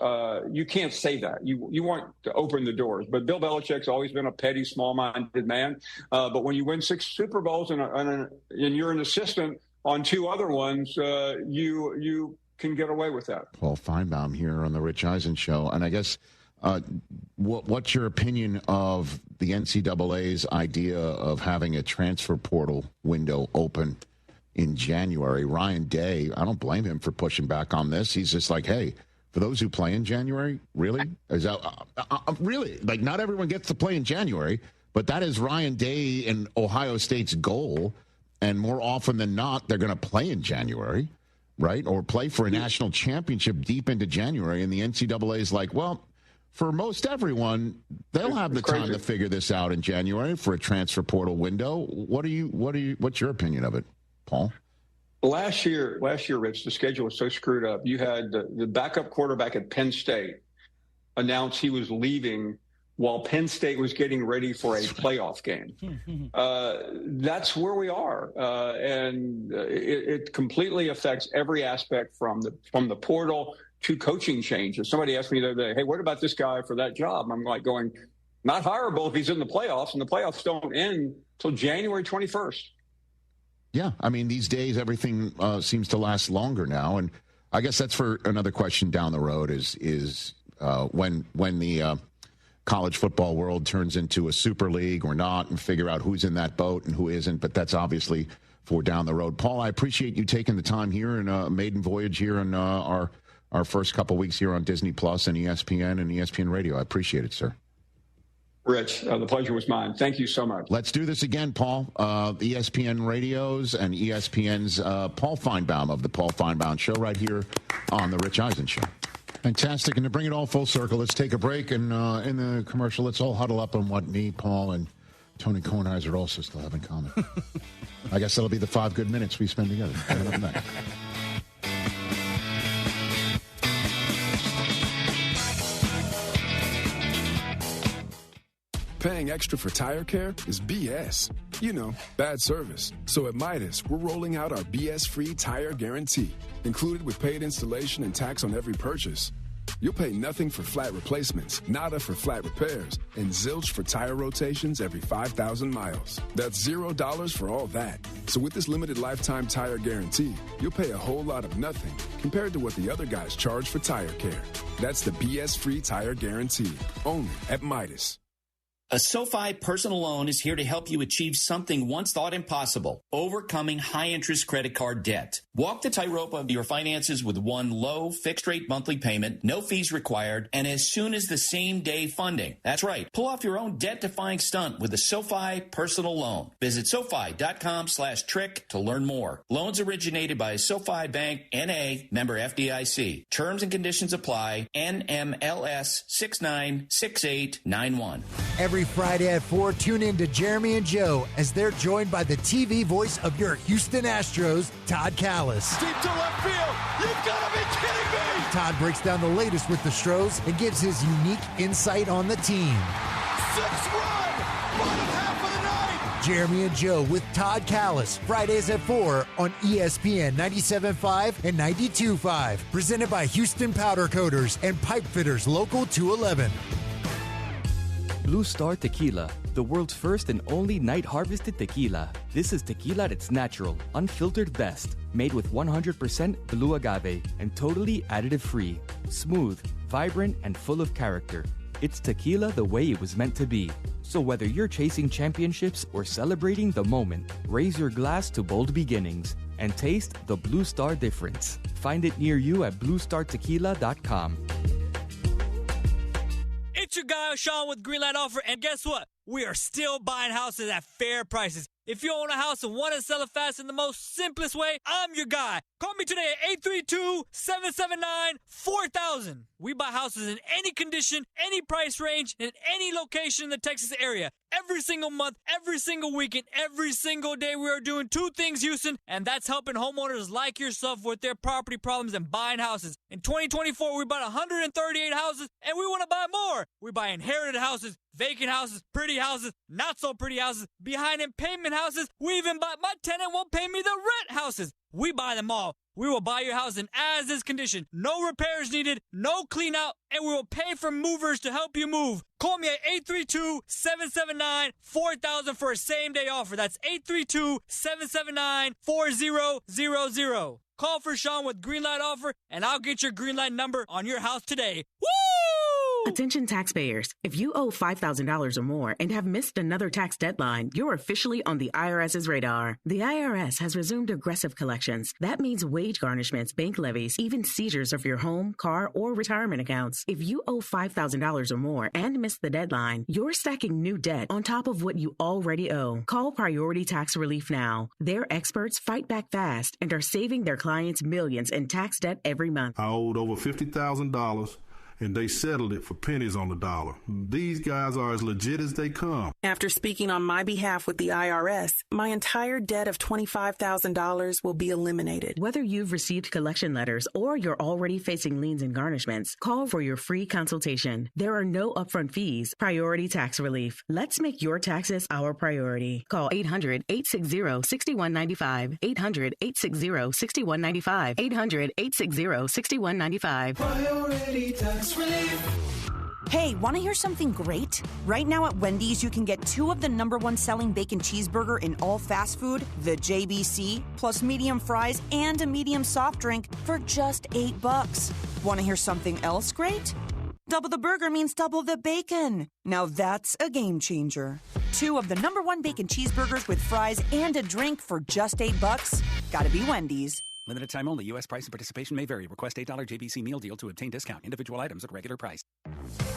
you can't say that. You want to open the doors. But Bill Belichick's always been a petty, small-minded man. But when you win 6 Super Bowls and you're an assistant on 2 other ones, you can get away with that. Paul Feinbaum here on the Rich Eisen Show. And I guess what's your opinion of the NCAA's idea of having a transfer portal window open in January? Ryan Day, I don't blame him for pushing back on this. He's just like, hey, for those who play in January, really? Is that really? Like, not everyone gets to play in January, but that is Ryan Day and Ohio State's goal. And more often than not, they're going to play in January, right? Or play for a national championship deep into January. And the NCAA is like, well, for most everyone, they'll have the time to figure this out in January for a transfer portal window. What's your opinion of it, Paul? Last year, Rich, the schedule was so screwed up. You had the backup quarterback at Penn State announce he was leaving while Penn State was getting ready for a playoff game. That's where we are. And it completely affects every aspect from the portal two coaching changes. Somebody asked me the other day, hey, what about this guy for that job? And I'm like going, not hireable if he's in the playoffs, and the playoffs don't end till January 21st. Yeah, I mean, these days everything seems to last longer now, and I guess that's for another question down the road is when the college football world turns into a super league or not, and figure out who's in that boat and who isn't, but that's obviously for down the road. Paul, I appreciate you taking the time here and maiden voyage here on our first couple weeks here on Disney Plus and ESPN and ESPN Radio. I appreciate it, sir. Rich, the pleasure was mine. Thank you so much. Let's do this again, Paul. ESPN Radios and ESPN's Paul Feinbaum of the Paul Feinbaum Show right here on the Rich Eisen Show. Fantastic. And to bring it all full circle, let's take a break. And in the commercial, let's all huddle up on what me, Paul, and Tony Kornheiser also still have in common. I guess that'll be the 5 good minutes we spend together. Coming up next. Paying extra for tire care is BS. You know, bad service. So at Midas, we're rolling out our BS-free tire guarantee, included with paid installation and tax on every purchase. You'll pay nothing for flat replacements, nada for flat repairs, and zilch for tire rotations every 5,000 miles. That's $0 for all that. So with this limited lifetime tire guarantee, you'll pay a whole lot of nothing compared to what the other guys charge for tire care. That's the BS-free tire guarantee, only at Midas. A SoFi personal loan is here to help you achieve something once thought impossible, overcoming high-interest credit card debt. Walk the tightrope of your finances with one low, fixed-rate monthly payment, no fees required, and as soon as the same-day funding. That's right. Pull off your own debt-defying stunt with a SoFi personal loan. Visit SoFi.com/trick to learn more. Loans originated by SoFi Bank, N.A., member FDIC. Terms and conditions apply. NMLS 696891. Every Friday at 4, tune in to Jeremy and Joe as they're joined by the TV voice of your Houston Astros, Todd Callis. Deep to left field. You've got to be kidding me. Todd breaks down the latest with the Stros and gives his unique insight on the team. 6-run, bottom half of the night. Jeremy and Joe with Todd Callis, Fridays at 4 on ESPN 97.5 and 92.5. Presented by Houston Powder Coaters and Pipe Fitters Local 211. Blue Star Tequila, the world's first and only night-harvested tequila. This is tequila at its natural, unfiltered best, made with 100% blue agave and totally additive-free. Smooth, vibrant, and full of character. It's tequila the way it was meant to be. So whether you're chasing championships or celebrating the moment, raise your glass to bold beginnings and taste the Blue Star difference. Find it near you at bluestartequila.com. It's your guy, Sean, with Greenlight Offer, and guess what? We are still buying houses at fair prices. If you own a house and want to sell it fast in the most simplest way, I'm your guy. Call me today at 832-779-4000. We buy houses in any condition, any price range, in any location in the Texas area. Every single month, every single weekend, every single day, we are doing two things, Houston, and that's helping homeowners like yourself with their property problems and buying houses. In 2024, we bought 138 houses, and we want to buy more. We buy inherited houses, vacant houses, pretty houses, not so pretty houses, behind in payment houses. We even buy my tenant won't pay me the rent houses. We buy them all. We will buy your house in as-is condition. No repairs needed, no clean out, and we will pay for movers to help you move. Call me at 832-779-4000 for a same-day offer. That's 832-779-4000. Call for Sean with Greenlight Offer, and I'll get your Greenlight number on your house today. Woo! Attention taxpayers. If you owe $5,000 or more and have missed another tax deadline, you're officially on the IRS's radar. The IRS has resumed aggressive collections. That means wage garnishments, bank levies, even seizures of your home, car, or retirement accounts. If you owe $5,000 or more and missed the deadline, you're stacking new debt on top of what you already owe. Call Priority Tax Relief now. Their experts fight back fast and are saving their clients millions in tax debt every month. I owed over $50,000. And they settled it for pennies on the dollar. These guys are as legit as they come. After speaking on my behalf with the IRS, my entire debt of $25,000 will be eliminated. Whether you've received collection letters or you're already facing liens and garnishments, call for your free consultation. There are no upfront fees. Priority tax relief. Let's make your taxes our priority. Call 800-860-6195. 800-860-6195. 800-860-6195. Priority tax relief. Hey, want to hear something great? Right now at Wendy's, you can get 2 of the #1 selling bacon cheeseburger in all fast food, the JBC, plus medium fries and a medium soft drink for just $8. Want to hear something else great? Double the burger means double the bacon. Now that's a game changer. 2 of the #1 bacon cheeseburgers with fries and a drink for just $8. Gotta be Wendy's. Limited time only. U.S. price and participation may vary. Request $8 JBC meal deal to obtain discount. Individual items at regular price.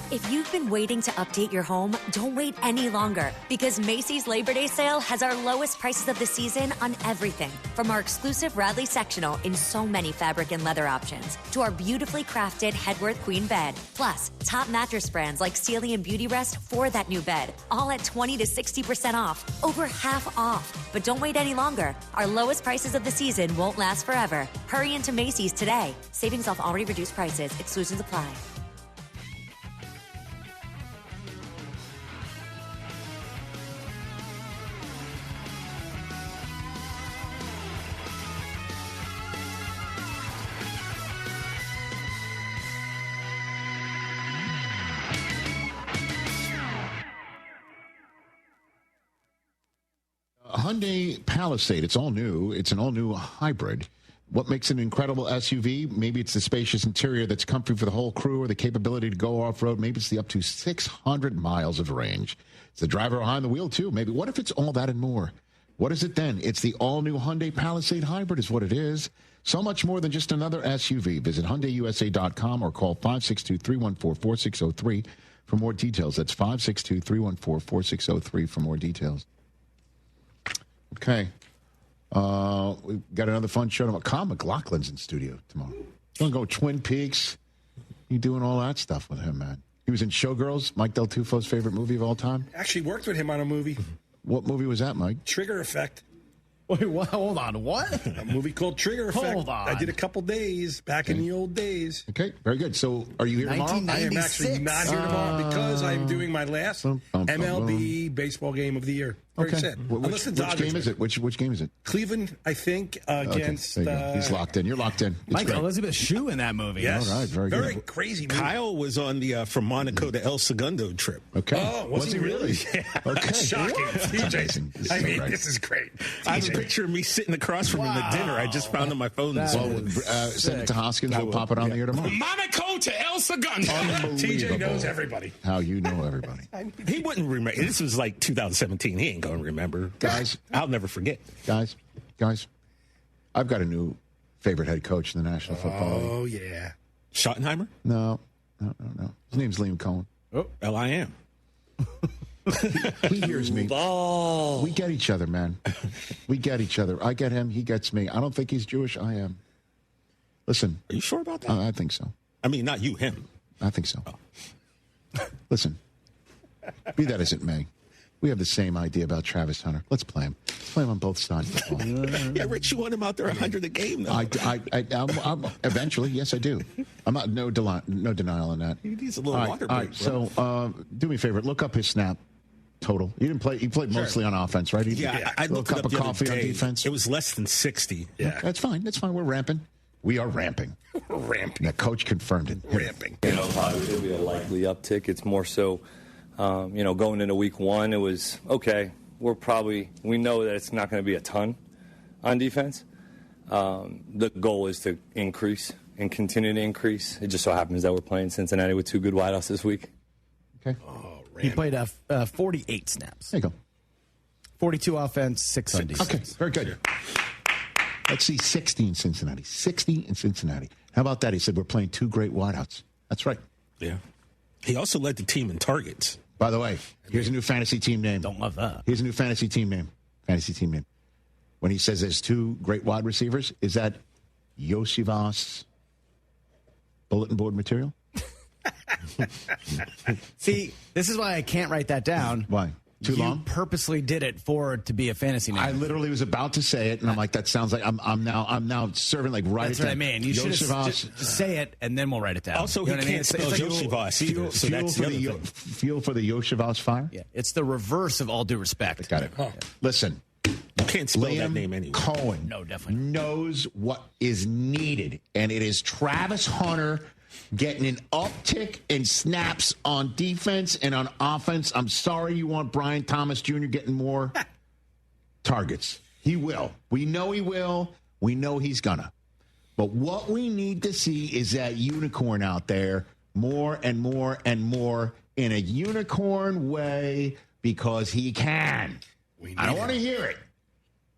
If you've been waiting to update your home, don't wait any longer, because Macy's Labor Day sale has our lowest prices of the season on everything, from our exclusive Radley sectional in so many fabric and leather options to our beautifully crafted Headworth Queen bed, plus top mattress brands like Sealy and Beauty Rest for that new bed, all at 20 to 60% off, over half off. But don't wait any longer. Our lowest prices of the season won't last forever. Hurry into Macy's today. Savings off already reduced prices. Exclusions apply. Hyundai Palisade, it's all new. It's an all-new hybrid. What makes it an incredible SUV? Maybe it's the spacious interior that's comfy for the whole crew, or the capability to go off-road. Maybe it's the up to 600 miles of range. It's the driver behind the wheel, too. Maybe what if it's all that and more? What is it then? It's the all-new Hyundai Palisade hybrid is what it is. So much more than just another SUV. Visit HyundaiUSA.com or call 562-314-4603 for more details. That's 562-314-4603 for more details. Okay. We've got another fun show tomorrow. Kyle McLaughlin's in studio tomorrow. Going to go Twin Peaks. You doing all that stuff with him, man. He was in Showgirls, Mike Del Tufo's favorite movie of all time. Actually worked with him on a movie. What movie was that, Mike? Trigger Effect. Wait, what? Hold on. What? A movie called Trigger Effect. Hold on. I did a couple days back in the old days. Okay, very good. So are you here tomorrow? I am actually not here tomorrow because I'm doing my last MLB baseball game of the year. Very sad. Which game is it? Which game is it? Cleveland, I think, against... He's locked in. You're locked in. Mike Elizabeth Shue in that movie. Yes. All right, very good. Crazy movie. Kyle was on the from Monaco to El Segundo trip. Okay. Oh, was he really? Yeah. Okay. Shocking. Jason. I mean, this is great. I have a picture of me sitting across from him at dinner. I just found on my phone this morning. Send it to Hoskins. We'll pop it on the air tomorrow. Monaco to El Segundo. TJ knows everybody. How you know everybody. He wouldn't remember. This was like 2017. He ain't going to remember. Guys, I'll never forget. Guys, I've got a new favorite head coach in the National Football League. Oh, yeah. Schottenheimer? No. His name's Liam Cohen. Oh, L-I-M. He hears me. We get each other, man. We get each other. I get him. He gets me. I don't think he's Jewish. I am. Listen. Are you sure about that? I think so. I mean, not you, him. I think so. Oh. Listen. Be that as it may. We have the same idea about Travis Hunter. Let's play him. Let's play him on both sides of the ball. Yeah, Rich, you want him out there 100 a game, though. I'm eventually, yes, I do. I'm not no denial on that. He needs a little water break. All right, so do me a favor. Look up his snap total. You didn't play. You played mostly on offense, right? I looked it up cup of coffee on defense. It was less than 60. Yeah, that's fine. That's fine. We're ramping. We are ramping. We're ramping. The coach confirmed it. Ramping. Probably a likely uptick. It's more so. Going into week one, it was, okay, we know that it's not going to be a ton on defense. The goal is to increase and continue to increase. It just so happens that we're playing Cincinnati with 2 good wideouts this week. Okay. He played 48 snaps. There you go. 42 offense, 6 on defense. Okay, very good. Let's see 60 in Cincinnati. 60 in Cincinnati. How about that? He said we're playing 2 great wideouts. That's right. Yeah. He also led the team in targets. By the way, here's a new fantasy team name. Don't love that. Here's a new fantasy team name. When he says there's 2 great wide receivers, is that Yosivas bulletin board material? See, this is why I can't write that down. Why? Too long? You purposely did it to be a fantasy name. I literally was about to say it, and I'm like, that sounds like I'm now serving like write That's it down. what I mean. You should just say it, and then we'll write it down. Also, he can't spell Yoshivas either, so that's the other thing. Fuel for the Yoshivas fire? Yeah, it's the reverse of all due respect. Got it. Listen. You can't spell Liam that name anyway. Cohen knows what is needed, and it is Travis Hunter getting an uptick in snaps on defense and on offense. I'm sorry you want Brian Thomas Jr. getting more targets. He will. We know he will. We know he's gonna. But what we need to see is that unicorn out there more and more and more in a unicorn way because he can. I don't want to hear it.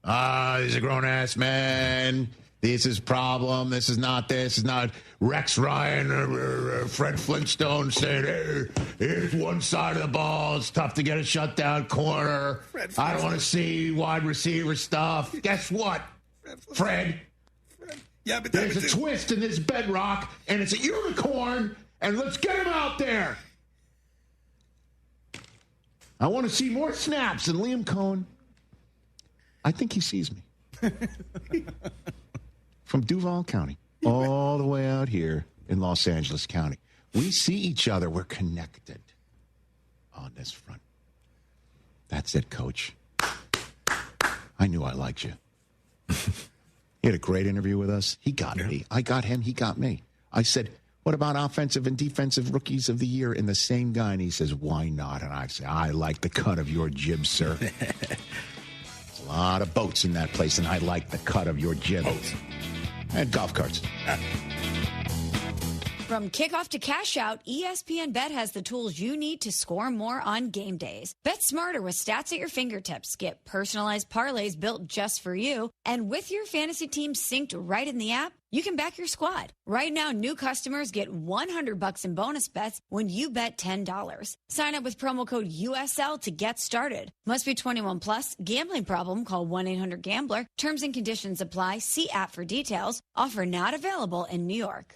He's a grown-ass man. This is problem. This is not Rex Ryan or Fred Flintstone saying, hey, here's one side of the ball. It's tough to get a shutdown corner. I don't want to see wide receiver stuff. Guess what, Fred? Yeah, but there's a twist in this bedrock, and it's a unicorn, and let's get him out there. I want to see more snaps. And Liam Cohen, I think he sees me. From Duval County all the way out here in Los Angeles County. We see each other. We're connected on this front. That's it, Coach. I knew I liked you. He had a great interview with us. He got me. I got him. He got me. I said, what about offensive and defensive rookies of the year in the same guy? And he says, why not? And I say, I like the cut of your jib, sir. There's a lot of boats in that place, and I like the cut of your jib. And golf carts. From kickoff to cash out, ESPN Bet has the tools you need to score more on game days. Bet smarter with stats at your fingertips. Get personalized parlays built just for you. And with your fantasy team synced right in the app, you can back your squad. Right now, new customers get $100 in bonus bets when you bet $10. Sign up with promo code USL to get started. Must be 21 plus. Gambling problem? Call 1-800-GAMBLER. Terms and conditions apply. See app for details. Offer not available in New York.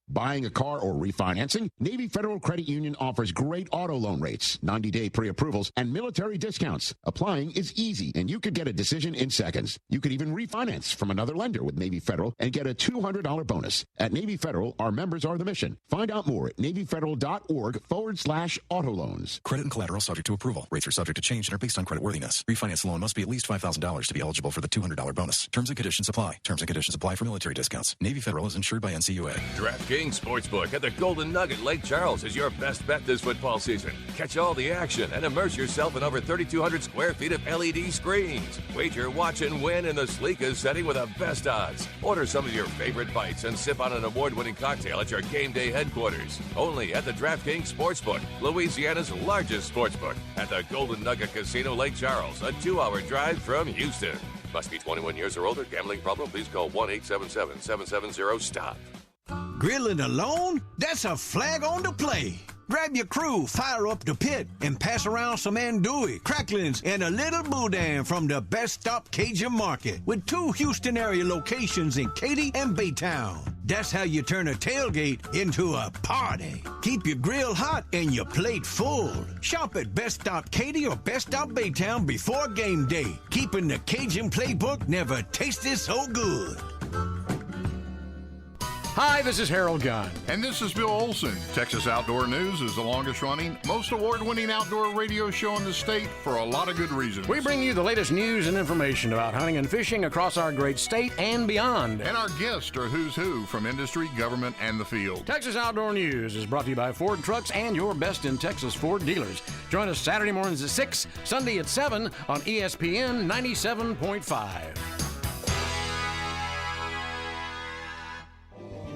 Buying a car or refinancing? Navy Federal Credit Union offers great auto loan rates, 90-day pre-approvals, and military discounts. Applying is easy, and you could get a decision in seconds. You could even refinance from another lender with Navy Federal and get a $200 bonus. At Navy Federal, our members are the mission. Find out more at NavyFederal.org/auto loans. Credit and collateral subject to approval. Rates are subject to change and are based on creditworthiness. Refinance loan must be at least $5,000 to be eligible for the $200 bonus. Terms and conditions apply. Terms and conditions apply for military discounts. Navy Federal is insured by NCUA. DraftKings Sportsbook at the Golden Nugget Lake Charles is your best bet this football season. Catch all the action and immerse yourself in over 3,200 square feet of LED screens. Wager, watch, and win in the sleekest setting with the best odds. Order some of your favorite bites and sip on an award-winning cocktail at your game day headquarters. Only at the DraftKings Sportsbook, Louisiana's largest sportsbook, at the Golden Nugget Casino Lake Charles, a 2-hour drive from Houston. Must be 21 years or older. Gambling problem? Please call 1-877-770-STOP. Grilling alone? That's a flag on the play. Grab your crew, fire up the pit, and pass around some andouille, cracklings, and a little boudin from the Best Stop Cajun Market with 2 Houston area locations in Katy and Baytown. That's how you turn a tailgate into a party. Keep your grill hot and your plate full. Shop at Best Stop Katy or Best Stop Baytown before game day. Keeping the Cajun playbook never tasted so good. Hi, this is Harold Gunn. And this is Bill Olson. Texas Outdoor News is the longest-running, most award-winning outdoor radio show in the state for a lot of good reasons. We bring you the latest news and information about hunting and fishing across our great state and beyond. And our guests are who's who from industry, government, and the field. Texas Outdoor News is brought to you by Ford Trucks and your best in Texas Ford dealers. Join us Saturday mornings at 6, Sunday at 7 on ESPN 97.5.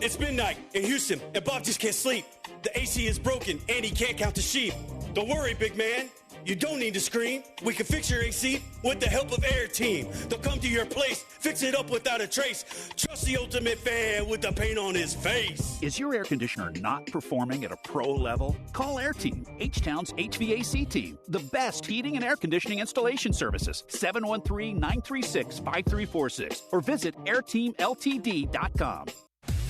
It's midnight in Houston, and Bob just can't sleep. The AC is broken, and he can't count the sheep. Don't worry, big man. You don't need to scream. We can fix your AC with the help of Air Team. They'll come to your place, fix it up without a trace. Trust the ultimate fan with the paint on his face. Is your air conditioner not performing at a pro level? Call Air Team, H-Town's HVAC team. The best heating and air conditioning installation services. 713-936-5346. Or visit airteamltd.com.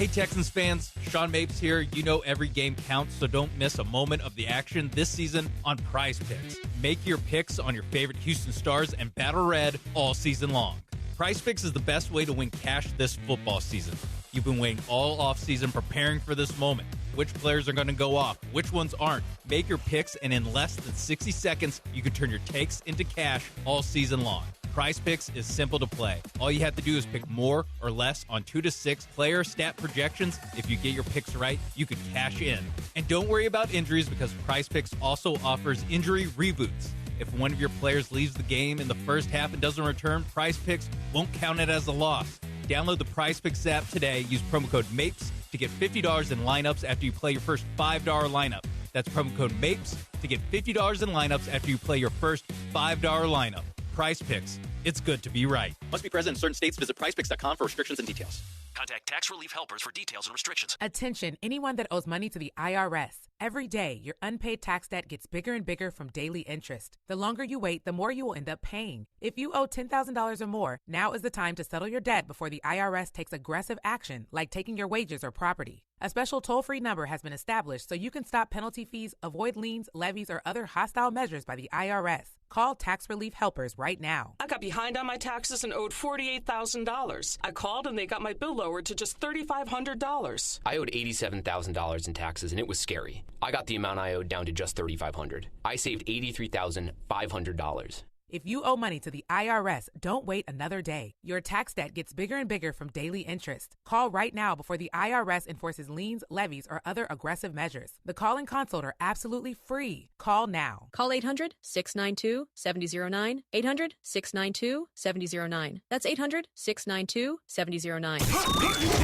Hey, Texans fans, Sean Mapes here. You know every game counts, so don't miss a moment of the action this season on Prize Picks. Make your picks on your favorite Houston Stars and Battle Red all season long. Prize Picks is the best way to win cash this football season. You've been waiting all offseason preparing for this moment. Which players are going to go off? Which ones aren't? Make your picks, and in less than 60 seconds, you can turn your takes into cash all season long. Prize Picks is simple to play. All you have to do is pick more or less on 2 to 6 player stat projections. If you get your picks right, you can cash in. And don't worry about injuries because Prize Picks also offers injury reboots. If one of your players leaves the game in the first half and doesn't return, Prize Picks won't count it as a loss. Download the Prize Picks app today. Use promo code MAPES to get $50 in lineups after you play your first $5 lineup. That's promo code MAPES to get $50 in lineups after you play your first $5 lineup. Prize Picks. It's good to be right. Must be present in certain states. Visit prizepicks.com for restrictions and details. Contact Tax Relief Helpers for details and restrictions. Attention, anyone that owes money to the IRS. Every day, your unpaid tax debt gets bigger and bigger from daily interest. The longer you wait, the more you will end up paying. If you owe $10,000 or more, now is the time to settle your debt before the IRS takes aggressive action, like taking your wages or property. A special toll-free number has been established so you can stop penalty fees, avoid liens, levies, or other hostile measures by the IRS. Call Tax Relief Helpers right now. I got behind on my taxes and owed $48,000. I called and they got my bill lowered to just $3,500. I owed $87,000 in taxes, and it was scary. I got the amount I owed down to just $3,500. I saved $83,500. If you owe money to the IRS, don't wait another day. Your tax debt gets bigger and bigger from daily interest. Call right now before the IRS enforces liens, levies, or other aggressive measures. The call and consult are absolutely free. Call now. Call 800-692-7009. 800-692-7009. That's 800-692-7009.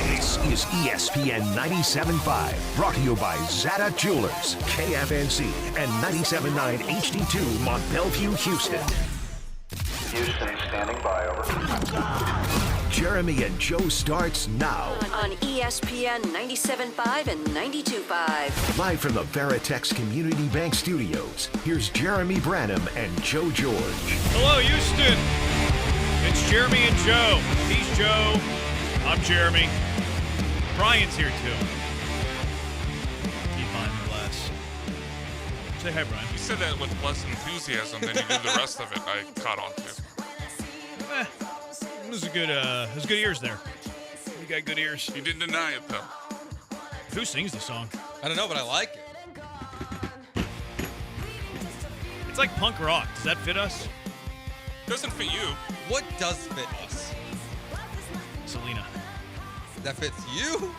This is ESPN 97.5, brought to you by Zata Jewelers, KFNC, and 97.9 HD2 Mont Bellevue, Houston. Houston standing by, over. Jeremy and Joe starts now. On ESPN 97.5 and 92.5. Live from the Veritex Community Bank Studios, here's Jeremy Branham and Joe George. Hello, Houston. It's Jeremy and Joe. He's Joe. I'm Jeremy. Brian's here, too. Keep on the glass. Say hi, Brian. You said that with less enthusiasm than you did the rest of it. I caught on to. It was good ears there. You got good ears. You didn't deny it, though. Who sings the song? I don't know, but I like it. It's like punk rock. Does that fit us? Doesn't fit you. What does fit us? Selena. That fits you?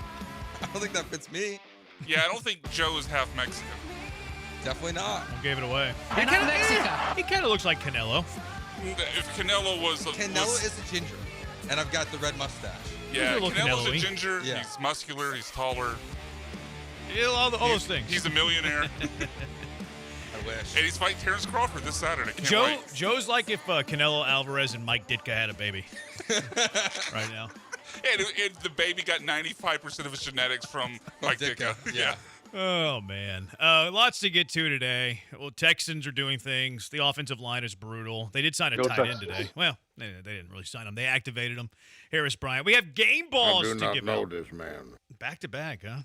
I don't think that fits me. Yeah, I don't think Joe is half Mexican. Definitely not. I gave it away. We're not Mexican. He kind of looks like Canelo. If Canelo was is a ginger, and I've got the red mustache. Yeah, He's a little Canelo's a Canelo-y. ginger. Yeah. He's muscular. He's taller. Yeah, all those things. He's a millionaire. I wish. And he's fighting Terrence Crawford this Saturday. Can't wait. Joe's like if Canelo Alvarez and Mike Ditka had a baby right now. And the baby got 95% of his genetics from Mike Ditka. Yeah. Oh, man. Lots to get to today. Well, Texans are doing things. The offensive line is brutal. They did sign a tight end today. Well, they didn't really sign him. They activated him. Harris Bryant. We have game balls to give out. I do not know this man. Back to back, huh?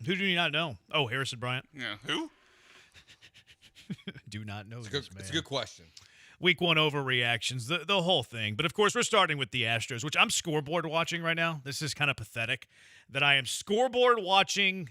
Who do you not know? Oh, Harrison Bryant. Yeah, who? Do not know this man. It's a good question. Week 1 overreactions, the whole thing. But, of course, we're starting with the Astros, which I'm scoreboard watching right now. This is kind of pathetic that I am scoreboard watching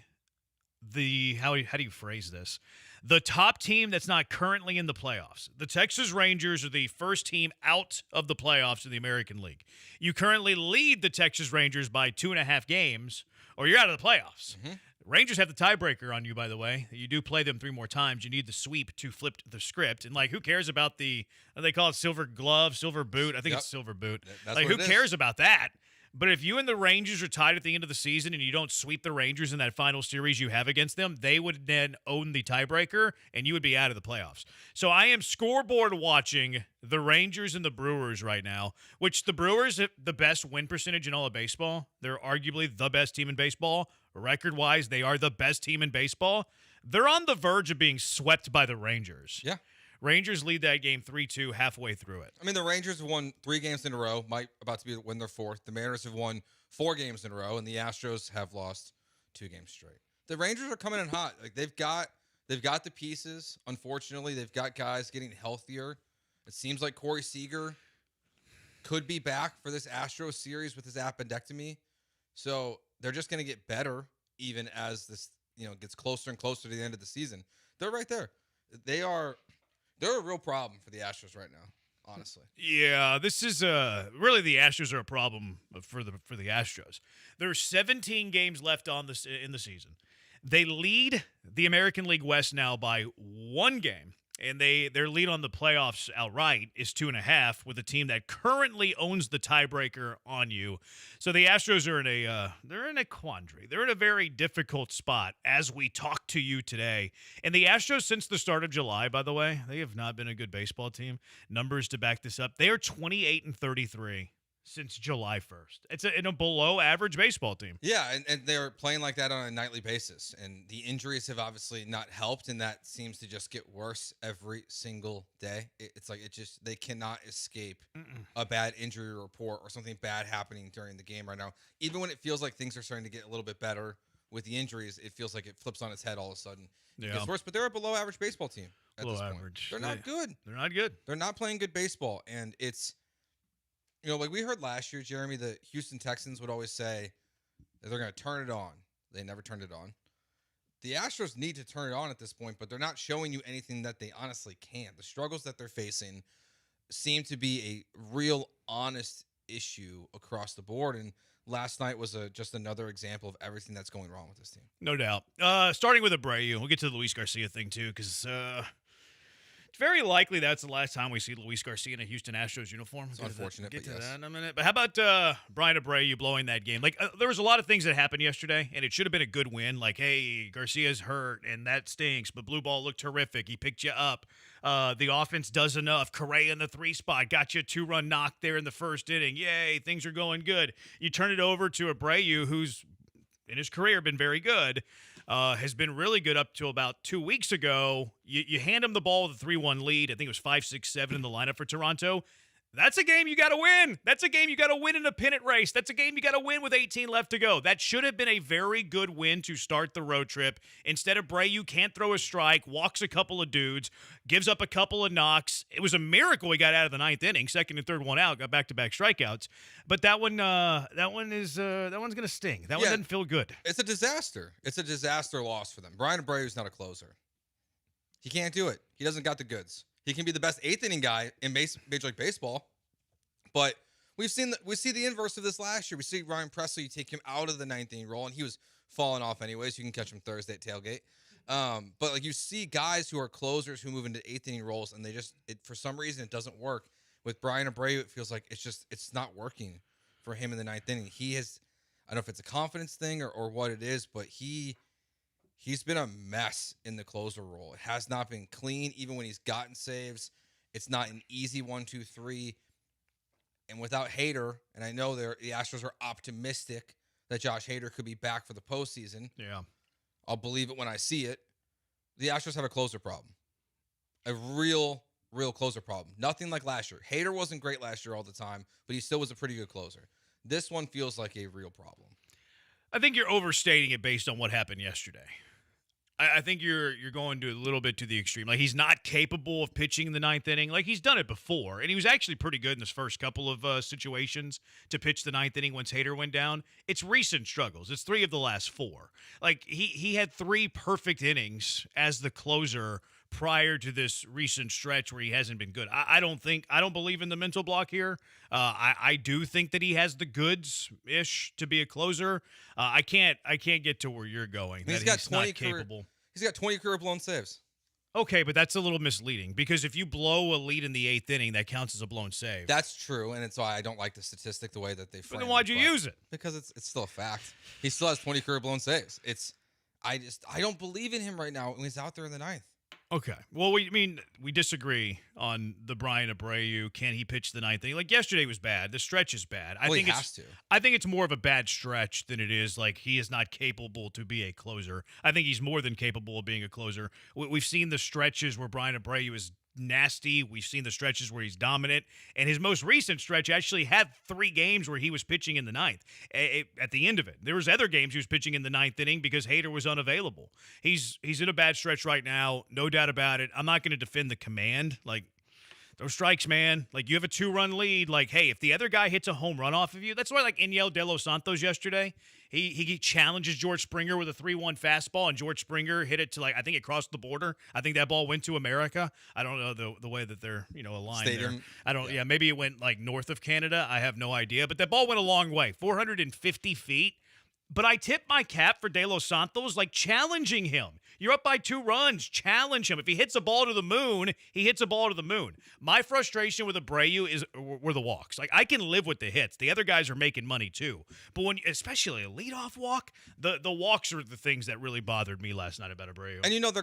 how do you phrase this? The top team that's not currently in the playoffs. The Texas Rangers are the first team out of the playoffs in the American League. You currently lead the Texas Rangers by 2.5 games, or you're out of the playoffs. Mm-hmm. Rangers have the tiebreaker on you, by the way. You do play them 3 more times. You need the sweep to flip the script. And, who cares about they call it silver glove, silver boot? I think it's silver boot. Who cares about that? But if you and the Rangers are tied at the end of the season and you don't sweep the Rangers in that final series you have against them, they would then own the tiebreaker and you would be out of the playoffs. So I am scoreboard watching the Rangers and the Brewers right now, which the Brewers have the best win percentage in all of baseball. They're arguably the best team in baseball. Record-wise, they are the best team in baseball. They're on the verge of being swept by the Rangers. Yeah. Rangers lead that game 3-2 halfway through it. I mean, the Rangers have won 3 games in a row, about to win their 4th. The Mariners have won 4 games in a row, and the Astros have lost 2 games straight. The Rangers are coming in hot. Like they've got the pieces. Unfortunately, they've got guys getting healthier. It seems like Corey Seager could be back for this Astros series with his appendectomy. So they're just going to get better even as this, gets closer and closer to the end of the season. They're right there. They're a real problem for the Astros right now, honestly. Yeah, this is really the Astros are a problem for the Astros. There's 17 games left in the season. They lead the American League West now by 1 game. And their lead on the playoffs outright is 2.5 with a team that currently owns the tiebreaker on you. So the Astros are they're in a quandary. They're in a very difficult spot as we talk to you today. And the Astros, since the start of July, by the way, they have not been a good baseball team. Numbers to back this up. They are 28-33 since July 1st. It's a below average baseball team. Yeah, and they're playing like that on a nightly basis. And the injuries have obviously not helped, and that seems to just get worse every single day. It's like they cannot escape a bad injury report or something bad happening during the game right now. Even when it feels like things are starting to get a little bit better with the injuries, it feels like it flips on its head all of a sudden. Yeah. It's worse, but they're a below average baseball team at this point. They're not good. They're not good. They're not playing good baseball, and it's like we heard last year, Jeremy, the Houston Texans would always say that they're going to turn it on. They never turned it on. The Astros need to turn it on at this point, but they're not showing you anything that they honestly can. The struggles that they're facing seem to be a real honest issue across the board, and last night was just another example of everything that's going wrong with this team. No doubt. Starting with Abreu, we'll get to the Luis Garcia thing too, because it's very likely that's the last time we see Luis Garcia in a Houston Astros uniform. It's unfortunate, Get to yes. that in a minute. But how about Bryan Abreu blowing that game? There was a lot of things that happened yesterday, and it should have been a good win. Like, hey, Garcia's hurt, and that stinks, but blue ball looked terrific. He picked you up. The offense does enough. Correa in the 3 spot. Got you a 2-run knock there in the first inning. Yay, things are going good. You turn it over to Abreu, who's in his career been very good. Has been really good up to about 2 weeks ago. You hand him the ball with a 3-1 lead. I think it was 5, 6, 7 in the lineup for Toronto. That's a game you got to win. That's a game you got to win in a pennant race. That's a game you got to win with 18 left to go. That should have been a very good win to start the road trip. Instead, Abreu can't throw a strike, walks a couple of dudes, gives up a couple of knocks. It was a miracle he got out of the 9th inning, second and third one out, got back-to-back strikeouts. But that one's going to sting. That one doesn't feel good. It's a disaster. It's a disaster loss for them. Bryan Abreu is not a closer. He can't do it. He doesn't got the goods. He can be the best 8th inning guy in Major League Baseball, but we see the inverse of this last year. We see Ryan Presley. You take him out of the 9th inning role, and he was falling off anyways. You can catch him Thursday at tailgate. But you see guys who are closers who move into 8th inning roles, and for some reason it doesn't work. With Bryan Abreu, it feels like it's not working for him in the 9th inning. I don't know if it's a confidence thing or what it is, but he's been a mess in the closer role. It has not been clean, even when he's gotten saves. It's not an easy 1, 2, 3. And without Hader, and I know the Astros are optimistic that Josh Hader could be back for the postseason. Yeah. I'll believe it when I see it. The Astros have a closer problem. A real closer problem. Nothing like last year. Hader wasn't great last year all the time, but he still was a pretty good closer. This one feels like a real problem. I think you're overstating it based on what happened yesterday. I think you're going to a little bit to the extreme. Like, he's not capable of pitching in the 9th inning. Like, he's done it before, and he was actually pretty good in his first couple of situations to pitch the 9th inning once Hader went down. It's recent struggles. It's 3 of the last 4. Like, he had 3 perfect innings as the closer prior to this recent stretch where he hasn't been good. I don't believe in the mental block here. I do think that he has the goods-ish to be a closer. I can't get to where you're going. He's not capable. He's got 20 career blown saves. Okay, but that's a little misleading because if you blow a lead in the 8th inning, that counts as a blown save. That's true, and it's why I don't like the statistic the way that they frame it. But then why'd you use it? Because it's still a fact. He still has 20 career blown saves. I don't believe in him right now when he's out there in the 9th. Okay. Well, we disagree on the Bryan Abreu. Can he pitch the 9th inning? Like, yesterday was bad. The stretch is bad. I think it's more of a bad stretch than it is like he is not capable to be a closer. I think he's more than capable of being a closer. We've seen the stretches where Bryan Abreu has nasty. We've seen the stretches where he's dominant. And his most recent stretch actually had 3 games where he was pitching in the ninth at the end of it. There was other games he was pitching in the ninth inning because Hader was unavailable. He's in a bad stretch right now, no doubt about it. I'm not going to defend the command. Like, those strikes, man. Like, you have a 2-run lead. Like, hey, if the other guy hits a home run off of you, that's why, like, Yniel De Los Santos yesterday, he challenges George Springer with a 3-1 fastball, and George Springer hit it to, like, I think it crossed the border. I think that ball went to America. I don't know the way that they're, aligned Stadium. there. I don't, yeah, maybe it went, like, north of Canada. I have no idea. But that ball went a long way, 450 feet. But I tip my cap for De Los Santos, like, challenging him. You're up by 2 runs. Challenge him. If he hits a ball to the moon, he hits a ball to the moon. My frustration with Abreu were the walks. Like, I can live with the hits. The other guys are making money too. But when, especially a leadoff walk, the walks are the things that really bothered me last night about Abreu. And they're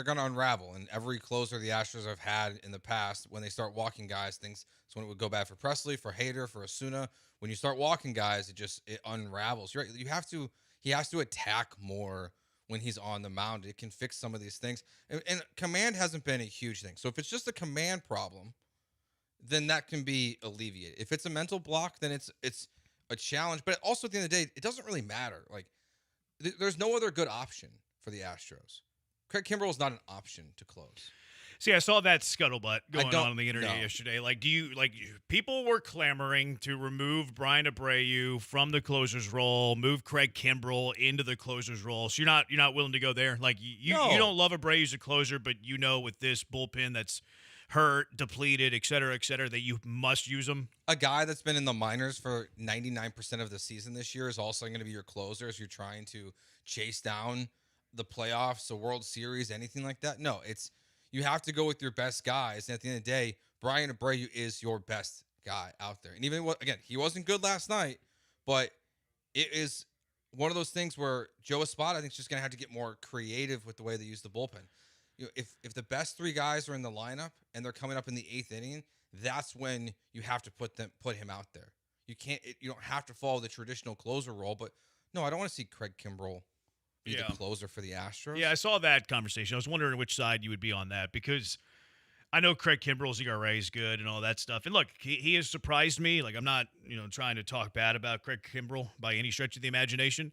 gonna unravel. And every closer the Astros have had in the past, when they start walking guys, things. So when it would go bad for Presley, for Hader, for Osuna, when you start walking guys, it unravels. You're right. He has to attack more when he's on the mound. It can fix some of these things. And command hasn't been a huge thing. So if it's just a command problem, then that can be alleviated. If it's a mental block, then it's a challenge. But also at the end of the day, it doesn't really matter. Like, there's no other good option for the Astros. Craig Kimbrell is not an option to close. See, I saw that scuttlebutt going on the internet yesterday. Like, people were clamoring to remove Bryan Abreu from the closer's role, move Craig Kimbrell into the closer's role. So you're not willing to go there. Like, you don't love Abreu as a closer, but with this bullpen that's hurt, depleted, et cetera, that you must use him. A guy that's been in the minors for 99% of the season this year is also going to be your closer as you're trying to chase down the playoffs, the World Series, anything like that. No, you have to go with your best guys. And at the end of the day, Bryan Abreu is your best guy out there. And even, again, he wasn't good last night, but it is one of those things where Joe Espada, I think, is just going to have to get more creative with the way they use the bullpen. If the best 3 guys are in the lineup and they're coming up in the 8th inning, that's when you have to put him out there. You don't have to follow the traditional closer role, but no, I don't want to see Craig Kimbrell be the closer for the Astros. Yeah, I saw that conversation. I was wondering which side you would be on that, because I know Craig Kimbrell's ERA is good and all that stuff. And look, he has surprised me. Like, I'm not, trying to talk bad about Craig Kimbrell by any stretch of the imagination.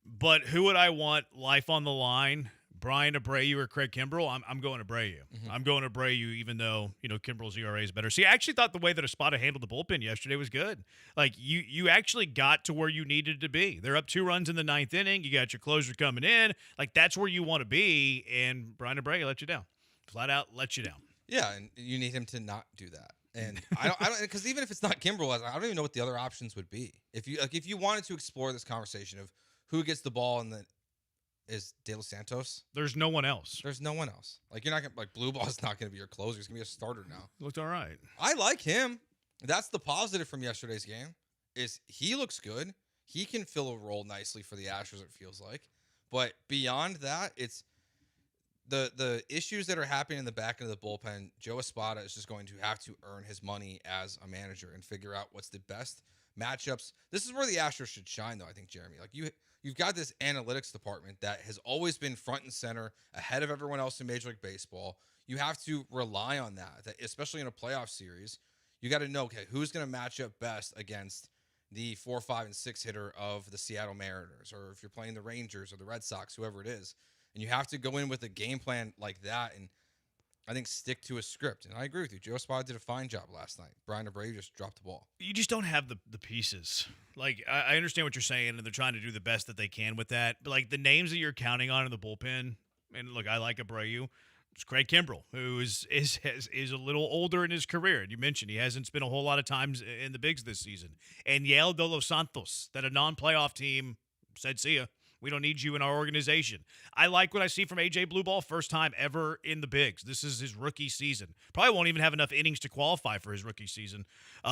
But who would I want life on the line? Bryan Abreu or Craig Kimbrell? I'm going Abreu. Mm-hmm. I'm going Abreu, even though, Kimbrell's ERA is better. See, I actually thought the way that Espada handled the bullpen yesterday was good. Like, you actually got to where you needed to be. They're up 2 runs in the 9th inning. You got your closer coming in. Like, that's where you want to be, and Bryan Abreu let you down. Flat out let you down. Yeah, and you need him to not do that. And I don't, because even if it's not Kimbrell, I don't even know what the other options would be. If you wanted to explore this conversation of who gets the ball in the is De Los Santos. There's no one else. There's no one else. Like, you're not gonna, like, Blue Ball's not going to be your closer. He's going to be a starter now. Looked all right. I like him. That's the positive from yesterday's game. Is he looks good. He can fill a role nicely for the Astros, it feels like. But beyond that, it's the issues that are happening in the back end of the bullpen. Joe Espada is just going to have to earn his money as a manager and figure out what's the best matchups. This is where the Astros should shine, though, I think, Jeremy. Like, you've got this analytics department that has always been front and center, ahead of everyone else in Major League Baseball. You have to rely on that, especially in a playoff series. You got to know, okay, who's going to match up best against the 4, 5, and 6 hitter of the Seattle Mariners, or if you're playing the Rangers or the Red Sox, whoever it is. And you have to go in with a game plan like that and, I think, stick to a script. And I agree with you. Joe Espada did a fine job last night. Bryan Abreu just dropped the ball. You just don't have the pieces. Like, I understand what you're saying, and they're trying to do the best that they can with that. But, like, the names that you're counting on in the bullpen, and look, I like Abreu. It's Craig Kimbrell, who is a little older in his career. And you mentioned he hasn't spent a whole lot of times in the bigs this season. And Yniel De Los Santos, that a non-playoff team said, see ya. We don't need you in our organization. I like what I see from A.J. Blueball, first time ever in the bigs. This is his rookie season. Probably won't even have enough innings to qualify for his rookie season.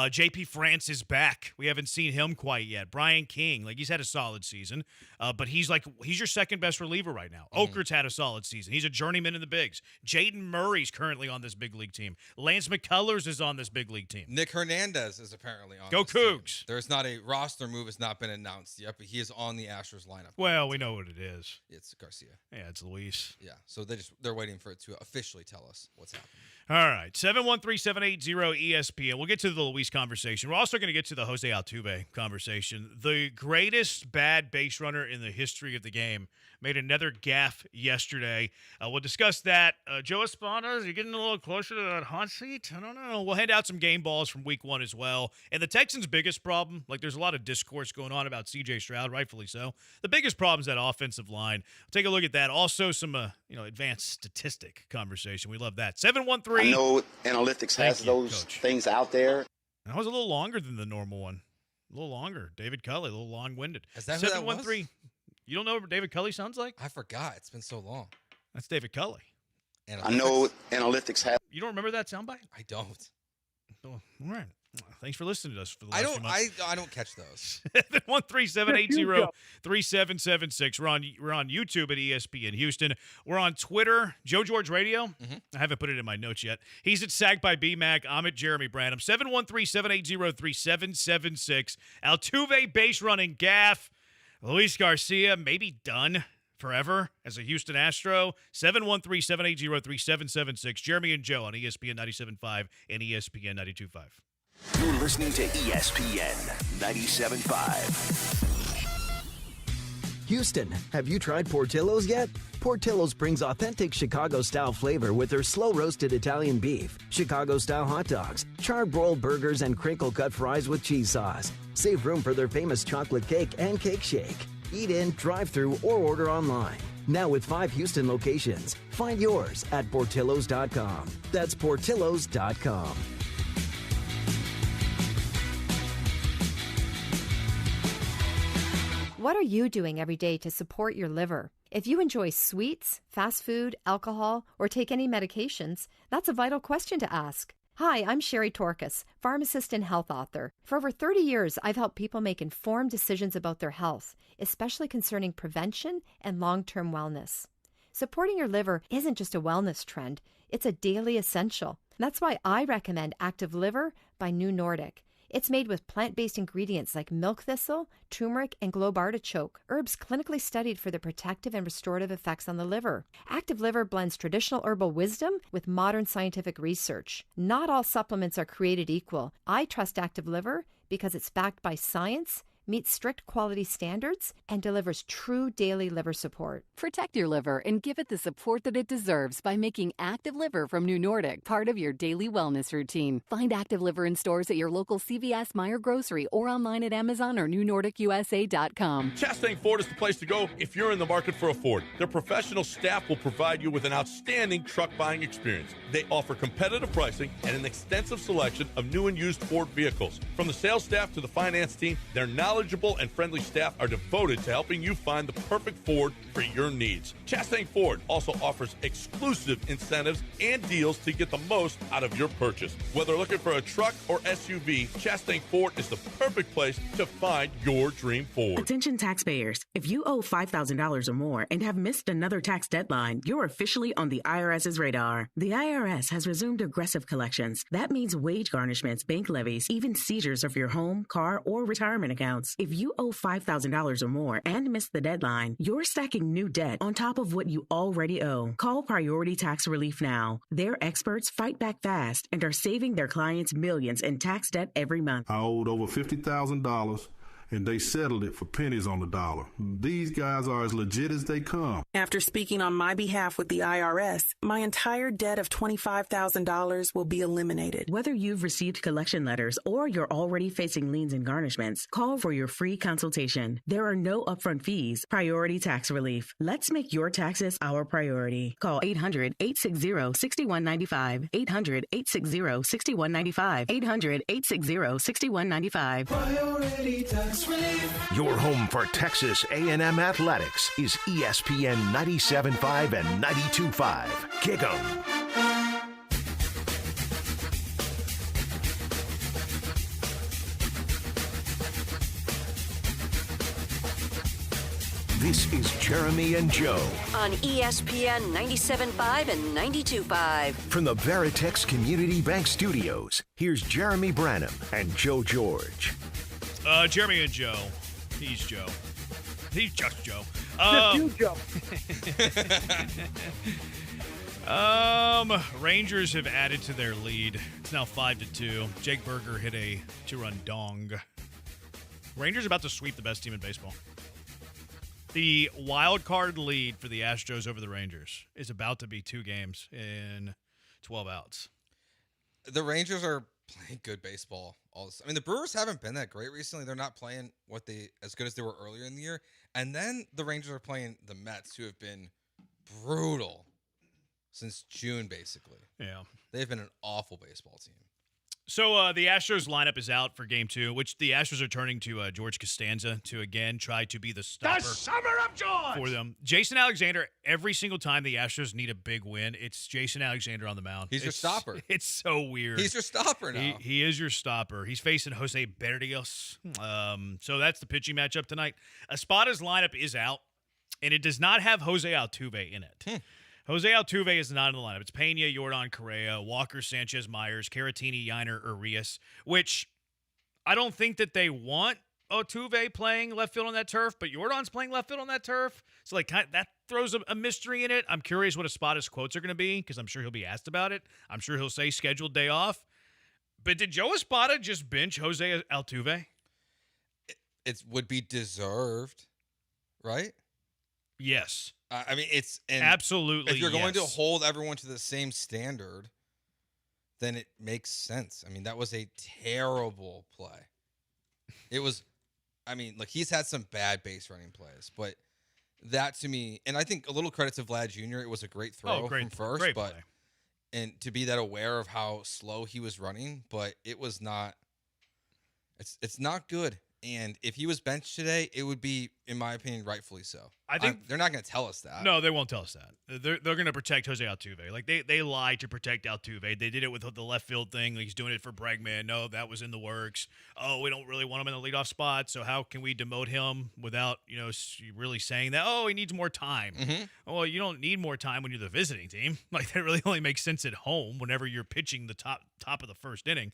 J.P. France is back. We haven't seen him quite yet. Brian King, like, he's had a solid season, but he's your second best reliever right now. Okert's had a solid season. He's a journeyman in the bigs. Jaden Murray's currently on this big league team. Lance McCullers is on this big league team. Nick Hernandez is apparently on Go this Cougs. team. There's not a roster move has not been announced yet, but he is on the Astros lineup. Well, Well, we know what it is. It's Garcia. Yeah, it's Luis. Yeah, so they're waiting for it to officially tell us what's happening. All right, 713-780-ESPN. We'll get to the Luis conversation. We're also going to get to the Jose Altuve conversation. The greatest bad base runner in the history of the game made another gaffe yesterday. We'll discuss that. Joe Espada, is he getting a little closer to that hot seat? I don't know. We'll hand out some game balls from week 1 as well. And the Texans' biggest problem, like there's a lot of discourse going on about CJ Stroud, rightfully so. The biggest problem is that offensive line. We'll take a look at that. Also some advanced statistic conversation. We love that. 713. I know analytics has those things out there. That was a little longer than the normal one. A little longer. David Culley, a little long-winded. Is that who that was? 713. You don't know what David Culley sounds like? I forgot. It's been so long. That's David Culley. I know analytics has. You don't remember that soundbite? I don't. Oh, all right. Thanks for listening to us for the last I few months. I don't catch those. 1-3-780-3776. We're on YouTube at ESPN Houston. We're on Twitter, Joe George Radio. Mm-hmm. I haven't put it in my notes yet. He's at Sag by BMAC. I'm at Jeremy Branham. 713-780-3776. Altuve base running gaff. Luis Garcia maybe done forever as a Houston Astro. 713-780-3776. Jeremy and Joe on ESPN 97.5 and ESPN 92.5. You're listening to ESPN 97.5. Houston, have you tried Portillo's yet? Portillo's brings authentic Chicago-style flavor with their slow-roasted Italian beef, Chicago-style hot dogs, char-broiled burgers, and crinkle-cut fries with cheese sauce. Save room for their famous chocolate cake and cake shake. Eat in, drive-thru, or order online. Now with 5 Houston locations. Find yours at Portillos.com. That's Portillos.com. What are you doing every day to support your liver? If you enjoy sweets, fast food, alcohol, or take any medications, that's a vital question to ask. Hi, I'm Sherry Torkas, pharmacist and health author. For over 30 years, I've helped people make informed decisions about their health, especially concerning prevention and long-term wellness. Supporting your liver isn't just a wellness trend, it's a daily essential. That's why I recommend Active Liver by New Nordic. It's made with plant-based ingredients like milk thistle, turmeric, and globe artichoke, herbs clinically studied for their protective and restorative effects on the liver. Active Liver blends traditional herbal wisdom with modern scientific research. Not all supplements are created equal. I trust Active Liver because it's backed by science, meets strict quality standards, and delivers true daily liver support. Protect your liver and give it the support that it deserves by making Active Liver from New Nordic part of your daily wellness routine. Find Active Liver in stores at your local CVS, Meijer Grocery, or online at Amazon or NewNordicUSA.com. Chastang Ford is the place to go if you're in the market for a Ford. Their professional staff will provide you with an outstanding truck buying experience. They offer competitive pricing and an extensive selection of new and used Ford vehicles. From the sales staff to the finance team, they're knowledgeable and friendly staff are devoted to helping you find the perfect Ford for your needs. Chastang Ford also offers exclusive incentives and deals to get the most out of your purchase. Whether looking for a truck or SUV, Chastang Ford is the perfect place to find your dream Ford. Attention taxpayers, if you owe $5,000 or more and have missed another tax deadline, you're officially on the IRS's radar. The IRS has resumed aggressive collections. That means wage garnishments, bank levies, even seizures of your home, car, or retirement accounts. If you owe $5,000 or more and missed the deadline, you're stacking new debt on top of what you already owe. Call Priority Tax Relief now. Their experts fight back fast and are saving their clients millions in tax debt every month. I owed over $50,000. And they settled it for pennies on the dollar. These guys are as legit as they come. After speaking on my behalf with the IRS, my entire debt of $25,000 will be eliminated. Whether you've received collection letters or you're already facing liens and garnishments, call for your free consultation. There are no upfront fees. Priority Tax Relief. Let's make your taxes our priority. Call 800-860-6195. 800-860-6195. 800-860-6195. Priority Tax Relief. Your home for Texas A&M athletics is ESPN 97.5 and 92.5. Kick 'em. This is Jeremy and Joe on ESPN 97.5 and 92.5. From the Veritex Community Bank Studios, here's Jeremy Branham and Joe George. Jeremy and Joe. He's Joe. He's just Joe. Just you, Joe. Rangers have added to their lead. It's now 5-2. Jake Berger hit a 2-run dong. Rangers about to sweep the best team in baseball. The wild card lead for the Astros over the Rangers is about to be 2 games in 12 outs. The Rangers are playing good baseball. I mean, the Brewers haven't been that great recently. They're not playing as good as they were earlier in the year. And then the Rangers are playing the Mets, who have been brutal since June, basically. Yeah. They've been an awful baseball team. So the Astros lineup is out for Game 2, which the Astros are turning to George Costanza to again try to be the stopper. The summer of George! For them. Jason Alexander, every single time the Astros need a big win, it's Jason Alexander on the mound. He's your stopper. It's so weird. He's your stopper now. He is your stopper. He's facing Jose Berrios. So that's the pitching matchup tonight. Espada's lineup is out, and it does not have Jose Altuve in it. Jose Altuve is not in the lineup. It's Pena, Yordan Correa, Walker, Sanchez, Myers, Caratini, Yiner, Urias, which I don't think that they want Altuve playing left field on that turf, but Yordan's playing left field on that turf. So that throws a mystery in it. I'm curious what Espada's quotes are going to be because I'm sure he'll be asked about it. I'm sure he'll say scheduled day off. But did Joe Espada just bench Jose Altuve? It would be deserved, right? Yes. I mean, absolutely. If you're going to hold everyone to the same standard, then it makes sense. I mean, that was a terrible play. It was, he's had some bad base running plays, but that to me, and I think a little credit to Vlad Jr. It was a great throw from first, great but play. And to be that aware of how slow he was running, but it was not. It's not good. And if he was benched today, it would be, in my opinion, rightfully so. I think they're not going to tell us that. No, they won't tell us that. They're going to protect Jose Altuve. Like they lied to protect Altuve. They did it with the left field thing. Like he's doing it for Bregman. No, that was in the works. Oh, we don't really want him in the leadoff spot. So how can we demote him without really saying that? Oh, he needs more time. Mm-hmm. Well, you don't need more time when you're the visiting team. Like that really only makes sense at home whenever you're pitching the top of the first inning.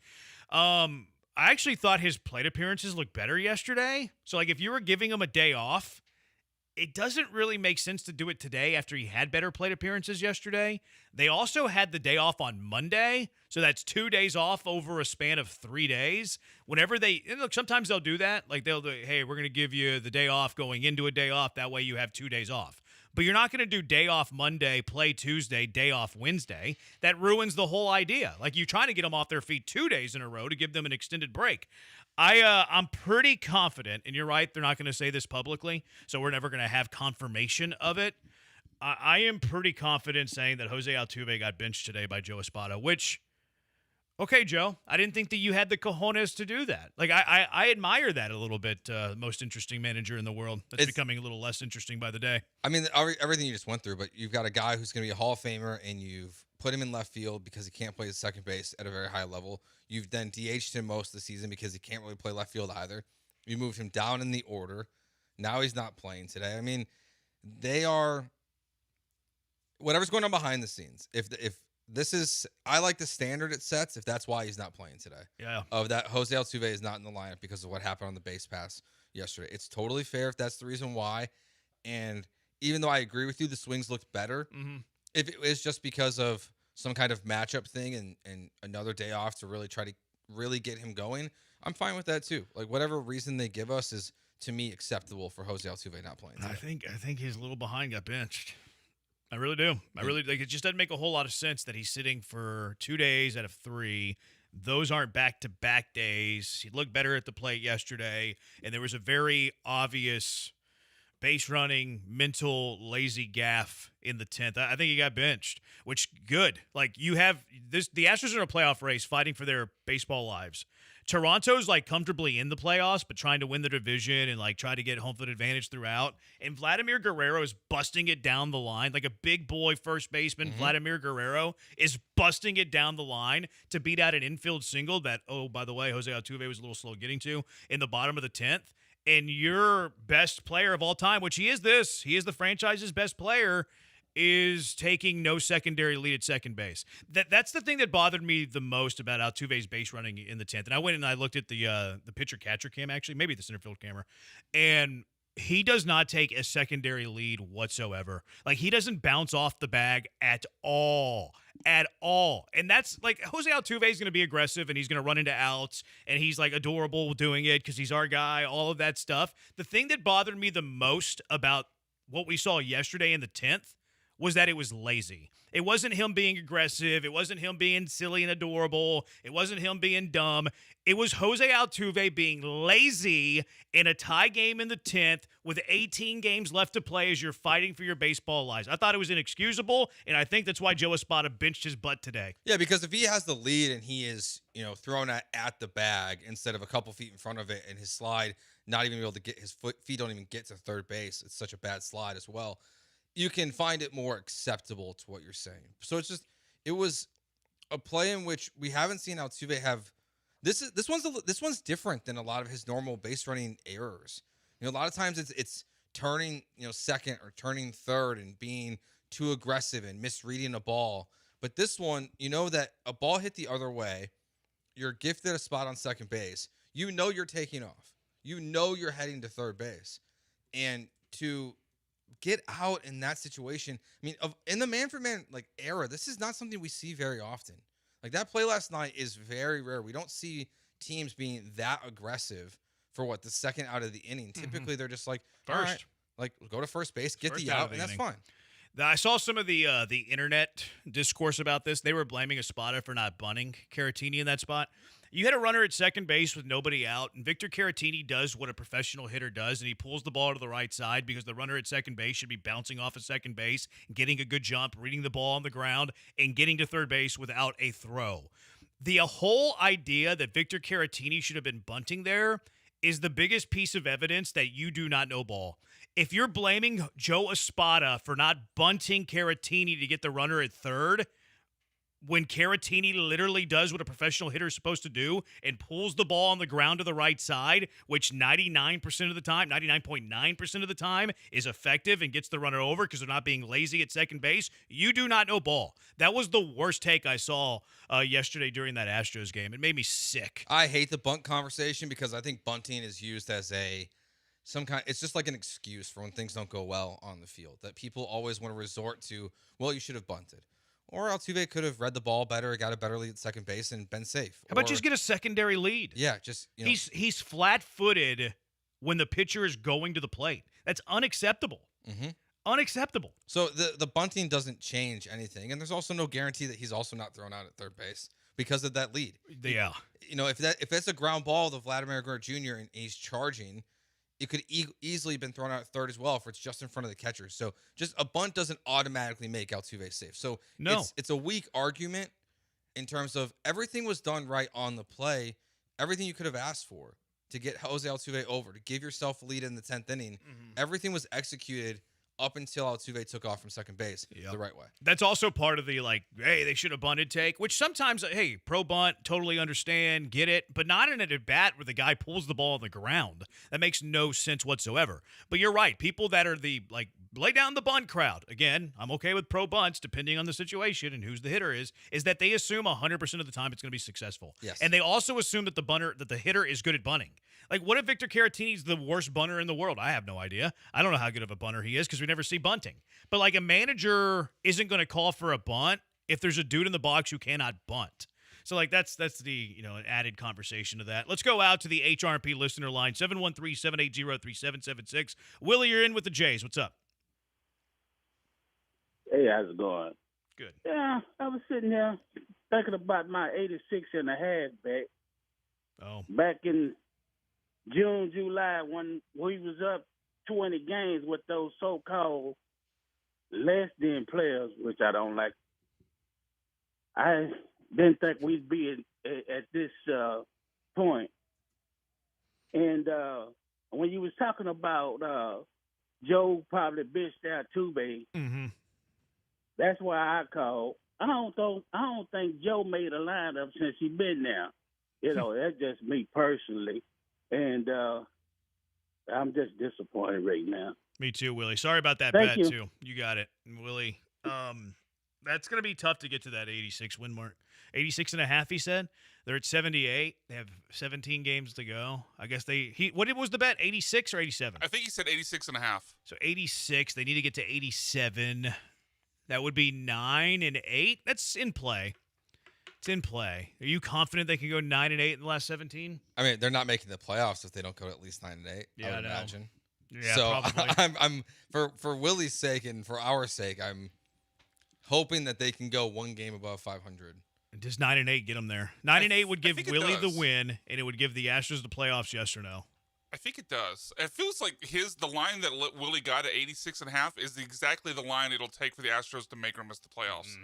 I actually thought his plate appearances looked better yesterday. So, if you were giving him a day off, it doesn't really make sense to do it today after he had better plate appearances yesterday. They also had the day off on Monday, so that's 2 days off over a span of 3 days. Sometimes they'll do that. Like, they'll do, hey, we're going to give you the day off going into a day off. That way you have 2 days off. But you're not going to do day off Monday, play Tuesday, day off Wednesday. That ruins the whole idea. Like you're trying to get them off their feet 2 days in a row to give them an extended break. I'm pretty confident, and you're right, they're not going to say this publicly, so we're never going to have confirmation of it. I am pretty confident saying that Jose Altuve got benched today by Joe Espada, which, okay, Joe, I didn't think that you had the cojones to do that. Like, I admire that a little bit. Most interesting manager in the world. That's becoming a little less interesting by the day. I mean, everything you just went through, but you've got a guy who's going to be a Hall of Famer, and you've put him in left field because he can't play his second base at a very high level. You've then DH'd him most of the season because he can't really play left field either. You moved him down in the order. Now he's not playing today. I mean, they are – whatever's going on behind the scenes, if this is, I like the standard it sets if that's why he's not playing today. Yeah. Of that Jose Altuve is not in the lineup because of what happened on the base pass yesterday. It's totally fair if that's the reason why. And even though I agree with you, the swings looked better. Mm-hmm. If it was just because of some kind of matchup thing and another day off to really try to really get him going, I'm fine with that too. Like whatever reason they give us is to me acceptable for Jose Altuve not playing today. I think he's a little behind, got benched. I really do. It just doesn't make a whole lot of sense that he's sitting for 2 days out of 3. Those aren't back-to-back days. He looked better at the plate yesterday, and there was a very obvious base running, mental, lazy gaffe in the 10th. I think he got benched, which good. Like you have this, the Astros are in a playoff race fighting for their baseball lives. Toronto's comfortably in the playoffs, but trying to win the division and try to get home field advantage throughout. And Vladimir Guerrero is busting it down the line. Like a big boy first baseman, Vladimir Guerrero is busting it down the line to beat out an infield single that, oh, by the way, Jose Altuve was a little slow getting to in the bottom of the 10th. And your best player of all time, which he is the franchise's best player, is taking no secondary lead at second base. That's the thing that bothered me the most about Altuve's base running in the 10th. And I went and I looked at the pitcher-catcher cam, actually, maybe the center field camera, and he does not take a secondary lead whatsoever. Like, he doesn't bounce off the bag at all. At all. And that's like, Jose Altuve is going to be aggressive and he's going to run into outs and he's like adorable doing it because he's our guy, all of that stuff. The thing that bothered me the most about what we saw yesterday in the 10th was that it was lazy. It wasn't him being aggressive. It wasn't him being silly and adorable. It wasn't him being dumb. It was Jose Altuve being lazy in a tie game in the 10th with 18 games left to play as you're fighting for your baseball lives. I thought it was inexcusable, and I think that's why Joe Espada benched his butt today. Yeah, because if he has the lead and he is, thrown at the bag instead of a couple feet in front of it and his slide not even able to get his feet don't even get to third base. It's such a bad slide as well. You can find it more acceptable to what you're saying. So it was a play in which we haven't seen Altuve have. This one's different than a lot of his normal base running errors. A lot of times it's turning second or turning third and being too aggressive and misreading a ball. But this one, that a ball hit the other way, you're gifted a spot on second base. You're taking off. You're heading to third base, and to get out in that situation. I mean, in the man-for-man era, this is not something we see very often. Like, that play last night is very rare. We don't see teams being that aggressive for the second out of the inning. Typically, they're just like, first, all right, go to first base, get the out, and that's fine. I saw some of the internet discourse about this. They were blaming Espada for not bunting Caratini in that spot. You had a runner at second base with nobody out, and Victor Caratini does what a professional hitter does, and he pulls the ball to the right side because the runner at second base should be bouncing off of second base, getting a good jump, reading the ball on the ground, and getting to third base without a throw. The whole idea that Victor Caratini should have been bunting there is the biggest piece of evidence that you do not know ball. If you're blaming Joe Espada for not bunting Caratini to get the runner at third, when Caratini literally does what a professional hitter is supposed to do and pulls the ball on the ground to the right side, which 99% of the time, 99.9% of the time is effective and gets the runner over because they're not being lazy at second base, you do not know ball. That was the worst take I saw yesterday during that Astros game. It made me sick. I hate the bunt conversation because I think bunting is used as it's just like an excuse for when things don't go well on the field, that people always want to resort to, well, you should have bunted. Or Altuve could have read the ball better, got a better lead at second base, and been safe. How about just get a secondary lead? Yeah, he's flat-footed when the pitcher is going to the plate. That's unacceptable. Mm-hmm. Unacceptable. So the bunting doesn't change anything, and there's also no guarantee that he's also not thrown out at third base because of that lead. Yeah. If that's a ground ball to Vladimir Guerrero Jr. and he's charging, it could easily have been thrown out at third as well if it's just in front of the catcher. So just a bunt doesn't automatically make Altuve safe. So no. It's a weak argument in terms of everything was done right on the play, everything you could have asked for to get Jose Altuve over, to give yourself a lead in the 10th inning. Mm-hmm. Everything was executed up until Altuve took off from second base the right way. That's also part of the, hey, they should have bunted take, which sometimes, hey, pro bunt, totally understand, get it, but not in an at-bat where the guy pulls the ball on the ground. That makes no sense whatsoever. But you're right. People that are the, lay down the bunt crowd, again, I'm okay with pro bunts depending on the situation and who's the hitter is that they assume 100% of the time it's going to be successful. Yes. And they also assume that the hitter is good at bunting. What if Victor Caratini's the worst bunter in the world? I have no idea. I don't know how good of a bunter he is because we never see bunting. But a manager isn't going to call for a bunt if there's a dude in the box who cannot bunt. So that's the an added conversation to that. Let's go out to the HRP listener line 713-780-3776. Willie, you're in with the Jays. What's up? Hey, how's it going? Good. Yeah, I was sitting there thinking about my 86 and a half back. Oh. Back in June, July, when we was up 20 games with those so-called less than players, which I don't like. I didn't think we'd be at this point. And when you was talking about Joe probably bitched out Altuve, mm-hmm. That's why I called. I don't think Joe made a lineup since he been there. That's just me personally. And I'm just disappointed right now. Me too, Willie. Sorry about that Thank bet, you. too. You got it. And Willie, That's going to be tough to get to that 86 win mark. 86.5, he said. They're at 78. They have 17 games to go. I guess what was the bet, 86 or 87? I think he said 86.5. So 86. They need to get to 87. That would be 9-8. That's in play. It's in play. Are you confident they can go 9-8 in the last 17? I mean, they're not making the playoffs if they don't go to at least 9-8. Yeah, I I would know. imagine. Yeah, so probably. I'm for Willie's sake and for our sake, I'm hoping that they can go one game above 500. Does 9-8 get them there? 9-8 would give Willie the does. win, and it would give the Astros the playoffs. Yes or no? I think it does. It feels like the line that Willie got at 86.5 is exactly the line it'll take for the Astros to make or miss the playoffs.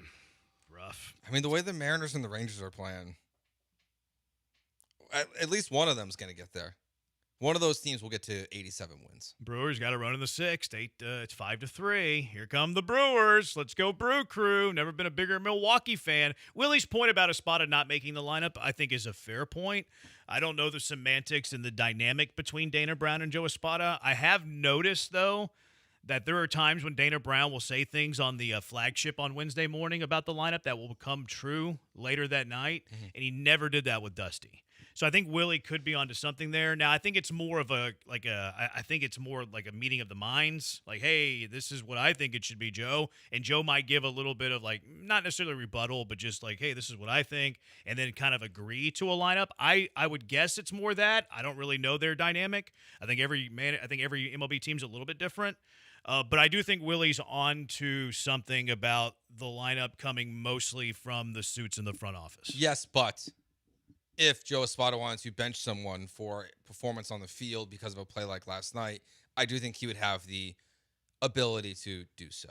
Rough. I mean, the way the Mariners and the Rangers are playing, at least one of them is going to get there. One of those teams will get to 87 wins. Brewers got to run in the sixth. It's 5-3. Here come the Brewers. Let's go, Brew Crew. Never been a bigger Milwaukee fan. Willie's point about Espada not making the lineup, I think, is a fair point. I don't know the semantics and the dynamic between Dana Brown and Joe Espada. I have noticed, though, that there are times when Dana Brown will say things on the flagship on Wednesday morning about the lineup that will come true later that night, and he never did that with Dusty. So I think Willie could be onto something there. Now I think it's more of I think it's more like a meeting of the minds. Like, hey, this is what I think it should be, Joe. And Joe might give a little bit of not necessarily rebuttal, but just like, hey, this is what I think, and then kind of agree to a lineup. I would guess it's more that. I don't really know their dynamic. I think every MLB team's a little bit different. But I do think Willie's on to something about the lineup coming mostly from the suits in the front office. Yes, but if Joe Espada wanted to bench someone for performance on the field because of a play like last night, I do think he would have the ability to do so.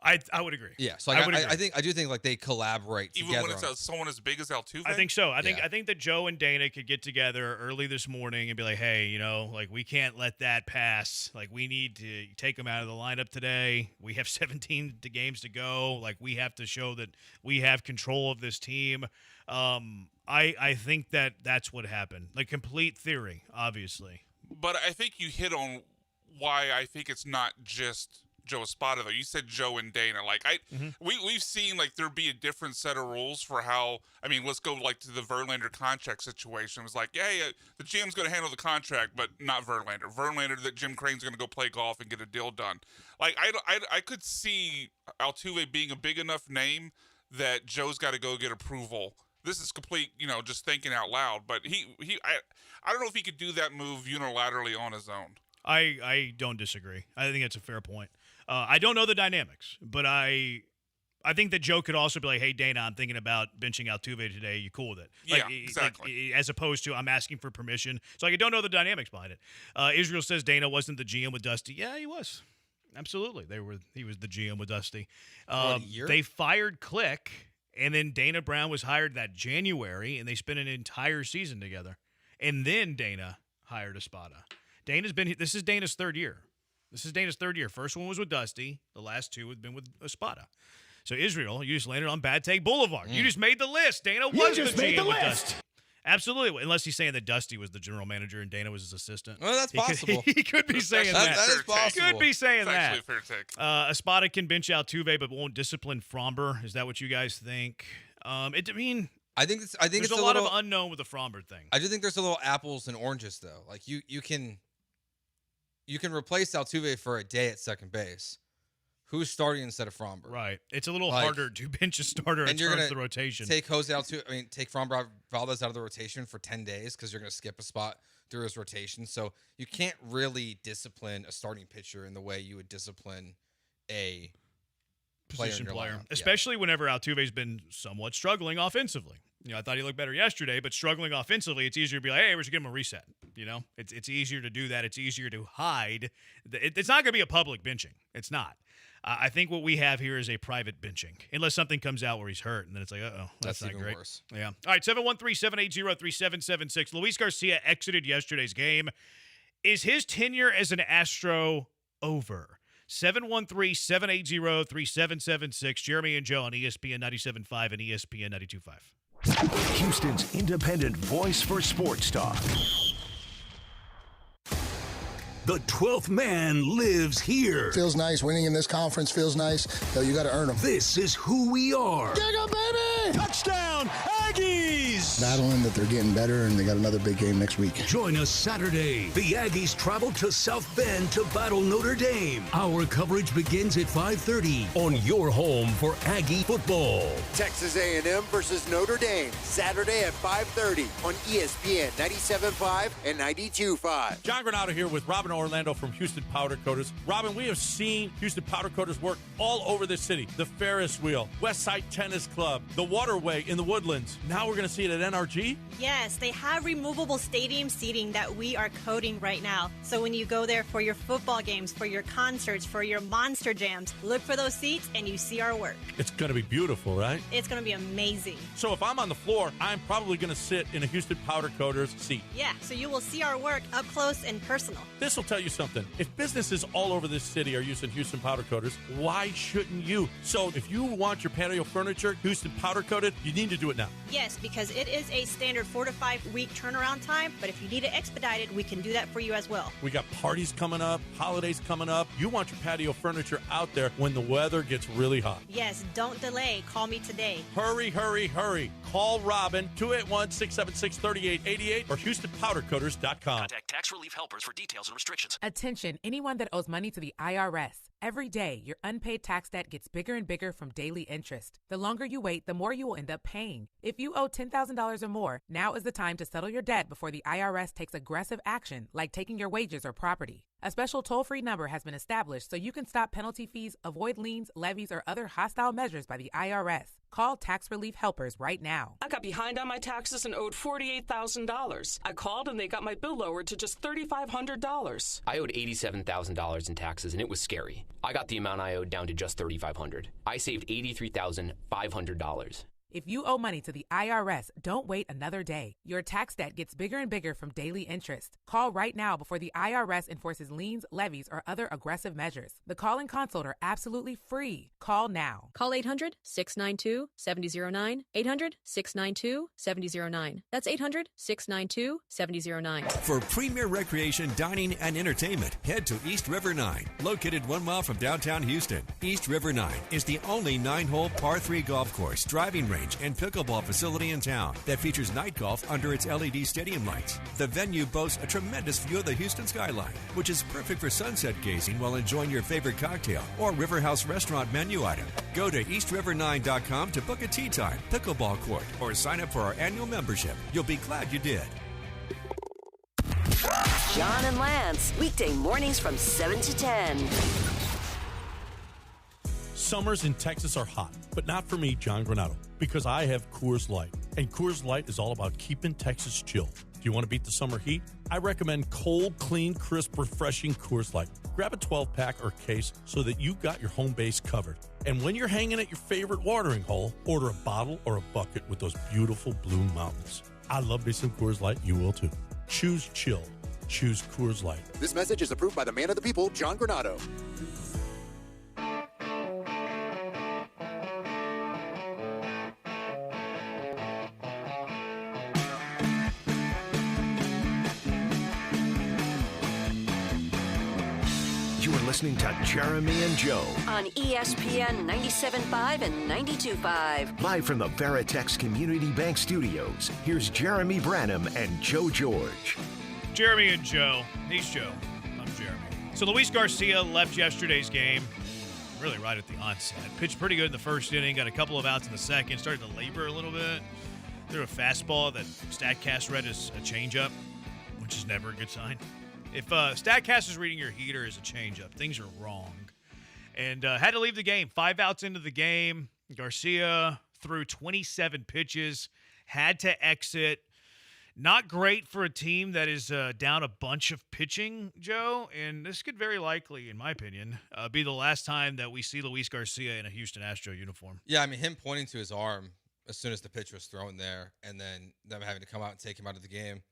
I would agree. Yeah, so I do think they collaborate even together. Even when it's someone as big as Altuve? I think so. I think that Joe and Dana could get together early this morning and be like, hey, we can't let that pass. We need to take him out of the lineup today. We have 17 games to go. We have to show that we have control of this team. I think that's what happened. Complete theory, obviously. But I think you hit on why I think it's not just Joe Espada, though. You said Joe and Dana. We've seen there be a different set of rules for how. I mean, let's go to the Verlander contract situation. It was the GM's going to handle the contract, but not Verlander. Verlander, that Jim Crane's going to go play golf and get a deal done. I could see Altuve being a big enough name that Joe's got to go get approval. This is complete, just thinking out loud. But I don't know if he could do that move unilaterally on his own. I don't disagree. I think that's a fair point. I don't know the dynamics, but I think that Joe could also be like, hey, Dana, I'm thinking about benching Altuve today. You cool with it? Yeah, exactly. As opposed to I'm asking for permission. So I don't know the dynamics behind it. Israel says Dana wasn't the GM with Dusty. Yeah, he was. Absolutely. He was the GM with Dusty. They fired Click, and then Dana Brown was hired that January, and they spent an entire season together. And then Dana hired Espada. This is Dana's third year. First one was with Dusty. The last two have been with Espada. So, Israel, you just landed on Bad Take Boulevard. You just made the list. Dana was the GM with Dusty. Absolutely. Unless he's saying that Dusty was the general manager and Dana was his assistant. Well, that's possible. He could be saying that. That is possible. Could be saying That's that. actually a fair take. Espada can bench Altuve but won't discipline Fromber. Is that what you guys think? I think there's it's a lot of unknown with the Fromber thing. I do think there's a little apples and oranges, though. You can replace Altuve for a day at second base. Who's starting instead of Fromber? Right. It's a little harder to bench a starter and turn the rotation. position player. Lineup. Especially whenever Altuve's been somewhat struggling offensively. I thought he looked better yesterday, but struggling offensively, it's easier to be like, hey, we should give him a reset. It's easier to do that. It's easier to hide. It's not going to be a public benching. It's not. I think what we have here is a private benching, unless something comes out where he's hurt, and then it's like, that's not even great. Worse. Yeah. All right, 713-780-3776. Luis Garcia exited yesterday's game. Is his tenure as an Astro over? 713-780-3776. Jeremy and Joe on ESPN 97.5 and ESPN 92.5. Houston's independent voice for sports talk. The 12th man lives here. Feels nice. Winning in this conference feels nice. Though you got to earn them. This is who we are. Go, baby! Touchdown, Aggies! Battling that they're getting better, and they got another big game next week. Join us Saturday. The Aggies travel to South Bend to battle Notre Dame. Our coverage begins at 5:30 on your home for Aggie football. Texas A&M versus Notre Dame, Saturday at 5:30 on ESPN 97.5 and 92.5. John Granado here with Robin Orlando from Houston Powder Coaters. Robin, we have seen Houston Powder Coaters work all over the city. The Ferris Wheel, Westside Tennis Club, the Waterway in the Woodlands. Now we're going to see it at NRG? Yes, they have removable stadium seating that we are coating right now. So when you go there for your football games, for your concerts, for your monster jams, look for those seats and you see our work. It's going to be beautiful, right? It's going to be amazing. So if I'm on the floor, I'm probably going to sit in a Houston Powder Coaters seat. Yeah, so you will see our work up close and personal. This will tell you something. If businesses all over this city are using Houston Powder Coaters, why shouldn't you? So if you want your patio furniture Houston Powder Coated, you need to do it now. Yes, because it is a standard 4 to 5 week turnaround time, but if you need it expedited, we can do that for you as well. We got parties coming up, holidays coming up. You want your patio furniture out there when the weather gets really hot. Yes, don't delay. Call me today. Hurry, hurry, hurry. Call Robin, 281-676-3888 or HoustonPowderCoaters.com. Contact Tax Relief Helpers for details and restrictions. Attention, anyone that owes money to the IRS. Every day, your unpaid tax debt gets bigger and bigger from daily interest. The longer you wait, the more you will end up paying. If you owe $10,000 or more, now is the time to settle your debt before the IRS takes aggressive action, like taking your wages or property. A special toll-free number has been established so you can stop penalty fees, avoid liens, levies, or other hostile measures by the IRS. Call Tax Relief Helpers right now. I got behind on my taxes and owed $48,000. I called and they got my bill lowered to just $3,500. I owed $87,000 in taxes and it was scary. I got the amount I owed down to just $3,500. I saved $83,500. If you owe money to the IRS, don't wait another day. Your tax debt gets bigger and bigger from daily interest. Call right now before the IRS enforces liens, levies, or other aggressive measures. The call and consult are absolutely free. Call now. Call 800-692-7009. 800-692-7009. That's 800-692-7009. For premier recreation, dining, and entertainment, head to East River 9, located 1 mile from downtown Houston. East River 9 is the only 9-hole par 3 golf course, driving range, and pickleball facility in town that features night golf under its LED stadium lights. The venue boasts a tremendous view of the Houston skyline, which is perfect for sunset gazing while enjoying your favorite cocktail or River House restaurant menu item. Go to eastriver9.com to book a tee time, pickleball court, or sign up for our annual membership. You'll be glad you did. John and Lance, weekday mornings from 7 to 10. Summers in Texas are hot, but not for me, John Granado, because I have Coors Light. And Coors Light is all about keeping Texas chill. Do you want to beat the summer heat? I recommend cold, clean, crisp, refreshing Coors Light. Grab a 12-pack or case so that you've got your home base covered. And when you're hanging at your favorite watering hole, order a bottle or a bucket with those beautiful blue mountains. I love me some Coors Light. You will too. Choose chill. Choose Coors Light. This message is approved by the man of the people, John Granado. You are listening to Jeremy and Joe. On ESPN 97.5 and 92.5. Live from the Veritex Community Bank Studios, here's Jeremy Branham and Joe George. Jeremy and Joe. He's Joe. I'm Jeremy. So Luis Garcia left yesterday's game really right at the onset. Pitched pretty good in the first inning, got a couple of outs in the second, started to labor a little bit. Threw a fastball that StatCast read as a changeup, which is never a good sign. If StatCast is reading your heater as a changeup, things are wrong. And had to leave the game. 5 outs into the game. Garcia threw 27 pitches, had to exit. Not great for a team that is down a bunch of pitching, Joe. And this could very likely, in my opinion, be the last time that we see Luis Garcia in a Houston Astro uniform. Yeah, I mean, him pointing to his arm as soon as the pitch was thrown there, and then them having to come out and take him out of the game.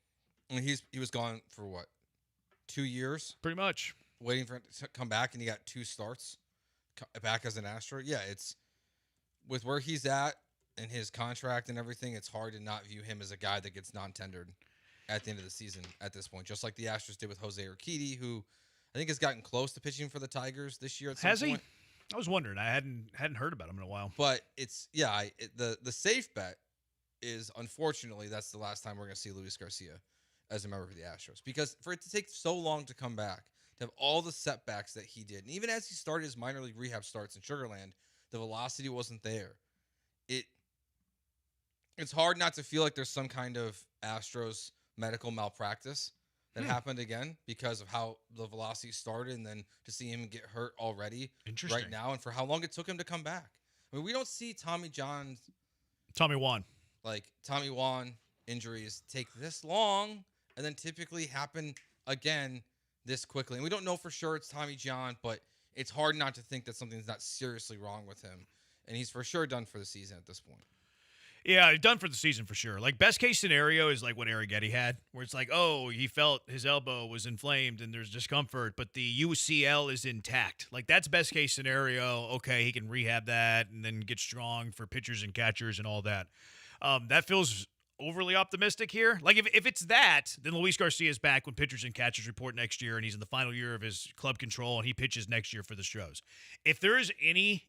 I mean, he was gone for what? 2 years? Pretty much. Waiting for him to come back, and he got 2 starts back as an Astro. Yeah, it's with where he's at and his contract and everything, it's hard to not view him as a guy that gets non-tendered at the end of the season at this point, just like the Astros did with Jose Urquidy, who I think has gotten close to pitching for the Tigers this year at some Has he? point. I was wondering. I hadn't heard about him in a while. But it's the safe bet is, unfortunately, that's the last time we're going to see Luis Garcia as a member of the Astros, because for it to take so long to come back, to have all the setbacks that he did, and even as he started his minor league rehab starts in Sugarland, the velocity wasn't there. It's hard not to feel like there's some kind of Astros medical malpractice that happened again because of how the velocity started, and then to see him get hurt already right now, and for how long it took him to come back. I mean, we don't see Tommy John injuries take this long and then typically happen again this quickly. And we don't know for sure it's Tommy John, but it's hard not to think that something's not seriously wrong with him. And he's for sure done for the season at this point. Yeah, done for the season for sure. Like, best case scenario is like what Arrighetti had, where it's like, oh, he felt his elbow was inflamed and there's discomfort, but the UCL is intact. Like, that's best case scenario. Okay, he can rehab that and then get strong for pitchers and catchers and all that. That feels overly optimistic here. Like, if it's that, then Luis Garcia is back when pitchers and catchers report next year, and he's in the final year of his club control, and he pitches next year for the Astros. If there is any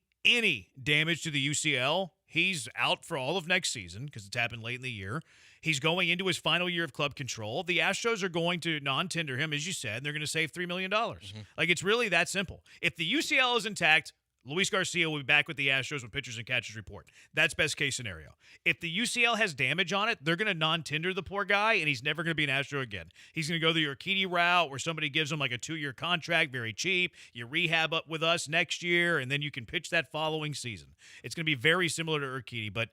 damage to the UCL, he's out for all of next season because it's happened late in the year. He's going into his final year of club control. The Astros are going to non-tender him, as you said, and they're going to save $3 million. Like, it's really that simple. If the UCL is intact, Luis Garcia will be back with the Astros when pitchers and catchers report. That's best case scenario. If the UCL has damage on it, they're going to non-tender the poor guy, and he's never going to be an Astro again. He's going to go the Urquidy route where somebody gives him like a 2-year contract, very cheap. You rehab up with us next year, and then you can pitch that following season. It's going to be very similar to Urquidy, but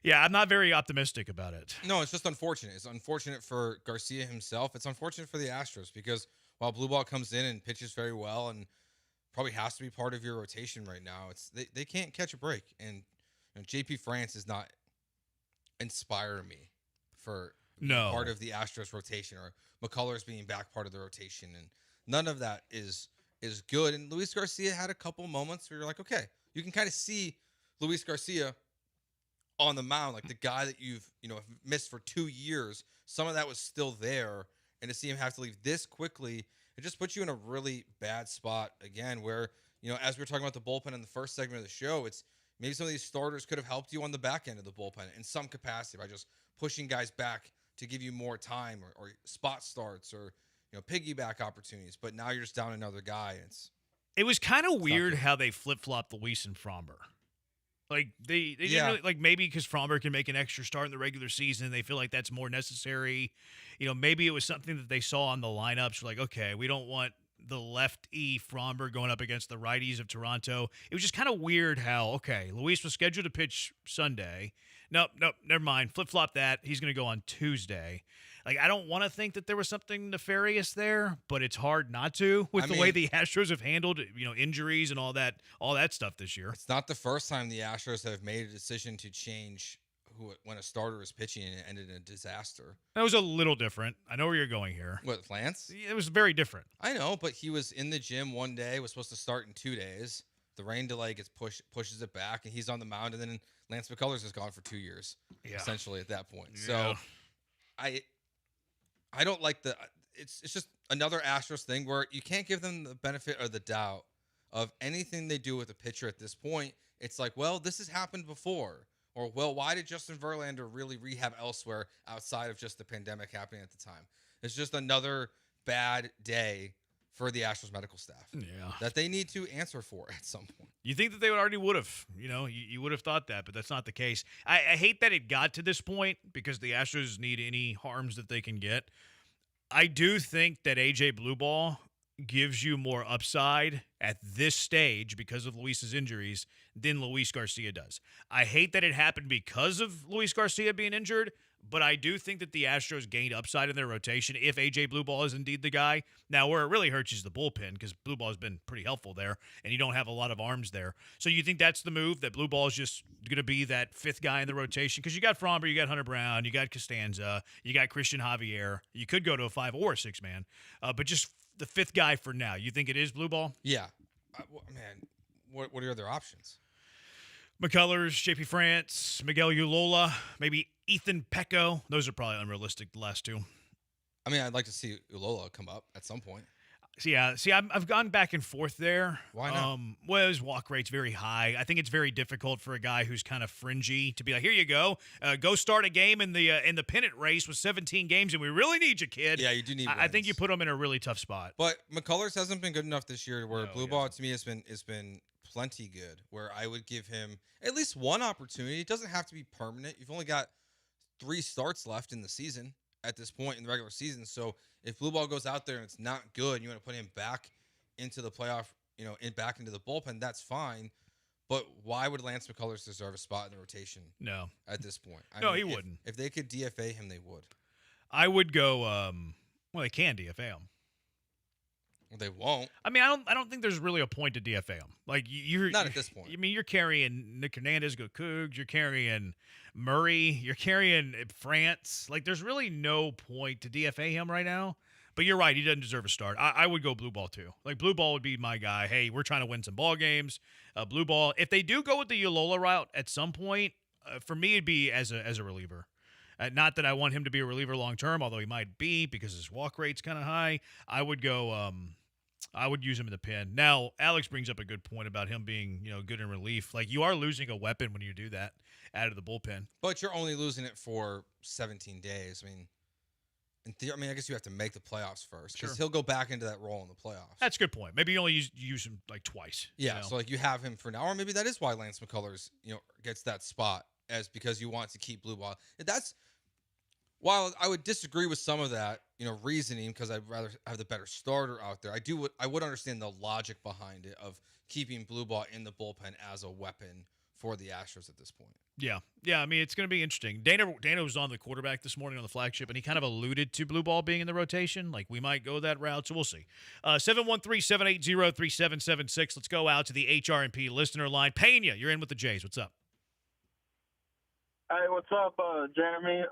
yeah, I'm not very optimistic about it. No, it's just unfortunate. It's unfortunate for Garcia himself. It's unfortunate for the Astros because while Blue Ball comes in and pitches very well and probably has to be part of your rotation right now, they can't catch a break. And JP France is not inspiring me for part of the Astros rotation, or McCullers being back part of the rotation, and none of that is good. And Luis Garcia had a couple moments where you're like, okay, you can kind of see Luis Garcia on the mound, like the guy that you've missed for 2 years. Some of that was still there, and to see him have to leave this quickly, it just puts you in a really bad spot again where, as we were talking about the bullpen in the first segment of the show, it's maybe some of these starters could have helped you on the back end of the bullpen in some capacity by just pushing guys back to give you more time or spot starts or, piggyback opportunities. But now you're just down another guy. It was kind of weird how they flip-flopped Luis and Fromber. Like, they didn't really, like, maybe because Fromber can make an extra start in the regular season, they feel like that's more necessary. Maybe it was something that they saw on the lineups. Like, okay, we don't want the lefty Fromber going up against the righties of Toronto. It was just kind of weird how, okay, Luis was scheduled to pitch Sunday. Nope, never mind. Flip-flop that. He's going to go on Tuesday. Like, I don't want to think that there was something nefarious there, but it's hard not to with the way the Astros have handled, injuries and all that stuff this year. It's not the first time the Astros have made a decision to change when a starter is pitching and it ended in a disaster. That was a little different. I know where you're going here. What, Lance? It was very different. I know, but he was in the gym one day, was supposed to start in 2 days. The rain delay gets pushes it back, and he's on the mound, and then Lance McCullers is gone for 2 years, essentially at that point. Yeah. So I don't like it's just another Astros thing where you can't give them the benefit or the doubt of anything they do with a pitcher at this point. It's like, well, this has happened before. Or, well, why did Justin Verlander really rehab elsewhere outside of just the pandemic happening at the time? It's just another bad day for the Astros medical staff. Yeah. That they need to answer for at some point. You think that they would have, you would have thought that, but that's not the case. I hate that it got to this point because the Astros need any harms that they can get. I do think that AJ Blueball gives you more upside at this stage because of Luis's injuries than Luis Garcia does. I hate that it happened because of Luis Garcia being injured, but I do think that the Astros gained upside in their rotation if AJ Blueball is indeed the guy. Now, where it really hurts is the bullpen because Blueball has been pretty helpful there, and you don't have a lot of arms there. So you think that's the move, that Blueball is just going to be that fifth guy in the rotation? Because you got Fromber, you got Hunter Brown, you got Costanza, you got Christian Javier. You could go to a 5 or a 6-man, but just the fifth guy for now. You think it is Blueball? Yeah. Man, what are your other options? McCullers, JP France, Miguel Ulola, maybe Ethan Pecco. Those are probably unrealistic, the last two. I mean, I'd like to see Ulola come up at some point. I've gone back and forth there. Why not? Well, his walk rate's very high. I think it's very difficult for a guy who's kind of fringy to be like, here you go, go start a game in the pennant race with 17 games, and we really need you, kid. Yeah, you do need. I think you put him in a really tough spot. But McCullers hasn't been good enough this year. Where Blue Ball to me has been plenty good. Where I would give him at least one opportunity. It doesn't have to be permanent. You've only got 3 starts left in the season at this point in the regular season. So if Blue Ball goes out there and it's not good, and you want to put him back into the playoff, back into the bullpen, that's fine. But why would Lance McCullers deserve a spot in the rotation? No. At this point. He wouldn't. If they could DFA him, they would. I would go, they can DFA him. Well, they won't. I mean, I don't think there's really a point to DFA him. Like you're not at this point. I mean, you're carrying Nick Hernandez, go Cougs. You're carrying Murray. You're carrying France. Like, there's really no point to DFA him right now. But you're right. He doesn't deserve a start. I would go Blue Ball too. Like, Blue Ball would be my guy. Hey, we're trying to win some ball games. Blue Ball. If they do go with the Ulola route at some point, for me, it'd be as a reliever. Not that I want him to be a reliever long term, although he might be because his walk rate's kind of high. I would go. I would use him in the pen. Now, Alex brings up a good point about him being, good in relief. Like, you are losing a weapon when you do that out of the bullpen. But you're only losing it for 17 days. I mean, I guess you have to make the playoffs first because he'll go back into that role in the playoffs. That's a good point. Maybe you only use him like twice. Yeah, so like you have him for now, or maybe that is why Lance McCullers, gets that spot as because you want to keep Blue Ball. That's while I would disagree with some of that, reasoning because I'd rather have the better starter out there. I would understand the logic behind it of keeping Blue Ball in the bullpen as a weapon for the Astros at this point. Yeah. I mean, it's going to be interesting. Dana was on the quarterback this morning on the flagship, and he kind of alluded to Blue Ball being in the rotation. Like, we might go that route, so we'll see. 713-780-3776. Let's go out to the HRP listener line. Pena, you're in with the Jays. What's up? Hey, what's up, Jeremy?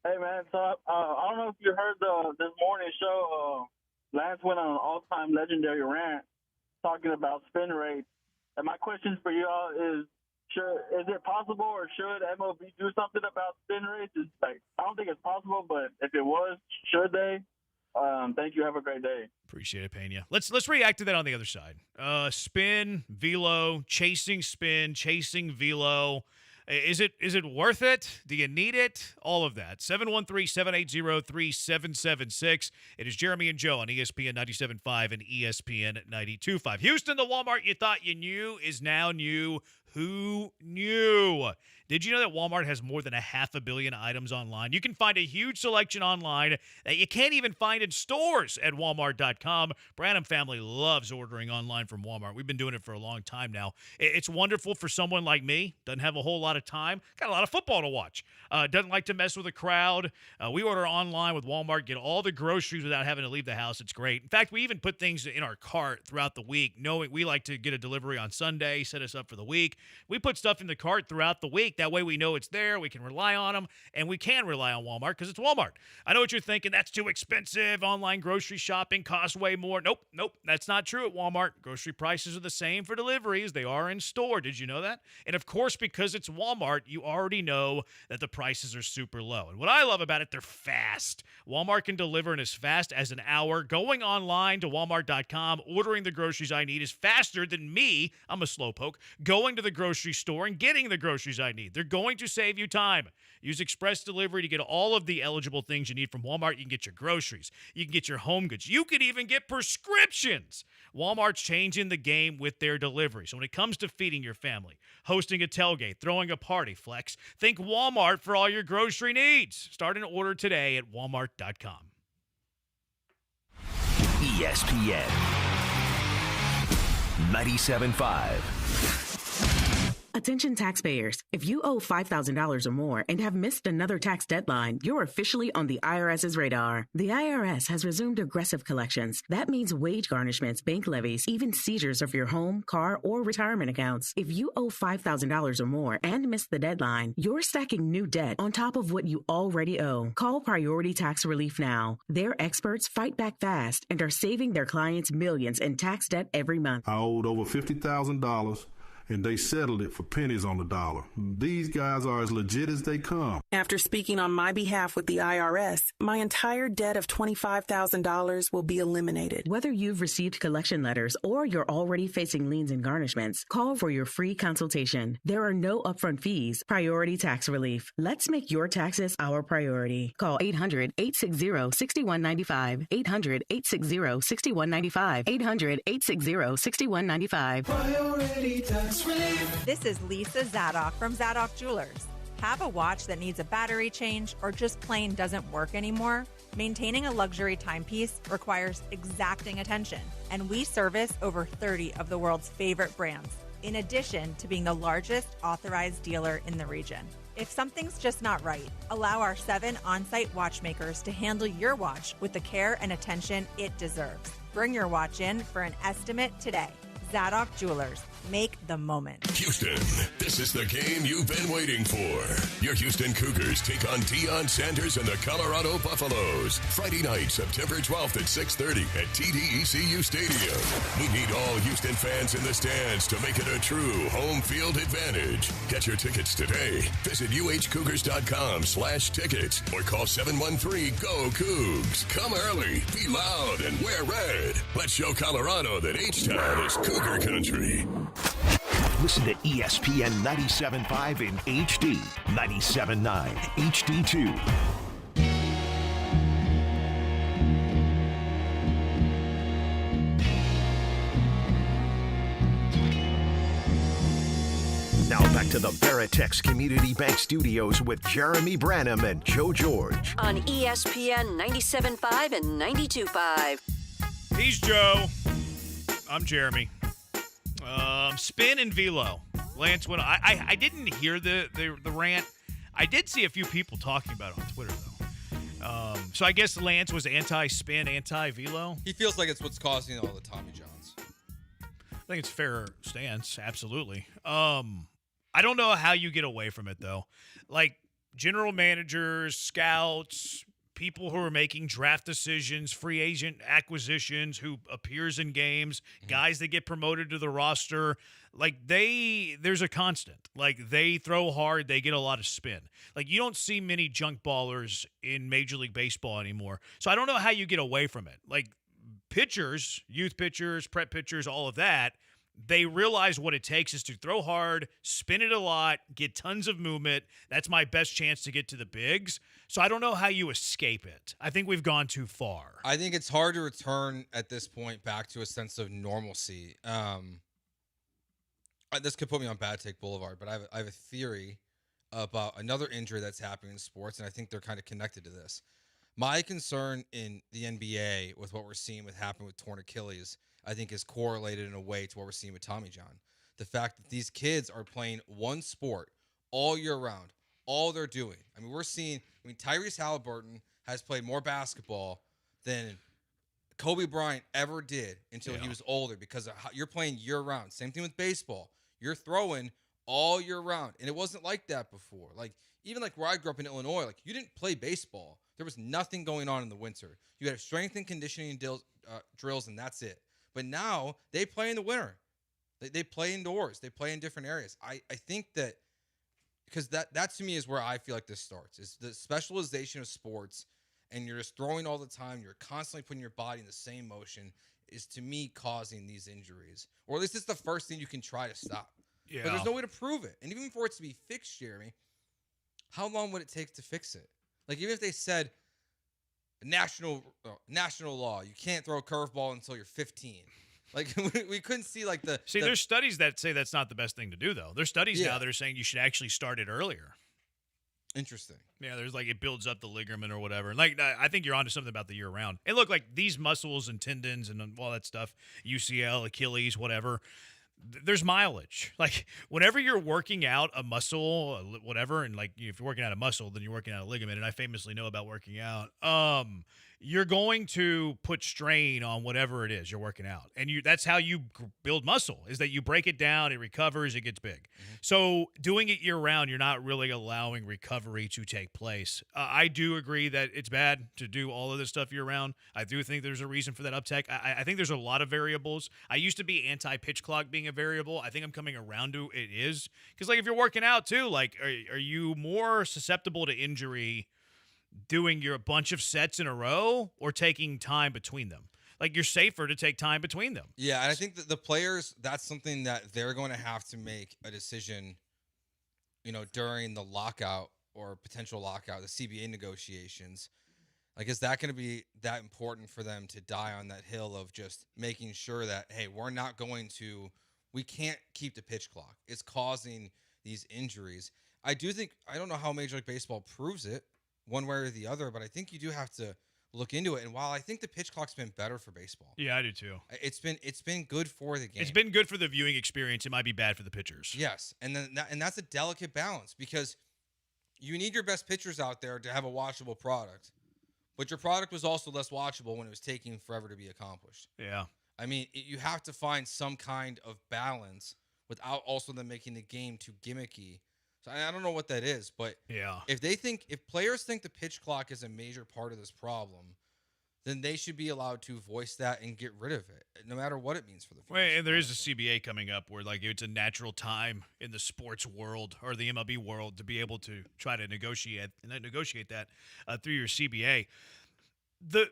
Hey, man, so I don't know if you heard this morning show. Lance went on an all-time legendary rant talking about spin rates. And my question for you all is it possible or should MLB do something about spin rates? I don't think it's possible, but if it was, should they? Thank you. Have a great day. Appreciate it, Pena. Let's react to that on the other side. Spin, velo, chasing spin, chasing velo. Is it worth it? Do you need it? All of that. 713-780-3776. It is Jeremy and Joe on ESPN 97.5 and ESPN 92.5. Houston, the Walmart you thought you knew is now new. Who knew? Did you know that Walmart has more than 500 million items online? You can find a huge selection online that you can't even find in stores at Walmart.com. Branham family loves ordering online from Walmart. We've been doing it for a long time now. It's wonderful for someone like me. Doesn't have a whole lot of time. Got a lot of football to watch. Doesn't like to mess with a crowd. We order online with Walmart, get all the groceries without having to leave the house. It's great. In fact, we even put things in our cart throughout the week, knowing we like to get a delivery on Sunday, set us up for the week. We put stuff in the cart throughout the week. That way we know it's there. We can rely on them, and we can rely on Walmart because it's Walmart. I know what you're thinking. That's too expensive. Online grocery shopping costs way more. Nope. That's not true at Walmart. Grocery prices are the same for delivery as they are in store. Did you know that? And, of course, because it's Walmart, you already know that the prices are super low. And what I love about it, they're fast. Walmart can deliver in as fast as an hour. Going online to Walmart.com, ordering the groceries I need is faster than me. I'm a slowpoke. Going to the grocery store and getting the groceries I need. They're going to save you time. Use Express Delivery to get all of the eligible things you need from Walmart. You can get your groceries. You can get your home goods. You can even get prescriptions. Walmart's changing the game with their delivery. So when it comes to feeding your family, hosting a tailgate, throwing a party, Flex, think Walmart for all your grocery needs. Start an order today at Walmart.com. ESPN 97.5. Attention taxpayers. If you owe $5,000 or more and have missed another tax deadline, you're officially on the IRS's radar. The IRS has resumed aggressive collections. That means wage garnishments, bank levies, even seizures of your home, car, or retirement accounts. If you owe $5,000 or more and missed the deadline, you're stacking new debt on top of what you already owe. Call Priority Tax Relief now. Their experts fight back fast and are saving their clients millions in tax debt every month. I owed over $50,000. and they settled it for pennies on the dollar. These guys are as legit as they come. After speaking on my behalf with the IRS, my entire debt of $25,000 will be eliminated. Whether you've received collection letters or you're already facing liens and garnishments, call for your free consultation. There are no upfront fees. Priority tax relief. Let's make your taxes our priority. Call 800-860-6195. 800-860-6195. 800-860-6195. Priority tax relief. This is Lisa Zadok from Zadok Jewelers. Have a watch that needs a battery change or just plain doesn't work anymore? Maintaining a luxury timepiece requires exacting attention, and we service over 30 of the world's favorite brands, in addition to being the largest authorized dealer in the region. If something's just not right, allow our 7 on-site watchmakers to handle your watch with the care and attention it deserves. Bring your watch in for an estimate today. Zadok Jewelers. Make the moment. Houston, this is the game you've been waiting for. Your Houston Cougars take on Deion Sanders and the Colorado Buffaloes. Friday night, September 12th at 6:30 at TDECU Stadium. We need all Houston fans in the stands to make it a true home field advantage. Get your tickets today. Visit uhcougars.com/tickets or call 713-GO-COUGS. Come early, be loud, and wear red. Let's show Colorado that H-Town is Cougar Country. Listen to ESPN 97.5 in HD, 97.9 HD2. Now back to the Veritex Community Bank Studios with Jeremy Branham and Joe George. On ESPN 97.5 and 92.5. He's Joe. I'm Jeremy. Spin and velo. Lance, when I didn't hear the rant. I did see a few people talking about it on Twitter, though. So I guess Lance was anti-spin, anti-velo. He feels like it's what's causing all the Tommy Johns. I think it's a fair stance. Absolutely. I don't know how you get away from it, though. Like, general managers, scouts, people who are making draft decisions, free agent acquisitions, who appears in games, guys that get promoted to the roster, like there's a constant. Like, they throw hard, they get a lot of spin. Like, you don't see many junk ballers in Major League Baseball anymore. So I don't know how you get away from it. Like, pitchers, youth pitchers, prep pitchers, all of that, they realize what it takes is to throw hard, spin it a lot, get tons of movement. That's my best chance to get to the bigs. So I don't know how you escape it. I think we've gone too far. I think it's hard to return at this point back to a sense of normalcy. This could put me on Bad Take Boulevard, but I have a theory about another injury that's happening in sports, and I think they're kind of connected to this. My concern in the NBA with what we're seeing happen with torn Achilles, I think, is correlated in a way to what we're seeing with Tommy John. The fact that these kids are playing one sport all year round, all they're doing. I mean, Tyrese Halliburton has played more basketball than Kobe Bryant ever did until he was older, because you're playing year round. Same thing with baseball. You're throwing all year round. And it wasn't like that before. Like, even like where I grew up in Illinois, like, you didn't play baseball. There was nothing going on in the winter. You had strength and conditioning drills, and that's it. But now they play in the winter. They play indoors. They play in different areas. I think that, because that to me is where I feel like this starts, is the specialization of sports, and you're just throwing all the time. You're constantly putting your body in the same motion, is to me causing these injuries. Or at least it's the first thing you can try to stop. Yeah. But there's no way to prove it. And even for it to be fixed, Jeremy, how long would it take to fix it? Like, even if they said national law, you can't throw a curveball until you're 15. Like, we couldn't see like the. See, there's studies that say that's not the best thing to do, though. There's studies now that are saying you should actually start it earlier. Interesting. Yeah, there's like, it builds up the ligament or whatever. Like, I think you're onto something about the year round. And look, like, these muscles and tendons and all that stuff, UCL, Achilles, whatever, there's mileage. Like, whenever you're working out a muscle, whatever, and like, if you're working out a muscle, then you're working out a ligament. And I famously know about working out. you're going to put strain on whatever it is you're working out. And that's how you build muscle, is that you break it down, it recovers, it gets big. So doing it year-round, you're not really allowing recovery to take place. I do agree that it's bad to do all of this stuff year-round. I do think there's a reason for that uptick. I think there's a lot of variables. I used to be anti-pitch clock being a variable. I think I'm coming around to it is. Because, like, if you're working out, too, like, are you more susceptible to injury doing a bunch of sets in a row or taking time between them? Like, you're safer to take time between them. Yeah, and I think that the players, that's something that they're going to have to make a decision, during the lockout or potential lockout, the CBA negotiations. Like, is that going to be that important for them to die on that hill of just making sure that, hey, we can't keep the pitch clock. It's causing these injuries. I don't know how Major League Baseball proves it one way or the other, but I think you do have to look into it. And while I think the pitch clock's been better for baseball, yeah, I do too. It's been good for the game. It's been good for the viewing experience. It might be bad for the pitchers. Yes, and that's a delicate balance because you need your best pitchers out there to have a watchable product, but your product was also less watchable when it was taking forever to be accomplished. Yeah, I mean, you have to find some kind of balance without also them making the game too gimmicky. So I don't know what that is, but yeah, if players think the pitch clock is a major part of this problem, then they should be allowed to voice that and get rid of it, no matter what it means for the future. Well, and there is a CBA coming up where, like, it's a natural time in the sports world or the MLB world to be able to try to negotiate that through your CBA. The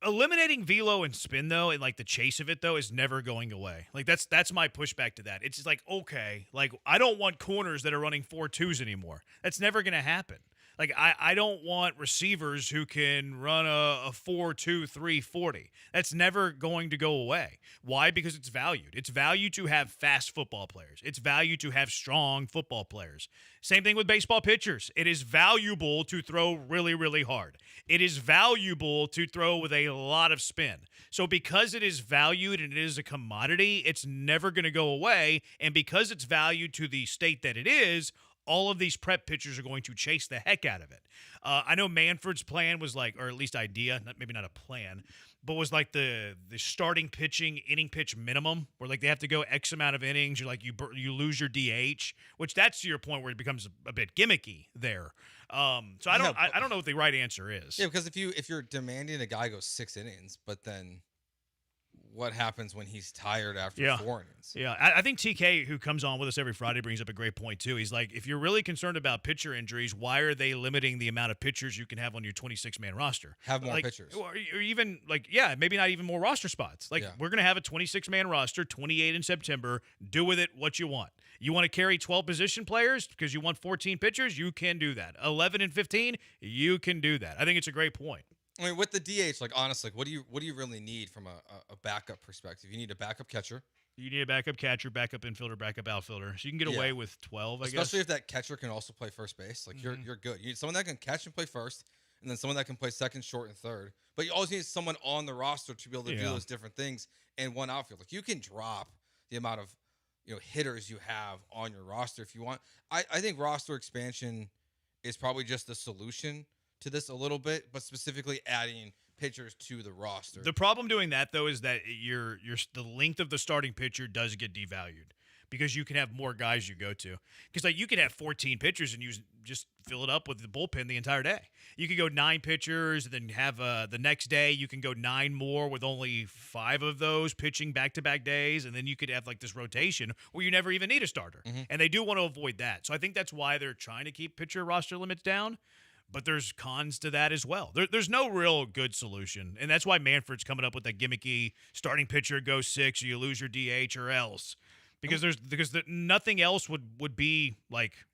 eliminating velo and spin, though, and like the chase of it, though, is never going away. Like, that's my pushback to that. It's just like, okay, like, I don't want corners that are running 4.2s anymore. That's never going to happen. Like, I don't want receivers who can run a 4.2 3.40. That's never going to go away. Why? Because it's valued. It's valued to have fast football players. It's valued to have strong football players. Same thing with baseball pitchers. It is valuable to throw really, really hard. It is valuable to throw with a lot of spin. So because it is valued and it is a commodity, it's never going to go away. And because it's valued to the state that it is, all of these prep pitchers are going to chase the heck out of it. I know Manfred's plan was like, or at least idea, maybe not a plan, but was like the starting pitching inning pitch minimum, where like they have to go X amount of innings. You're like you lose your DH, which that's to your point where it becomes a bit gimmicky there. So I don't know what the right answer is. Yeah, because if you're demanding a guy go 6 innings, but then what happens when he's tired after 4 innings? Yeah, I think TK, who comes on with us every Friday, brings up a great point, too. He's like, if you're really concerned about pitcher injuries, why are they limiting the amount of pitchers you can have on your 26-man roster? Have more pitchers. Or even, maybe not even more roster spots. We're going to have a 26-man roster, 28 in September. Do with it what you want. You want to carry 12 position players because you want 14 pitchers? You can do that. 11 and 15? You can do that. I think it's a great point. I mean, with the DH, honestly, what do you really need from a backup perspective? You need a backup catcher. You need a backup catcher, backup infielder, backup outfielder. So you can get away with 12, I guess. Especially if that catcher can also play first base. You're good. You need someone that can catch and play first, and then someone that can play second, short, and third. But you always need someone on the roster to be able to do those different things, and one outfield. You can drop the amount of hitters you have on your roster if you want. I think roster expansion is probably just the solution to this a little bit, but specifically adding pitchers to the roster. The problem doing that, though, is that the length of the starting pitcher does get devalued because you can have more guys you go to. Because you can have 14 pitchers and you just fill it up with the bullpen the entire day. You could go 9 pitchers and then have the next day you can go 9 more with only 5 of those pitching back-to-back days, and then you could have this rotation where you never even need a starter. And they do want to avoid that. So I think that's why they're trying to keep pitcher roster limits down. But there's cons to that as well. There's no real good solution. And that's why Manfred's coming up with that gimmicky starting pitcher goes 6 or you lose your DH or else. Because nothing else would be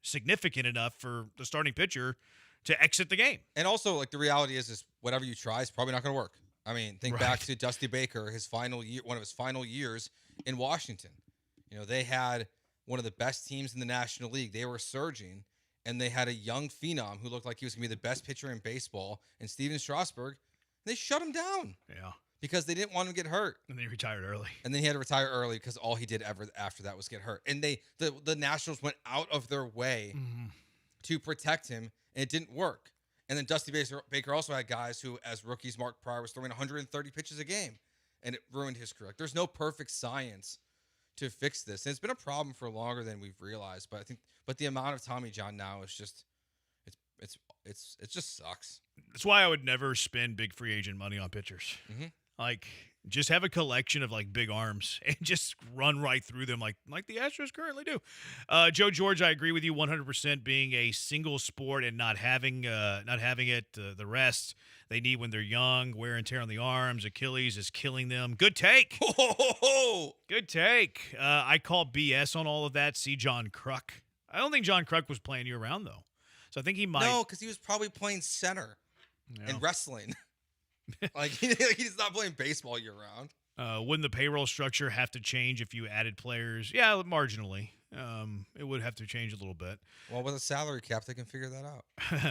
significant enough for the starting pitcher to exit the game. And also the reality is whatever you try is probably not going to work. I mean, think back to Dusty Baker, one of his final years in Washington. They had one of the best teams in the National League. They were surging. And they had a young phenom who looked like he was going to be the best pitcher in baseball, and Steven Strasburg. They shut him down. Yeah. Because they didn't want him to get hurt. And then he retired early. And then he had to retire early because all he did ever after that was get hurt. And the Nationals went out of their way to protect him, and it didn't work. And then Dusty Baker also had guys who, as rookies, Mark Pryor was throwing 130 pitches a game, and it ruined his career. There's no perfect science to fix this. And it's been a problem for longer than we've realized. But the amount of Tommy John now is just, it just sucks. That's why I would never spend big free agent money on pitchers. Mm-hmm. Like, just have a collection of like big arms and just run right through them like the Astros currently do. Joe George, I agree with you 100%. Being a single sport and not having it the rest they need when they're young, wear and tear on the arms, Achilles is killing them. Good take. Good take. I call BS on all of that. See John Kruk. I don't think John Kruk was playing year round though, so I think he might. No, because he was probably playing center and wrestling. Like he's not playing baseball year round. Wouldn't the payroll structure have to change if you added players? Yeah, marginally. It would have to change a little bit. Well, with a salary cap, they can figure that out.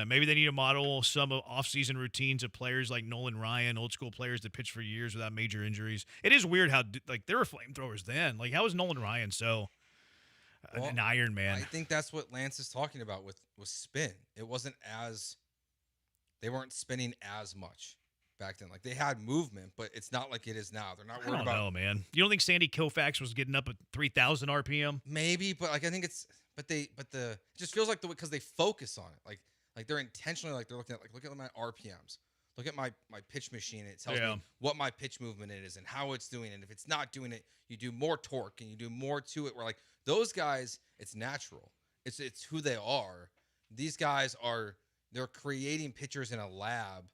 Maybe they need to model some off-season routines of players like Nolan Ryan, old school players that pitched for years without major injuries. It is weird how like there were flamethrowers then. Like how was Nolan Ryan so an Iron Man? I think that's what Lance is talking about with spin. It wasn't as they weren't spinning as much back then. Like they had movement, but it's not like it is now. They're not worried about. I don't know, man. You don't think Sandy Koufax was getting up at 3,000 RPM? Maybe, but like I think it's it just feels like because they focus on it. Like they're intentionally like they're looking at look at my RPMs. Look at my pitch machine. It tells me what my pitch movement is and how it's doing it. If it's not doing it, you do more torque and you do more to it. Where like those guys, it's natural. It's who they are. These guys they're creating pitchers in a lab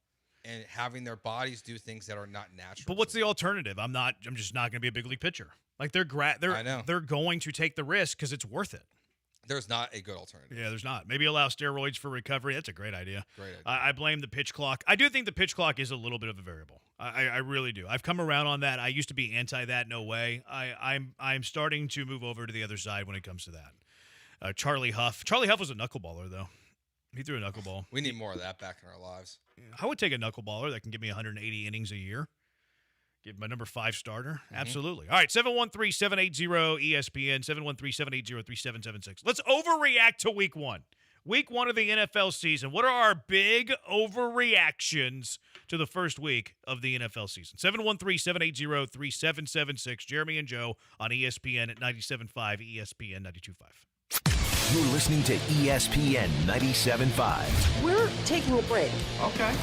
and having their bodies do things that are not natural. But what's the alternative? I'm just not going to be a big league pitcher. Like they're going to take the risk because it's worth it. There's not a good alternative. Yeah, there's not. Maybe allow steroids for recovery. That's a great idea. Great idea. I blame the pitch clock. I do think the pitch clock is a little bit of a variable. I really do. I've come around on that. I used to be anti that. No way. I'm starting to move over to the other side when it comes to that. Charlie Huff. Charlie Huff was a knuckleballer though. He threw a knuckleball. We need more of that back in our lives. I would take a knuckleballer that can give me 180 innings a year. Give my number 5 starter. Mm-hmm. Absolutely. All right, 713-780-ESPN, 713-780-3776. Let's overreact to week 1. Week 1 of the NFL season. What are our big overreactions to the first week of the NFL season? 713-780-3776. Jeremy and Joe on ESPN at 97.5, ESPN 92.5. You're listening to ESPN 97.5. We're taking a break. Okay.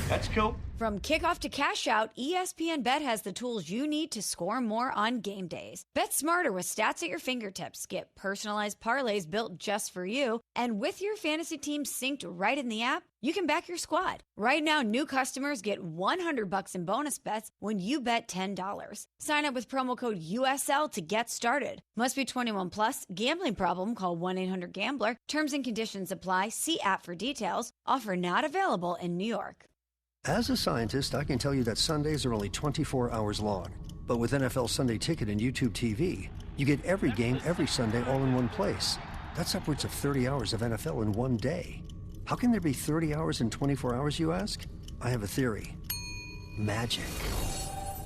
That's cool. From kickoff to cash out, ESPN Bet has the tools you need to score more on game days. Bet smarter with stats at your fingertips. Get personalized parlays built just for you. And with your fantasy team synced right in the app, you can back your squad. Right now, new customers get $100 in bonus bets when you bet $10. Sign up with promo code USL to get started. Must be 21 plus. Gambling problem? Call 1-800-GAMBLER. Terms and conditions apply. See app for details. Offer not available in New York. As a scientist, I can tell you that Sundays are only 24 hours long. But with NFL Sunday Ticket and YouTube TV, you get every game every Sunday all in one place. That's upwards of 30 hours of NFL in one day. How can there be 30 hours in 24 hours, you ask? I have a theory. Magic.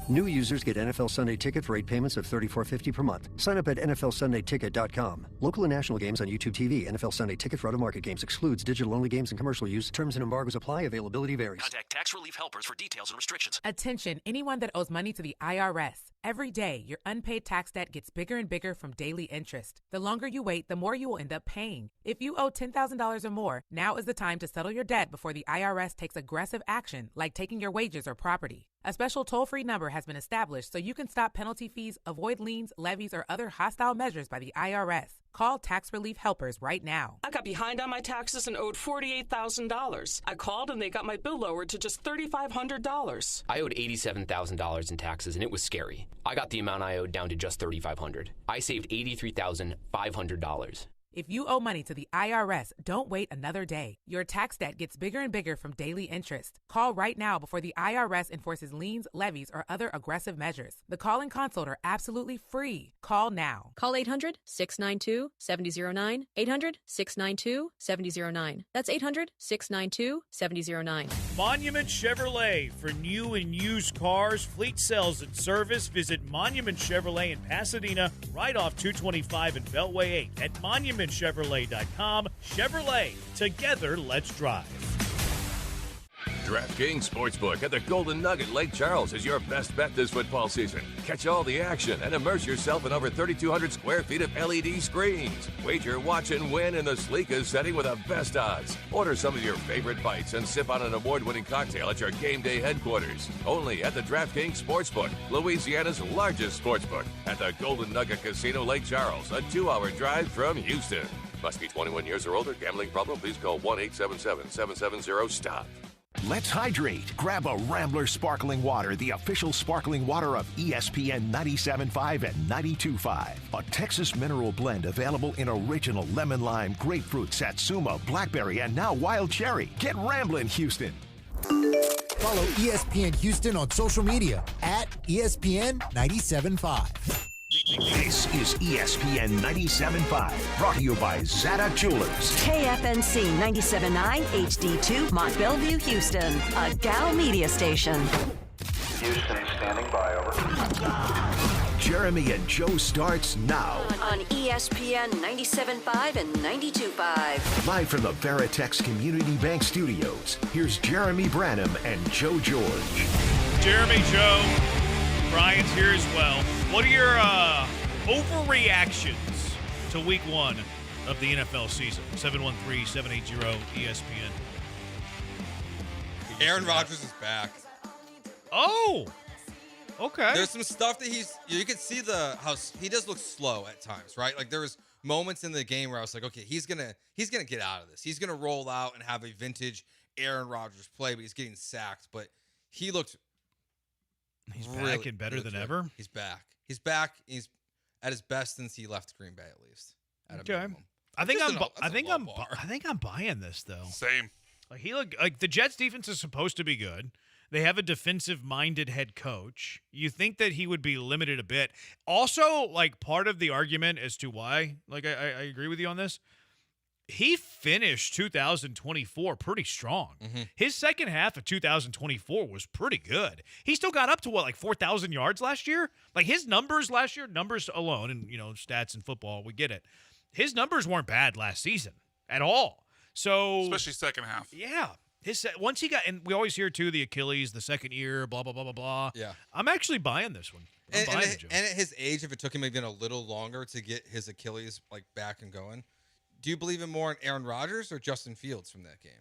New users get NFL Sunday Ticket for 8 payments of $34.50 per month. Sign up at NFLSundayTicket.com. Local and national games on YouTube TV. NFL Sunday Ticket for out-of-market games excludes digital-only games and commercial use. Terms and embargoes apply. Availability varies. Contact Tax Relief Helpers for details and restrictions. Attention, anyone that owes money to the IRS. Every day, your unpaid tax debt gets bigger and bigger from daily interest. The longer you wait, the more you will end up paying. If you owe $10,000 or more, now is the time to settle your debt before the IRS takes aggressive action, like taking your wages or property. A special toll-free number has been established so you can stop penalty fees, avoid liens, levies, or other hostile measures by the IRS. Call Tax Relief Helpers right now. I got behind on my taxes and owed $48,000. I called and they got my bill lowered to just $3,500. I owed $87,000 in taxes and it was scary. I got the amount I owed down to just $3,500. I saved $83,500. If you owe money to the IRS, don't wait another day. Your tax debt gets bigger and bigger from daily interest. Call right now before the IRS enforces liens, levies, or other aggressive measures. The call and consult are absolutely free. Call now. Call 800-692-7009. 800-692-7009. That's 800-692-7009. Monument Chevrolet. For new and used cars, fleet sales and service, visit Monument Chevrolet in Pasadena, right off 225 and Beltway 8 at monumentchevrolet.com. Chevrolet. Together, let's drive. DraftKings Sportsbook at the Golden Nugget Lake Charles is your best bet this football season. Catch all the action and immerse yourself in over 3,200 square feet of LED screens. Wager, watch, and win in the sleekest setting with the best odds. Order some of your favorite bites and sip on an award-winning cocktail at your game day headquarters. Only at the DraftKings Sportsbook, Louisiana's largest sportsbook, at the Golden Nugget Casino Lake Charles, a 2-hour drive from Houston. Must be 21 years or older. Gambling problem? Please call 1-877-770-STOP. Let's hydrate. Grab a Rambler Sparkling Water, the official sparkling water of ESPN 97.5 and 92.5. A Texas mineral blend available in original lemon lime, grapefruit, satsuma, blackberry, and now wild cherry. Get Ramblin', Houston. Follow ESPN Houston on social media at ESPN 97.5. This is ESPN 97.5, brought to you by Zada Jewelers. KFNC 97.9 HD2 Mont Bellevue, Houston, a Gal media station. Houston standing by, over. Jeremy and Joe starts now. On ESPN 97.5 and 92.5. Live from the Veritex Community Bank Studios, here's Jeremy Branham and Joe George. Jeremy, Joe, Brian's here as well. What are your overreactions to week 1 of the NFL season? 713-780-ESPN. Aaron Rodgers is back. Oh, okay. There's some stuff that you can see how he does look slow at times, right? Like there was moments in the game where I was like, okay, he's gonna get out of this. He's gonna roll out and have a vintage Aaron Rodgers play, but he's getting sacked. But he looked really, back and better than ever. He's back. He's back. He's at his best since he left Green Bay, at least. Okay. I think I'm buying this though. Same. He look like the Jets' defense is supposed to be good. They have a defensive-minded head coach. You think that he would be limited a bit. Also, like part of the argument as to why, like I agree with you on this. He finished 2024 pretty strong. Mm-hmm. His second half of 2024 was pretty good. He still got up to like 4,000 yards last year. Like his numbers last year, numbers alone, and stats in football, we get it. His numbers weren't bad last season at all. So especially second half. Yeah. Once he got, and we always hear too, the Achilles, the second year, blah, blah, blah, blah, blah. Yeah. I'm actually buying this one. And at his age, if it took him even a little longer to get his Achilles like back and going, do you believe in more in Aaron Rodgers or Justin Fields from that game?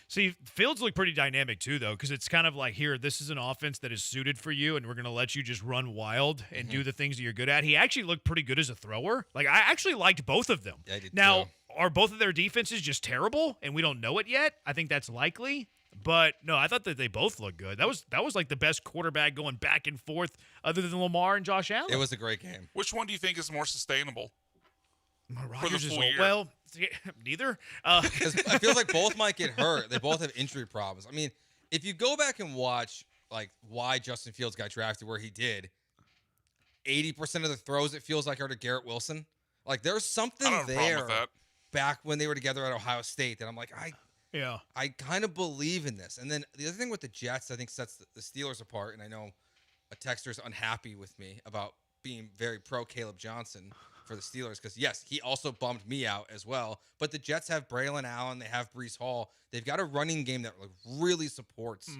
See, Fields look pretty dynamic too, though, because it's kind of like, here, this is an offense that is suited for you, and we're going to let you just run wild and do the things that you're good at. He actually looked pretty good as a thrower. Like, I actually liked both of them. Yeah, I did now, too. Are both of their defenses just terrible, and we don't know it yet? I think that's likely. But, no, I thought that they both looked good. That was like the best quarterback going back and forth other than Lamar and Josh Allen. It was a great game. Which one do you think is more sustainable? Rodgers for the is full old. year? Well, neither. It feels like both might get hurt. They both have injury problems. I mean, if you go back and watch like why Justin Fields got drafted where he did, 80% of the throws it feels like are to Garrett Wilson. Like there's something there back when they were together at Ohio State that I'm like, I kind of believe in this. And then the other thing with the Jets, I think sets the Steelers apart. And I know a texter's unhappy with me about being very pro Caleb Johnson for the Steelers because, yes, he also bummed me out as well. But the Jets have Braylon Allen. They have Breece Hall. They've got a running game that really supports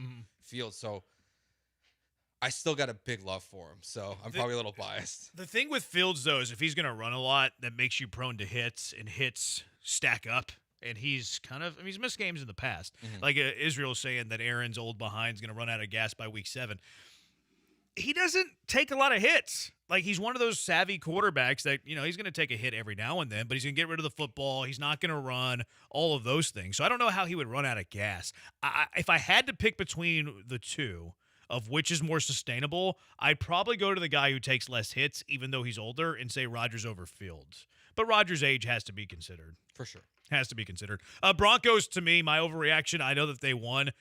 Fields. So I still got a big love for him. So I'm probably a little biased. The thing with Fields, though, is if he's going to run a lot, that makes you prone to hits, and hits stack up. And he's he's missed games in the past. Like Israel's saying that Aaron's old behind is going to run out of gas by week 7. He doesn't take a lot of hits. Like, he's one of those savvy quarterbacks that, he's going to take a hit every now and then, but he's going to get rid of the football. He's not going to run, all of those things. So I don't know how he would run out of gas. If I had to pick between the two of which is more sustainable, I'd probably go to the guy who takes less hits, even though he's older, and say Rodgers over Fields. But Rodgers' age has to be considered. For sure. Has to be considered. Broncos, to me, my overreaction, I know that they won.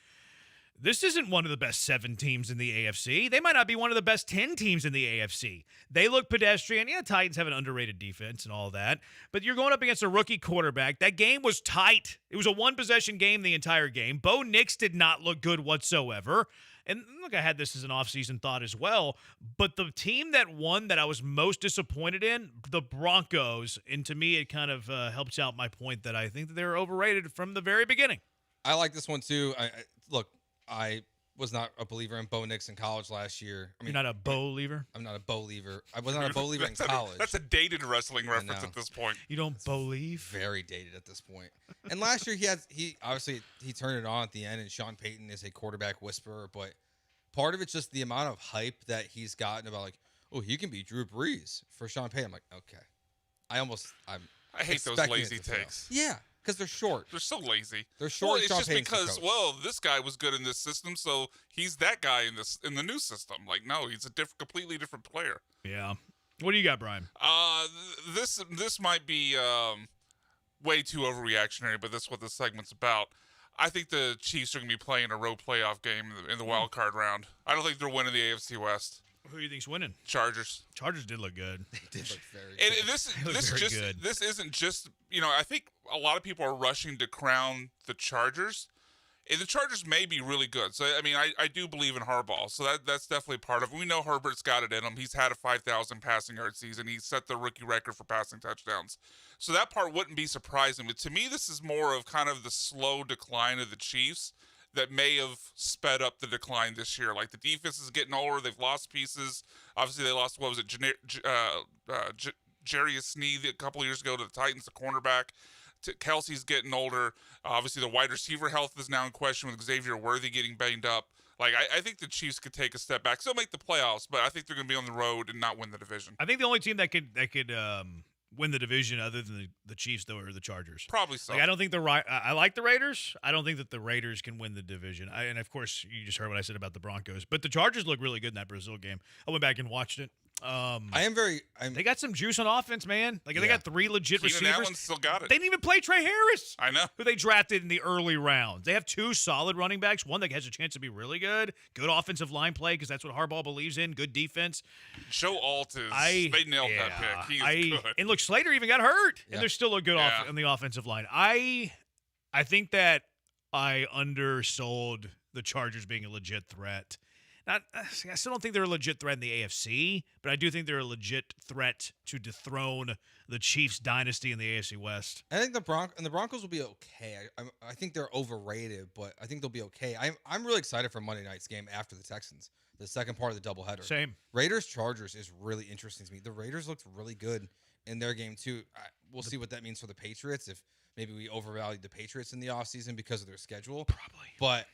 This isn't one of the best 7 teams in the AFC. They might not be one of the best 10 teams in the AFC. They look pedestrian. Yeah, Titans have an underrated defense and all that. But you're going up against a rookie quarterback. That game was tight. It was a one-possession game the entire game. Bo Nix did not look good whatsoever. And look, I had this as an offseason thought as well. But the team that won that I was most disappointed in, the Broncos. And to me, it kind of helps out my point that I think that they were overrated from the very beginning. I like this one too. Look, I was not a believer in Bo Nix in college last year. I mean, You're not a believer? I'm not a believer. I was not a believer in college. That's a dated wrestling reference at this point. You don't believe? Very dated at this point. And last year he obviously turned it on at the end, and Sean Payton is a quarterback whisperer, but part of it's just the amount of hype that he's gotten about, like, oh, he can be Drew Brees for Sean Payton. I'm like, okay. I hate those lazy takes. Yeah, because they're short. They're so lazy. They're short. Well, it's Sean just Payton's the because, coach. well, this guy was good in this system, so he's that guy in the new system. Like, no, he's a completely different player. Yeah. What do you got, Brian? This might be way too overreactionary, but that's what this segment's about. I think the Chiefs are going to be playing a road playoff game in the wild card round. I don't think they're winning the AFC West. Who do you think's winning? Chargers. Chargers did look good. They did look very And good. this isn't just, I think a lot of people are rushing to crown the Chargers. And the Chargers may be really good. So, I mean, I do believe in Harbaugh. So that's definitely part of it. We know Herbert's got it in him. He's had a 5,000 passing yard season. He set the rookie record for passing touchdowns. So that part wouldn't be surprising. But to me, this is more of kind of the slow decline of the Chiefs that may have sped up the decline this year. Like, the defense is getting older. They've lost pieces. Obviously, they lost, Jarius Sneed a couple of years ago to the Titans, the cornerback. Kelsey's getting older. Obviously, the wide receiver health is now in question with Xavier Worthy getting banged up. Like, I think the Chiefs could take a step back. Still make the playoffs, but I think they're going to be on the road and not win the division. I think the only team that could win the division other than the Chiefs, though, are the Chargers. Probably so. Like, I don't think I like the Raiders. I don't think that the Raiders can win the division. And, of course, you just heard what I said about the Broncos. But the Chargers look really good in that Brazil game. I went back and watched it. They got some juice on offense, man. Like, they got three legit Keenan receivers. Allen still got it. They didn't even play Trey Harris. I know. Who they drafted in the early rounds. They have two solid running backs. One that has a chance to be really good. Good offensive line play because that's what Harbaugh believes in. Good defense. Joe Alt they nailed that pick. He's good. And look, Slater even got hurt, and they're still a good on the offensive line. I think that I undersold the Chargers being a legit threat. I still don't think they're a legit threat in the AFC, but I do think they're a legit threat to dethrone the Chiefs dynasty in the AFC West. I think the Broncos will be okay. I think they're overrated, but I think they'll be okay. I'm really excited for Monday night's game after the Texans, the second part of the doubleheader. Same. Raiders-Chargers is really interesting to me. The Raiders looked really good in their game, too. We'll see what that means for the Patriots, if maybe we overvalued the Patriots in the offseason because of their schedule. Probably. But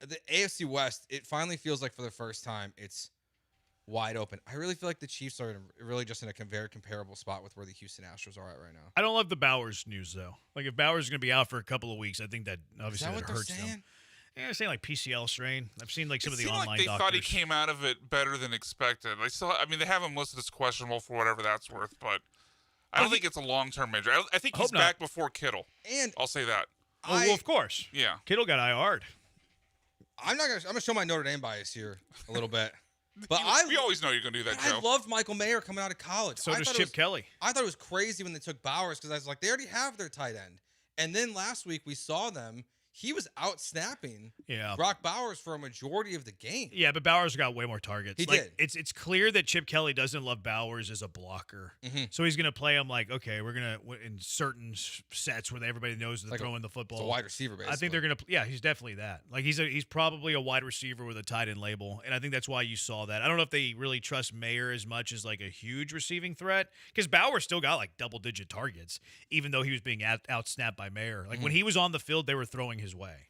the AFC West, it finally feels like for the first time it's wide open. I really feel like the Chiefs are really just in a very comparable spot with where the Houston Astros are at right now. I don't love the Bowers news, though. Like, if Bowers is going to be out for a couple of weeks, I think that obviously that hurts them. Yeah, they're saying like PCL strain. I've seen like some of the online like they doctors. thought he came out of it better than expected. They have him listed as questionable for whatever that's worth, but I don't think it's a long-term injury. I think he's back before Kittle. And I'll say that. Well, of course. Yeah. Kittle got IR'd. I'm gonna show my Notre Dame bias here a little bit. But we always know you're gonna do that, Joe. I loved Michael Mayer coming out of college. So does Chip Kelly. I thought it was crazy when they took Bowers because I was like, they already have their tight end. And then last week we saw them. He was out snapping Brock Bowers for a majority of the game. Yeah, but Bowers got way more targets. He did. It's clear that Chip Kelly doesn't love Bowers as a blocker. Mm-hmm. So he's going to play him like, okay, we're going to, in certain sets where everybody knows they're throwing the football. It's a wide receiver, basically. I think they're going to, he's definitely that. Like, he's probably a wide receiver with a tight end label, and I think that's why you saw that. I don't know if they really trust Mayer as much as like a huge receiving threat, because Bowers still got like double-digit targets, even though he was being out-snapped by Mayer. Like, when he was on the field, they were throwing his way.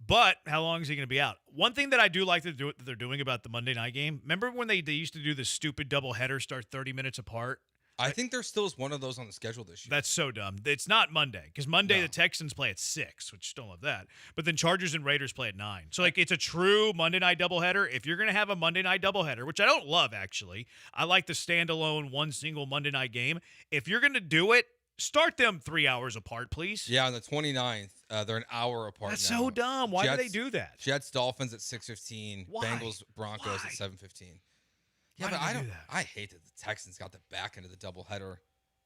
But how long is he going to be out? One thing that I do like that they're doing about the Monday night game, remember when they used to do this stupid doubleheader, start 30 minutes apart? I think there still is one of those on the schedule this year. That's so dumb. It's not Monday, because Monday the Texans play at 6, which don't love that. But then Chargers and Raiders play at 9. So, like, it's a true Monday night doubleheader. If you're going to have a Monday night doubleheader, which I don't love, actually. I like the standalone one single Monday night game. If you're going to do it, start them 3 hours apart, please. Yeah, on the 29th, they're an hour apart. That's now. so dumb. Why do they do that? Jets, Dolphins at 6:15. Bengals, Broncos at 7:15. Yeah, but I hate that the Texans got the back end of the doubleheader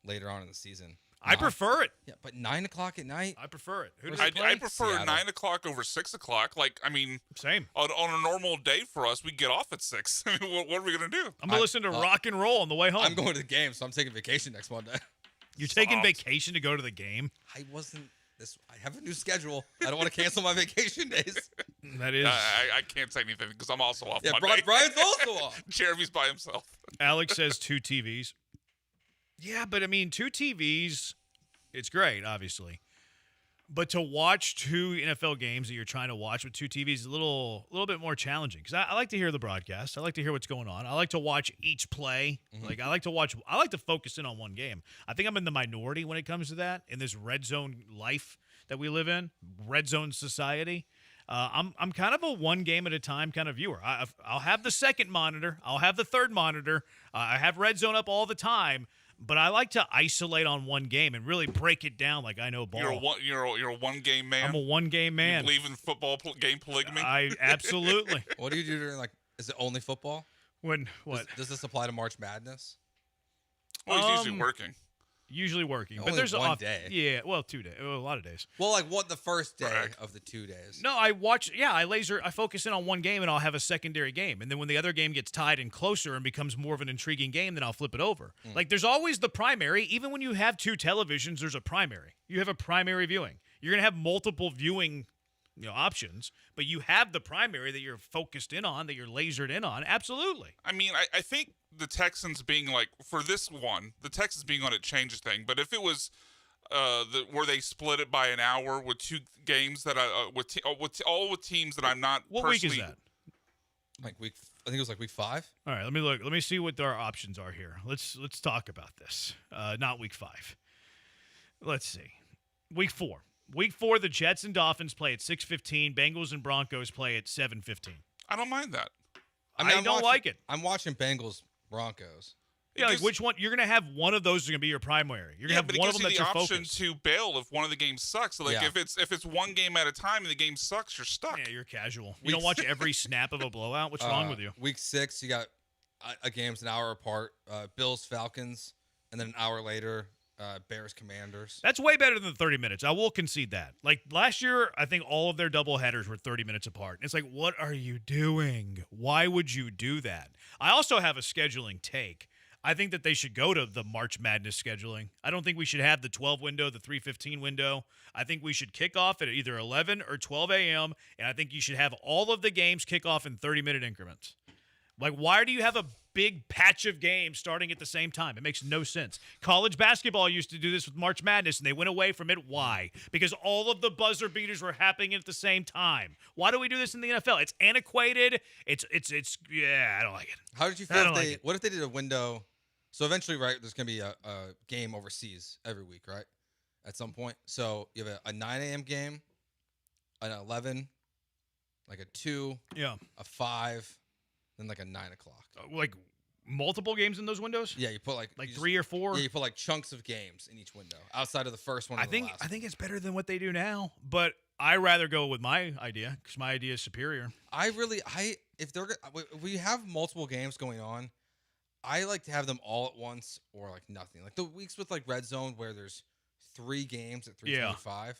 later on in the season. I prefer it. Yeah, but 9 o'clock at night. I prefer it. I prefer Seattle. 9 o'clock over 6 o'clock. Like, I mean, same. On a normal day for us, we get off at 6. I mean, what are we gonna do? I'm gonna listen to rock and roll on the way home. I'm going to the game, so I'm taking vacation next Monday. You're taking vacation to go to the game? I wasn't. I have a new schedule. I don't want to cancel my vacation days. That is. I can't say anything because I'm also off. Yeah, Monday. Brian's also off. Jeremy's by himself. Alex says 2 TVs. Yeah, but I mean, 2 TVs, it's great, obviously. But to watch 2 NFL games that you're trying to watch with 2 TVs is a little bit more challenging because I like to hear the broadcast. I like to hear what's going on. I like to watch each play. Like I like to focus in on one game. I think I'm in the minority when it comes to that in this red zone life that we live in, red zone society. I'm kind of a one game at a time kind of viewer. I'll have the second monitor. I'll have the third monitor. I have red zone up all the time. But I like to isolate on one game and really break it down like I know ball. You're a one game man. I'm a one game man. You believe in football game polygamy? I absolutely. What do you do during is it only football? When what? Does this apply to March Madness? Well, he's usually working. Usually working, but Only there's one day. Yeah, well, 2 days. Well, a lot of days. Well, like what the first day of the 2 days? No, I watch. Yeah, I focus in on one game, and I'll have a secondary game, and then when the other game gets tied and closer and becomes more of an intriguing game, then I'll flip it over. Like there's always the primary. Even when you have 2 televisions, there's a primary. You have a primary viewing. You're gonna have multiple viewing, options, but you have the primary that you're focused in on, that you're lasered in on. Absolutely. I mean, I think the Texans being for this one, the Texans being on it changes things. But if it was where they split it by an hour with 2 games that with teams that I'm not. What week is that? Like I think it was like week 5. All right, let me look. Let me see what our options are here. Let's talk about this. Not week 5. Let's see. Week 4. Week 4, the Jets and Dolphins play at 6:15. Bengals and Broncos play at 7:15. I don't mind that. I don't like it. I'm watching Bengals Broncos. Yeah, like which one? You're going to have one of those is going to be your primary. You're going to have one of them that's your focus. But it gives you the option to bail if one of the games sucks. So, if it's one game at a time and the game sucks, you're stuck. Yeah, you're casual. You don't watch every snap of a blowout. What's wrong with you? Week 6, you got a game's an hour apart. Bills, Falcons, and then an hour later, Bears, Commanders. That's way better than 30 minutes. I will concede that. Like last year, I think all of their doubleheaders were 30 minutes apart. It's like, what are you doing? Why would you do that? I also have a scheduling take. I think that they should go to the March Madness scheduling. I don't think we should have the 12 window, the 3:15 window. I think we should kick off at either 11 or 12 a.m., and I think you should have all of the games kick off in 30-minute increments. Like, why do you have a big patch of games starting at the same time? It makes no sense. College basketball used to do this with March Madness, and they went away from it. Why? Because all of the buzzer beaters were happening at the same time. Why do we do this in the NFL? It's antiquated. It's I don't like it. How did you feel what if they did a window? So eventually, right, there's going to be a game overseas every week, right, at some point. So you have a 9 a.m. game, an 11, like a 2, a 5, then like a 9 o'clock. Like multiple games in those windows? Yeah, you put like 3 or 4? Yeah, you put like chunks of games in each window outside of the first one. I think it's better than what they do now, but I rather go with my idea because my idea is superior. If we have multiple games going on, I like to have them all at once or like nothing. Like the weeks with like Red Zone where there's 3 games at 3:25.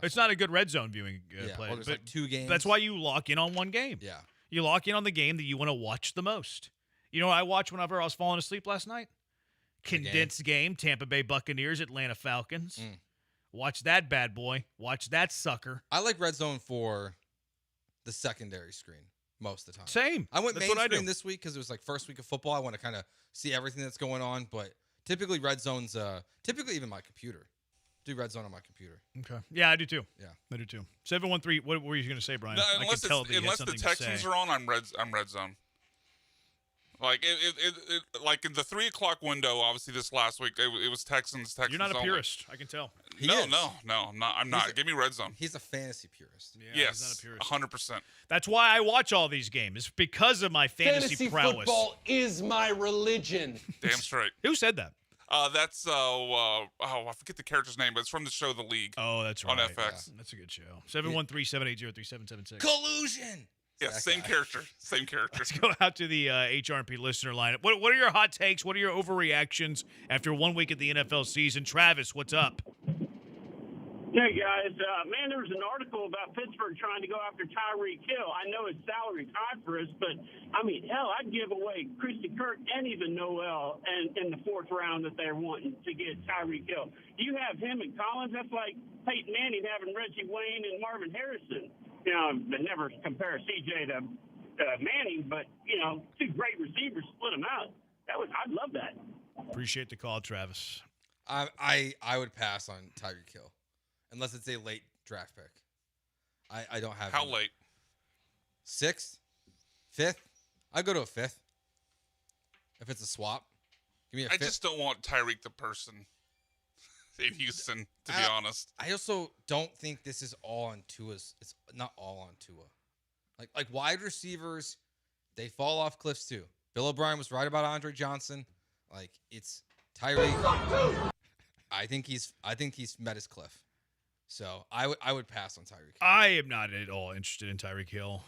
It's not a good red zone viewing play. Or there's like 2 games. That's why you lock in on one game. Yeah. You lock in on the game that you want to watch the most. You know what I watched whenever I was falling asleep last night? Condensed game, Tampa Bay Buccaneers, Atlanta Falcons. Watch that bad boy. Watch that sucker. I like Red Zone for the secondary screen most of the time. Same. I went mainstream this week because it was like first week of football. I want to kind of see everything that's going on, but typically Red Zone's typically even my computer. Do Red Zone on my computer. Okay. Yeah, I do too. Yeah, I do too. 713. What were you going to say, Brian? No, unless the Texans are on, I'm Red Zone. Like like in the 3 o'clock window. Obviously, this last week it was Texans. You're not a purist. I can tell. No, I'm not. Give me Red Zone. He's a fantasy purist. Yeah, yes, he's not a purist. 100%. That's why I watch all these games. It's because of my fantasy prowess. Football is my religion. Damn straight. Who said that? That's I forget the character's name, but it's from the show The League. Oh, that's right. On FX. Yeah, that's a good show. 713-780-3776. Collusion. Yeah, same character. Let's go out to the HRP listener lineup. What are your hot takes? What are your overreactions after 1 week of the NFL season? Travis, what's up? Hey, guys. Man, there was an article about Pittsburgh trying to go after Tyreek Hill. I know his salary's high for us, but, I mean, hell, I'd give away Christy Kirk and even Noel in the fourth round that they're wanting to get Tyreek Hill. You have him and Collins. That's like Peyton Manning having Reggie Wayne and Marvin Harrison. You know, they never compare CJ to Manning, but, you know, two great receivers, split them out. I'd love that. Appreciate the call, Travis. I would pass on Tyreek Hill. Unless it's a late draft pick. I don't have How late? 6th? 5th? I'd go to a 5th. If it's a swap. Give me a 5th. I just don't want Tyreek the person in Houston, to be honest. I also don't think this is all on Tua's. It's not all on Tua. Like wide receivers, they fall off cliffs too. Bill O'Brien was right about Andre Johnson. Like, it's Tyreek. I think he's met his cliff. So I would pass on Tyreek Hill. I am not at all interested in Tyreek Hill.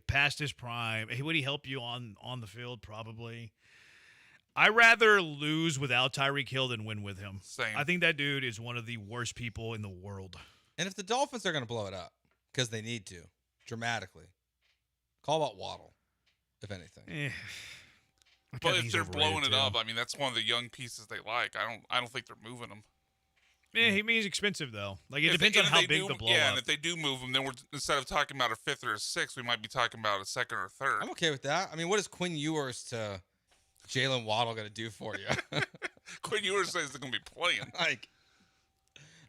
Past his prime. Would he help you on the field? Probably. I'd rather lose without Tyreek Hill than win with him. Same. I think that dude is one of the worst people in the world. And if the Dolphins are going to blow it up, because they need to, dramatically, call out Waddle, if anything. But if they're blowing it up, I mean, that's one of the young pieces they like. I don't think they're moving him. Yeah, he's expensive, though. Like, it depends on how big the blow Yeah, up. and if they do move him, then instead of talking about a 5th or a 6th, we might be talking about a 2nd or a 3rd. I'm okay with that. I mean, what is Quinn Ewers to Jalen Waddle going to do for you? Quinn Ewers says they're going to be playing.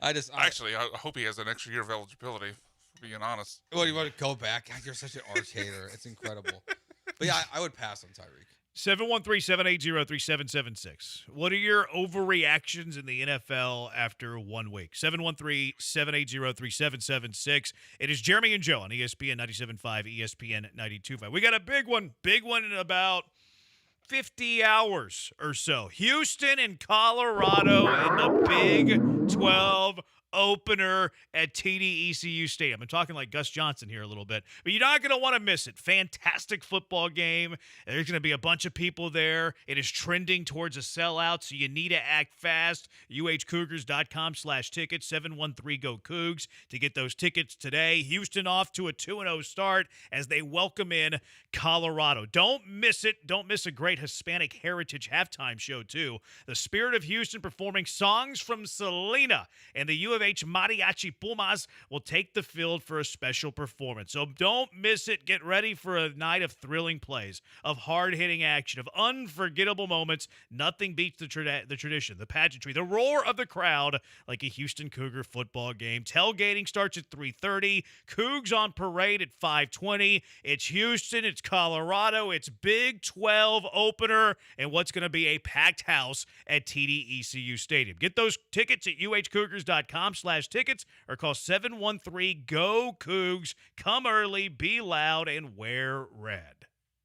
Actually, I hope he has an extra year of eligibility, for being honest. What, do you want to go back? God, you're such an arch hater. It's incredible. But yeah, I would pass on Tyreek. 713-780-3776. What are your overreactions in the NFL after 1 week? 713-780-3776. It is Jeremy and Joe on ESPN 97.5, ESPN 92.5. We got a big one in about 50 hours or so. Houston and Colorado in the Big 12 opener at TD-ECU Stadium. I'm talking like Gus Johnson here a little bit, but you're not going to want to miss it. Fantastic football game. There's going to be a bunch of people there. It is trending towards a sellout, so you need to act fast. uhcougars.com/tickets, 713-GO-COUGS to get those tickets today. Houston off to a 2-0 start as they welcome in Colorado. Don't miss it. Don't miss a great Hispanic Heritage halftime show, too. The Spirit of Houston performing songs from Selena, and the U of H Mariachi Pumas will take the field for a special performance. So don't miss it. Get ready for a night of thrilling plays, of hard-hitting action, of unforgettable moments. Nothing beats the tradition, the pageantry, the roar of the crowd like a Houston Cougar football game. Tailgating starts at 3:30. Cougs on parade at 5:20. It's Houston. It's Colorado. It's Big 12 opener and what's going to be a packed house at TD-ECU Stadium. Get those tickets at uhcougars.com/tickets or call 713-GO-COUGS. Come early, be loud, and wear red.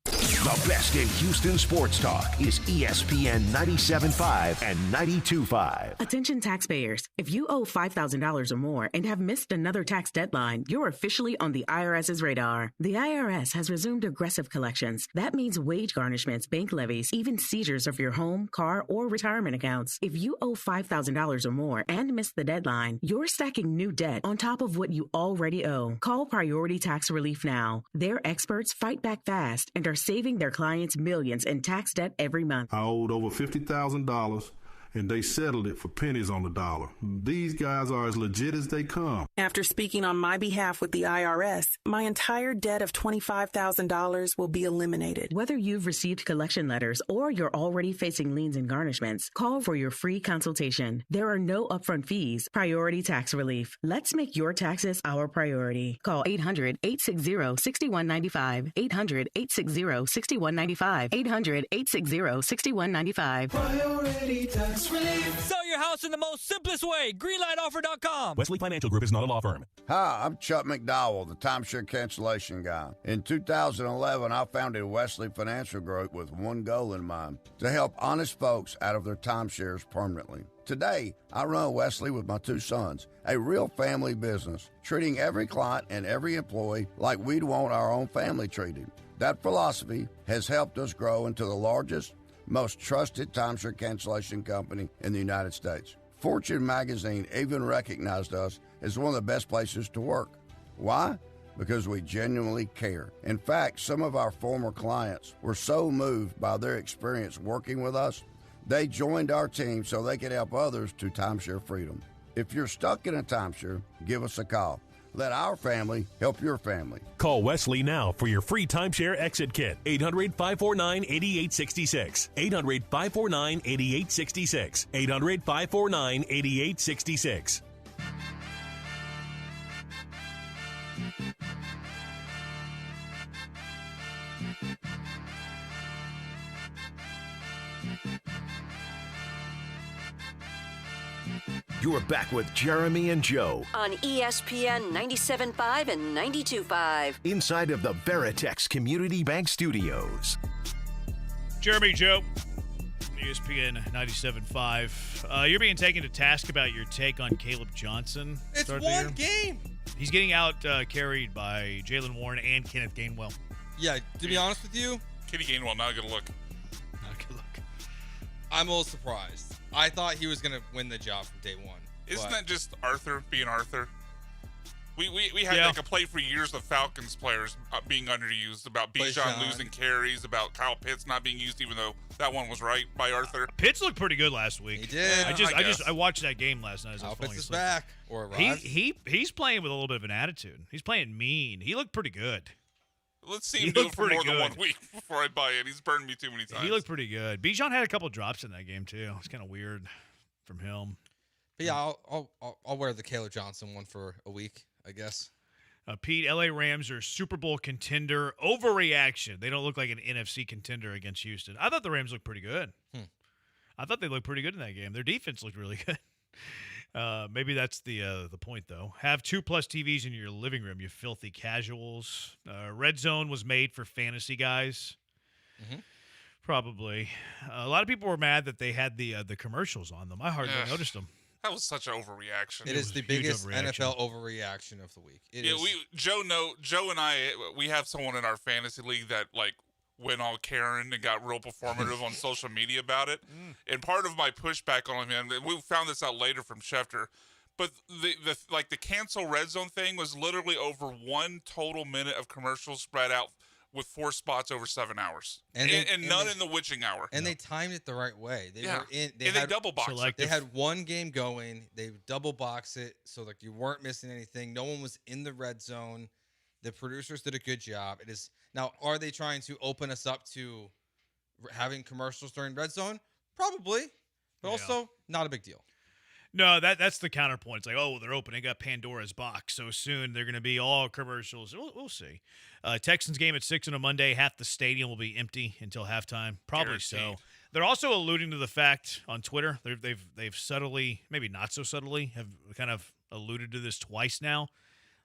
The best in Houston sports talk is ESPN 97.5 and 92.5. Attention taxpayers. If you owe $5,000 or more and have missed another tax deadline, you're officially on the IRS's radar. The IRS has resumed aggressive collections. That means wage garnishments, bank levies, even seizures of your home, car, or retirement accounts. If you owe $5,000 or more and missed the deadline, you're stacking new debt on top of what you already owe. Call Priority Tax Relief now. Their experts fight back fast and are saving their clients millions in tax debt every month. I owed over $50,000, and they settled it for pennies on the dollar. These guys are as legit as they come. After speaking on my behalf with the IRS, my entire debt of $25,000 will be eliminated. Whether you've received collection letters or you're already facing liens and garnishments, call for your free consultation. There are no upfront fees. Priority Tax Relief. Let's make your taxes our priority. Call 800-860-6195. 800-860-6195. 800-860-6195. Priority Tax Relief. Sell your house in the most simplest way. Greenlightoffer.com. Wesley Financial Group is not a law firm. Hi, I'm Chuck McDowell, the timeshare cancellation guy. In 2011, I founded Wesley Financial Group with one goal in mind: to help honest folks out of their timeshares permanently. Today, I run Wesley with my two sons, a real family business, treating every client and every employee like we'd want our own family treated. That philosophy has helped us grow into the largest, most trusted timeshare cancellation company in the United States. Fortune magazine even recognized us as one of the best places to work. Why? Because we genuinely care. In fact, some of our former clients were so moved by their experience working with us, they joined our team so they could help others to timeshare freedom. If you're stuck in a timeshare, give us a call. Let our family help your family. Call Wesley now for your free timeshare exit kit. 800-549-8866. 800-549-8866. 800-549-8866. You're back with Jeremy and Joe On ESPN 97.5 and 92.5. inside of the Veritex Community Bank Studios. Jeremy, Joe, ESPN 97.5. You're being taken to task about your take on Caleb Johnson. It's one game. He's getting out carried by Jalen Warren and Kenneth Gainwell. Yeah, to be honest with you, Kenny Gainwell, not a good look. Not a good look. I'm a little surprised. I thought he was going to win the job from day one. Isn't that just Arthur being Arthur? We had like a play for years of Falcons players being underused, about Bijan losing carries, about Kyle Pitts not being used, even though that one was right by Arthur. Pitts looked pretty good last week. He did. I watched that game last night as I was falling Pitts is asleep. back. Or arrived. He's playing with a little bit of an attitude. He's playing mean. He looked pretty good. Let's see him do it for more than 1 week before I buy it. He's burned me too many times. He looked pretty good. Bijan had a couple drops in that game too. It's kind of weird from him. But yeah, I'll wear the Caleb Johnson one for a week, I guess. Pete, LA Rams are Super Bowl contender. Overreaction. They don't look like an NFC contender against Houston. I thought the Rams looked pretty good. I thought they looked pretty good in that game. Their defense looked really good. Maybe that's the point, though. Have 2+ TVs in your living room, you filthy casuals. Red Zone was made for fantasy guys. Mm-hmm. Probably. A lot of people were mad that they had the commercials on them. I hardly noticed them. That was such an overreaction. It is the biggest NFL overreaction of the week. Joe and I, we have someone in our fantasy league that went all Karen and got real performative on social media about it. And part of my pushback on him, and we found this out later from Schefter, but the cancel Red Zone thing was literally over 1 total minute of commercials spread out with 4 spots over 7 hours, and none in the witching hour. And they timed it the right way. They double boxed it. They had one game going. They double boxed it so you weren't missing anything. No one was in the red zone. The producers did a good job. It is now. Are they trying to open us up to having commercials during red zone? Probably, but also not a big deal. No, that's the counterpoint. It's like, oh, they're opening up Pandora's box so soon. They're going to be all commercials. We'll see. Texans game at 6 on a Monday. Half the stadium will be empty until halftime. Probably Guaranteed. so. They're also alluding to the fact on Twitter. They've subtly, maybe not so subtly, have kind of alluded to this twice now.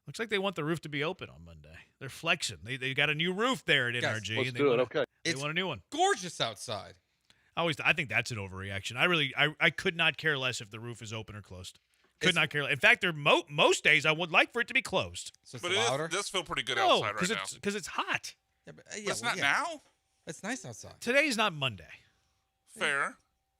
Looks like they want the roof to be open on Monday. They're flexing. They got a new roof there at NRG. Let's and do it. Okay. They want a new one. Gorgeous outside. I think that's an overreaction. I could not care less if the roof is open or closed. Not care less. In fact, most days I would like for it to be closed. So but it does feel pretty good outside right now. Because it's hot. Yeah, but it's not now. It's nice outside. Today is not Monday. Fair.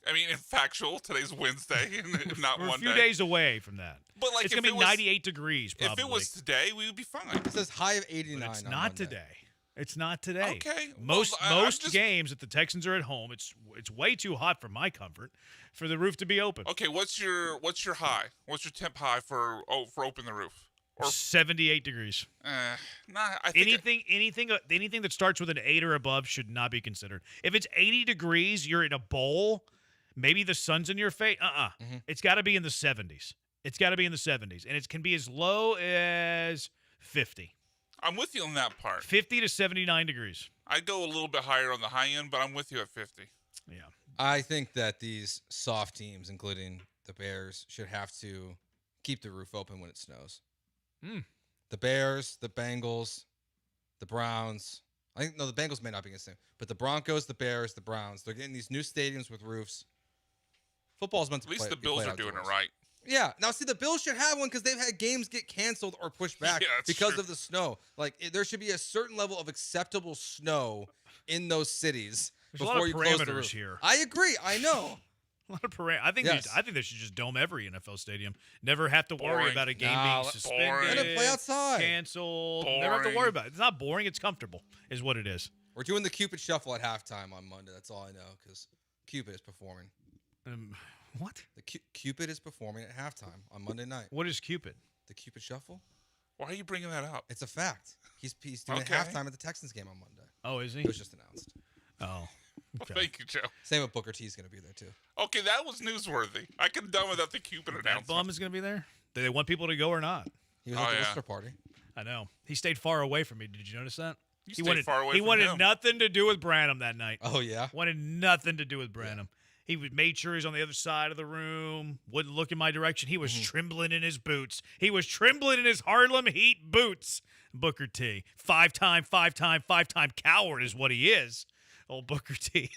I mean, in factual, today's Wednesday, and not We're Monday. a few days away from that. But it's going to be 98 degrees. Probably. If it was today, we would be fine. It says high of 89. But it's not today. It's not today. Okay. Most games that the Texans are at home, it's way too hot for my comfort for the roof to be open. Okay, what's your high? What's your temp high for open the roof? Or 78 degrees. I think anything that starts with an 8 or above should not be considered. If it's 80 degrees, you're in a bowl. Maybe the sun's in your face. Mm-hmm. It's got to be in the 70s. It's got to be in the 70s, and it can be as low as 50. I'm with you on that part. 50 to 79 degrees. I'd go a little bit higher on the high end, but I'm with you at 50. Yeah. I think that these soft teams, including the Bears, should have to keep the roof open when it snows. The Bears, the Bengals, the Browns. The Bengals may not be the same, but the Broncos, the Bears, the Browns, they're getting these new stadiums with roofs. Football's meant to At least the Bills are doing it right. Yeah. Now, see, the Bills should have one because they've had games get canceled or pushed back because of the snow. There should be a certain level of acceptable snow in those cities There's before a lot of you close the parameters roof. here. I agree. I know. A lot of parade. I think they should just dome every NFL stadium. Never have to worry about a game being suspended, Let it play outside, canceled. Never have to worry about it. It's not boring. It's comfortable, is what it is. We're doing the Cupid Shuffle at halftime on Monday. That's all I know because Cupid is performing. What? The Cupid is performing at halftime on Monday night. What is Cupid? The Cupid Shuffle. Why are you bringing that up? It's a fact. He's doing halftime at the Texans game on Monday. Oh, is he? It was just announced. Oh. Okay. Well, thank you, Joe. Same with Booker T's going to be there, too. Okay, that was newsworthy. I could have done without the Cupid announcement. That bum is going to be there? Do they want people to go or not? He was at the Worcester party. I know. He stayed far away from me. Did you notice that? He wanted nothing to do with Branham that night. Oh, yeah? Wanted nothing to do with Branham. Yeah. He made sure he was on the other side of the room, wouldn't look in my direction. He was trembling in his boots. He was trembling in his Harlem Heat boots. Booker T. Five-time coward is what he is. Old Booker T.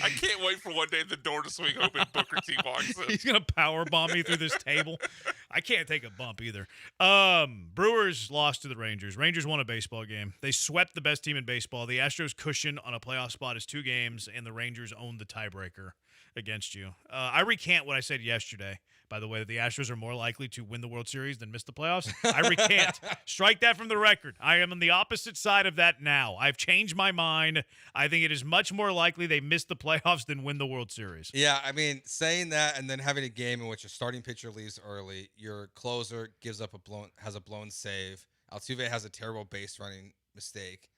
I can't wait for one day the door to swing open and Booker T walks in. He's going to power bomb me through this table. I can't take a bump either. Brewers lost to the Rangers. Rangers won a baseball game. They swept the best team in baseball. The Astros' cushion on a playoff spot is 2 games, and the Rangers owned the tiebreaker against you. I recant what I said yesterday, by the way, that the Astros are more likely to win the World Series than miss the playoffs. I recant. Strike that from the record. I am on the opposite side of that now. I've changed my mind. I think it is much more likely they miss the playoffs than win the World Series. Yeah, I mean, saying that and then having a game in which your starting pitcher leaves early, your closer has a blown save, Altuve has a terrible base running mistake.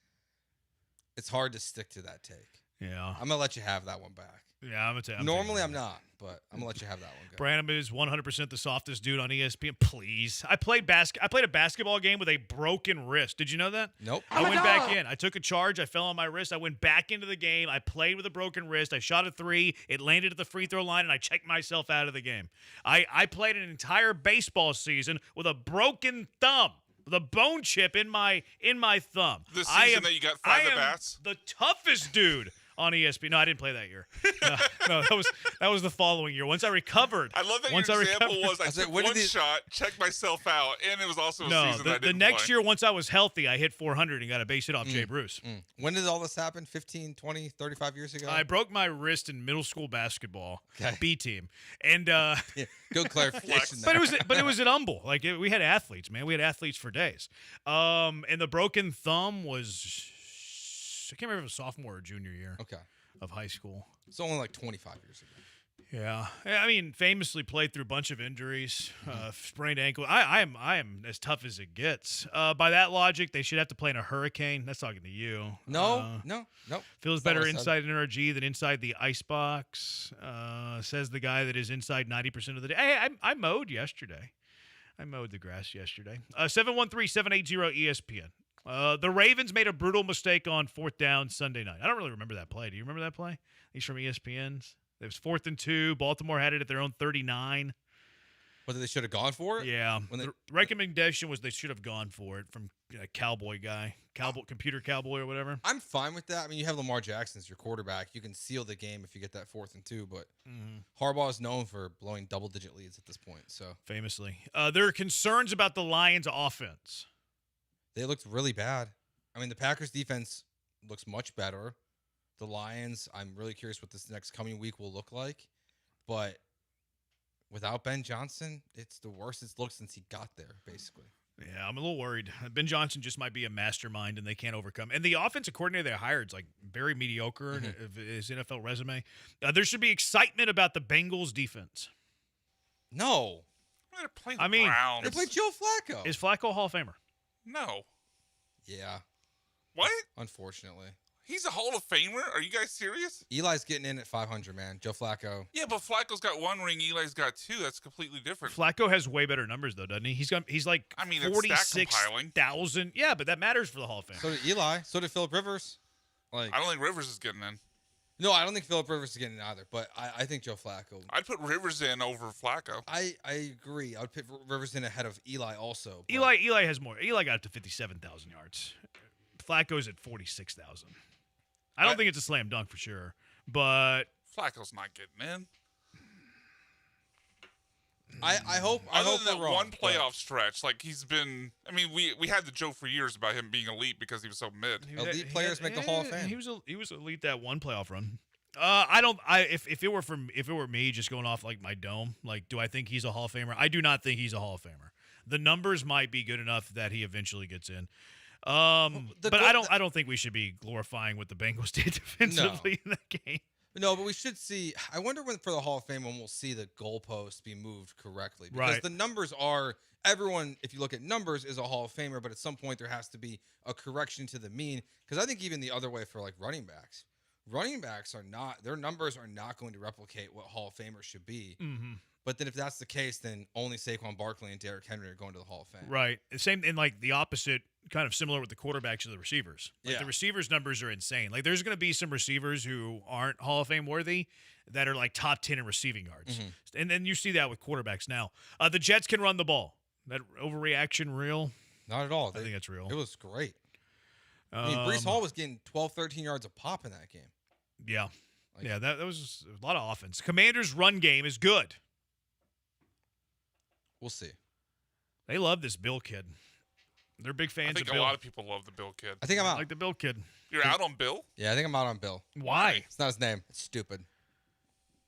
It's hard to stick to that take. Yeah. I'm going to let you have that one back. Yeah, I'm going to Normally I'm not, but I'm going to let you have that one go. Branham is 100% the softest dude on ESPN. Please. I played a basketball game with a broken wrist. Did you know that? Nope. I went back in. I took a charge. I fell on my wrist. I went back into the game. I played with a broken wrist. I shot a 3. It landed at the free throw line, and I checked myself out of the game. I played an entire baseball season with a broken thumb. The bone chip in my thumb. The season that you got 5 at-bats? The toughest dude on ESPN. No, I didn't play that year. No, that was the following year. Once I recovered. I love that your example was I took one shot, checked myself out, and it was also a season that I didn't the next year, once I was healthy, I hit 400 and got a base hit off Jay Bruce. When did all this happen? 15, 20, 35 years ago? I broke my wrist in middle school basketball, B team, and good clarification. But it was at Humble. Like we had athletes, man. We had athletes for days. And the broken thumb was. I can't remember if it was sophomore or junior year of high school. It's only like 25 years ago. Yeah. I mean, famously played through a bunch of injuries, sprained ankle. I am as tough as it gets. By that logic, they should have to play in a hurricane. That's talking to you. No. Feels better inside an NRG than inside the icebox, says the guy that is inside 90% of the day. Hey, I mowed yesterday. I mowed the grass yesterday. 713-780-ESPN. The Ravens made a brutal mistake on 4th down Sunday night. I don't really remember that play. Do you remember that play? He's from ESPN's. It was 4th and 2. Baltimore had it at their own 39. Whether they should have gone for it? Yeah. The recommendation was they should have gone for it from a cowboy guy, computer cowboy or whatever. I'm fine with that. I mean, you have Lamar Jackson as your quarterback. You can seal the game if you get that 4th and 2, but Harbaugh is known for blowing double-digit leads at this point. So famously. There are concerns about the Lions' offense. They looked really bad. I mean, the Packers' defense looks much better. The Lions, I'm really curious what this next coming week will look like. But without Ben Johnson, it's the worst it's looked since he got there, basically. Yeah, I'm a little worried. Ben Johnson just might be a mastermind, and they can't overcome. And the offensive coordinator they hired is like very mediocre in his NFL resume. There should be excitement about the Bengals' defense. No. They're playing the Browns. They played Joe Flacco. Is Flacco a Hall of Famer? No. Yeah. What? Unfortunately. He's a Hall of Famer? Are you guys serious? Eli's getting in at 500, man. Joe Flacco. Yeah, but Flacco's got 1 ring. Eli's got 2. That's completely different. Flacco has way better numbers, though, doesn't he? He's like 46,000. Yeah, but that matters for the Hall of Fame. So did Eli. So did Phillip Rivers. I don't think Rivers is getting in. No, I don't think Phillip Rivers is getting in either, but I think Joe Flacco. I'd put Rivers in over Flacco. I agree. I would put Rivers in ahead of Eli also. Eli has more. Eli got up to 57,000 yards. Flacco's at 46,000. I don't think it's a slam dunk for sure, but Flacco's not getting in. I hope. Other I hope than that wrong, one playoff stretch, like he's been. I mean, we had the joke for years about him being elite because he was so mid. Elite players make the Hall of Fame. He was elite that one playoff run. If it were me, just going off like my dome, like, do I think he's a Hall of Famer? I do not think he's a Hall of Famer. The numbers might be good enough that he eventually gets in. But I don't think we should be glorifying what the Bengals did defensively in that game. No, but we should see. I wonder when for the Hall of Fame when we'll see the goalposts be moved correctly, because the numbers are everyone. If you look at numbers, is a Hall of Famer, but at some point there has to be a correction to the mean. Because I think even the other way for like running backs are not, their numbers are not going to replicate what Hall of Famers should be. Mm-hmm. But then if that's the case, then only Saquon Barkley and Derrick Henry are going to the Hall of Fame. Right. Same, and like the opposite, kind of similar with the quarterbacks to the receivers. Like the receivers' numbers are insane. Like there's going to be some receivers who aren't Hall of Fame worthy that are like top 10 in receiving yards. Mm-hmm. And then you see that with quarterbacks now. The Jets can run the ball. That overreaction real? Not at all. I think that's real. It was great. I mean, Breece Hall was getting 12, 13 yards a pop in that game. Yeah. That was a lot of offense. Commanders' run game is good. We'll see. They love this Bill kid. They're big fans of Bill. I think a lot of people love the Bill kid. I think I'm out. I like the Bill kid. You're out on Bill? Yeah, I think I'm out on Bill. Why? It's not his name. It's stupid.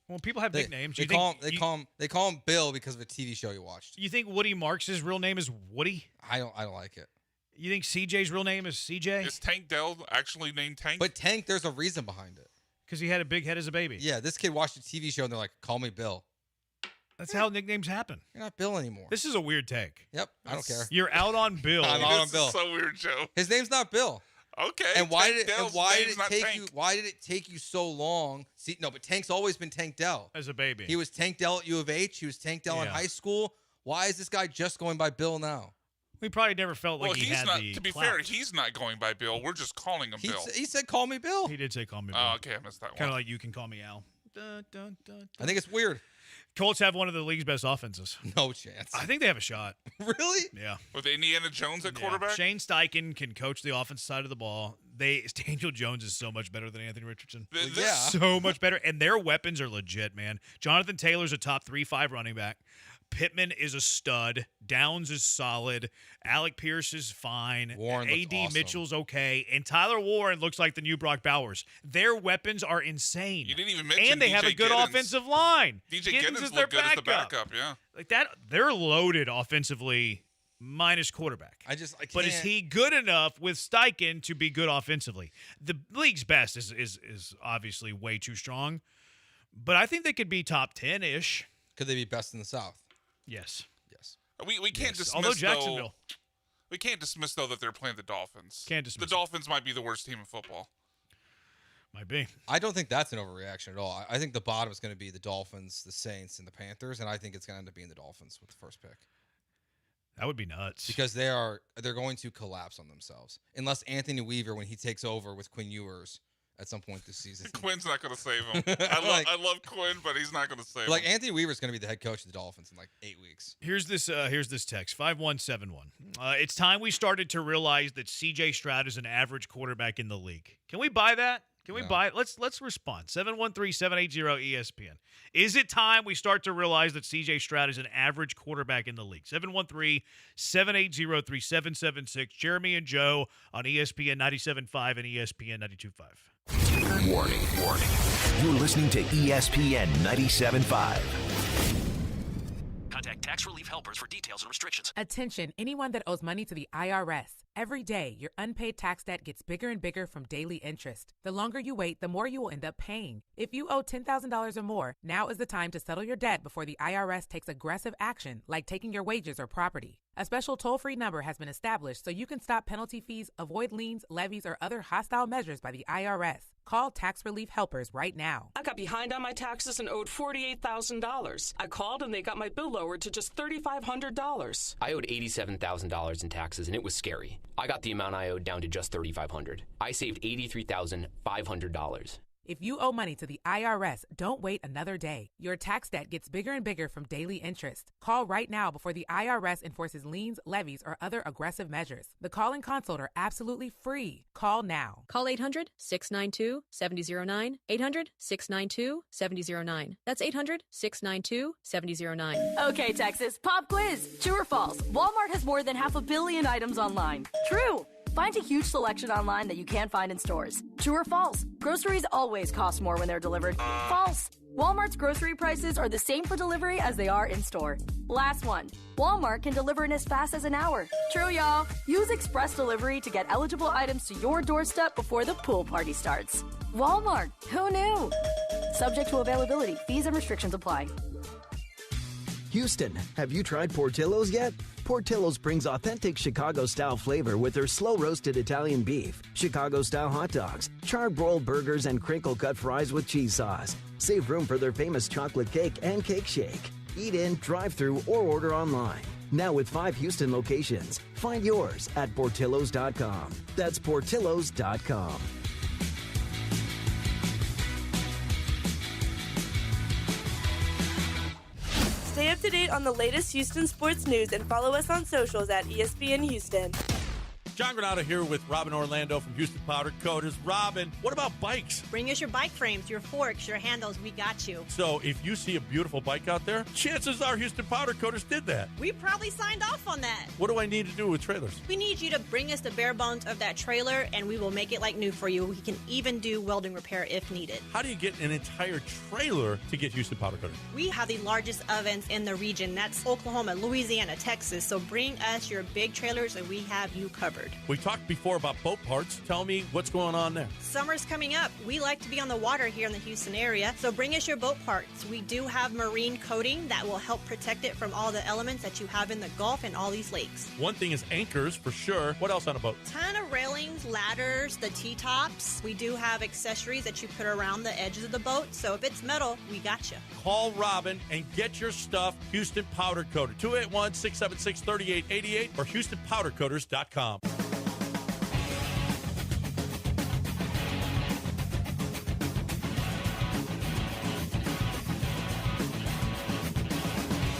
Well, people have nicknames. They call him Bill because of a TV show he watched. You think Woody Marks' real name is Woody? I don't like it. You think CJ's real name is CJ? Is Tank Dell actually named Tank? But Tank, there's a reason behind it. Because he had a big head as a baby. Yeah, this kid watched a TV show and they're like, call me Bill. That's how nicknames happen. You're not Bill anymore. This is a weird take. Yep, I don't care. You're out on Bill. I'm out on Bill. So weird, Joe. His name's not Bill. Okay. And why did it take you so long? See, no, but Tank's always been Tank Dell. As a baby. He was Tank Dell at U of H. He was Tank Dell in high school. Why is this guy just going by Bill now? We probably never felt like he had the To be clout. fair, he's not going by Bill. We're just calling him Bill. He said, call me Bill. He did say call me Bill. Oh, okay. I missed that one. Kind of like you can call me Al. Dun, dun, dun, dun. I think it's weird. Colts have one of the league's best offenses. No chance. I think they have a shot. Really? Yeah. With Indiana Jones at quarterback? Shane Steichen can coach the offensive side of the ball. Daniel Jones is so much better than Anthony Richardson. So much better. And their weapons are legit, man. Jonathan Taylor's a top 3-5 running back. Pittman is a stud. Downs is solid. Alec Pierce is fine. Warren looks A.D. awesome. Mitchell's okay. And Tyler Warren looks like the new Brock Bowers. Their weapons are insane. You didn't even mention And they have a good Giddens. offensive line. DJ Giddens is their looked good as the backup, yeah. Like that, they're loaded offensively minus quarterback. I can't. But is he good enough with Steichen to be good offensively? The league's best is obviously way too strong. But I think they could be top 10-ish. Could they be best in the South? Yes. We can't dismiss, although Jacksonville. We can't dismiss, though, that they're playing the Dolphins. Can't dismiss. The Dolphins might be the worst team in football. Might be. I don't think that's an overreaction at all. I think the bottom is going to be the Dolphins, the Saints, and the Panthers, and I think it's going to end up being the Dolphins with the first pick. That would be nuts. Because they're going to collapse on themselves. Unless Anthony Weaver, when he takes over with Quinn Ewers at some point this season. Quinn's not going to save him. I love Quinn, but he's not going to save him. Like, Anthony Weaver's going to be the head coach of the Dolphins in like 8 weeks. Here's this text, 5171. It's time we started to realize that CJ Stroud is an average quarterback in the league. Can we buy that? Can we buy it? Let's respond. 713-780-ESPN. Is it time we start to realize that CJ Stroud is an average quarterback in the league? 713-780-3776. Jeremy and Joe on ESPN 97.5 and ESPN 92.5. Warning. You're listening to ESPN 97.5. Contact Tax Relief Helpers for details and restrictions. Attention, anyone that owes money to the IRS. Every day, your unpaid tax debt gets bigger and bigger from daily interest. The longer you wait, the more you will end up paying. If you owe $10,000 or more, now is the time to settle your debt before the IRS takes aggressive action, like taking your wages or property. A special toll-free number has been established so you can stop penalty fees, avoid liens, levies, or other hostile measures by the IRS. Call Tax Relief Helpers right now. I got behind on my taxes and owed $48,000. I called and they got my bill lowered to just $3,500. I owed $87,000 in taxes, and it was scary. I got the amount I owed down to just $3,500. I saved $83,500. If you owe money to the IRS, don't wait another day. Your tax debt gets bigger and bigger from daily interest. Call right now before the IRS enforces liens, levies, or other aggressive measures. The call and consult are absolutely free. Call now. Call 800-692-7009. 800-692-7009. That's 800-692-7009. Okay, Texas, pop quiz. True or false? Walmart has more than 500 million items online. True. Find a huge selection online that you can't find in stores. True or false? Groceries always cost more when they're delivered. False. Walmart's grocery prices are the same for delivery as they are in store. Last one. Walmart can deliver in as fast as an hour. True, y'all. Use Express Delivery to get eligible items to your doorstep before the pool party starts. Walmart. Who knew? Subject to availability. Fees and restrictions apply. Houston, have you tried Portillo's yet? Portillo's brings authentic Chicago-style flavor with their slow-roasted Italian beef, Chicago-style hot dogs, char-broiled burgers, and crinkle-cut fries with cheese sauce. Save room for their famous chocolate cake and cake shake. Eat in, drive-through, or order online. Now with 5 Houston locations. Find yours at Portillos.com. That's Portillos.com. Stay up to date on the latest Houston sports news and follow us on socials at ESPN Houston. John Granado here with Robin Orlando from Houston Powder Coaters. Robin, what about bikes? Bring us your bike frames, your forks, your handles. We got you. So if you see a beautiful bike out there, chances are Houston Powder Coaters did that. We probably signed off on that. What do I need to do with trailers? We need you to bring us the bare bones of that trailer, and we will make it like new for you. We can even do welding repair if needed. How do you get an entire trailer to get Houston Powder Coaters? We have the largest ovens in the region. That's Oklahoma, Louisiana, Texas. So bring us your big trailers, and we have you covered. We talked before about boat parts. Tell me what's going on there. Summer's coming up. We like to be on the water here in the Houston area, so bring us your boat parts. We do have marine coating that will help protect it from all the elements that you have in the Gulf and all these lakes. One thing is anchors for sure. What else on a boat? Ton of railings, ladders, the T-tops. We do have accessories that you put around the edges of the boat, so if it's metal, we got you. Call Robin and get your stuff Houston Powder Coater. 281-676-3888 or HoustonPowderCoaters.com.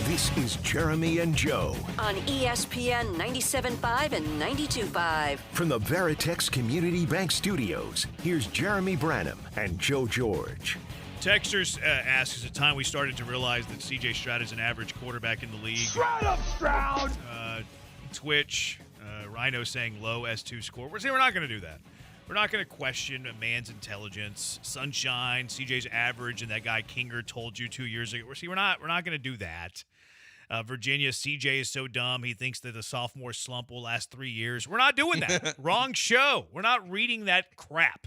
This is Jeremy and Joe on ESPN 97.5 and 92.5. From the Veritex Community Bank Studios, here's Jeremy Branham and Joe George. Texters asks, is it time we started to realize that CJ Stroud is an average quarterback in the league? Shut up, Stroud! Twitch, Rhino saying low S2 score. We're not going to do that. We're not going to question a man's intelligence. Sunshine, CJ's average, and that guy Kinger told you 2 years ago. We're not going to do that. Virginia, CJ is so dumb he thinks that the sophomore slump will last 3 years. We're not doing that. Wrong show. We're not reading that crap.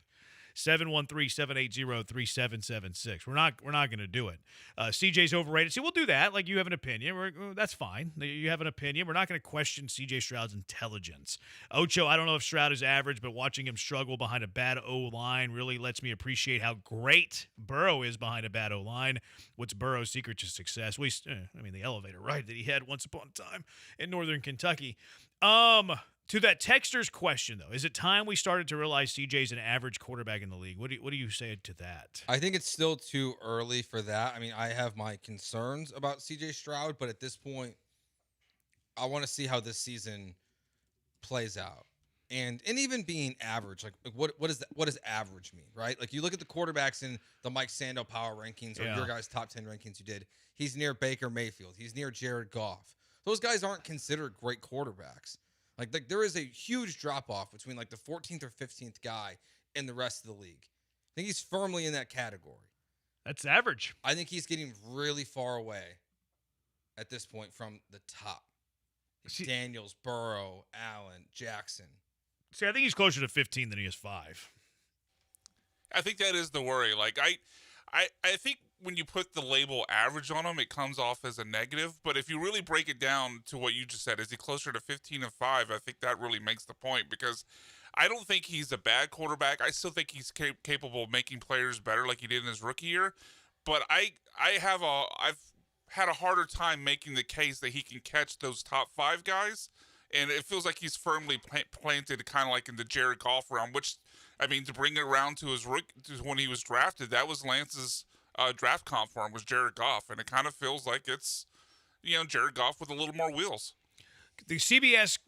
713-780-3776. We're not going to do it. CJ's overrated. See, we'll do that. Like, you have an opinion. That's fine. You have an opinion. We're not going to question CJ Stroud's intelligence. Ocho, I don't know if Stroud is average, but watching him struggle behind a bad O-line really lets me appreciate how great Burrow is behind a bad O-line. What's Burrow's secret to success? The elevator ride that he had once upon a time in Northern Kentucky. To that texter's question, though, is it time we started to realize CJ's an average quarterback in the league? What do you say to that? I think it's still too early for that. I mean, I have my concerns about CJ Stroud, but at this point, I want to see how this season plays out. And even being average, like what does average mean, right? Like, you look at the quarterbacks in the Mike Sando power rankings or your guys' top 10 rankings you did. He's near Baker Mayfield. He's near Jared Goff. Those guys aren't considered great quarterbacks. Like there is a huge drop-off between like the 14th or 15th guy and the rest of the league. I think he's firmly in that category. That's average. I think he's getting really far away at this point from the top. Daniels, Burrow, Allen, Jackson. See, I think he's closer to 15 than he is 5. I think that is the worry. Like, I think when you put the label average on him, it comes off as a negative. But if you really break it down to what you just said, is he closer to 15 and 5? I think that really makes the point, because I don't think he's a bad quarterback. I still think he's capable of making players better like he did in his rookie year. But I've had a harder time making the case that he can catch those top 5 guys. And it feels like he's firmly planted kind of like in the Jared Goff realm, which, I mean, to bring it around to his rookie, to when he was drafted, that was Lance's draft comp for him, was Jared Goff. And it kind of feels like it's, Jared Goff with a little more wheels. The CBS,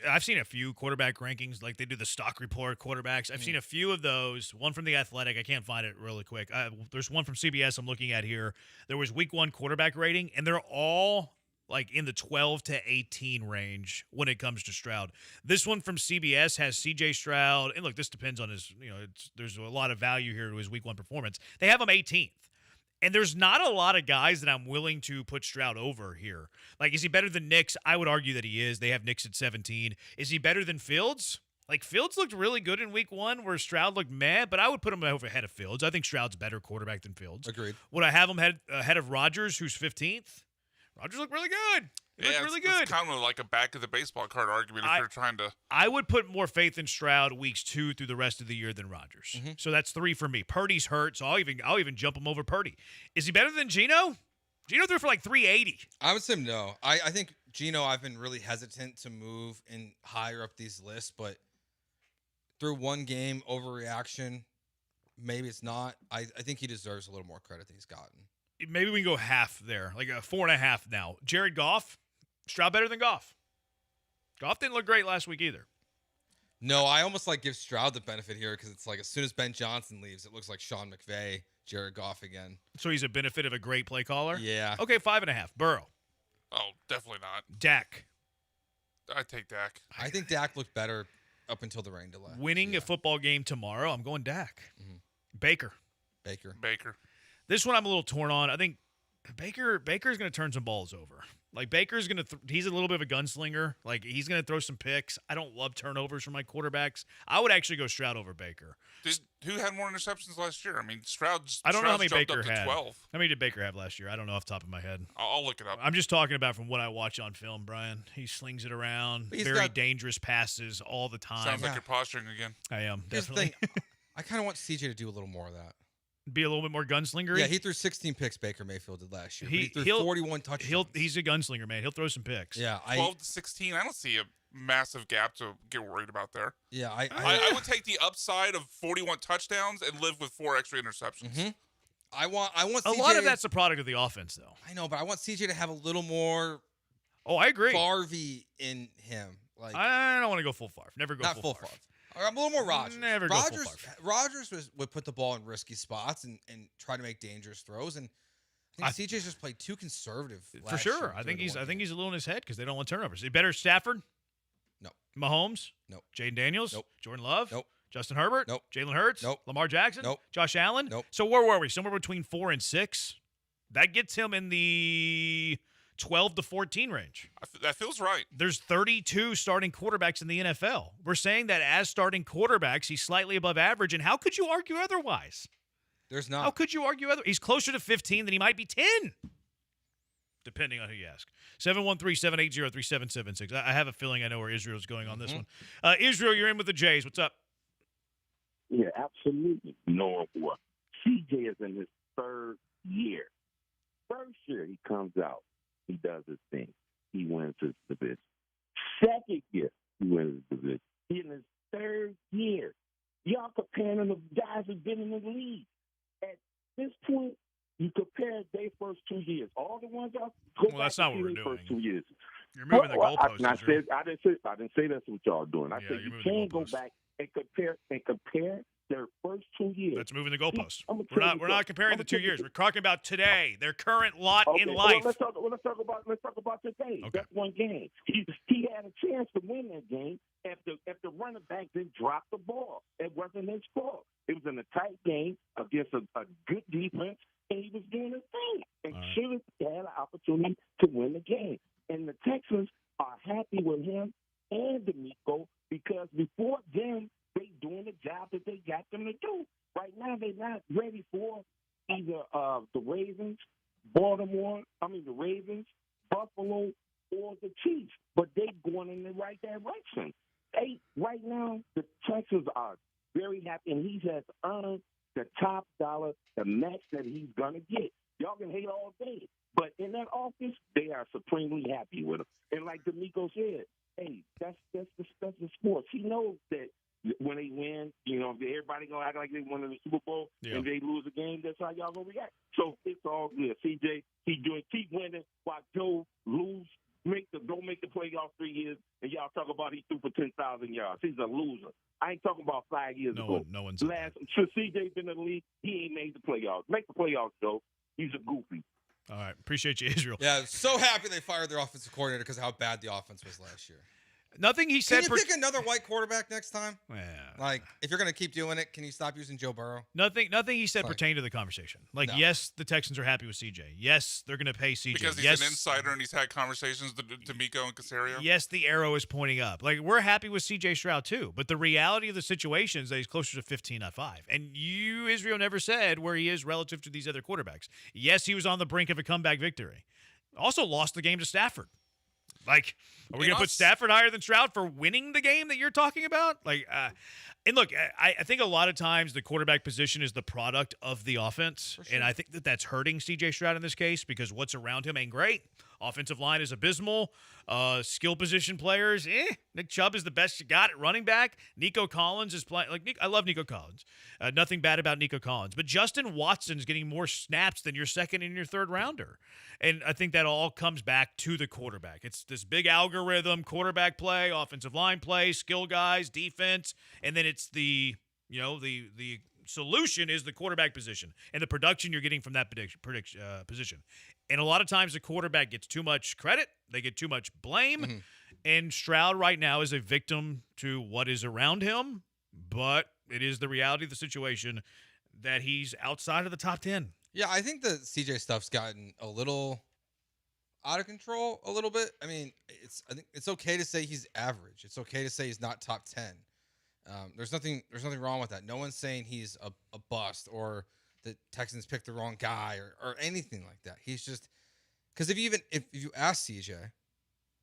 I've seen a few quarterback rankings, like they do the stock report quarterbacks. I've seen a few of those. One from The Athletic. I can't find it really quick. There's one from CBS I'm looking at here. There was week 1 quarterback rating, and they're all like in the 12 to 18 range when it comes to Stroud. This one from CBS has CJ Stroud, and look, this depends on his, there's a lot of value here to his week 1 performance. They have him 18th. And there's not a lot of guys that I'm willing to put Stroud over here. Like, is he better than Nix? I would argue that he is. They have Nix at 17. Is he better than Fields? Like, Fields looked really good in week 1 where Stroud looked mad, but I would put him over ahead of Fields. I think Stroud's a better quarterback than Fields. Agreed. Would I have him ahead of Rodgers, who's 15th? Rodgers looked really good. He looked really good. It's kind of like a back of the baseball card argument if you're trying to. I would put more faith in Stroud weeks 2 through the rest of the year than Rodgers. Mm-hmm. So that's 3 for me. Purdy's hurt, so I'll even jump him over Purdy. Is he better than Geno? Geno threw for like 380. I would say no. I think Geno, I've been really hesitant to move in higher up these lists, but through one game overreaction, maybe it's not. I think he deserves a little more credit than he's gotten. Maybe we can go half there, like a 4.5 now. Jared Goff, Stroud better than Goff. Goff didn't look great last week either. No, I almost give Stroud the benefit here because it's like as soon as Ben Johnson leaves, it looks like Sean McVay, Jared Goff again. So he's a benefit of a great play caller? Yeah. Okay, 5.5. Burrow. Oh, definitely not. Dak. I take Dak. I think Dak looked better up until the rain delay. Winning a football game tomorrow, I'm going Dak. Mm-hmm. Baker. This one I'm a little torn on. I think Baker's going to turn some balls over. Like, Baker's going to he's a little bit of a gunslinger. Like, he's going to throw some picks. I don't love turnovers from my quarterbacks. I would actually go Stroud over Baker. Who had more interceptions last year? I mean, I don't know how many jumped Baker up to had. 12. How many did Baker have last year? I don't know off the top of my head. I'll look it up. I'm just talking about from what I watch on film, Brian. He slings it around. Very dangerous passes all the time. Sounds like you're posturing again. I am, Here's the definitely. thing. I kind of want CJ to do a little more of that. Be a little bit more gunslinger. Yeah, he threw 16 picks, Baker Mayfield did last year. He threw 41 touchdowns. He's a gunslinger, man. He'll throw some picks. Yeah, 12 to 16. I don't see a massive gap to get worried about there. Yeah, I would take the upside of 41 touchdowns and live with 4 extra interceptions. Mm-hmm. I want a CJ, lot of that's a product of the offense, though. I know, but I want CJ to have a little more. Oh, I agree. Favre in him. Like, I don't want to go full Favre. Never go full Favre. I'm a little more Rodgers. Never go full Favre. Rodgers would put the ball in risky spots and try to make dangerous throws, and I think CJ's just played too conservative. For sure, I think he's a little in his head because they don't want turnovers. Is he better Stafford? No. Mahomes? No. Jaden Daniels? Nope. Jordan Love? Nope. Justin Herbert? Nope. Jalen Hurts? Nope. Lamar Jackson? Nope. Josh Allen? Nope. So where were we? Somewhere between 4 and 6. That gets him in the 12 to 14 range. That feels right. There's 32 starting quarterbacks in the NFL. We're saying that as starting quarterbacks, he's slightly above average, and how could you argue otherwise? There's not. How could you argue otherwise? He's closer to 15 than he might be 10, depending on who you ask. 713-780-3776. I have a feeling I know where Israel's going on this one. Israel, you're in with the Jays. What's up? Yeah, absolutely. No what. CJ is in his 3rd year. First year he comes out. He does his thing. He wins his division. 2nd year, he wins his division. In his 3rd year, y'all comparing him to guys who've been in the league. At this point, you compare their first 2 years. All the ones y'all go Well, that's not what we're doing. First 2 years. You're moving the goalposts. I didn't say that's what y'all doing. I said you can't go back and compare their first 2 years. That's moving the goalpost. We're not comparing the 2 years. We're talking about today, their current lot in life. Let's talk about today. Okay. That's one game. He had a chance to win that game if the running back didn't drop the ball. It wasn't his fault. It was in a tight game against a good defense, and he was doing his thing. And should have had an opportunity to win the game. And the Texans are happy with him and D'Amico because before then, they doing the job that they got them to do. Right now, they're not ready for either the Ravens, Buffalo, or the Chiefs. But they're going in the right direction. Right now, the Texans are very happy, and he has earned the top dollar, the max that he's going to get. Y'all can hate all day, but in that office, they are supremely happy with him. And like D'Amico said, hey, that's the sports. He knows that when they win, everybody gonna act like they won the Super Bowl, and they lose a game. That's how y'all gonna react. So it's all good. CJ, keep winning while Joe lose. Don't make the playoffs 3 years, and y'all talk about he threw for 10,000 yards. He's a loser. I ain't talking about 5 years ago. No one's since CJ been in the league, he ain't made the playoffs. Make the playoffs, Joe. He's a goofy. All right. Appreciate you, Israel. Yeah, so happy they fired their offensive coordinator because of how bad the offense was last year. Nothing he said. Can you pick another white quarterback next time? Yeah. Like, if you're going to keep doing it, can you stop using Joe Burrow? Nothing he said pertained to the conversation. Like, No. yes, the Texans are happy with CJ. Yes, they're going to pay CJ. Because he's yes, an insider and he's had conversations with D'Amico and Caserio. Yes, the arrow is pointing up. Like, we're happy with CJ Stroud too, but the reality of the situation is that he's closer to 15, not 5. And you, Israel, never said where he is relative to these other quarterbacks. Yes, he was on the brink of a comeback victory. Also lost the game to Stafford. Like, are we going to put Stafford higher than Stroud for winning the game that you're talking about? Like, and look, I think a lot of times the quarterback position is the product of the offense, and I think that that's hurting CJ Stroud in this case because what's around him ain't great. Offensive line is abysmal. Skill position players, Nick Chubb is the best you got at running back. Nico Collins is playing. I love Nico Collins. Nothing bad about Nico Collins. But Justin Watson's getting more snaps than your second and your third rounder. And I think that all comes back to the quarterback. It's this big algorithm, quarterback play, offensive line play, skill guys, defense, and then it's the solution is the quarterback position and the production you're getting from that position. And a lot of times the quarterback gets too much credit. They get too much blame. Mm-hmm. And Stroud right now is a victim to what is around him. But it is the reality of the situation that he's outside of the top 10. Yeah, I think the CJ stuff's gotten a little out of control a little bit. I mean, I think it's okay to say he's average. It's okay to say he's not top 10. There's nothing wrong with that. No one's saying he's a bust or the Texans picked the wrong guy or anything like that. He's just because if you ask CJ,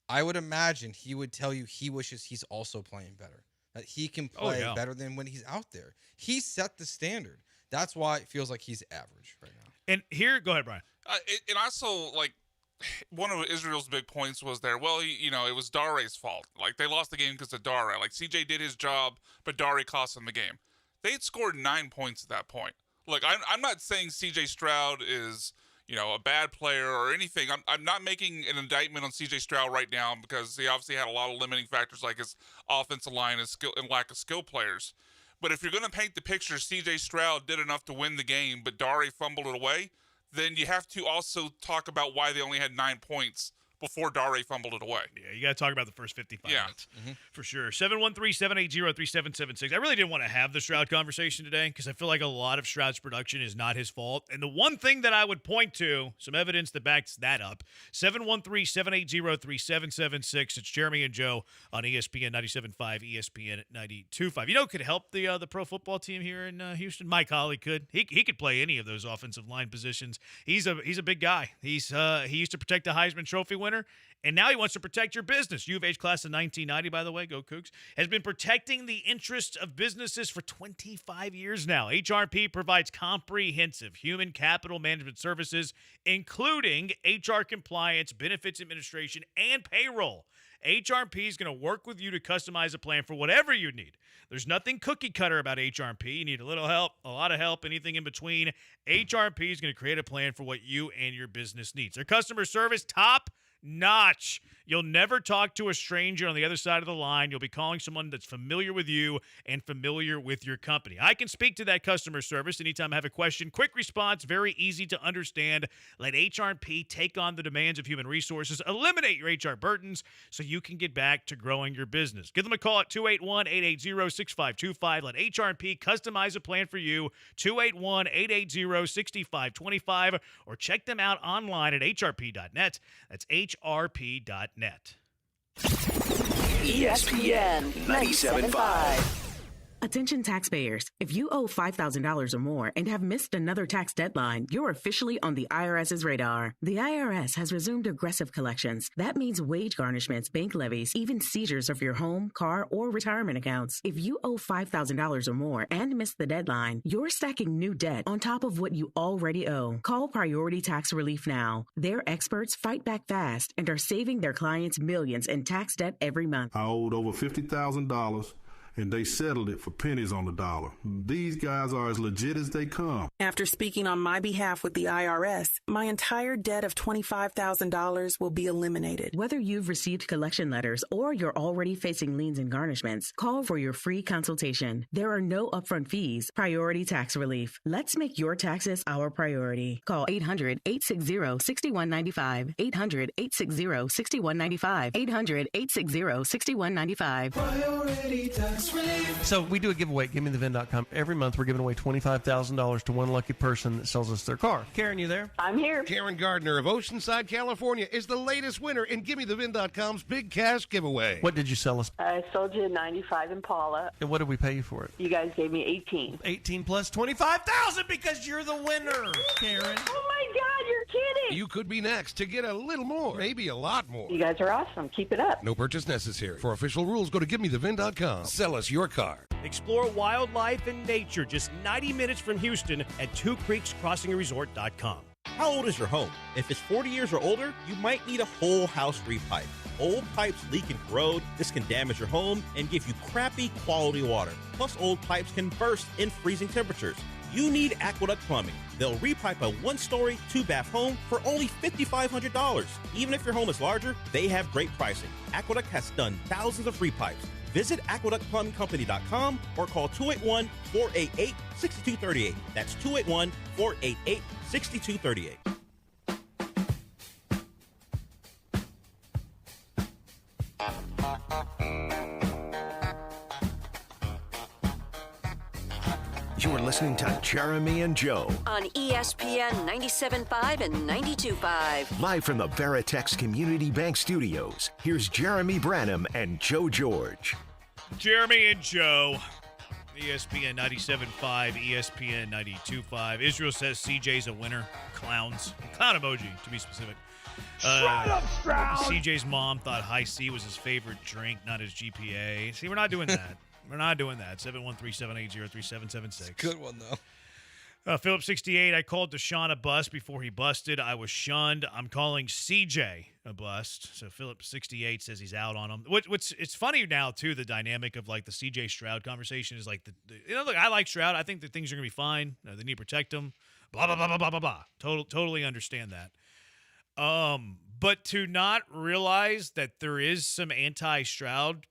I would imagine he would tell you he wishes he's also playing better, that he can play better than when he's out there. He set the standard. That's why it feels like he's average right now. And here, go ahead, Brian. And also, like, one of Israel's big points was there, well, it was Dare's fault. Like, they lost the game because of Dare. Like, CJ did his job, but Dare cost them the game. They had scored 9 points at that point. Look, I'm not saying CJ Stroud is, a bad player or anything. I'm not making an indictment on CJ Stroud right now because he obviously had a lot of limiting factors like his offensive line and lack of skill players. But if you're going to paint the picture, CJ Stroud did enough to win the game, but Dare fumbled it away, then you have to also talk about why they only had 9 points before Dare fumbled it away. Yeah, you got to talk about the first 55 minutes, for sure. 713-780-3776. I really didn't want to have the Stroud conversation today because I feel like a lot of Stroud's production is not his fault. And the one thing that I would point to, some evidence that backs that up, 713-780-3776. It's Jeremy and Joe on ESPN 97.5, ESPN 92.5. You know who could help the pro football team here in Houston? Mike Holly could. He could play any of those offensive line positions. He's a big guy. He used to protect the Heisman Trophy winner, and now he wants to protect your business. U of H class of 1990, by the way, go Cougs, has been protecting the interests of businesses for 25 years now. HRP provides comprehensive human capital management services, including HR compliance, benefits administration, and payroll. HRP is going to work with you to customize a plan for whatever you need. There's nothing cookie cutter about HRP. You need a little help, a lot of help, anything in between. HRP is going to create a plan for what you and your business needs. Their customer service, top notch. You'll never talk to a stranger on the other side of the line. You'll be calling someone that's familiar with you and familiar with your company. I can speak to that customer service anytime I have a question. Quick response, very easy to understand. Let HRP take on the demands of human resources. Eliminate your HR burdens so you can get back to growing your business. Give them a call at 281-880-6525. Let HRP customize a plan for you. 281-880-6525. Or check them out online at hrp.net. That's hrp.net. ESPN 97.5. Attention taxpayers. If you owe $5,000 or more and have missed another tax deadline, you're officially on the IRS's radar. The IRS has resumed aggressive collections. That means wage garnishments, bank levies, even seizures of your home, car, or retirement accounts. If you owe $5,000 or more and missed the deadline, you're stacking new debt on top of what you already owe. Call Priority Tax Relief now. Their experts fight back fast and are saving their clients millions in tax debt every month. I owed over $50,000. and they settled it for pennies on the dollar. These guys are as legit as they come. After speaking on my behalf with the IRS, my entire debt of $25,000 will be eliminated. Whether you've received collection letters or you're already facing liens and garnishments, call for your free consultation. There are no upfront fees. Priority tax relief. Let's make your taxes our priority. Call 800-860-6195. 800-860-6195. 800-860-6195. Priority tax relief. So we do a giveaway at GiveMeTheVin.com. Every month we're giving away $25,000 to one lucky person that sells us their car. Karen, you there? I'm here. Karen Gardner of Oceanside, California is the latest winner in GiveMeTheVin.com's big cash giveaway. What did you sell us? I sold you a 95 Impala. And what did we pay you for it? You guys gave me 18. 18 plus 25,000 because you're the winner, Karen. Oh my God, you're kidding. You could be next to get a little more, maybe a lot more. You guys are awesome. Keep it up. No purchase necessary. For official rules, go to GiveMeTheVin.com. Sell us your car. Explore wildlife and nature just 90 minutes from Houston at twocreekscrossingresort.com. How old is your home? If it's 40 years or older, you might need a whole house repipe. Old pipes leak and corrode. This can damage your home and give you crappy quality water. Plus, old pipes can burst in freezing temperatures. You need Aqueduct Plumbing. They'll repipe a one-story, two-bath home for only $5,500. Even if your home is larger, they have great pricing. Aqueduct has done thousands of repipes. Visit aqueductplumbingcompany.com or call 281-488-6238. That's 281-488-6238. You're listening to Jeremy and Joe On ESPN 97.5 and 92.5. live from the Veritex Community Bank Studios. Here's Jeremy Branham and Joe George. Jeremy and Joe, ESPN 97.5, ESPN 92.5. Israel says CJ's a winner. Clowns. Clown emoji, to be specific. CJ's mom thought high C was his favorite drink, not his GPA. See, we're not doing that. We're not doing that. 713-780-3776. Good one, though. Philip 68, I called Deshaun a bust before he busted. I was shunned. I'm calling CJ a bust. So Philip 68 says he's out on him. It's funny now, too, the dynamic of like the CJ Stroud conversation is like, look, I like Stroud. I think that things are going to be fine. They need to protect him. Blah, blah, blah, blah, blah, blah, blah. Totally understand that. But to not realize that there is some anti-Stroud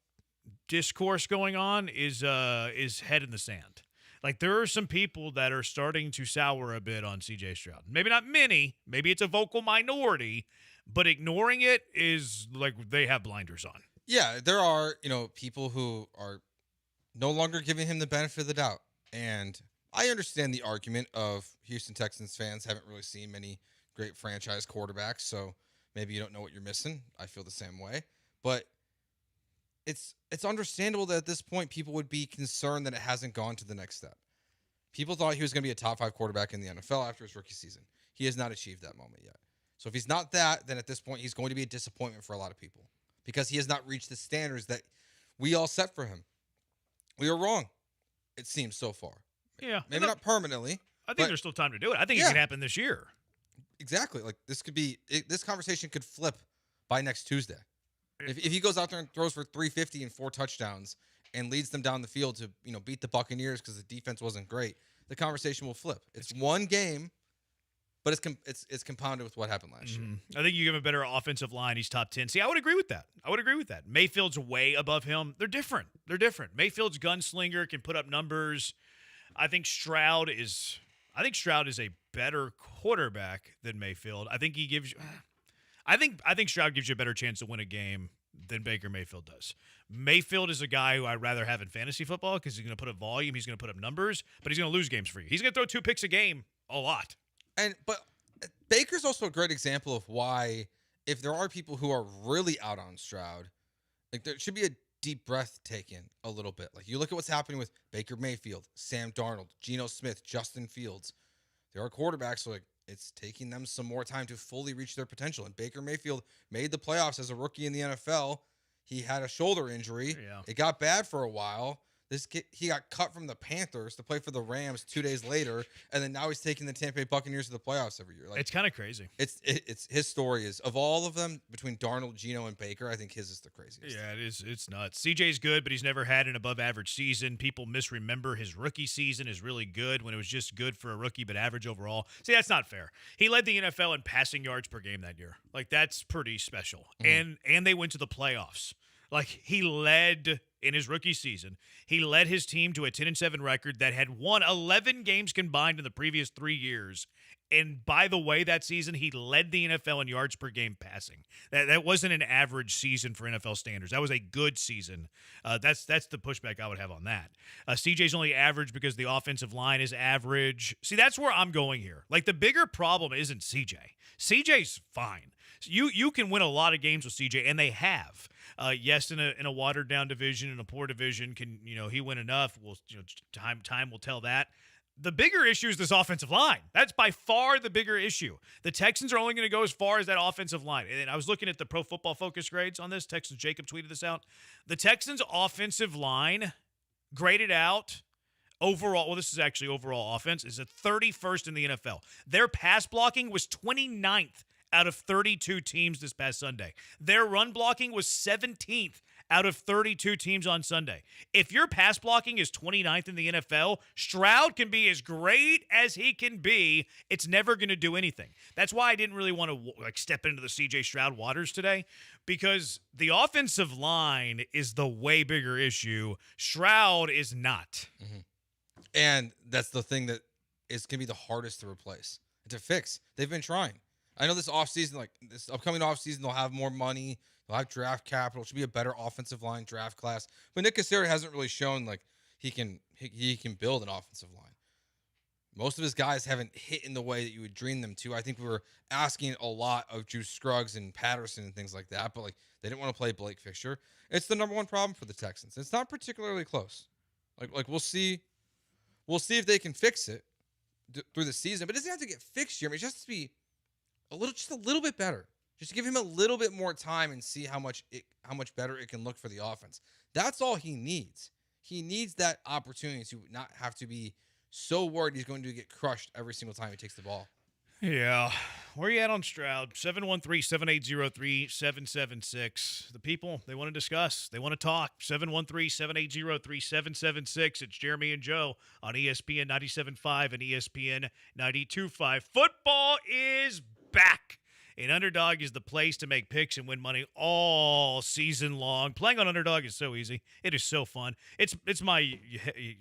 discourse going on is head in the sand. Like, there are some people that are starting to sour a bit on CJ Stroud. Maybe not many. Maybe it's a vocal minority, but ignoring it is like they have blinders on. Yeah, there are, people who are no longer giving him the benefit of the doubt. And I understand the argument of Houston Texans fans haven't really seen many great franchise quarterbacks, so maybe you don't know what you're missing. I feel the same way. But it's understandable that at this point people would be concerned that it hasn't gone to the next step. People thought he was going to be a top 5 quarterback in the NFL after his rookie season. He has not achieved that moment yet. So if he's not that, then at this point he's going to be a disappointment for a lot of people because he has not reached the standards that we all set for him. We are wrong, it seems so far. Yeah. Maybe not permanently. I think there's still time to do it. I think it can happen this year. Exactly. Like this conversation could flip by next Tuesday. If he goes out there and throws for 350 and 4 touchdowns and leads them down the field to beat the Buccaneers because the defense wasn't great, the conversation will flip. It's one game, but it's compounded with what happened last year. I think you give him a better offensive line. He's top 10. See, I would agree with that. Mayfield's way above him. They're different. Mayfield's gunslinger, can put up numbers. I think Stroud is a better quarterback than Mayfield. I think Stroud gives you a better chance to win a game than Baker Mayfield does. Mayfield is a guy who I'd rather have in fantasy football because he's going to put up volume, he's going to put up numbers, but he's going to lose games for you. He's going to throw 2 picks a game a lot. But Baker's also a great example of why, if there are people who are really out on Stroud, like there should be a deep breath taken a little bit. Like you look at what's happening with Baker Mayfield, Sam Darnold, Geno Smith, Justin Fields. There are quarterbacks like it's taking them some more time to fully reach their potential. And Baker Mayfield made the playoffs as a rookie in the NFL. He had a shoulder injury. Yeah. It got bad for a while. This kid, he got cut from the Panthers to play for the Rams 2 days later, and then now he's taking the Tampa Bay Buccaneers to the playoffs every year. Like, it's kind of crazy. It's his story is, of all of them, between Darnold, Geno, and Baker, I think his is the craziest. Yeah, it is. It's nuts. CJ's good, but he's never had an above-average season. People misremember his rookie season is really good when it was just good for a rookie, but average overall. See, that's not fair. He led the NFL in passing yards per game that year. Like, that's pretty special. And they went to the playoffs. Like, he led in his rookie season. He led his team to a 10-7 record that had won 11 games combined in the previous 3 years. And by the way, that season, he led the NFL in yards per game passing. That wasn't an average season for NFL standards. That was a good season. That's the pushback I would have on that. CJ's only average because the offensive line is average. See, that's where I'm going here. Like, the bigger problem isn't CJ. CJ's fine. You can win a lot of games with CJ, and they have. Yes, in a watered down division, in a poor division, can he win enough? Well, time will tell that. The bigger issue is this offensive line. That's by far the bigger issue. The Texans are only going to go as far as that offensive line. And I was looking at the Pro Football Focus grades on this. Texans Jacob tweeted this out. The Texans offensive line graded out overall. Well, this is actually overall offense. Is at 31st in the NFL. Their pass blocking was 29th out of 32 teams this past Sunday. Their run blocking was 17th out of 32 teams on Sunday. If your pass blocking is 29th in the NFL, Stroud can be as great as he can be. It's never going to do anything. That's why I didn't really want to step into the CJ Stroud waters today, because the offensive line is the way bigger issue. Stroud is not. Mm-hmm. And that's the thing that is going to be the hardest to replace, to fix. They've been trying. I know this offseason, like this upcoming offseason, they'll have more money. They'll have draft capital. It should be a better offensive line draft class. But Nick Caserio hasn't really shown like he can build an offensive line. Most of his guys haven't hit in the way that you would dream them to. I think we were asking a lot of Juice Scruggs and Patterson and things like that, but like they didn't want to play Blake Fisher. It's the number one problem for the Texans. It's not particularly close. Like we'll see if they can fix it through the season. But it doesn't have to get fixed, Jeremy. It just has to be just a little bit better. Just give him a little bit more time and see how much better it can look for the offense. That's all he needs. He needs that opportunity to not have to be so worried he's going to get crushed every single time he takes the ball. Yeah. Where are you at on Stroud? 713-780-3776. The people, they want to discuss. They want to talk. 713-780-3776. It's Jeremy and Joe on ESPN 97.5 and ESPN 92.5. Football is back. And Underdog is the place to make picks and win money all season long. Playing on Underdog is so easy. It is so fun. It's my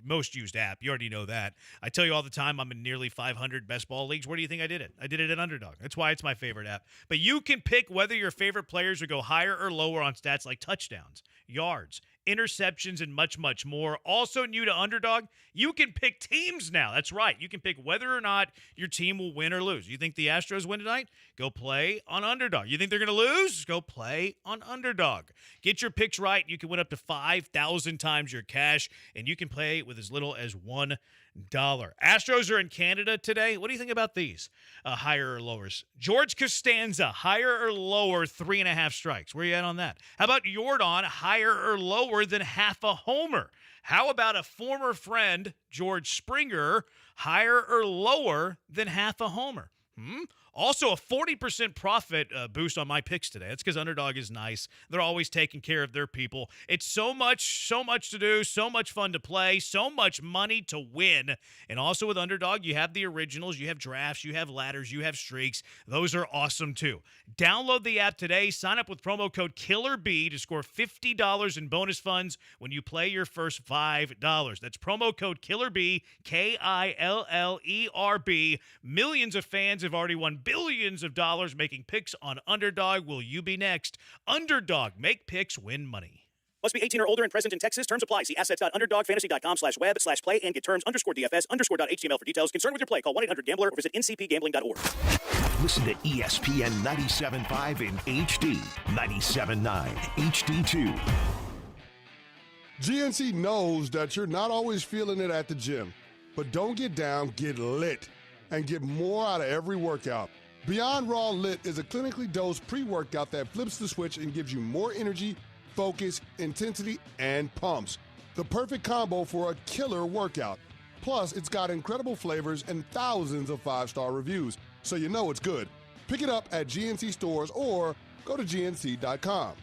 most used app. You already know that. I tell you all the time I'm in nearly 500 best ball leagues. Where do you think I did it? I did it at Underdog. That's why it's my favorite app. But you can pick whether your favorite players would go higher or lower on stats like touchdowns, yards, interceptions, and much, much more. Also new to Underdog, you can pick teams now. That's right. You can pick whether or not your team will win or lose. You think the Astros win tonight? Go play on Underdog. You think they're going to lose? Go play on Underdog. Get your picks right. You can win up to 5,000 times your cash, and you can play with as little as $1. Astros are in Canada today. What do you think about these higher or lowers? George Costanza, higher or lower 3.5 strikes. Where are you at on that? How about Jordan, higher or lower than half a homer? How about a former friend, George Springer, higher or lower than half a homer? Also, a 40% profit boost on my picks today. That's because Underdog is nice. They're always taking care of their people. It's so much to do, so much fun to play, so much money to win. And also with Underdog, you have the originals, you have drafts, you have ladders, you have streaks. Those are awesome too. Download the app today. Sign up with promo code KILLERB to score $50 in bonus funds when you play your first $5. That's promo code KILLERB, KILLERB. Millions of fans have already won billions of dollars making picks on Underdog. Will you be next? Underdog. Make picks, win money. Must be 18 or older and present in Texas. Terms apply. See assets.underdogfantasy.com/web/play and get terms _DFS_.html for details. Concerned with your play, call 1-800-GAMBLER or visit ncpgambling.org. Listen to ESPN 97.5 in HD, 97.9 HD2. GNC knows that you're not always feeling it at the gym, but don't get down, get lit, and get more out of every workout. Beyond Raw Lit is a clinically dosed pre-workout that flips the switch and gives you more energy, focus, intensity, and pumps. The perfect combo for a killer workout. Plus, it's got incredible flavors and thousands of 5-star reviews, so you know it's good. Pick it up at GNC stores or go to gnc.com.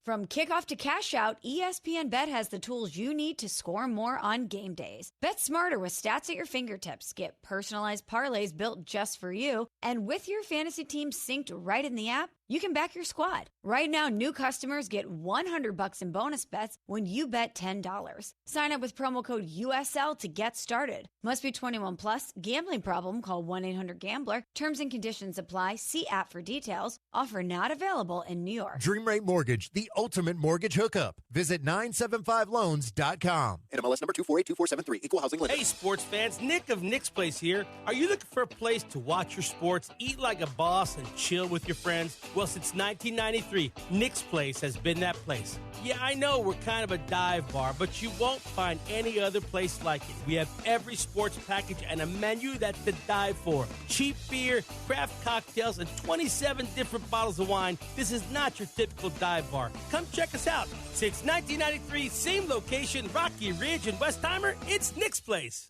From kickoff to cash out, ESPN Bet has the tools you need to score more on game days. Bet smarter with stats at your fingertips. Get personalized parlays built just for you. And with your fantasy team synced right in the app, you can back your squad. Right now, new customers get $100 in bonus bets when you bet $10. Sign up with promo code USL to get started. Must be 21 plus. Gambling problem? Call 1-800-GAMBLER. Terms and conditions apply. See app for details. Offer not available in New York. Dream Rate Mortgage, the ultimate mortgage hookup. Visit 975loans.com. NMLS number 2482473. Equal housing lender. Hey, sports fans. Nick of Nick's Place here. Are you looking for a place to watch your sports, eat like a boss, and chill with your friends? Well, since 1993, Nick's Place has been that place. Yeah, I know we're kind of a dive bar, but you won't find any other place like it. We have every sports package and a menu that's to die for. Cheap beer, craft cocktails, and 27 different bottles of wine. This is not your typical dive bar. Come check us out. Since 1993, same location, Rocky Ridge and Westheimer, it's Nick's Place.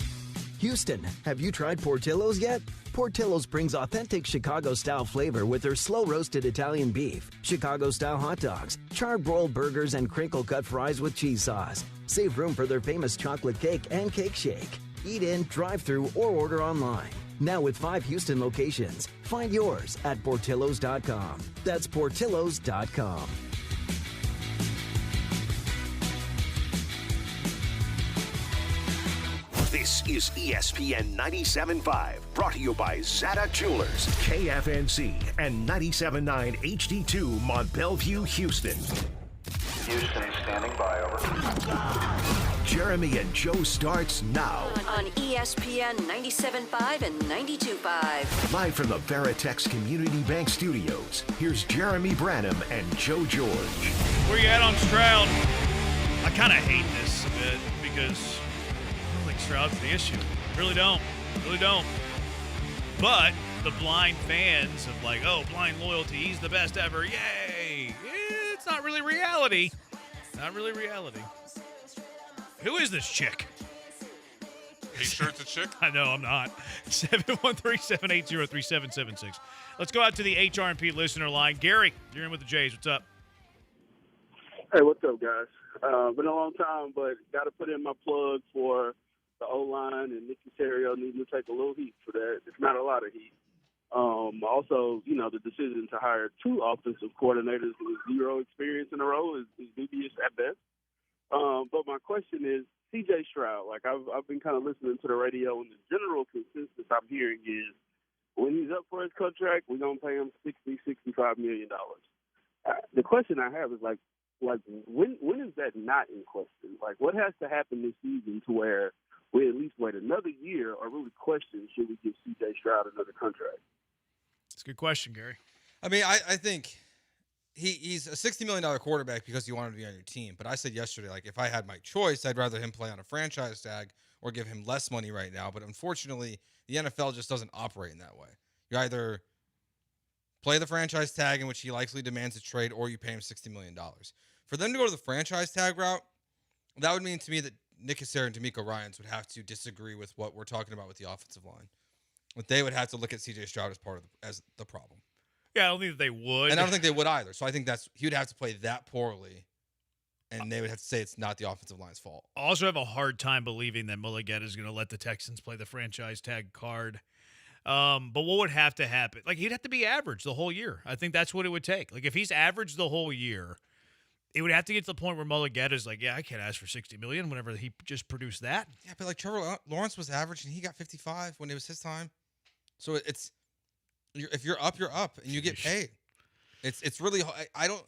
Houston, have you tried Portillo's yet? Portillo's brings authentic Chicago-style flavor with their slow-roasted Italian beef, Chicago-style hot dogs, charred broiled burgers, and crinkle-cut fries with cheese sauce. Save room for their famous chocolate cake and cake shake. Eat in, drive-through, or order online. Now with 5 Houston locations. Find yours at Portillos.com. That's Portillos.com. This is ESPN 97.5, brought to you by Zada Jewelers, KFNC, and 97.9 HD2 Mont Bellevue, Houston. Houston standing by, over. Jeremy and Joe starts now. On ESPN 97.5 and 92.5. Live from the Veritex Community Bank Studios, here's Jeremy Branham and Joe George. Where you at on Stroud? I kind of hate this a bit because I don't think Stroud's the issue. Really don't. But the blind fans of like, oh, blind loyalty, he's the best ever. Yay! It's not really reality. Not really reality. Who is this chick? Are you sure it's a chick? I know, I'm not. 713-780-3776. Let's go out to the HRP listener line. Gary, you're in with the Jays. What's up? Hey, what's up, guys? Been a long time, but got to put in my plug for the O-line, and Nick Caserio needs to take a little heat for that. It's not a lot of heat. Also, the decision to hire 2 offensive coordinators with 0 experience in a row is dubious at best. But my question is, CJ Stroud, I've been kind of listening to the radio, and the general consensus I'm hearing is when he's up for his contract, we're going to pay him $65 million. The question I have is, when is that not in question? What has to happen this season to where we at least wait another year or really question, should we give CJ Stroud another contract? That's a good question, Gary. I mean, I think he's a $60 million quarterback because you want him to be on your team. But I said yesterday, if I had my choice, I'd rather him play on a franchise tag or give him less money right now. But unfortunately, the NFL just doesn't operate in that way. You either play the franchise tag, in which he likely demands a trade, or you pay him $60 million. For them to go to the franchise tag route, that would mean to me that Nick Caserio and D'Amico Ryans would have to disagree with what we're talking about with the offensive line. But they would have to look at CJ Stroud as the problem. Yeah, I don't think that they would. And I don't think they would either. So I think he would have to play that poorly, and they would have to say it's not the offensive line's fault. I also have a hard time believing that Mulligetta is going to let the Texans play the franchise tag card. But what would have to happen? He'd have to be average the whole year. I think that's what it would take. If he's average the whole year, it would have to get to the point where Mulligetta's I can't ask for $60 million whenever he just produced that. Yeah, but Trevor Lawrence was average, and he got 55 when it was his time. So if you're up, you're up, and you get paid. It's really I don't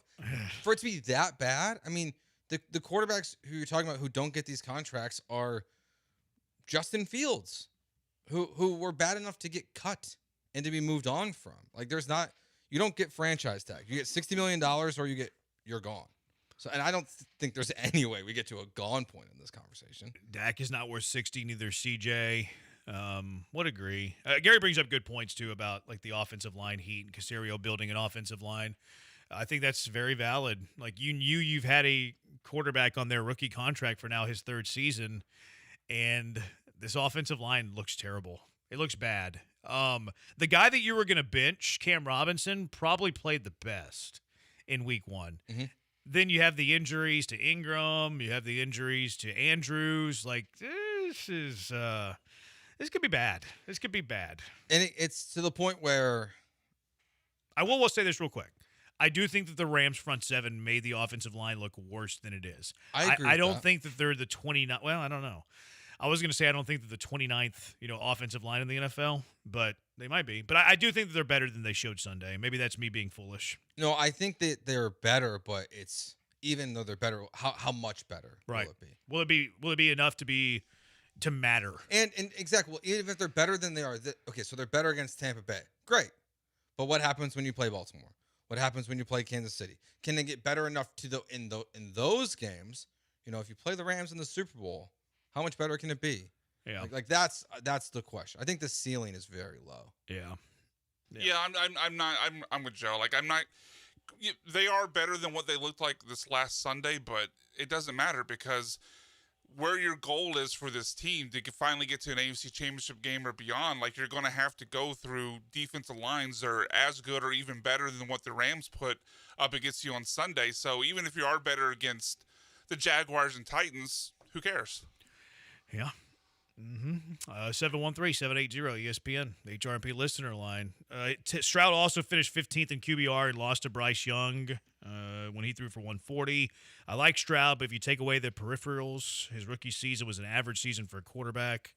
for it to be that bad. I mean, the quarterbacks who you're talking about who don't get these contracts are Justin Fields, who were bad enough to get cut and to be moved on from. You don't get franchise tag. You get $60 million or you're gone. So, and I don't think there's any way we get to a gone point in this conversation. Dak is not worth 60, neither CJ. Would agree. Gary brings up good points too about the offensive line heat and Caserio building an offensive line. I think that's very valid. You've had a quarterback on their rookie contract for now his third season, and this offensive line looks terrible. It looks bad. The guy that you were going to bench, Cam Robinson, probably played the best in week 1. Mm-hmm. Then you have the injuries to Ingram. You have the injuries to Andrews. Like, this could be bad. This could be bad. And it's to the point where I will say this real quick. I do think that the Rams front seven made the offensive line look worse than it is. I agree I with don't that. think that they're the 29. Well, I don't know. I was going to say I don't think that the 29th, offensive line in the NFL, but they might be. But I do think that they're better than they showed Sunday. Maybe that's me being foolish. No, I think that they're better, but it's even though they're better, how much better Right. will it be? Will it be enough to matter? And exactly, well, even if they're better than they are, okay, so they're better against Tampa Bay. Great. But what happens when you play Baltimore? What happens when you play Kansas City? Can they get better enough in those games? If you play the Rams in the Super Bowl, how much better can it be? Yeah. Like that's the question. I think the ceiling is very low. Yeah. Yeah, I'm with Joe. Like, I'm not. They are better than what they looked like this last Sunday, but it doesn't matter because where your goal is for this team to finally get to an AFC Championship game or beyond, like, you're going to have to go through defensive lines that are as good or even better than what the Rams put up against you on Sunday. So even if you are better against the Jaguars and Titans, who cares? Yeah. 713-780 ESPN, the HRP listener line. Stroud also finished 15th in QBR and lost to Bryce Young when he threw for 140. I like Stroud, but if you take away the peripherals, his rookie season was an average season for a quarterback,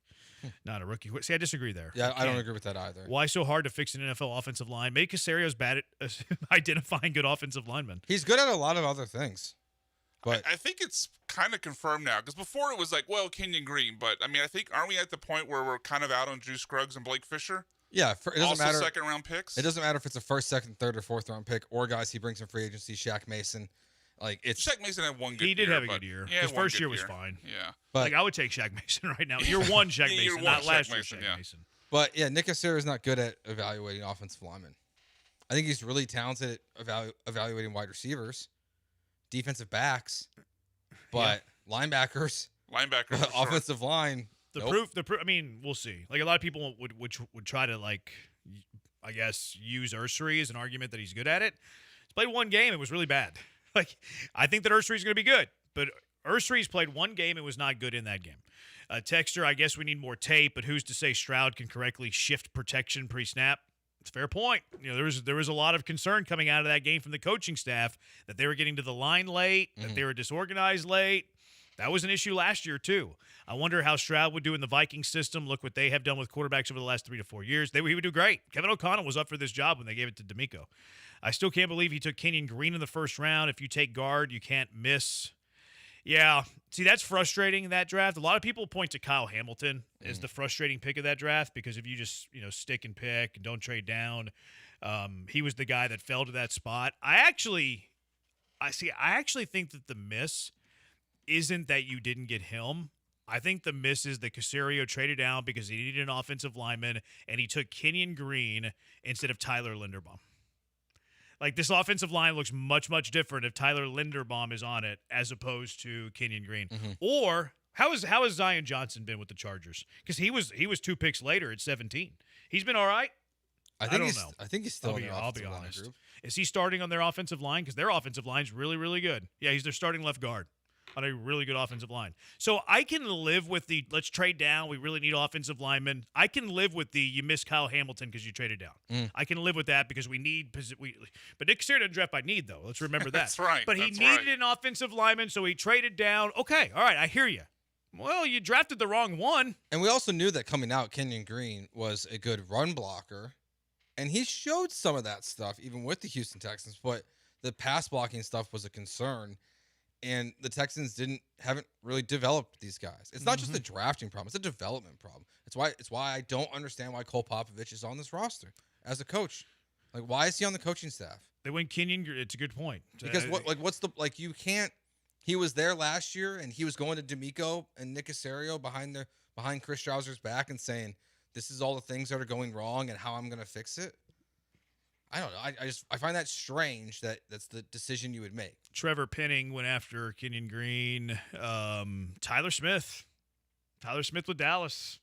not a rookie. See, I disagree there. Yeah, I don't agree with that either. Why so hard to fix an NFL offensive line? Maybe Casario's bad at identifying good offensive linemen. He's good at a lot of other things. But I think it's kind of confirmed now because before it was like, well, Kenyon Green, but I mean, aren't we at the point where we're kind of out on Drew Scruggs and Blake Fisher? Yeah, it doesn't also matter. Second round picks. It doesn't matter if it's a first, second, third, or fourth round pick or guys he brings in free agency. Shaq Mason, Shaq Mason had one good year. He did have a good year. Yeah, his first year was fine. Yeah, but I would take Shaq Mason right now. Year one, Shaq Mason, not last year, Shaq Mason. But yeah, Nick Caserio is not good at evaluating offensive linemen. I think he's really talented at evaluating wide receivers, defensive backs. But linebackers, offensive line. The proof. I mean, we'll see. Like a lot of people would try to I guess use Ursary as an argument that he's good at it. He's played one game. It was really bad. Like I think that Ursary's going to be good, but Ursary's played one game. It was not good in that game. Texter, I guess we need more tape, but who's to say Stroud can correctly shift protection pre-snap? It's a fair point. There was a lot of concern coming out of that game from the coaching staff that they were getting to the line late, that they were disorganized late. That was an issue last year too. I wonder how Stroud would do in the Vikings system. Look what they have done with quarterbacks over the last 3 to 4 years. He would do great. Kevin O'Connell was up for this job when they gave it to D'Amico. I still can't believe he took Kenyon Green in the first round. If you take guard, you can't miss. Yeah. See, that's frustrating in that draft. A lot of people point to Kyle Hamilton as the frustrating pick of that draft because if you just, stick and pick and don't trade down, he was the guy that fell to that spot. I actually think that the miss isn't that you didn't get him. I think the miss is that Caserio traded down because he needed an offensive lineman and he took Kenyon Green instead of Tyler Linderbaum. Like, this offensive line looks much, much different if Tyler Linderbaum is on it as opposed to Kenyon Green. Or how has Zion Johnson been with the Chargers? Because he was 2 picks later at 17. He's been all right. I don't know. I think he's still I'll be honest. Group. Is he starting on their offensive line? Because their offensive line's really, really good. Yeah, he's their starting left guard on a really good offensive line. So I can live with the let's trade down. We really need offensive linemen. I can live with the you miss Kyle Hamilton because you traded down. I can live with that because we need but Nick Caserio didn't draft by need though. Let's remember that. That's right. But he needed an offensive lineman, so he traded down. Okay, all right, I hear you. Well, you drafted the wrong one. And we also knew that coming out, Kenyon Green was a good run blocker, and he showed some of that stuff even with the Houston Texans. But the pass blocking stuff was a concern. And the Texans haven't really developed these guys. It's not just a drafting problem; it's a development problem. It's why I don't understand why Cole Popovich is on this roster as a coach. Like, why is he on the coaching staff? They went Kenyon. It's a good point because you can't. He was there last year, and he was going to D'Amico and Nick Caserio behind Chris Strausser's back and saying, "This is all the things that are going wrong, and how I'm going to fix it." I don't know. I find that strange that that's the decision you would make. Trevor Penning went after Kenyon Green. Tyler Smith with Dallas.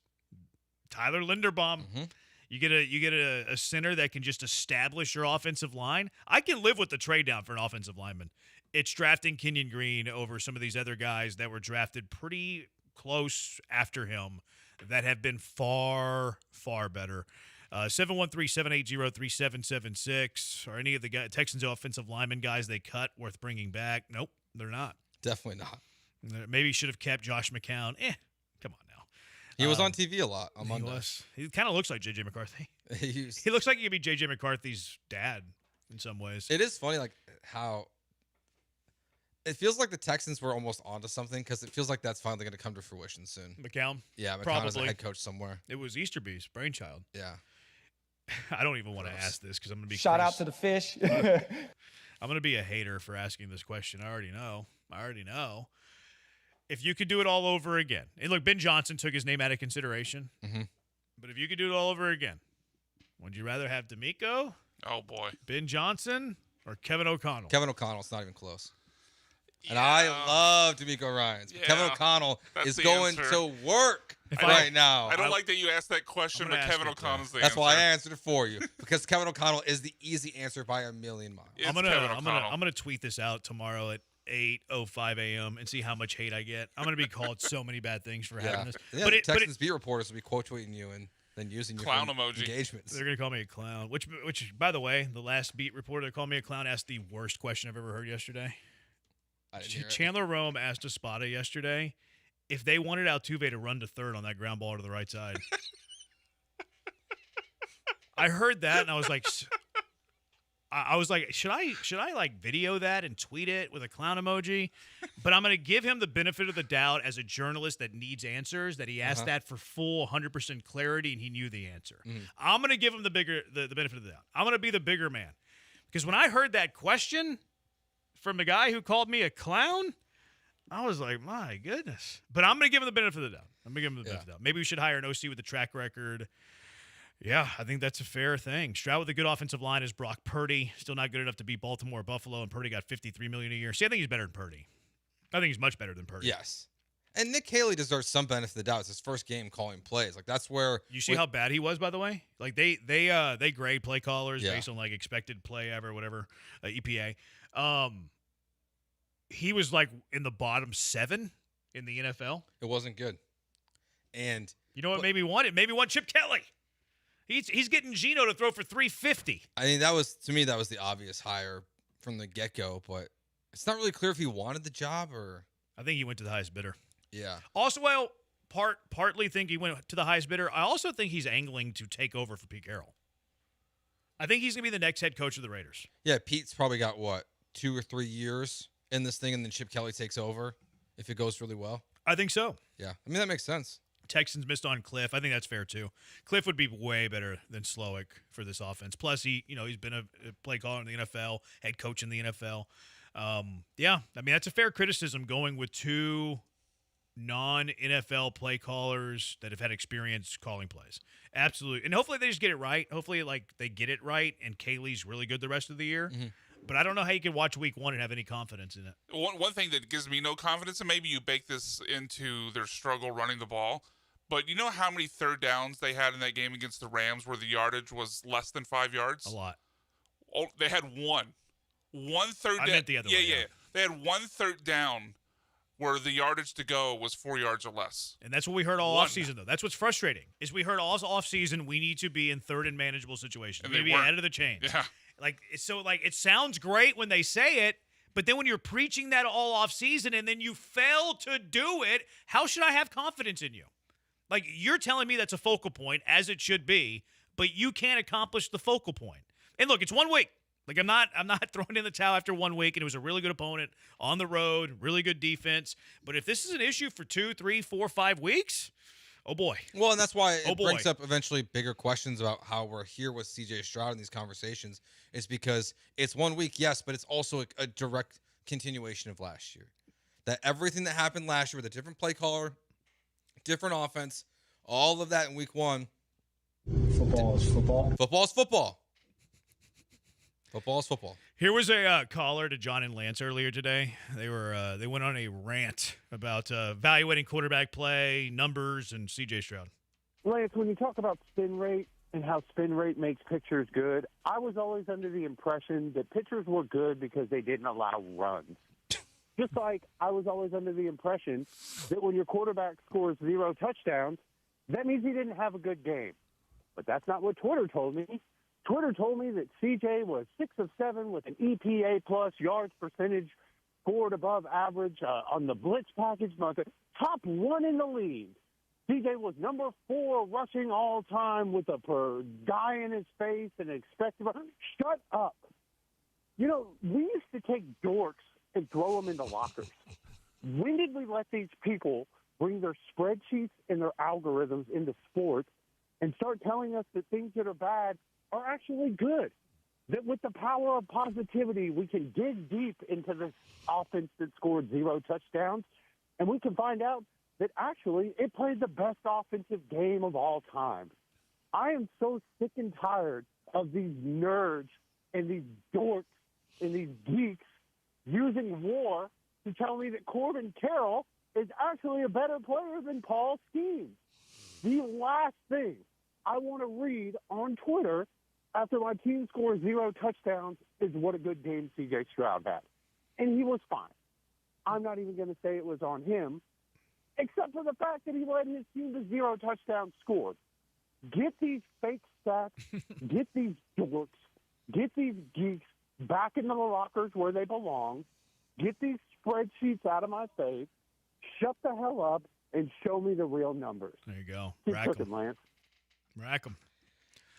Tyler Linderbaum. Mm-hmm. You get a center that can just establish your offensive line. I can live with the trade down for an offensive lineman. It's drafting Kenyon Green over some of these other guys that were drafted pretty close after him that have been far, far better. 713-780-3776. Are any of the Texans offensive lineman guys they cut worth bringing back? Nope, they're not. Definitely not. Maybe you should have kept Josh McCown. Come on now. He was on TV a lot on Monday. He kind of looks like J.J. McCarthy. He looks like he could be J.J. McCarthy's dad in some ways. It is funny, like, how it feels like the Texans were almost onto something because it feels like that's finally going to come to fruition soon. McCown? Yeah, McCown is a head coach somewhere. It was Easterby's brainchild. Yeah. I don't even want to ask this because I'm going to be shout out to the fish. I'm going to be a hater for asking this question. I already know. If you could do it all over again, and look, Ben Johnson took his name out of consideration, but if you could do it all over again, would you rather have D'Amico? Oh boy, Ben Johnson or Kevin O'Connell? Kevin O'Connell's not even close. And I love D'Amico Ryans. But Kevin O'Connell is going to work right now. I don't like that you asked that question, but Kevin O'Connell's the That's answer. why I answered it for you, because Kevin O'Connell is the easy answer by a million miles. I'm gonna tweet this out tomorrow at 8:05 a.m. and see how much hate I get. I'm gonna be called so many bad things for having this. Yeah, but Texans beat reporters will be quote tweeting you and then using your clown emoji engagements. They're gonna call me a clown. Which, by the way, the last beat reporter that called me a clown asked the worst question I've ever heard yesterday. Chandler Rome asked Espada yesterday if they wanted Altuve to run to third on that ground ball to the right side. I heard that and I was like, should I like video that and tweet it with a clown emoji? But I'm going to give him the benefit of the doubt as a journalist that needs answers, that he asked that for full 100% clarity and he knew the answer. I'm going to give him the benefit of the doubt. I'm going to be the bigger man. Because when I heard that question from the guy who called me a clown, I was like, my goodness. But I'm going to give him the benefit of the doubt. Maybe we should hire an OC with a track record. Yeah, I think that's a fair thing. Stroud with a good offensive line is Brock Purdy. Still not good enough to beat Baltimore, Buffalo, and Purdy got $53 million a year. See, I think he's better than Purdy. I think he's much better than Purdy. Yes. And Nick Haley deserves some benefit of the doubt. It's his first game calling plays. Like, that's where you see how bad he was, by the way. Like they grade play callers based on like expected play ever, whatever, EPA. He was like in the bottom 7 in the NFL. It wasn't good. And you know what made me want it? Made me want Chip Kelly. He's getting Geno to throw for 350. I mean, that was the obvious hire from the get-go, but it's not really clear if he wanted the job or. I think he went to the highest bidder. Yeah. Also, partly think he went to the highest bidder. I also think he's angling to take over for Pete Carroll. I think he's going to be the next head coach of the Raiders. Yeah, Pete's probably got, 2 or 3 years in this thing, and then Chip Kelly takes over if it goes really well? I think so. Yeah. I mean, that makes sense. Texans missed on Cliff. I think that's fair, too. Cliff would be way better than Slowick for this offense. Plus, he's been a play caller in the NFL, head coach in the NFL. Yeah, I mean, that's a fair criticism going with 2 non-NFL play callers that have had experience calling plays. Absolutely. And hopefully they just get it right. Hopefully, they get it right, and Kaylee's really good the rest of the year. Mm-hmm. But I don't know how you can watch week 1 and have any confidence in it. One thing that gives me no confidence, and maybe you bake this into their struggle running the ball, but you know how many third downs they had in that game against the Rams where the yardage was less than 5 yards? A lot. Oh, they had one. One third down. I meant the other way. Yeah. They had 1 third down where the yardage to go was 4 yards or less. And that's what we heard all offseason, though. That's what's frustrating, is we heard all offseason we need to be in third and manageable situations. We need to be ahead of the chain. Yeah. It sounds great when they say it, but then when you're preaching that all off season and then you fail to do it, how should I have confidence in you? Like, you're telling me that's a focal point, as it should be, but you can't accomplish the focal point. And look, it's 1 week. Like, I'm not throwing in the towel after 1 week, and it was a really good opponent on the road, really good defense. But if this is an issue for 2, 3, 4, 5 weeks, oh boy. Well, and that's why it brings up eventually bigger questions about how we're here with CJ Stroud in these conversations. Is because it's 1 week, yes, but it's also a direct continuation of last year. That everything that happened last year with a different play caller, different offense, all of that in week 1. Football is football. Football is football. Football is football. Here was a caller to John and Lance earlier today. They went on a rant about evaluating quarterback play, numbers, and CJ Stroud. Lance, when you talk about spin rate and how spin rate makes pitchers good, I was always under the impression that pitchers were good because they didn't allow runs. Just like I was always under the impression that when your quarterback scores 0 touchdowns, that means he didn't have a good game. But that's not what Twitter told me. Twitter told me that CJ was 6 of 7 with an EPA plus yards percentage, scored above average on the blitz package, top 1 in the league. CJ was number 4 rushing all time with a per guy in his face and expected. Shut up. You know, we used to take dorks and throw them into lockers. When did we let these people bring their spreadsheets and their algorithms into sports and start telling us that things that are bad are actually good? That with the power of positivity, we can dig deep into this offense that scored 0 touchdowns, and we can find out that actually it played the best offensive game of all time. I am so sick and tired of these nerds and these dorks and these geeks using war to tell me that Corbin Carroll is actually a better player than Paul Skeens. The last thing I want to read on Twitter after my team scores 0 touchdowns is what a good game CJ Stroud had. And he was fine. I'm not even going to say it was on him, except for the fact that he led his team to 0 touchdowns scored. Get these fake stats, get these dorks, get these geeks back into the lockers where they belong, get these spreadsheets out of my face, shut the hell up, and show me the real numbers. There you go. Keep Rack cooking, 'em. Lance. Rack 'em.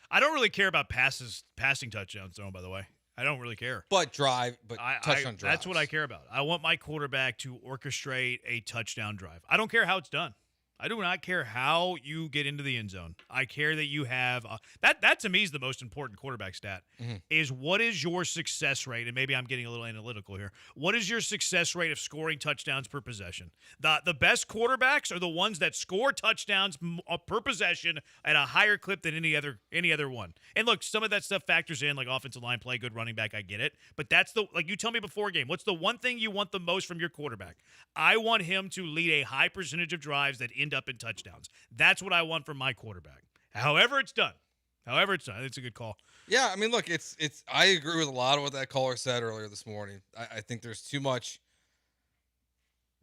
I don't really care about passing touchdowns thrown, by the way. I don't really care. But touchdown drives. That's what I care about. I want my quarterback to orchestrate a touchdown drive. I don't care how it's done. I do not care how you get into the end zone. I care that you have that to me is the most important quarterback stat is what is your success rate? And maybe I'm getting a little analytical here. What is your success rate of scoring touchdowns per possession? The best quarterbacks are the ones that score touchdowns per possession at a higher clip than any other one. And look, some of that stuff factors in like offensive line play, good running back, I get it. But that's you tell me before a game, what's the one thing you want the most from your quarterback? I want him to lead a high percentage of drives that end up in touchdowns. That's what I want from my quarterback. However it's done. It's a good call. Yeah, I mean, look, it's. I agree with a lot of what that caller said earlier this morning. I think there's too much.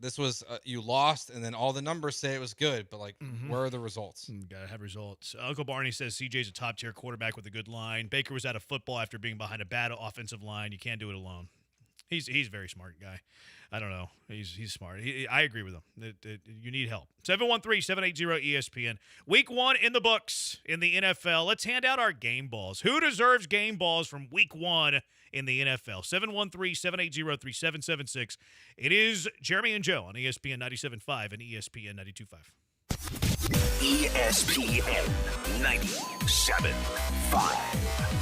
This was you lost, and then all the numbers say it was good, but where are the results? Gotta have results. Uncle Barney says CJ's a top tier quarterback with a good line. Baker was out of football after being behind a bad offensive line. You can't do it alone. He's a very smart guy. I don't know. He's smart. I agree with him. You need help. 713-780-ESPN. Week 1 in the books in the NFL. Let's hand out our game balls. Who deserves game balls from Week 1 in the NFL? 713-780-3776. It is Jeremy and Joe on ESPN 97.5 and ESPN 92.5. ESPN 97.5.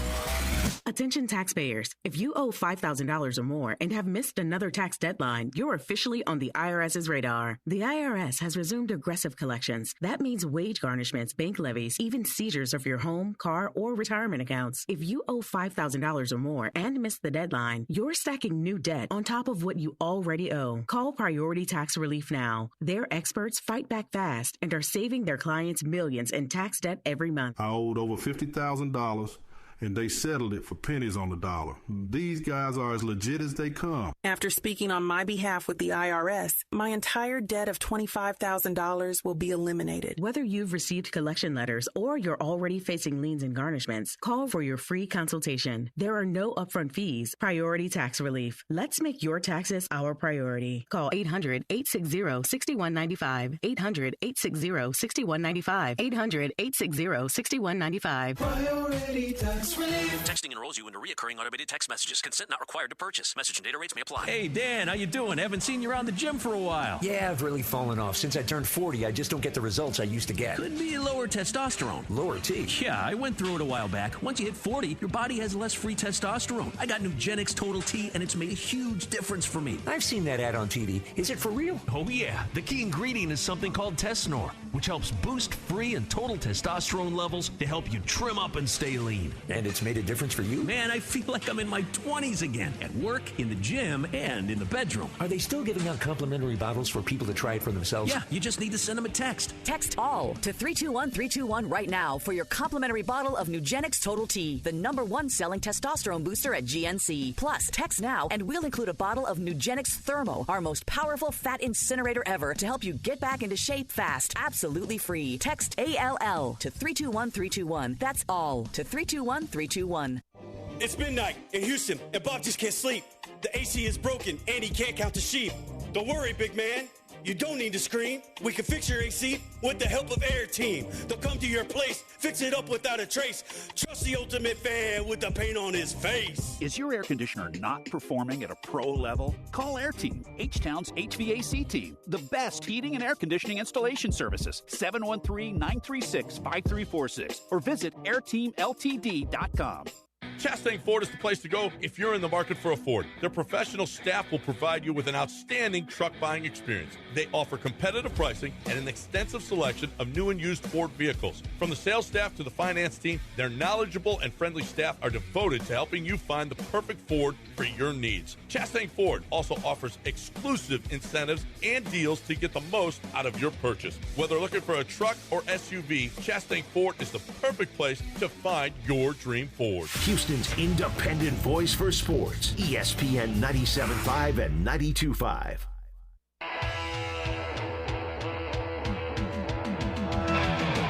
Attention taxpayers. If you owe $5,000 or more and have missed another tax deadline, you're officially on the IRS's radar. The IRS has resumed aggressive collections. That means wage garnishments, bank levies, even seizures of your home, car, or retirement accounts. If you owe $5,000 or more and missed the deadline, you're stacking new debt on top of what you already owe. Call Priority Tax Relief now. Their experts fight back fast and are saving their clients millions in tax debt every month. I owed over $50,000. And they settled it for pennies on the dollar. These guys are as legit as they come. After speaking on my behalf with the IRS, my entire debt of $25,000 will be eliminated. Whether you've received collection letters or you're already facing liens and garnishments, call for your free consultation. There are no upfront fees. Priority Tax Relief. Let's make your taxes our priority. Call 800-860-6195. 800-860-6195. 800-860-6195. Priority Tax Relief. Texting enrolls you into recurring automated text messages. Consent not required to purchase. Message and data rates may apply. Hey, Dan, how you doing? Haven't seen you around the gym for a while. Yeah, I've really fallen off. Since I turned 40, I just don't get the results I used to get. Could be lower testosterone. Lower T? Yeah, I went through it a while back. Once you hit 40, your body has less free testosterone. I got Nugenix Total T, and it's made a huge difference for me. I've seen that ad on TV. Is it for real? Oh, yeah. The key ingredient is something called Tesnor, which helps boost free and total testosterone levels to help you trim up and stay lean. And it's made a difference for you? Man, I feel like I'm in my 20s again. At work, in the gym, and in the bedroom. Are they still giving out complimentary bottles for people to try it for themselves? Yeah, you just need to send them a text. Text ALL to 321-321 right now for your complimentary bottle of Nugenix Total T, the #1 selling testosterone booster at GNC. Plus, text now and we'll include a bottle of Nugenix Thermo, our most powerful fat incinerator ever, to help you get back into shape fast. Absolutely free. Text ALL to 321-321. That's ALL to 321-321. It's midnight in Houston, and Bob just can't sleep. The AC is broken, and he can't count the sheep. Don't worry, big man. You don't need to scream. We can fix your AC with the help of Air Team. They'll come to your place, fix it up without a trace. Trust the ultimate fan with the paint on his face. Is your air conditioner not performing at a pro level? Call Air Team, H-Town's HVAC team. The best heating and air conditioning installation services. 713-936-5346 or visit airteamltd.com. Chastang Ford is the place to go if you're in the market for a Ford. Their professional staff will provide you with an outstanding truck buying experience. They offer competitive pricing and an extensive selection of new and used Ford vehicles. From the sales staff to the finance team, their knowledgeable and friendly staff are devoted to helping you find the perfect Ford for your needs. Chastang Ford also offers exclusive incentives and deals to get the most out of your purchase. Whether looking for a truck or SUV, Chastang Ford is the perfect place to find your dream Ford. Houston's independent voice for sports. ESPN 97.5 and 92.5.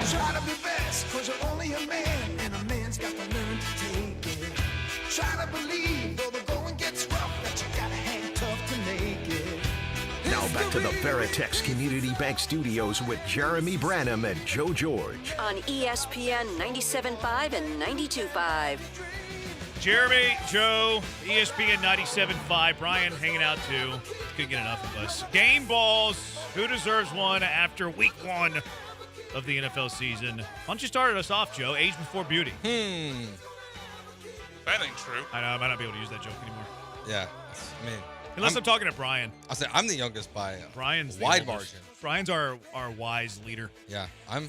Try to be best, cause you're only a man, and a man's got to learn to take it. Try to believe, though the going gets rough, that you gotta hang tough to make it. Now back to the Veritex Community Bank Studios with Jeremy Branham and Joe George. On ESPN 97.5 and 92.5. Jeremy, Joe, ESPN 97.5. Brian hanging out too. Couldn't get enough of us. Game balls. Who deserves one after week 1 of the NFL season? Why don't you start us off, Joe? Age before beauty. That ain't true. I know. I might not be able to use that joke anymore. Yeah. I mean, unless I'm talking to Brian. I'll say I'm the youngest by Brian's a wide the oldest. margin. Brian's our wise leader. Yeah, You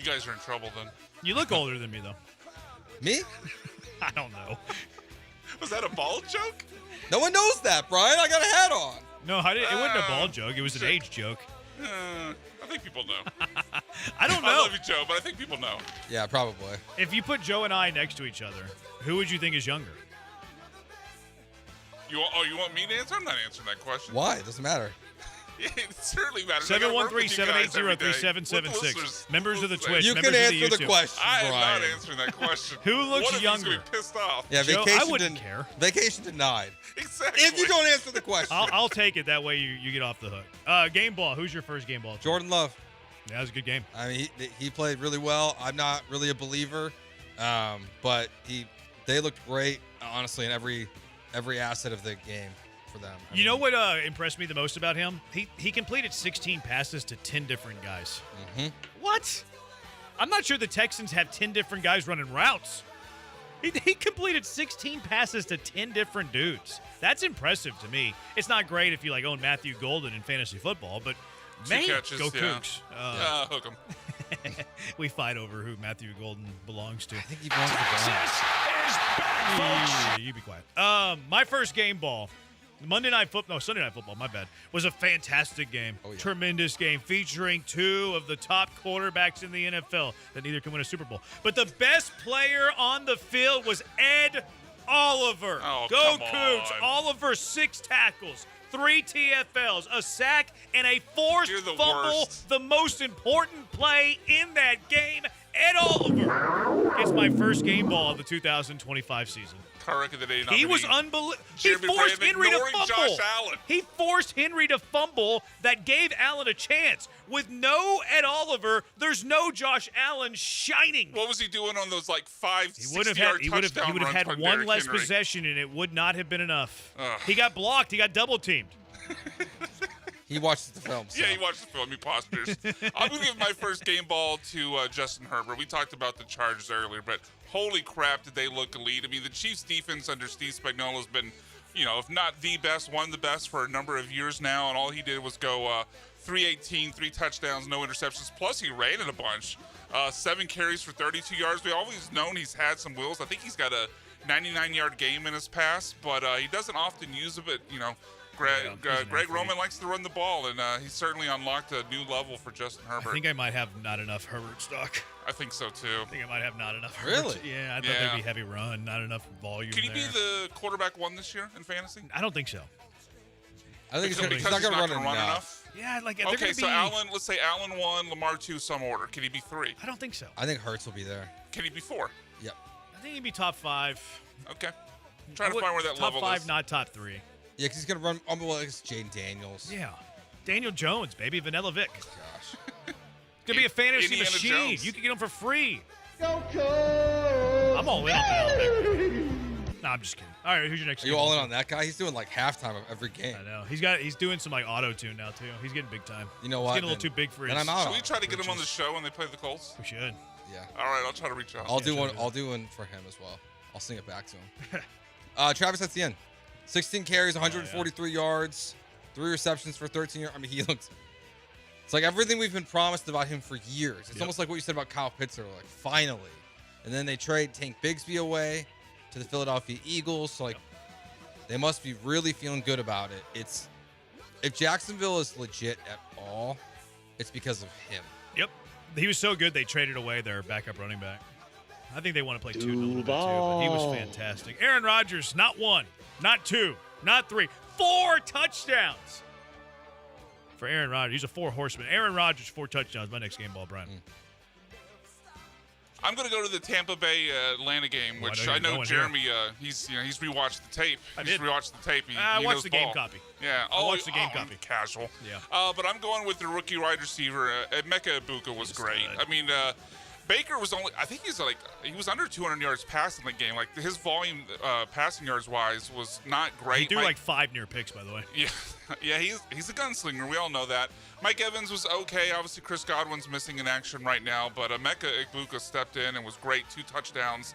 guys are in trouble then. You look older than me, though. Me? I don't know. Was that a ball joke? No one knows that, Brian. I got a hat on. No, it wasn't a ball joke. It was an age joke. I think people know. I don't know. I love you, Joe, but I think people know. Yeah, probably. If you put Joe and I next to each other, who would you think is younger? You want me to answer? I'm not answering that question. Why? It doesn't matter. It certainly matters. 713-780-3776. Members of the Twitch. You members can of the answer the YouTube. question, I am Brian. not answering that question. Who looks One of younger? You's gonna be pissed off. Yeah, Joe, vacation I wouldn't didn't care. Vacation denied. Exactly. If you don't answer the question. I'll take it. That way you get off the hook. Game ball. Who's your first game ball? Jordan Love. Yeah, that was a good game. I mean, he played really well. I'm not really a believer, but they looked great, honestly, in every asset of the game for them. You know what impressed me the most about him? He completed 16 passes to 10 different guys. Mm-hmm. What? I'm not sure the Texans have 10 different guys running routes. He completed 16 passes to 10 different dudes. That's impressive to me. It's not great if you own Matthew Golden in fantasy football, but man, catches, go yeah. Cougs. Hook him. We fight over who Matthew Golden belongs to. I think he belongs to the You be quiet. My first game ball, Sunday Night Football, my bad, was a fantastic game. Oh, yeah. Tremendous game featuring 2 of the top quarterbacks in the NFL that neither can win a Super Bowl. But the best player on the field was Ed Oliver. Oh, Go come Cougs. on. Oliver, 6 tackles, 3 TFLs, a sack, and a forced You're the fumble. worst. The most important play in that game. Ed Oliver gets my first game ball of the 2025 season. Tarek of the day. He was unbelievable. He Jeremy forced Brandon Henry to ignoring fumble. Josh Allen. He forced Henry to fumble that gave Allen a chance. With no Ed Oliver, there's no Josh Allen shining. What was he doing on those 5 He would have yard had touchdown runs had by one Derrick less Henry? possession, and it would not have been enough. Ugh. He got blocked. He got double teamed. He watched the film. So. Yeah, he watched the film. He postures. I'm going to give my first game ball to Justin Herbert. We talked about the Chargers earlier, but holy crap, did they look elite. I mean, the Chiefs' defense under Steve Spagnuolo has been, if not the best, one of the best for a number of years now, and all he did was go 318, 3 touchdowns, no interceptions, plus he ran it a bunch. 7 carries for 32 yards. We always known he's had some wheels. I think he's got a 99-yard game in his past, but he doesn't often use it. But, Greg Roman likes to run the ball, and he's certainly unlocked a new level for Justin Herbert. I think I might have not enough Herbert stock. I think so, too. I think I might have not enough Really? Herbert. Yeah, I thought there'd be heavy run, not enough volume. Can he be the quarterback 1 this year in fantasy? I don't think so. I think because he's not going to run enough. Yeah, like okay, so Allen, let's say Allen 1, Lamar 2, some order. Can he be 3? I don't think so. I think Hurts will be there. Can he be 4? Yep. I think he'd be top 5. Okay. I'm trying to find where that level top 5, is. not top 3. Yeah, because he's going to run. Well, it's Jaden Daniels. Yeah. Daniel Jones, baby. Vanilla Vic. Gosh. It's going to be a fantasy Indiana machine. Jones. You can get him for free. I'm all in on Vanilla Vic. No, I'm just kidding. All right, who's your next? Are you all in on that guy? He's doing like halftime of every game. I know. He's doing some like auto tune now too. He's getting big time. You know He's what? getting a little too big for his. Then I'm out. Should we try to get him on the show when they play the Colts? We should. Yeah. All right, I'll try to reach out. I'll do one for him as well. I'll sing it back to him. Travis Etienne, 16 carries, 143 yards, 3 receptions for 13 yards. I mean, he looks. It's like everything we've been promised about him for years. It's almost like what you said about Kyle Pitts. Like finally, and then they trade Tank Bigsby away to the Philadelphia Eagles. So like, they must be really feeling good about it. It's if Jacksonville is legit at all, it's because of him. Yep. He was so good they traded away their backup running back. I think they want to play Tootin a little bit too, but he was fantastic. Aaron Rodgers, not 1, not 2, not 3, 4 touchdowns for Aaron Rodgers. He's a 4 horseman. Aaron Rodgers, 4 touchdowns. My next game ball, Brian. I'm going to go to the Tampa Bay Atlanta game, which I know Jeremy. He's rewatched the tape. He's rewatched the tape. I watched knows the game ball. copy. Yeah, I watched the game copy. Casual. Yeah. But I'm going with the rookie wide receiver. Emeka Egbuka was great. I mean, Baker was I think he was under 200 yards passing the game. Like his volume, passing yards wise, was not great. He threw like 5 near picks, by the way. Yeah, yeah, he's a gunslinger. We all know that. Mike Evans was okay. Obviously, Chris Godwin's missing in action right now, but Emeka Egbuka stepped in and was great. 2 touchdowns.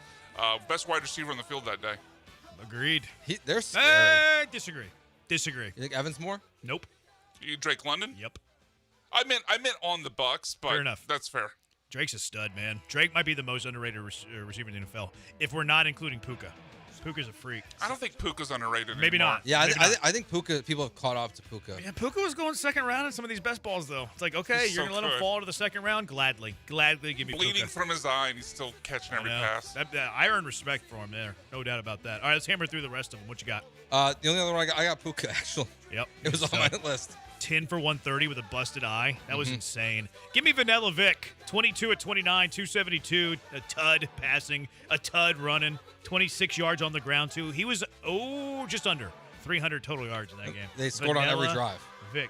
Best wide receiver on the field that day. Agreed. They're scary. Disagree. You think Evans more? Nope. Drake London? Yep. I meant on the Bucks, but fair enough. That's fair. Drake's a stud, man. Drake might be the most underrated receiver in the NFL if we're not including Puka. Puka's a freak. I don't think Puka's underrated Maybe anymore. not. Yeah, I think Puka. People have caught up to Puka. Yeah, Puka was going second round in some of these best balls, though. It's like, okay, He's you're so going to let him good. fall to the second round? Gladly give me Bleeding Puka. from his eye, and he's still catching every pass. I earn respect for him there. No doubt about that. All right, let's hammer through the rest of them. What you got? The only other one I got Puka, actually. Yep. It was on my list. 10 for 130 with a busted eye. That was insane. Give me Vanilla Vic. 22 at 29, 272. A tud passing, a tud running. 26 yards on the ground, too. He was, just under 300 total yards in that game. They scored on every drive. Vic.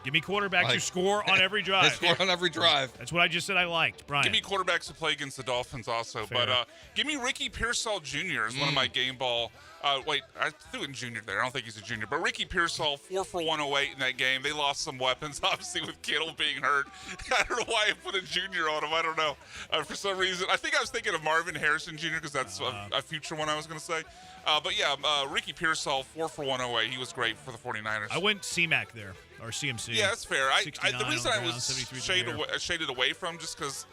Give me quarterbacks who score on every drive. They scored on every drive. That's what I just said I liked. Brian. Give me quarterbacks who play against the Dolphins also. Fair. But give me Ricky Pearsall Jr. as one of my game ball. Wait, I threw in junior there. I don't think he's a junior. But Ricky Pearsall, 4 for 108 in that game. They lost some weapons, obviously, with Kittle being hurt. I don't know why I put a junior on him. I don't know. For some reason. I think I was thinking of Marvin Harrison Jr. because that's a future one I was going to say. But yeah, Ricky Pearsall, 4 for 108. He was great for the 49ers. I went CMAC there, or CMC. Yeah, that's fair. The reason I was 73 shaded away from just because,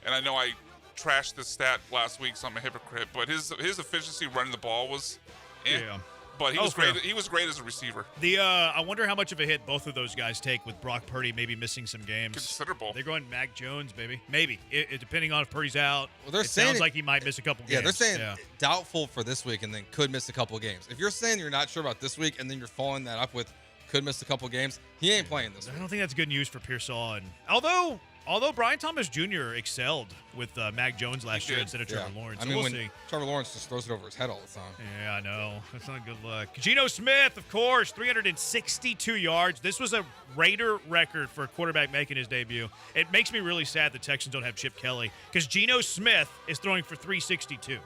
and I know I trashed this stat last week, so I'm a hypocrite, but his efficiency running the ball was Yeah. But he was great. Fair. He was great as a receiver. I wonder how much of a hit both of those guys take with Brock Purdy maybe missing some games. Considerable. They're going Mac Jones, baby. Maybe. It depending on if Purdy's out. Well, they're it saying sounds like he might miss a couple games. Yeah, they're saying doubtful for this week and then could miss a couple games. If you're saying you're not sure about this week and then you're following that up with could miss a couple games, he ain't playing this week. I don't think that's good news for Pearsall. And although Brian Thomas Jr. excelled with Mac Jones last year instead of Trevor Lawrence. I mean, we'll when see. Trevor Lawrence just throws it over his head all the time. Yeah, I know. That's not good luck. Geno Smith, of course, 362 yards. This was a Raider record for a quarterback making his debut. It makes me really sad the Texans don't have Chip Kelly because Geno Smith is throwing for 362.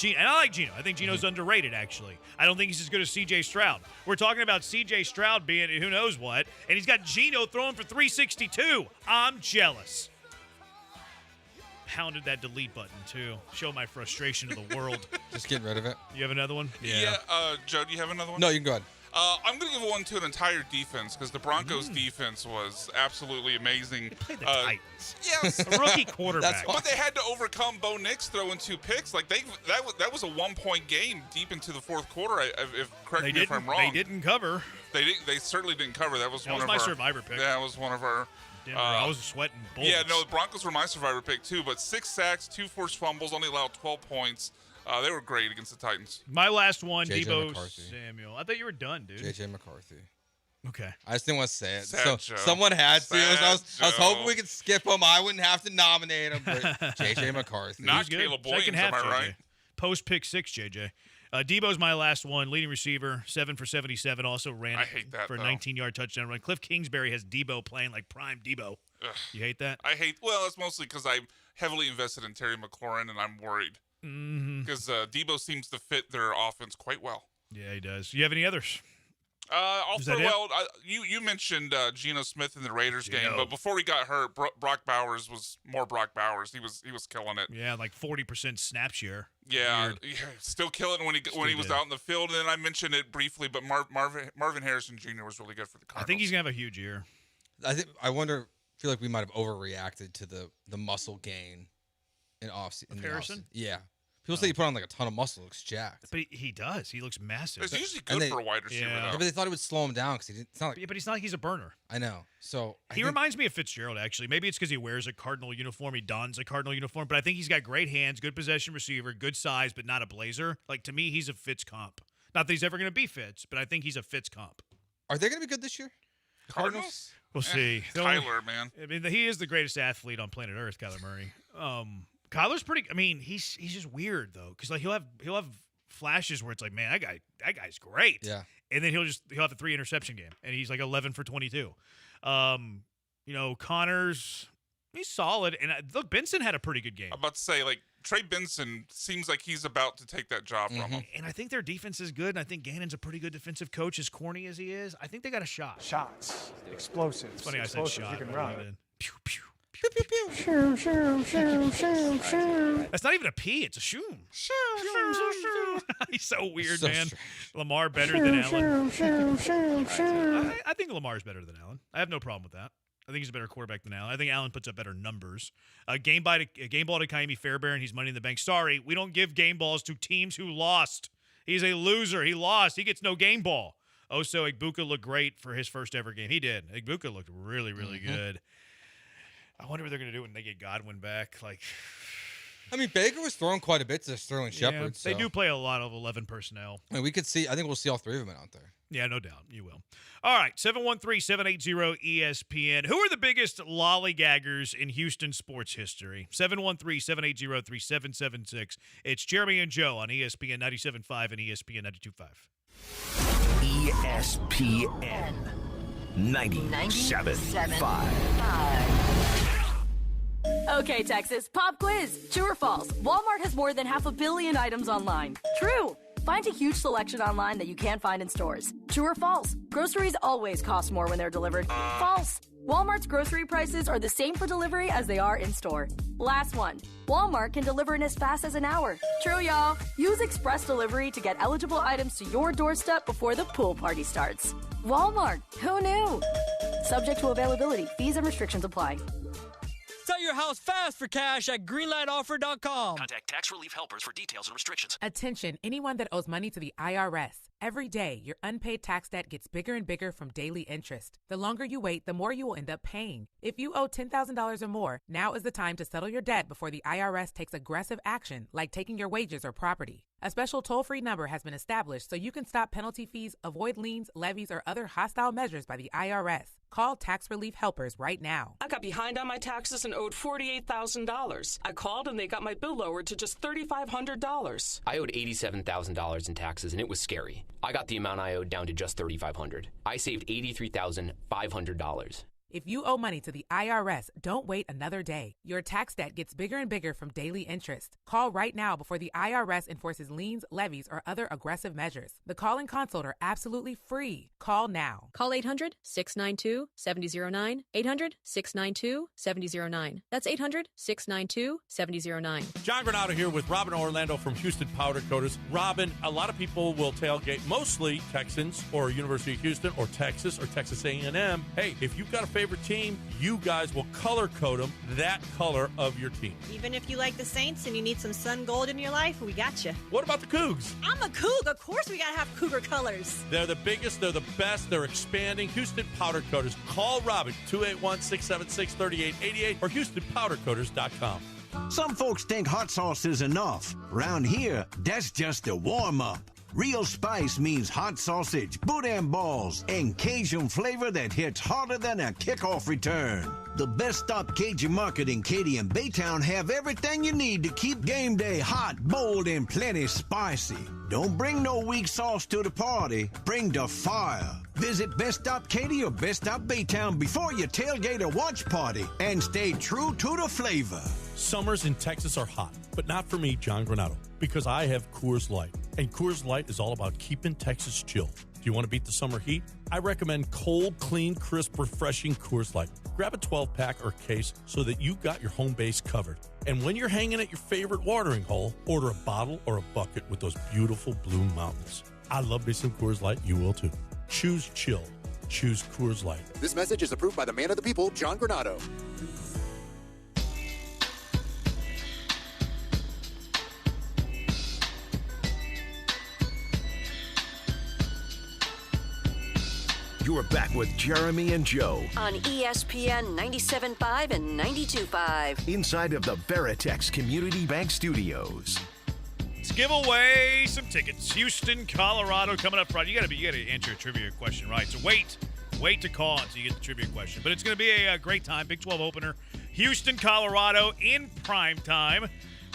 And I like Geno. I think Geno's underrated, actually. I don't think he's as good as CJ Stroud. We're talking about CJ Stroud being who knows what, and he's got Geno throwing for 362. I'm jealous. Pounded that delete button, too. Show my frustration to the world. Just getting rid of it. You have another one? Yeah. Joe, do you have another one? No, you can go ahead. I'm going to give one to an entire defense because the Broncos' defense was absolutely amazing. They played the Titans. Yes, a rookie quarterback. But they had to overcome Bo Nix throwing 2 picks. Like that was a 1-point game deep into the fourth quarter. Correct me if I'm wrong. They didn't cover. They certainly didn't cover. That was my survivor pick. That was one of our. Denver, I was sweating bullets. Yeah, no, the Broncos were my survivor pick too. But 6 sacks, 2 forced fumbles, only allowed 12 points. They were great against the Titans. My last one, J.J. Debo McCarthy. Samuel. I thought you were done, dude. J.J. McCarthy. Okay. I just didn't want to say it. Sad So Joe. someone had to. Sad I was Joe. hoping we could skip him. I wouldn't have to nominate him, but J.J. McCarthy. Not Caleb Williams, Second half, am I JJ. right? Post pick 6, JJ. Debo's my last one. Leading receiver, 7 for 77. Also ran I hate that, for a though. 19-yard touchdown run. Cliff Kingsbury has Debo playing like prime Debo. Ugh. You hate that? Well, it's mostly because I'm heavily invested in Terry McLaurin, and I'm worried. Because Debo seems to fit their offense quite well. Yeah, he does. You have any others? You mentioned Geno Smith in the Raiders game, but before he got hurt, Brock Bowers was more Brock Bowers. He was killing it. Yeah, like 40% snap share. Yeah, still killing it when he was out in the field. And then I mentioned it briefly, but Marvin Harrison Jr. was really good for the Cardinals. I think he's gonna have a huge year. I feel like we might have overreacted to the muscle gain in offseason. Harrison? Yeah. People say he put on like a ton of muscle. Looks jacked. But he does. He looks massive. It's usually good for a wide receiver. Yeah. But they thought it would slow him down because he didn't. It's not like, but he's not like he's a burner. I know. So he reminds me of Fitzgerald, actually. Maybe it's because he wears a Cardinal uniform. He dons a Cardinal uniform. But I think he's got great hands, good possession receiver, good size, but not a blazer. Like, to me, he's a Fitz comp. Not that he's ever going to be Fitz, but I think he's a Fitz comp. Are they going to be good this year? Cardinals? We'll see. Kyler, man. I mean, he is the greatest athlete on planet Earth, Kyler Murray. Kyler's pretty. I mean, he's just weird though, because like he'll have flashes where it's like, man, that guy's great. Yeah. And then he'll have a 3 interception game, and he's like 11 for 22. Connors, he's solid, and look, Benson had a pretty good game. I'm about to say, like, Trey Benson seems like he's about to take that job from him. And I think their defense is good, and I think Gannon's a pretty good defensive coach, as corny as he is. I think they got a shot. Shots. Explosives. It's funny I said Explosives. shot. You can run. Pew, pew. Pew, pew, pew. Shoo, shoo, shoo, shoo, shoo. That's not even a P. It's a shoom. He's so weird, So man. strange. Lamar better than Allen. Shoo. I think Lamar's better than Allen. I have no problem with that. I think he's a better quarterback than Allen. I think Allen puts up better numbers. Game ball to Kaimi Fairbairn. He's money in the bank. Sorry, we don't give game balls to teams who lost. He's a loser. He lost. He gets no game ball. Also, Igbuka looked great for his first ever game. He did. Igbuka looked really, really good. I wonder what they're going to do when they get Godwin back. Like, I mean, Baker was throwing quite a bit to Sterling Shepard. They do play a lot of 11 personnel. I mean, we could see. I think we'll see all 3 of them out there. Yeah, no doubt. You will. All right, 713-780-ESPN. Who are the biggest lollygaggers in Houston sports history? 713-780-3776. It's Jeremy and Joe on ESPN 97.5 and ESPN 92.5. ESPN 97.5. Okay, Texas, pop quiz. True or false? Walmart has more than 500 million items online. True. Find a huge selection online that you can't find in stores. True or false? Groceries always cost more when they're delivered. False. Walmart's grocery prices are the same for delivery as they are in store. Last one. Walmart can deliver in as fast as an hour. True, y'all. Use express delivery to get eligible items to your doorstep before the pool party starts. Walmart. Who knew? Subject to availability. Fees and restrictions apply. Sell your house fast for cash at greenlightoffer.com. Contact Tax Relief Helpers for details and restrictions. Attention, anyone that owes money to the IRS. Every day, your unpaid tax debt gets bigger and bigger from daily interest. The longer you wait, the more you will end up paying. If you owe $10,000 or more, now is the time to settle your debt before the IRS takes aggressive action, like taking your wages or property. A special toll-free number has been established so you can stop penalty fees, avoid liens, levies, or other hostile measures by the IRS. Call Tax Relief Helpers right now. I got behind on my taxes and owed $48,000. I called and they got my bill lowered to just $3,500. I owed $87,000 in taxes and it was scary. I got the amount I owed down to just $3,500. I saved $83,500. If you owe money to the IRS, don't wait another day. Your tax debt gets bigger and bigger from daily interest. Call right now before the IRS enforces liens, levies, or other aggressive measures. The call and consult are absolutely free. Call now. Call 800-692-7009. 800-692-7009. That's 800-692-7009. John Granado here with Robin Orlando from Houston Powder Coaters. Robin, a lot of people will tailgate mostly Texans or University of Houston or Texas A&M. Hey, if you've got a favorite team, you guys will color code them that color of your team. Even if you like the Saints and you need some sun gold in your life, we got you. What about the Cougs? I'm a Coug. Of course we got to have Cougar colors. They're the biggest, they're the best, they're expanding. Houston Powder Coaters. Call Robin, 281-676-3888 or HoustonPowderCoaters.com. Some folks think hot sauce is enough. Around here, that's just a warm-up. Real spice means hot sausage, boudin balls, and Cajun flavor that hits harder than a kickoff return. The Best Stop Cajun Market in Katy and Baytown have everything you need to keep game day hot, bold, and plenty spicy. Don't bring no weak sauce to the party. Bring the fire. Visit Best Stop Katy or Best Stop Baytown before you tailgate or watch party and stay true to the flavor. Summers in Texas are hot, but not for me, John Granado, because I have Coors Light. And Coors Light is all about keeping Texas chill. Do you want to beat the summer heat? I recommend cold, clean, crisp, refreshing Coors Light. Grab a 12-pack or case so that you've got your home base covered. And when you're hanging at your favorite watering hole, order a bottle or a bucket with those beautiful blue mountains. I love me some Coors Light. You will too. Choose chill. Choose Coors Light. This message is approved by the man of the people, John Granado. You're back with Jeremy and Joe On ESPN 97.5 and 92.5. inside of the Veritex Community Bank Studios. Let's give away some tickets. Houston, Colorado coming up Friday. You got to answer a trivia question right. So wait to call until you get the trivia question. But it's going to be a great time. Big 12 opener. Houston, Colorado in prime time.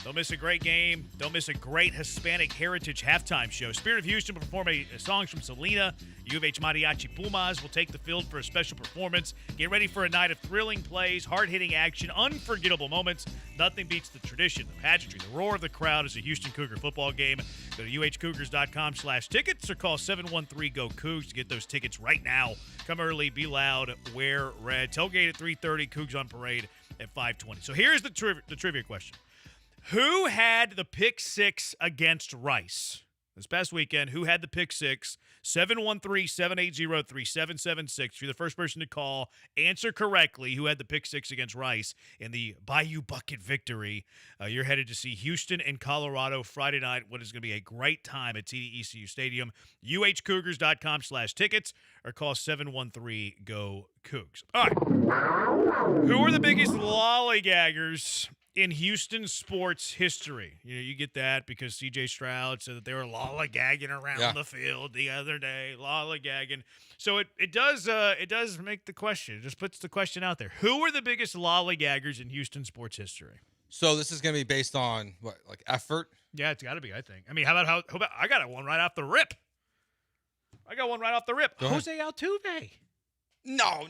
Don't miss a great game. Don't miss a great Hispanic Heritage halftime show. Spirit of Houston will perform songs from Selena. U of H Mariachi Pumas will take the field for a special performance. Get ready for a night of thrilling plays, hard-hitting action, unforgettable moments. Nothing beats the tradition, the pageantry, the roar of the crowd as a Houston Cougar football game. Go to uhcougars.com/tickets or call 713-GO-COUGS to get those tickets right now. Come early, be loud, wear red. Tailgate at 3:30, Cougs on parade at 5:20. So here's the trivia question. Who had the pick six against Rice this past weekend? Who had the pick six? 713-780-3776. If you're the first person to call, answer correctly who had the pick six against Rice in the Bayou Bucket victory. You're headed to see Houston and Colorado Friday night. What is going to be a great time at TD-ECU Stadium. uhcougars.com/tickets or call 713-GO-COUGS. All right. Who are the biggest lollygaggers in Houston sports history? You know, you get that because CJ Stroud said that they were lollygagging around the field the other day, lollygagging. So it does make the question. It just puts the question out there. Who are the biggest lollygaggers in Houston sports history? So this is going to be based on what, like effort? Yeah, it's got to be, I think. I mean, how about I got one right off the rip. Jose Altuve. No.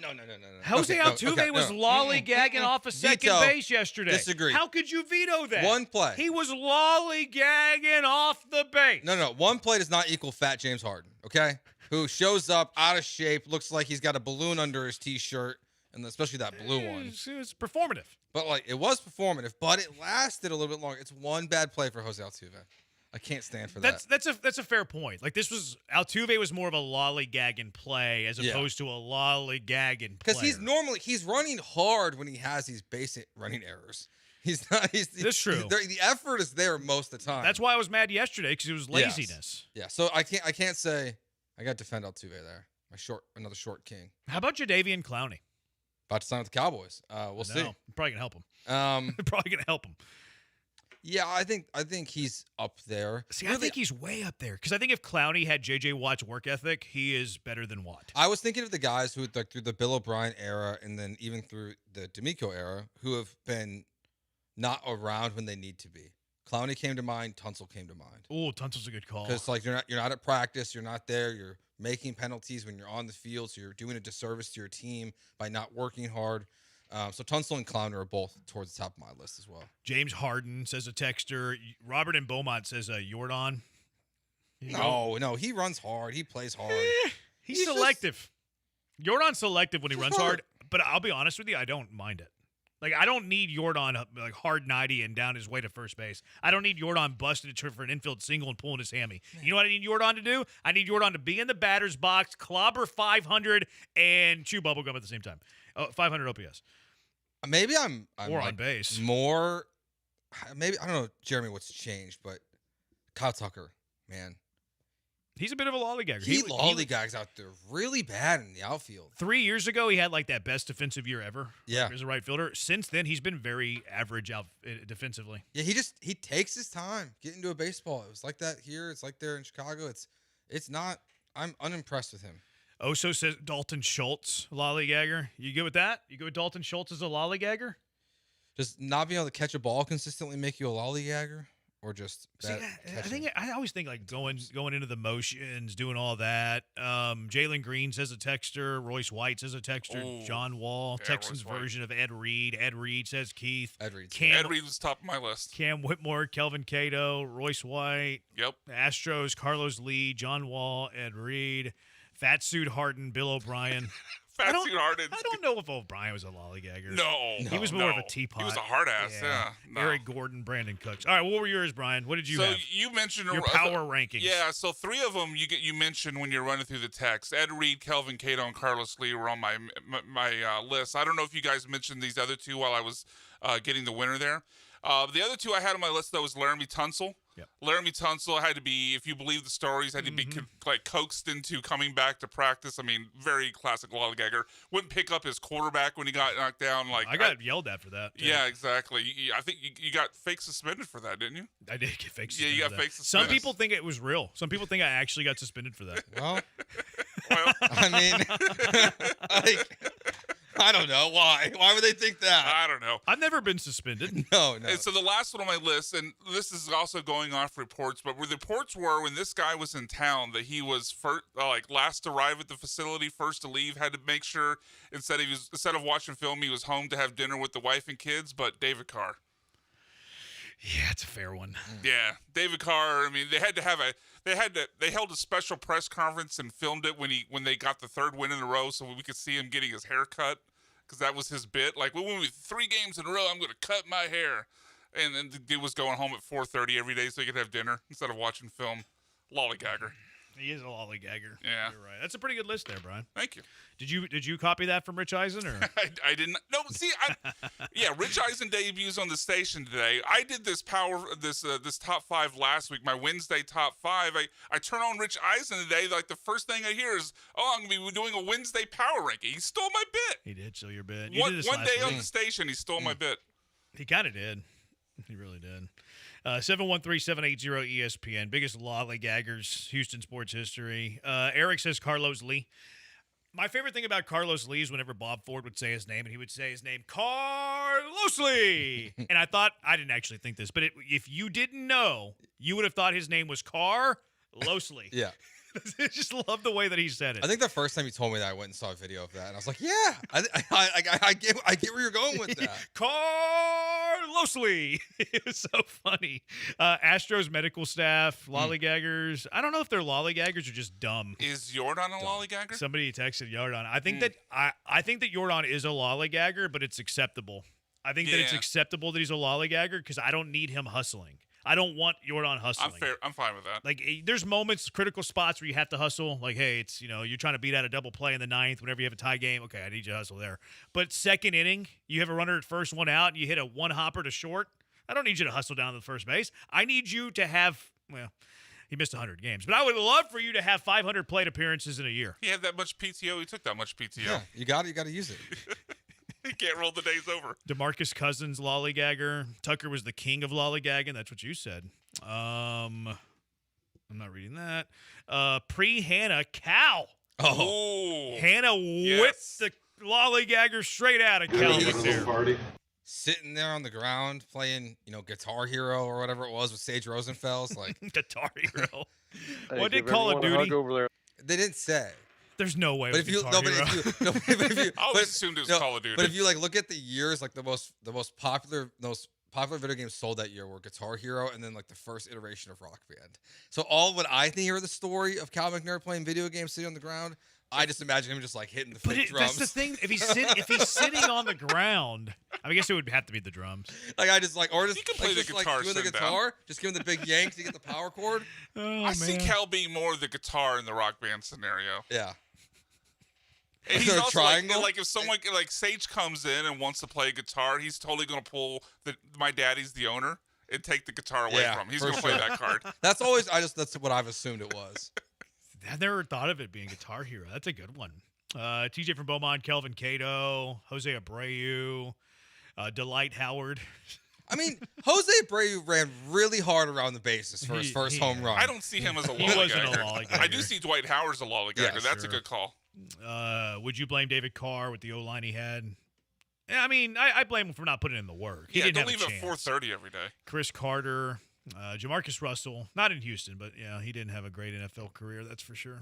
Jose Altuve was lollygagging off of second base yesterday. Disagree. How could you veto that? One play. He was lollygagging off the base. No. One play does not equal fat James Harden, okay? Who shows up out of shape, looks like he's got a balloon under his T-shirt, and especially that blue one. It was performative. But, it was performative, but it lasted a little bit longer. It's one bad play for Jose Altuve. I can't stand for that. That's a fair point. Altuve was more of a lollygagging play as opposed to a lollygagging play. Because he's running hard when he has these basic running errors. That's true. The effort is there most of the time. That's why I was mad yesterday, because it was laziness. Yes. Yeah. So I can't say I got to defend Altuve there. Another short king. How about Jadeveon Clowney? About to sign with the Cowboys. We'll see. Probably gonna help him. Yeah, I think he's up there. See, I think he's way up there because I think if Clowney had J.J. Watt's work ethic, he is better than Watt. I was thinking of the guys who, through the Bill O'Brien era and then even through the D'Amico era, who have been not around when they need to be. Clowney came to mind. Tunsil came to mind. Oh, Tunsil's a good call. Because you're not at practice, you're not there, you're making penalties when you're on the field, so you're doing a disservice to your team by not working hard. So Tunsil and Clowney are both towards the top of my list as well. James Harden says a texter. Robert in Beaumont says Jordan. No, he runs hard. He plays hard. He's selective. Jordan's selective when he runs hard, but I'll be honest with you, I don't mind it. Like, I don't need Jordan like hard 90 and down his way to first base. I don't need Jordan busting it for an infield single and pulling his hammy. You know what I need Jordan to do? I need Jordan to be in the batter's box, clobber 500, and chew bubblegum at the same time. 500 OPS. Maybe I'm or on base. More, maybe, I don't know, Jeremy, what's changed, but Kyle Tucker, man. He's a bit of a lollygagger. He lollygags out there really bad in the outfield. 3 years ago, he had like that best defensive year ever. Yeah. As a right fielder. Since then, he's been very average out defensively. Yeah, he takes his time getting to a baseball. It was like that here. It's like there in Chicago. It's not. I'm unimpressed with him. Oso says Dalton Schultz, lollygagger. You good with that? You good with Dalton Schultz as a lollygagger? Just not being able to catch a ball consistently make you a lollygagger? Or just I always think like going into the motions, doing all that. Jalen Green says a texter. Royce White says a texter. Ooh. John Wall, Yeah, Texans Royce White. version of Ed Reed. Ed Reed says Keith. Ed Reed. Ed Reed was top of my list. Cam Whitmore, Kelvin Cato, Royce White. Yep. Astros, Carlos Lee, John Wall, Ed Reed, Fat Suit Harden, Bill O'Brien. Fat Suit Harden. I don't know if O'Brien was a lollygagger. No. He was more of a teapot. He was a hard ass, yeah. No. Eric Gordon, Brandon Cooks. All right, what were yours, Brian? What did you have? So you mentioned your power rankings. Yeah, so three of them you mentioned when you're running through the text. Ed Reed, Kelvin Cato, and Carlos Lee were on my list. I don't know if you guys mentioned these other two while I was getting the winner there. The other two I had on my list, though, was Laramie Tunsil. Yep. Laramie Tunsil had to be, if you believe the stories, had to be like coaxed into coming back to practice. I mean, very classic lollygagger. Wouldn't pick up his quarterback when he got knocked down. Like I got yelled at for that. Too. Yeah, exactly. I think you got fake suspended for that, didn't you? I did get fake suspended. Yeah, you got fake suspended. Some people think it was real. Some people think I actually got suspended for that. Well, I mean, I don't know why. Why would they think that? I don't know. I've never been suspended. No. And so the last one on my list, and this is also going off reports, but where the reports were when this guy was in town that he was first, last to arrive at the facility, first to leave, had to make sure instead of watching film, he was home to have dinner with the wife and kids. But David Carr. Yeah, it's a fair one. Yeah, David Carr. I mean, they held a special press conference and filmed it when they got the third win in a row, so we could see him getting his hair cut, because that was his bit. Like, when we 3 games in a row, I'm going to cut my hair, and then the dude was going home at 4:30 every day so he could have dinner instead of watching film. Lollygagger. He is a lollygagger. Yeah, you're right. That's a pretty good list there, Brian. Thank you. Did you copy that from Rich Eisen or? I didn't. No, see, Rich Eisen debuts on the station today. I did this this top 5 last week. My Wednesday top 5. I turn on Rich Eisen today. Like, the first thing I hear is, I'm gonna be doing a Wednesday power ranking. He stole my bit. He did steal your bit. One day on the station, he stole my bit. He kind of did. He really did. 713-780-ESPN. Biggest lollygaggers, Houston sports history. Eric says Carlos Lee. My favorite thing about Carlos Lee is whenever Bob Ford would say his name, and he would say his name, Carlos Lee. And I didn't actually think this, but if you didn't know, you would have thought his name was Carlos Lee. Yeah. I just love the way that he said it. I think the first time you told me that, I went and saw a video of that, and I was like, yeah, I get where you're going with that. Carlos Lee. It was so funny. Astros medical staff, lollygaggers. I don't know if they're lollygaggers or just dumb. Is Jordan a lollygagger? Somebody texted Jordan. I think that I think that Jordan is a lollygagger, but it's acceptable. I think that it's acceptable that he's a lollygagger because I don't need him hustling. I don't want Jordan hustling. I'm fine with that. Like, there's moments, critical spots where you have to hustle. Like, hey, it's, you're trying to beat out a double play in the 9th whenever you have a tie game. Okay, I need you to hustle there. But second inning, you have a runner at first, one out, and you hit a one-hopper to short. I don't need you to hustle down to the first base. I need you to have, he missed 100 games. But I would love for you to have 500 plate appearances in a year. He had that much PTO. He took that much PTO. Yeah, you got to use it. He can't roll the days over. DeMarcus Cousins, lollygagger. Tucker was the king of lollygagging. That's what you said. I'm not reading that. Pre-Hannah, Cal. Oh. Hannah whipped the lollygagger straight out of Cal. Party. Sitting there on the ground playing, Guitar Hero or whatever it was with Sage Rosenfels. Like Guitar Hero. What did Call of Duty? They didn't say. There's no way. But if you, I always assumed it was Call of Duty. But if you like look at the years, like the most popular video games sold that year were Guitar Hero and then like the first iteration of Rock Band. So all what I think of the story of Cal McNair playing video games sitting on the ground, I just imagine him just like hitting the fake drums. That's the thing. If he's sitting on the ground, I guess it would have to be the drums. Like I just like, or just he can play the guitar. Doing the guitar, just give him the big yank to get the power chord. I see Cal being more the guitar in the Rock Band scenario. Yeah. And he's also like if someone like Sage comes in and wants to play guitar, he's totally gonna pull my daddy's the owner and take the guitar away from him. He's gonna play that card. That's what I've assumed it was. I never thought of it being Guitar Hero. That's a good one. TJ from Beaumont, Kelvin Cato, Jose Abreu, Delight Howard. I mean, Jose Abreu ran really hard around the bases for his first home run. I don't see him as a lollygagger. He wasn't a lollygagger. I do see Dwight Howard as a lollygagger. Yeah, That's a good call. Would you blame David Carr with the O-line he had? I mean, I blame him for not putting in the work. He didn't don't have leave a at chance. 4:30 every day. Chris Carter, Jamarcus Russell, not in Houston, but yeah, he didn't have a great NFL career, that's for sure.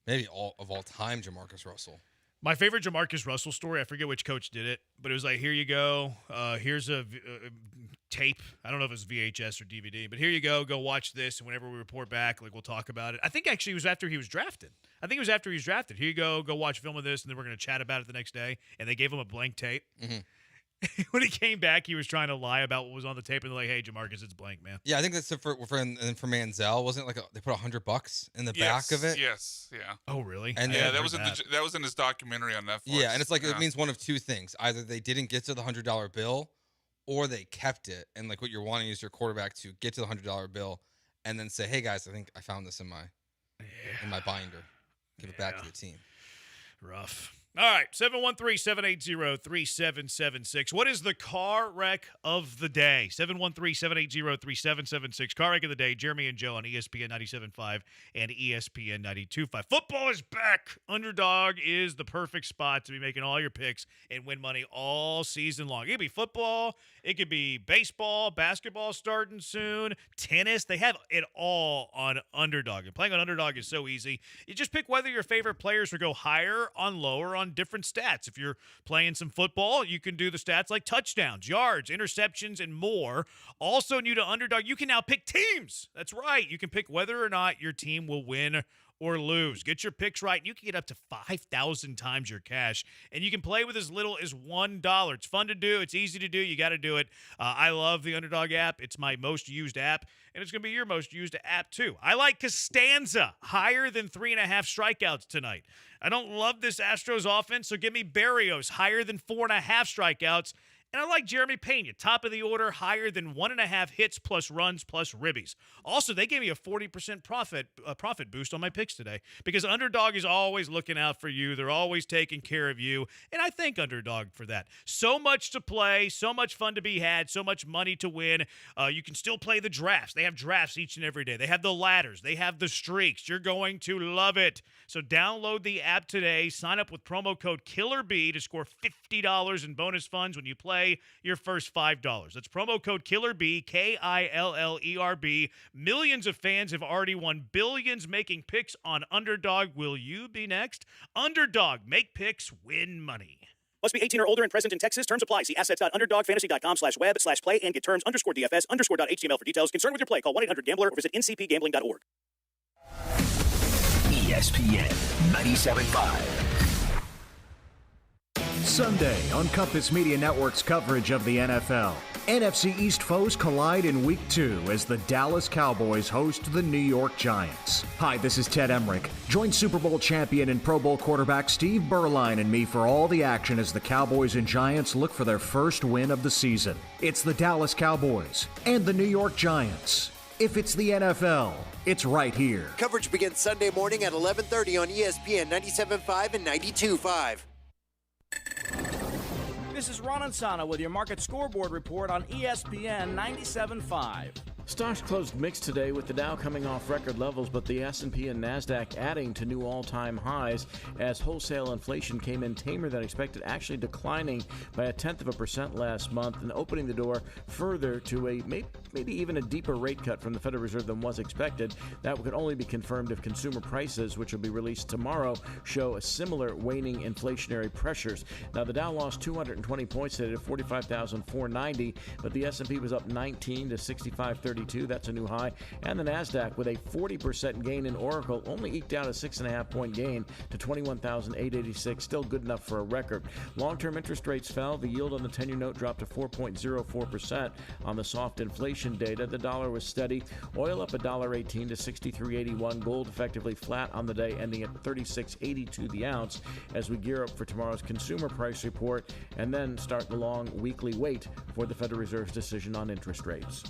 Maybe all time, Jamarcus Russell. My favorite Jamarcus Russell story, I forget which coach did it, but it was like, here you go. Here's a tape. I don't know if it was VHS or DVD, but here you go. Go watch this, and whenever we report back, like we'll talk about it. I think actually it was after he was drafted. Here you go. Go watch film of this, and then we're going to chat about it the next day. And they gave him a blank tape. Mm-hmm. When he came back, he was trying to lie about what was on the tape, and they're like, "Hey, Jamarcus, it's blank, man." Yeah, I think that's for Manziel. Wasn't it like they put $100 in the back of it? Yes, yeah. Oh, really? And that was in his documentary on Netflix. Yeah, and it's like it means one of two things: either they didn't get to the $100 bill, or they kept it. And like what you're wanting is your quarterback to get to the $100 bill, and then say, "Hey guys, I think I found this in my binder. Give it back to the team." Rough. All right, 713-780-3776. What is the car wreck of the day? 713-780-3776. Car wreck of the day, Jeremy and Joe on ESPN 97.5 and ESPN 92.5. Football is back. Underdog is the perfect spot to be making all your picks and win money all season long. It could be football. It could be baseball, basketball starting soon, tennis. They have it all on Underdog. And playing on Underdog is so easy. You just pick whether your favorite players will go higher, on lower, on different stats. If you're playing some football, you can do the stats like touchdowns, yards, interceptions, and more. Also new to Underdog, you can now pick teams. That's right. You can pick whether or not your team will win or lose. Get your picks right, and you can get up to 5,000 times your cash. And you can play with as little as $1. It's fun to do. It's easy to do. You got to do it. I love the Underdog app. It's my most used app, and it's going to be your most used app too. I like Costanza higher than 3.5 strikeouts tonight. I don't love this Astros offense, so give me Berrios higher than 4.5 strikeouts. And I like Jeremy Pena, top of the order, higher than 1.5 hits plus runs plus ribbies. Also, they gave me a 40% profit boost on my picks today because Underdog is always looking out for you. They're always taking care of you, and I thank Underdog for that. So much to play, so much fun to be had, so much money to win. You can still play the drafts. They have drafts each and every day. They have the ladders. They have the streaks. You're going to love it. So download the app today. Sign up with promo code KILLERB to score $50 in bonus funds when you play your first $5. That's promo code KILLERB, KILLERB. Millions of fans have already won billions making picks on Underdog. Will you be next? Underdog. Make picks, win money. Must be 18 or older and present in Texas. Terms apply. See assets.underdogfantasy.com/web/play and get terms _DFS_.html for details. Concerned with your play, call 1-800-GAMBLER or visit ncpgambling.org. ESPN 97.5. Sunday on Compass Media Network's coverage of the NFL. NFC East foes collide in Week 2 as the Dallas Cowboys host the New York Giants. Hi, this is Ted Emmerich. Join Super Bowl champion and Pro Bowl quarterback Steve Berline and me for all the action as the Cowboys and Giants look for their first win of the season. It's the Dallas Cowboys and the New York Giants. If it's the NFL, it's right here. Coverage begins Sunday morning at 11:30 on ESPN 97.5 and 92.5. This is Ron Ansana with your market scoreboard report on ESPN 97.5. Stocks closed mixed today with the Dow coming off record levels, but the S&P and NASDAQ adding to new all-time highs as wholesale inflation came in tamer than expected, actually declining by 0.1% last month and opening the door further to a maybe even a deeper rate cut from the Federal Reserve than was expected. That could only be confirmed if consumer prices, which will be released tomorrow, show a similar waning inflationary pressures. Now, the Dow lost 220 points today to 45,490, but the S&P was up 19 to 6532. That's a new high. And the NASDAQ, with a 40% gain in Oracle, only eked out a 6.5-point gain to 21,886. Still good enough for a record. Long-term interest rates fell. The yield on the 10-year note dropped to 4.04% on the soft inflation data. The dollar was steady. Oil up $1.18 to 63.81. Gold effectively flat on the day, ending at 36.82 the ounce as we gear up for tomorrow's consumer price report and then start the long weekly wait for the Federal Reserve's decision on interest rates.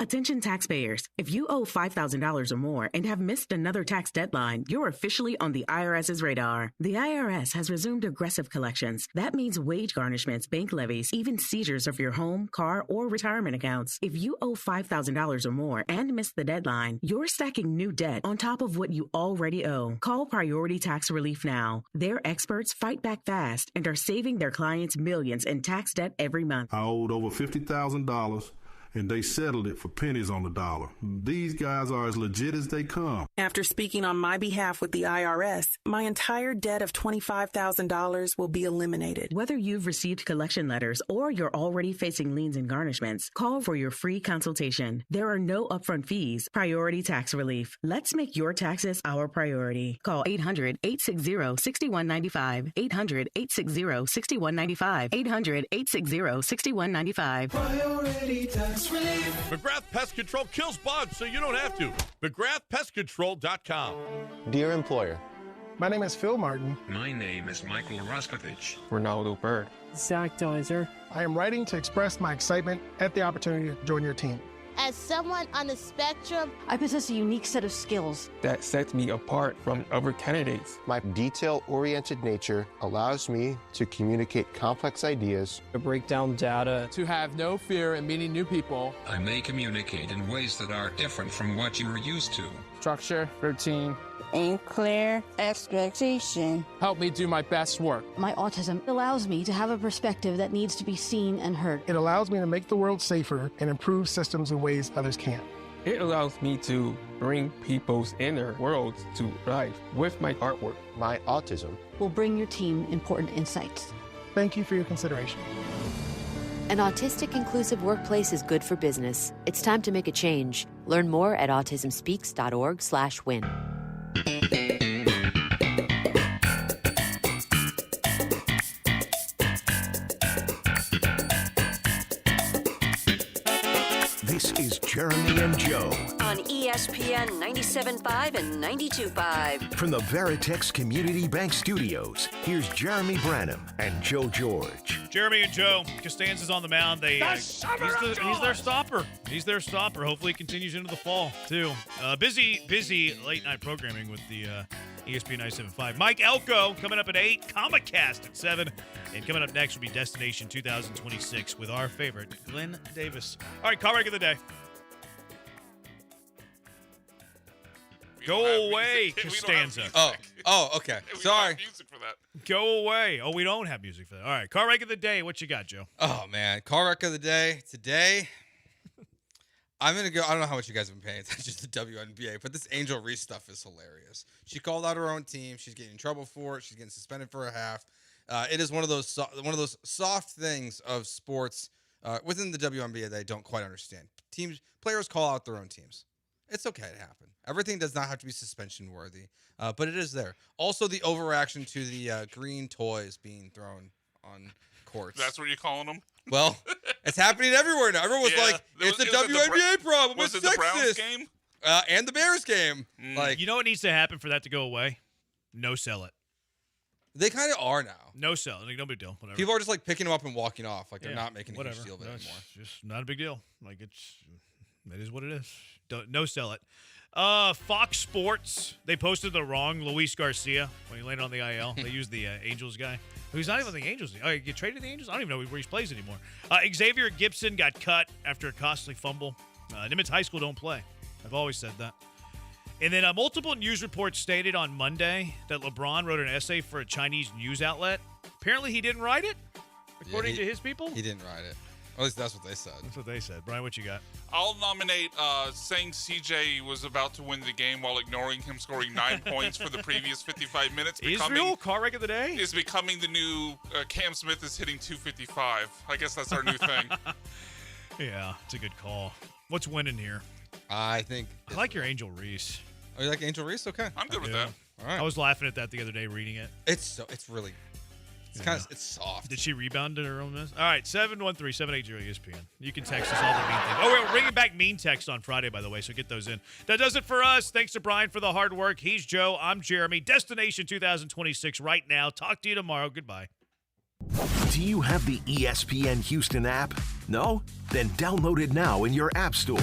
Attention taxpayers. If you owe $5,000 or more and have missed another tax deadline, you're officially on the IRS's radar. The IRS has resumed aggressive collections. That means wage garnishments, bank levies, even seizures of your home, car, or retirement accounts. If you owe $5,000 or more and missed the deadline, you're stacking new debt on top of what you already owe. Call Priority Tax Relief now. Their experts fight back fast and are saving their clients millions in tax debt every month. I owed over $50,000. And they settled it for pennies on the dollar. These guys are as legit as they come. After speaking on my behalf with the IRS, my entire debt of $25,000 will be eliminated. Whether you've received collection letters or you're already facing liens and garnishments, call for your free consultation. There are no upfront fees. Priority Tax Relief. Let's make your taxes our priority. Call 800-860-6195. 800-860-6195. 800-860-6195. Priority Tax Relief. McGrath Pest Control kills bugs so you don't have to. McGrathPestControl.com. Dear employer. My name is Phil Martin. My name is Michael Raskovich. Ronaldo Bird. Zach Deiser. I am writing to express my excitement at the opportunity to join your team. As someone on the spectrum, I possess a unique set of skills that sets me apart from other candidates. My detail-oriented nature allows me to communicate complex ideas, to break down data, to have no fear in meeting new people. I may communicate in ways that are different from what you are used to. Structure, routine, and clear expectation. Help me do my best work. My autism allows me to have a perspective that needs to be seen and heard. It allows me to make the world safer and improve systems in ways others can't. It allows me to bring people's inner worlds to life with my artwork. My autism will bring your team important insights. Thank you for your consideration. An autistic inclusive workplace is good for business. It's time to make a change. Learn more at autismspeaks.org/win. This is Jeremy and Joe on ESPN 97.5 and 92.5. From the Veritex Community Bank Studios, here's Jeremy Branham and Joe George. Jeremy and Joe, Costanza's on the mound. He's their stopper. He's their stopper. Hopefully, it continues into the fall too. Busy late night programming with the ESPN 97.5. Mike Elko coming up at 8. Comicast at 7. And coming up next will be Destination 2026 with our favorite, Glenn Davis. All right, call wreck of the day. Go away, Costanza. Oh, okay. Sorry. Music for that. Go away. Oh, we don't have music for that. All right, car wreck of the day. What you got, Joe? Oh, man. Car wreck of the day. Today, I'm going to go. I don't know how much you guys have been paying attention to the WNBA, but this Angel Reese stuff is hilarious. She called out her own team. She's getting in trouble for it. She's getting suspended for a half. It is one of those soft things of sports within the WNBA that I don't quite understand. Players call out their own teams. It's okay to happen. Everything does not have to be suspension worthy, but it is there. Also, the overreaction to the green toys being thrown on courts. That's what you're calling them? Well, it's happening everywhere now. Everyone was like, it's a WNBA problem. Was it's it sexist. the Browns game? And the Bears game. You know what needs to happen for that to go away? No sell it. They kind of are now. No sell. Like, no big deal. Whatever. People are just like picking them up and walking off. Like they're not making a huge deal of it It's anymore. just not a big deal. Like it is what it is. No sell it. Fox Sports, they posted the wrong Luis Garcia when he landed on the IL. They used the Angels guy. Who's not even the Angels. Oh, you traded to the Angels? I don't even know where he plays anymore. Xavier Gibson got cut after a costly fumble. Nimitz High School don't play. I've always said that. And then multiple news reports stated on Monday that LeBron wrote an essay for a Chinese news outlet. Apparently he didn't write it, according to his people. He didn't write it. At least that's what they said. That's what they said. Brian, what you got? I'll nominate saying CJ was about to win the game while ignoring him scoring 9 points for the previous 55 minutes. Israel, car wreck of the day? Is becoming the new Cam Smith is hitting 255. I guess that's our new thing. Yeah, it's a good call. What's winning here? I like your Angel Reese. Oh, you like Angel Reese? Okay. I'm good with that. All right. I was laughing at that the other day reading it. It's really... It's soft. Did she rebound at her own miss? All right, 713-780-ESPN. You can text us all the mean things. Oh, we're bringing back mean text on Friday, by the way, so get those in. That does it for us. Thanks to Brian for the hard work. He's Joe. I'm Jeremy. Destination 2026 right now. Talk to you tomorrow. Goodbye. Do you have the ESPN Houston app? No? Then download it now in your app store.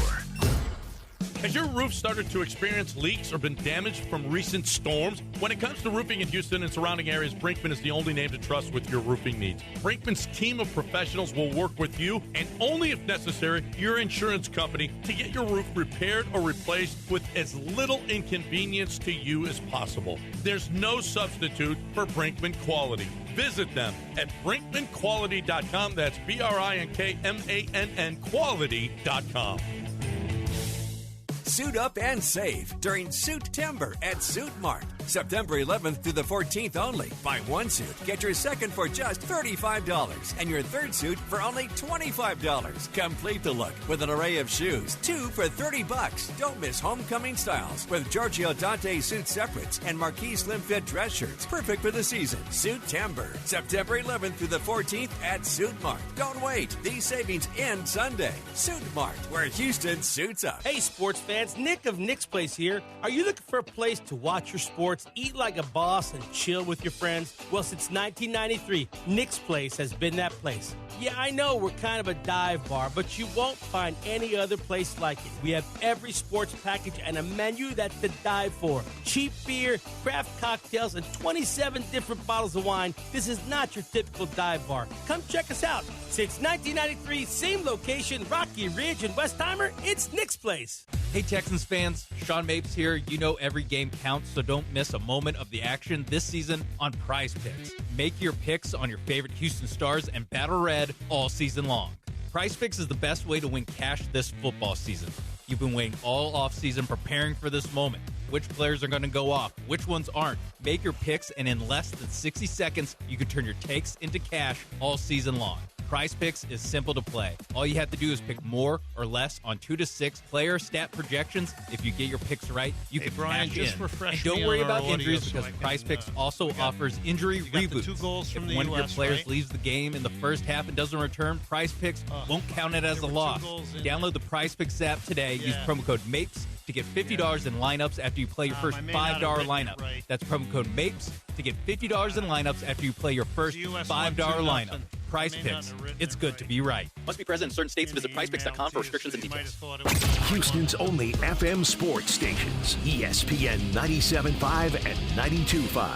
Has your roof started to experience leaks or been damaged from recent storms? When it comes to roofing in Houston and surrounding areas, Brinkman is the only name to trust with your roofing needs. Brinkman's team of professionals will work with you, and only if necessary, your insurance company, to get your roof repaired or replaced with as little inconvenience to you as possible. There's no substitute for Brinkman quality. Visit them at brinkmanquality.com. That's BRINKMANN quality.com. Suit up and save during Suit-Timber at Suit Mart. September 11th through the 14th only. Buy one suit, get your second for just $35, and your third suit for only $25. Complete the look with an array of shoes, 2 for $30. Don't miss homecoming styles with Giorgio Dante suit separates and Marquis slim fit dress shirts, perfect for the season. Suit-Timber, September 11th through the 14th at Suit Mart. Don't wait; these savings end Sunday. Suit Mart, where Houston suits up. Hey, sports fans, Nick of Nick's Place here. Are you looking for a place to watch your sports, eat like a boss, and chill with your friends? Well, since 1993, Nick's Place has been that place. Yeah, I know we're kind of a dive bar, but you won't find any other place like it. We have every sports package and a menu that's to die for. Cheap beer, craft cocktails, and 27 different bottles of wine. This is not your typical dive bar. Come check us out. Since 1993, same location, Rocky Ridge and Westheimer, it's Nick's Place. Hey Texans fans, Sean Mapes here. You know every game counts, so don't miss a moment of the action this season on Prize Picks. Make your picks on your favorite Houston Stars and Battle Red all season long. Prize Picks is the best way to win cash this football season. You've been waiting all offseason preparing for this moment. Which players are going to go off? Which ones aren't? Make your picks, and in less than 60 seconds, you can turn your takes into cash all season long. Prize Picks is simple to play. All you have to do is pick more or less on 2 to 6 player stat projections. If you get your picks right, you can Brian, cash just in. refresh And don't me worry on our about injuries audio because so I Prize can, Picks also offers injury got the reboots. 2 goals from If the one of your US, players right? leaves the game in the first half and doesn't return, Prize Picks won't count it as a loss. Download the Prize Picks app today. Use promo code MAPES to get $50 in lineups after you play your first $5 lineup. right. That's promo code MAPES to get $50 in lineups after you play your first $5 lineup. Prize Picks. It's good to be right. Must be present in certain states. Visit prizepicks.com for restrictions and details. Houston's only FM sports stations, ESPN 97.5 and 92.5.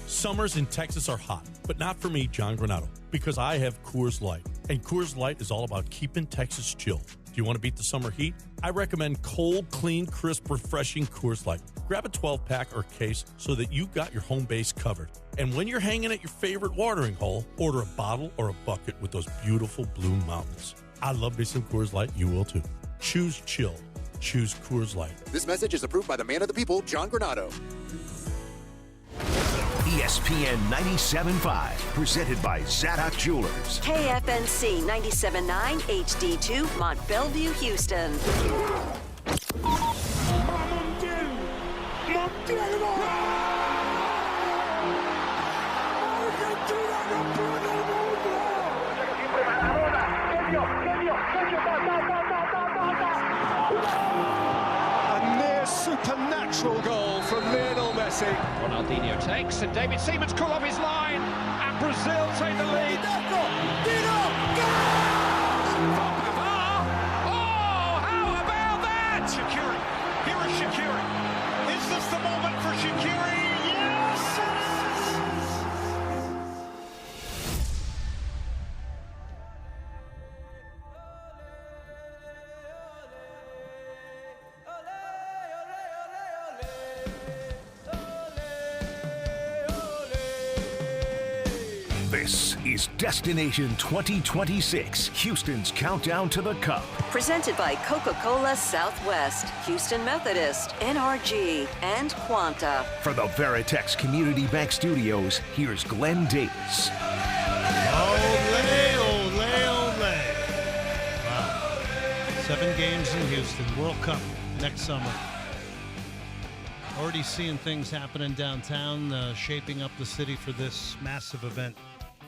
Summers in Texas are hot, but not for me, John Granato, because I have Coors Light. And Coors Light is all about keeping Texas chill. Do you want to beat the summer heat? I recommend cold, clean, crisp, refreshing Coors Light. Grab a 12-pack or case so that you got your home base covered. And when you're hanging at your favorite watering hole, order a bottle or a bucket with those beautiful blue mountains. I love me some Coors Light. You will too. Choose chill. Choose Coors Light. This message is approved by the man of the people, John Granato. ESPN 97.5, presented by Zadok Jewelers. KFNC 97.9 HD2, Mont Bellevue, Houston. A near supernatural goal from Lionel Messi. Ronaldinho takes, and David Seaman's call off his line, and Brazil take the lead. Oh, how about that? Shaqiri, here is Shaqiri. Is this the moment for Shaqiri? Yes, it is. This is Destination 2026, Houston's countdown to the Cup. Presented by Coca-Cola Southwest, Houston Methodist, NRG, and Quanta. For the Veritex Community Bank Studios, here's Glenn Davis. Ole, ole, ole. Wow. 7 games in Houston. World Cup next summer. Already seeing things happening downtown, shaping up the city for this massive event.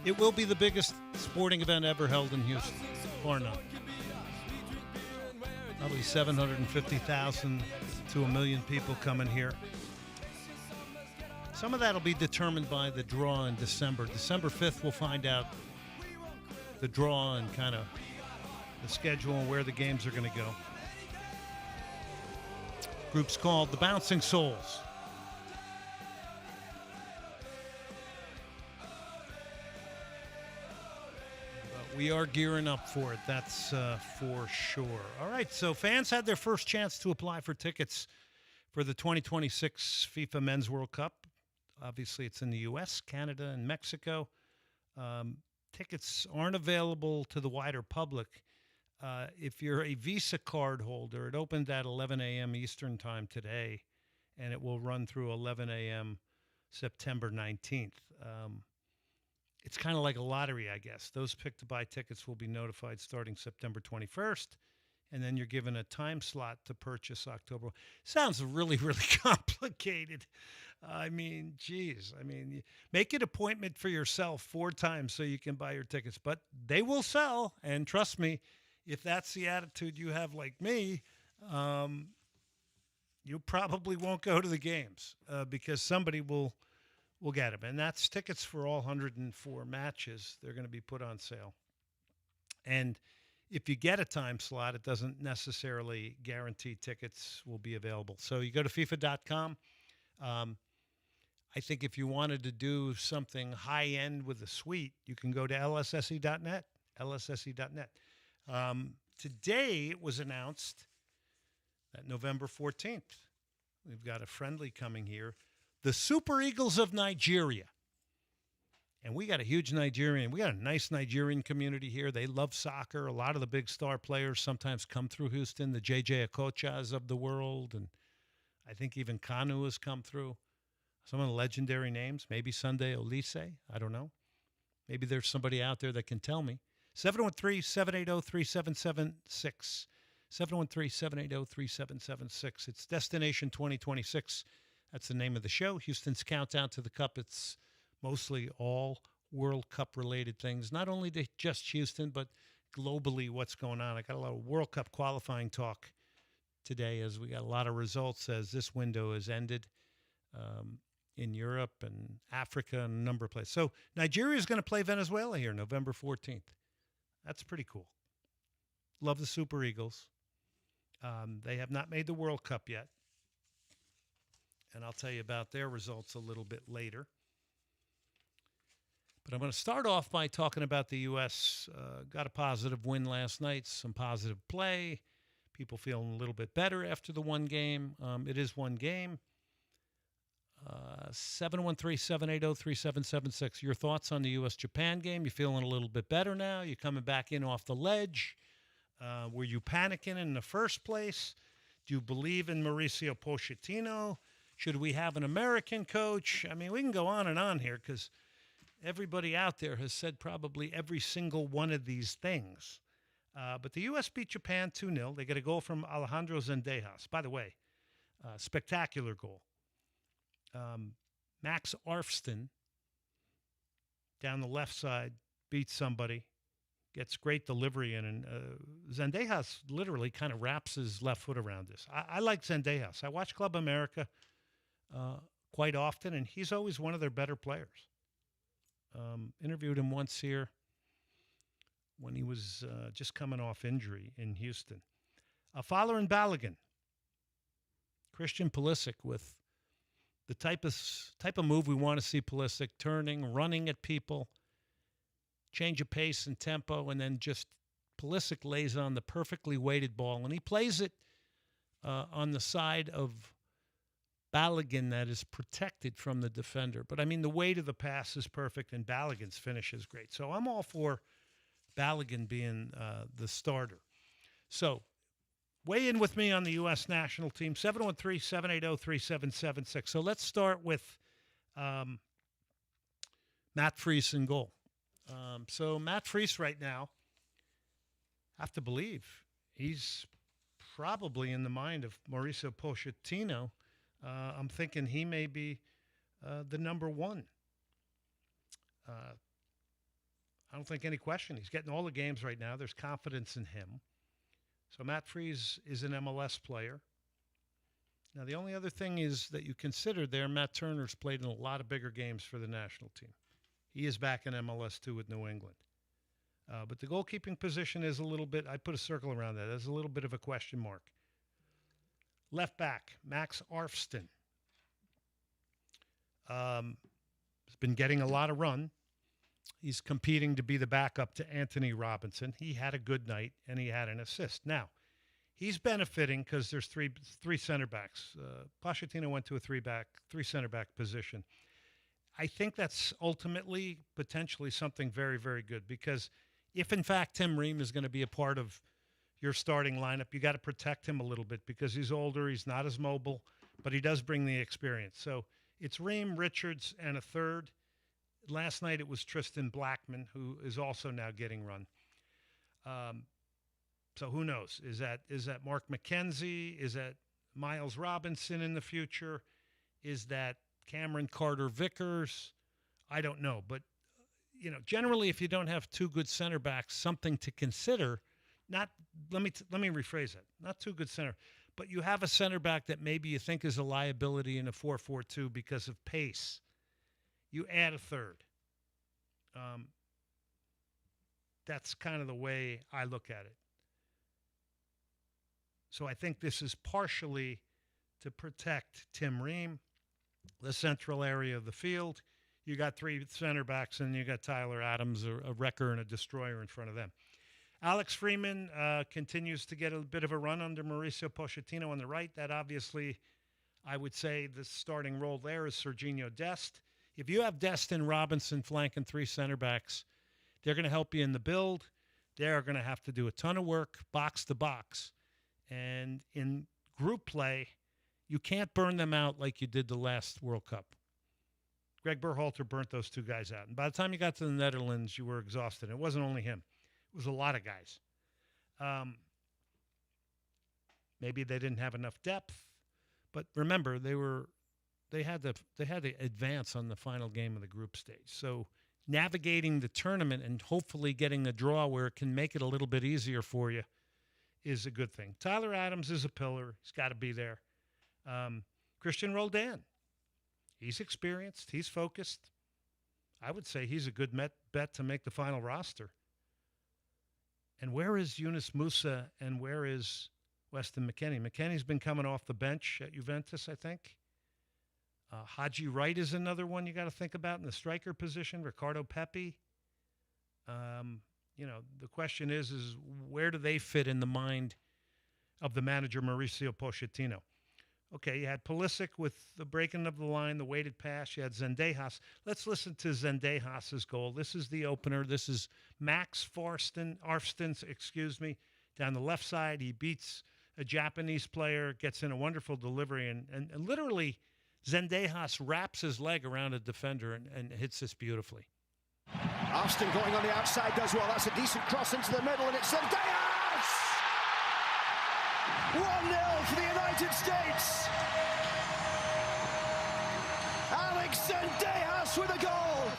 It will be the biggest sporting event ever held in Houston, or none. Probably 750,000 to 1 million people coming here. Some of that will be determined by the draw in December. December 5th, we'll find out the draw and kind of the schedule and where the games are going to go. Group's called the Bouncing Souls. But we are gearing up for it, that's for sure. All right, so fans had their first chance to apply for tickets for the 2026 FIFA Men's World Cup. Obviously, it's in the U.S., Canada, and Mexico. Tickets aren't available to the wider public. If you're a Visa card holder, it opened at 11 a.m. Eastern time today, and it will run through 11 a.m. September 19th. It's kind of like a lottery, I guess. Those picked to buy tickets will be notified starting September 21st, and then you're given a time slot to purchase October. Sounds really, really complicated. I mean, geez. I mean, make an appointment for yourself 4 times so you can buy your tickets. But they will sell, and trust me, if that's the attitude you have like me, you probably won't go to the games because somebody will get them. And that's tickets for all 104 matches. They're going to be put on sale. And if you get a time slot, it doesn't necessarily guarantee tickets will be available. So you go to FIFA.com. I think if you wanted to do something high-end with a suite, you can go to lsse.net, lsse.net. Today it was announced that November 14th, we've got a friendly coming here, the Super Eagles of Nigeria. And we got a huge Nigerian, we got a nice Nigerian community here. They love soccer. A lot of the big star players sometimes come through Houston, the JJ Okochas of the world, and I think even Kanu has come through. Some of the legendary names, maybe Sunday Olise, I don't know. Maybe there's somebody out there that can tell me. 713-780-3776. 713-780-3776. It's Destination 2026. That's the name of the show. Houston's countdown to the Cup. It's mostly all World Cup-related things. Not only to just Houston, but globally what's going on. I got a lot of World Cup qualifying talk today as we got a lot of results as this window has ended. In Europe and Africa and a number of places. So Nigeria is going to play Venezuela here November 14th. That's pretty cool. Love the Super Eagles. They have not made the World Cup yet. And I'll tell you about their results a little bit later. But I'm going to start off by talking about the U.S. Got a positive win last night, some positive play. People feeling a little bit better after the one game. It is one game. 713-780-3776. Your thoughts on the U.S.-Japan game? You feeling a little bit better now? You coming back in off the ledge? Were you panicking in the first place? Do you believe in Mauricio Pochettino? Should we have an American coach? I mean, we can go on and on here because everybody out there has said probably every single one of these things. But the U.S. beat Japan 2-0. They get a goal from Alejandro Zendejas. By the way, spectacular goal. Max Arfston down the left side beats somebody, gets great delivery in, and Zendejas literally kind of wraps his left foot around this. I like Zendejas. I watch Club America quite often, and he's always one of their better players. Interviewed him once here when he was just coming off injury in Houston. Fowler and Balogun. Christian Pulisic with the type of move we want to see Pulisic, turning, running at people, change of pace and tempo, and then just Pulisic lays on the perfectly weighted ball. And he plays it on the side of Balogun that is protected from the defender. But, I mean, the weight of the pass is perfect, and Balogun's finish is great. So I'm all for Balogun being the starter. So weigh in with me on the U.S. national team, 713-780-3776. So let's start with Matt Freese in goal. So Matt Freese right now, I have to believe, he's probably in the mind of Mauricio Pochettino. I'm thinking he may be the number one. I don't think any question. He's getting all the games right now. There's confidence in him. So Matt Freese is an MLS player. Now, the only other thing is that you consider there, Matt Turner's played in a lot of bigger games for the national team. He is back in MLS too with New England. But the goalkeeping position is a little bit, I put a circle around that. There's a little bit of a question mark. Left back, Max Arfston. Has been getting a lot of run. He's competing to be the backup to Anthony Robinson. He had a good night, and he had an assist. Now, he's benefiting because there's three center backs. Pochettino went to a three center back position. I think that's ultimately potentially something very, very good because if, in fact, Tim Ream is going to be a part of your starting lineup, you got to protect him a little bit because he's older, he's not as mobile, but he does bring the experience. So it's Ream, Richards, and a third. Last night it was Tristan Blackman, who is also now getting run. So who knows? Is that Mark McKenzie? Is that Miles Robinson in the future? Is that Cameron Carter-Vickers? I don't know. But, generally if you don't have two good center backs, something to consider. Let me rephrase it. Not too good center, but you have a center back that maybe you think is a liability in a 4-4-2 because of pace. You add a third. That's kind of the way I look at it. So I think this is partially to protect Tim Ream, the central area of the field. You got three center backs, and you got Tyler Adams, a wrecker and a destroyer in front of them. Alex Freeman continues to get a bit of a run under Mauricio Pochettino on the right. That obviously, I would say the starting role there is Serginho Dest. If you have Dest and Robinson flanking three center backs, they're going to help you in the build. They're going to have to do a ton of work, box to box. And in group play, you can't burn them out like you did the last World Cup. Greg Berhalter burnt those two guys out. And by the time you got to the Netherlands, you were exhausted. It wasn't only him. It was a lot of guys. Maybe they didn't have enough depth. But remember, they had to advance on the final game of the group stage. So navigating the tournament and hopefully getting a draw where it can make it a little bit easier for you is a good thing. Tyler Adams is a pillar. He's got to be there. Christian Roldan, he's experienced. He's focused. I would say he's a good bet to make the final roster. And where is Yunus Musa and where is Weston McKennie? McKennie's been coming off the bench at Juventus, I think. Haji Wright is another one you got to think about in the striker position. Ricardo Pepi. The question is where do they fit in the mind of the manager Mauricio Pochettino? Okay, you had Pulisic with the breaking of the line, the weighted pass. You had Zendejas. Let's listen to Zendejas' goal. This is the opener. This is Max Arfston, down the left side. He beats a Japanese player, gets in a wonderful delivery, and literally Zendejas wraps his leg around a defender and hits this beautifully. Arfston going on the outside does well. That's a decent cross into the middle, and it's Zendejas! 1-0 for the United States. Alex Zendejas with a goal.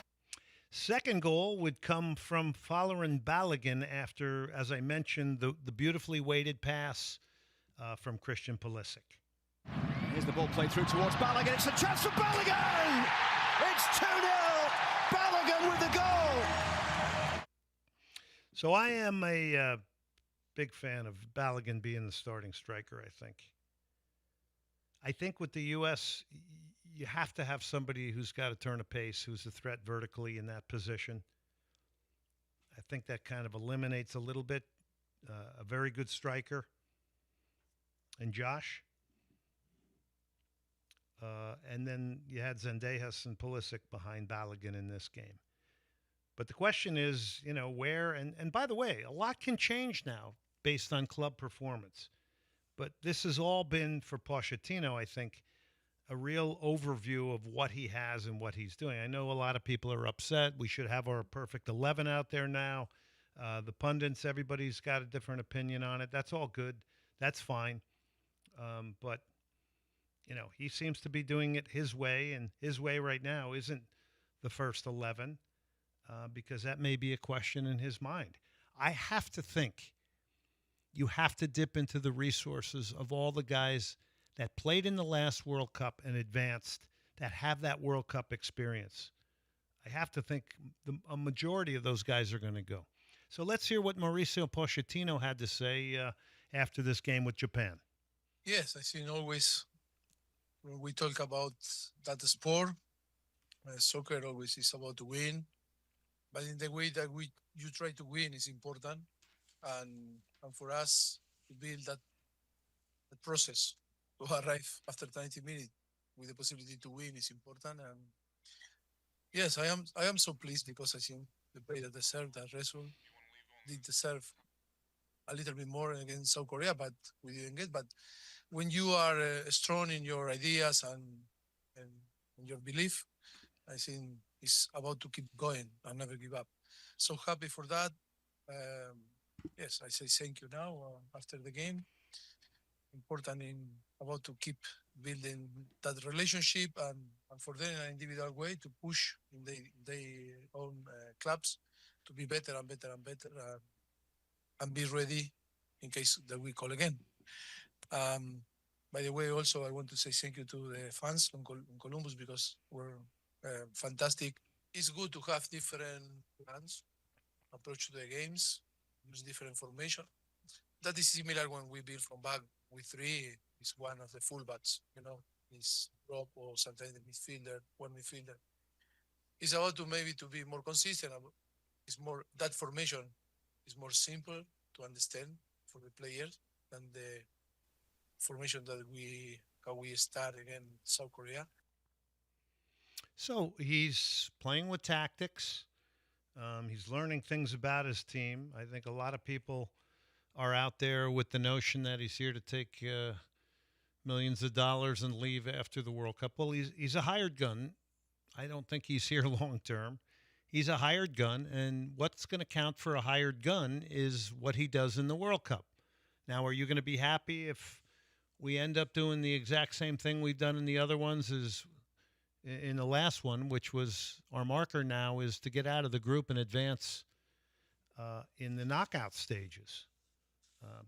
Second goal would come from Folarin Balogun after, as I mentioned, the beautifully weighted pass from Christian Pulisic. Here's the ball played through towards Balogun. It's a chance for Balogun! It's 2-0! Balogun with the goal! So I am a big fan of Balogun being the starting striker, I think. I think with the U.S., you have to have somebody who's got to turn a pace, who's a threat vertically in that position. I think that kind of eliminates a little bit a very good striker. And Josh? And then you had Zendejas and Pulisic behind Balogun in this game. But the question is, where, and by the way, a lot can change now based on club performance. But this has all been, for Pochettino, I think, a real overview of what he has and what he's doing. I know a lot of people are upset. We should have our perfect 11 out there now. The pundits, everybody's got a different opinion on it. That's all good. That's fine. But, he seems to be doing it his way, and his way right now isn't the first 11 because that may be a question in his mind. I have to think you have to dip into the resources of all the guys that played in the last World Cup and advanced that have that World Cup experience. I have to think a majority of those guys are going to go. So let's hear what Mauricio Pochettino had to say after this game with Japan. Yes, I think always when we talk about that sport, soccer always is about to win. But in the way that you try to win is important. And for us to build that process to arrive after 90 minutes with the possibility to win is important. And yes, I am so pleased because I think the player that deserved that result did deserve a little bit more against South Korea, but we didn't get. But when you are strong in your ideas and your belief, I think it's about to keep going and never give up. So happy for that. Yes, I say thank you now after the game. Important about to keep building that relationship and for them in an individual way to push in their own clubs to be better and better and better and be ready in case that we call again. By the way, also I want to say thank you to the fans in Columbus because we're fantastic. It's good to have different plans, approach to the games, use different formation. That is similar when we build from back with three. Is one of the fullbacks, is drop or sometimes the midfielder, one midfielder. It's about to maybe to be more consistent. It's more that formation is more simple to understand for the players than the formation that how we start again South Korea. So he's playing with tactics. He's learning things about his team. I think a lot of people are out there with the notion that he's here to take millions of dollars and leave after the World Cup. Well, he's a hired gun. I don't think he's here long term. He's a hired gun, and what's going to count for a hired gun is what he does in the World Cup. Now, are you going to be happy if we end up doing the exact same thing we've done in the other ones as in the last one, which was our marker now is to get out of the group and advance in the knockout stages?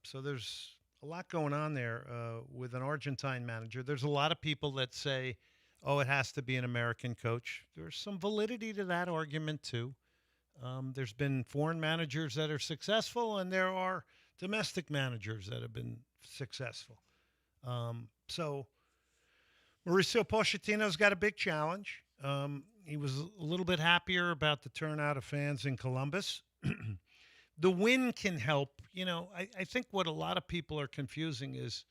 So there's a lot going on there with an Argentine manager. There's a lot of people that say, oh, it has to be an American coach. There's some validity to that argument, too. There's been foreign managers that are successful, and there are domestic managers that have been successful. So Mauricio Pochettino's got a big challenge. He was a little bit happier about the turnout of fans in Columbus. The win can help. I think what a lot of people are confusing is,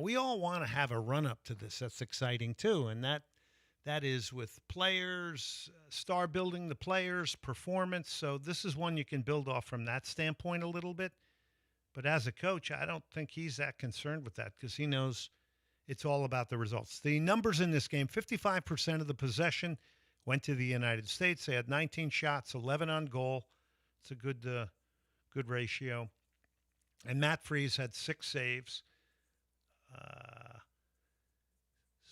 we all want to have a run-up to this. That's exciting, too. And that is with players, star building the players, performance. So this is one you can build off from that standpoint a little bit. But as a coach, I don't think he's that concerned with that because he knows it's all about the results. The numbers in this game, 55% of the possession went to the United States. They had 19 shots, 11 on goal. It's a good ratio. And Matt Freese had 6 saves.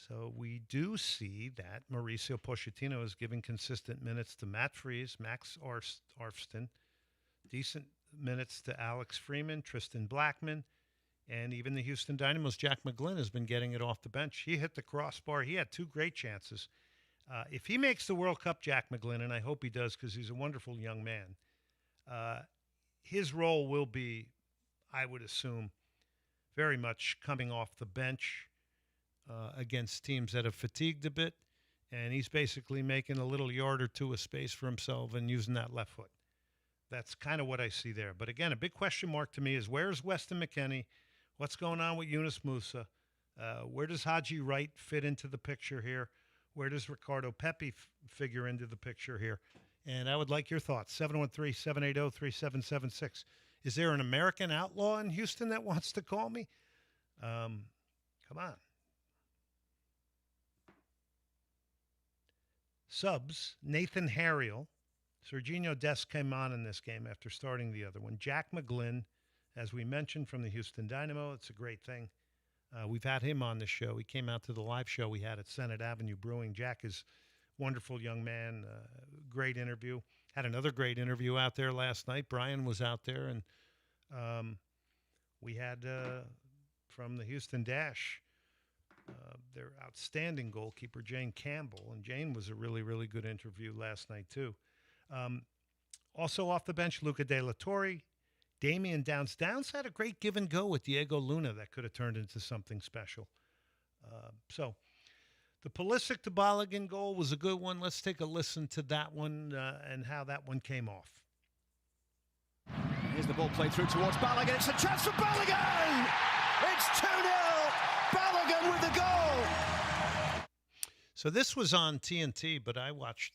So we do see that Mauricio Pochettino is giving consistent minutes to Matt Freese, Max Arfston, decent minutes to Alex Freeman, Tristan Blackman, and even the Houston Dynamo's Jack McGlynn has been getting it off the bench. He hit the crossbar. He had 2 great chances. If he makes the World Cup, Jack McGlynn, and I hope he does because he's a wonderful young man, his role will be, I would assume, very much coming off the bench against teams that have fatigued a bit, and he's basically making a little yard or two of space for himself and using that left foot. That's kind of what I see there. But again, a big question mark to me is where's Weston McKennie? What's going on with Yunus Musa? Where does Haji Wright fit into the picture here? Where does Ricardo Pepi figure into the picture here? And I would like your thoughts. 713-780-3776. Is there an American outlaw in Houston that wants to call me? Come on. Subs, Nathan Harriel. Serginho Dest came on in this game after starting the other one. Jack McGlynn, as we mentioned, from the Houston Dynamo. It's a great thing. We've had him on the show. He came out to the live show we had at Senate Avenue Brewing. Jack is a wonderful young man, great interview. Had another great interview out there last night. Brian was out there, and we had from the Houston Dash, their outstanding goalkeeper, Jane Campbell. And Jane was a really, really good interview last night, too. Also off the bench, Luca De La Torre, Damian Downs. Downs had a great give and go with Diego Luna that could have turned into something special. So the Pulisic to Balogun goal was a good one. Let's take a listen to that one and how that one came off. Here's the ball played through towards Balogun. It's a chance for Balogun! It's 2-0! Balogun with the goal! So this was on TNT, but I watched...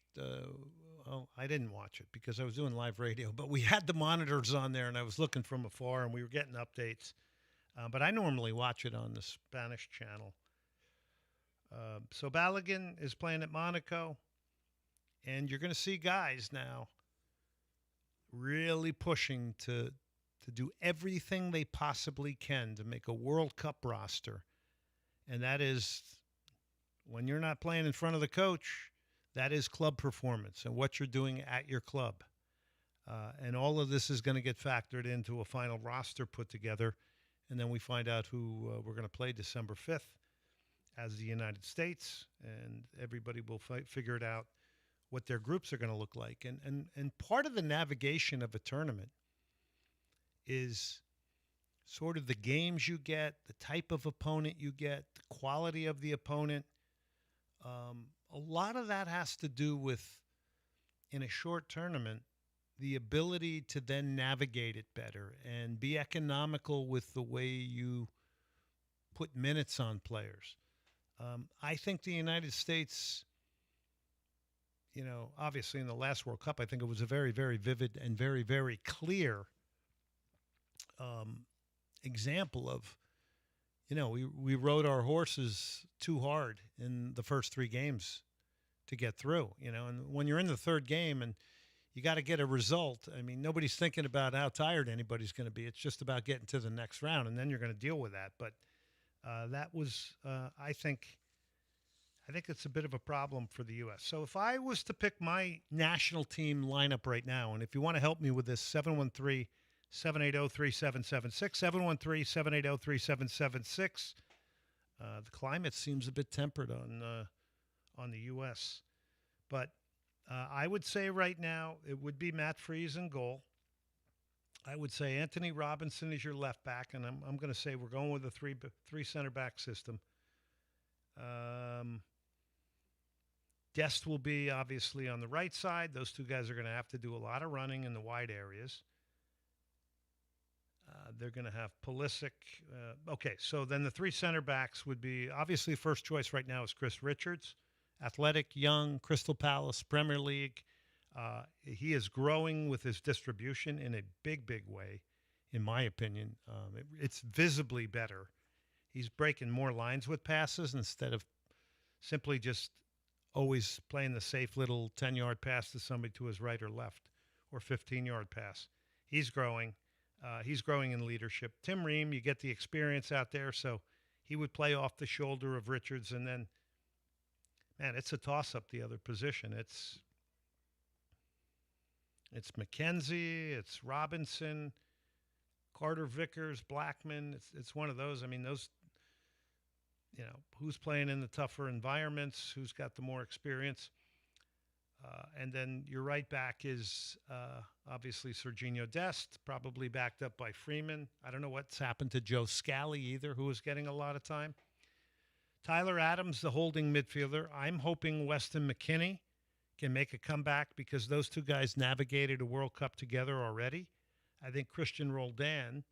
I didn't watch it because I was doing live radio, but we had the monitors on there, and I was looking from afar, and we were getting updates. But I normally watch it on the Spanish channel. So Balogun is playing at Monaco, and you're going to see guys now really pushing to do everything they possibly can to make a World Cup roster. And that is, when you're not playing in front of the coach, that is club performance and what you're doing at your club. And all of this is going to get factored into a final roster put together. And then we find out who we're going to play December 5th as the United States. And everybody will figure it out what their groups are going to look like. And part of the navigation of a tournament is sort of the games you get, the type of opponent you get, the quality of the opponent. A lot of that has to do with, in a short tournament, the ability to then navigate it better and be economical with the way you put minutes on players. I think the United States, obviously in the last World Cup, I think it was a very, very vivid and very, very clear example of, we rode our horses too hard in the first three games to get through, and when you're in the third game and you got to get a result, I mean, nobody's thinking about how tired anybody's going to be. It's just about getting to the next round, and then you're going to deal with that. But that was, I think it's a bit of a problem for the U.S. So if I was to pick my national team lineup right now, and if you want to help me with this, 713-780-3776, 713-780-3776. The climate seems a bit tempered on the U.S. But I would say right now it would be Matt Freese in goal. I would say Anthony Robinson is your left back, and I'm going to say we're going with a three center back system. Dest will be obviously on the right side. Those two guys are going to have to do a lot of running in the wide areas. They're going to have Pulisic. Okay, so then the three center backs would be, obviously first choice right now is Chris Richards. Athletic, young, Crystal Palace, Premier League. He is growing with his distribution in a big, big way, in my opinion. It's visibly better. He's breaking more lines with passes instead of simply just always playing the safe little 10-yard pass to somebody to his right or left or 15-yard pass. He's growing. He's growing in leadership. Tim Ream, you get the experience out there, so he would play off the shoulder of Richards. And then, man, it's a toss-up the other position. It's McKenzie, it's Robinson, Carter Vickers, Blackman. It's one of those. I mean, those, who's playing in the tougher environments, who's got the more experience. And then your right back is obviously Serginho Dest, probably backed up by Freeman. I don't know what's happened to Joe Scally either, who is getting a lot of time. Tyler Adams, the holding midfielder. I'm hoping Weston McKennie can make a comeback because those two guys navigated a World Cup together already. I think Christian Roldan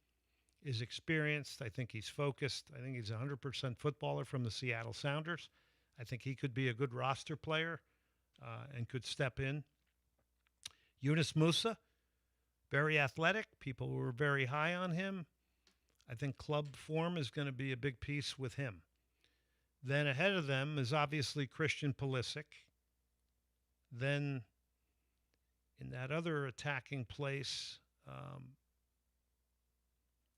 is experienced. I think he's focused. I think he's a 100% footballer from the Seattle Sounders. I think he could be a good roster player and could step in. Yunus Musa, very athletic. People were very high on him. I think club form is going to be a big piece with him. Then ahead of them is obviously Christian Pulisic. Then in that other attacking place,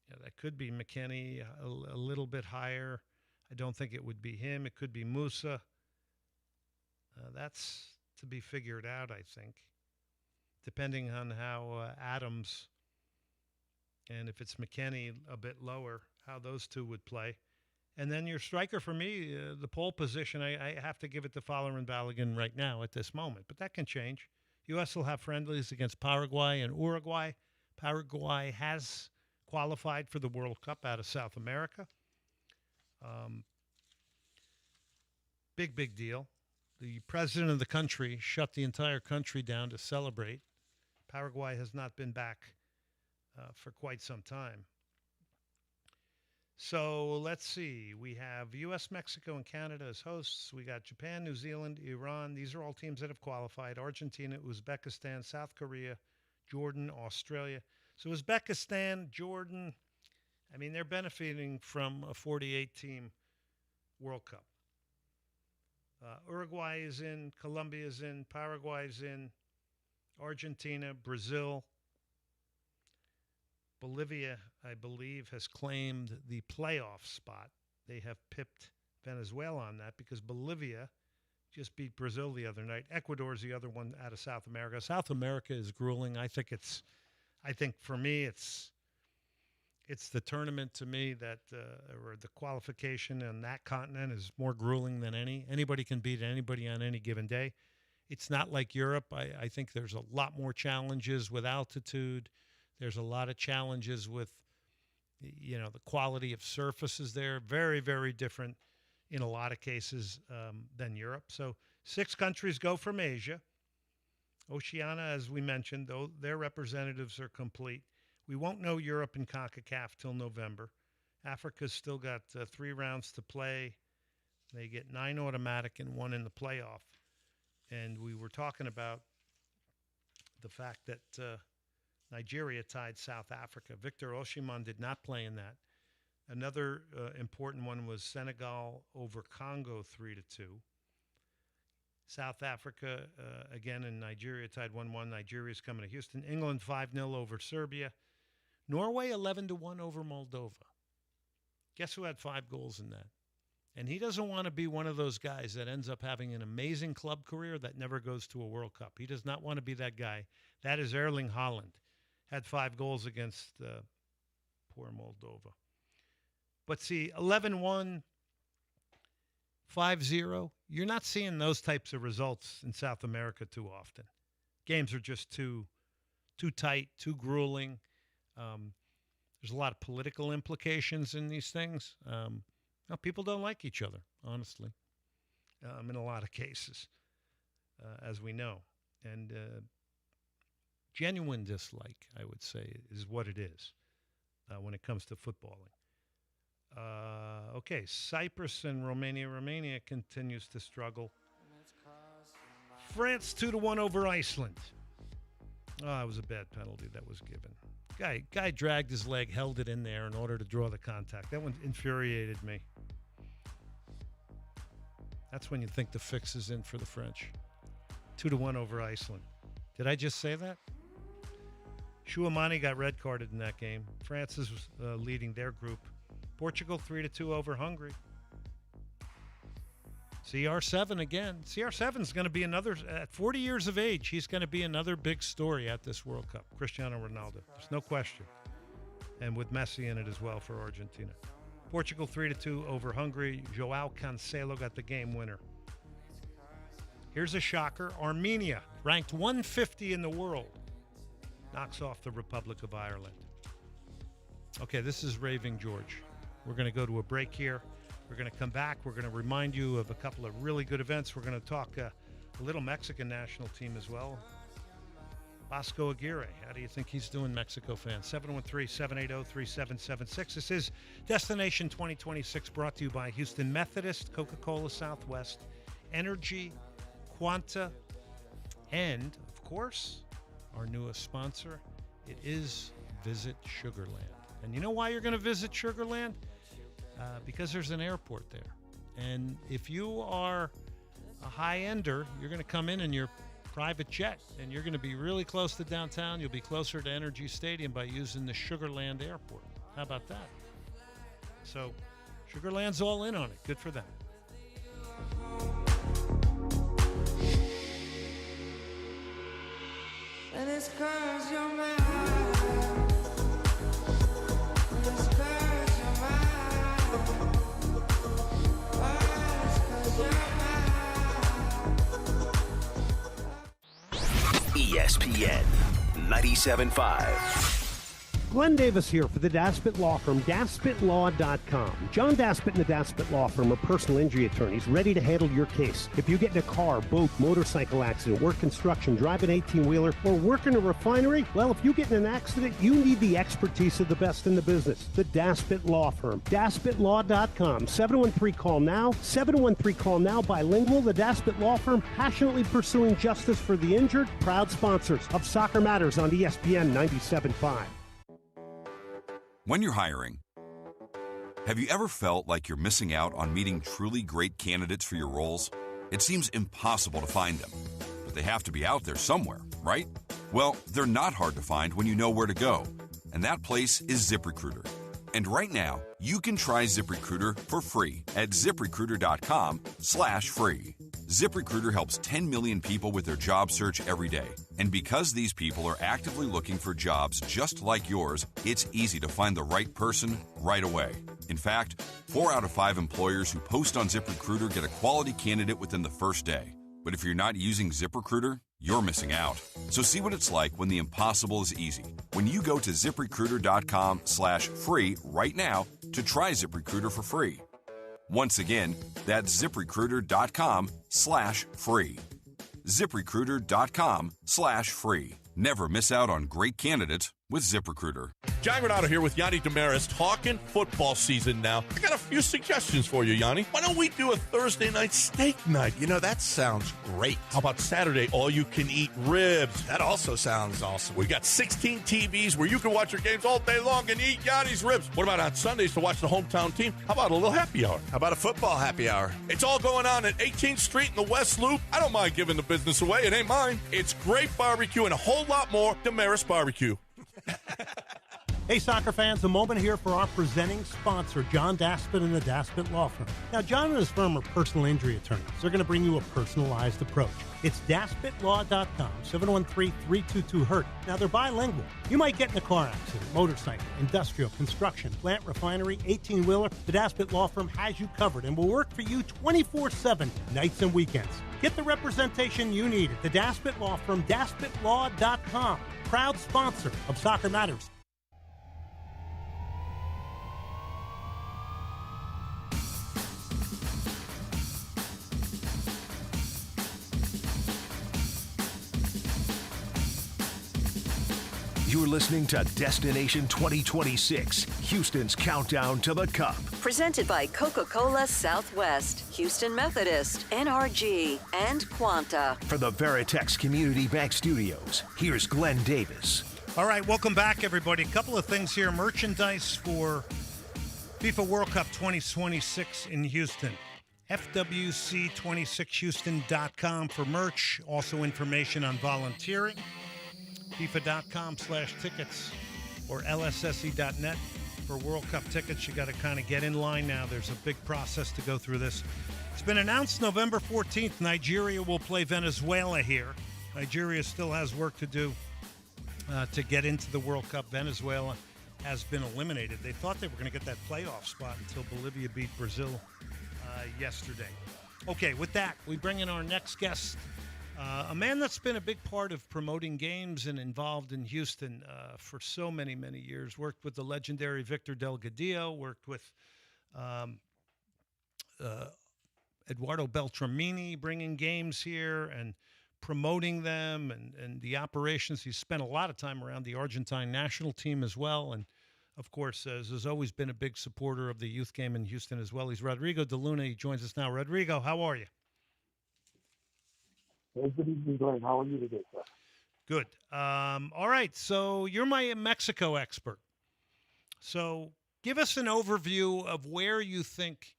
that could be McKennie a little bit higher. I don't think it would be him. It could be Musa. That's to be figured out, I think, depending on how Adams and if it's McKennie a bit lower, how those two would play. And then your striker for me, the pole position, I have to give it to Fowler and Balogun right now at this moment, but that can change. U.S. will have friendlies against Paraguay and Uruguay. Paraguay has qualified for the World Cup out of South America. Big deal. The president of the country shut the entire country down to celebrate. Paraguay has not been back for quite some time. So let's see. We have U.S., Mexico, and Canada as hosts. We got Japan, New Zealand, Iran. These are all teams that have qualified. Argentina, Uzbekistan, South Korea, Jordan, Australia. So Uzbekistan, Jordan, I mean, they're benefiting from a 48-team World Cup. Uruguay is in, Colombia is in, Paraguay is in, Argentina, Brazil. Bolivia, I believe, has claimed the playoff spot. They have pipped Venezuela on that because Bolivia just beat Brazil the other night. Ecuador is the other one out of South America. South America is grueling. I think for me, it's the tournament to me that, or the qualification on that continent is more grueling than any. Anybody can beat anybody on any given day. It's not like Europe. I think there's a lot more challenges with altitude. There's a lot of challenges with, the quality of surfaces there. Very, very different in a lot of cases than Europe. So 6 countries go from Asia. Oceania, as we mentioned, though, their representatives are complete. We won't know Europe and CONCACAF till November. Africa's still got 3 rounds to play. They get 9 automatic and 1 in the playoff. And we were talking about the fact that Nigeria tied South Africa. Victor Osimhen did not play in that. Another important one was Senegal over Congo 3-2. South Africa, again, and Nigeria tied 1-1. Nigeria's coming to Houston. England 5-0 over Serbia. Norway 11-1 over Moldova. Guess who had 5 goals in that? And he doesn't want to be one of those guys that ends up having an amazing club career that never goes to a World Cup. He does not want to be that guy. That is Erling Haaland. Had 5 goals against poor Moldova. But see, 11-1, 5-0, you're not seeing those types of results in South America too often. Games are just too tight, too grueling. There's a lot of political implications in these things. People don't like each other, honestly, in a lot of cases, as we know. And genuine dislike, I would say, is what it is when it comes to footballing. Okay, Cyprus and Romania. Romania continues to struggle. France 2-1 over Iceland. Oh, it was a bad penalty that was given. Guy dragged his leg, held it in there in order to draw the contact. That one infuriated me. That's when you think the fix is in for the French. 2-1 over Iceland. Did I just say that? Chouamani got red carded in that game. France is leading their group. Portugal 3-2 over Hungary. CR7 again. CR7 is going to be another, at 40 years of age, he's going to be another big story at this World Cup. Cristiano Ronaldo. There's no question. And with Messi in it as well for Argentina. Portugal 3-2 over Hungary. Joao Cancelo got the game winner. Here's a shocker. Armenia, ranked 150 in the world, knocks off the Republic of Ireland. Okay, this is Raving George. We're going to go to a break here. We're going to come back. We're going to remind you of a couple of really good events. We're going to talk a little Mexican national team as well. Bosco Aguirre, how do you think he's doing, Mexico fans? 713-780-3776. This is Destination 2026, brought to you by Houston Methodist, Coca-Cola Southwest, Energy, Quanta, and, of course, our newest sponsor. It is Visit Sugarland. And you know why you're going to visit Sugarland? Because there's an airport there. And if you are a high-ender, you're going to come in your private jet, and you're going to be really close to downtown. You'll be closer to Energy Stadium by using the Sugarland Airport. How about that? So Sugarland's all in on it. Good for them. And it's 'cause you're mine. It's 'cause you're mine. Oh, it's 'cause you're mine. ESPN 97.5. Glenn Davis here for the Daspit Law Firm, DaspitLaw.com. John Daspit and the Daspit Law Firm are personal injury attorneys ready to handle your case. If you get in a car, boat, motorcycle accident, work construction, drive an 18-wheeler, or work in a refinery, well, if you get in an accident, you need the expertise of the best in the business. The Daspit Law Firm, DaspitLaw.com. 713-CALL-NOW, 713-CALL-NOW, bilingual. The Daspit Law Firm, passionately pursuing justice for the injured, proud sponsors of Soccer Matters on ESPN 97.5. When you're hiring, have you ever felt like you're missing out on meeting truly great candidates for your roles? It seems impossible to find them, but they have to be out there somewhere, right? Well, they're not hard to find when you know where to go, and that place is ZipRecruiter. And right now, you can try ZipRecruiter for free at ZipRecruiter.com/free. ZipRecruiter helps 10 million people with their job search every day. And because these people are actively looking for jobs just like yours, it's easy to find the right person right away. In fact, 4 out of 5 employers who post on ZipRecruiter get a quality candidate within the first day. But if you're not using ZipRecruiter, you're missing out. So see what it's like when the impossible is easy. When you go to ZipRecruiter.com/free right now to try ZipRecruiter for free. Once again, that's ZipRecruiter.com/free. ZipRecruiter.com/free. Never miss out on great candidates with ZipRecruiter. John Granado here with Yanni Damaris, talking football season now. I got a few suggestions for you, Yanni. Why don't we do a Thursday night steak night? You know, that sounds great. How about Saturday, all-you-can-eat ribs? That also sounds awesome. We got 16 TVs where you can watch your games all day long and eat Yanni's ribs. What about on Sundays to watch the hometown team? How about a little happy hour? How about a football happy hour? It's all going on at 18th Street in the West Loop. I don't mind giving the business away. It ain't mine. It's great barbecue and a whole lot more. Damaris Barbecue. Hey, soccer fans, a moment here for our presenting sponsor, John Daspit and the Daspit Law Firm. Now, John and his firm are personal injury attorneys. They're going to bring you a personalized approach. It's DaspitLaw.com, 713-322-HURT. Now, they're bilingual. You might get in a car accident, motorcycle, industrial, construction, plant, refinery, 18-wheeler. The Daspit Law Firm has you covered and will work for you 24/7, nights and weekends. Get the representation you need at the Daspit Law Firm, DaspitLaw.com. Proud sponsor of Soccer Matters. You're listening to Destination 2026, Houston's countdown to the Cup. Presented by Coca-Cola Southwest, Houston Methodist, NRG, and Quanta. For the Veritex Community Bank Studios, here's Glenn Davis. All right, welcome back, everybody. A couple of things here. Merchandise for FIFA World Cup 2026 in Houston. FWC26Houston.com for merch. Also information on volunteering. FIFA.com/tickets or LSSE.net for World Cup tickets. You got to kind of get in line now. There's a big process to go through this. It's been announced November 14th, Nigeria will play Venezuela here. Nigeria still has work to do to get into the World Cup. Venezuela has been eliminated. They thought they were going to get that playoff spot until Bolivia beat Brazil yesterday. Okay, with that, we bring in our next guest. A man that's been a big part of promoting games and involved in Houston for so many, many years. Worked with the legendary Victor Delgadillo, worked with Eduardo Beltramini bringing games here, and promoting them and the operations. He's spent a lot of time around the Argentine national team as well. And, of course, has always been a big supporter of the youth game in Houston as well. He's Rodrigo De Luna. He joins us now. Rodrigo, how are you? Good evening, Glenn. How are you today, sir? Good. All right. So you're my Mexico expert. So give us an overview of where you think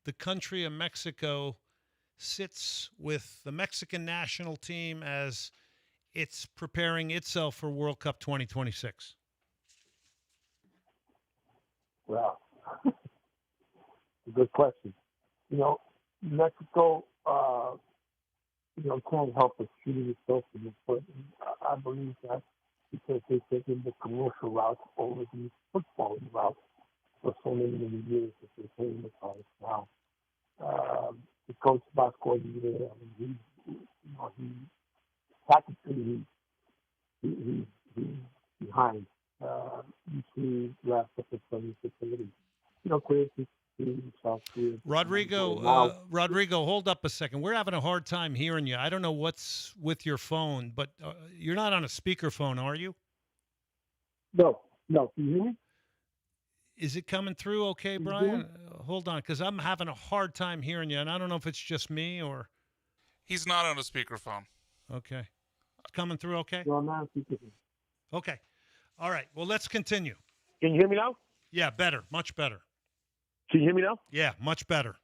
the country of Mexico sits with the Mexican national team as it's preparing itself for World Cup 2026. Well, good question. Mexico, can't help but treat itself in this, but I believe that because they've taken the commercial route over the football route for so many years that they're paying the price now. The coach Vasco Aguirre, he's behind. You see last episode facility. Crazy. Rodrigo, hold up a second. We're having a hard time hearing you. I don't know what's with your phone, but you're not on a speakerphone, are you? No. Can you hear me? Is it coming through okay, Brian? Hold on, because I'm having a hard time hearing you, and I don't know if it's just me or... He's not on a speakerphone. Okay. It's coming through okay? No, I'm not on speakerphone. Okay. All right. Well, let's continue. Can you hear me now? Yeah, better. Much better. Can you hear me now? Yeah, much better.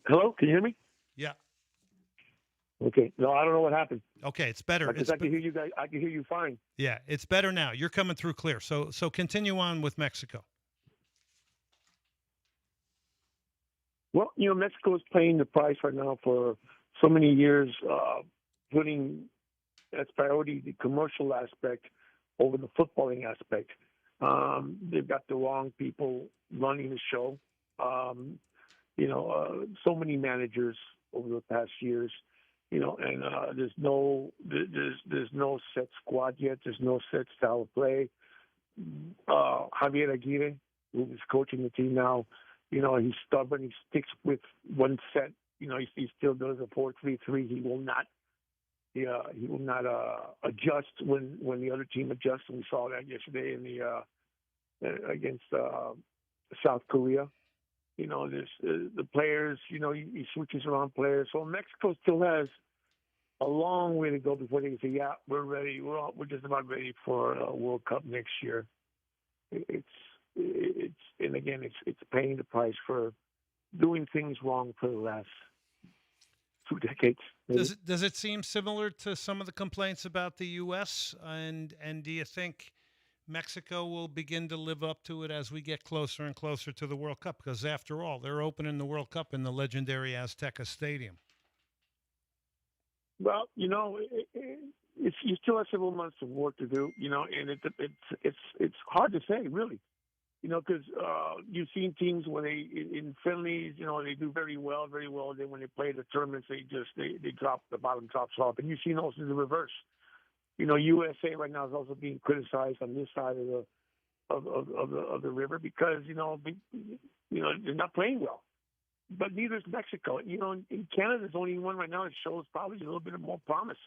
Hello? Can you hear me? Yeah. Okay. No, I don't know what happened. Okay, it's better. I can hear you guys. I can hear you fine. Yeah, it's better now. You're coming through clear. So continue on with Mexico. Well, Mexico is paying the price right now for so many years, putting as priority the commercial aspect over the footballing aspect. They've got the wrong people running the show. So many managers over the past years, and there's no set squad yet. There's no set style of play. Javier Aguirre, who is coaching the team now, he's stubborn. He sticks with one set. He still does a 4-3-3. He will not. He will not adjust when the other team adjusts. And we saw that yesterday in the against South Korea. There's the players. He switches around players. So Mexico still has a long way to go before they can say, "Yeah, we're ready. We're just about ready for a World Cup next year." It's paying the price for doing things wrong for the last 2 decades. Does it seem similar to some of the complaints about the U.S. and do you think Mexico will begin to live up to it as we get closer and closer to the World Cup? Because after all, they're opening the World Cup in the legendary Azteca Stadium. Well, you still have several months of work to do, and it's hard to say, really. Because you've seen teams when they in friendlies, they do very well. Then when they play the tournaments, they drop, the bottom drops off. And you've seen also the reverse. USA right now is also being criticized on this side of the river because they're not playing well. But neither is Mexico. In Canada, there's only one right now that shows probably a little bit of more promise.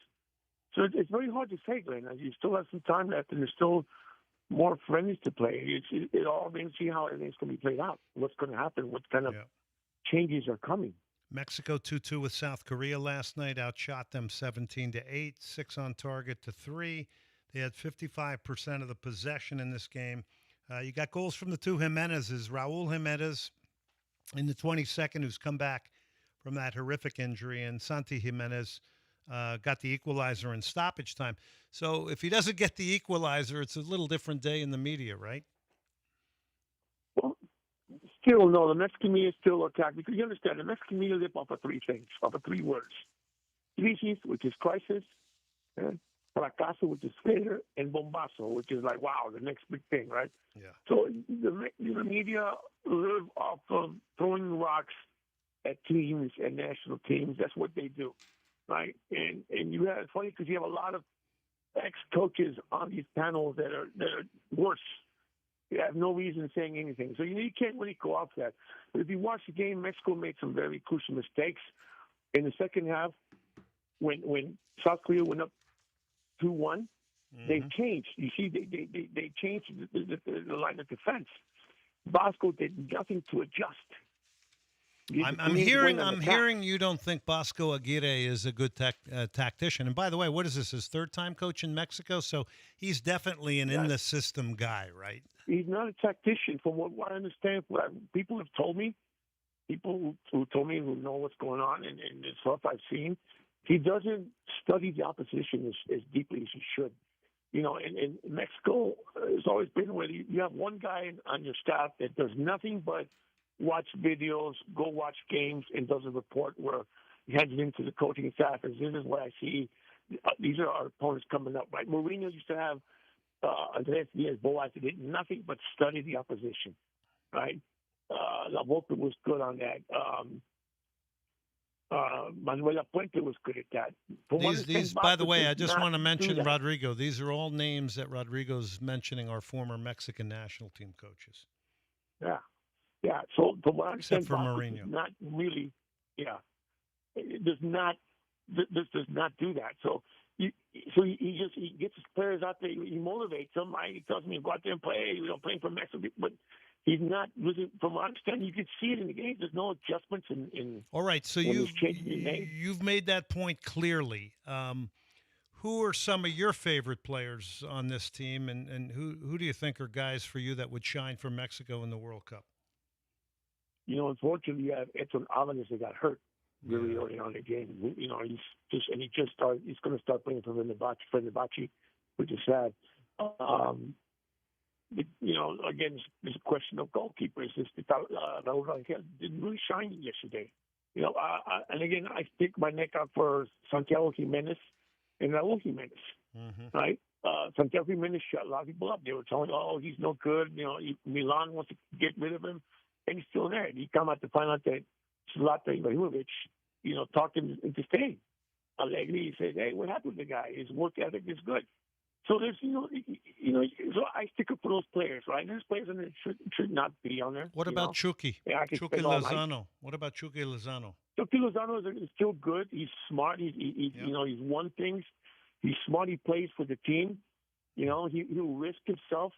So it's very hard to say, Glenn. You still have some time left, and there's still more friendlies to play. It all means see how everything's going to be played out. What's going to happen? What kind of changes are coming? Mexico 2-2 with South Korea last night, outshot them 17-8, 6 on target to 3. They had 55% of the possession in this game. You got goals from the two Jimenezes. Raul Jimenez in the 22nd, who's come back from that horrific injury, and Santi Jimenez got the equalizer in stoppage time. So if he doesn't get the equalizer, it's a little different day in the media, right? Well, still, no. The Mexican media still attack because you understand the Mexican media live off of 3 things, off of 3 words: crisis, which is crisis, fracaso, which is failure, and bombazo, which is like, wow, the next big thing, right? Yeah. So the media live off of throwing rocks at teams and national teams. That's what they do, right? And you have, it's funny because you have a lot of ex-coaches on these panels that are worse. You have no reason saying anything. So you can't really go off that. But if you watch the game, Mexico made some very crucial mistakes. In the second half, when South Korea went up 2-1, they changed. You see, they changed the line of defense. Bosco did nothing to adjust. I'm hearing you don't think Bosco Aguirre is a good tactician. And by the way, what is this, his third time coach in Mexico? So he's definitely an in-the-system guy, right? He's not a tactician, from what I understand. What people have told me, people who told me who know what's going on and the stuff I've seen, he doesn't study the opposition as deeply as he should. You know, and Mexico has always been where you have one guy on your staff that does nothing but watch videos, go watch games, and does a report where he hands it into the coaching staff. And this is what I see. These are our opponents coming up, right? Mourinho used to have Andres Diaz-Boas that did nothing but study the opposition, right? La Volpe was good on that. Manuel Puente was good at that. These, by the way, I just want to mention Rodrigo. These are all names that Rodrigo's mentioning are former Mexican national team coaches. Yeah. So from what I understand, except for Mourinho, not really. Yeah, it does not. This does not do that. So he gets his players out there. He motivates them. He tells me go out there and play. Playing for Mexico, but he's not really. From what I understand, you can see it in the game. There's no adjustments in. All right, so you've made that point clearly. Who are some of your favorite players on this team, and who do you think are guys for you that would shine for Mexico in the World Cup? Unfortunately, you have Edson Alvarez that got hurt really early on in the game. He's going to start playing for Fenerbahce, which is sad. Again, there's a question of goalkeepers. Raul Rangel didn't really shine yesterday. And again, I stick my neck out for Santiago Jimenez and Raul Jimenez, right? Santiago Jimenez shut a lot of people up. They were telling, he's no good. Milan wants to get rid of him. And he's still there. He come out to find out that Zlatan Ibrahimovic, talked him into staying. Allegri says, hey, what happened to the guy? His work ethic is good. So there's, so I stick up for those players, right? There's players that should not be on there. What about Chucky? Chucky Lozano. What about Chucky Lozano? Chucky Lozano is still good. He's smart. He's won things. He's smart. He plays for the team. He'll risk himself.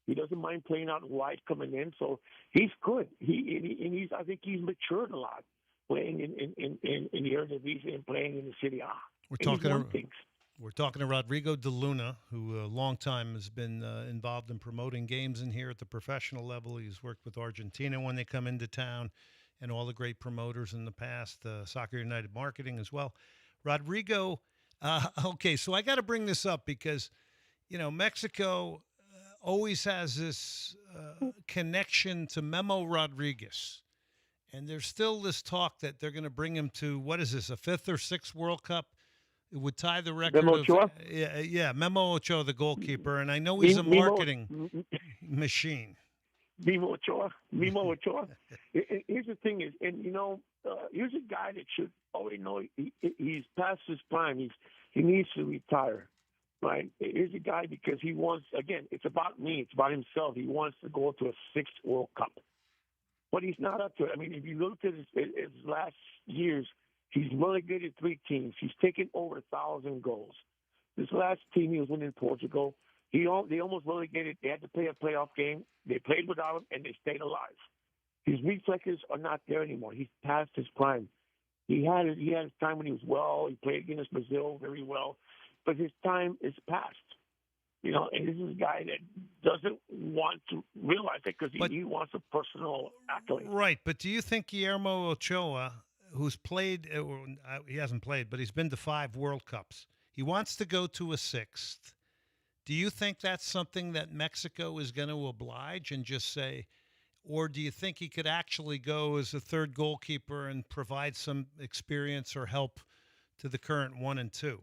He doesn't mind playing out wide coming in, so he's good. I think he's matured a lot playing in the Eredivisie and playing in the Serie A. We're talking to Rodrigo De Luna, who a long time has been involved in promoting games in here at the professional level. He's worked with Argentina when they come into town, and all the great promoters in the past, Soccer United Marketing as well. Rodrigo, okay, so I got to bring this up because, Mexico always has this connection to Memo Rodriguez. And there's still this talk that they're going to bring him to, what is this, a 5th or 6th World Cup? It would tie the record. Memo Ochoa? Memo Ochoa, the goalkeeper. And I know he's a marketing machine. Memo Ochoa. Here's the thing is, here's a guy that should already know he's past his prime. He needs to retire. Right? Here's a guy because he wants, again, it's about me. It's about himself. He wants to go to a 6th World Cup. But he's not up to it. I mean, if you look at his last years, he's relegated 3 teams. He's taken over 1,000 goals. This last team he was winning in Portugal, they almost relegated. They had to play a playoff game. They played without him, and they stayed alive. His reflexes are not there anymore. He's past his prime. He had his time when he was well. He played against Brazil very well. But his time is past, and this is a guy that doesn't want to realize it because he wants a personal accolade. Right, but do you think Guillermo Ochoa, who's played, he hasn't played, but he's been to 5 World Cups, he wants to go to a 6th. Do you think that's something that Mexico is going to oblige and just say, or do you think he could actually go as a 3rd goalkeeper and provide some experience or help to the current 1 and 2?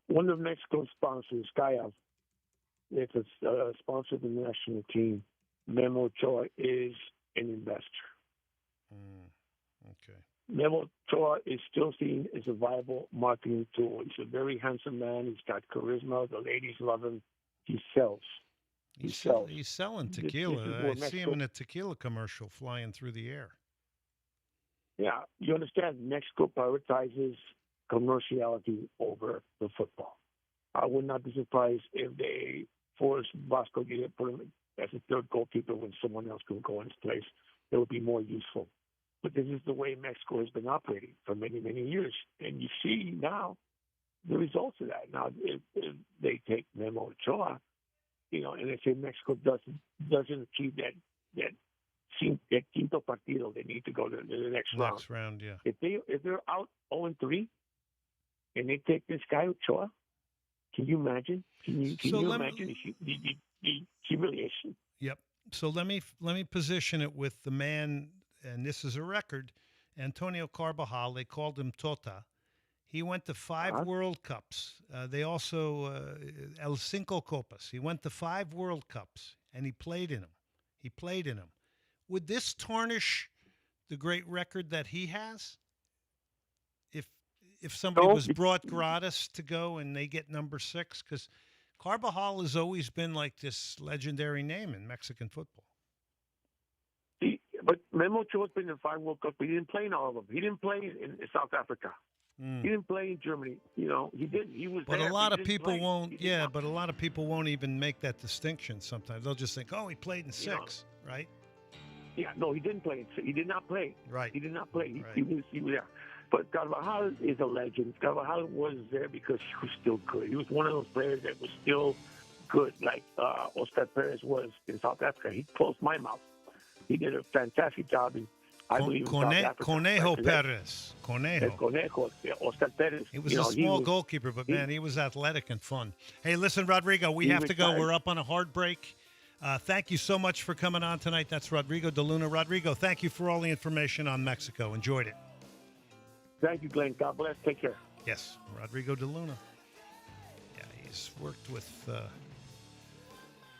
One of Mexico's sponsors, Skyav, it's a sponsor of the national team. Memo Ochoa is an investor. Okay. Memo Ochoa is still seen as a viable marketing tool. He's a very handsome man. He's got charisma. The ladies love him. He sells. He's selling tequila. I see him in a tequila commercial flying through the air. Yeah, you understand. Mexico prioritizes commerciality over the football. I would not be surprised if they force Vasco to put him as a third goalkeeper when someone else could go in his place. It would be more useful. But this is the way Mexico has been operating for many, many years. And you see now the results of that. Now, if they take Memo Ochoa, and they say Mexico doesn't achieve that quinto partido, they need to go to the next round. Next round, yeah. If they're out 0-3 and they take this guy Ochoa, can you imagine? Can you imagine the humiliation? Yep. So let me position it with the man, and this is a record, Antonio Carvajal. They called him Tota. He went to 5 World Cups. They also El Cinco Copas. He went to 5 World Cups, and he played in them. Would this tarnish the great record that he has? If somebody was brought gratis to go and they get number 6? Because Carvajal has always been like this legendary name in Mexican football. But Memo Ochoa's been in 5 World Cups, but he didn't play in all of them. He didn't play in South Africa. He didn't play in Germany. He didn't. He was But there, a lot but of he didn't people play. won't. Yeah, but a lot of people won't even make that distinction. Sometimes they'll just think, "Oh, he played in 6, right?" Yeah, no, he didn't play. He did not play. Right. He did not play. Right. He was there. But Carvajal is a legend. Carvajal was there because he was still good. He was one of those players that was still good, like Oscar Perez was in South Africa. He closed my mouth. He did a fantastic job in, I believe, in South Africa. Conejo Perez. Conejo. Oscar Perez. He was a small goalkeeper, but, man, he was athletic and fun. Hey, listen, Rodrigo, we have to go. We're up on a hard break. Thank you so much for coming on tonight. That's Rodrigo de Luna. Rodrigo, thank you for all the information on Mexico. Enjoyed it. Thank you, Glenn. God bless. Take care. Yes, Rodrigo de Luna. Yeah, he's worked with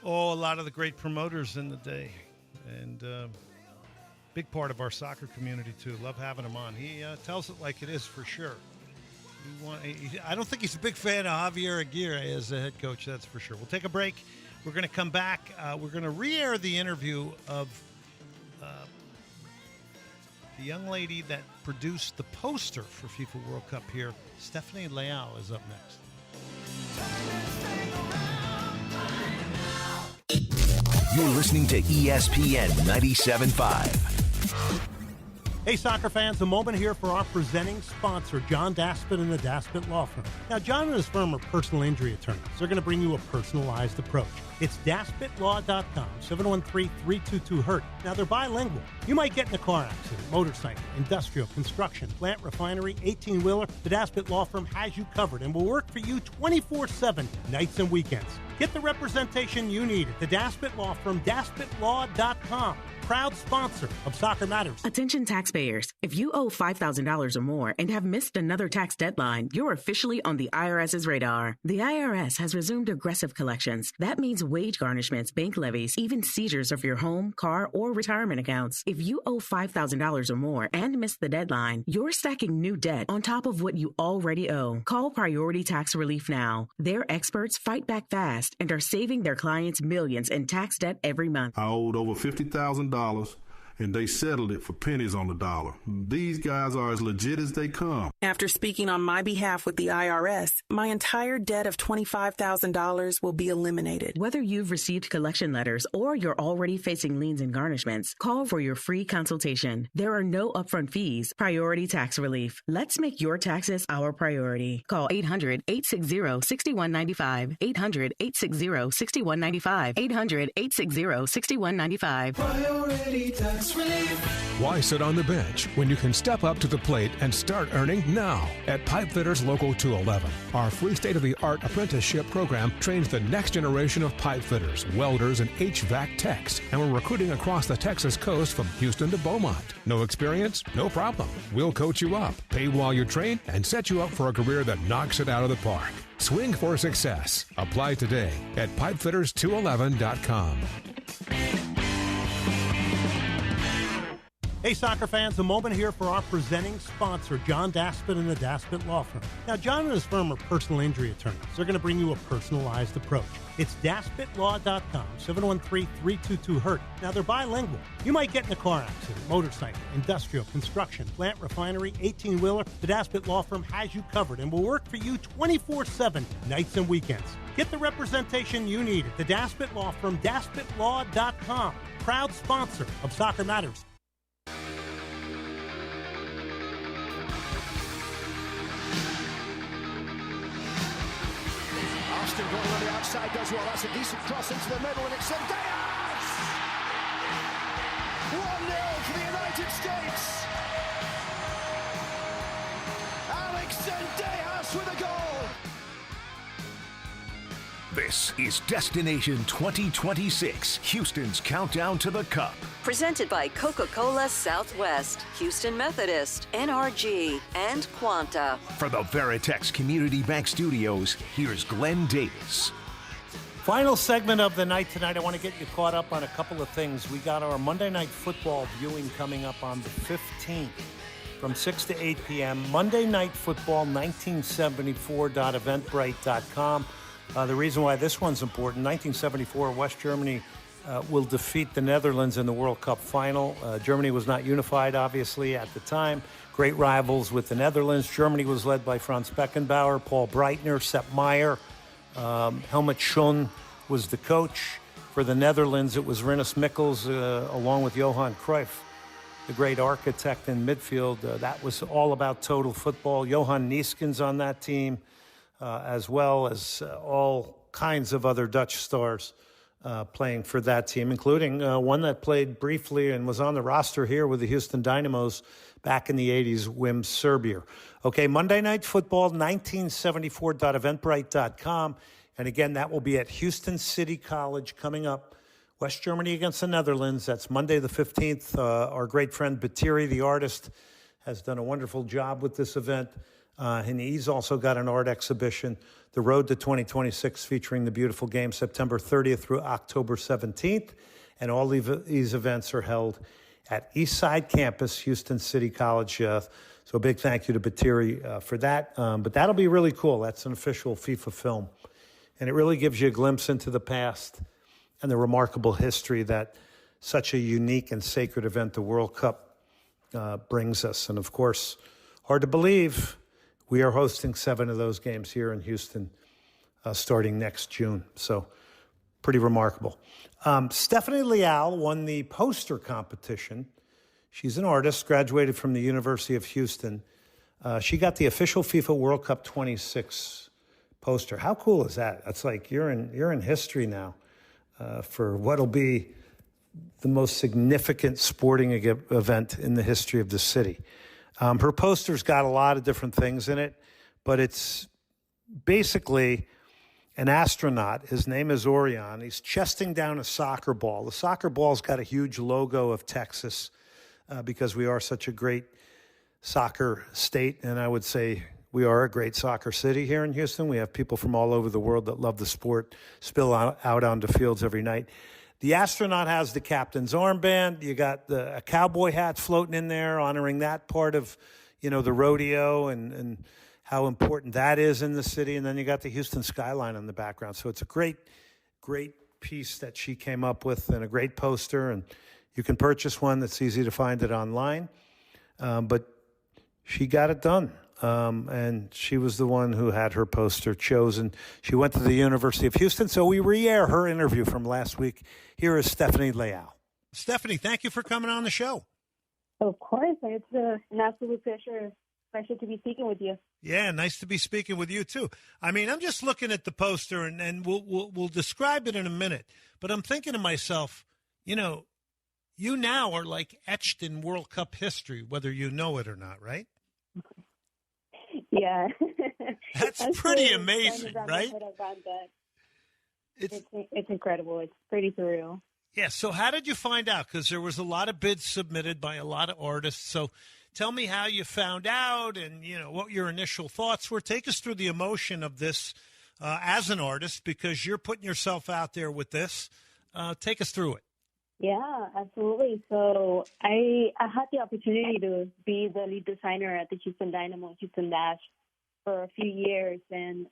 a lot of the great promoters in the day. And big part of our soccer community, too. Love having him on. He tells it like it is for sure. I don't think he's a big fan of Javier Aguirre as the head coach, that's for sure. We'll take a break. We're going to come back. We're going to re-air the interview of the young lady that produced the poster for FIFA World Cup here. Stephanie Leal is up next. You're listening to ESPN 97.5. Hey, soccer fans, a moment here for our presenting sponsor, John Daspit and the Daspit Law Firm. Now, John and his firm are personal injury attorneys. They're going to bring you a personalized approach. It's DaspitLaw.com, 713-322-HURT. Now, they're bilingual. You might get in a car accident, motorcycle, industrial, construction, plant, refinery, 18-wheeler. The Daspit Law Firm has you covered and will work for you 24/7, nights and weekends. Get the representation you need at the Daspit Law Firm, DaspitLaw.com. Proud sponsor of Soccer Matters. Attention taxpayers. If you owe $5,000 or more and have missed another tax deadline, you're officially on the IRS's radar. The IRS has resumed aggressive collections. That means wage garnishments, bank levies, even seizures of your home, car, or retirement accounts. If you owe $5,000 or more and missed the deadline, you're stacking new debt on top of what you already owe. Call Priority Tax Relief now. Their experts fight back fast and are saving their clients millions in tax debt every month. I owed over $50,000, and they settled it for pennies on the dollar. These guys are as legit as they come. After speaking on my behalf with the IRS, my entire debt of $25,000 will be eliminated. Whether you've received collection letters or you're already facing liens and garnishments, call for your free consultation. There are no upfront fees. Priority Tax Relief. Let's make your taxes our priority. Call 800-860-6195. 800-860-6195. 800-860-6195. Priority Tax Relief. Why sit on the bench when you can step up to the plate and start earning now? At Pipefitters Local 211, our free state-of-the-art apprenticeship program trains the next generation of pipefitters, welders, and HVAC techs, and we're recruiting across the Texas coast from Houston to Beaumont. No experience? No problem. We'll coach you up, pay while you train, and set you up for a career that knocks it out of the park. Swing for success. Apply today at pipefitters211.com. Hey, soccer fans, a moment here for our presenting sponsor, John Daspit and the Daspit Law Firm. Now, John and his firm are personal injury attorneys. They're going to bring you a personalized approach. It's DaspitLaw.com, 713-322-HURT. Now, they're bilingual. You might get in a car accident, motorcycle, industrial, construction, plant, refinery, 18-wheeler. The Daspit Law Firm has you covered and will work for you 24/7, nights and weekends. Get the representation you need at the Daspit Law Firm, DaspitLaw.com. Proud sponsor of Soccer Matters. Austin going on the outside, does well. That's a decent cross into the middle, and it's Zendejas! 1-0 for the United States. Alex Zendejas with a goal. This is Destination 2026, Houston's countdown to the Cup. Presented by Coca-Cola Southwest, Houston Methodist, NRG, and Quanta. For the Veritex Community Bank Studios, here's Glenn Davis. Final segment of the night tonight. I want to get you caught up on a couple of things. We got our Monday Night Football viewing coming up on the 15th from 6 to 8 p.m. Monday Night Football, 1974.eventbrite.com. The reason why this one's important, 1974, West Germany will defeat the Netherlands in the World Cup final. Germany was not unified, obviously, at the time. Great rivals with the Netherlands. Germany was led by Franz Beckenbauer, Paul Breitner, Sepp Maier. Helmut Schön was the coach. For the Netherlands, it was Rinus Michels, along with Johan Cruyff, the great architect in midfield. That was all about total football. Johan Neeskens on that team. As well as all kinds of other Dutch stars playing for that team, including one that played briefly and was on the roster here with the Houston Dynamos back in the 80s, Wim Serbier. Okay, Monday Night Football, 1974.eventbrite.com. And again, that will be at Houston City College coming up. West Germany against the Netherlands. That's Monday the 15th. Our great friend Batiri, the artist, has done a wonderful job with this event. And he's also got an art exhibition, The Road to 2026, featuring the beautiful game September 30th through October 17th. And all these events are held at Eastside Campus, Houston City College. So a big thank you to Batiri for that. But that'll be really cool. That's an official FIFA film. And it really gives you a glimpse into the past and the remarkable history that such a unique and sacred event, the World Cup, brings us. And, of course, hard to believe, we are hosting 7 of those games here in Houston starting next June. So pretty remarkable. Stephanie Leal won the poster competition. She's an artist, graduated from the University of Houston. She got the official FIFA World Cup 26 poster. How cool is that? That's like you're in history now for what'll be the most significant sporting event in the history of the city. Her poster's got a lot of different things in it, but it's basically an astronaut. His name is Orion. He's chesting down a soccer ball. The soccer ball's got a huge logo of Texas because we are such a great soccer state, and I would say we are a great soccer city here in Houston. We have people from all over the world that love the sport spill out onto fields every night. The astronaut has the captain's armband. You got a cowboy hat floating in there, honoring that part of, the rodeo and how important that is in the city. And then you got the Houston skyline in the background. So it's a great, great piece that she came up with and a great poster. And you can purchase one. That's easy to find it online. But she got it done. And she was the one who had her poster chosen. She went to the University of Houston, so we re-air her interview from last week. Here is Stephanie Leal. Stephanie, thank you for coming on the show. Of course. It's an absolute pleasure to be speaking with you. Yeah, nice to be speaking with you, too. I mean, I'm just looking at the poster, and we'll describe it in a minute. But I'm thinking to myself, you now are like etched in World Cup history, whether you know it or not, right? Yeah. That's pretty amazing, right? It's incredible. It's pretty surreal. Yeah, so how did you find out? Because there was a lot of bids submitted by a lot of artists. So tell me how you found out and, what your initial thoughts were. Take us through the emotion of this as an artist, because you're putting yourself out there with this. Take us through it. Yeah, absolutely. So I had the opportunity to be the lead designer at the Houston Dynamo, Houston Dash for a few years. And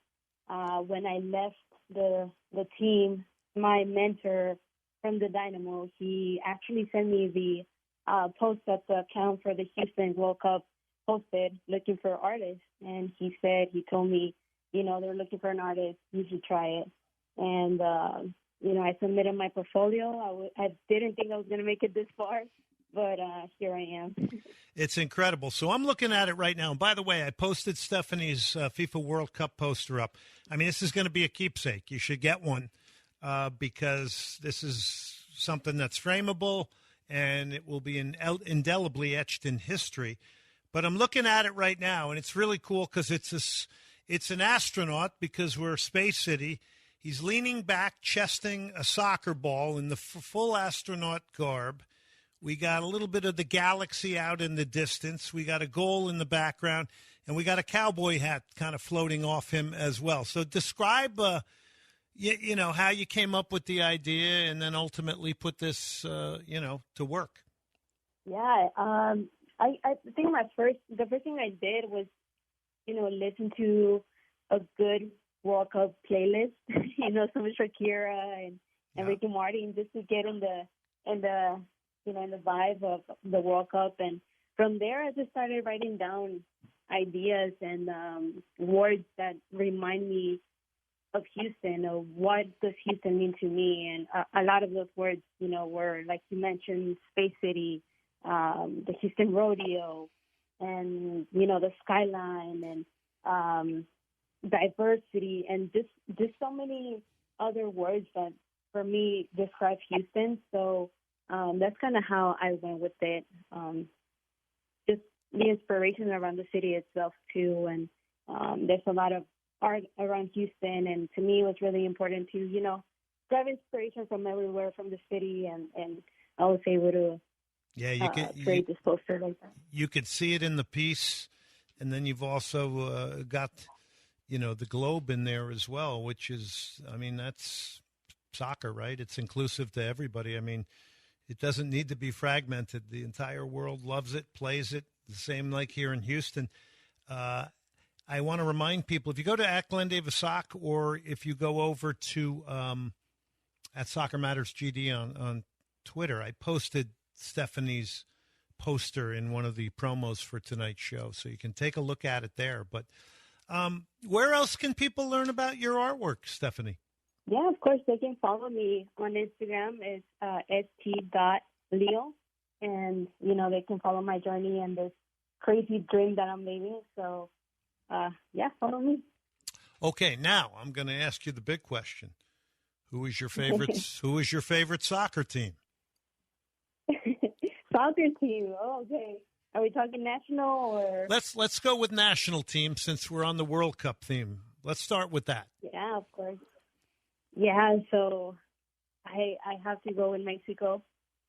when I left the team, my mentor from the Dynamo, he actually sent me the post that the account for the Houston World Cup posted looking for artists. And he told me, they're looking for an artist. You should try it. And, I submitted my portfolio. I didn't think I was going to make it this far, but here I am. It's incredible. So I'm looking at it right now. And by the way, I posted Stephanie's FIFA World Cup poster up. I mean, this is going to be a keepsake. You should get one because this is something that's frameable and it will be indelibly etched in history. But I'm looking at it right now, and it's really cool because it's an astronaut because we're a space city. He's leaning back, chesting a soccer ball in the full astronaut garb. We got a little bit of the galaxy out in the distance. We got a goal in the background, and we got a cowboy hat kind of floating off him as well. So describe, how you came up with the idea and then ultimately put this, to work. Yeah, I think the first thing I did was, listen to a good World Cup playlist, some Shakira and Ricky Martin, just to get in the vibe of the World Cup. And from there, I just started writing down ideas and words that remind me of Houston, or what does Houston mean to me. And a lot of those words, were, like you mentioned, Space City, the Houston Rodeo, and, the skyline, and diversity, and just so many other words that for me describe Houston. So that's kind of how I went with it. Just the inspiration around the city itself too, and there's a lot of art around Houston, and to me it was really important to grab inspiration from everywhere from the city, and I was able to create this poster like that. You could see it in the piece, and then you've also got the globe in there as well, which is, that's soccer, right? It's inclusive to everybody. I mean, it doesn't need to be fragmented. The entire world loves it, plays it, the same like here in Houston. I want to remind people, if you go to @GlenDavisSoc, or if you go over to @SoccerMattersGD on Twitter, I posted Stephanie's poster in one of the promos for tonight's show, so you can take a look at it there. But where else can people learn about your artwork, Stephanie? Yeah, of course. They can follow me on Instagram. It's st.leo. And, they can follow my journey and this crazy dream that I'm living. So, follow me. Okay, now I'm going to ask you the big question. Who is your favorite soccer team? Soccer team. Oh, okay. Are we talking national or? Let's go with national team since we're on the World Cup theme. Let's start with that. Yeah, of course. Yeah, so I have to go with Mexico.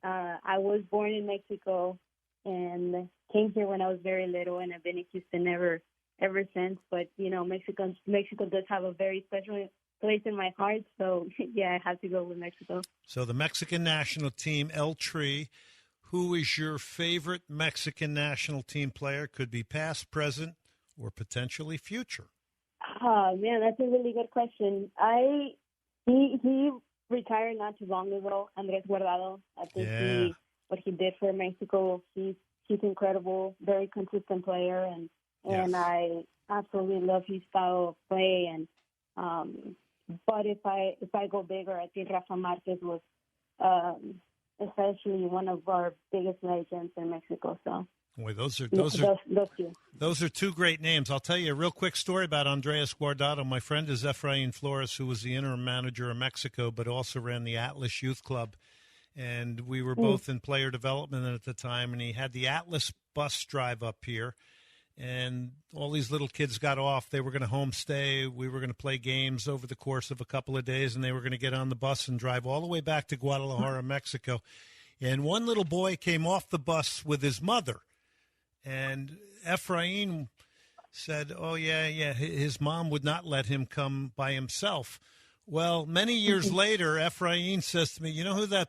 I was born in Mexico and came here when I was very little, and I've been in Houston ever since. But Mexico does have a very special place in my heart. So yeah, I have to go with Mexico. So the Mexican national team, El Tri. Who is your favorite Mexican national team player? Could be past, present, or potentially future. Oh, man, that's a really good question. He retired not too long ago, Andrés Guardado. I think what he did for Mexico, he's incredible, very consistent player, and I absolutely love his style of play. And but if I go bigger, I think Rafa Márquez was especially one of our biggest legends in Mexico. So, boy, those are two great names. I'll tell you a real quick story about Andrés Guardado. My friend is Efrain Flores, who was the interim manager of Mexico, but also ran the Atlas Youth Club. And we were both in player development at the time, and he had the Atlas bus drive up here. And all these little kids got off. They were going to homestay. We were going to play games over the course of a couple of days, and they were going to get on the bus and drive all the way back to Guadalajara, Mexico. And one little boy came off the bus with his mother. And Efrain said, his mom would not let him come by himself. Well, many years later, Efrain says to me, you know who that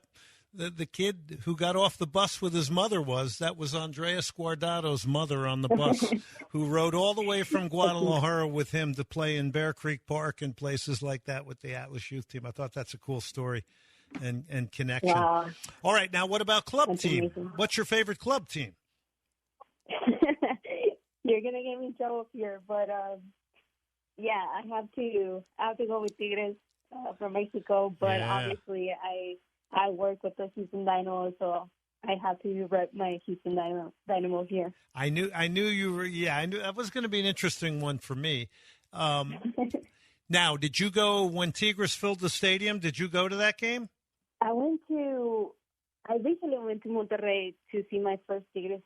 the kid who got off the bus with his mother that was Andres Guardado's mother on the bus, who rode all the way from Guadalajara with him to play in Bear Creek Park and places like that with the Atlas youth team. I thought that's a cool story and connection. Wow. All right, now what about club That's team? amazing. What's your favorite club team? You're gonna get me in trouble here, but yeah, I have to go with Tigres from Mexico. But obviously, I work with the Houston Dynamos, so I have to rep my Houston Dynamos here. I knew you were. Yeah, I knew that was going to be an interesting one for me. Now, did you go when Tigres filled the stadium? Did you go to that game? I recently went to Monterrey to see my first Tigres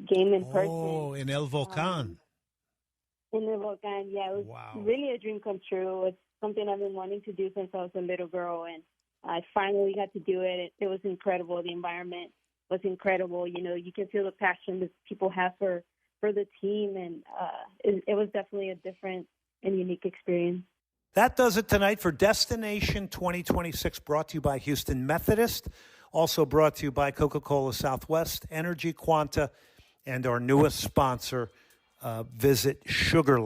game in person. Oh, in El Volcán. In the Volcán, yeah. It was really a dream come true. It's something I've been wanting to do since I was a little girl, and I finally got to do it. It was incredible. The environment was incredible. You know, you can feel the passion that people have for the team, and it was definitely a different and unique experience. That does it tonight for Destination 2026, brought to you by Houston Methodist, also brought to you by Coca-Cola Southwest, Energy Quanta, and our newest sponsor, Visit Sugarland.